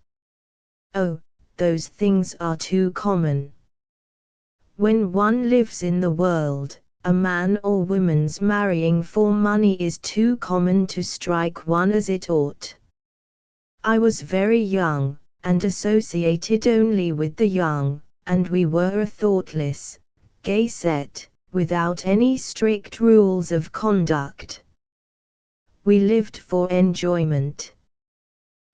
"Oh, those things are too common. When one lives in the world, a man or woman's marrying for money is too common to strike one as it ought. I was very young, and associated only with the young, and we were a thoughtless, gay set, without any strict rules of conduct. We lived for enjoyment.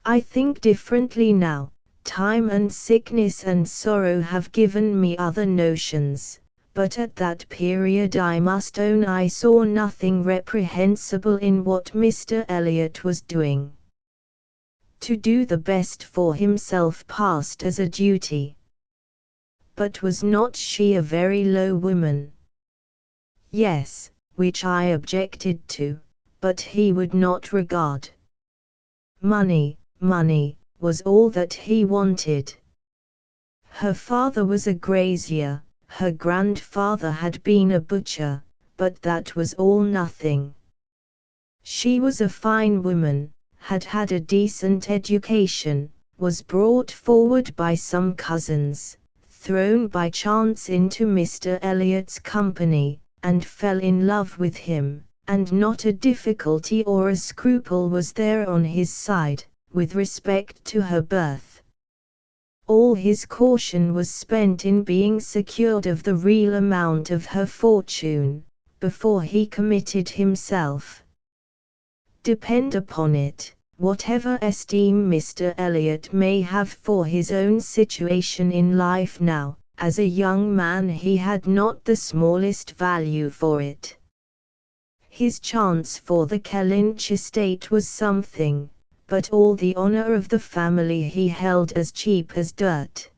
I think differently now. Time and sickness and sorrow have given me other notions, but at that period I must own I saw nothing reprehensible in what Mr. Elliot was doing. To do the best for himself passed as a duty. But was not she a very low woman? Yes, which I objected to, but he would not regard. Money, money, was all that he wanted. Her father was a grazier, her grandfather had been a butcher, but that was all nothing. She was a fine woman, had had a decent education, was brought forward by some cousins, thrown by chance into Mr. Elliot's company, and fell in love with him, and not a difficulty or a scruple was there on his side, with respect to her birth. All his caution was spent in being secured of the real amount of her fortune, before he committed himself. Depend upon it, whatever esteem Mr. Elliot may have for his own situation in life now, as a young man he had not the smallest value for it. His chance for the Kellynch estate was something, but all the honor of the family he held as cheap as dirt.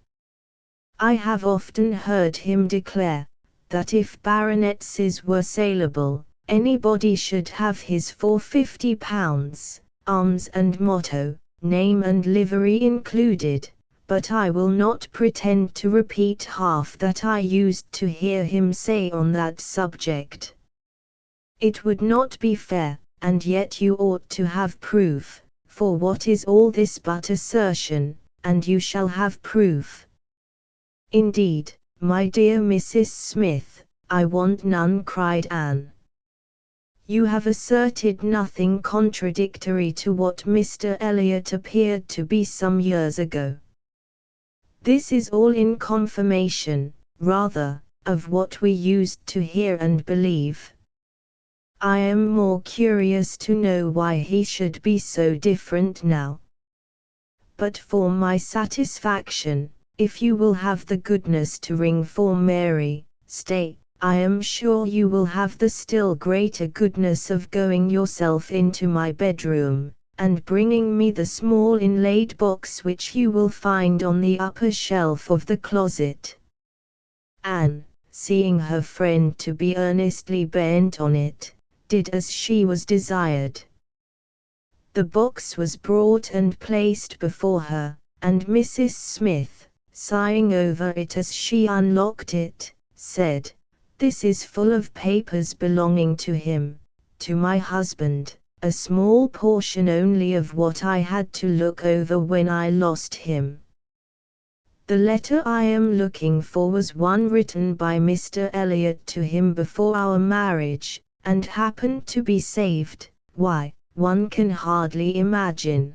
I have often heard him declare, that if baronetcies were saleable, anybody should have his for £50, arms and motto, name and livery included, but I will not pretend to repeat half that I used to hear him say on that subject. It would not be fair, and yet you ought to have proof, for what is all this but assertion, and you shall have proof. Indeed, my dear Mrs. Smith, I want none, cried Anne. You have asserted nothing contradictory to what Mr. Elliot appeared to be some years ago. This is all in confirmation, rather, of what we used to hear and believe. I am more curious to know why he should be so different now. But for my satisfaction, if you will have the goodness to ring for Mary, stay, I am sure you will have the still greater goodness of going yourself into my bedroom, and bringing me the small inlaid box which you will find on the upper shelf of the closet. Anne, seeing her friend to be earnestly bent on it, did as she was desired. The box was brought and placed before her, and Mrs. Smith, sighing over it as she unlocked it, said, "This is full of papers belonging to him, to my husband, a small portion only of what I had to look over when I lost him. The letter I am looking for was one written by Mr. Elliot to him before our marriage, and happened to be saved. Why, one can hardly imagine.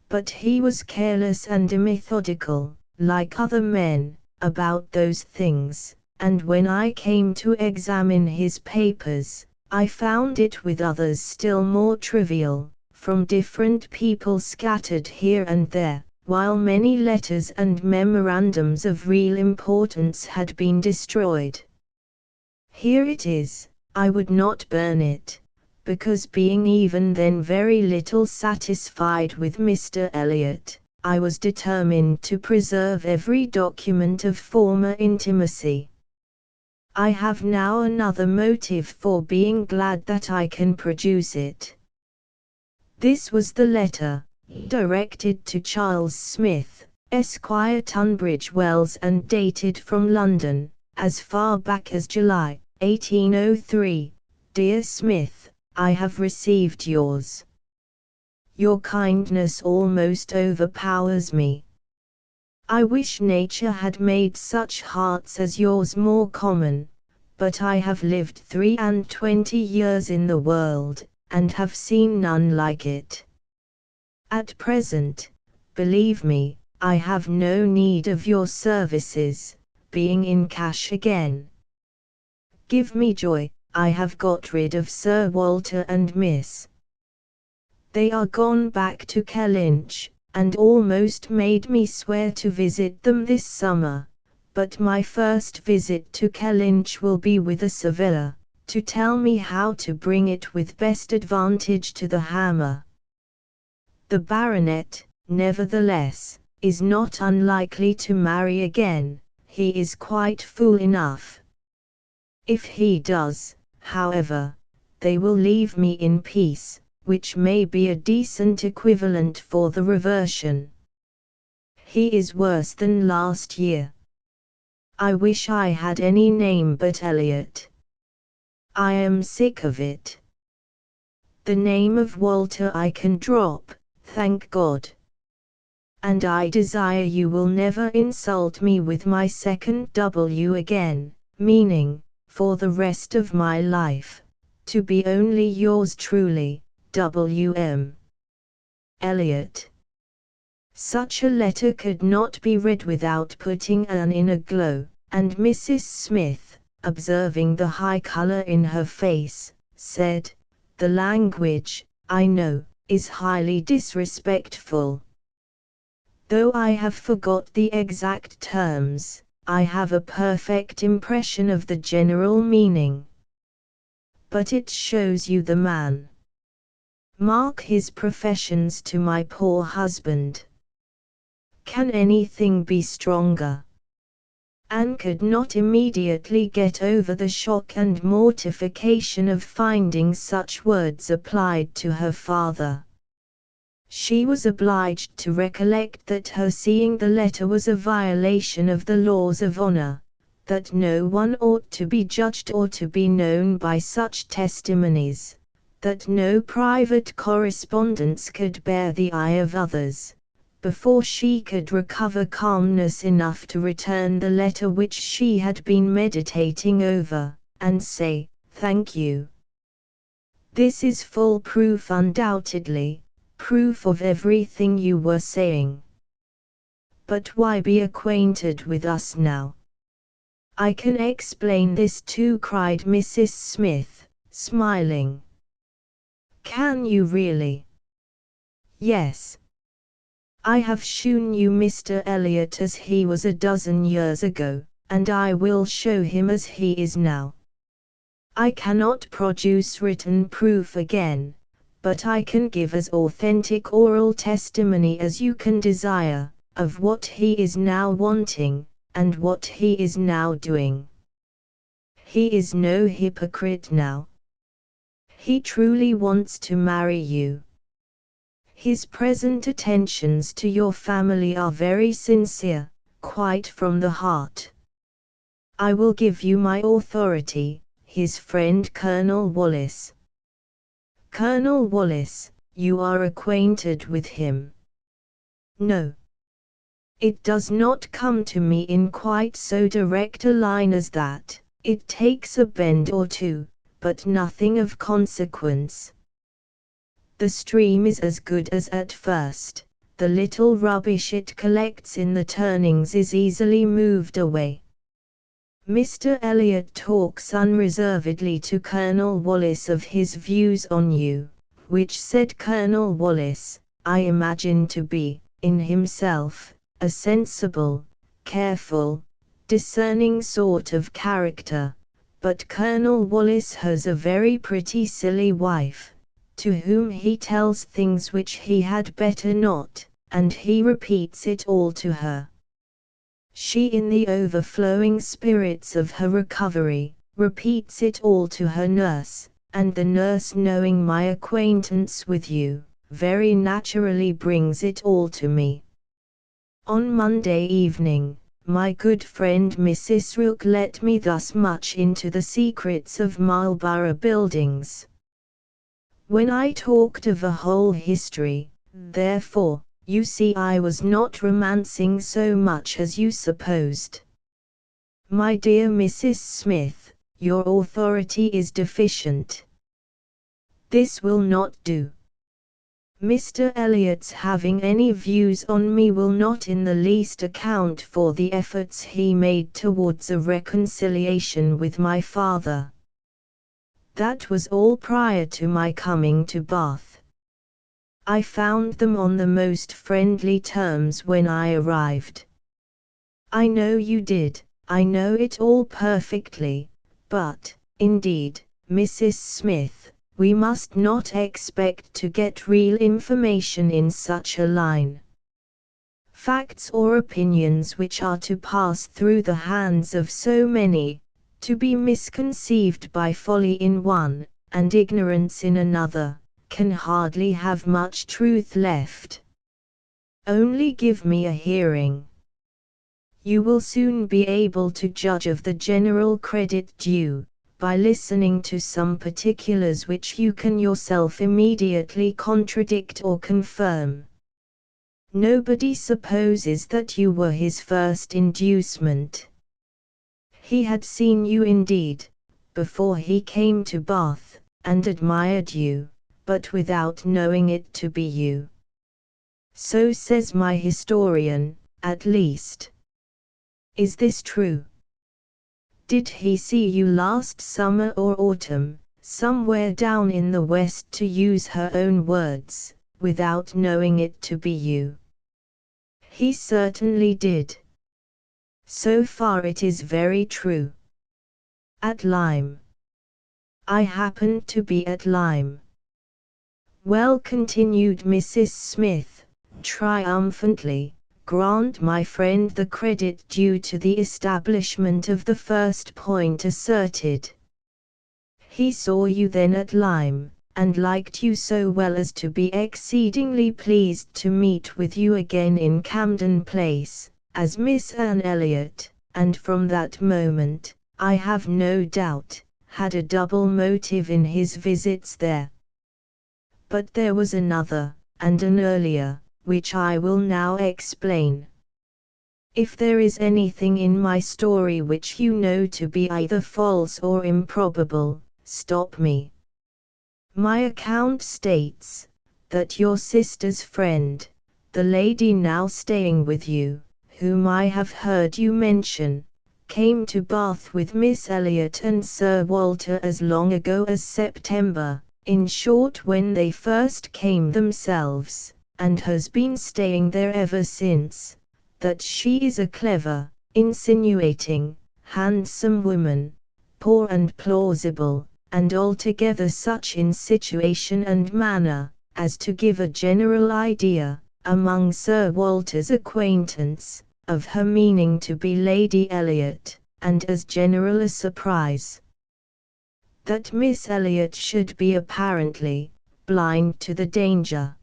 But he was careless and methodical, like other men, about those things, and when I came to examine his papers, I found it with others still more trivial, from different people scattered here and there, while many letters and memorandums of real importance had been destroyed. Here it is. I would not burn it, because being even then very little satisfied with Mr. Elliot, I was determined to preserve every document of former intimacy. I have now another motive for being glad that I can produce it." This was the letter, directed to Charles Smith, Esquire, Tunbridge Wells, and dated from London, as far back as July, 1803. Dear Smith, I have received yours. Your kindness almost overpowers me. I wish nature had made such hearts as yours more common, but I have lived 23 years in the world, and have seen none like it. At present, believe me, I have no need of your services, being in cash again. Give me joy, I have got rid of Sir Walter and Miss They are gone back to Kellynch, and almost made me swear to visit them this summer, but my first visit to Kellynch will be with a surveyor, to tell me how to bring it with best advantage to the hammer. The baronet, nevertheless, is not unlikely to marry again, he is quite fool enough. If he does, however, they will leave me in peace, which may be a decent equivalent for the reversion. He is worse than last year. I wish I had any name but Elliot. I am sick of it. The name of Walter I can drop, thank God. And I desire you will never insult me with my second W again, meaning, for the rest of my life, to be only yours truly, W.M. Elliot. Such a letter could not be read without putting Anne in a glow, and Mrs. Smith, observing the high color in her face, said, "The language, I know, is highly disrespectful. Though I have forgot the exact terms, I have a perfect impression of the general meaning. But it shows you the man. Mark his professions to my poor husband. Can anything be stronger?" Anne could not immediately get over the shock and mortification of finding such words applied to her father. She was obliged to recollect that her seeing the letter was a violation of the laws of honor, that no one ought to be judged or to be known by such testimonies, that no private correspondence could bear the eye of others, before she could recover calmness enough to return the letter which she had been meditating over, and say, "Thank you. This is full proof undoubtedly, proof of everything you were saying. But why be acquainted with us now?" "I can explain this too," cried Mrs. Smith, smiling. "Can you really?" "Yes. I have shewn you Mr. Elliot as he was a dozen years ago, and I will show him as he is now. I cannot produce written proof again, but I can give as authentic oral testimony as you can desire, of what he is now wanting, and what he is now doing. He is no hypocrite now. He truly wants to marry you. His present attentions to your family are very sincere, quite from the heart. I will give you my authority, his friend Colonel Wallis. Colonel Wallis, you are acquainted with him?" "No. It does not come to me in quite so direct a line as that. It takes a bend or two, but nothing of consequence. The stream is as good as at first, the little rubbish it collects in the turnings is easily moved away. Mr. Elliot talks unreservedly to Colonel Wallis of his views on you, which said Colonel Wallis, I imagine to be, in himself, a sensible, careful, discerning sort of character, but Colonel Wallis has a very pretty silly wife, to whom he tells things which he had better not, and he repeats it all to her. She, in the overflowing spirits of her recovery, repeats it all to her nurse, and the nurse, knowing my acquaintance with you, very naturally brings it all to me. On Monday evening, my good friend Mrs. Rook let me thus much into the secrets of Marlborough Buildings. When I talked of a whole history, therefore, you see I was not romancing so much as you supposed. My dear Mrs. Smith, your authority is deficient. This will not do. Mr. Elliot's having any views on me will not in the least account for the efforts he made towards a reconciliation with my father. That was all prior to my coming to Bath. I found them on the most friendly terms when I arrived. I know you did, I know it all perfectly, but, indeed, Mrs. Smith, we must not expect to get real information in such a line. Facts or opinions which are to pass through the hands of so many, to be misconceived by folly in one, and ignorance in another, can hardly have much truth left. Only give me a hearing. You will soon be able to judge of the general credit due, by listening to some particulars which you can yourself immediately contradict or confirm. Nobody supposes that you were his first inducement. He had seen you indeed, before he came to Bath, and admired you, but without knowing it to be you. So says my historian, at least. Is this true? Did he see you last summer or autumn, somewhere down in the west, to use her own words, without knowing it to be you? He certainly did. So far it is very true. At Lyme. I happened to be at Lyme. Well, continued Mrs. Smith, triumphantly, grant my friend the credit due to the establishment of the first point asserted. He saw you then at Lyme, and liked you so well as to be exceedingly pleased to meet with you again in Camden Place, as Miss Anne Elliot, and from that moment, I have no doubt, had a double motive in his visits there. But there was another, and an earlier, which I will now explain. If there is anything in my story which you know to be either false or improbable, stop me. My account states, that your sister's friend, the lady now staying with you, whom I have heard you mention, came to Bath with Miss Elliot and Sir Walter as long ago as September, in short when they first came themselves, and has been staying there ever since, that she is a clever, insinuating, handsome woman, poor and plausible, and altogether such in situation and manner, as to give a general idea, among Sir Walter's acquaintance, of her meaning to be Lady Elliot, and as general a surprise that Miss Elliot should be apparently blind to the danger.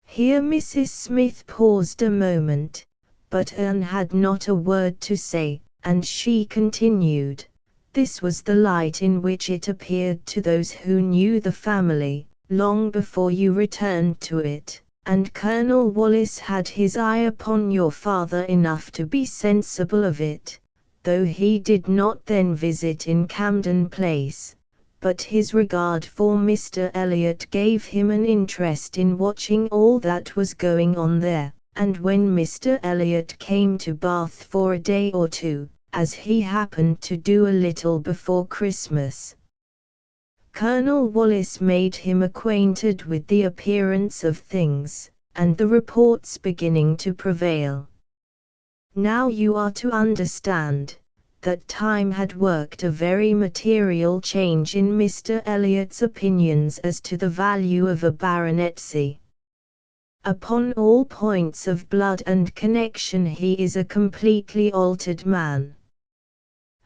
Here Mrs. Smith paused a moment, but Anne had not a word to say, and she continued. This was the light in which it appeared to those who knew the family, long before you returned to it, and Colonel Wallis had his eye upon your father enough to be sensible of it, though he did not then visit in Camden Place, but his regard for Mr. Elliot gave him an interest in watching all that was going on there, and when Mr. Elliot came to Bath for a day or two, as he happened to do a little before Christmas, Colonel Wallis made him acquainted with the appearance of things, and the reports beginning to prevail. Now you are to understand, that time had worked a very material change in Mr. Elliot's opinions as to the value of a baronetcy. Upon all points of blood and connection he is a completely altered man.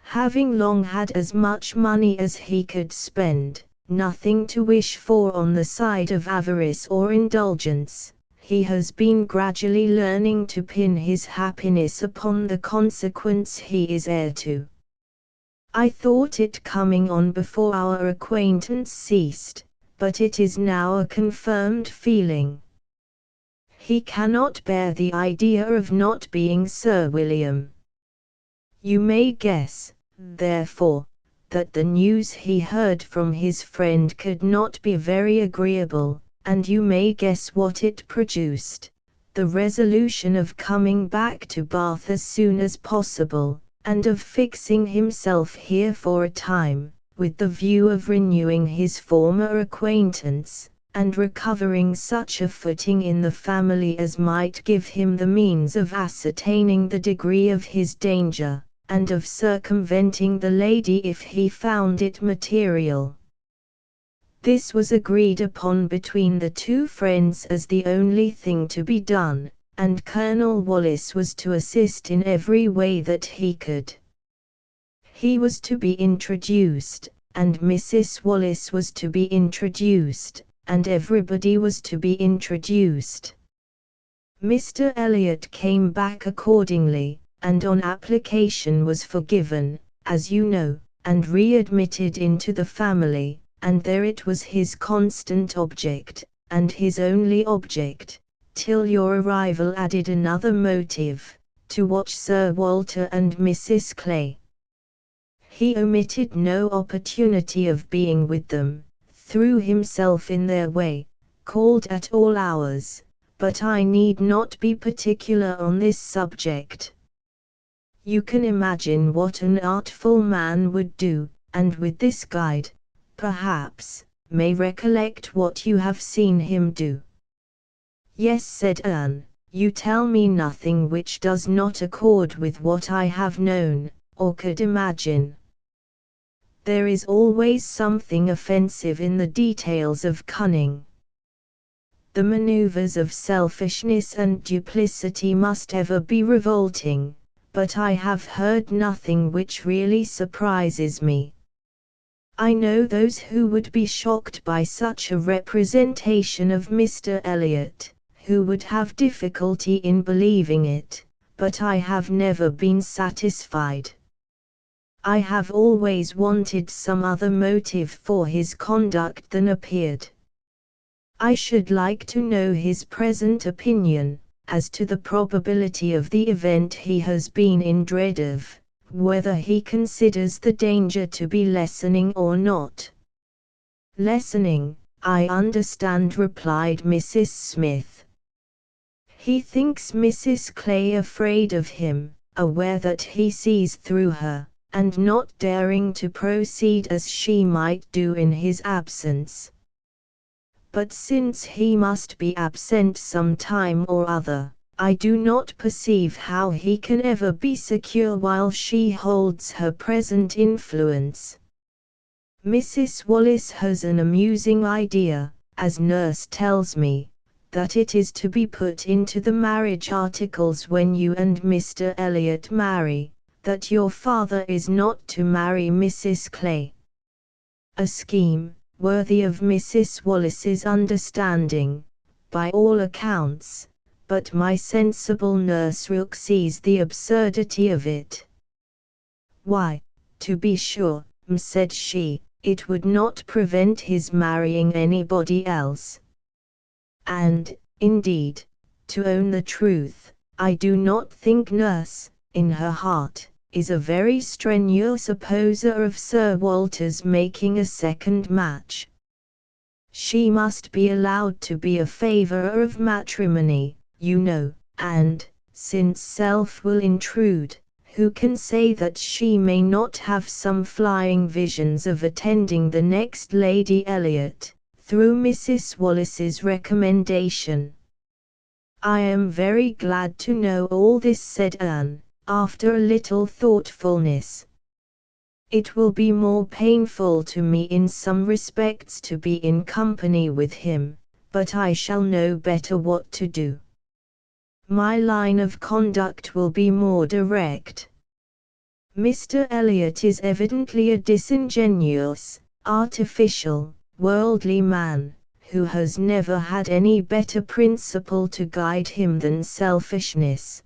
Having long had as much money as he could spend, nothing to wish for on the side of avarice or indulgence, he has been gradually learning to pin his happiness upon the consequence he is heir to. I thought it coming on before our acquaintance ceased, but it is now a confirmed feeling. He cannot bear the idea of not being Sir William. You may guess, therefore, that the news he heard from his friend could not be very agreeable, and you may guess what it produced, the resolution of coming back to Bath as soon as possible, and of fixing himself here for a time, with the view of renewing his former acquaintance, and recovering such a footing in the family as might give him the means of ascertaining the degree of his danger, and of circumventing the lady if he found it material. This was agreed upon between the two friends as the only thing to be done, and Colonel Wallis was to assist in every way that he could. He was to be introduced, and Mrs. Wallis was to be introduced, and everybody was to be introduced. Mr. Elliot came back accordingly, and on application was forgiven, as you know, and readmitted into the family, and there it was his constant object, and his only object, till your arrival added another motive, to watch Sir Walter and Mrs. Clay. He omitted no opportunity of being with them, threw himself in their way, called at all hours, but I need not be particular on this subject. You can imagine what an artful man would do, and with this guide, perhaps, may recollect what you have seen him do. Yes, said Anne, you tell me nothing which does not accord with what I have known, or could imagine. There is always something offensive in the details of cunning. The maneuvers of selfishness and duplicity must ever be revolting, but I have heard nothing which really surprises me. I know those who would be shocked by such a representation of Mr. Elliot, who would have difficulty in believing it, but I have never been satisfied. I have always wanted some other motive for his conduct than appeared. I should like to know his present opinion, as to the probability of the event he has been in dread of, whether he considers the danger to be lessening or not. Lessening, I understand, replied Mrs. Smith. He thinks Mrs. Clay afraid of him, aware that he sees through her, and not daring to proceed as she might do in his absence. But since he must be absent some time or other, I do not perceive how he can ever be secure while she holds her present influence. Mrs. Wallis has an amusing idea, as nurse tells me, that it is to be put into the marriage articles when you and Mr. Elliot marry, that your father is not to marry Mrs. Clay. A scheme, worthy of Mrs. Wallis's understanding, by all accounts, but my sensible nurse Rook sees the absurdity of it. Why, to be sure, said she, it would not prevent his marrying anybody else. And, indeed, to own the truth, I do not think nurse, in her heart, is a very strenuous opposer of Sir Walter's making a second match. She must be allowed to be a favourer of matrimony, you know, and, since self will intrude, who can say that she may not have some flying visions of attending the next Lady Elliot, through Mrs. Wallis's recommendation? I am very glad to know all this, said Anne, after a little thoughtfulness. It will be more painful to me in some respects to be in company with him, but I shall know better what to do. My line of conduct will be more direct. Mr. Elliot is evidently a disingenuous, artificial, worldly man, who has never had any better principle to guide him than selfishness.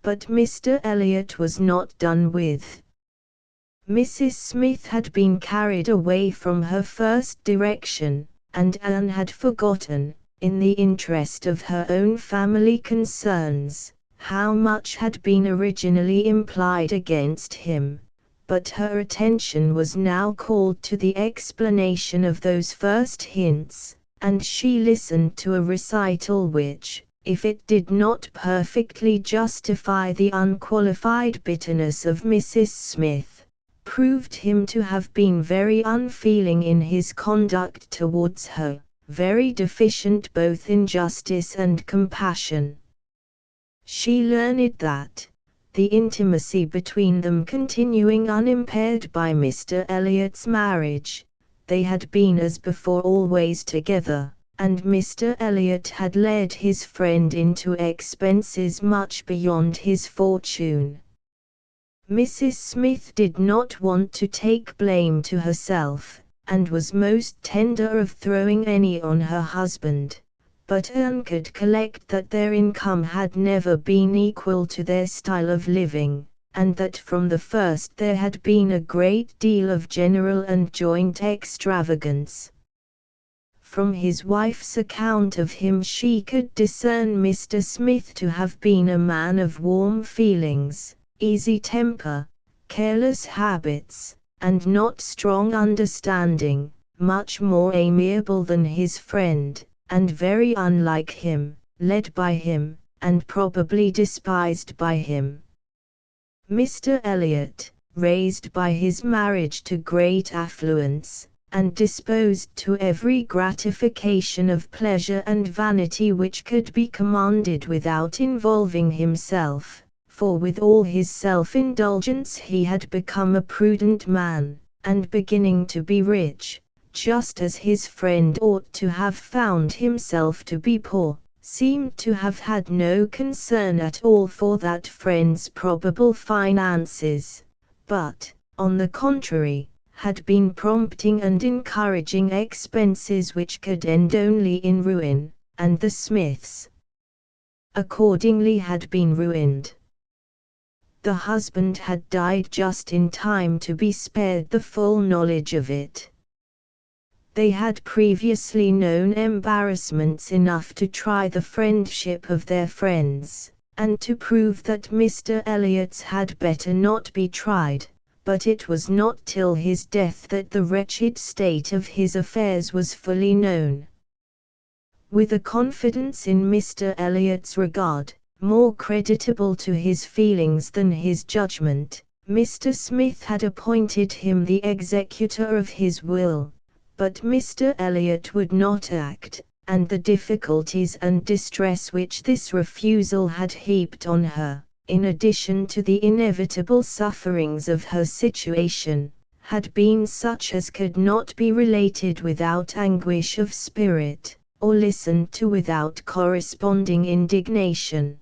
But Mr. Elliot was not done with. Mrs. Smith had been carried away from her first direction, and Anne had forgotten, in the interest of her own family concerns, how much had been originally implied against him, but her attention was now called to the explanation of those first hints, and she listened to a recital which, if it did not perfectly justify the unqualified bitterness of Mrs. Smith, proved him to have been very unfeeling in his conduct towards her, very deficient both in justice and compassion. She learned that, the intimacy between them continuing unimpaired by Mr. Elliot's marriage, they had been as before always together, and Mr. Elliot had led his friend into expenses much beyond his fortune. Mrs. Smith did not want to take blame to herself, and was most tender of throwing any on her husband, but Anne could collect that their income had never been equal to their style of living, and that from the first there had been a great deal of general and joint extravagance. From his wife's account of him she could discern Mr. Smith to have been a man of warm feelings, easy temper, careless habits, and not strong understanding, much more amiable than his friend, and very unlike him, led by him, and probably despised by him. Mr. Elliot, raised by his marriage to great affluence, and disposed to every gratification of pleasure and vanity which could be commanded without involving himself, for with all his self-indulgence he had become a prudent man, and beginning to be rich, just as his friend ought to have found himself to be poor, seemed to have had no concern at all for that friend's probable finances, but, on the contrary, had been prompting and encouraging expenses which could end only in ruin, and the Smiths accordingly had been ruined. The husband had died just in time to be spared the full knowledge of it. They had previously known embarrassments enough to try the friendship of their friends, and to prove that Mr. Elliot's had better not be tried, but it was not till his death that the wretched state of his affairs was fully known. With a confidence in Mr. Elliot's regard, more creditable to his feelings than his judgment, Mr. Smith had appointed him the executor of his will, but Mr. Elliot would not act, and the difficulties and distress which this refusal had heaped on her, in addition to the inevitable sufferings of her situation, had been such as could not be related without anguish of spirit, or listened to without corresponding indignation.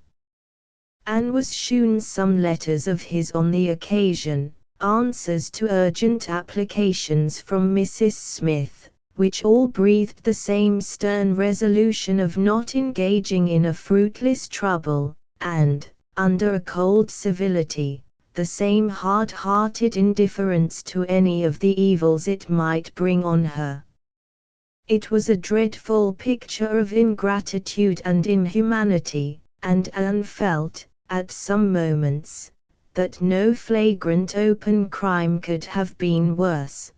Anne was shewn some letters of his on the occasion, answers to urgent applications from Mrs. Smith, which all breathed the same stern resolution of not engaging in a fruitless trouble, and, under a cold civility, the same hard-hearted indifference to any of the evils it might bring on her. It was a dreadful picture of ingratitude and inhumanity, and Anne felt, at some moments, that no flagrant open crime could have been worse.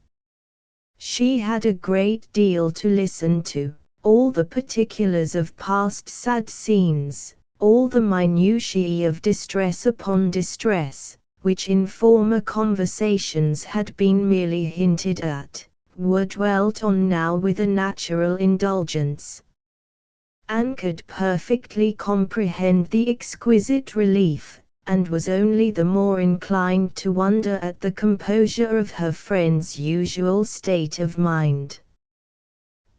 She had a great deal to listen to, all the particulars of past sad scenes, all the minutiae of distress upon distress, which in former conversations had been merely hinted at, were dwelt on now with a natural indulgence. Anne could perfectly comprehend the exquisite relief, and was only the more inclined to wonder at the composure of her friend's usual state of mind.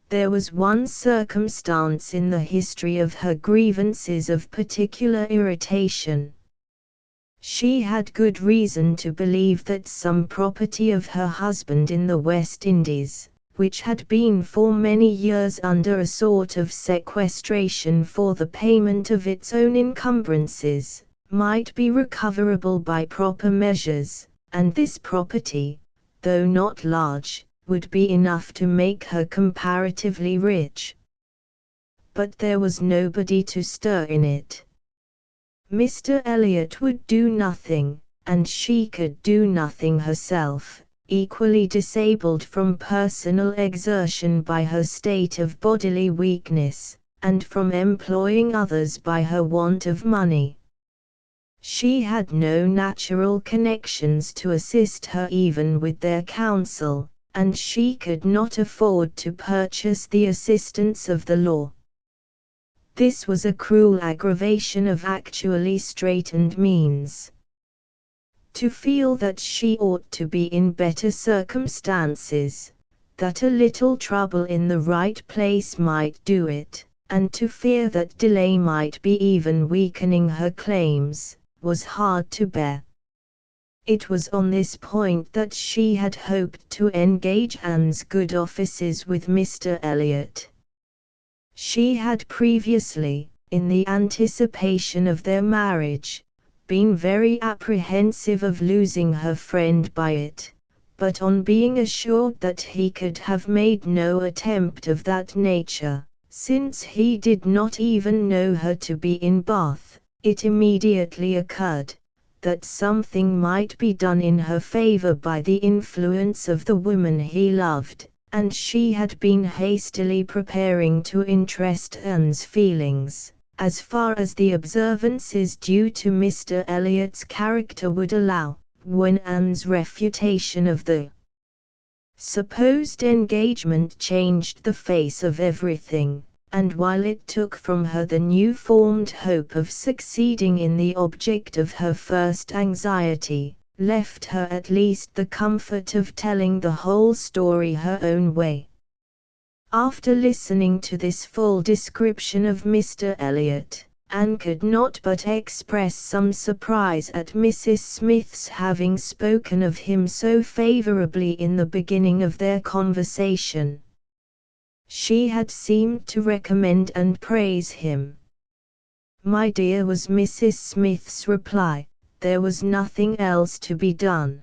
There was one circumstance in the history of her grievances of particular irritation. She had good reason to believe that some property of her husband in the West Indies, which had been for many years under a sort of sequestration for the payment of its own encumbrances, might be recoverable by proper measures, and this property, though not large, would be enough to make her comparatively rich. But there was nobody to stir in it. Mr. Elliot would do nothing, and she could do nothing herself, equally disabled from personal exertion by her state of bodily weakness, and from employing others by her want of money. She had no natural connections to assist her even with their counsel, and she could not afford to purchase the assistance of the law. This was a cruel aggravation of actually straitened means. To feel that she ought to be in better circumstances, that a little trouble in the right place might do it, and to fear that delay might be even weakening her claims, was hard to bear. It was on this point that she had hoped to engage Anne's good offices with Mr. Elliot. She had previously, in the anticipation of their marriage, been very apprehensive of losing her friend by it, but on being assured that he could have made no attempt of that nature, since he did not even know her to be in Bath, it immediately occurred that something might be done in her favor by the influence of the woman he loved, and she had been hastily preparing to interest Anne's feelings, as far as the observances due to Mr. Elliot's character would allow, when Anne's refutation of the supposed engagement changed the face of everything, and while it took from her the new-formed hope of succeeding in the object of her first anxiety, left her at least the comfort of telling the whole story her own way. After listening to this full description of Mr. Elliot, Anne could not but express some surprise at Mrs. Smith's having spoken of him so favorably in the beginning of their conversation. She had seemed to recommend and praise him. "My dear," was Mrs. Smith's reply, "there was nothing else to be done.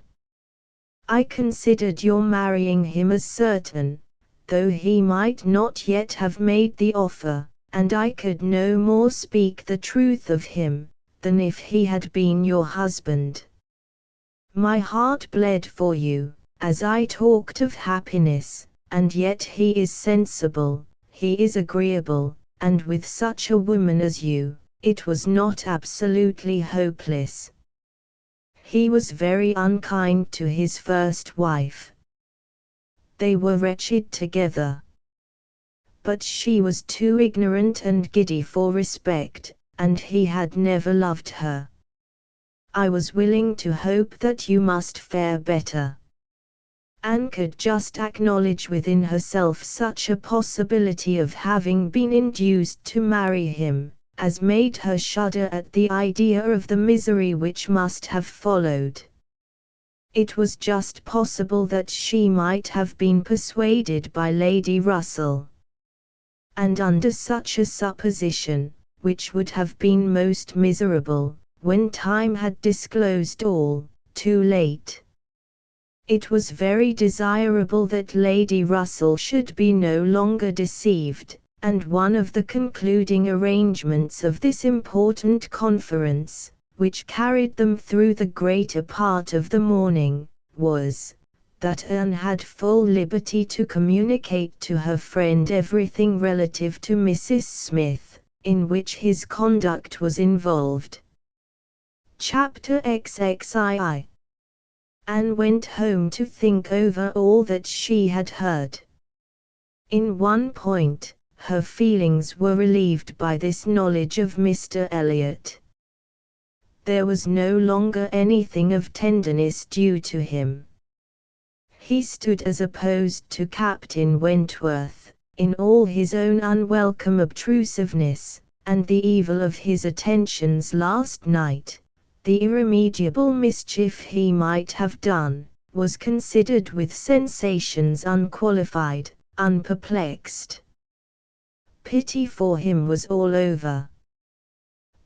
I considered your marrying him as certain, though he might not yet have made the offer, and I could no more speak the truth of him, than if he had been your husband. My heart bled for you, as I talked of happiness, and yet he is sensible, he is agreeable, and with such a woman as you, it was not absolutely hopeless. He was very unkind to his first wife. They were wretched together. But she was too ignorant and giddy for respect, and he had never loved her. I was willing to hope that you must fare better." Anne could just acknowledge within herself such a possibility of having been induced to marry him, as made her shudder at the idea of the misery which must have followed. It was just possible that she might have been persuaded by Lady Russell. And under such a supposition, which would have been most miserable, when time had disclosed all, too late, it was very desirable that Lady Russell should be no longer deceived, and one of the concluding arrangements of this important conference, which carried them through the greater part of the morning, was, that Anne had full liberty to communicate to her friend everything relative to Mrs. Smith, in which his conduct was involved. Chapter XXII. Anne went home to think over all that she had heard. In one point, her feelings were relieved by this knowledge of Mr. Elliot. There was no longer anything of tenderness due to him. He stood as opposed to Captain Wentworth, in all his own unwelcome obtrusiveness, and the evil of his attentions last night. The irremediable mischief he might have done, was considered with sensations unqualified, unperplexed. Pity for him was all over.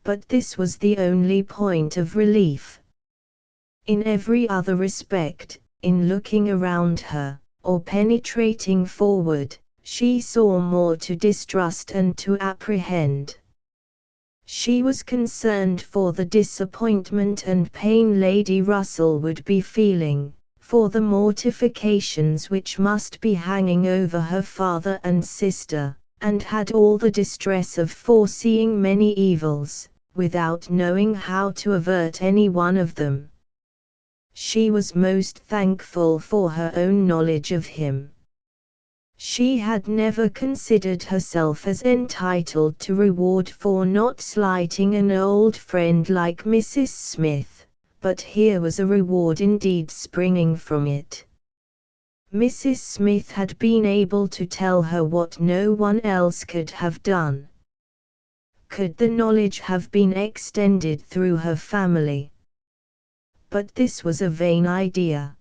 But this was the only point of relief. In every other respect, in looking around her, or penetrating forward, she saw more to distrust and to apprehend. She was concerned for the disappointment and pain Lady Russell would be feeling, for the mortifications which must be hanging over her father and sister, and had all the distress of foreseeing many evils, without knowing how to avert any one of them. She was most thankful for her own knowledge of him. She had never considered herself as entitled to reward for not slighting an old friend like Mrs. Smith, but here was a reward indeed springing from it. Mrs. Smith had been able to tell her what no one else could have done. Could the knowledge have been extended through her family? But this was a vain idea.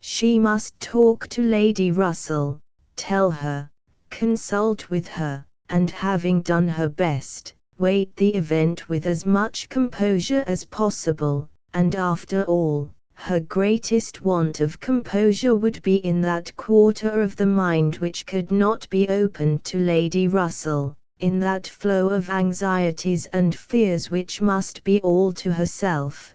She must talk to Lady Russell, tell her, consult with her, and having done her best, wait the event with as much composure as possible, and after all, her greatest want of composure would be in that quarter of the mind which could not be opened to Lady Russell, in that flow of anxieties and fears which must be all to herself.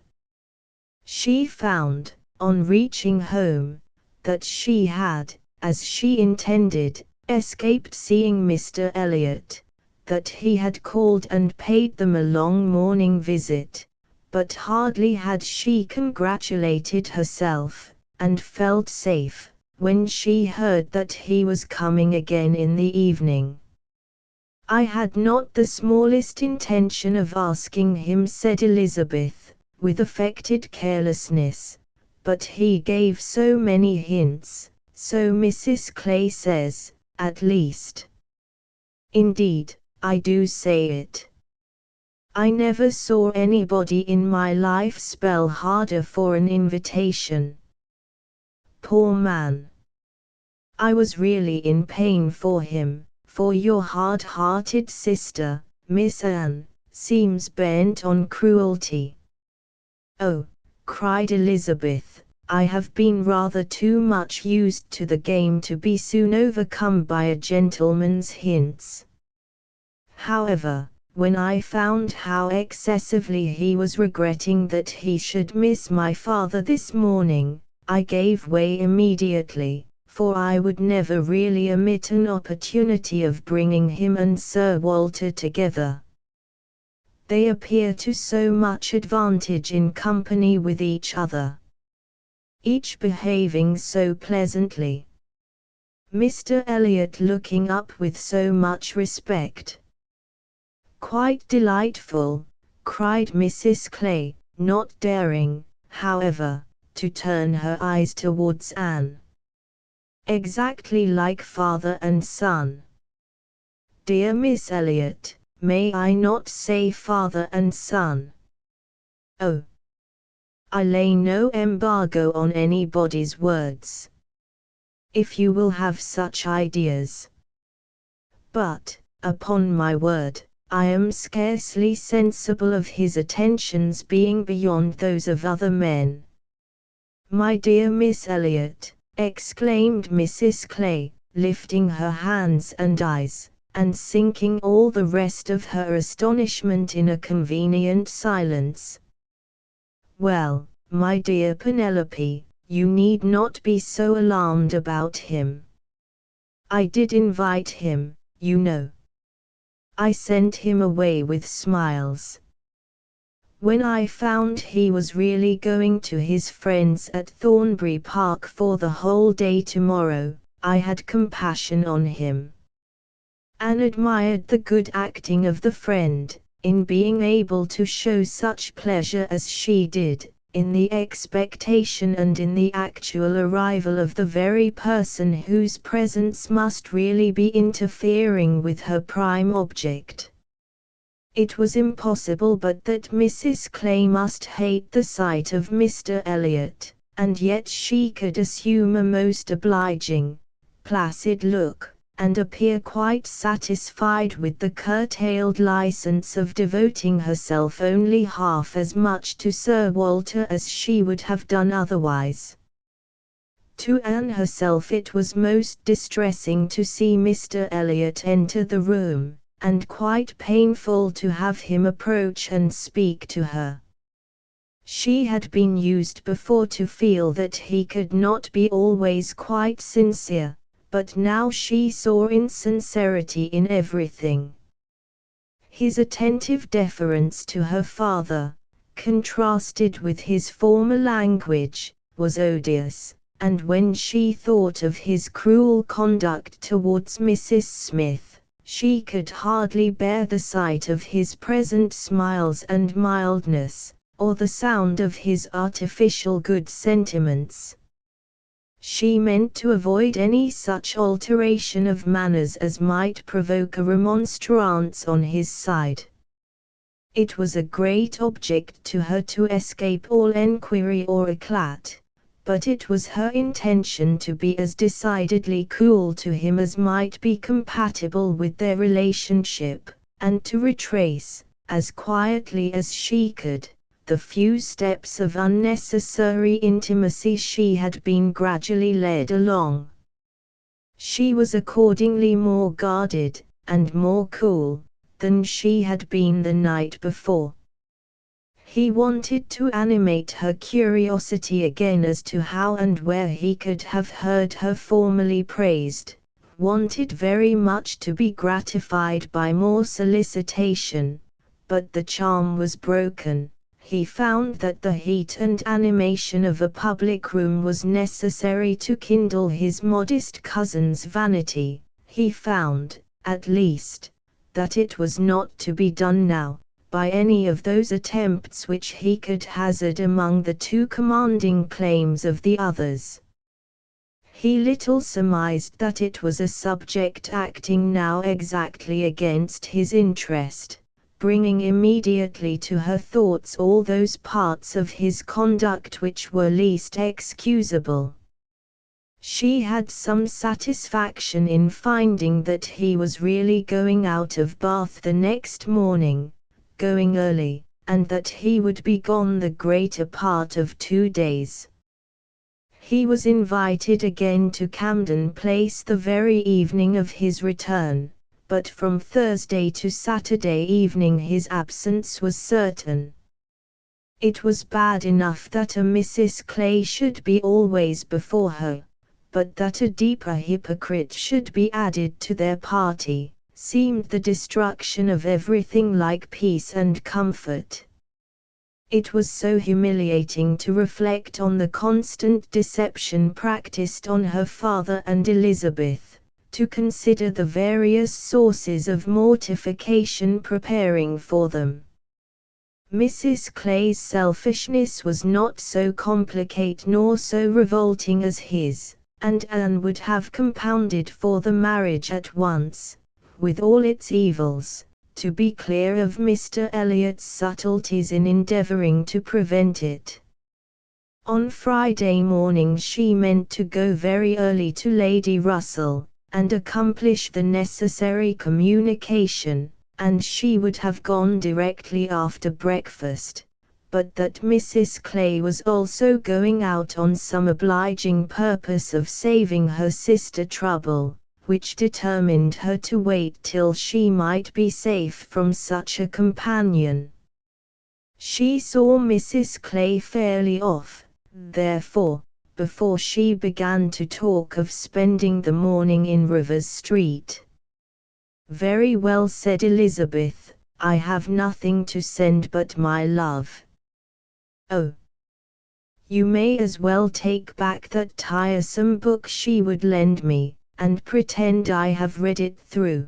She found, on reaching home, that she had, as she intended, escaped seeing Mr. Elliot, that he had called and paid them a long morning visit, but hardly had she congratulated herself, and felt safe, when she heard that he was coming again in the evening. "I had not the smallest intention of asking him," said Elizabeth, with affected carelessness, "but he gave so many hints, so Mrs. Clay says, at least. Indeed, I do say it. I never saw anybody in my life spell harder for an invitation. Poor man. I was really in pain for him, for your hard-hearted sister, Miss Anne, seems bent on cruelty." "Oh," cried Elizabeth, "I have been rather too much used to the game to be soon overcome by a gentleman's hints. However, when I found how excessively he was regretting that he should miss my father this morning, I gave way immediately, for I would never really omit an opportunity of bringing him and Sir Walter together. They appear to so much advantage in company with each other. Each behaving so pleasantly. Mr. Elliot looking up with so much respect. Quite delightful," cried Mrs. Clay, not daring, however, to turn her eyes towards Anne. "Exactly like father and son. Dear Miss Elliot, may I not say father and son? Oh, I lay no embargo on anybody's words. If you will have such ideas. But, upon my word, I am scarcely sensible of his attentions being beyond those of other men." "My dear Miss Elliot," exclaimed Mrs. Clay, lifting her hands and eyes, and sinking all the rest of her astonishment in a convenient silence. "Well, my dear Penelope, you need not be so alarmed about him. I did invite him, you know. I sent him away with smiles. When I found he was really going to his friends at Thornbury Park for the whole day tomorrow, I had compassion on him. Anne admired the good acting of the friend, in being able to show such pleasure as she did, in the expectation and in the actual arrival of the very person whose presence must really be interfering with her prime object. It was impossible but that Mrs. Clay must hate the sight of Mr. Elliot, and yet she could assume a most obliging, placid look, and appear quite satisfied with the curtailed license of devoting herself only half as much to Sir Walter as she would have done otherwise. To Anne herself it was most distressing to see Mr. Elliot enter the room, and quite painful to have him approach and speak to her. She had been used before to feel that he could not be always quite sincere, but now she saw insincerity in everything. His attentive deference to her father, contrasted with his former language, was odious, and when she thought of his cruel conduct towards Mrs. Smith, she could hardly bear the sight of his present smiles and mildness, or the sound of his artificial good sentiments. She meant to avoid any such alteration of manners as might provoke a remonstrance on his side. It was a great object to her to escape all enquiry or éclat, but it was her intention to be as decidedly cool to him as might be compatible with their relationship, and to retrace, as quietly as she could, the few steps of unnecessary intimacy she had been gradually led along. She was accordingly more guarded, and more cool, than she had been the night before. He wanted to animate her curiosity again as to how and where he could have heard her formerly praised, wanted very much to be gratified by more solicitation, but the charm was broken. He found that the heat and animation of a public room was necessary to kindle his modest cousin's vanity. He found, at least, that it was not to be done now, by any of those attempts which he could hazard among the too commanding claims of the others. He little surmised that it was a subject acting now exactly against his interest, bringing immediately to her thoughts all those parts of his conduct which were least excusable. She had some satisfaction in finding that he was really going out of Bath the next morning, going early, and that he would be gone the greater part of 2 days. He was invited again to Camden Place the very evening of his return, but from Thursday to Saturday evening his absence was certain. It was bad enough that a Mrs. Clay should be always before her, but that a deeper hypocrite should be added to their party, seemed the destruction of everything like peace and comfort. It was so humiliating to reflect on the constant deception practiced on her father and Elizabeth, to consider the various sources of mortification preparing for them. Mrs. Clay's selfishness was not so complicate nor so revolting as his, and Anne would have compounded for the marriage at once, with all its evils, to be clear of Mr. Elliot's subtleties in endeavoring to prevent it. On Friday morning she meant to go very early to Lady Russell, and accomplish the necessary communication, and she would have gone directly after breakfast, but that Mrs. Clay was also going out on some obliging purpose of saving her sister trouble, which determined her to wait till she might be safe from such a companion. She saw Mrs. Clay fairly off, therefore, before she began to talk of spending the morning in Rivers Street. "Very well," said Elizabeth, "I have nothing to send but my love." "Oh, you may as well take back that tiresome book she would lend me, and pretend I have read it through.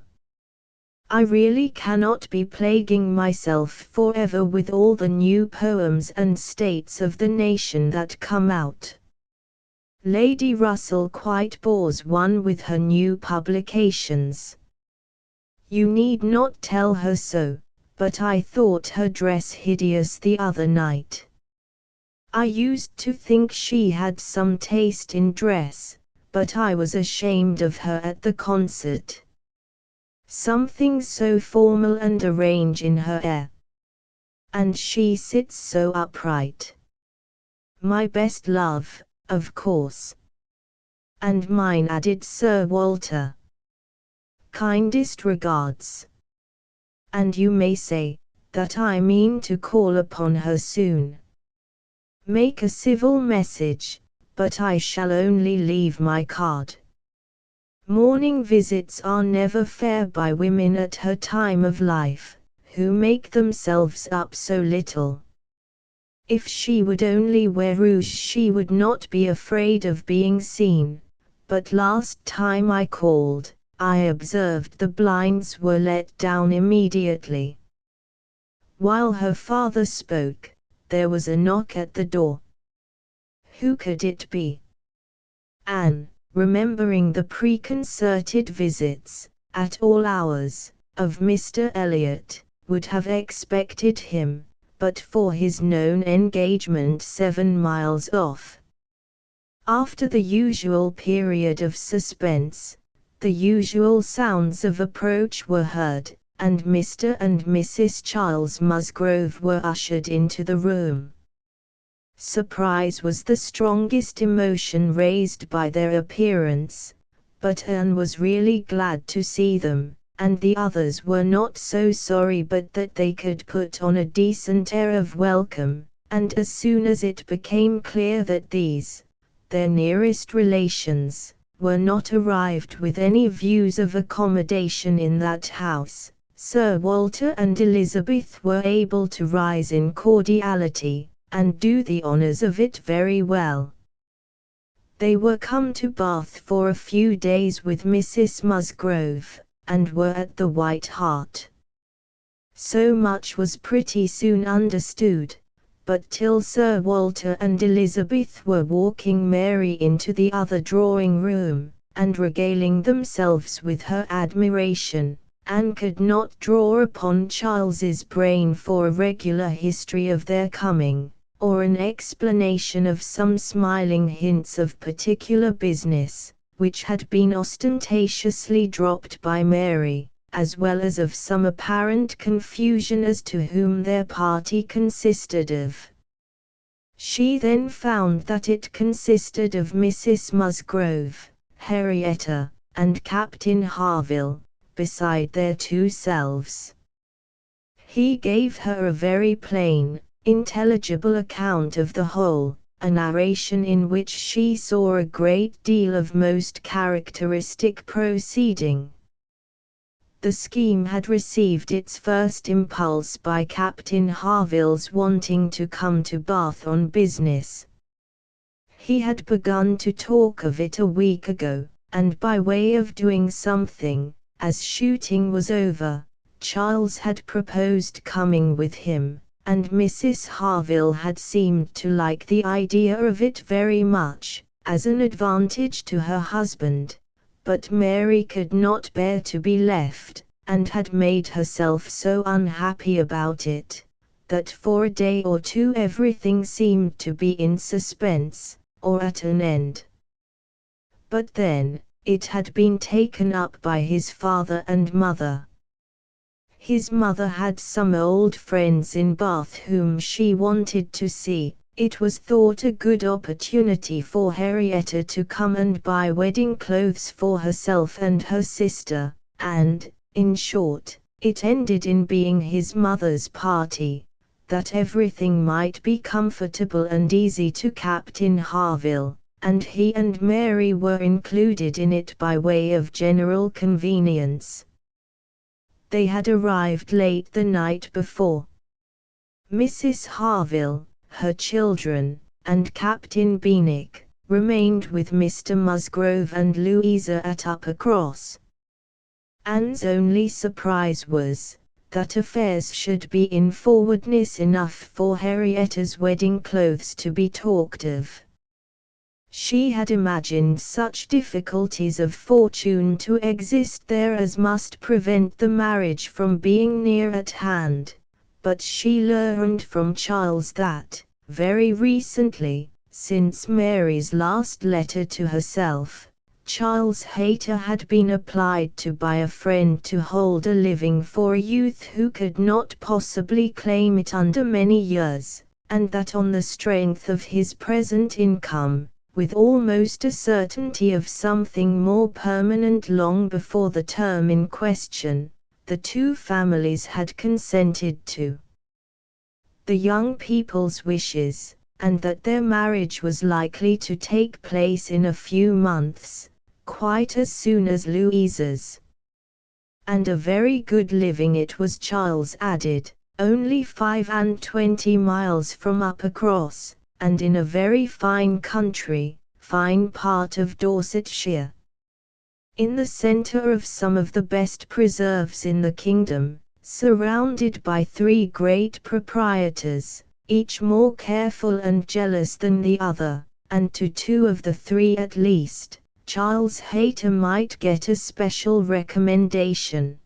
I really cannot be plaguing myself forever with all the new poems and states of the nation that come out. Lady Russell quite bores one with her new publications. You need not tell her so, but I thought her dress hideous the other night. I used to think she had some taste in dress, but I was ashamed of her at the concert. Something so formal and arranged in her air. And she sits so upright. My best love, of course. And mine," added Sir Walter. "Kindest regards. And you may say, that I mean to call upon her soon. Make a civil message, but I shall only leave my card. Morning visits are never fair by women at her time of life, who make themselves up so little. If she would only wear rouge she would not be afraid of being seen, but last time I called, I observed the blinds were let down immediately." While her father spoke, there was a knock at the door. Who could it be? Anne, remembering the preconcerted visits, at all hours, of Mr. Elliot, would have expected him, but for his known engagement 7 miles off. After the usual period of suspense, the usual sounds of approach were heard, and Mr. and Mrs. Charles Musgrove were ushered into the room. Surprise was the strongest emotion raised by their appearance, but Anne was really glad to see them, and the others were not so sorry but that they could put on a decent air of welcome, and as soon as it became clear that these, their nearest relations, were not arrived with any views of accommodation in that house, Sir Walter and Elizabeth were able to rise in cordiality, and do the honours of it very well. They were come to Bath for a few days with Mrs. Musgrove, and were at the White Hart. So much was pretty soon understood, but till Sir Walter and Elizabeth were walking Mary into the other drawing-room, and regaling themselves with her admiration, Anne could not draw upon Charles's brain for a regular history of their coming, or an explanation of some smiling hints of particular business, which had been ostentatiously dropped by Mary, as well as of some apparent confusion as to whom their party consisted of. She then found that it consisted of Mrs. Musgrove, Henrietta, and Captain Harville, beside their 2 selves. He gave her a very plain, intelligible account of the whole, a narration in which she saw a great deal of most characteristic proceeding. The scheme had received its first impulse by Captain Harville's wanting to come to Bath on business. He had begun to talk of it a week ago, and by way of doing something, as shooting was over, Charles had proposed coming with him, and Mrs. Harville had seemed to like the idea of it very much, as an advantage to her husband, but Mary could not bear to be left, and had made herself so unhappy about it, that for a day or 2 everything seemed to be in suspense, or at an end. But then, it had been taken up by his father and mother. His mother had some old friends in Bath whom she wanted to see. It was thought a good opportunity for Henrietta to come and buy wedding clothes for herself and her sister, and, in short, it ended in being his mother's party, that everything might be comfortable and easy to Captain Harville, and he and Mary were included in it by way of general convenience. They had arrived late the night before. Mrs. Harville, her children, and Captain Benwick, remained with Mr. Musgrove and Louisa at Uppercross. Anne's only surprise was, that affairs should be in forwardness enough for Henrietta's wedding clothes to be talked of. She had imagined such difficulties of fortune to exist there as must prevent the marriage from being near at hand, but she learned from Charles that, very recently, since Mary's last letter to herself, Charles Hayter had been applied to by a friend to hold a living for a youth who could not possibly claim it under many years, and that on the strength of his present income, with almost a certainty of something more permanent long before the term in question, the 2 families had consented to the young people's wishes, and that their marriage was likely to take place in a few months, quite as soon as Louisa's. And a very good living it was, Charles added, only 25 miles from Uppercross, and in a very fine country, fine part of Dorsetshire. In the centre of some of the best preserves in the kingdom, surrounded by 3 great proprietors, each more careful and jealous than the other, and to 2 of the 3 at least, Charles Hayter might get a special recommendation.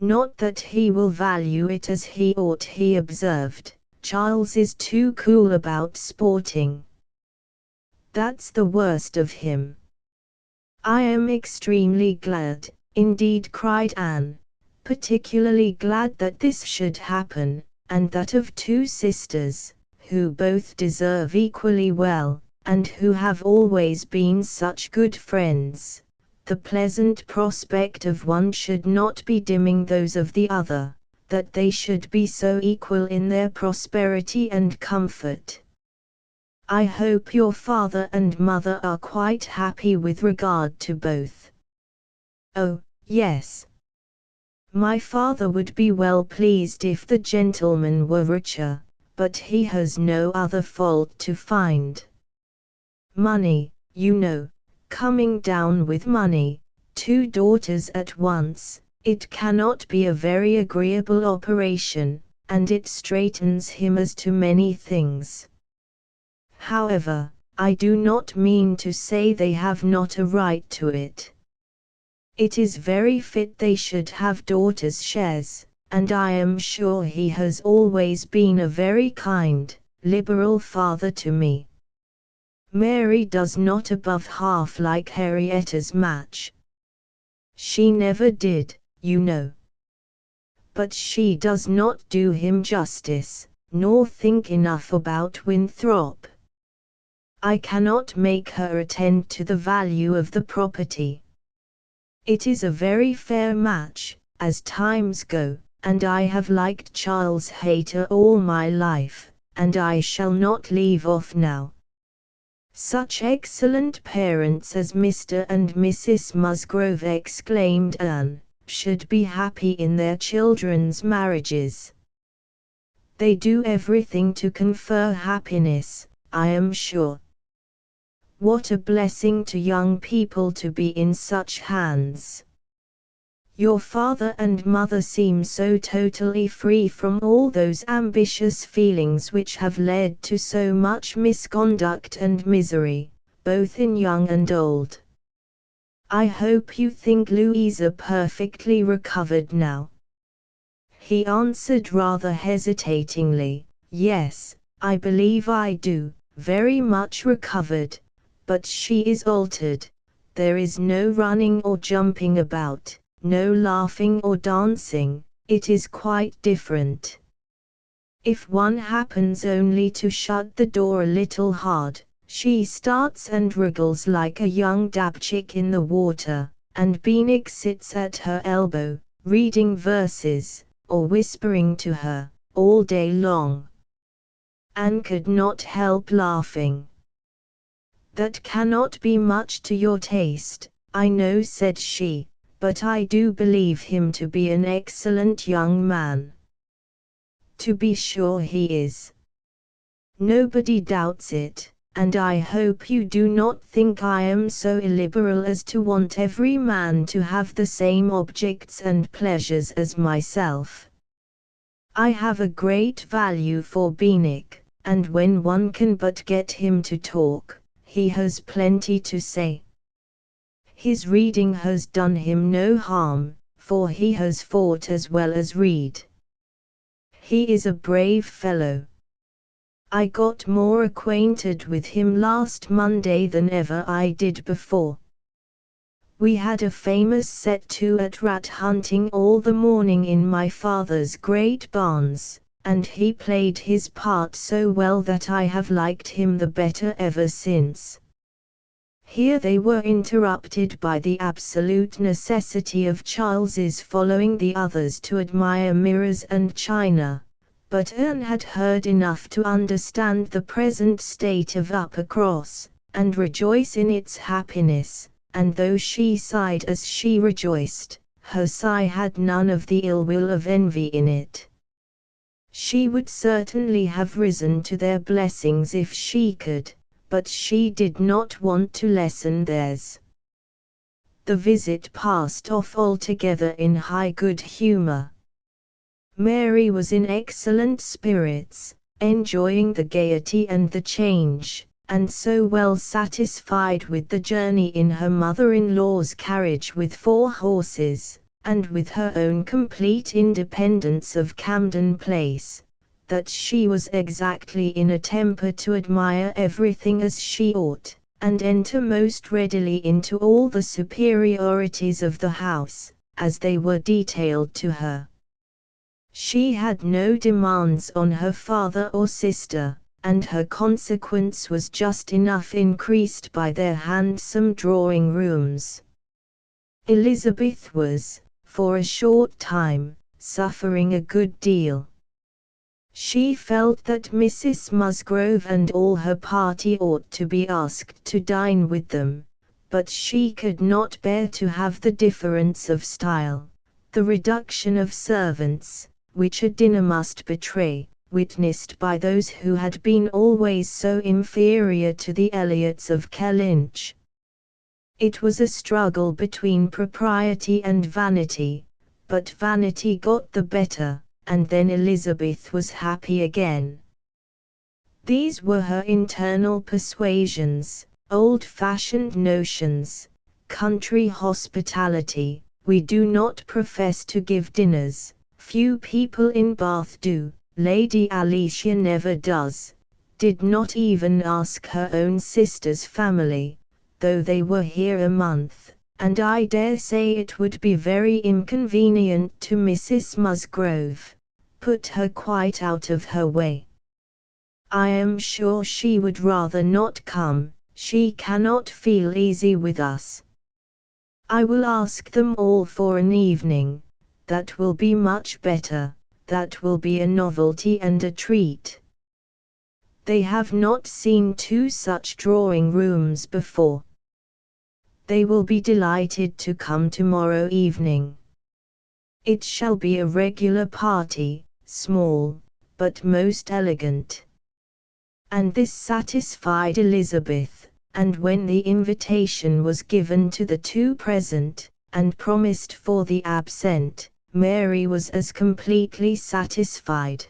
Not that he will value it as he ought, he observed. Charles is too cool about sporting. That's the worst of him. I am extremely glad, indeed, cried Anne, particularly glad that this should happen, and that of 2 sisters, who both deserve equally well, and who have always been such good friends. The pleasant prospect of one should not be dimming those of the other, that they should be so equal in their prosperity and comfort. I hope your father and mother are quite happy with regard to both. Oh, yes. My father would be well pleased if the gentleman were richer, but he has no other fault to find. Money, you know, coming down with money, 2 daughters at once, it cannot be a very agreeable operation, and it straightens him as to many things. However, I do not mean to say they have not a right to it. It is very fit they should have daughters' shares, and I am sure he has always been a very kind, liberal father to me. Mary does not above half like Henrietta's match. She never did, you know. But she does not do him justice, nor think enough about Winthrop. I cannot make her attend to the value of the property. It is a very fair match, as times go, and I have liked Charles Hayter all my life, and I shall not leave off now. Such excellent parents as Mr. and Mrs. Musgrove, exclaimed Anne, should be happy in their children's marriages. They do everything to confer happiness, I am sure. What a blessing to young people to be in such hands. Your father and mother seem so totally free from all those ambitious feelings which have led to so much misconduct and misery, both in young and old. I hope you think Louisa perfectly recovered now. He answered rather hesitatingly, yes, I believe I do, very much recovered, but she is altered. There is no running or jumping about, no laughing or dancing, it is quite different. If one happens only to shut the door a little hard, she starts and wriggles like a young dabchick in the water, and Beanick sits at her elbow, reading verses, or whispering to her, all day long. Anne could not help laughing. That cannot be much to your taste, I know, said she, but I do believe him to be an excellent young man. To be sure he is. Nobody doubts it, and I hope you do not think I am so illiberal as to want every man to have the same objects and pleasures as myself. I have a great value for Beanick, and when one can but get him to talk, he has plenty to say. His reading has done him no harm, for he has fought as well as read. He is a brave fellow. I got more acquainted with him last Monday than ever I did before. We had a famous set to at rat hunting all the morning in my father's great barns, and he played his part so well that I have liked him the better ever since. Here they were interrupted by the absolute necessity of Charles's following the others to admire mirrors and china, but Anne had heard enough to understand the present state of Uppercross, and rejoice in its happiness, and though she sighed as she rejoiced, her sigh had none of the ill will of envy in it. She would certainly have risen to their blessings if she could, but she did not want to lessen theirs. The visit passed off altogether in high good humor. Mary was in excellent spirits, enjoying the gaiety and the change, and so well satisfied with the journey in her mother-in-law's carriage with 4 horses, and with her own complete independence of Camden Place, that she was exactly in a temper to admire everything as she ought, and enter most readily into all the superiorities of the house, as they were detailed to her. She had no demands on her father or sister, and her consequence was just enough increased by their handsome drawing rooms. Elizabeth was, for a short time, suffering a good deal. She felt that Mrs. Musgrove and all her party ought to be asked to dine with them, but she could not bear to have the difference of style, the reduction of servants, which a dinner must betray, witnessed by those who had been always so inferior to the Elliots of Kellynch. It was a struggle between propriety and vanity, but vanity got the better, and then Elizabeth was happy again. These were her internal persuasions, old-fashioned notions, country hospitality. We do not profess to give dinners, few people in Bath do, Lady Alicia never does, did not even ask her own sister's family, though they were here a month. And I dare say it would be very inconvenient to Mrs. Musgrove, put her quite out of her way. I am sure she would rather not come, she cannot feel easy with us. I will ask them all for an evening, that will be much better, that will be a novelty and a treat. They have not seen 2 such drawing rooms before. They will be delighted to come tomorrow evening. It shall be a regular party, small, but most elegant. And this satisfied Elizabeth, and when the invitation was given to the 2 present, and promised for the absent, Mary was as completely satisfied.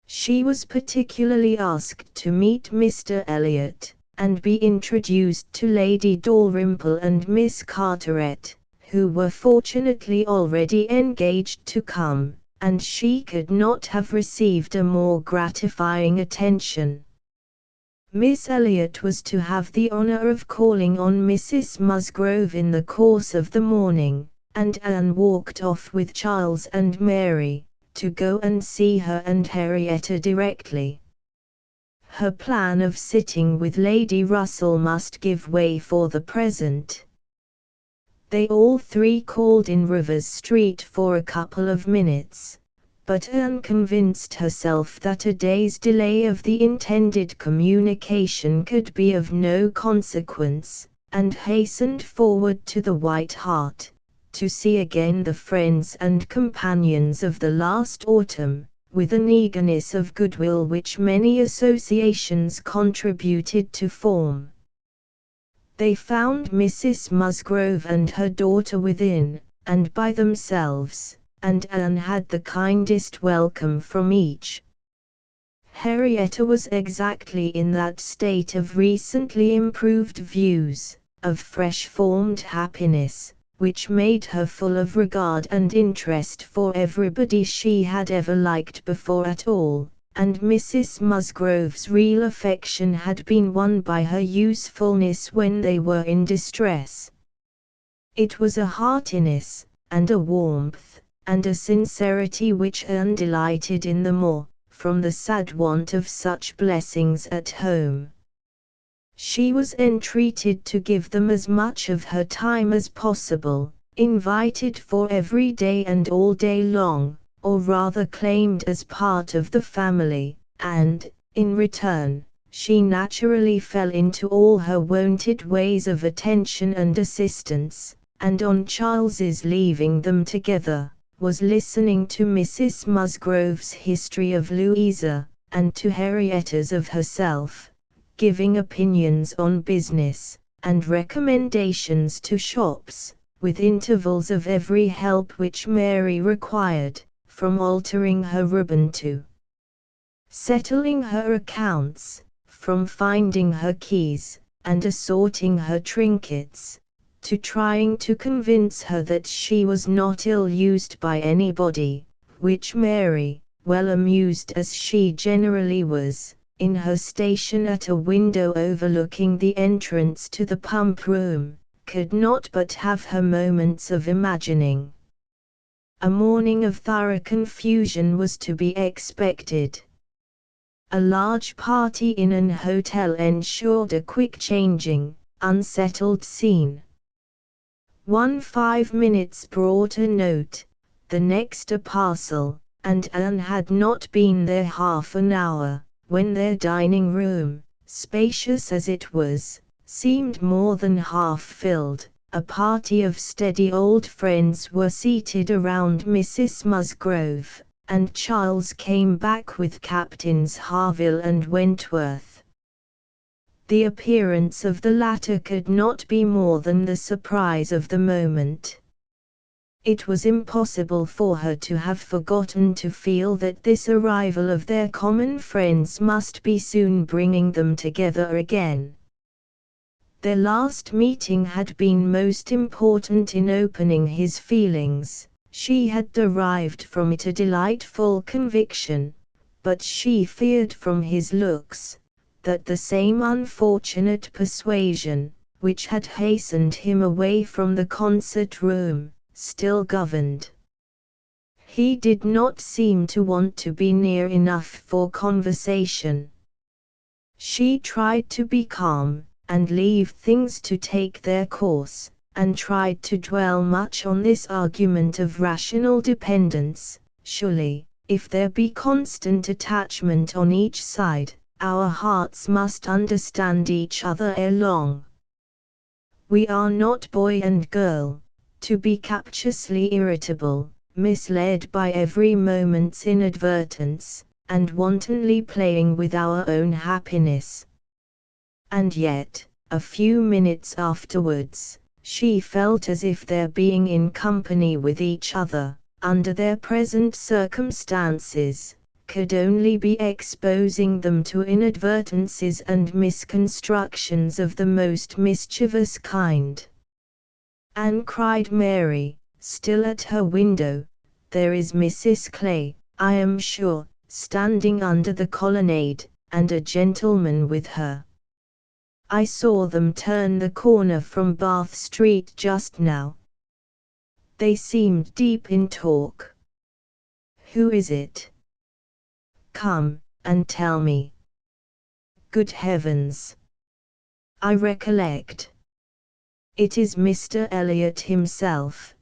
She was particularly asked to meet Mr. Elliot, and be introduced to Lady Dalrymple and Miss Carteret, who were fortunately already engaged to come, and she could not have received a more gratifying attention. Miss Elliot was to have the honor of calling on Mrs. Musgrove in the course of the morning, and Anne walked off with Charles and Mary, to go and see her and Henrietta directly. Her plan of sitting with Lady Russell must give way for the present. They all 3 called in Rivers Street for a couple of minutes, but Anne convinced herself that a day's delay of the intended communication could be of no consequence, and hastened forward to the White Hart, to see again the friends and companions of the last autumn, with an eagerness of goodwill which many associations contributed to form. They found Mrs. Musgrove and her daughter within, and by themselves, and Anne had the kindest welcome from each. Henrietta was exactly in that state of recently improved views, of fresh-formed happiness, which made her full of regard and interest for everybody she had ever liked before at all, and Mrs. Musgrove's real affection had been won by her usefulness when they were in distress. It was a heartiness, and a warmth, and a sincerity which Anne delighted in the more, from the sad want of such blessings at home. She was entreated to give them as much of her time as possible, invited for every day and all day long, or rather claimed as part of the family, and, in return, she naturally fell into all her wonted ways of attention and assistance, and on Charles's leaving them together, was listening to Mrs. Musgrove's history of Louisa, and to Henrietta's of herself, giving opinions on business, and recommendations to shops, with intervals of every help which Mary required, from altering her ribbon to settling her accounts, from finding her keys, and assorting her trinkets, to trying to convince her that she was not ill-used by anybody, which Mary, well amused as she generally was, in her station at a window overlooking the entrance to the pump-room, could not but have her moments of imagining. A morning of thorough confusion was to be expected. A large party in an hotel ensured a quick changing, unsettled scene. 5 minutes brought a note, the next a parcel, and Anne had not been there half an hour, when their dining room, spacious as it was, seemed more than half filled. A party of steady old friends were seated around Mrs. Musgrove, and Charles came back with Captains Harville and Wentworth. The appearance of the latter could not be more than the surprise of the moment. It was impossible for her to have forgotten to feel that this arrival of their common friends must be soon bringing them together again. Their last meeting had been most important in opening his feelings. She had derived from it a delightful conviction, but she feared from his looks, that the same unfortunate persuasion, which had hastened him away from the concert-room, still governed. He did not seem to want to be near enough for conversation. She tried to be calm, and leave things to take their course, and tried to dwell much on this argument of rational dependence. Surely, if there be constant attachment on each side, our hearts must understand each other ere long. We are not boy and girl, to be captiously irritable, misled by every moment's inadvertence, and wantonly playing with our own happiness. And yet, a few minutes afterwards, she felt as if their being in company with each other, under their present circumstances, could only be exposing them to inadvertencies and misconstructions of the most mischievous kind. "Anne," cried Mary, still at her window, "there is Mrs. Clay, I am sure, standing under the colonnade, and a gentleman with her. I saw them turn the corner from Bath Street just now. They seemed deep in talk. Who is it? Come, and tell me." "Good heavens! I recollect. It is Mr. Elliot himself."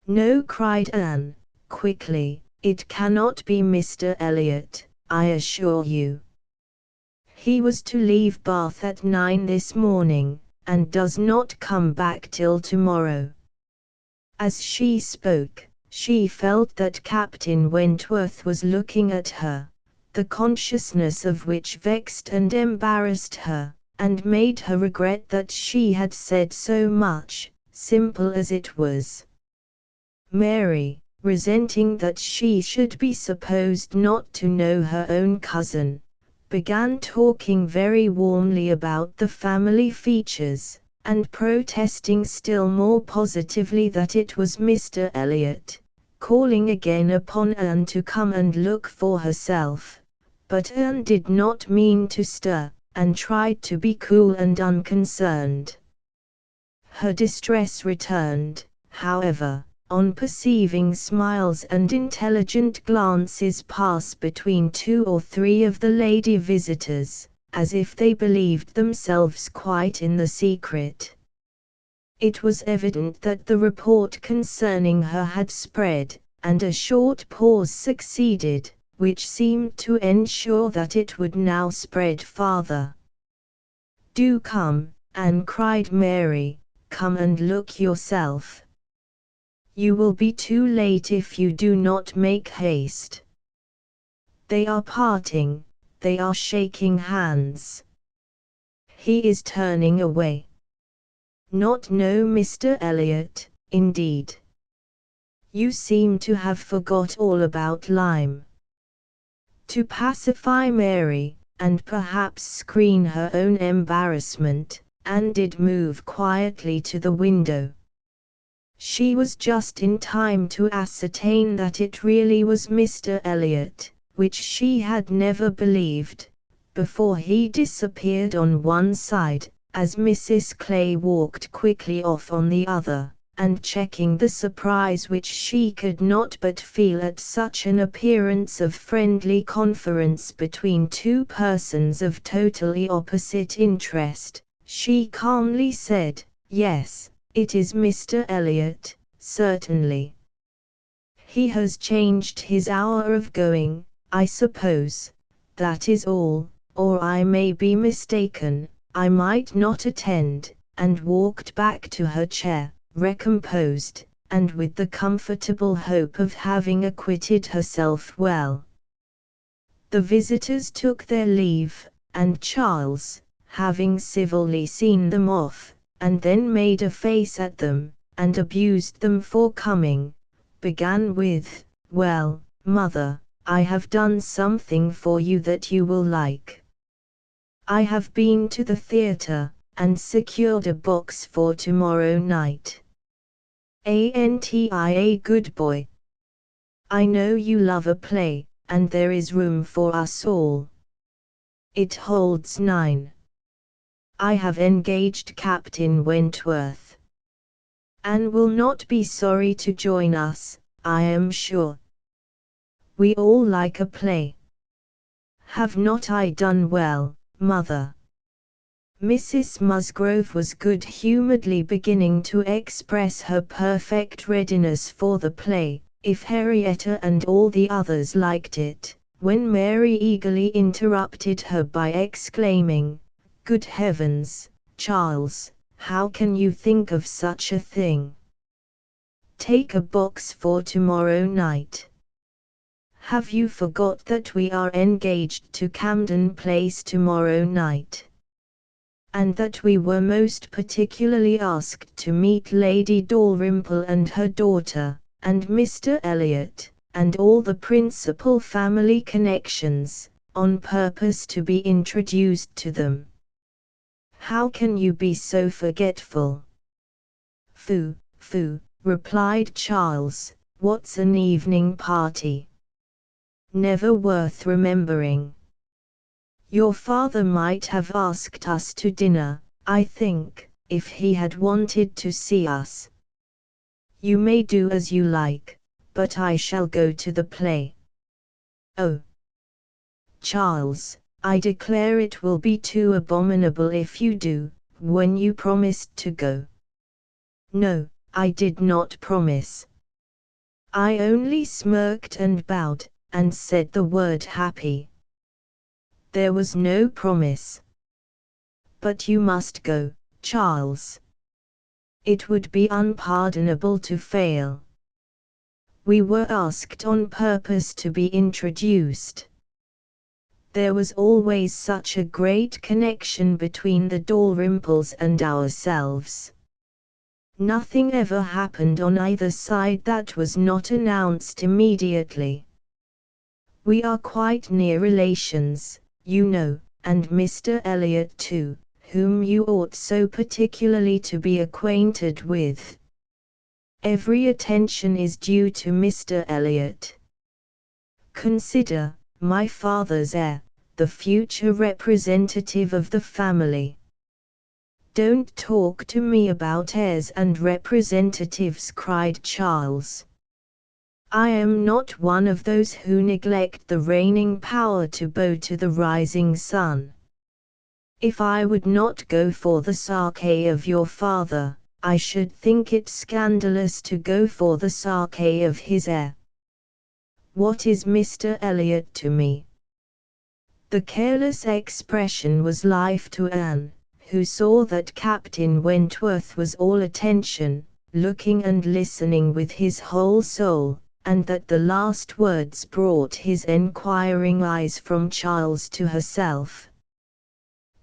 "No," cried Anne, quickly, "it cannot be Mr. Elliot, I assure you. He was to leave Bath at 9 this morning, and does not come back till tomorrow." As she spoke, she felt that Captain Wentworth was looking at her, the consciousness of which vexed and embarrassed her, and made her regret that she had said so much, simple as it was. Mary, resenting that she should be supposed not to know her own cousin, began talking very warmly about the family features, and protesting still more positively that it was Mr. Elliot, calling again upon Anne to come and look for herself. But Anne did not mean to stir, and tried to be cool and unconcerned. Her distress returned, however, on perceiving smiles and intelligent glances pass between 2 or 3 of the lady visitors, as if they believed themselves quite in the secret. It was evident that the report concerning her had spread, and a short pause succeeded, which seemed to ensure that it would now spread farther. "Do come, Anne," cried Mary, "come and look yourself. You will be too late if you do not make haste. They are parting, they are shaking hands. He is turning away. Not know Mr. Elliot, indeed. You seem to have forgot all about Lyme. To pacify Mary, and perhaps screen her own embarrassment, Anne did move quietly to the window. She was just in time to ascertain that it really was Mr. Elliot, which she had never believed, before he disappeared on one side, as Mrs. Clay walked quickly off on the other, and checking the surprise which she could not but feel at such an appearance of friendly conference between two persons of totally opposite interest, she calmly said, "Yes, it is Mr. Elliot, certainly. He has changed his hour of going, I suppose, that is all, or I may be mistaken, I might not attend," and walked back to her chair, recomposed, and with the comfortable hope of having acquitted herself well. The visitors took their leave, and Charles, having civilly seen them off, and then made a face at them, and abused them for coming, began with, "Well, mother, I have done something for you that you will like. I have been to the theatre, and secured a box for tomorrow night. A good boy. I know you love a play, and there is room for us all. It holds 9. I have engaged Captain Wentworth. Anne will not be sorry to join us, I am sure. We all like a play. Have not I done well, mother?" Mrs. Musgrove was good-humouredly beginning to express her perfect readiness for the play, if Henrietta and all the others liked it, when Mary eagerly interrupted her by exclaiming, "Good heavens, Charles, how can you think of such a thing? Take a box for tomorrow night. Have you forgot that we are engaged to Camden Place tomorrow night? And that we were most particularly asked to meet Lady Dalrymple and her daughter, and Mr. Elliot, and all the principal family connections, on purpose to be introduced to them? How can you be so forgetful?" "Phoo, phoo," replied Charles, "what's an evening party? Never worth remembering. Your father might have asked us to dinner, I think, if he had wanted to see us. You may do as you like, but I shall go to the play." "Oh, Charles, I declare it will be too abominable if you do, when you promised to go." "No, I did not promise. I only smirked and bowed, and said the word happy. There was no promise. But you must go, Charles. It would be unpardonable to fail. We were asked on purpose to be introduced. There was always such a great connection between the Dalrymples and ourselves. Nothing ever happened on either side that was not announced immediately. We are quite near relations, you know, and Mr. Elliot too, whom you ought so particularly to be acquainted with. Every attention is due to Mr. Elliot. Consider, my father's heir, the future representative of the family." "Don't talk to me about heirs and representatives," cried Charles. "I am not one of those who neglect the reigning power to bow to the rising sun. If I would not go for the sake of your father, I should think it scandalous to go for the sake of his heir. What is Mr. Elliot to me?" The careless expression was life to Anne, who saw that Captain Wentworth was all attention, looking and listening with his whole soul, and that the last words brought his enquiring eyes from Charles to herself.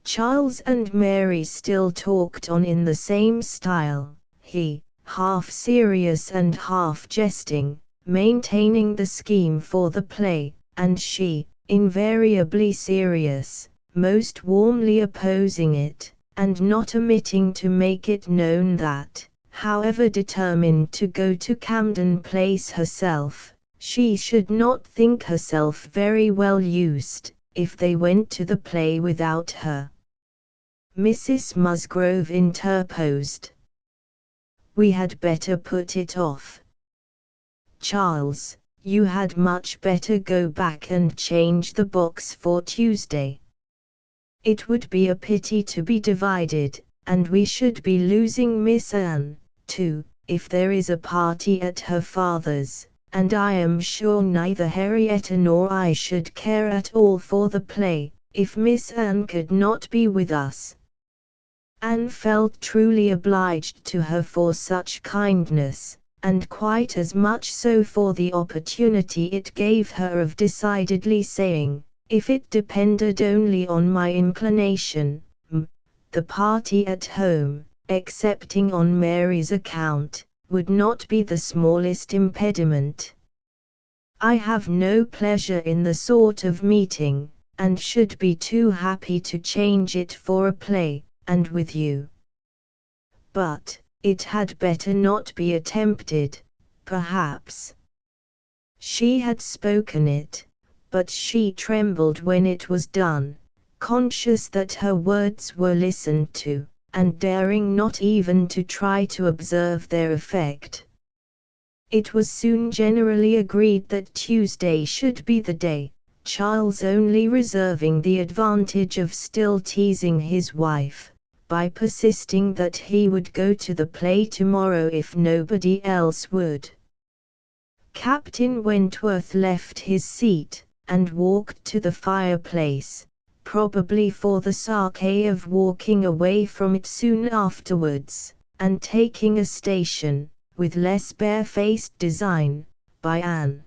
Charles and Mary still talked on in the same style, he, half serious and half jesting, maintaining the scheme for the play, and she, invariably serious, most warmly opposing it, and not omitting to make it known that, however determined to go to Camden Place herself, she should not think herself very well used, if they went to the play without her. Mrs. Musgrove interposed. "We had better put it off. Charles, you had much better go back and change the box for Tuesday. It would be a pity to be divided, and we should be losing Miss Anne, too, if there is a party at her father's, and I am sure neither Henrietta nor I should care at all for the play, if Miss Anne could not be with us." Anne felt truly obliged to her for such kindness, and quite as much so for the opportunity it gave her of decidedly saying, "If it depended only on my inclination, the party at home, excepting on Mary's account, would not be the smallest impediment. I have no pleasure in the sort of meeting, and should be too happy to change it for a play, and with you. But it had better not be attempted, perhaps." She had spoken it, but she trembled when it was done, conscious that her words were listened to, and daring not even to try to observe their effect. It was soon generally agreed that Tuesday should be the day, Charles only reserving the advantage of still teasing his wife, by persisting that he would go to the play tomorrow if nobody else would. Captain Wentworth left his seat, and walked to the fireplace, probably for the sarcasm of walking away from it soon afterwards, and taking a station, with less barefaced design, by Anne.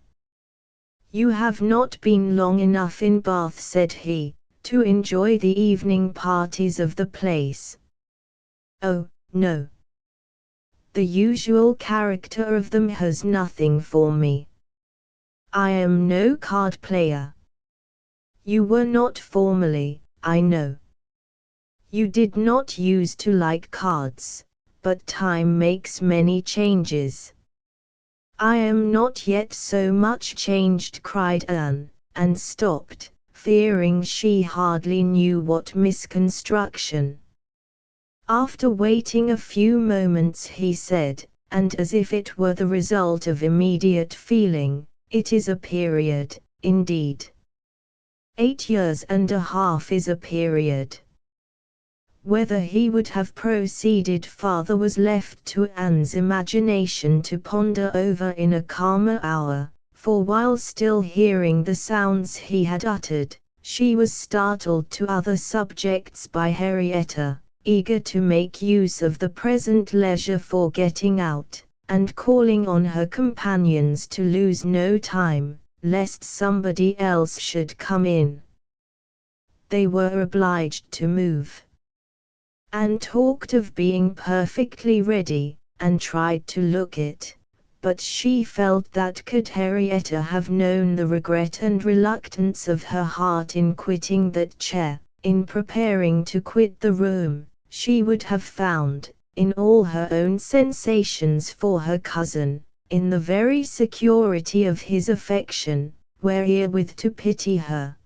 "You have not been long enough in Bath," said he, "to enjoy the evening parties of the place." "Oh, no. The usual character of them has nothing for me. I am no card player." "You were not formerly, I know. You did not use to like cards, but time makes many changes." "I am not yet so much changed," cried Anne, and stopped, fearing she hardly knew what misconstruction. After waiting a few moments he said, and as if it were the result of immediate feeling, "It is a period, indeed. 8 years and a half is a period." Whether he would have proceeded farther was left to Anne's imagination to ponder over in a calmer hour, for while still hearing the sounds he had uttered, she was startled to other subjects by Henrietta, eager to make use of the present leisure for getting out, and calling on her companions to lose no time, lest somebody else should come in. They were obliged to move. Anne talked of being perfectly ready, and tried to look it, but she felt that could Henrietta have known the regret and reluctance of her heart in quitting that chair, in preparing to quit the room, she would have found, in all her own sensations for her cousin, in the very security of his affection, wherewith to pity her.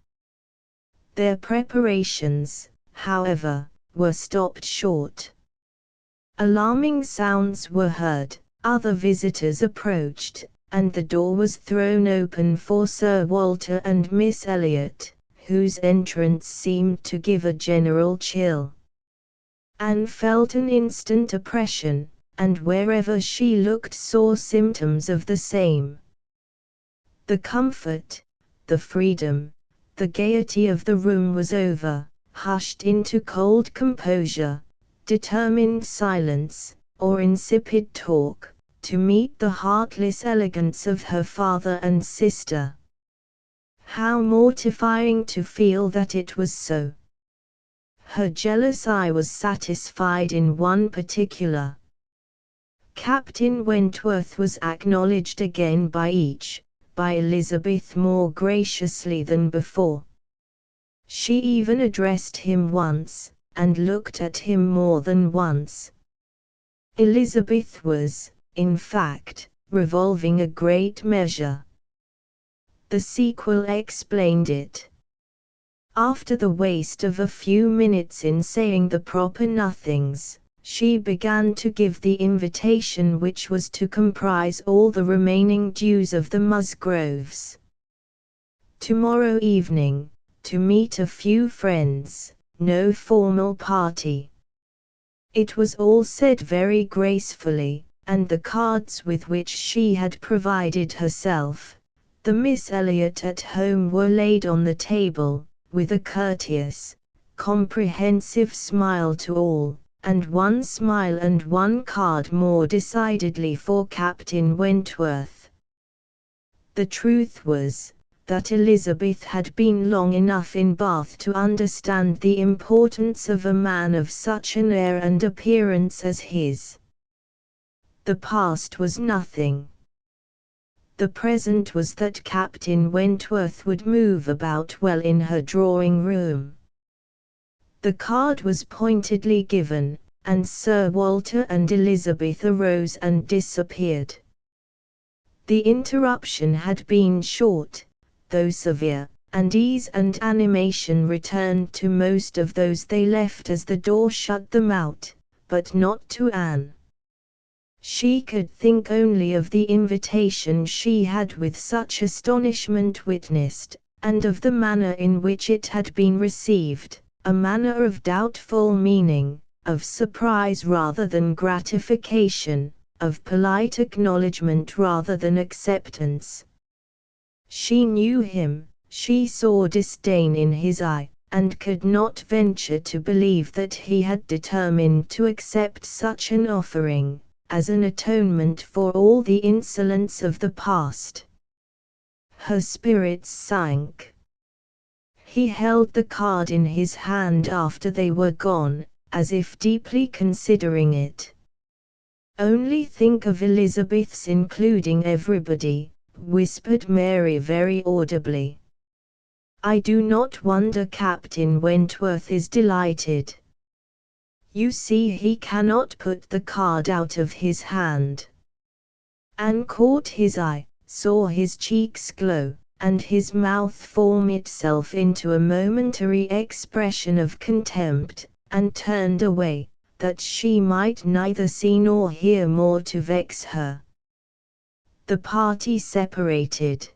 Their preparations, however, were stopped short. Alarming sounds were heard, other visitors approached, and the door was thrown open for Sir Walter and Miss Elliot, whose entrance seemed to give a general chill. Anne felt an instant oppression, and wherever she looked saw symptoms of the same. The comfort, the freedom, the gaiety of the room was over, hushed into cold composure, determined silence, or insipid talk, to meet the heartless elegance of her father and sister. How mortifying to feel that it was so. Her jealous eye was satisfied in one particular. Captain Wentworth was acknowledged again by each, by Elizabeth more graciously than before. She even addressed him once, and looked at him more than once. Elizabeth was, in fact, revolving a great measure. The sequel explained it. After the waste of a few minutes in saying the proper nothings, she began to give the invitation which was to comprise all the remaining dues of the Musgroves. Tomorrow evening, to meet a few friends, no formal party. It was all said very gracefully, and the cards with which she had provided herself, the Miss Elliot at home, were laid on the table, with a courteous, comprehensive smile to all, and one smile and one card more decidedly for Captain Wentworth. The truth was, that Elizabeth had been long enough in Bath to understand the importance of a man of such an air and appearance as his. The past was nothing. The present was that Captain Wentworth would move about well in her drawing-room. The card was pointedly given, and Sir Walter and Elizabeth arose and disappeared. The interruption had been short, though severe, and ease and animation returned to most of those they left as the door shut them out, but not to Anne. She could think only of the invitation she had with such astonishment witnessed, and of the manner in which it had been received, a manner of doubtful meaning, of surprise rather than gratification, of polite acknowledgment rather than acceptance. She knew him, she saw disdain in his eye, and could not venture to believe that he had determined to accept such an offering, as an atonement for all the insolence of the past. Her spirits sank. He held the card in his hand after they were gone, as if deeply considering it. "Only think of Elizabeth's including everybody," whispered Mary very audibly. "I do not wonder Captain Wentworth is delighted. You see he cannot put the card out of his hand." Anne caught his eye, saw his cheeks glow, and his mouth form itself into a momentary expression of contempt, and turned away, that she might neither see nor hear more to vex her. The party separated.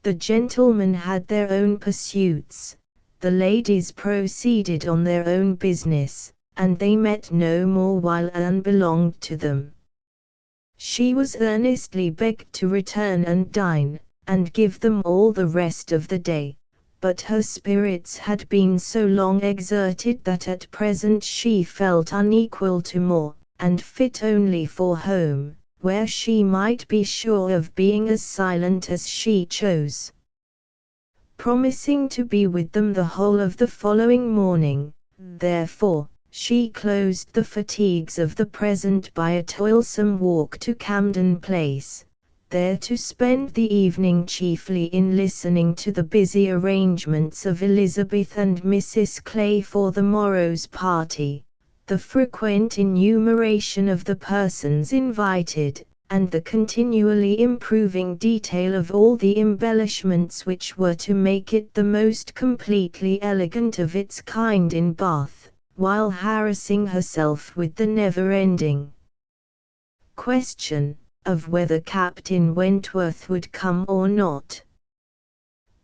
The gentlemen had their own pursuits, the ladies proceeded on their own business, and they met no more while Anne belonged to them. She was earnestly begged to return and dine, and give them all the rest of the day, but her spirits had been so long exerted that at present she felt unequal to more, and fit only for home, where she might be sure of being as silent as she chose. Promising to be with them the whole of the following morning, therefore, she closed the fatigues of the present by a toilsome walk to Camden Place, there to spend the evening chiefly in listening to the busy arrangements of Elizabeth and Mrs. Clay for the morrow's party, the frequent enumeration of the persons invited, and the continually improving detail of all the embellishments which were to make it the most completely elegant of its kind in Bath, while harassing herself with the never-ending question of whether Captain Wentworth would come or not.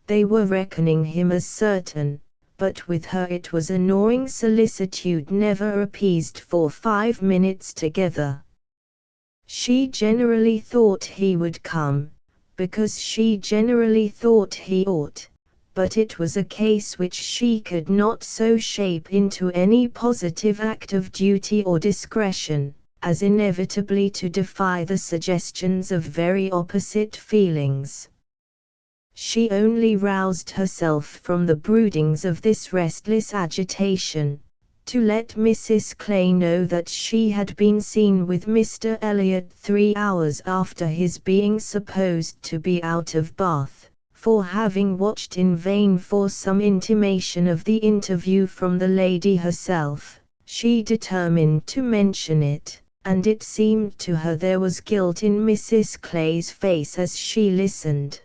They were reckoning him as certain, but with her it was a gnawing solicitude never appeased for 5 minutes together. She generally thought he would come, because she generally thought he ought, but it was a case which she could not so shape into any positive act of duty or discretion, as inevitably to defy the suggestions of very opposite feelings. She only roused herself from the broodings of this restless agitation, to let Mrs. Clay know that she had been seen with Mr. Elliot 3 hours after his being supposed to be out of Bath, for having watched in vain for some intimation of the interview from the lady herself, she determined to mention it, and it seemed to her there was guilt in Mrs. Clay's face as she listened.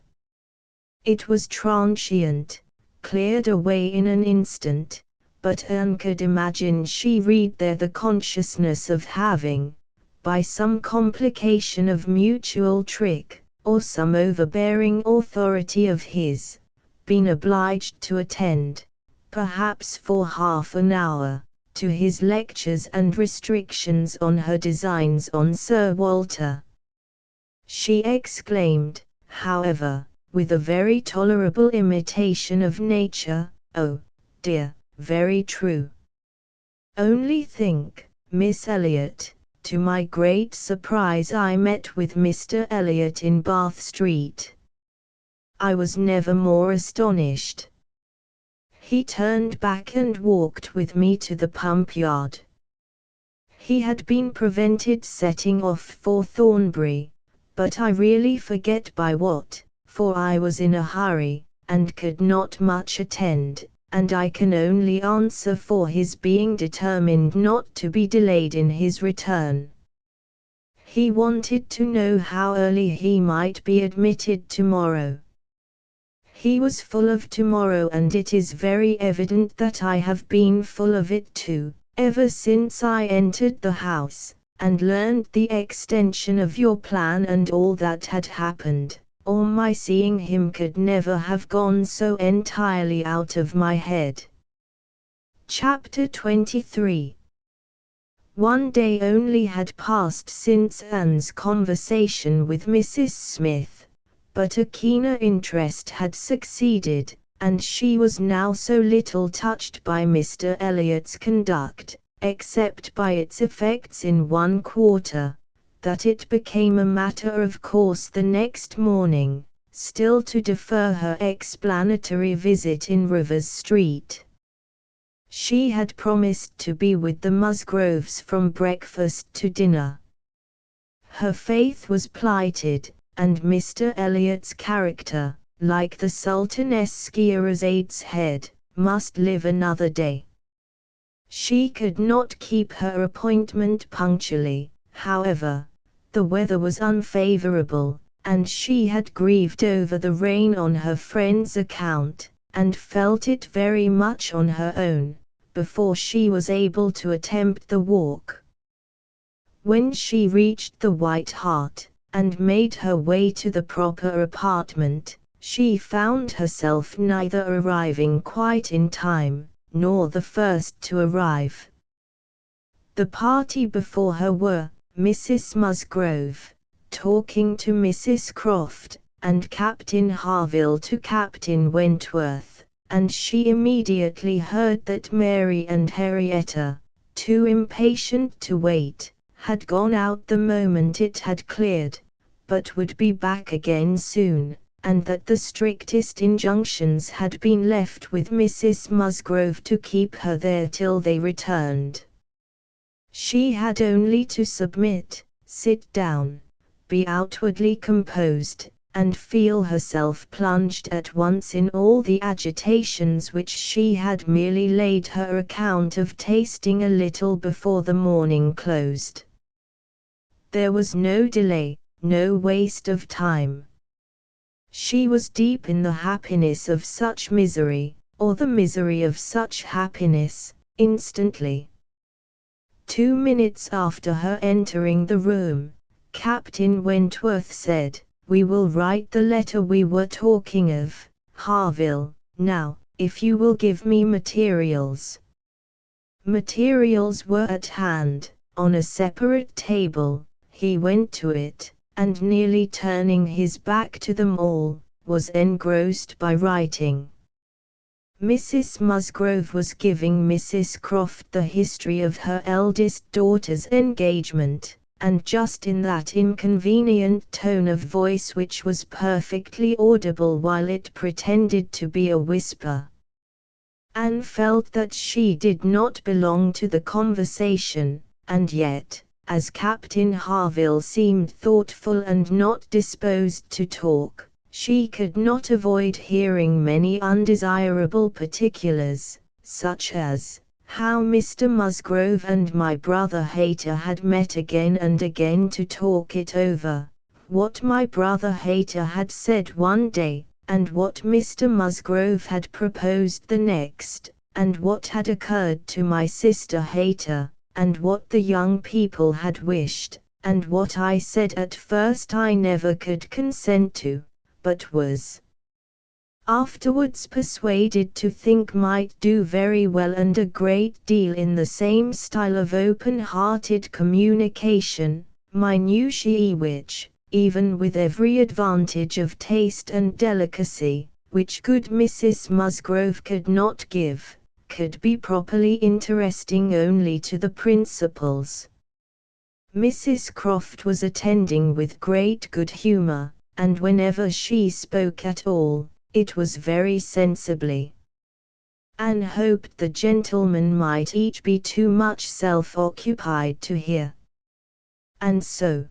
It was transient, cleared away in an instant, but Anne could imagine she read there the consciousness of having, by some complication of mutual trick, or some overbearing authority of his, been obliged to attend, perhaps for half an hour, to his lectures and restrictions on her designs on Sir Walter. She exclaimed, however, with a very tolerable imitation of nature, "Oh, dear, very true. Only think, Miss Elliot, to my great surprise I met with Mr. Elliot in Bath Street. I was never more astonished. He turned back and walked with me to the pump yard. He had been prevented setting off for Thornbury, but I really forget by what, for I was in a hurry, and could not much attend, and I can only answer for his being determined not to be delayed in his return. He wanted to know how early he might be admitted tomorrow. He was full of tomorrow, and it is very evident that I have been full of it too, ever since I entered the house, and learned the extension of your plan and all that had happened, or my seeing him could never have gone so entirely out of my head." Chapter 23. One day only had passed since Anne's conversation with Mrs. Smith, but a keener interest had succeeded, and she was now so little touched by Mr. Elliot's conduct, except by its effects in one quarter, that it became a matter of course the next morning, still to defer her explanatory visit in Rivers Street. She had promised to be with the Musgroves from breakfast to dinner. Her faith was plighted, and Mr. Elliot's character, like the Sultaness Scheherazade's head, must live another day. She could not keep her appointment punctually, however. The weather was unfavorable, and she had grieved over the rain on her friend's account, and felt it very much on her own, before she was able to attempt the walk. When she reached the White Hart, and made her way to the proper apartment, she found herself neither arriving quite in time, nor the first to arrive. The party before her were Mrs. Musgrove, talking to Mrs. Croft, and Captain Harville to Captain Wentworth, and she immediately heard that Mary and Henrietta, too impatient to wait, had gone out the moment it had cleared, but would be back again soon, and that the strictest injunctions had been left with Mrs. Musgrove to keep her there till they returned. She had only to submit, sit down, be outwardly composed, and feel herself plunged at once in all the agitations which she had merely laid her account of tasting a little before the morning closed. There was no delay, no waste of time. She was deep in the happiness of such misery, or the misery of such happiness, instantly. 2 minutes after her entering the room, Captain Wentworth said, "We will write the letter we were talking of, Harville, now, if you will give me materials." Materials were at hand, on a separate table. He went to it, and nearly turning his back to them all, was engrossed by writing. Mrs. Musgrove was giving Mrs. Croft the history of her eldest daughter's engagement, and just in that inconvenient tone of voice which was perfectly audible while it pretended to be a whisper. Anne felt that she did not belong to the conversation, and yet, as Captain Harville seemed thoughtful and not disposed to talk, she could not avoid hearing many undesirable particulars, such as how Mr. Musgrove and my brother Hayter had met again and again to talk it over, what my brother Hayter had said one day, and what Mr. Musgrove had proposed the next, and what had occurred to my sister Hayter, and what the young people had wished, and what I said at first I never could consent to, but was afterwards persuaded to think might do very well, and a great deal in the same style of open-hearted communication, minutiae which, even with every advantage of taste and delicacy, which good Mrs. Musgrove could not give, could be properly interesting only to the principals. Mrs. Croft was attending with great good humour, and whenever she spoke at all, it was very sensibly. Anne hoped the gentlemen might each be too much self-occupied to hear. And so,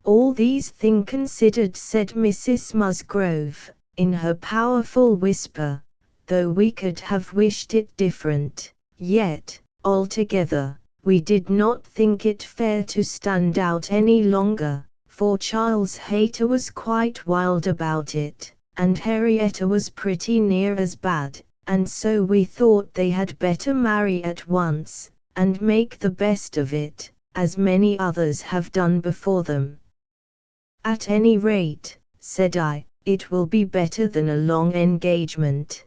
all these things considered, said Mrs. Musgrove, in her powerful whisper, though we could have wished it different, yet, altogether, we did not think it fair to stand out any longer, for Charles Hayter was quite wild about it, and Henrietta was pretty near as bad, and so we thought they had better marry at once, and make the best of it, as many others have done before them. At any rate, said I, it will be better than a long engagement.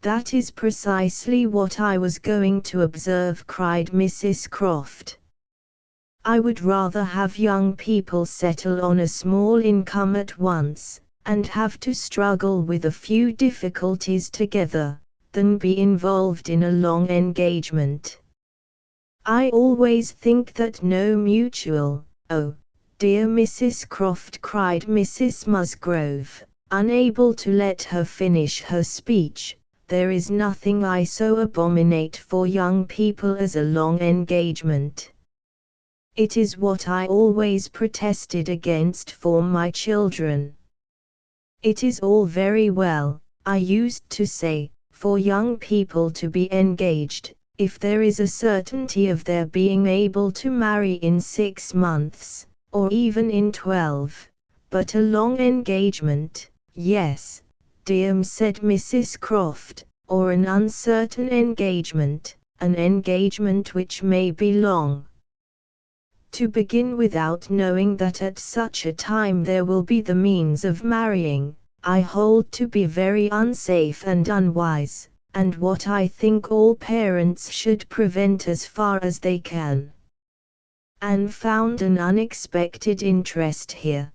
That is precisely what I was going to observe, cried Mrs. Croft. I would rather have young people settle on a small income at once, and have to struggle with a few difficulties together, than be involved in a long engagement. I always think that no mutual, dear Mrs. Croft, cried Mrs. Musgrove, unable to let her finish her speech, there is nothing I so abominate for young people as a long engagement. It is what I always protested against for my children. It is all very well, I used to say, for young people to be engaged, if there is a certainty of their being able to marry in 6 months, or even in 12, but a long engagement, yes, dear, said Mrs. Croft, or an uncertain engagement, an engagement which may be long. To begin without knowing that at such a time there will be the means of marrying, I hold to be very unsafe and unwise, and what I think all parents should prevent as far as they can. Anne found an unexpected interest here.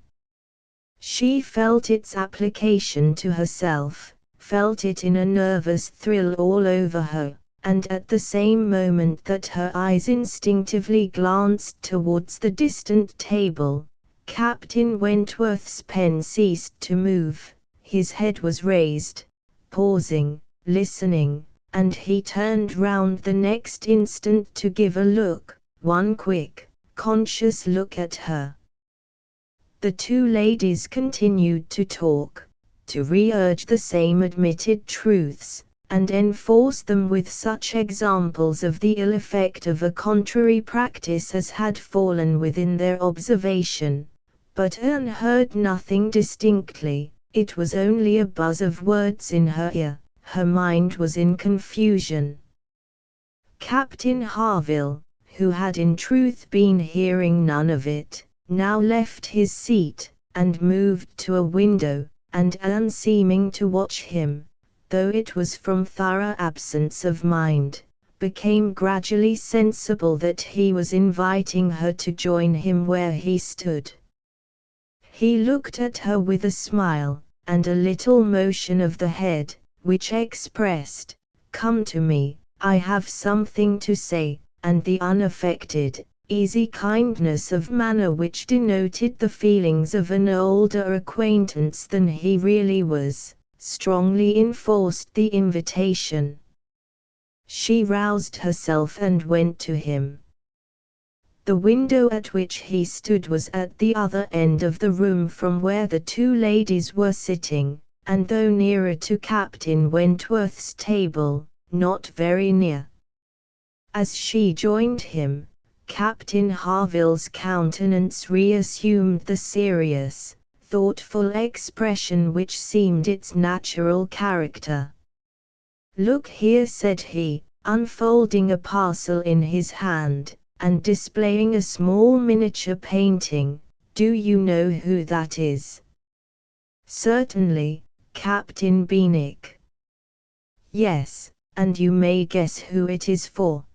She felt its application to herself, felt it in a nervous thrill all over her, and at the same moment that her eyes instinctively glanced towards the distant table, Captain Wentworth's pen ceased to move, his head was raised, pausing, listening, and he turned round the next instant to give a look, one quick, conscious look at her. The two ladies continued to talk, to re-urge the same admitted truths, and enforce them with such examples of the ill effect of a contrary practice as had fallen within their observation, but Anne heard nothing distinctly, it was only a buzz of words in her ear, her mind was in confusion. Captain Harville, who had in truth been hearing none of it, now left his seat, and moved to a window, and Anne, seeming to watch him, though it was from thorough absence of mind, became gradually sensible that he was inviting her to join him where he stood. He looked at her with a smile, and a little motion of the head, which expressed, "Come to me, I have something to say," and the unaffected, easy kindness of manner which denoted the feelings of an older acquaintance than he really was, strongly enforced the invitation. She roused herself and went to him. The window at which he stood was at the other end of the room from where the two ladies were sitting, and though nearer to Captain Wentworth's table, not very near. As she joined him, Captain Harville's countenance reassumed the serious, thoughtful expression which seemed its natural character. "Look here," said he, unfolding a parcel in his hand, and displaying a small miniature painting. "Do you know who that is?" "Certainly, Captain Benwick." "Yes, and you may guess who it is for."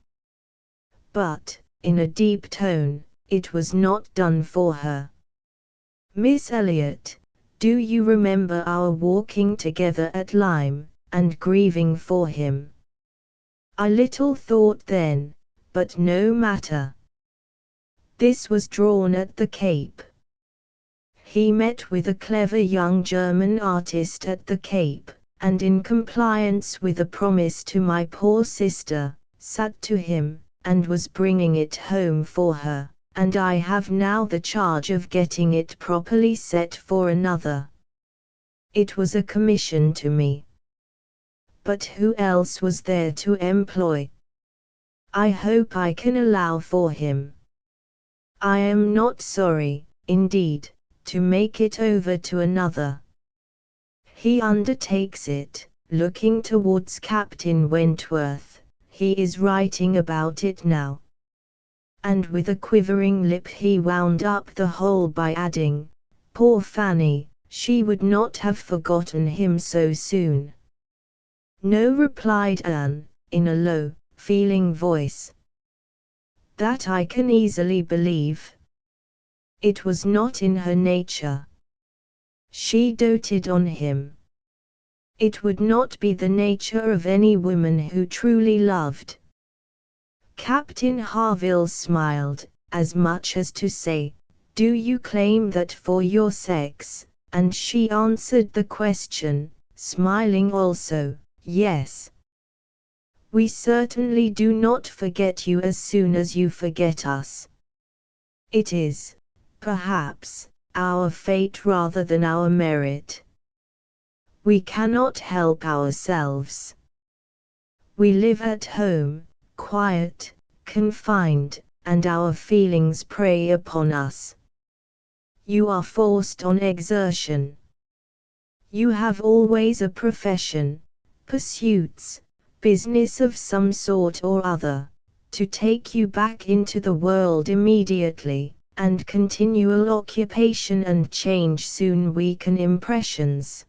But, in a deep tone, it was not done for her. "Miss Elliot, do you remember our walking together at Lyme, and grieving for him?" "I little thought then, but no matter." This was drawn at the Cape. He met with a clever young German artist at the Cape, and in compliance with a promise to my poor sister, sat to him, and was bringing it home for her, and I have now the charge of getting it properly set for another. It was a commission to me. But who else was there to employ? I hope I can allow for him. I am not sorry, indeed, to make it over to another. He undertakes it," looking towards Captain Wentworth. "He is writing about it now." And with a quivering lip he wound up the whole by adding, "Poor Fanny, she would not have forgotten him so soon." "No," replied Anne, in a low, feeling voice. "That I can easily believe." It was not in her nature. She doted on him. It would not be the nature of any woman who truly loved. Captain Harville smiled, as much as to say, "Do you claim that for your sex?" and she answered the question, smiling also, "Yes. We certainly do not forget you as soon as you forget us. It is, perhaps, our fate rather than our merit. We cannot help ourselves. We live at home, quiet, confined, and our feelings prey upon us. You are forced on exertion. You have always a profession, pursuits, business of some sort or other, to take you back into the world immediately, and continual occupation and change soon weaken impressions.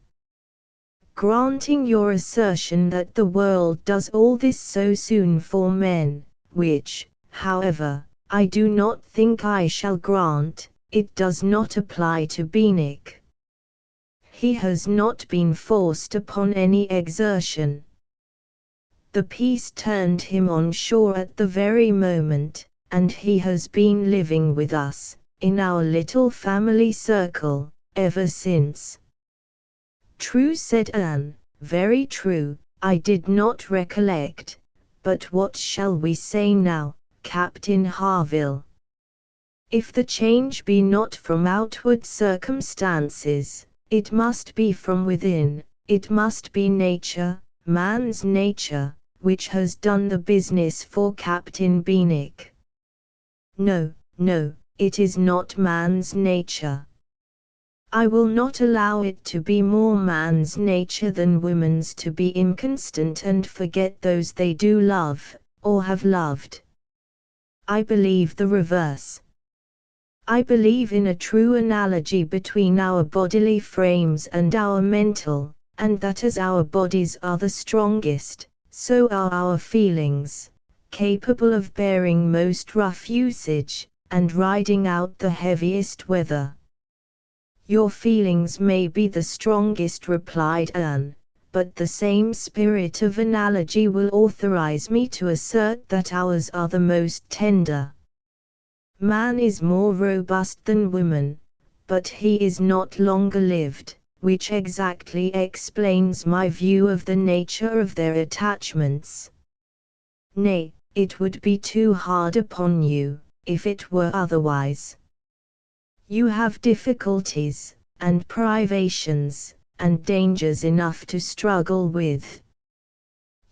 Granting your assertion that the world does all this so soon for men, which, however, I do not think I shall grant, it does not apply to Benwick. He has not been forced upon any exertion. The peace turned him on shore at the very moment, and he has been living with us, in our little family circle, ever since." "True," said Anne, "very true, I did not recollect. But what shall we say now, Captain Harville? If the change be not from outward circumstances, it must be from within. It must be nature, man's nature, which has done the business for Captain Benwick." "No, no, it is not man's nature. I will not allow it to be more man's nature than woman's to be inconstant and forget those they do love, or have loved. I believe the reverse. I believe in a true analogy between our bodily frames and our mental, and that as our bodies are the strongest, so are our feelings, capable of bearing most rough usage, and riding out the heaviest weather." "Your feelings may be the strongest," replied Anne, but the same spirit of analogy will authorize me to assert that ours are the most tender. Man is more robust than woman, but he is not longer lived, which exactly explains my view of the nature of their attachments. Nay, it would be too hard upon you, if it were otherwise. You have difficulties, and privations, and dangers enough to struggle with.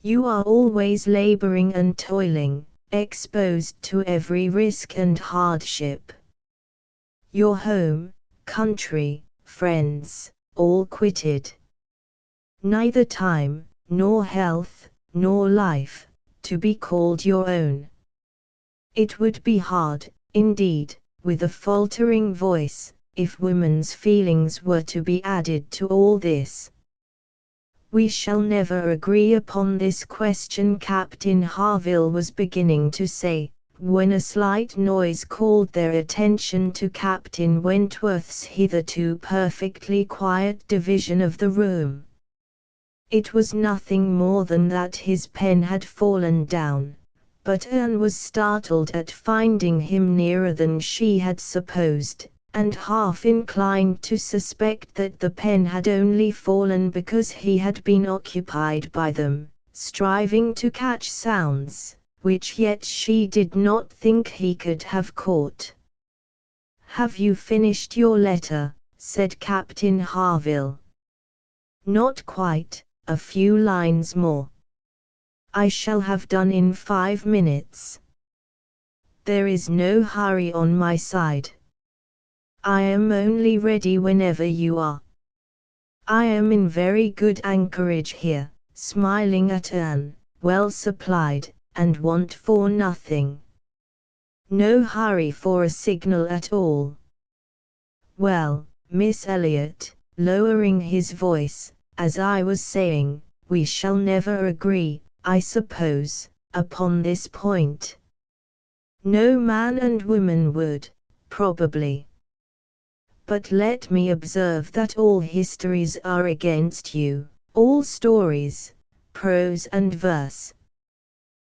You are always laboring and toiling, exposed to every risk and hardship. Your home, country, friends, all quitted. Neither time, nor health, nor life, to be called your own. It would be hard, indeed, with a faltering voice, if women's feelings were to be added to all this. We shall never agree upon this question, Captain Harville was beginning to say, when a slight noise called their attention to Captain Wentworth's hitherto perfectly quiet division of the room. It was nothing more than that his pen had fallen down, but Anne was startled at finding him nearer than she had supposed, and half inclined to suspect that the pen had only fallen because he had been occupied by them, striving to catch sounds, which yet she did not think he could have caught. "Have you finished your letter?" said Captain Harville. "Not quite, a few lines more. I shall have done in 5 minutes. There is no hurry on my side. I am only ready whenever you are. I am in very good anchorage here," smiling at Anne, "well supplied, and want for nothing. No hurry for a signal at all. Well, Miss Elliot," lowering his voice, "as I was saying, we shall never agree, I suppose, upon this point. No man and woman would, probably. But let me observe that all histories are against you, all stories, prose and verse.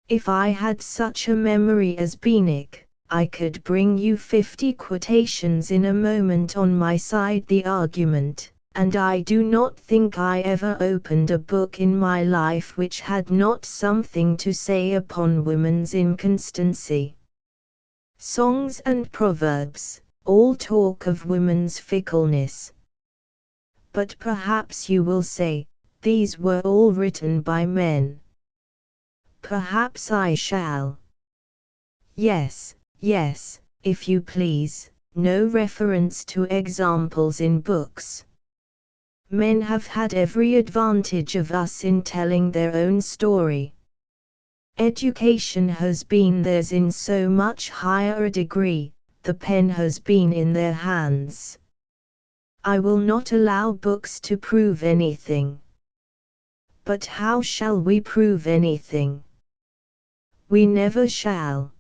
If I had such a memory as Benwick, I could bring you 50 quotations in a moment on my side the argument, and I do not think I ever opened a book in my life which had not something to say upon woman's inconstancy. Songs and proverbs, all talk of woman's fickleness. But perhaps you will say, these were all written by men. Perhaps I shall. Yes, yes, if you please, no reference to examples in books. Men have had every advantage of us in telling their own story. Education has been theirs in so much higher a degree, the pen has been in their hands. I will not allow books to prove anything. But how shall we prove anything? We never shall.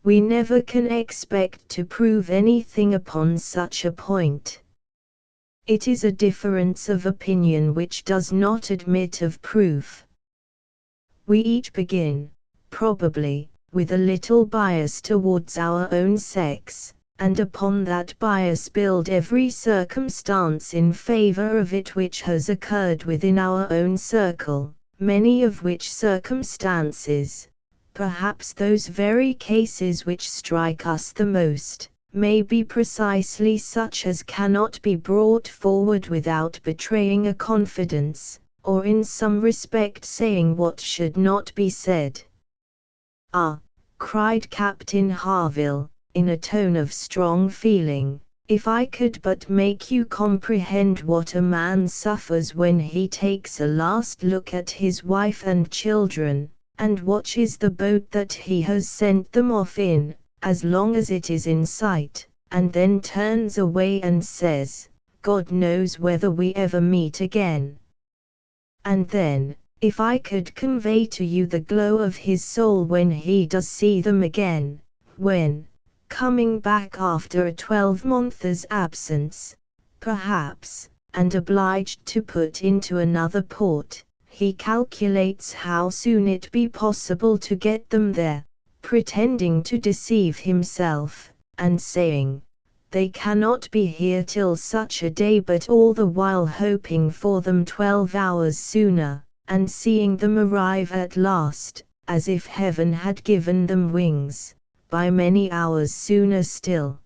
We never can expect to prove anything upon such a point. It is a difference of opinion which does not admit of proof. We each begin, probably, with a little bias towards our own sex, and upon that bias build every circumstance in favor of it which has occurred within our own circle, many of which circumstances, perhaps those very cases which strike us the most, may be precisely such as cannot be brought forward without betraying a confidence, or in some respect saying what should not be said. "Ah," cried Captain Harville, in a tone of strong feeling, "if I could but make you comprehend what a man suffers when he takes a last look at his wife and children, and watches the boat that he has sent them off in, as long as it is in sight, and then turns away and says, 'God knows whether we ever meet again.' And then, if I could convey to you the glow of his soul when he does see them again, when, coming back after a 12-month's absence, perhaps, and obliged to put into another port, he calculates how soon it be possible to get them there, pretending to deceive himself, and saying, "They cannot be here till such a day," but all the while hoping for them 12 hours sooner, and seeing them arrive at last, as if heaven had given them wings, by many hours sooner still.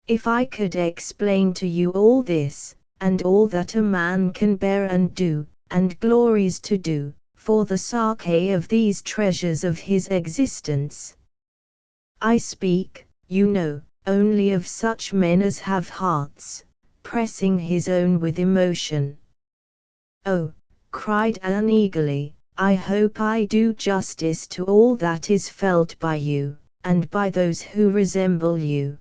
If I could explain to you all this, and all that a man can bear and do, and glories to do, for the sake of these treasures of his existence. I speak, you know, only of such men as have hearts, pressing his own with emotion. Oh, cried Anne eagerly, I hope I do justice to all that is felt by you, and by those who resemble you.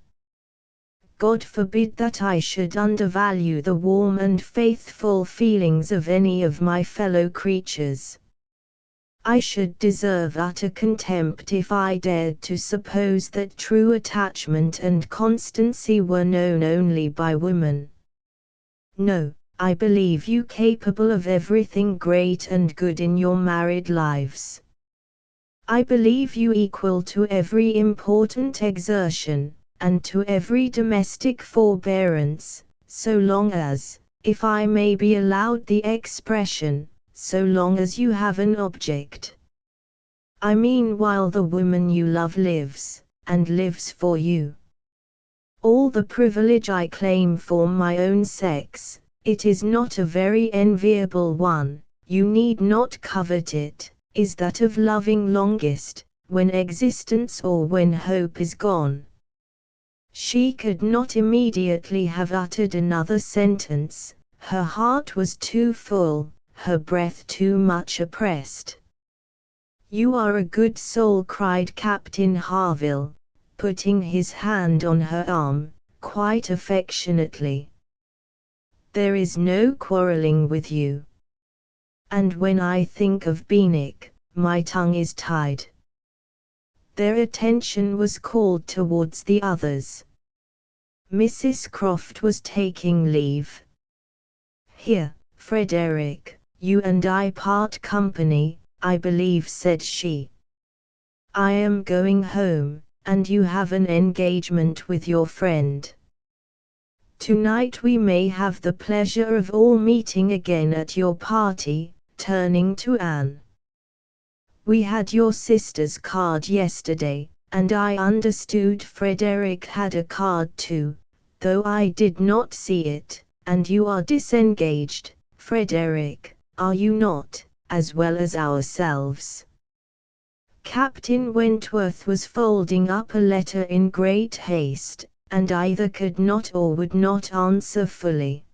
God forbid that I should undervalue the warm and faithful feelings of any of my fellow creatures. I should deserve utter contempt if I dared to suppose that true attachment and constancy were known only by women. No, I believe you capable of everything great and good in your married lives. I believe you equal to every important exertion, and to every domestic forbearance, so long as, if I may be allowed the expression, so long as you have an object. I mean while the woman you love lives, and lives for you. All the privilege I claim for my own sex, it is not a very enviable one, you need not covet it, is that of loving longest, when existence or when hope is gone. She could not immediately have uttered another sentence, her heart was too full, her breath too much oppressed. You are a good soul, cried Captain Harville, putting his hand on her arm, quite affectionately. There is no quarrelling with you. And when I think of Beanick, my tongue is tied. Their attention was called towards the others. Mrs. Croft was taking leave. Here, Frederick, you and I part company, I believe, said she. I am going home, and you have an engagement with your friend. Tonight we may have the pleasure of all meeting again at your party, turning to Anne. We had your sister's card yesterday, and I understood Frederick had a card too, though I did not see it, and you are disengaged, Frederick, are you not, as well as ourselves? Captain Wentworth was folding up a letter in great haste, and either could not or would not answer fully.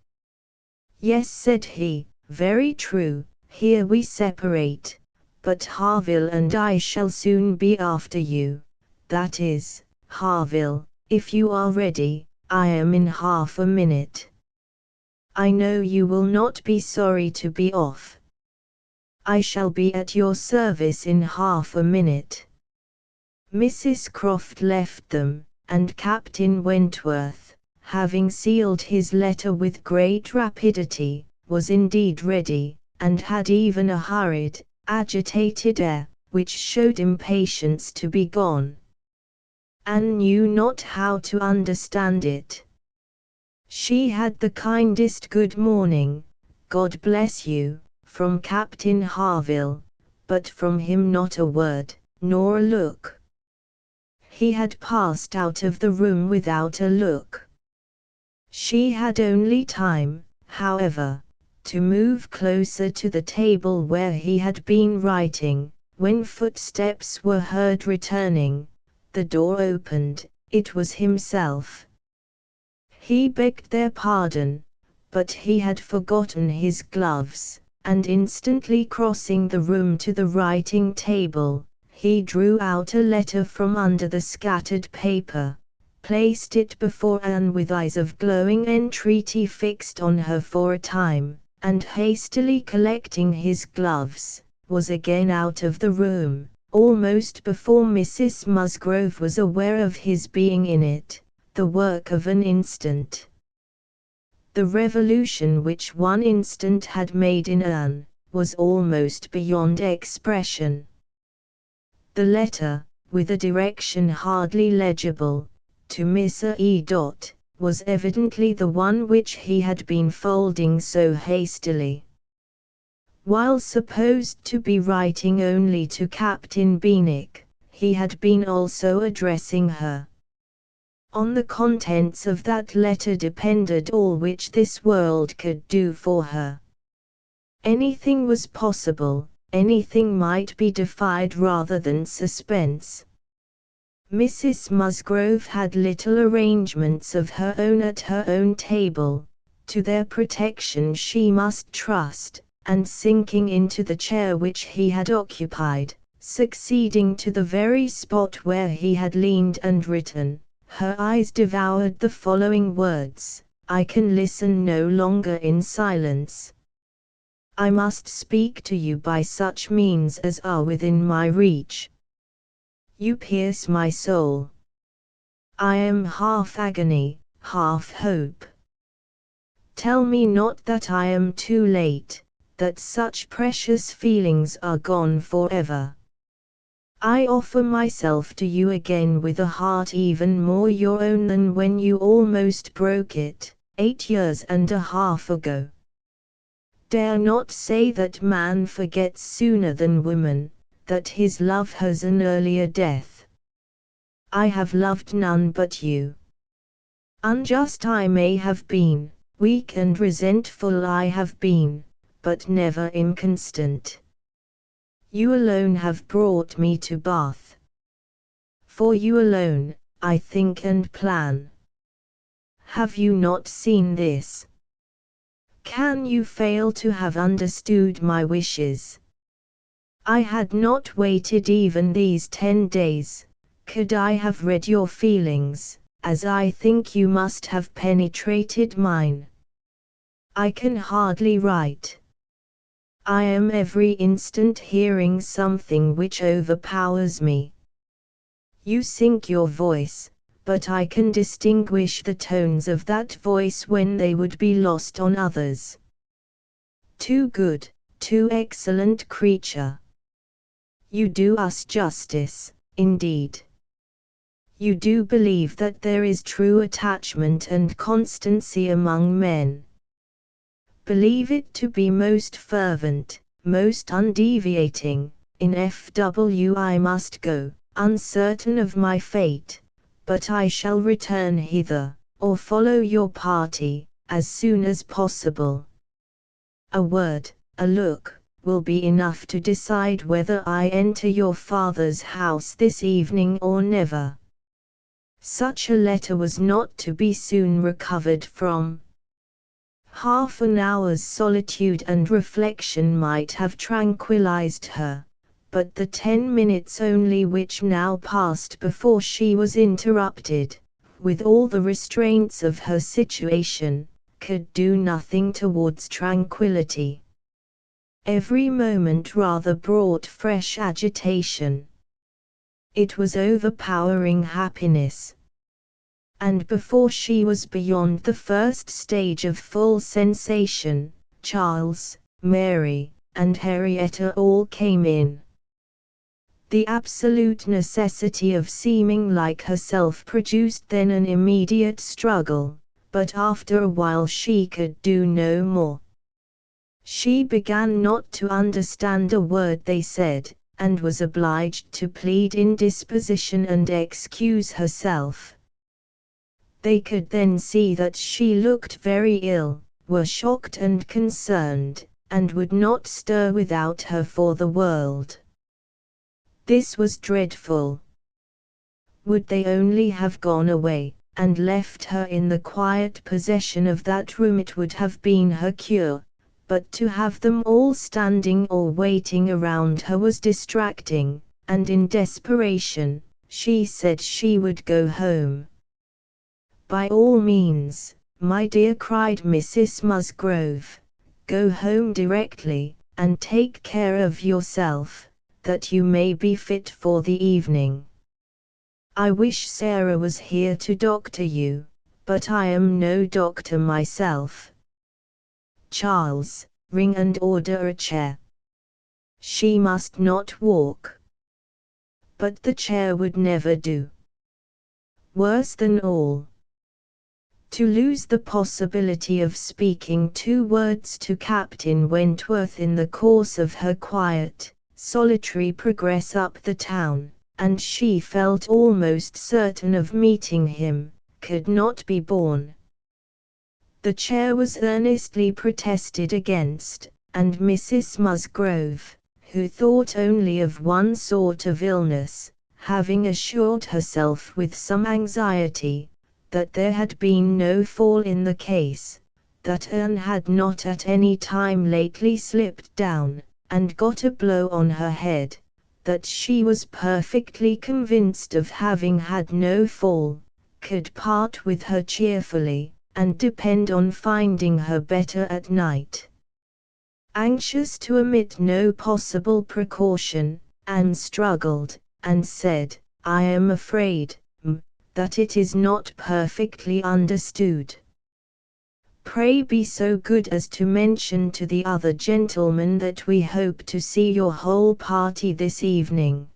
Yes, said he, very true, here we separate, but Harville and I shall soon be after you, that is, Harville, if you are ready, I am in half a minute. I know you will not be sorry to be off. I shall be at your service in half a minute. Mrs. Croft left them, and Captain Wentworth, having sealed his letter with great rapidity, was indeed ready, and had even a hurried, agitated air, which showed impatience to be gone. Anne knew not how to understand it. She had the kindest good morning, God bless you, from Captain Harville, but from him not a word, nor a look. He had passed out of the room without a look. She had only time, however, to move closer to the table where he had been writing, when footsteps were heard returning. The door opened, it was himself. He begged their pardon, but he had forgotten his gloves, and instantly crossing the room to the writing table, he drew out a letter from under the scattered paper, placed it before Anne with eyes of glowing entreaty fixed on her for a time, and hastily collecting his gloves, was again out of the room, almost before Mrs. Musgrove was aware of his being in it, the work of an instant. The revolution which one instant had made in Anne was almost beyond expression. The letter, with a direction hardly legible, to Mr. E. was evidently the one which he had been folding so hastily. While supposed to be writing only to Captain Benwick, he had been also addressing her. On the contents of that letter depended all which this world could do for her. Anything was possible, anything might be defied rather than suspense. Mrs. Musgrove had little arrangements of her own at her own table. To their protection she must trust, and sinking into the chair which he had occupied, succeeding to the very spot where he had leaned and written, her eyes devoured the following words: "I can listen no longer in silence. I must speak to you by such means as are within my reach. You pierce my soul. I am half agony, half hope. Tell me not that I am too late, that such precious feelings are gone forever. I offer myself to you again with a heart even more your own than when you almost broke it, 8 years and a half ago. Dare not say that man forgets sooner than woman, that his love has an earlier death. I have loved none but you. Unjust I may have been, weak and resentful I have been, but never inconstant. You alone have brought me to Bath. For you alone, I think and plan. Have you not seen this? Can you fail to have understood my wishes? I had not waited even these 10 days, could I have read your feelings, as I think you must have penetrated mine. I can hardly write. I am every instant hearing something which overpowers me. You sink your voice, but I can distinguish the tones of that voice when they would be lost on others. Too good, too excellent creature. You do us justice, indeed. You do believe that there is true attachment and constancy among men. Believe it to be most fervent, most undeviating. In F.W. I must go, uncertain of my fate, but I shall return hither, or follow your party, as soon as possible. A word, a look, will be enough to decide whether I enter your father's house this evening or never. Such a letter was not to be soon recovered from. Half an hour's solitude and reflection might have tranquilized her, but the 10 minutes only which now passed before she was interrupted, with all the restraints of her situation, could do nothing towards tranquillity. Every moment rather brought fresh agitation. It was overpowering happiness. And before she was beyond the first stage of full sensation, Charles, Mary, and Henrietta all came in. The absolute necessity of seeming like herself produced then an immediate struggle, but after a while she could do no more. She began not to understand a word they said, and was obliged to plead indisposition and excuse herself. They could then see that she looked very ill, were shocked and concerned, and would not stir without her for the world. This was dreadful. Would they only have gone away, and left her in the quiet possession of that room, it would have been her cure, but to have them all standing or waiting around her was distracting, and in desperation, she said she would go home. By all means, my dear, cried Mrs. Musgrove, go home directly, and take care of yourself, that you may be fit for the evening. I wish Sarah was here to doctor you, but I am no doctor myself. Charles, ring and order a chair. She must not walk. But the chair would never do. Worse than all, to lose the possibility of speaking 2 words to Captain Wentworth in the course of her quiet, solitary progress up the town, and she felt almost certain of meeting him, could not be borne. The chair was earnestly protested against, and Mrs. Musgrove, who thought only of one sort of illness, having assured herself with some anxiety that there had been no fall in the case, that Anne had not at any time lately slipped down and got a blow on her head, that she was perfectly convinced of having had no fall, could part with her cheerfully, and depend on finding her better at night. Anxious to omit no possible precaution, Anne struggled, and said, "I am afraid, that it is not perfectly understood. Pray be so good as to mention to the other gentlemen that we hope to see your whole party this evening.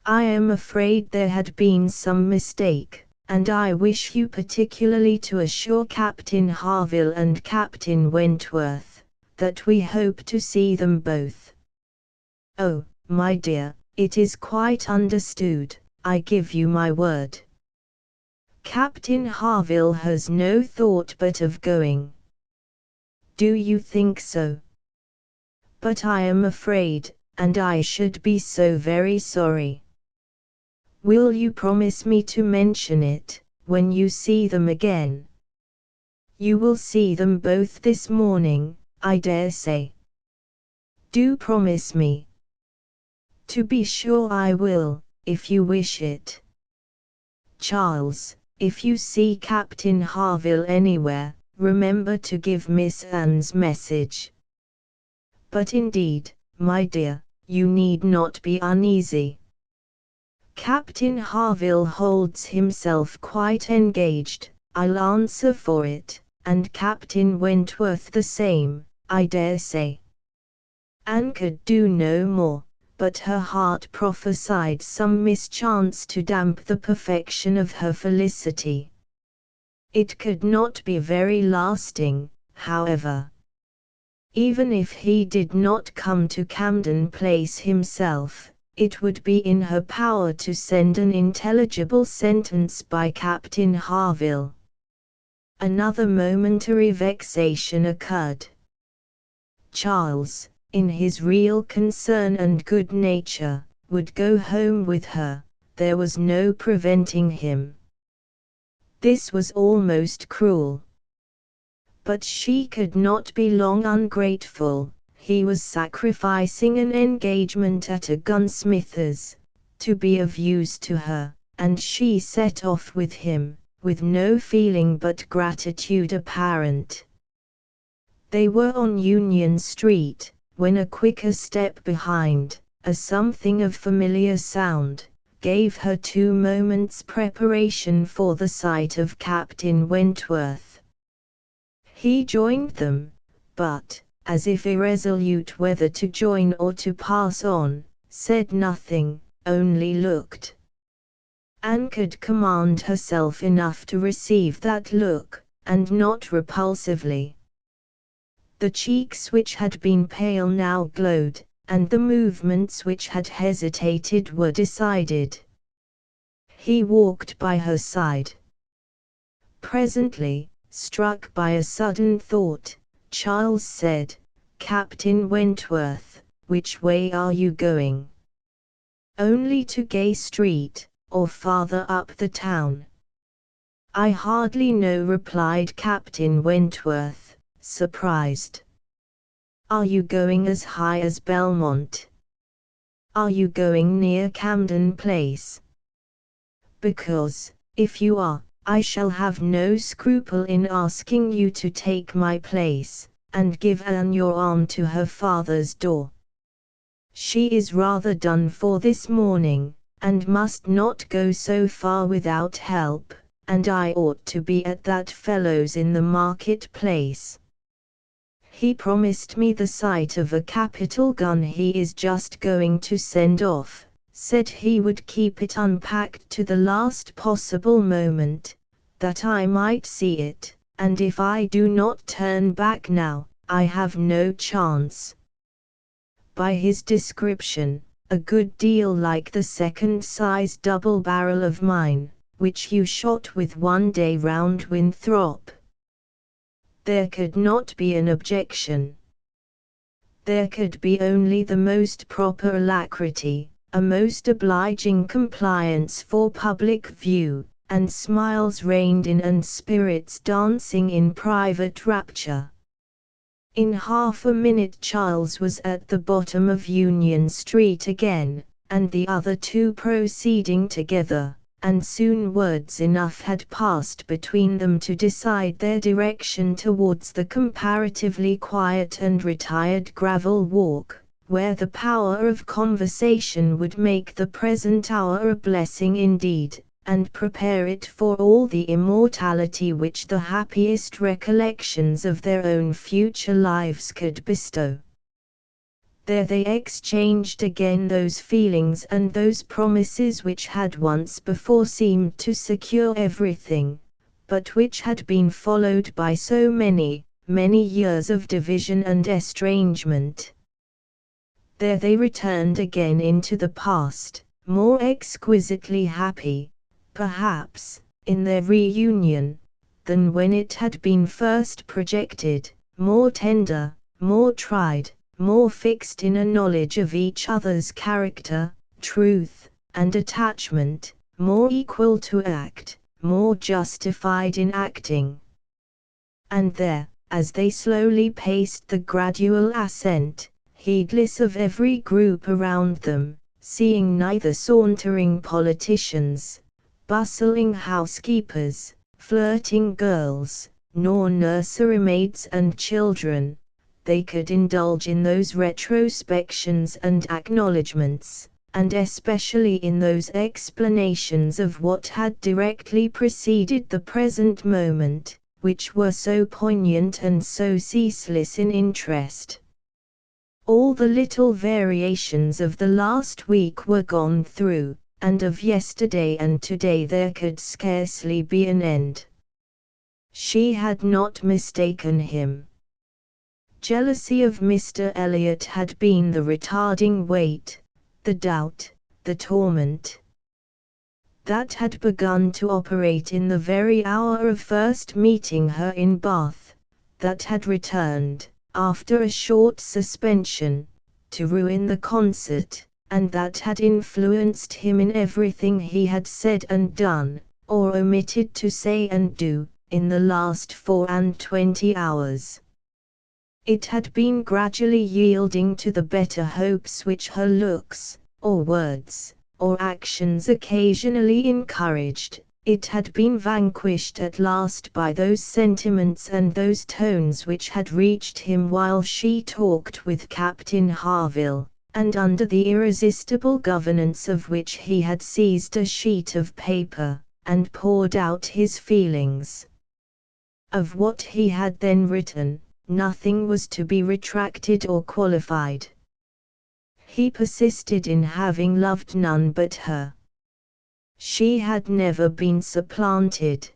I am afraid there had been some mistake, and I wish you particularly to assure Captain Harville and Captain Wentworth that we hope to see them both." "Oh, my dear, it is quite understood, I give you my word. Captain Harville has no thought but of going." "Do you think so? But I am afraid, and I should be so very sorry." "Will you promise me to mention it, when you see them again?" "You will see them both this morning, I dare say." "Do promise me." "To be sure I will, if you wish it." "Charles, if you see Captain Harville anywhere, remember to give Miss Anne's message." "But indeed, my dear, you need not be uneasy. Captain Harville holds himself quite engaged, I'll answer for it, and Captain Wentworth the same, I dare say." Anne could do no more, but her heart prophesied some mischance to damp the perfection of her felicity. It could not be very lasting, however. Even if he did not come to Camden Place himself, it would be in her power to send an intelligible sentence by Captain Harville. Another momentary vexation occurred. Charles, in his real concern and good nature, would go home with her, there was no preventing him. This was almost cruel. But she could not be long ungrateful. He was sacrificing an engagement at a gunsmith's, to be of use to her, and she set off with him, with no feeling but gratitude apparent. They were on Union Street, when a quicker step behind, a something of familiar sound, gave her 2 moments' preparation for the sight of Captain Wentworth. He joined them, but, as if irresolute whether to join or to pass on, said nothing, only looked. Anne could command herself enough to receive that look, and not repulsively. The cheeks which had been pale now glowed, and the movements which had hesitated were decided. He walked by her side. Presently, struck by a sudden thought, Charles said, "Captain Wentworth, which way are you going?" "Only to Gay Street, or farther up the town?" "I hardly know," replied Captain Wentworth, surprised. "Are you going as high as Belmont? Are you going near Camden Place? Because, if you are, I shall have no scruple in asking you to take my place, and give Anne your arm to her father's door. She is rather done for this morning, and must not go so far without help, and I ought to be at that fellow's in the market-place. He promised me the sight of a capital gun he is just going to send off, said he would keep it unpacked to the last possible moment, that I might see it, and if I do not turn back now, I have no chance. By his description, a good deal like the second-size double barrel of mine, which you shot with one day round Winthrop. There could not be an objection. There could be only the most proper alacrity, a most obliging compliance for public view, and smiles reigned in and spirits dancing in private rapture. In half a minute Charles was at the bottom of Union Street again, and the other two proceeding together, and soon words enough had passed between them to decide their direction towards the comparatively quiet and retired gravel walk, where the power of conversation would make the present hour a blessing indeed, and prepare it for all the immortality which the happiest recollections of their own future lives could bestow. There they exchanged again those feelings and those promises which had once before seemed to secure everything, but which had been followed by so many, many years of division and estrangement. There they returned again into the past, more exquisitely happy, perhaps, in their reunion, than when it had been first projected, more tender, more tried, more fixed in a knowledge of each other's character, truth, and attachment, more equal to act, more justified in acting. And there, as they slowly paced the gradual ascent, heedless of every group around them, seeing neither sauntering politicians, bustling housekeepers, flirting girls, nor nursery maids and children, they could indulge in those retrospections and acknowledgments, and especially in those explanations of what had directly preceded the present moment, which were so poignant and so ceaseless in interest. All the little variations of the last week were gone through, and of yesterday and today there could scarcely be an end. She had not mistaken him. Jealousy of Mr. Elliot had been the retarding weight, the doubt, the torment, that had begun to operate in the very hour of first meeting her in Bath, that had returned, after a short suspension, to ruin the concert, and that had influenced him in everything he had said and done, or omitted to say and do, in the last 24 hours. It had been gradually yielding to the better hopes which her looks, or words, or actions occasionally encouraged. It had been vanquished at last by those sentiments and those tones which had reached him while she talked with Captain Harville, and under the irresistible governance of which he had seized a sheet of paper, and poured out his feelings. Of what he had then written, nothing was to be retracted or qualified. He persisted in having loved none but her. She had never been supplanted.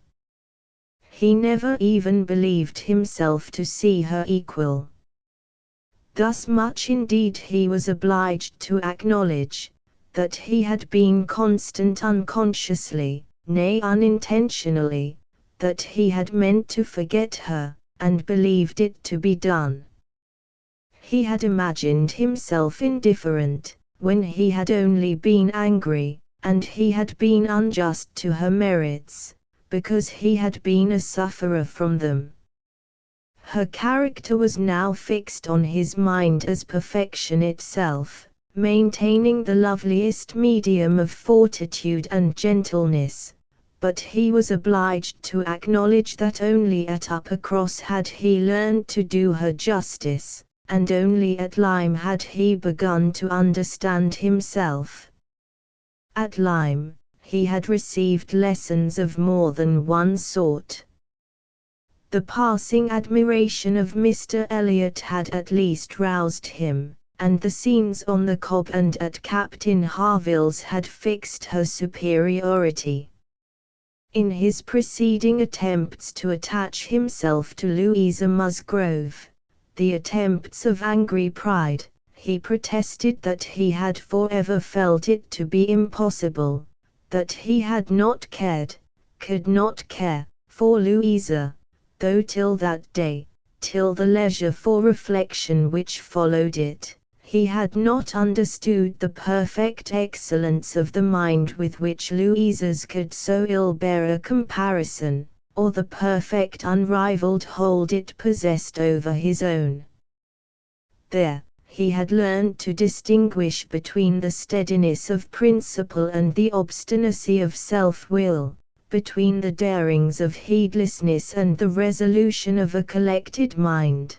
He never even believed himself to see her equal. Thus much indeed he was obliged to acknowledge, that he had been constant unconsciously, nay unintentionally, that he had meant to forget her, and believed it to be done. He had imagined himself indifferent, when he had only been angry, and he had been unjust to her merits, because he had been a sufferer from them. Her character was now fixed on his mind as perfection itself, maintaining the loveliest medium of fortitude and gentleness, but he was obliged to acknowledge that only at Uppercross had he learned to do her justice, and only at Lyme had he begun to understand himself. At Lyme, he had received lessons of more than one sort. The passing admiration of Mr. Elliot had at least roused him, and the scenes on the Cobb and at Captain Harville's had fixed her superiority. In his preceding attempts to attach himself to Louisa Musgrove, the attempts of angry pride, he protested that he had forever felt it to be impossible, that he had not cared, could not care, for Louisa, though till that day, till the leisure for reflection which followed it, he had not understood the perfect excellence of the mind with which Louisa's could so ill bear a comparison, or the perfect unrivalled hold it possessed over his own. There, he had learned to distinguish between the steadiness of principle and the obstinacy of self-will, between the darings of heedlessness and the resolution of a collected mind.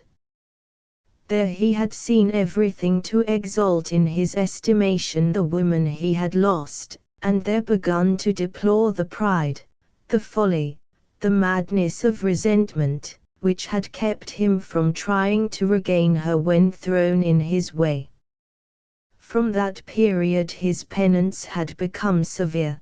There he had seen everything to exalt in his estimation the woman he had lost, and there begun to deplore the pride, the folly, the madness of resentment, which had kept him from trying to regain her when thrown in his way. From that period his penance had become severe.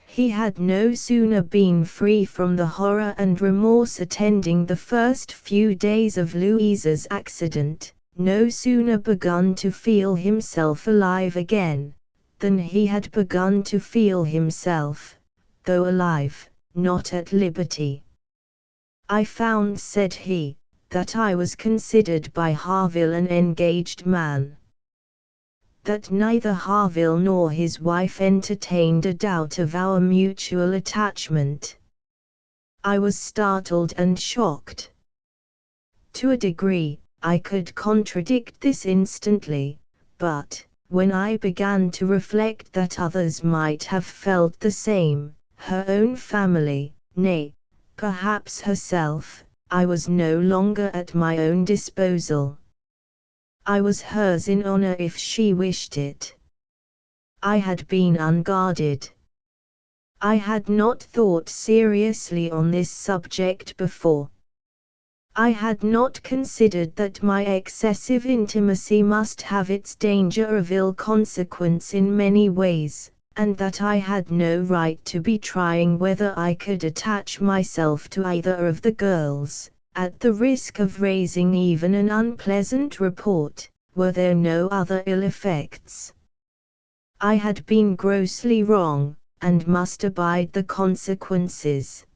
He had no sooner been free from the horror and remorse attending the first few days of Louisa's accident, no sooner begun to feel himself alive again, than he had begun to feel himself, though alive, not at liberty. "I found," said he, "that I was considered by Harville an engaged man. That neither Harville nor his wife entertained a doubt of our mutual attachment. I was startled and shocked. To a degree, I could contradict this instantly, but, when I began to reflect that others might have felt the same, her own family, nay, perhaps herself, I was no longer at my own disposal. I was hers in honor if she wished it. I had been unguarded. I had not thought seriously on this subject before. I had not considered that my excessive intimacy must have its danger of ill consequence in many ways, and that I had no right to be trying whether I could attach myself to either of the girls, at the risk of raising even an unpleasant report, were there no other ill effects. I had been grossly wrong, and must abide the consequences.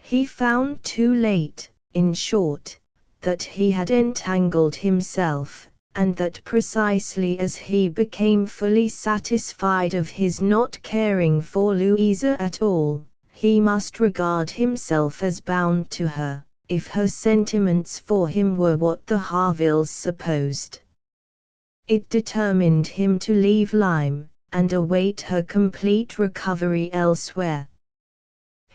He found too late, in short, that he had entangled himself, and that precisely as he became fully satisfied of his not caring for Louisa at all, he must regard himself as bound to her, if her sentiments for him were what the Harvilles supposed. It determined him to leave Lyme, and await her complete recovery elsewhere.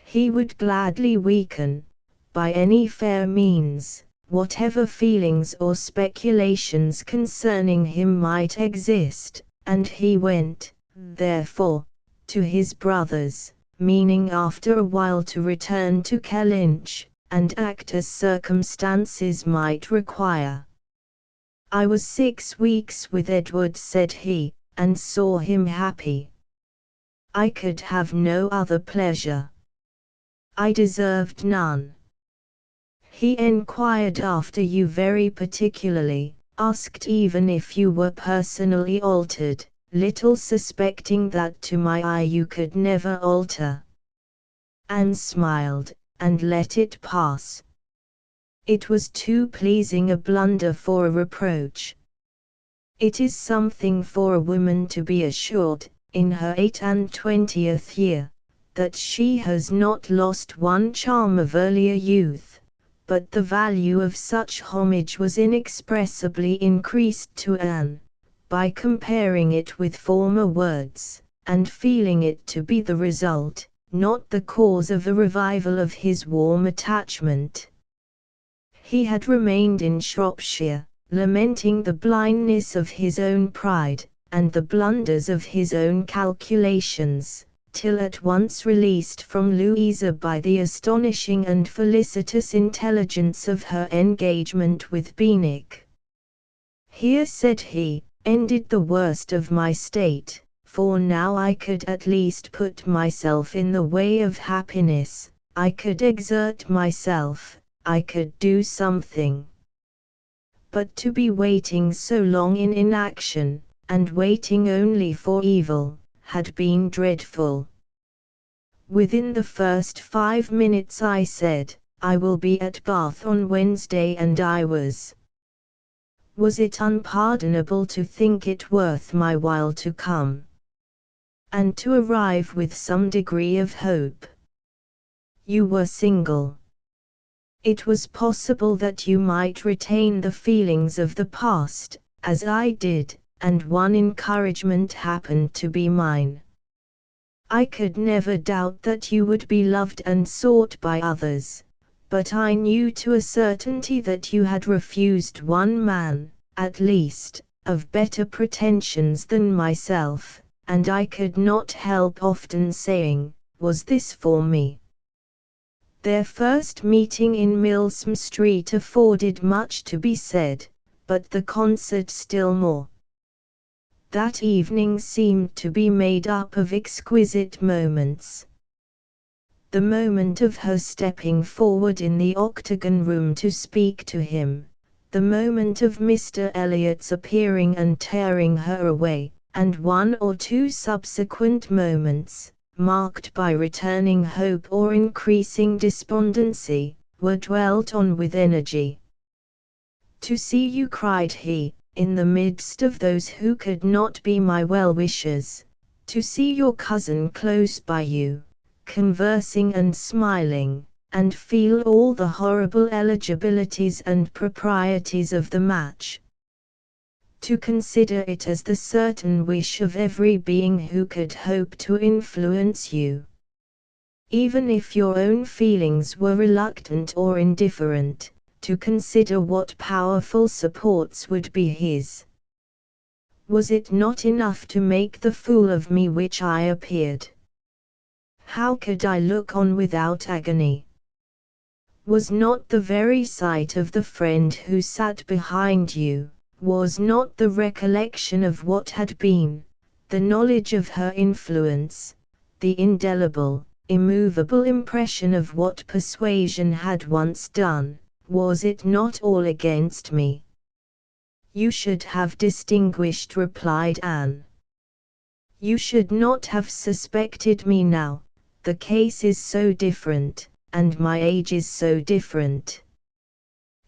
He would gladly weaken, by any fair means, whatever feelings or speculations concerning him might exist, and he went, therefore, to his brother's, meaning after a while to return to Kellynch, and act as circumstances might require. I was 6 weeks with Edward, said he, and saw him happy. I could have no other pleasure. I deserved none. He enquired after you very particularly, asked even if you were personally altered, little suspecting that to my eye you could never alter. Anne smiled, and let it pass. It was too pleasing a blunder for a reproach. It is something for a woman to be assured, in her 28th year, that she has not lost one charm of earlier youth, but the value of such homage was inexpressibly increased to Anne, by comparing it with former words, and feeling it to be the result, not the cause of a revival of his warm attachment. He had remained in Shropshire, lamenting the blindness of his own pride, and the blunders of his own calculations, till at once released from Louisa by the astonishing and felicitous intelligence of her engagement with Benwick. "Here," said he, "ended the worst of my state, for now I could at least put myself in the way of happiness, I could exert myself, I could do something. But to be waiting so long in inaction, and waiting only for evil, had been dreadful." Within the first 5 minutes I said, "I will be at Bath on Wednesday," and I was. Was it unpardonable to think it worth my while to come, and to arrive with some degree of hope? You were single. It was possible that you might retain the feelings of the past, as I did, and one encouragement happened to be mine. I could never doubt that you would be loved and sought by others, but I knew to a certainty that you had refused one man, at least, of better pretensions than myself, and I could not help often saying, "Was this for me?" Their first meeting in Milsom Street afforded much to be said, but the concert still more. That evening seemed to be made up of exquisite moments. The moment of her stepping forward in the octagon room to speak to him, the moment of Mr. Elliot's appearing and tearing her away, and 1 or 2 subsequent moments, marked by returning hope or increasing despondency, were dwelt on with energy. "To see you," cried he, "in the midst of those who could not be my well-wishers, to see your cousin close by you, conversing and smiling, and feel all the horrible eligibilities and proprieties of the match. To consider it as the certain wish of every being who could hope to influence you. Even if your own feelings were reluctant or indifferent, to consider what powerful supports would be his. Was it not enough to make the fool of me which I appeared? How could I look on without agony? Was not the very sight of the friend who sat behind you, was not the recollection of what had been, the knowledge of her influence, the indelible, immovable impression of what Persuasion had once done, was it not all against me?" "You should have distinguished," replied Anne. "You should not have suspected me now, the case is so different, and my age is so different.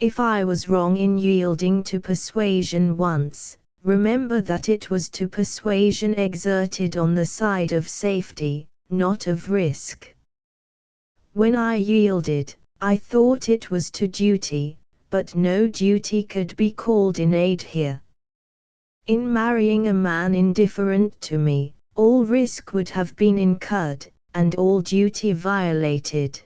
If I was wrong in yielding to Persuasion once, remember that it was to persuasion exerted on the side of safety, not of risk. When I yielded, I thought it was to duty, but no duty could be called in aid here. In marrying a man indifferent to me, all risk would have been incurred, and all duty violated."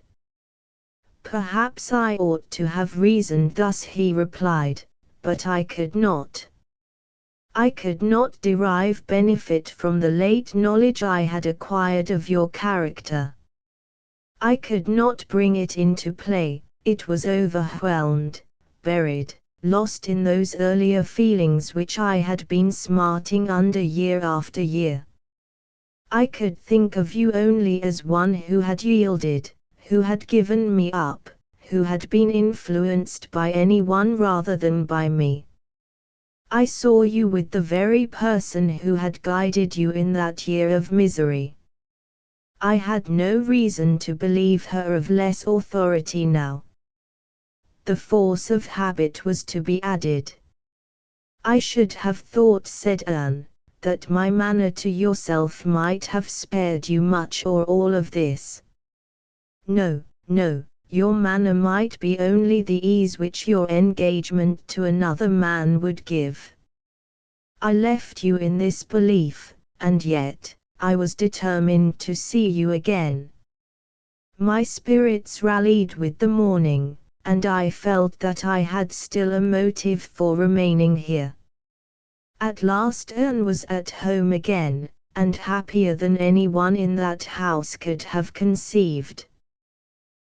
"Perhaps I ought to have reasoned thus," he replied, "but I could not. I could not derive benefit from the late knowledge I had acquired of your character. I could not bring it into play, it was overwhelmed, buried, lost in those earlier feelings which I had been smarting under year after year. I could think of you only as one who had yielded, who had given me up, who had been influenced by anyone rather than by me. I saw you with the very person who had guided you in that year of misery. I had no reason to believe her of less authority now. The force of habit was to be added. I should have thought," said Anne, "that my manner to yourself might have spared you much or all of this." "No, no, your manner might be only the ease which your engagement to another man would give. I left you in this belief, and yet, I was determined to see you again. My spirits rallied with the morning, and I felt that I had still a motive for remaining here. At last Anne was at home again, and happier than anyone in that house could have conceived.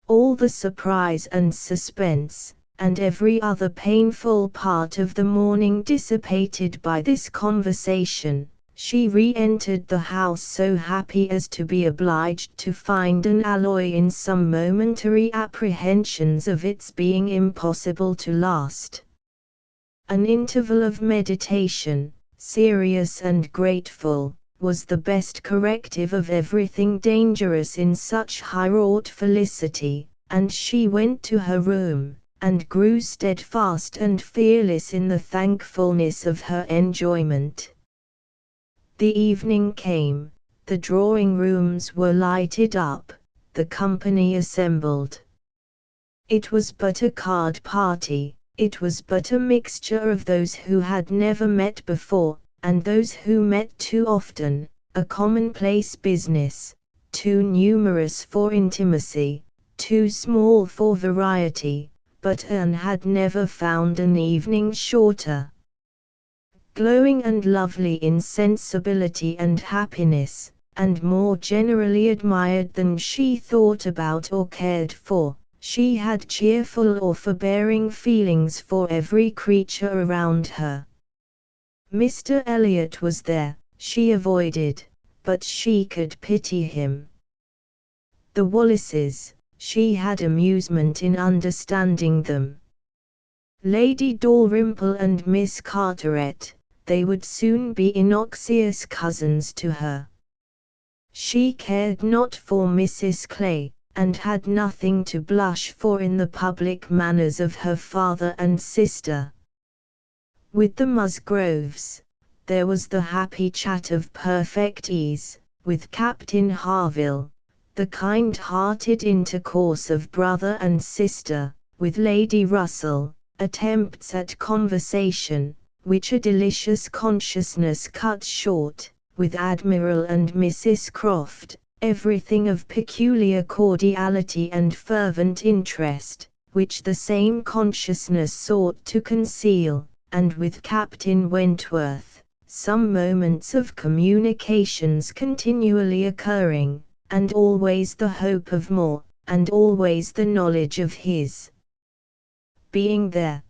All the surprise and suspense, and every other painful part of the morning dissipated by this conversation. She re-entered the house so happy as to be obliged to find an alloy in some momentary apprehensions of its being impossible to last. An interval of meditation, serious and grateful, was the best corrective of everything dangerous in such high-wrought felicity, and she went to her room, and grew steadfast and fearless in the thankfulness of her enjoyment. The evening came, the drawing-rooms were lighted up, the company assembled. It was but a card party, it was but a mixture of those who had never met before, and those who met too often, a commonplace business, too numerous for intimacy, too small for variety, but Anne had never found an evening shorter. Glowing and lovely in sensibility and happiness, and more generally admired than she thought about or cared for, she had cheerful or forbearing feelings for every creature around her. Mr. Elliot was there, she avoided, but she could pity him. The Wallaces, she had amusement in understanding them. Lady Dalrymple and Miss Carteret, they would soon be innoxious cousins to her. She cared not for Mrs. Clay, and had nothing to blush for in the public manners of her father and sister. With the Musgroves, there was the happy chat of perfect ease, with Captain Harville, the kind-hearted intercourse of brother and sister, with Lady Russell, attempts at conversation, which a delicious consciousness cut short, with Admiral and Mrs. Croft, everything of peculiar cordiality and fervent interest, which the same consciousness sought to conceal, and with Captain Wentworth, some moments of communications continually occurring, and always the hope of more, and always the knowledge of his being there.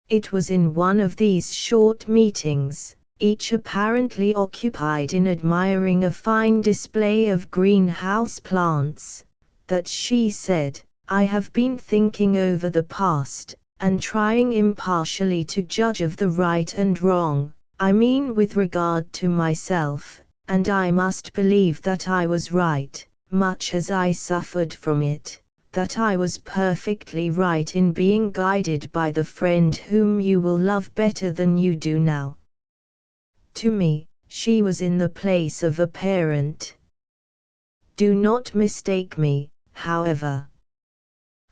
It was in one of these short meetings, each apparently occupied in admiring a fine display of greenhouse plants, that she said, "I have been thinking over the past, and trying impartially to judge of the right and wrong, I mean with regard to myself, and I must believe that I was right, much as I suffered from it, that I was perfectly right in being guided by the friend whom you will love better than you do now." To me, she was in the place of a parent. Do not mistake me, however.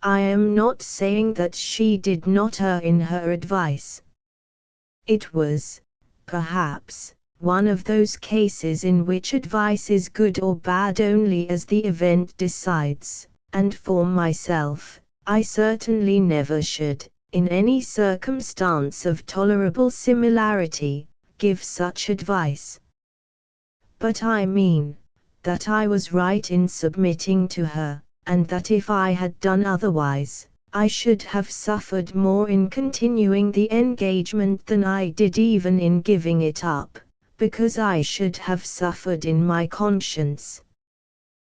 I am not saying that she did not err in her advice. It was, perhaps, one of those cases in which advice is good or bad only as the event decides, and for myself, I certainly never should, in any circumstance of tolerable similarity, give such advice. But I mean, that I was right in submitting to her, and that if I had done otherwise, I should have suffered more in continuing the engagement than I did even in giving it up, because I should have suffered in my conscience.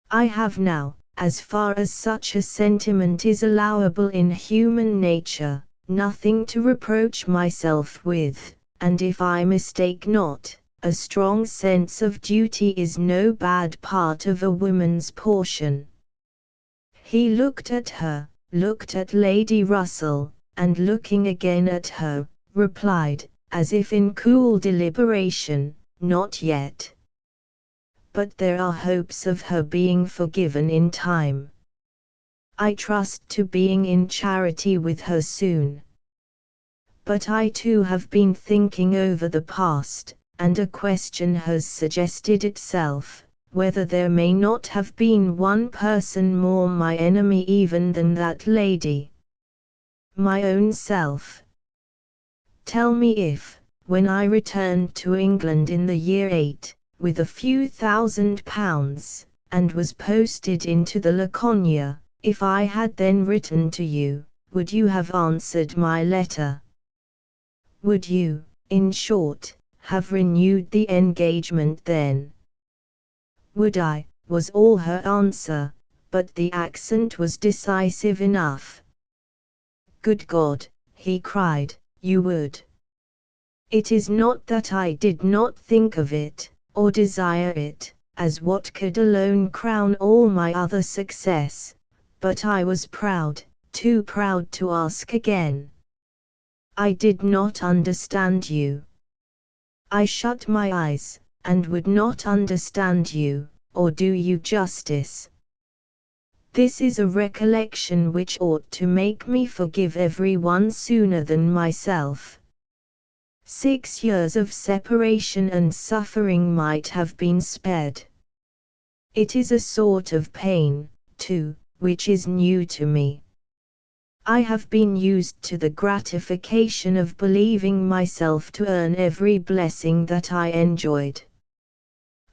I have now, as far as such a sentiment is allowable in human nature, nothing to reproach myself with, and if I mistake not, a strong sense of duty is no bad part of a woman's portion. He looked at her, looked at Lady Russell, and looking again at her, replied, as if in cool deliberation, "Not yet. But there are hopes of her being forgiven in time. I trust to being in charity with her soon. But I too have been thinking over the past, and a question has suggested itself, whether there may not have been one person more my enemy even than that lady. My own self. Tell me if, when I returned to England in the year 8, with a few £1,000, and was posted into the Laconia, if I had then written to you, would you have answered my letter? Would you, in short, have renewed the engagement then? Would I, was all her answer, but the accent was decisive enough. Good God, he cried, you would. It is not that I did not think of it, or desire it, as what could alone crown all my other success, but I was proud, too proud to ask again. I did not understand you. I shut my eyes, and would not understand you, or do you justice. This is a recollection which ought to make me forgive every one sooner than myself. 6 years of separation and suffering might have been spared. It is a sort of pain, too, which is new to me. I have been used to the gratification of believing myself to earn every blessing that I enjoyed.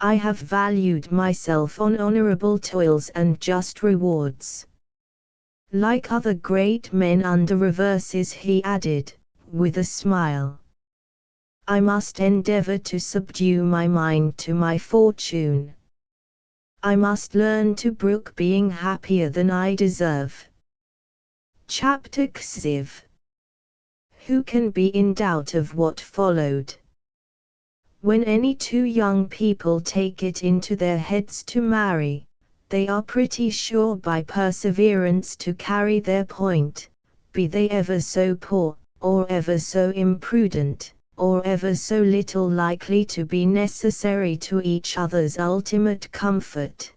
I have valued myself on honorable toils and just rewards. Like other great men under reverses, he added, with a smile. I must endeavor to subdue my mind to my fortune. I must learn to brook being happier than I deserve. Chapter XV. Who can be in doubt of what followed? When any two young people take it into their heads to marry, they are pretty sure by perseverance to carry their point, be they ever so poor, or ever so imprudent, or ever so little likely to be necessary to each other's ultimate comfort.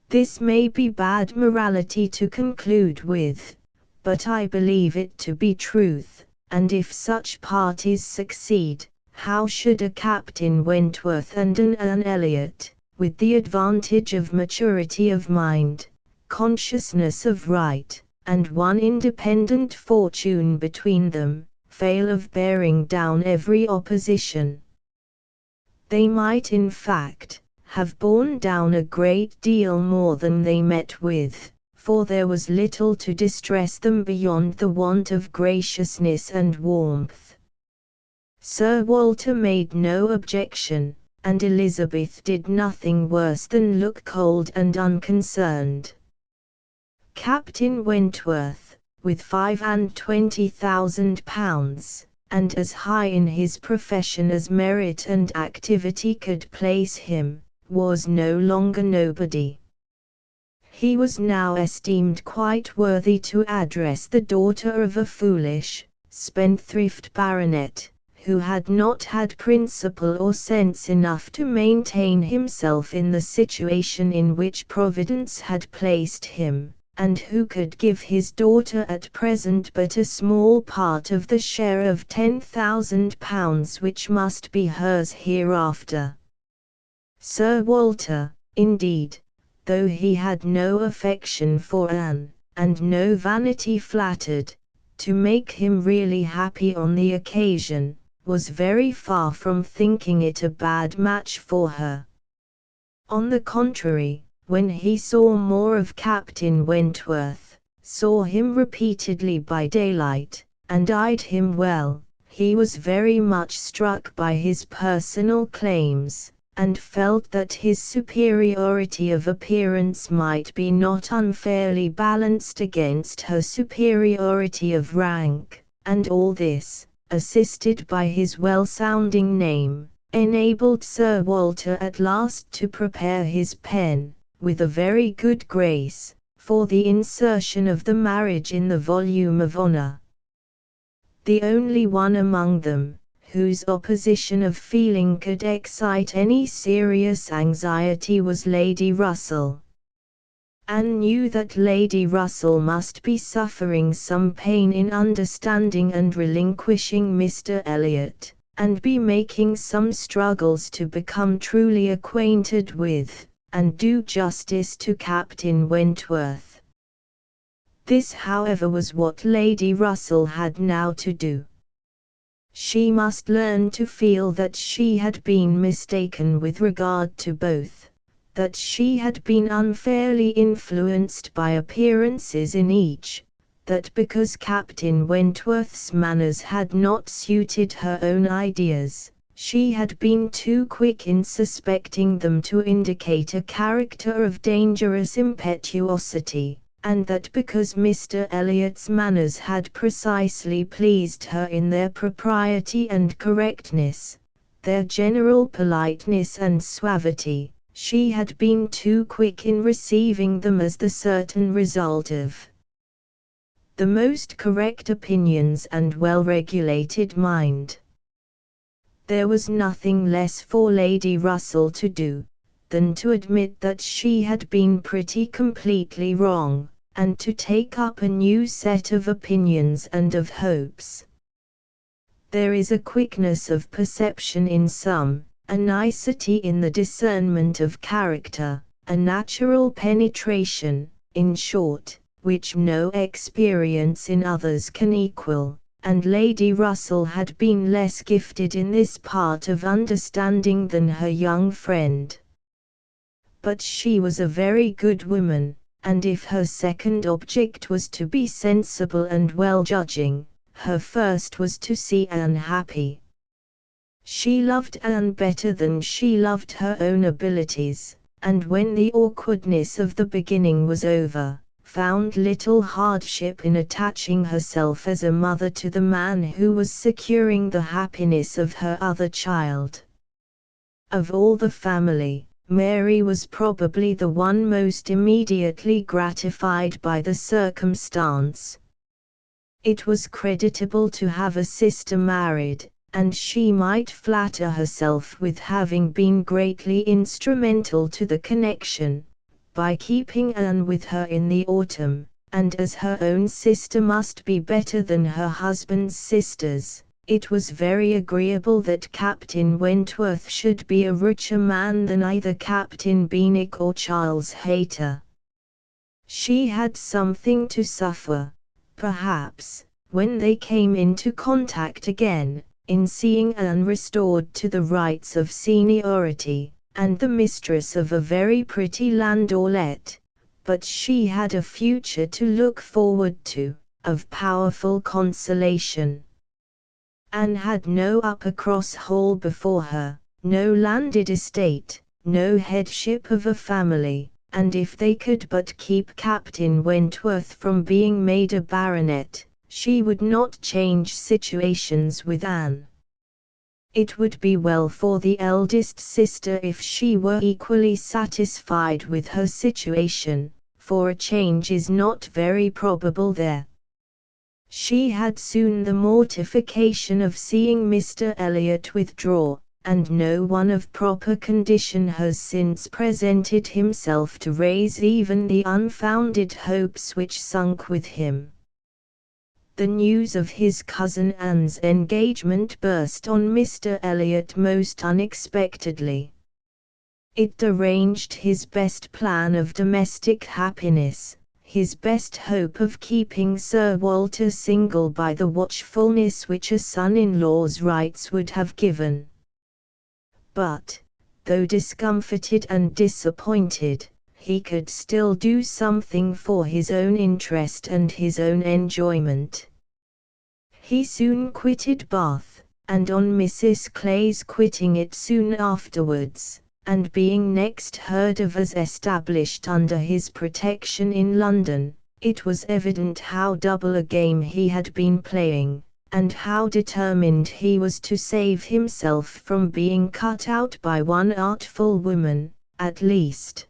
This may be bad morality to conclude with, but I believe it to be truth, and if such parties succeed, how should a Captain Wentworth and an Anne Elliot, with the advantage of maturity of mind, consciousness of right, and one independent fortune between them, fail of bearing down every opposition? They might in fact have borne down a great deal more than they met with, for there was little to distress them beyond the want of graciousness and warmth. Sir Walter made no objection, and Elizabeth did nothing worse than look cold and unconcerned. Captain Wentworth, with £25,000, and as high in his profession as merit and activity could place him, was no longer nobody. He was now esteemed quite worthy to address the daughter of a foolish, spendthrift baronet, who had not had principle or sense enough to maintain himself in the situation in which Providence had placed him, and who could give his daughter at present but a small part of the share of £10,000 which must be hers hereafter. Sir Walter, indeed, though he had no affection for Anne, and no vanity flattered to make him really happy on the occasion, was very far from thinking it a bad match for her. On the contrary, when he saw more of Captain Wentworth, saw him repeatedly by daylight, and eyed him well, he was very much struck by his personal claims, and felt that his superiority of appearance might be not unfairly balanced against her superiority of rank, and all this, assisted by his well-sounding name, enabled Sir Walter at last to prepare his pen, with a very good grace, for the insertion of the marriage in the volume of honour. The only one among them, whose opposition of feeling could excite any serious anxiety, was Lady Russell. Anne knew that Lady Russell must be suffering some pain in understanding and relinquishing Mr. Elliot, and be making some struggles to become truly acquainted with, and do justice to Captain Wentworth. This, however, was what Lady Russell had now to do. She must learn to feel that she had been mistaken with regard to both, that she had been unfairly influenced by appearances in each, that because Captain Wentworth's manners had not suited her own ideas, she had been too quick in suspecting them to indicate a character of dangerous impetuosity, and that because Mr. Elliot's manners had precisely pleased her in their propriety and correctness, their general politeness and suavity, she had been too quick in receiving them as the certain result of the most correct opinions and well-regulated mind. There was nothing less for Lady Russell to do than to admit that she had been pretty completely wrong, and to take up a new set of opinions and of hopes. There is a quickness of perception in some, a nicety in the discernment of character, a natural penetration, in short, which no experience in others can equal, and Lady Russell had been less gifted in this part of understanding than her young friend. But she was a very good woman, and if her second object was to be sensible and well-judging, her first was to see Anne happy. She loved Anne better than she loved her own abilities, and when the awkwardness of the beginning was over, found little hardship in attaching herself as a mother to the man who was securing the happiness of her other child. Of all the family, Mary was probably the one most immediately gratified by the circumstance. It was creditable to have a sister married, and she might flatter herself with having been greatly instrumental to the connection, by keeping Anne with her in the autumn, and as her own sister must be better than her husband's sisters, it was very agreeable that Captain Wentworth should be a richer man than either Captain Benwick or Charles Hayter. She had something to suffer, perhaps, when they came into contact again, in seeing Anne restored to the rights of seniority, and the mistress of a very pretty landaulet, but she had a future to look forward to, of powerful consolation. Anne had no Uppercross Hall before her, no landed estate, no headship of a family, and if they could but keep Captain Wentworth from being made a baronet, she would not change situations with Anne. It would be well for the eldest sister if she were equally satisfied with her situation, for a change is not very probable there. She had soon the mortification of seeing Mr. Elliot withdraw, and no one of proper condition has since presented himself to raise even the unfounded hopes which sunk with him. The news of his cousin Anne's engagement burst on Mr. Elliot most unexpectedly. It deranged his best plan of domestic happiness, his best hope of keeping Sir Walter single by the watchfulness which a son-in-law's rights would have given. But, though discomfited and disappointed, he could still do something for his own interest and his own enjoyment. He soon quitted Bath, and on Mrs. Clay's quitting it soon afterwards, and being next heard of as established under his protection in London, it was evident how double a game he had been playing, and how determined he was to save himself from being cut out by one artful woman, at least.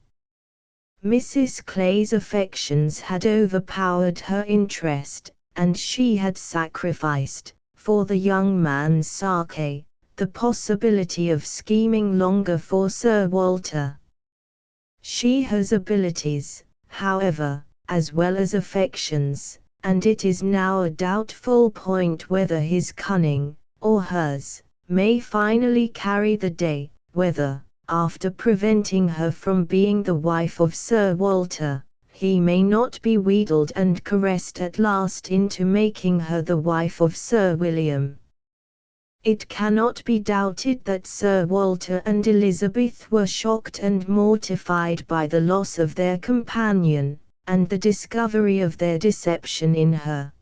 Mrs. Clay's affections had overpowered her interest, and she had sacrificed, for the young man's sake, the possibility of scheming longer for Sir Walter. She has abilities, however, as well as affections, and it is now a doubtful point whether his cunning, or hers, may finally carry the day, whether, after preventing her from being the wife of Sir Walter, he may not be wheedled and caressed at last into making her the wife of Sir William. It cannot be doubted that Sir Walter and Elizabeth were shocked and mortified by the loss of their companion, and the discovery of their deception in her.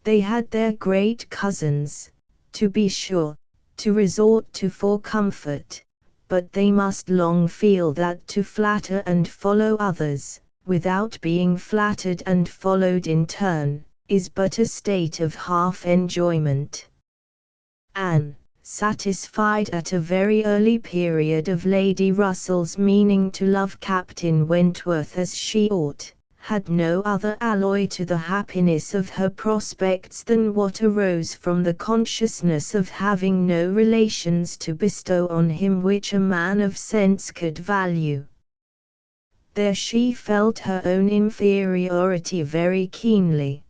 They had their great cousins, to be sure, to resort to for comfort, but they must long feel that to flatter and follow others, without being flattered and followed in turn, is but a state of half enjoyment. Anne, satisfied at a very early period of Lady Russell's meaning to love Captain Wentworth as she ought, had no other alloy to the happiness of her prospects than what arose from the consciousness of having no relations to bestow on him which a man of sense could value. There she felt her own inferiority very keenly.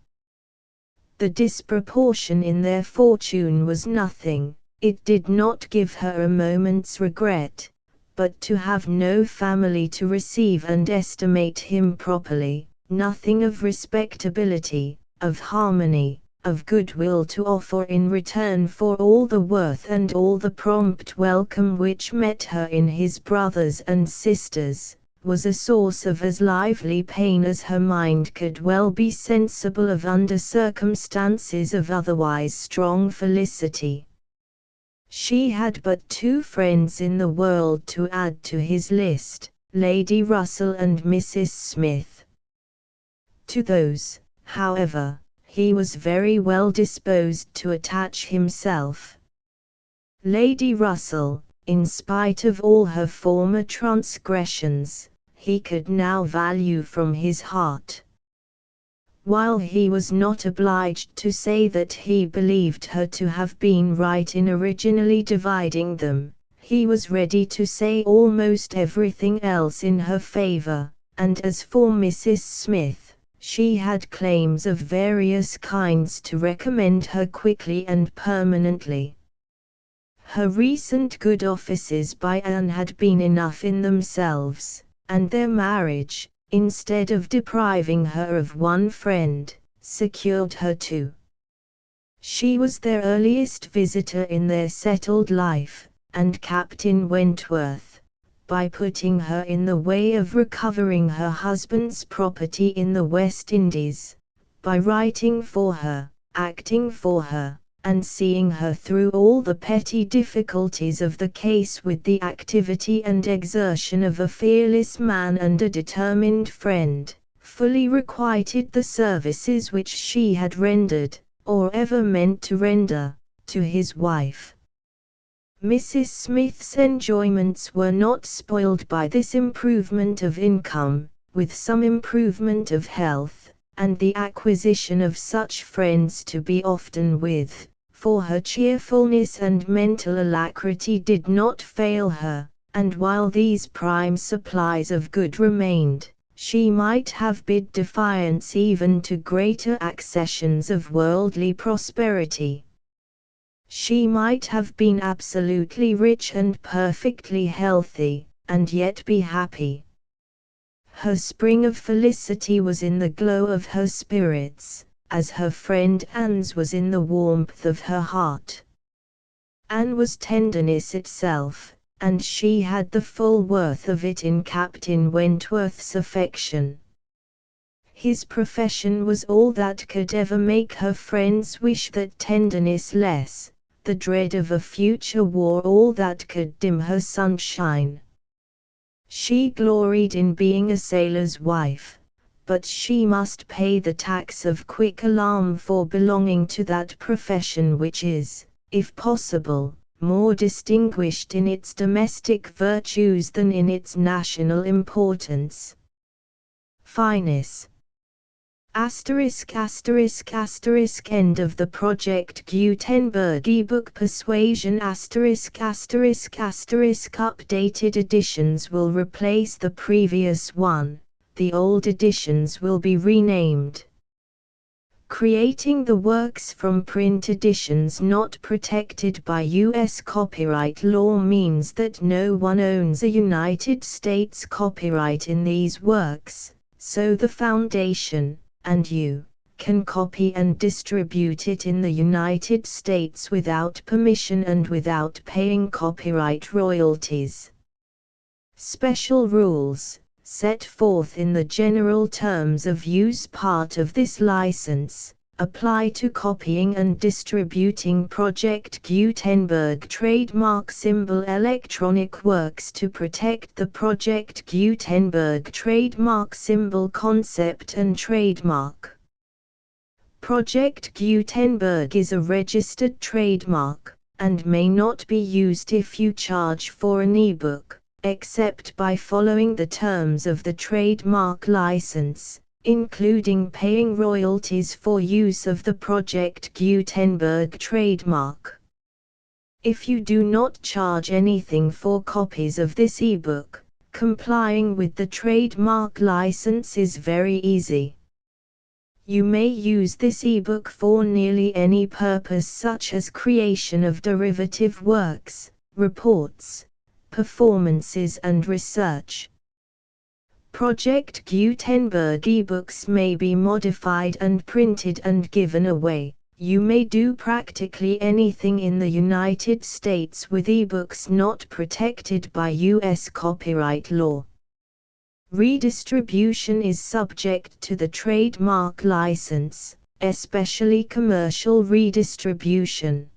The disproportion in their fortune was nothing, it did not give her a moment's regret, but to have no family to receive and estimate him properly, nothing of respectability, of harmony, of goodwill to offer in return for all the worth and all the prompt welcome which met her in his brothers and sisters, was a source of as lively pain as her mind could well be sensible of under circumstances of otherwise strong felicity. She had but two friends in the world to add to his list, Lady Russell and Mrs. Smith. To those, however, he was very well disposed to attach himself. Lady Russell, in spite of all her former transgressions, he could now value from his heart. While he was not obliged to say that he believed her to have been right in originally dividing them, he was ready to say almost everything else in her favor, and as for Mrs. Smith, she had claims of various kinds to recommend her quickly and permanently. Her recent good offices by Anne had been enough in themselves, and their marriage, instead of depriving her of one friend, secured her two. She was their earliest visitor in their settled life, and Captain Wentworth, by putting her in the way of recovering her husband's property in the West Indies, by writing for her, acting for her, and seeing her through all the petty difficulties of the case with the activity and exertion of a fearless man and a determined friend, fully requited the services which she had rendered, or ever meant to render, to his wife. Mrs. Smith's enjoyments were not spoiled by this improvement of income, with some improvement of health, and the acquisition of such friends to be often with, for her cheerfulness and mental alacrity did not fail her, and while these prime supplies of good remained, she might have bid defiance even to greater accessions of worldly prosperity. She might have been absolutely rich and perfectly healthy, and yet be happy. Her spring of felicity was in the glow of her spirits, as her friend Anne's was in the warmth of her heart. Anne was tenderness itself, and she had the full worth of it in Captain Wentworth's affection. His profession was all that could ever make her friends wish that tenderness less, the dread of a future war all that could dim her sunshine. She gloried in being a sailor's wife, but she must pay the tax of quick alarm for belonging to that profession which is, if possible, more distinguished in its domestic virtues than in its national importance. Finesse. End of the Project Gutenberg ebook Persuasion Updated editions will replace the previous one, the old editions will be renamed. Creating the works from print editions not protected by U.S. copyright law means that no one owns a United States copyright in these works, so the Foundation, and you, can copy and distribute it in the United States without permission and without paying copyright royalties. Special rules, set forth in the general terms of use part of this license, apply to copying and distributing Project Gutenberg trademark symbol electronic works to protect the Project Gutenberg trademark symbol concept and trademark. Project Gutenberg is a registered trademark, and may not be used if you charge for an ebook, except by following the terms of the trademark license, including paying royalties for use of the Project Gutenberg trademark. If you do not charge anything for copies of this ebook, complying with the trademark license is very easy. You may use this ebook for nearly any purpose such as creation of derivative works, reports, performances and research. Project Gutenberg ebooks may be modified and printed and given away. You may do practically anything in the United States with ebooks not protected by U.S. copyright law. Redistribution is subject to the trademark license, especially commercial redistribution.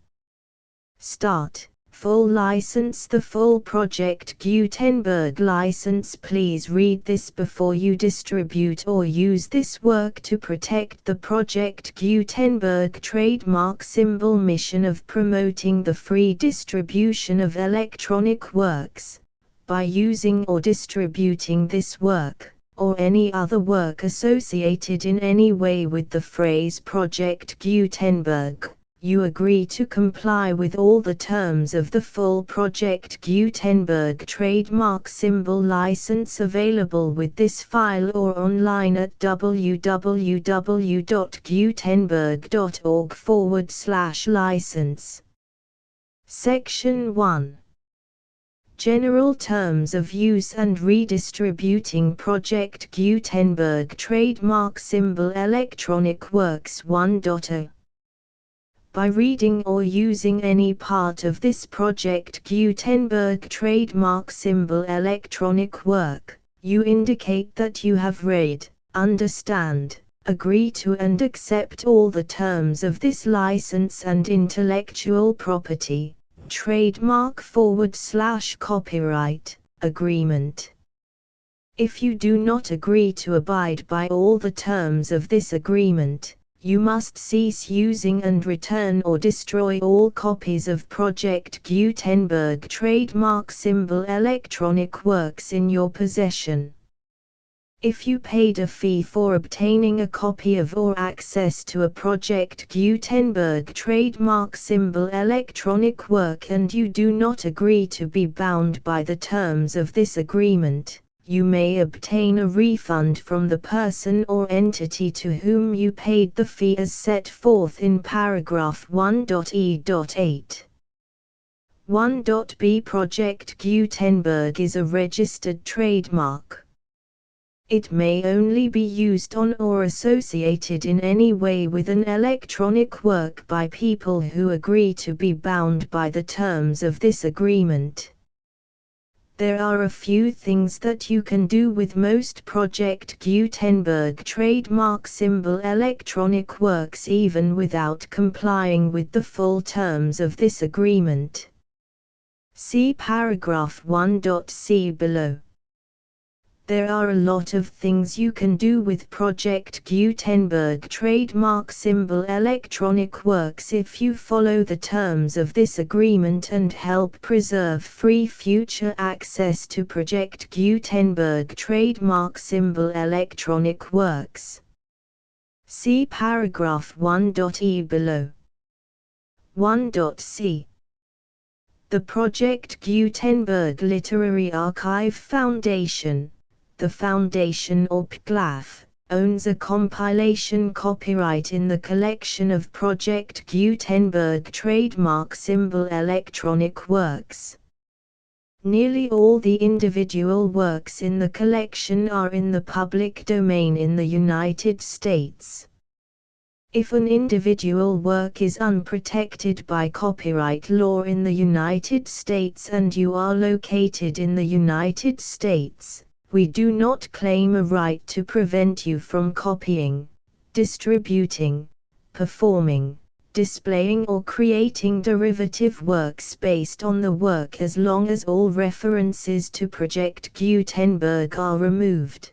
Start. Full license. The full Project Gutenberg license. Please read this before you distribute or use this work to protect the Project Gutenberg trademark symbol mission of promoting the free distribution of electronic works, by using or distributing this work, or any other work associated in any way with the phrase Project Gutenberg. You agree to comply with all the terms of the full Project Gutenberg trademark symbol license available with this file or online at www.gutenberg.org/license. Section 1. General Terms of Use and Redistributing Project Gutenberg Trademark Symbol Electronic Works 1.0. By reading or using any part of this Project Gutenberg trademark symbol electronic work, you indicate that you have read, understand, agree to and accept all the terms of this license and intellectual property, trademark/copyright, agreement. If you do not agree to abide by all the terms of this agreement, you must cease using and return or destroy all copies of Project Gutenberg trademark symbol electronic works in your possession. If you paid a fee for obtaining a copy of or access to a Project Gutenberg trademark symbol electronic work and you do not agree to be bound by the terms of this agreement, you may obtain a refund from the person or entity to whom you paid the fee as set forth in paragraph 1.e.8. 1.b. Project Gutenberg is a registered trademark. It may only be used on or associated in any way with an electronic work by people who agree to be bound by the terms of this agreement. There are a few things that you can do with most Project Gutenberg trademark symbol electronic works even without complying with the full terms of this agreement. See paragraph 1.c below. There are a lot of things you can do with Project Gutenberg trademark symbol electronic works if you follow the terms of this agreement and help preserve free future access to Project Gutenberg trademark symbol electronic works. See paragraph 1.e below. 1.c. The Project Gutenberg Literary Archive Foundation, the Foundation or PGLAF, owns a compilation copyright in the collection of Project Gutenberg trademark symbol electronic works. Nearly all the individual works in the collection are in the public domain in the United States. If an individual work is unprotected by copyright law in the United States and you are located in the United States, we do not claim a right to prevent you from copying, distributing, performing, displaying or creating derivative works based on the work as long as all references to Project Gutenberg are removed.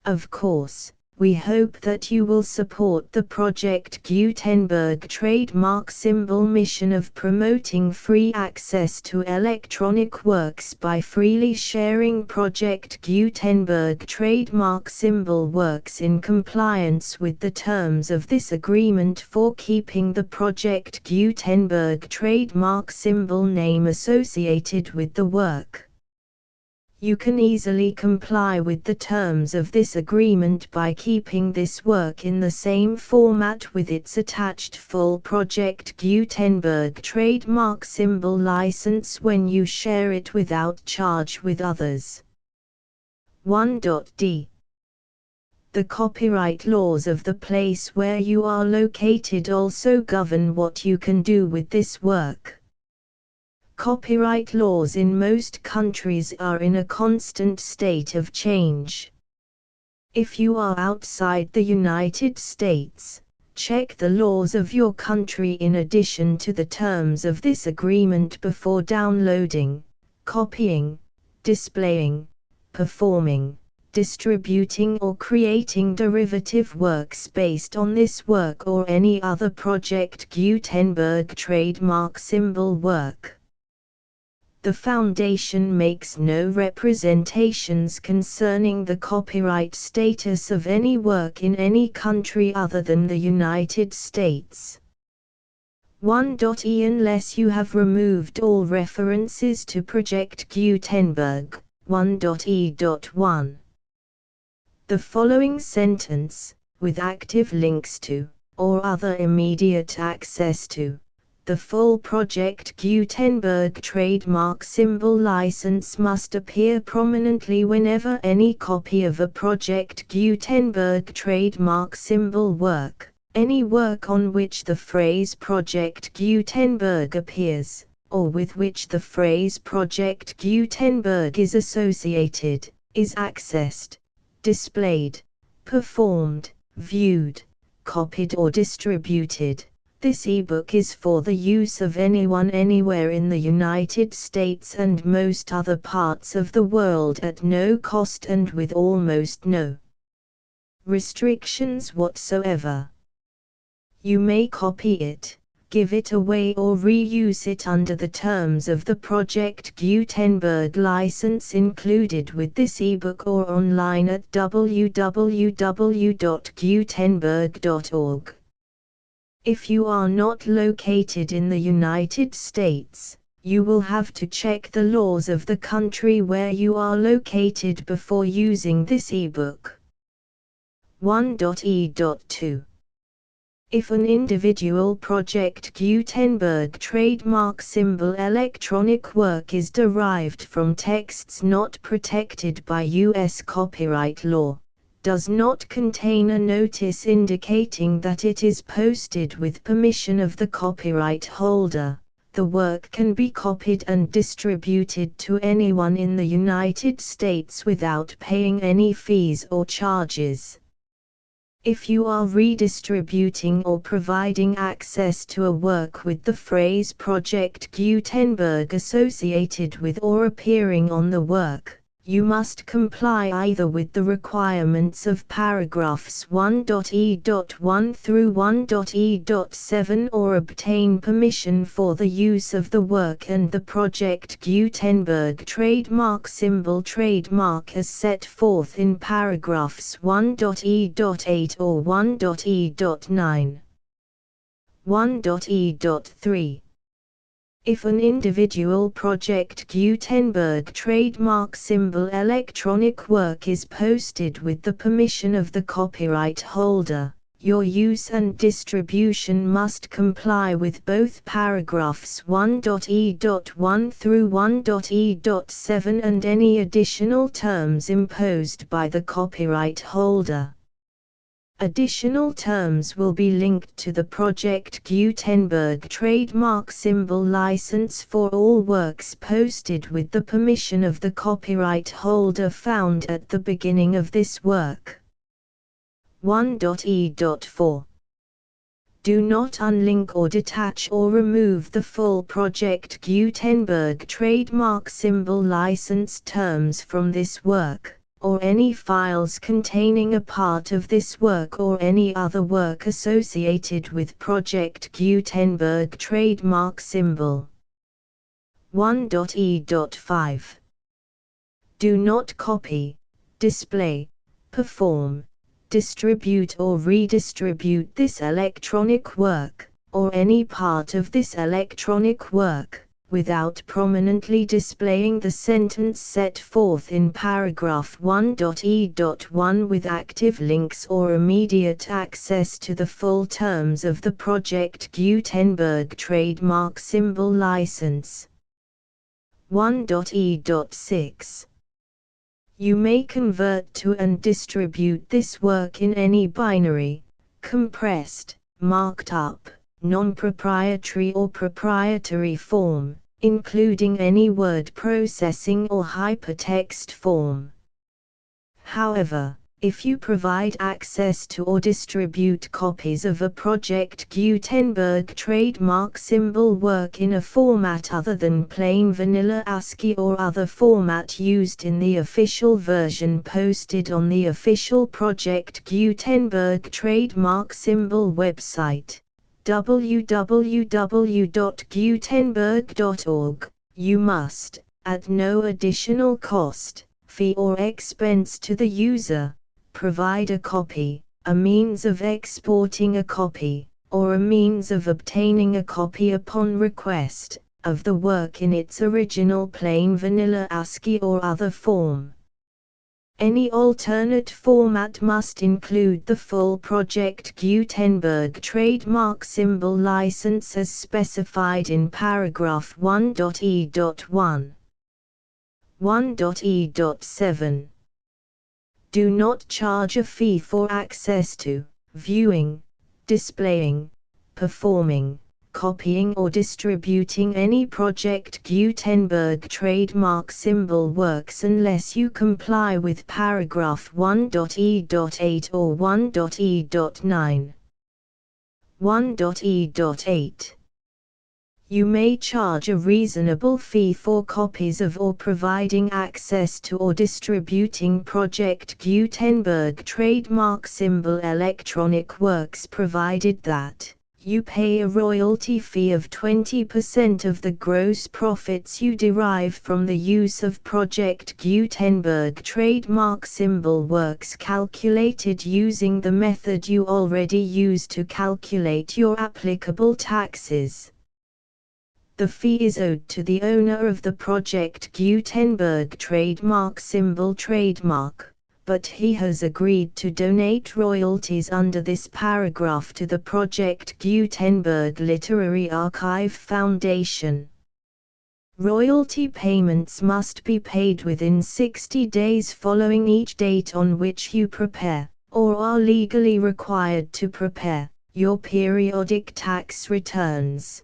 Of course, we hope that you will support the Project Gutenberg trademark symbol mission of promoting free access to electronic works by freely sharing Project Gutenberg trademark symbol works in compliance with the terms of this agreement for keeping the Project Gutenberg trademark symbol name associated with the work. You can easily comply with the terms of this agreement by keeping this work in the same format with its attached full Project Gutenberg trademark symbol license when you share it without charge with others. 1.d. The copyright laws of the place where you are located also govern what you can do with this work. Copyright laws in most countries are in a constant state of change. If you are outside the United States, check the laws of your country in addition to the terms of this agreement before downloading, copying, displaying, performing, distributing or creating derivative works based on this work or any other Project Gutenberg trademark symbol work. The Foundation makes no representations concerning the copyright status of any work in any country other than the United States. 1.e. Unless you have removed all references to Project Gutenberg, 1.e.1. The following sentence, with active links to, or other immediate access to, the full Project Gutenberg trademark symbol license must appear prominently whenever any copy of a Project Gutenberg trademark symbol work, any work on which the phrase Project Gutenberg appears, or with which the phrase Project Gutenberg is associated, is accessed, displayed, performed, viewed, copied or distributed. This ebook is for the use of anyone anywhere in the United States and most other parts of the world at no cost and with almost no restrictions whatsoever. You may copy it, give it away or reuse it under the terms of the Project Gutenberg license included with this ebook or online at www.gutenberg.org. If you are not located in the United States, you will have to check the laws of the country where you are located before using this ebook. 1.e.2. If an individual Project Gutenberg trademark symbol electronic work is derived from texts not protected by U.S. copyright law, does not contain a notice indicating that it is posted with permission of the copyright holder, the work can be copied and distributed to anyone in the United States without paying any fees or charges. If you are redistributing or providing access to a work with the phrase Project Gutenberg associated with or appearing on the work, you must comply either with the requirements of paragraphs 1.e.1 through 1.e.7 or obtain permission for the use of the work and the Project Gutenberg trademark symbol trademark as set forth in paragraphs 1.e.8 or 1.e.9. 1.e.3. If an individual Project Gutenberg trademark symbol electronic work is posted with the permission of the copyright holder, your use and distribution must comply with both paragraphs 1.e.1 through 1.e.7 and any additional terms imposed by the copyright holder. Additional terms will be linked to the Project Gutenberg trademark symbol license for all works posted with the permission of the copyright holder found at the beginning of this work. 1.e.4 Do not unlink or detach or remove the full Project Gutenberg trademark symbol license terms from this work, or any files containing a part of this work or any other work associated with Project Gutenberg trademark symbol. 1.e.5 Do not copy, display, perform, distribute or redistribute this electronic work, or any part of this electronic work, without prominently displaying the sentence set forth in paragraph 1.e.1 with active links or immediate access to the full terms of the Project Gutenberg trademark symbol license. 1.e.6 You may convert to and distribute this work in any binary, compressed, marked up, non-proprietary or proprietary form, including any word processing or hypertext form. However, if you provide access to or distribute copies of a Project Gutenberg trademark symbol work in a format other than plain vanilla ASCII or other format used in the official version posted on the official Project Gutenberg trademark symbol website, www.gutenberg.org, you must, at no additional cost, fee or expense to the user, provide a copy, a means of exporting a copy, or a means of obtaining a copy upon request, of the work in its original plain vanilla ASCII or other form. Any alternate format must include the full Project Gutenberg trademark symbol license as specified in paragraph 1.e.1. 1.e.7 Do not charge a fee for access to, viewing, displaying, performing, copying or distributing any Project Gutenberg trademark symbol works unless you comply with paragraph 1.e.8 or 1.e.9. 1.e.8 You may charge a reasonable fee for copies of or providing access to or distributing Project Gutenberg trademark symbol electronic works provided that you pay a royalty fee of 20% of the gross profits you derive from the use of Project Gutenberg trademark symbol works calculated using the method you already use to calculate your applicable taxes. The fee is owed to the owner of the Project Gutenberg trademark symbol trademark, but he has agreed to donate royalties under this paragraph to the Project Gutenberg Literary Archive Foundation. Royalty payments must be paid within 60 days following each date on which you prepare, or are legally required to prepare, your periodic tax returns.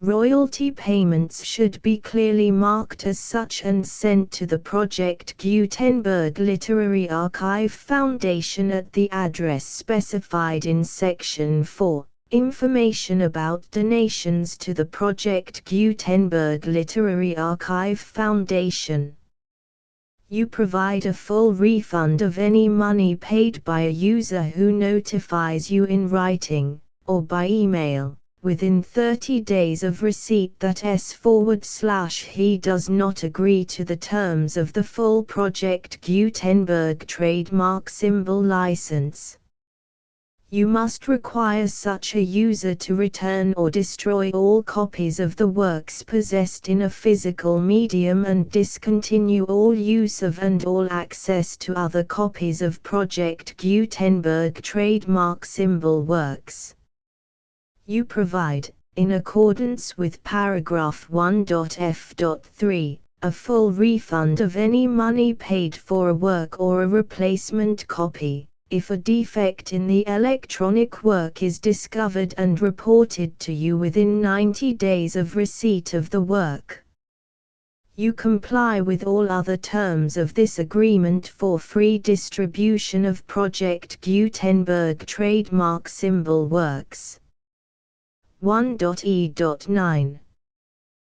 Royalty payments should be clearly marked as such and sent to the Project Gutenberg Literary Archive Foundation at the address specified in Section 4, Information about donations to the Project Gutenberg Literary Archive Foundation. You provide a full refund of any money paid by a user who notifies you in writing, or by email, within 30 days of receipt that he does not agree to the terms of the full Project Gutenberg trademark symbol license. You must require such a user to return or destroy all copies of the works possessed in a physical medium and discontinue all use of and all access to other copies of Project Gutenberg trademark symbol works. You provide, in accordance with paragraph 1.f.3, a full refund of any money paid for a work or a replacement copy, If a defect in the electronic work is discovered and reported to you within 90 days of receipt of the work, you comply with all other terms of this agreement for free distribution of Project Gutenberg trademark symbol works. 1.e.9.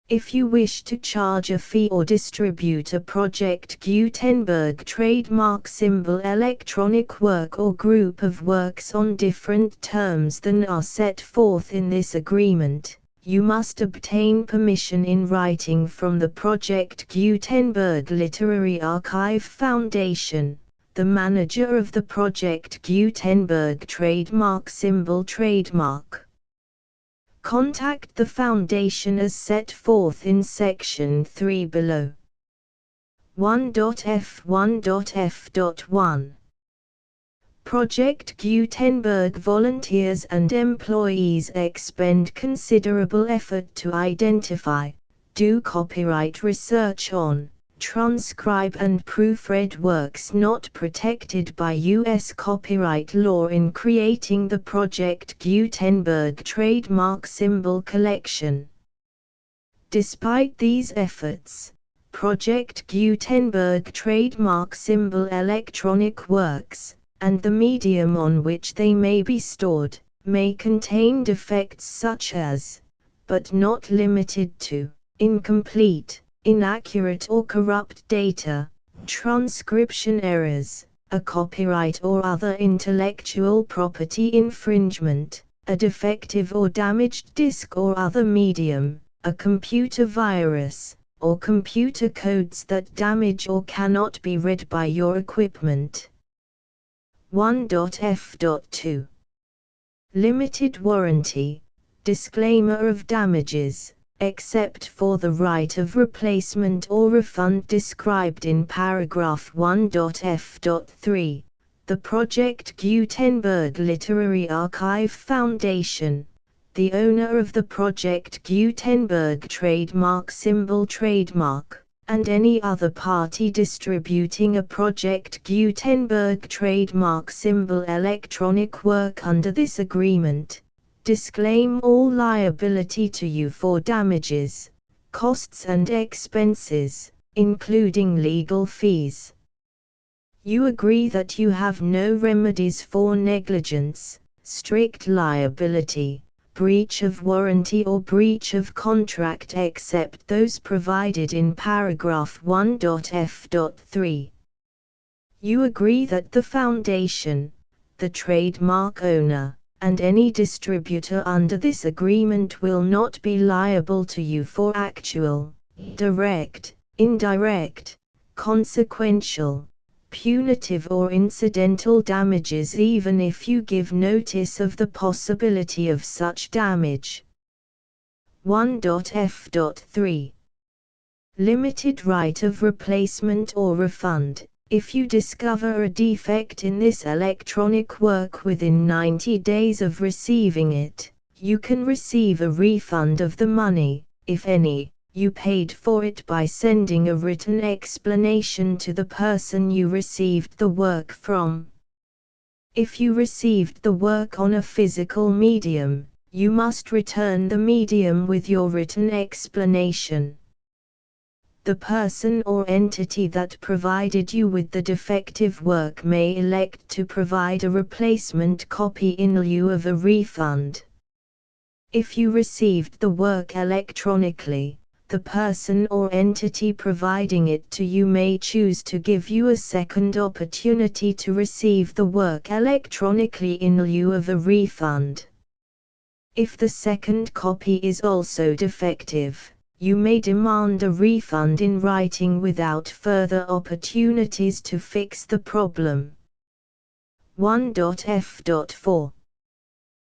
If you wish to charge a fee or distribute a Project Gutenberg trademark symbol electronic work or group of works on different terms than are set forth in this agreement, you must obtain permission in writing from the Project Gutenberg Literary Archive Foundation, the manager of the Project Gutenberg trademark symbol trademark. Contact the Foundation as set forth in Section 3 below. 1.f1.f.1 Project Gutenberg volunteers and employees expend considerable effort to identify, do copyright research on, transcribe and proofread works not protected by U.S. copyright law in creating the Project Gutenberg trademark symbol collection. Despite these efforts, Project Gutenberg trademark symbol electronic works, and the medium on which they may be stored, may contain defects such as, but not limited to, incomplete, inaccurate or corrupt data, transcription errors, a copyright or other intellectual property infringement, a defective or damaged disk or other medium, a computer virus, or computer codes that damage or cannot be read by your equipment. 1.f.2 Limited warranty, disclaimer of damages, except for the right of replacement or refund described in paragraph 1.f.3, the Project Gutenberg Literary Archive Foundation, the owner of the Project Gutenberg trademark symbol trademark, and any other party distributing a Project Gutenberg trademark symbol electronic work under this agreement, disclaim all liability to you for damages, costs and expenses, including legal fees. You agree that you have no remedies for negligence, strict liability, breach of warranty or breach of contract except those provided in paragraph 1.f.3. You agree that the Foundation, the trademark owner, and any distributor under this agreement will not be liable to you for actual, direct, indirect, consequential, punitive or incidental damages even if you give notice of the possibility of such damage. 1.f.3 Limited right of replacement or refund. If you discover a defect in this electronic work within 90 days of receiving it, you can receive a refund of the money, if any, you paid for it by sending a written explanation to the person you received the work from. If you received the work on a physical medium, you must return the medium with your written explanation. The person or entity that provided you with the defective work may elect to provide a replacement copy in lieu of a refund. If you received the work electronically, the person or entity providing it to you may choose to give you a second opportunity to receive the work electronically in lieu of a refund. If the second copy is also defective, you may demand a refund in writing without further opportunities to fix the problem. 1.f.4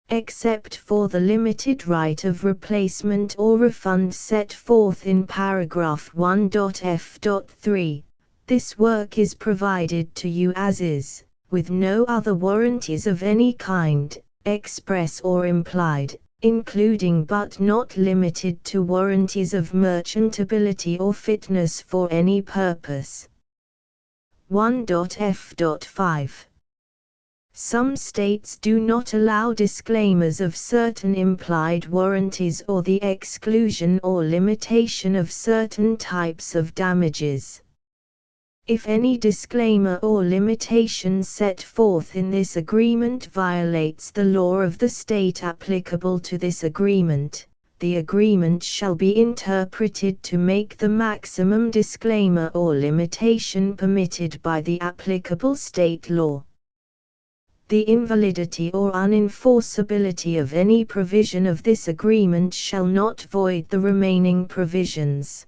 Except for the limited right of replacement or refund set forth in paragraph 1.f.3, this work is provided to you as is, with no other warranties of any kind, express or implied, including but not limited to warranties of merchantability or fitness for any purpose. 1.f.5 Some states do not allow disclaimers of certain implied warranties or the exclusion or limitation of certain types of damages. If any disclaimer or limitation set forth in this agreement violates the law of the state applicable to this agreement, the agreement shall be interpreted to make the maximum disclaimer or limitation permitted by the applicable state law. The invalidity or unenforceability of any provision of this agreement shall not void the remaining provisions.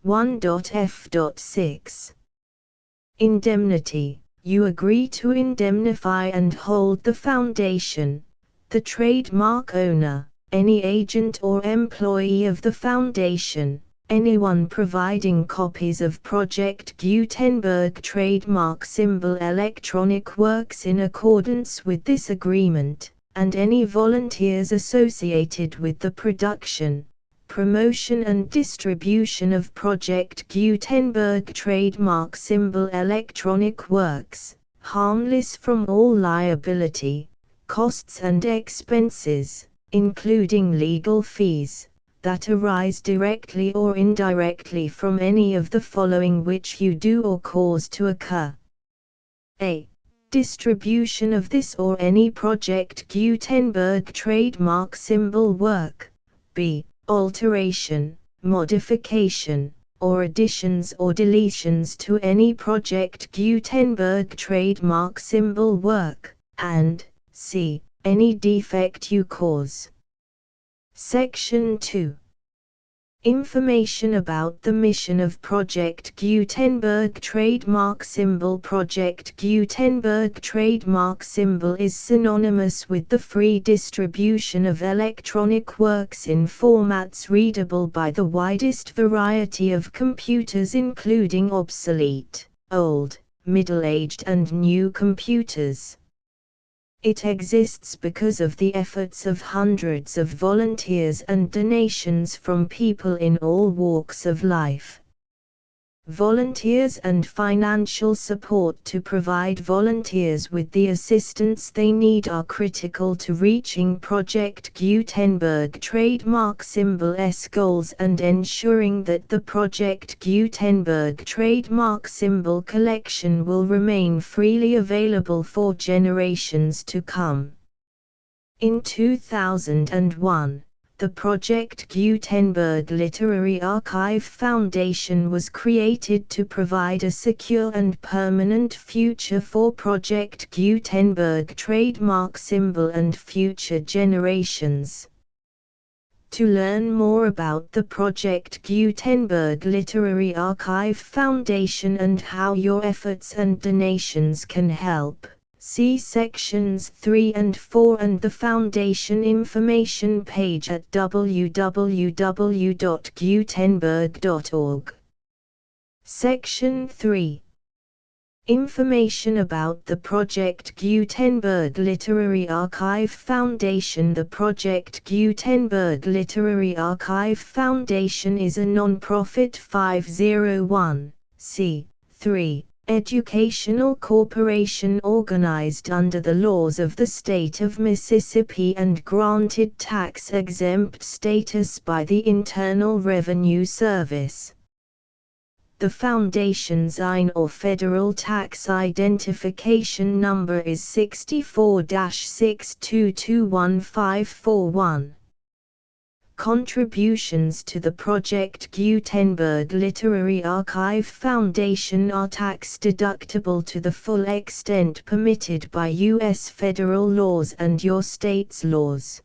1.f.6 Indemnity. You agree to indemnify and hold the foundation, the trademark owner, any agent or employee of the foundation, anyone providing copies of Project Gutenberg trademark symbol electronic works in accordance with this agreement, and any volunteers associated with the production, promotion and distribution of Project Gutenberg trademark symbol electronic works, harmless from all liability, costs and expenses, including legal fees, that arise directly or indirectly from any of the following which you do or cause to occur. A. Distribution of this or any Project Gutenberg trademark symbol work. B. Alteration, modification, or additions or deletions to any Project Gutenberg trademark symbol work, and C. Any defect you cause. Section 2. Information about the mission of Project Gutenberg trademark symbol. Project Gutenberg trademark symbol is synonymous with the free distribution of electronic works in formats readable by the widest variety of computers, including obsolete, old, middle-aged and new computers. It exists because of the efforts of hundreds of volunteers and donations from people in all walks of life. Volunteers and financial support to provide volunteers with the assistance they need are critical to reaching Project Gutenberg trademark symbol's goals and ensuring that the Project Gutenberg trademark symbol collection will remain freely available for generations to come. In 2001, the Project Gutenberg Literary Archive Foundation was created to provide a secure and permanent future for Project Gutenberg trademark symbol and future generations. To learn more about the Project Gutenberg Literary Archive Foundation and how your efforts and donations can help, see sections 3 and 4 and the Foundation information page at www.gutenberg.org. Section 3. Information about the Project Gutenberg Literary Archive Foundation. The Project Gutenberg Literary Archive Foundation is a non-profit 501(c)(3) educational corporation organized under the laws of the state of Mississippi and granted tax-exempt status by the Internal Revenue Service. The Foundation's IN or Federal Tax Identification Number is 64-6221541. Contributions to the Project Gutenberg Literary Archive Foundation are tax-deductible to the full extent permitted by U.S. federal laws and your state's laws.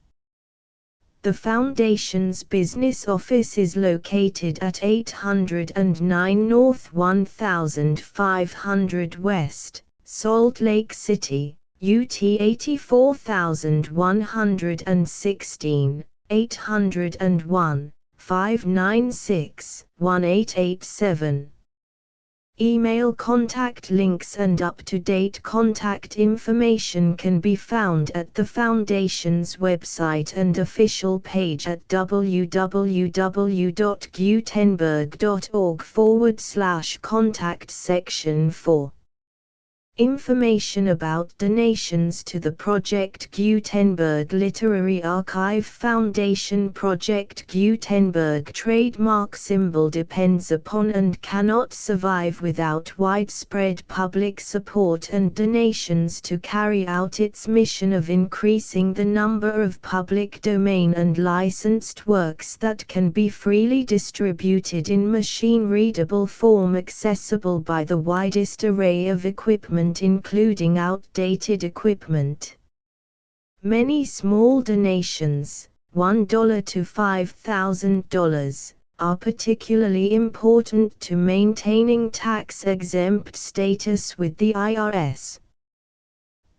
The Foundation's business office is located at 809 North 1500 West, Salt Lake City, UT 84116. 801-596-1887. Email contact links and up-to-date contact information can be found at the Foundation's website and official page at www.gutenberg.org/contact section 4. Information about donations to the Project Gutenberg Literary Archive Foundation. Project Gutenberg trademark symbol depends upon and cannot survive without widespread public support and donations to carry out its mission of increasing the number of public domain and licensed works that can be freely distributed in machine-readable form accessible by the widest array of equipment, including outdated equipment. Many small donations, $1 to $5,000, are particularly important to maintaining tax-exempt status with the IRS.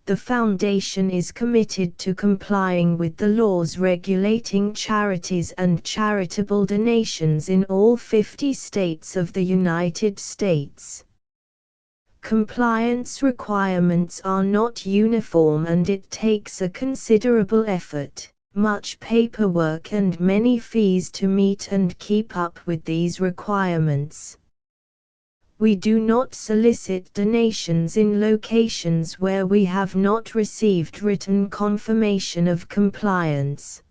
The Foundation is committed to complying with the laws regulating charities and charitable donations in all 50 states of the United States. Compliance requirements are not uniform and it takes a considerable effort, much paperwork and many fees to meet and keep up with these requirements. We do not solicit donations in locations where we have not received written confirmation of compliance.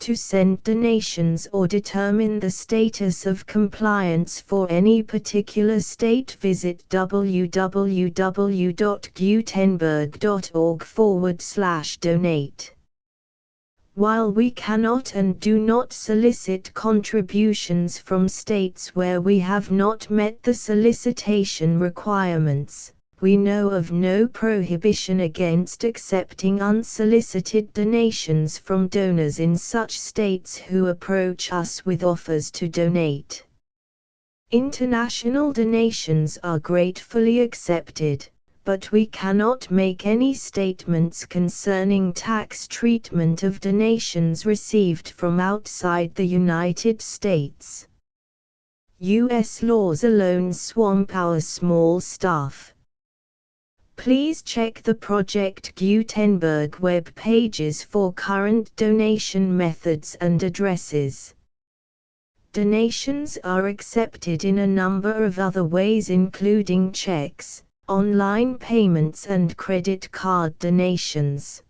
To send donations or determine the status of compliance for any particular state, visit www.gutenberg.org/donate. While we cannot and do not solicit contributions from states where we have not met the solicitation requirements, we know of no prohibition against accepting unsolicited donations from donors in such states who approach us with offers to donate. International donations are gratefully accepted, but we cannot make any statements concerning tax treatment of donations received from outside the United States. U.S. laws alone swamp our small staff. Please check the Project Gutenberg web pages for current donation methods and addresses. Donations are accepted in a number of other ways, including checks, online payments and credit card donations.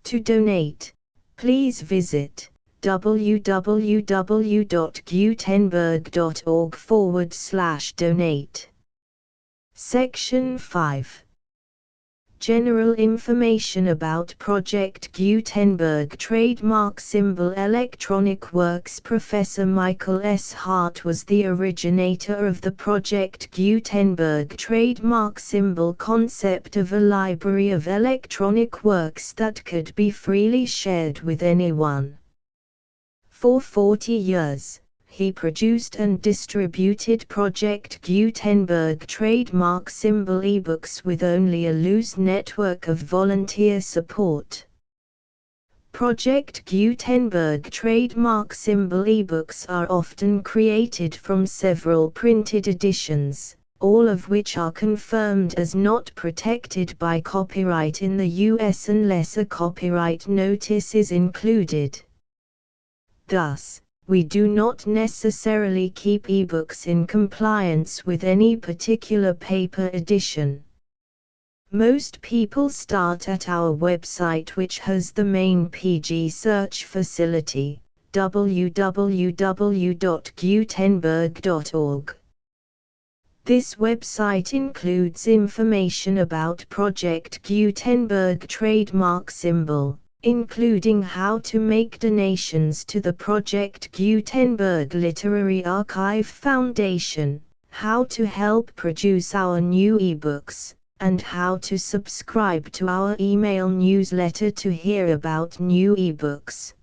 To donate, please visit www.gutenberg.org/donate. Section 5. General information about Project Gutenberg trademark symbol. Electronic Works. Professor Michael S. Hart was the originator of the Project Gutenberg trademark symbol concept of a library of electronic works that could be freely shared with anyone. For 40 years, he produced and distributed Project Gutenberg trademark symbol ebooks with only a loose network of volunteer support. Project Gutenberg trademark symbol ebooks are often created from several printed editions, all of which are confirmed as not protected by copyright in the US unless a copyright notice is included. Thus, we do not necessarily keep ebooks in compliance with any particular paper edition. Most people start at our website, which has the main PG search facility, www.gutenberg.org. This website includes information about Project Gutenberg trademark symbol, including how to make donations to the Project Gutenberg Literary Archive Foundation, how to help produce our new ebooks, and how to subscribe to our email newsletter to hear about new ebooks.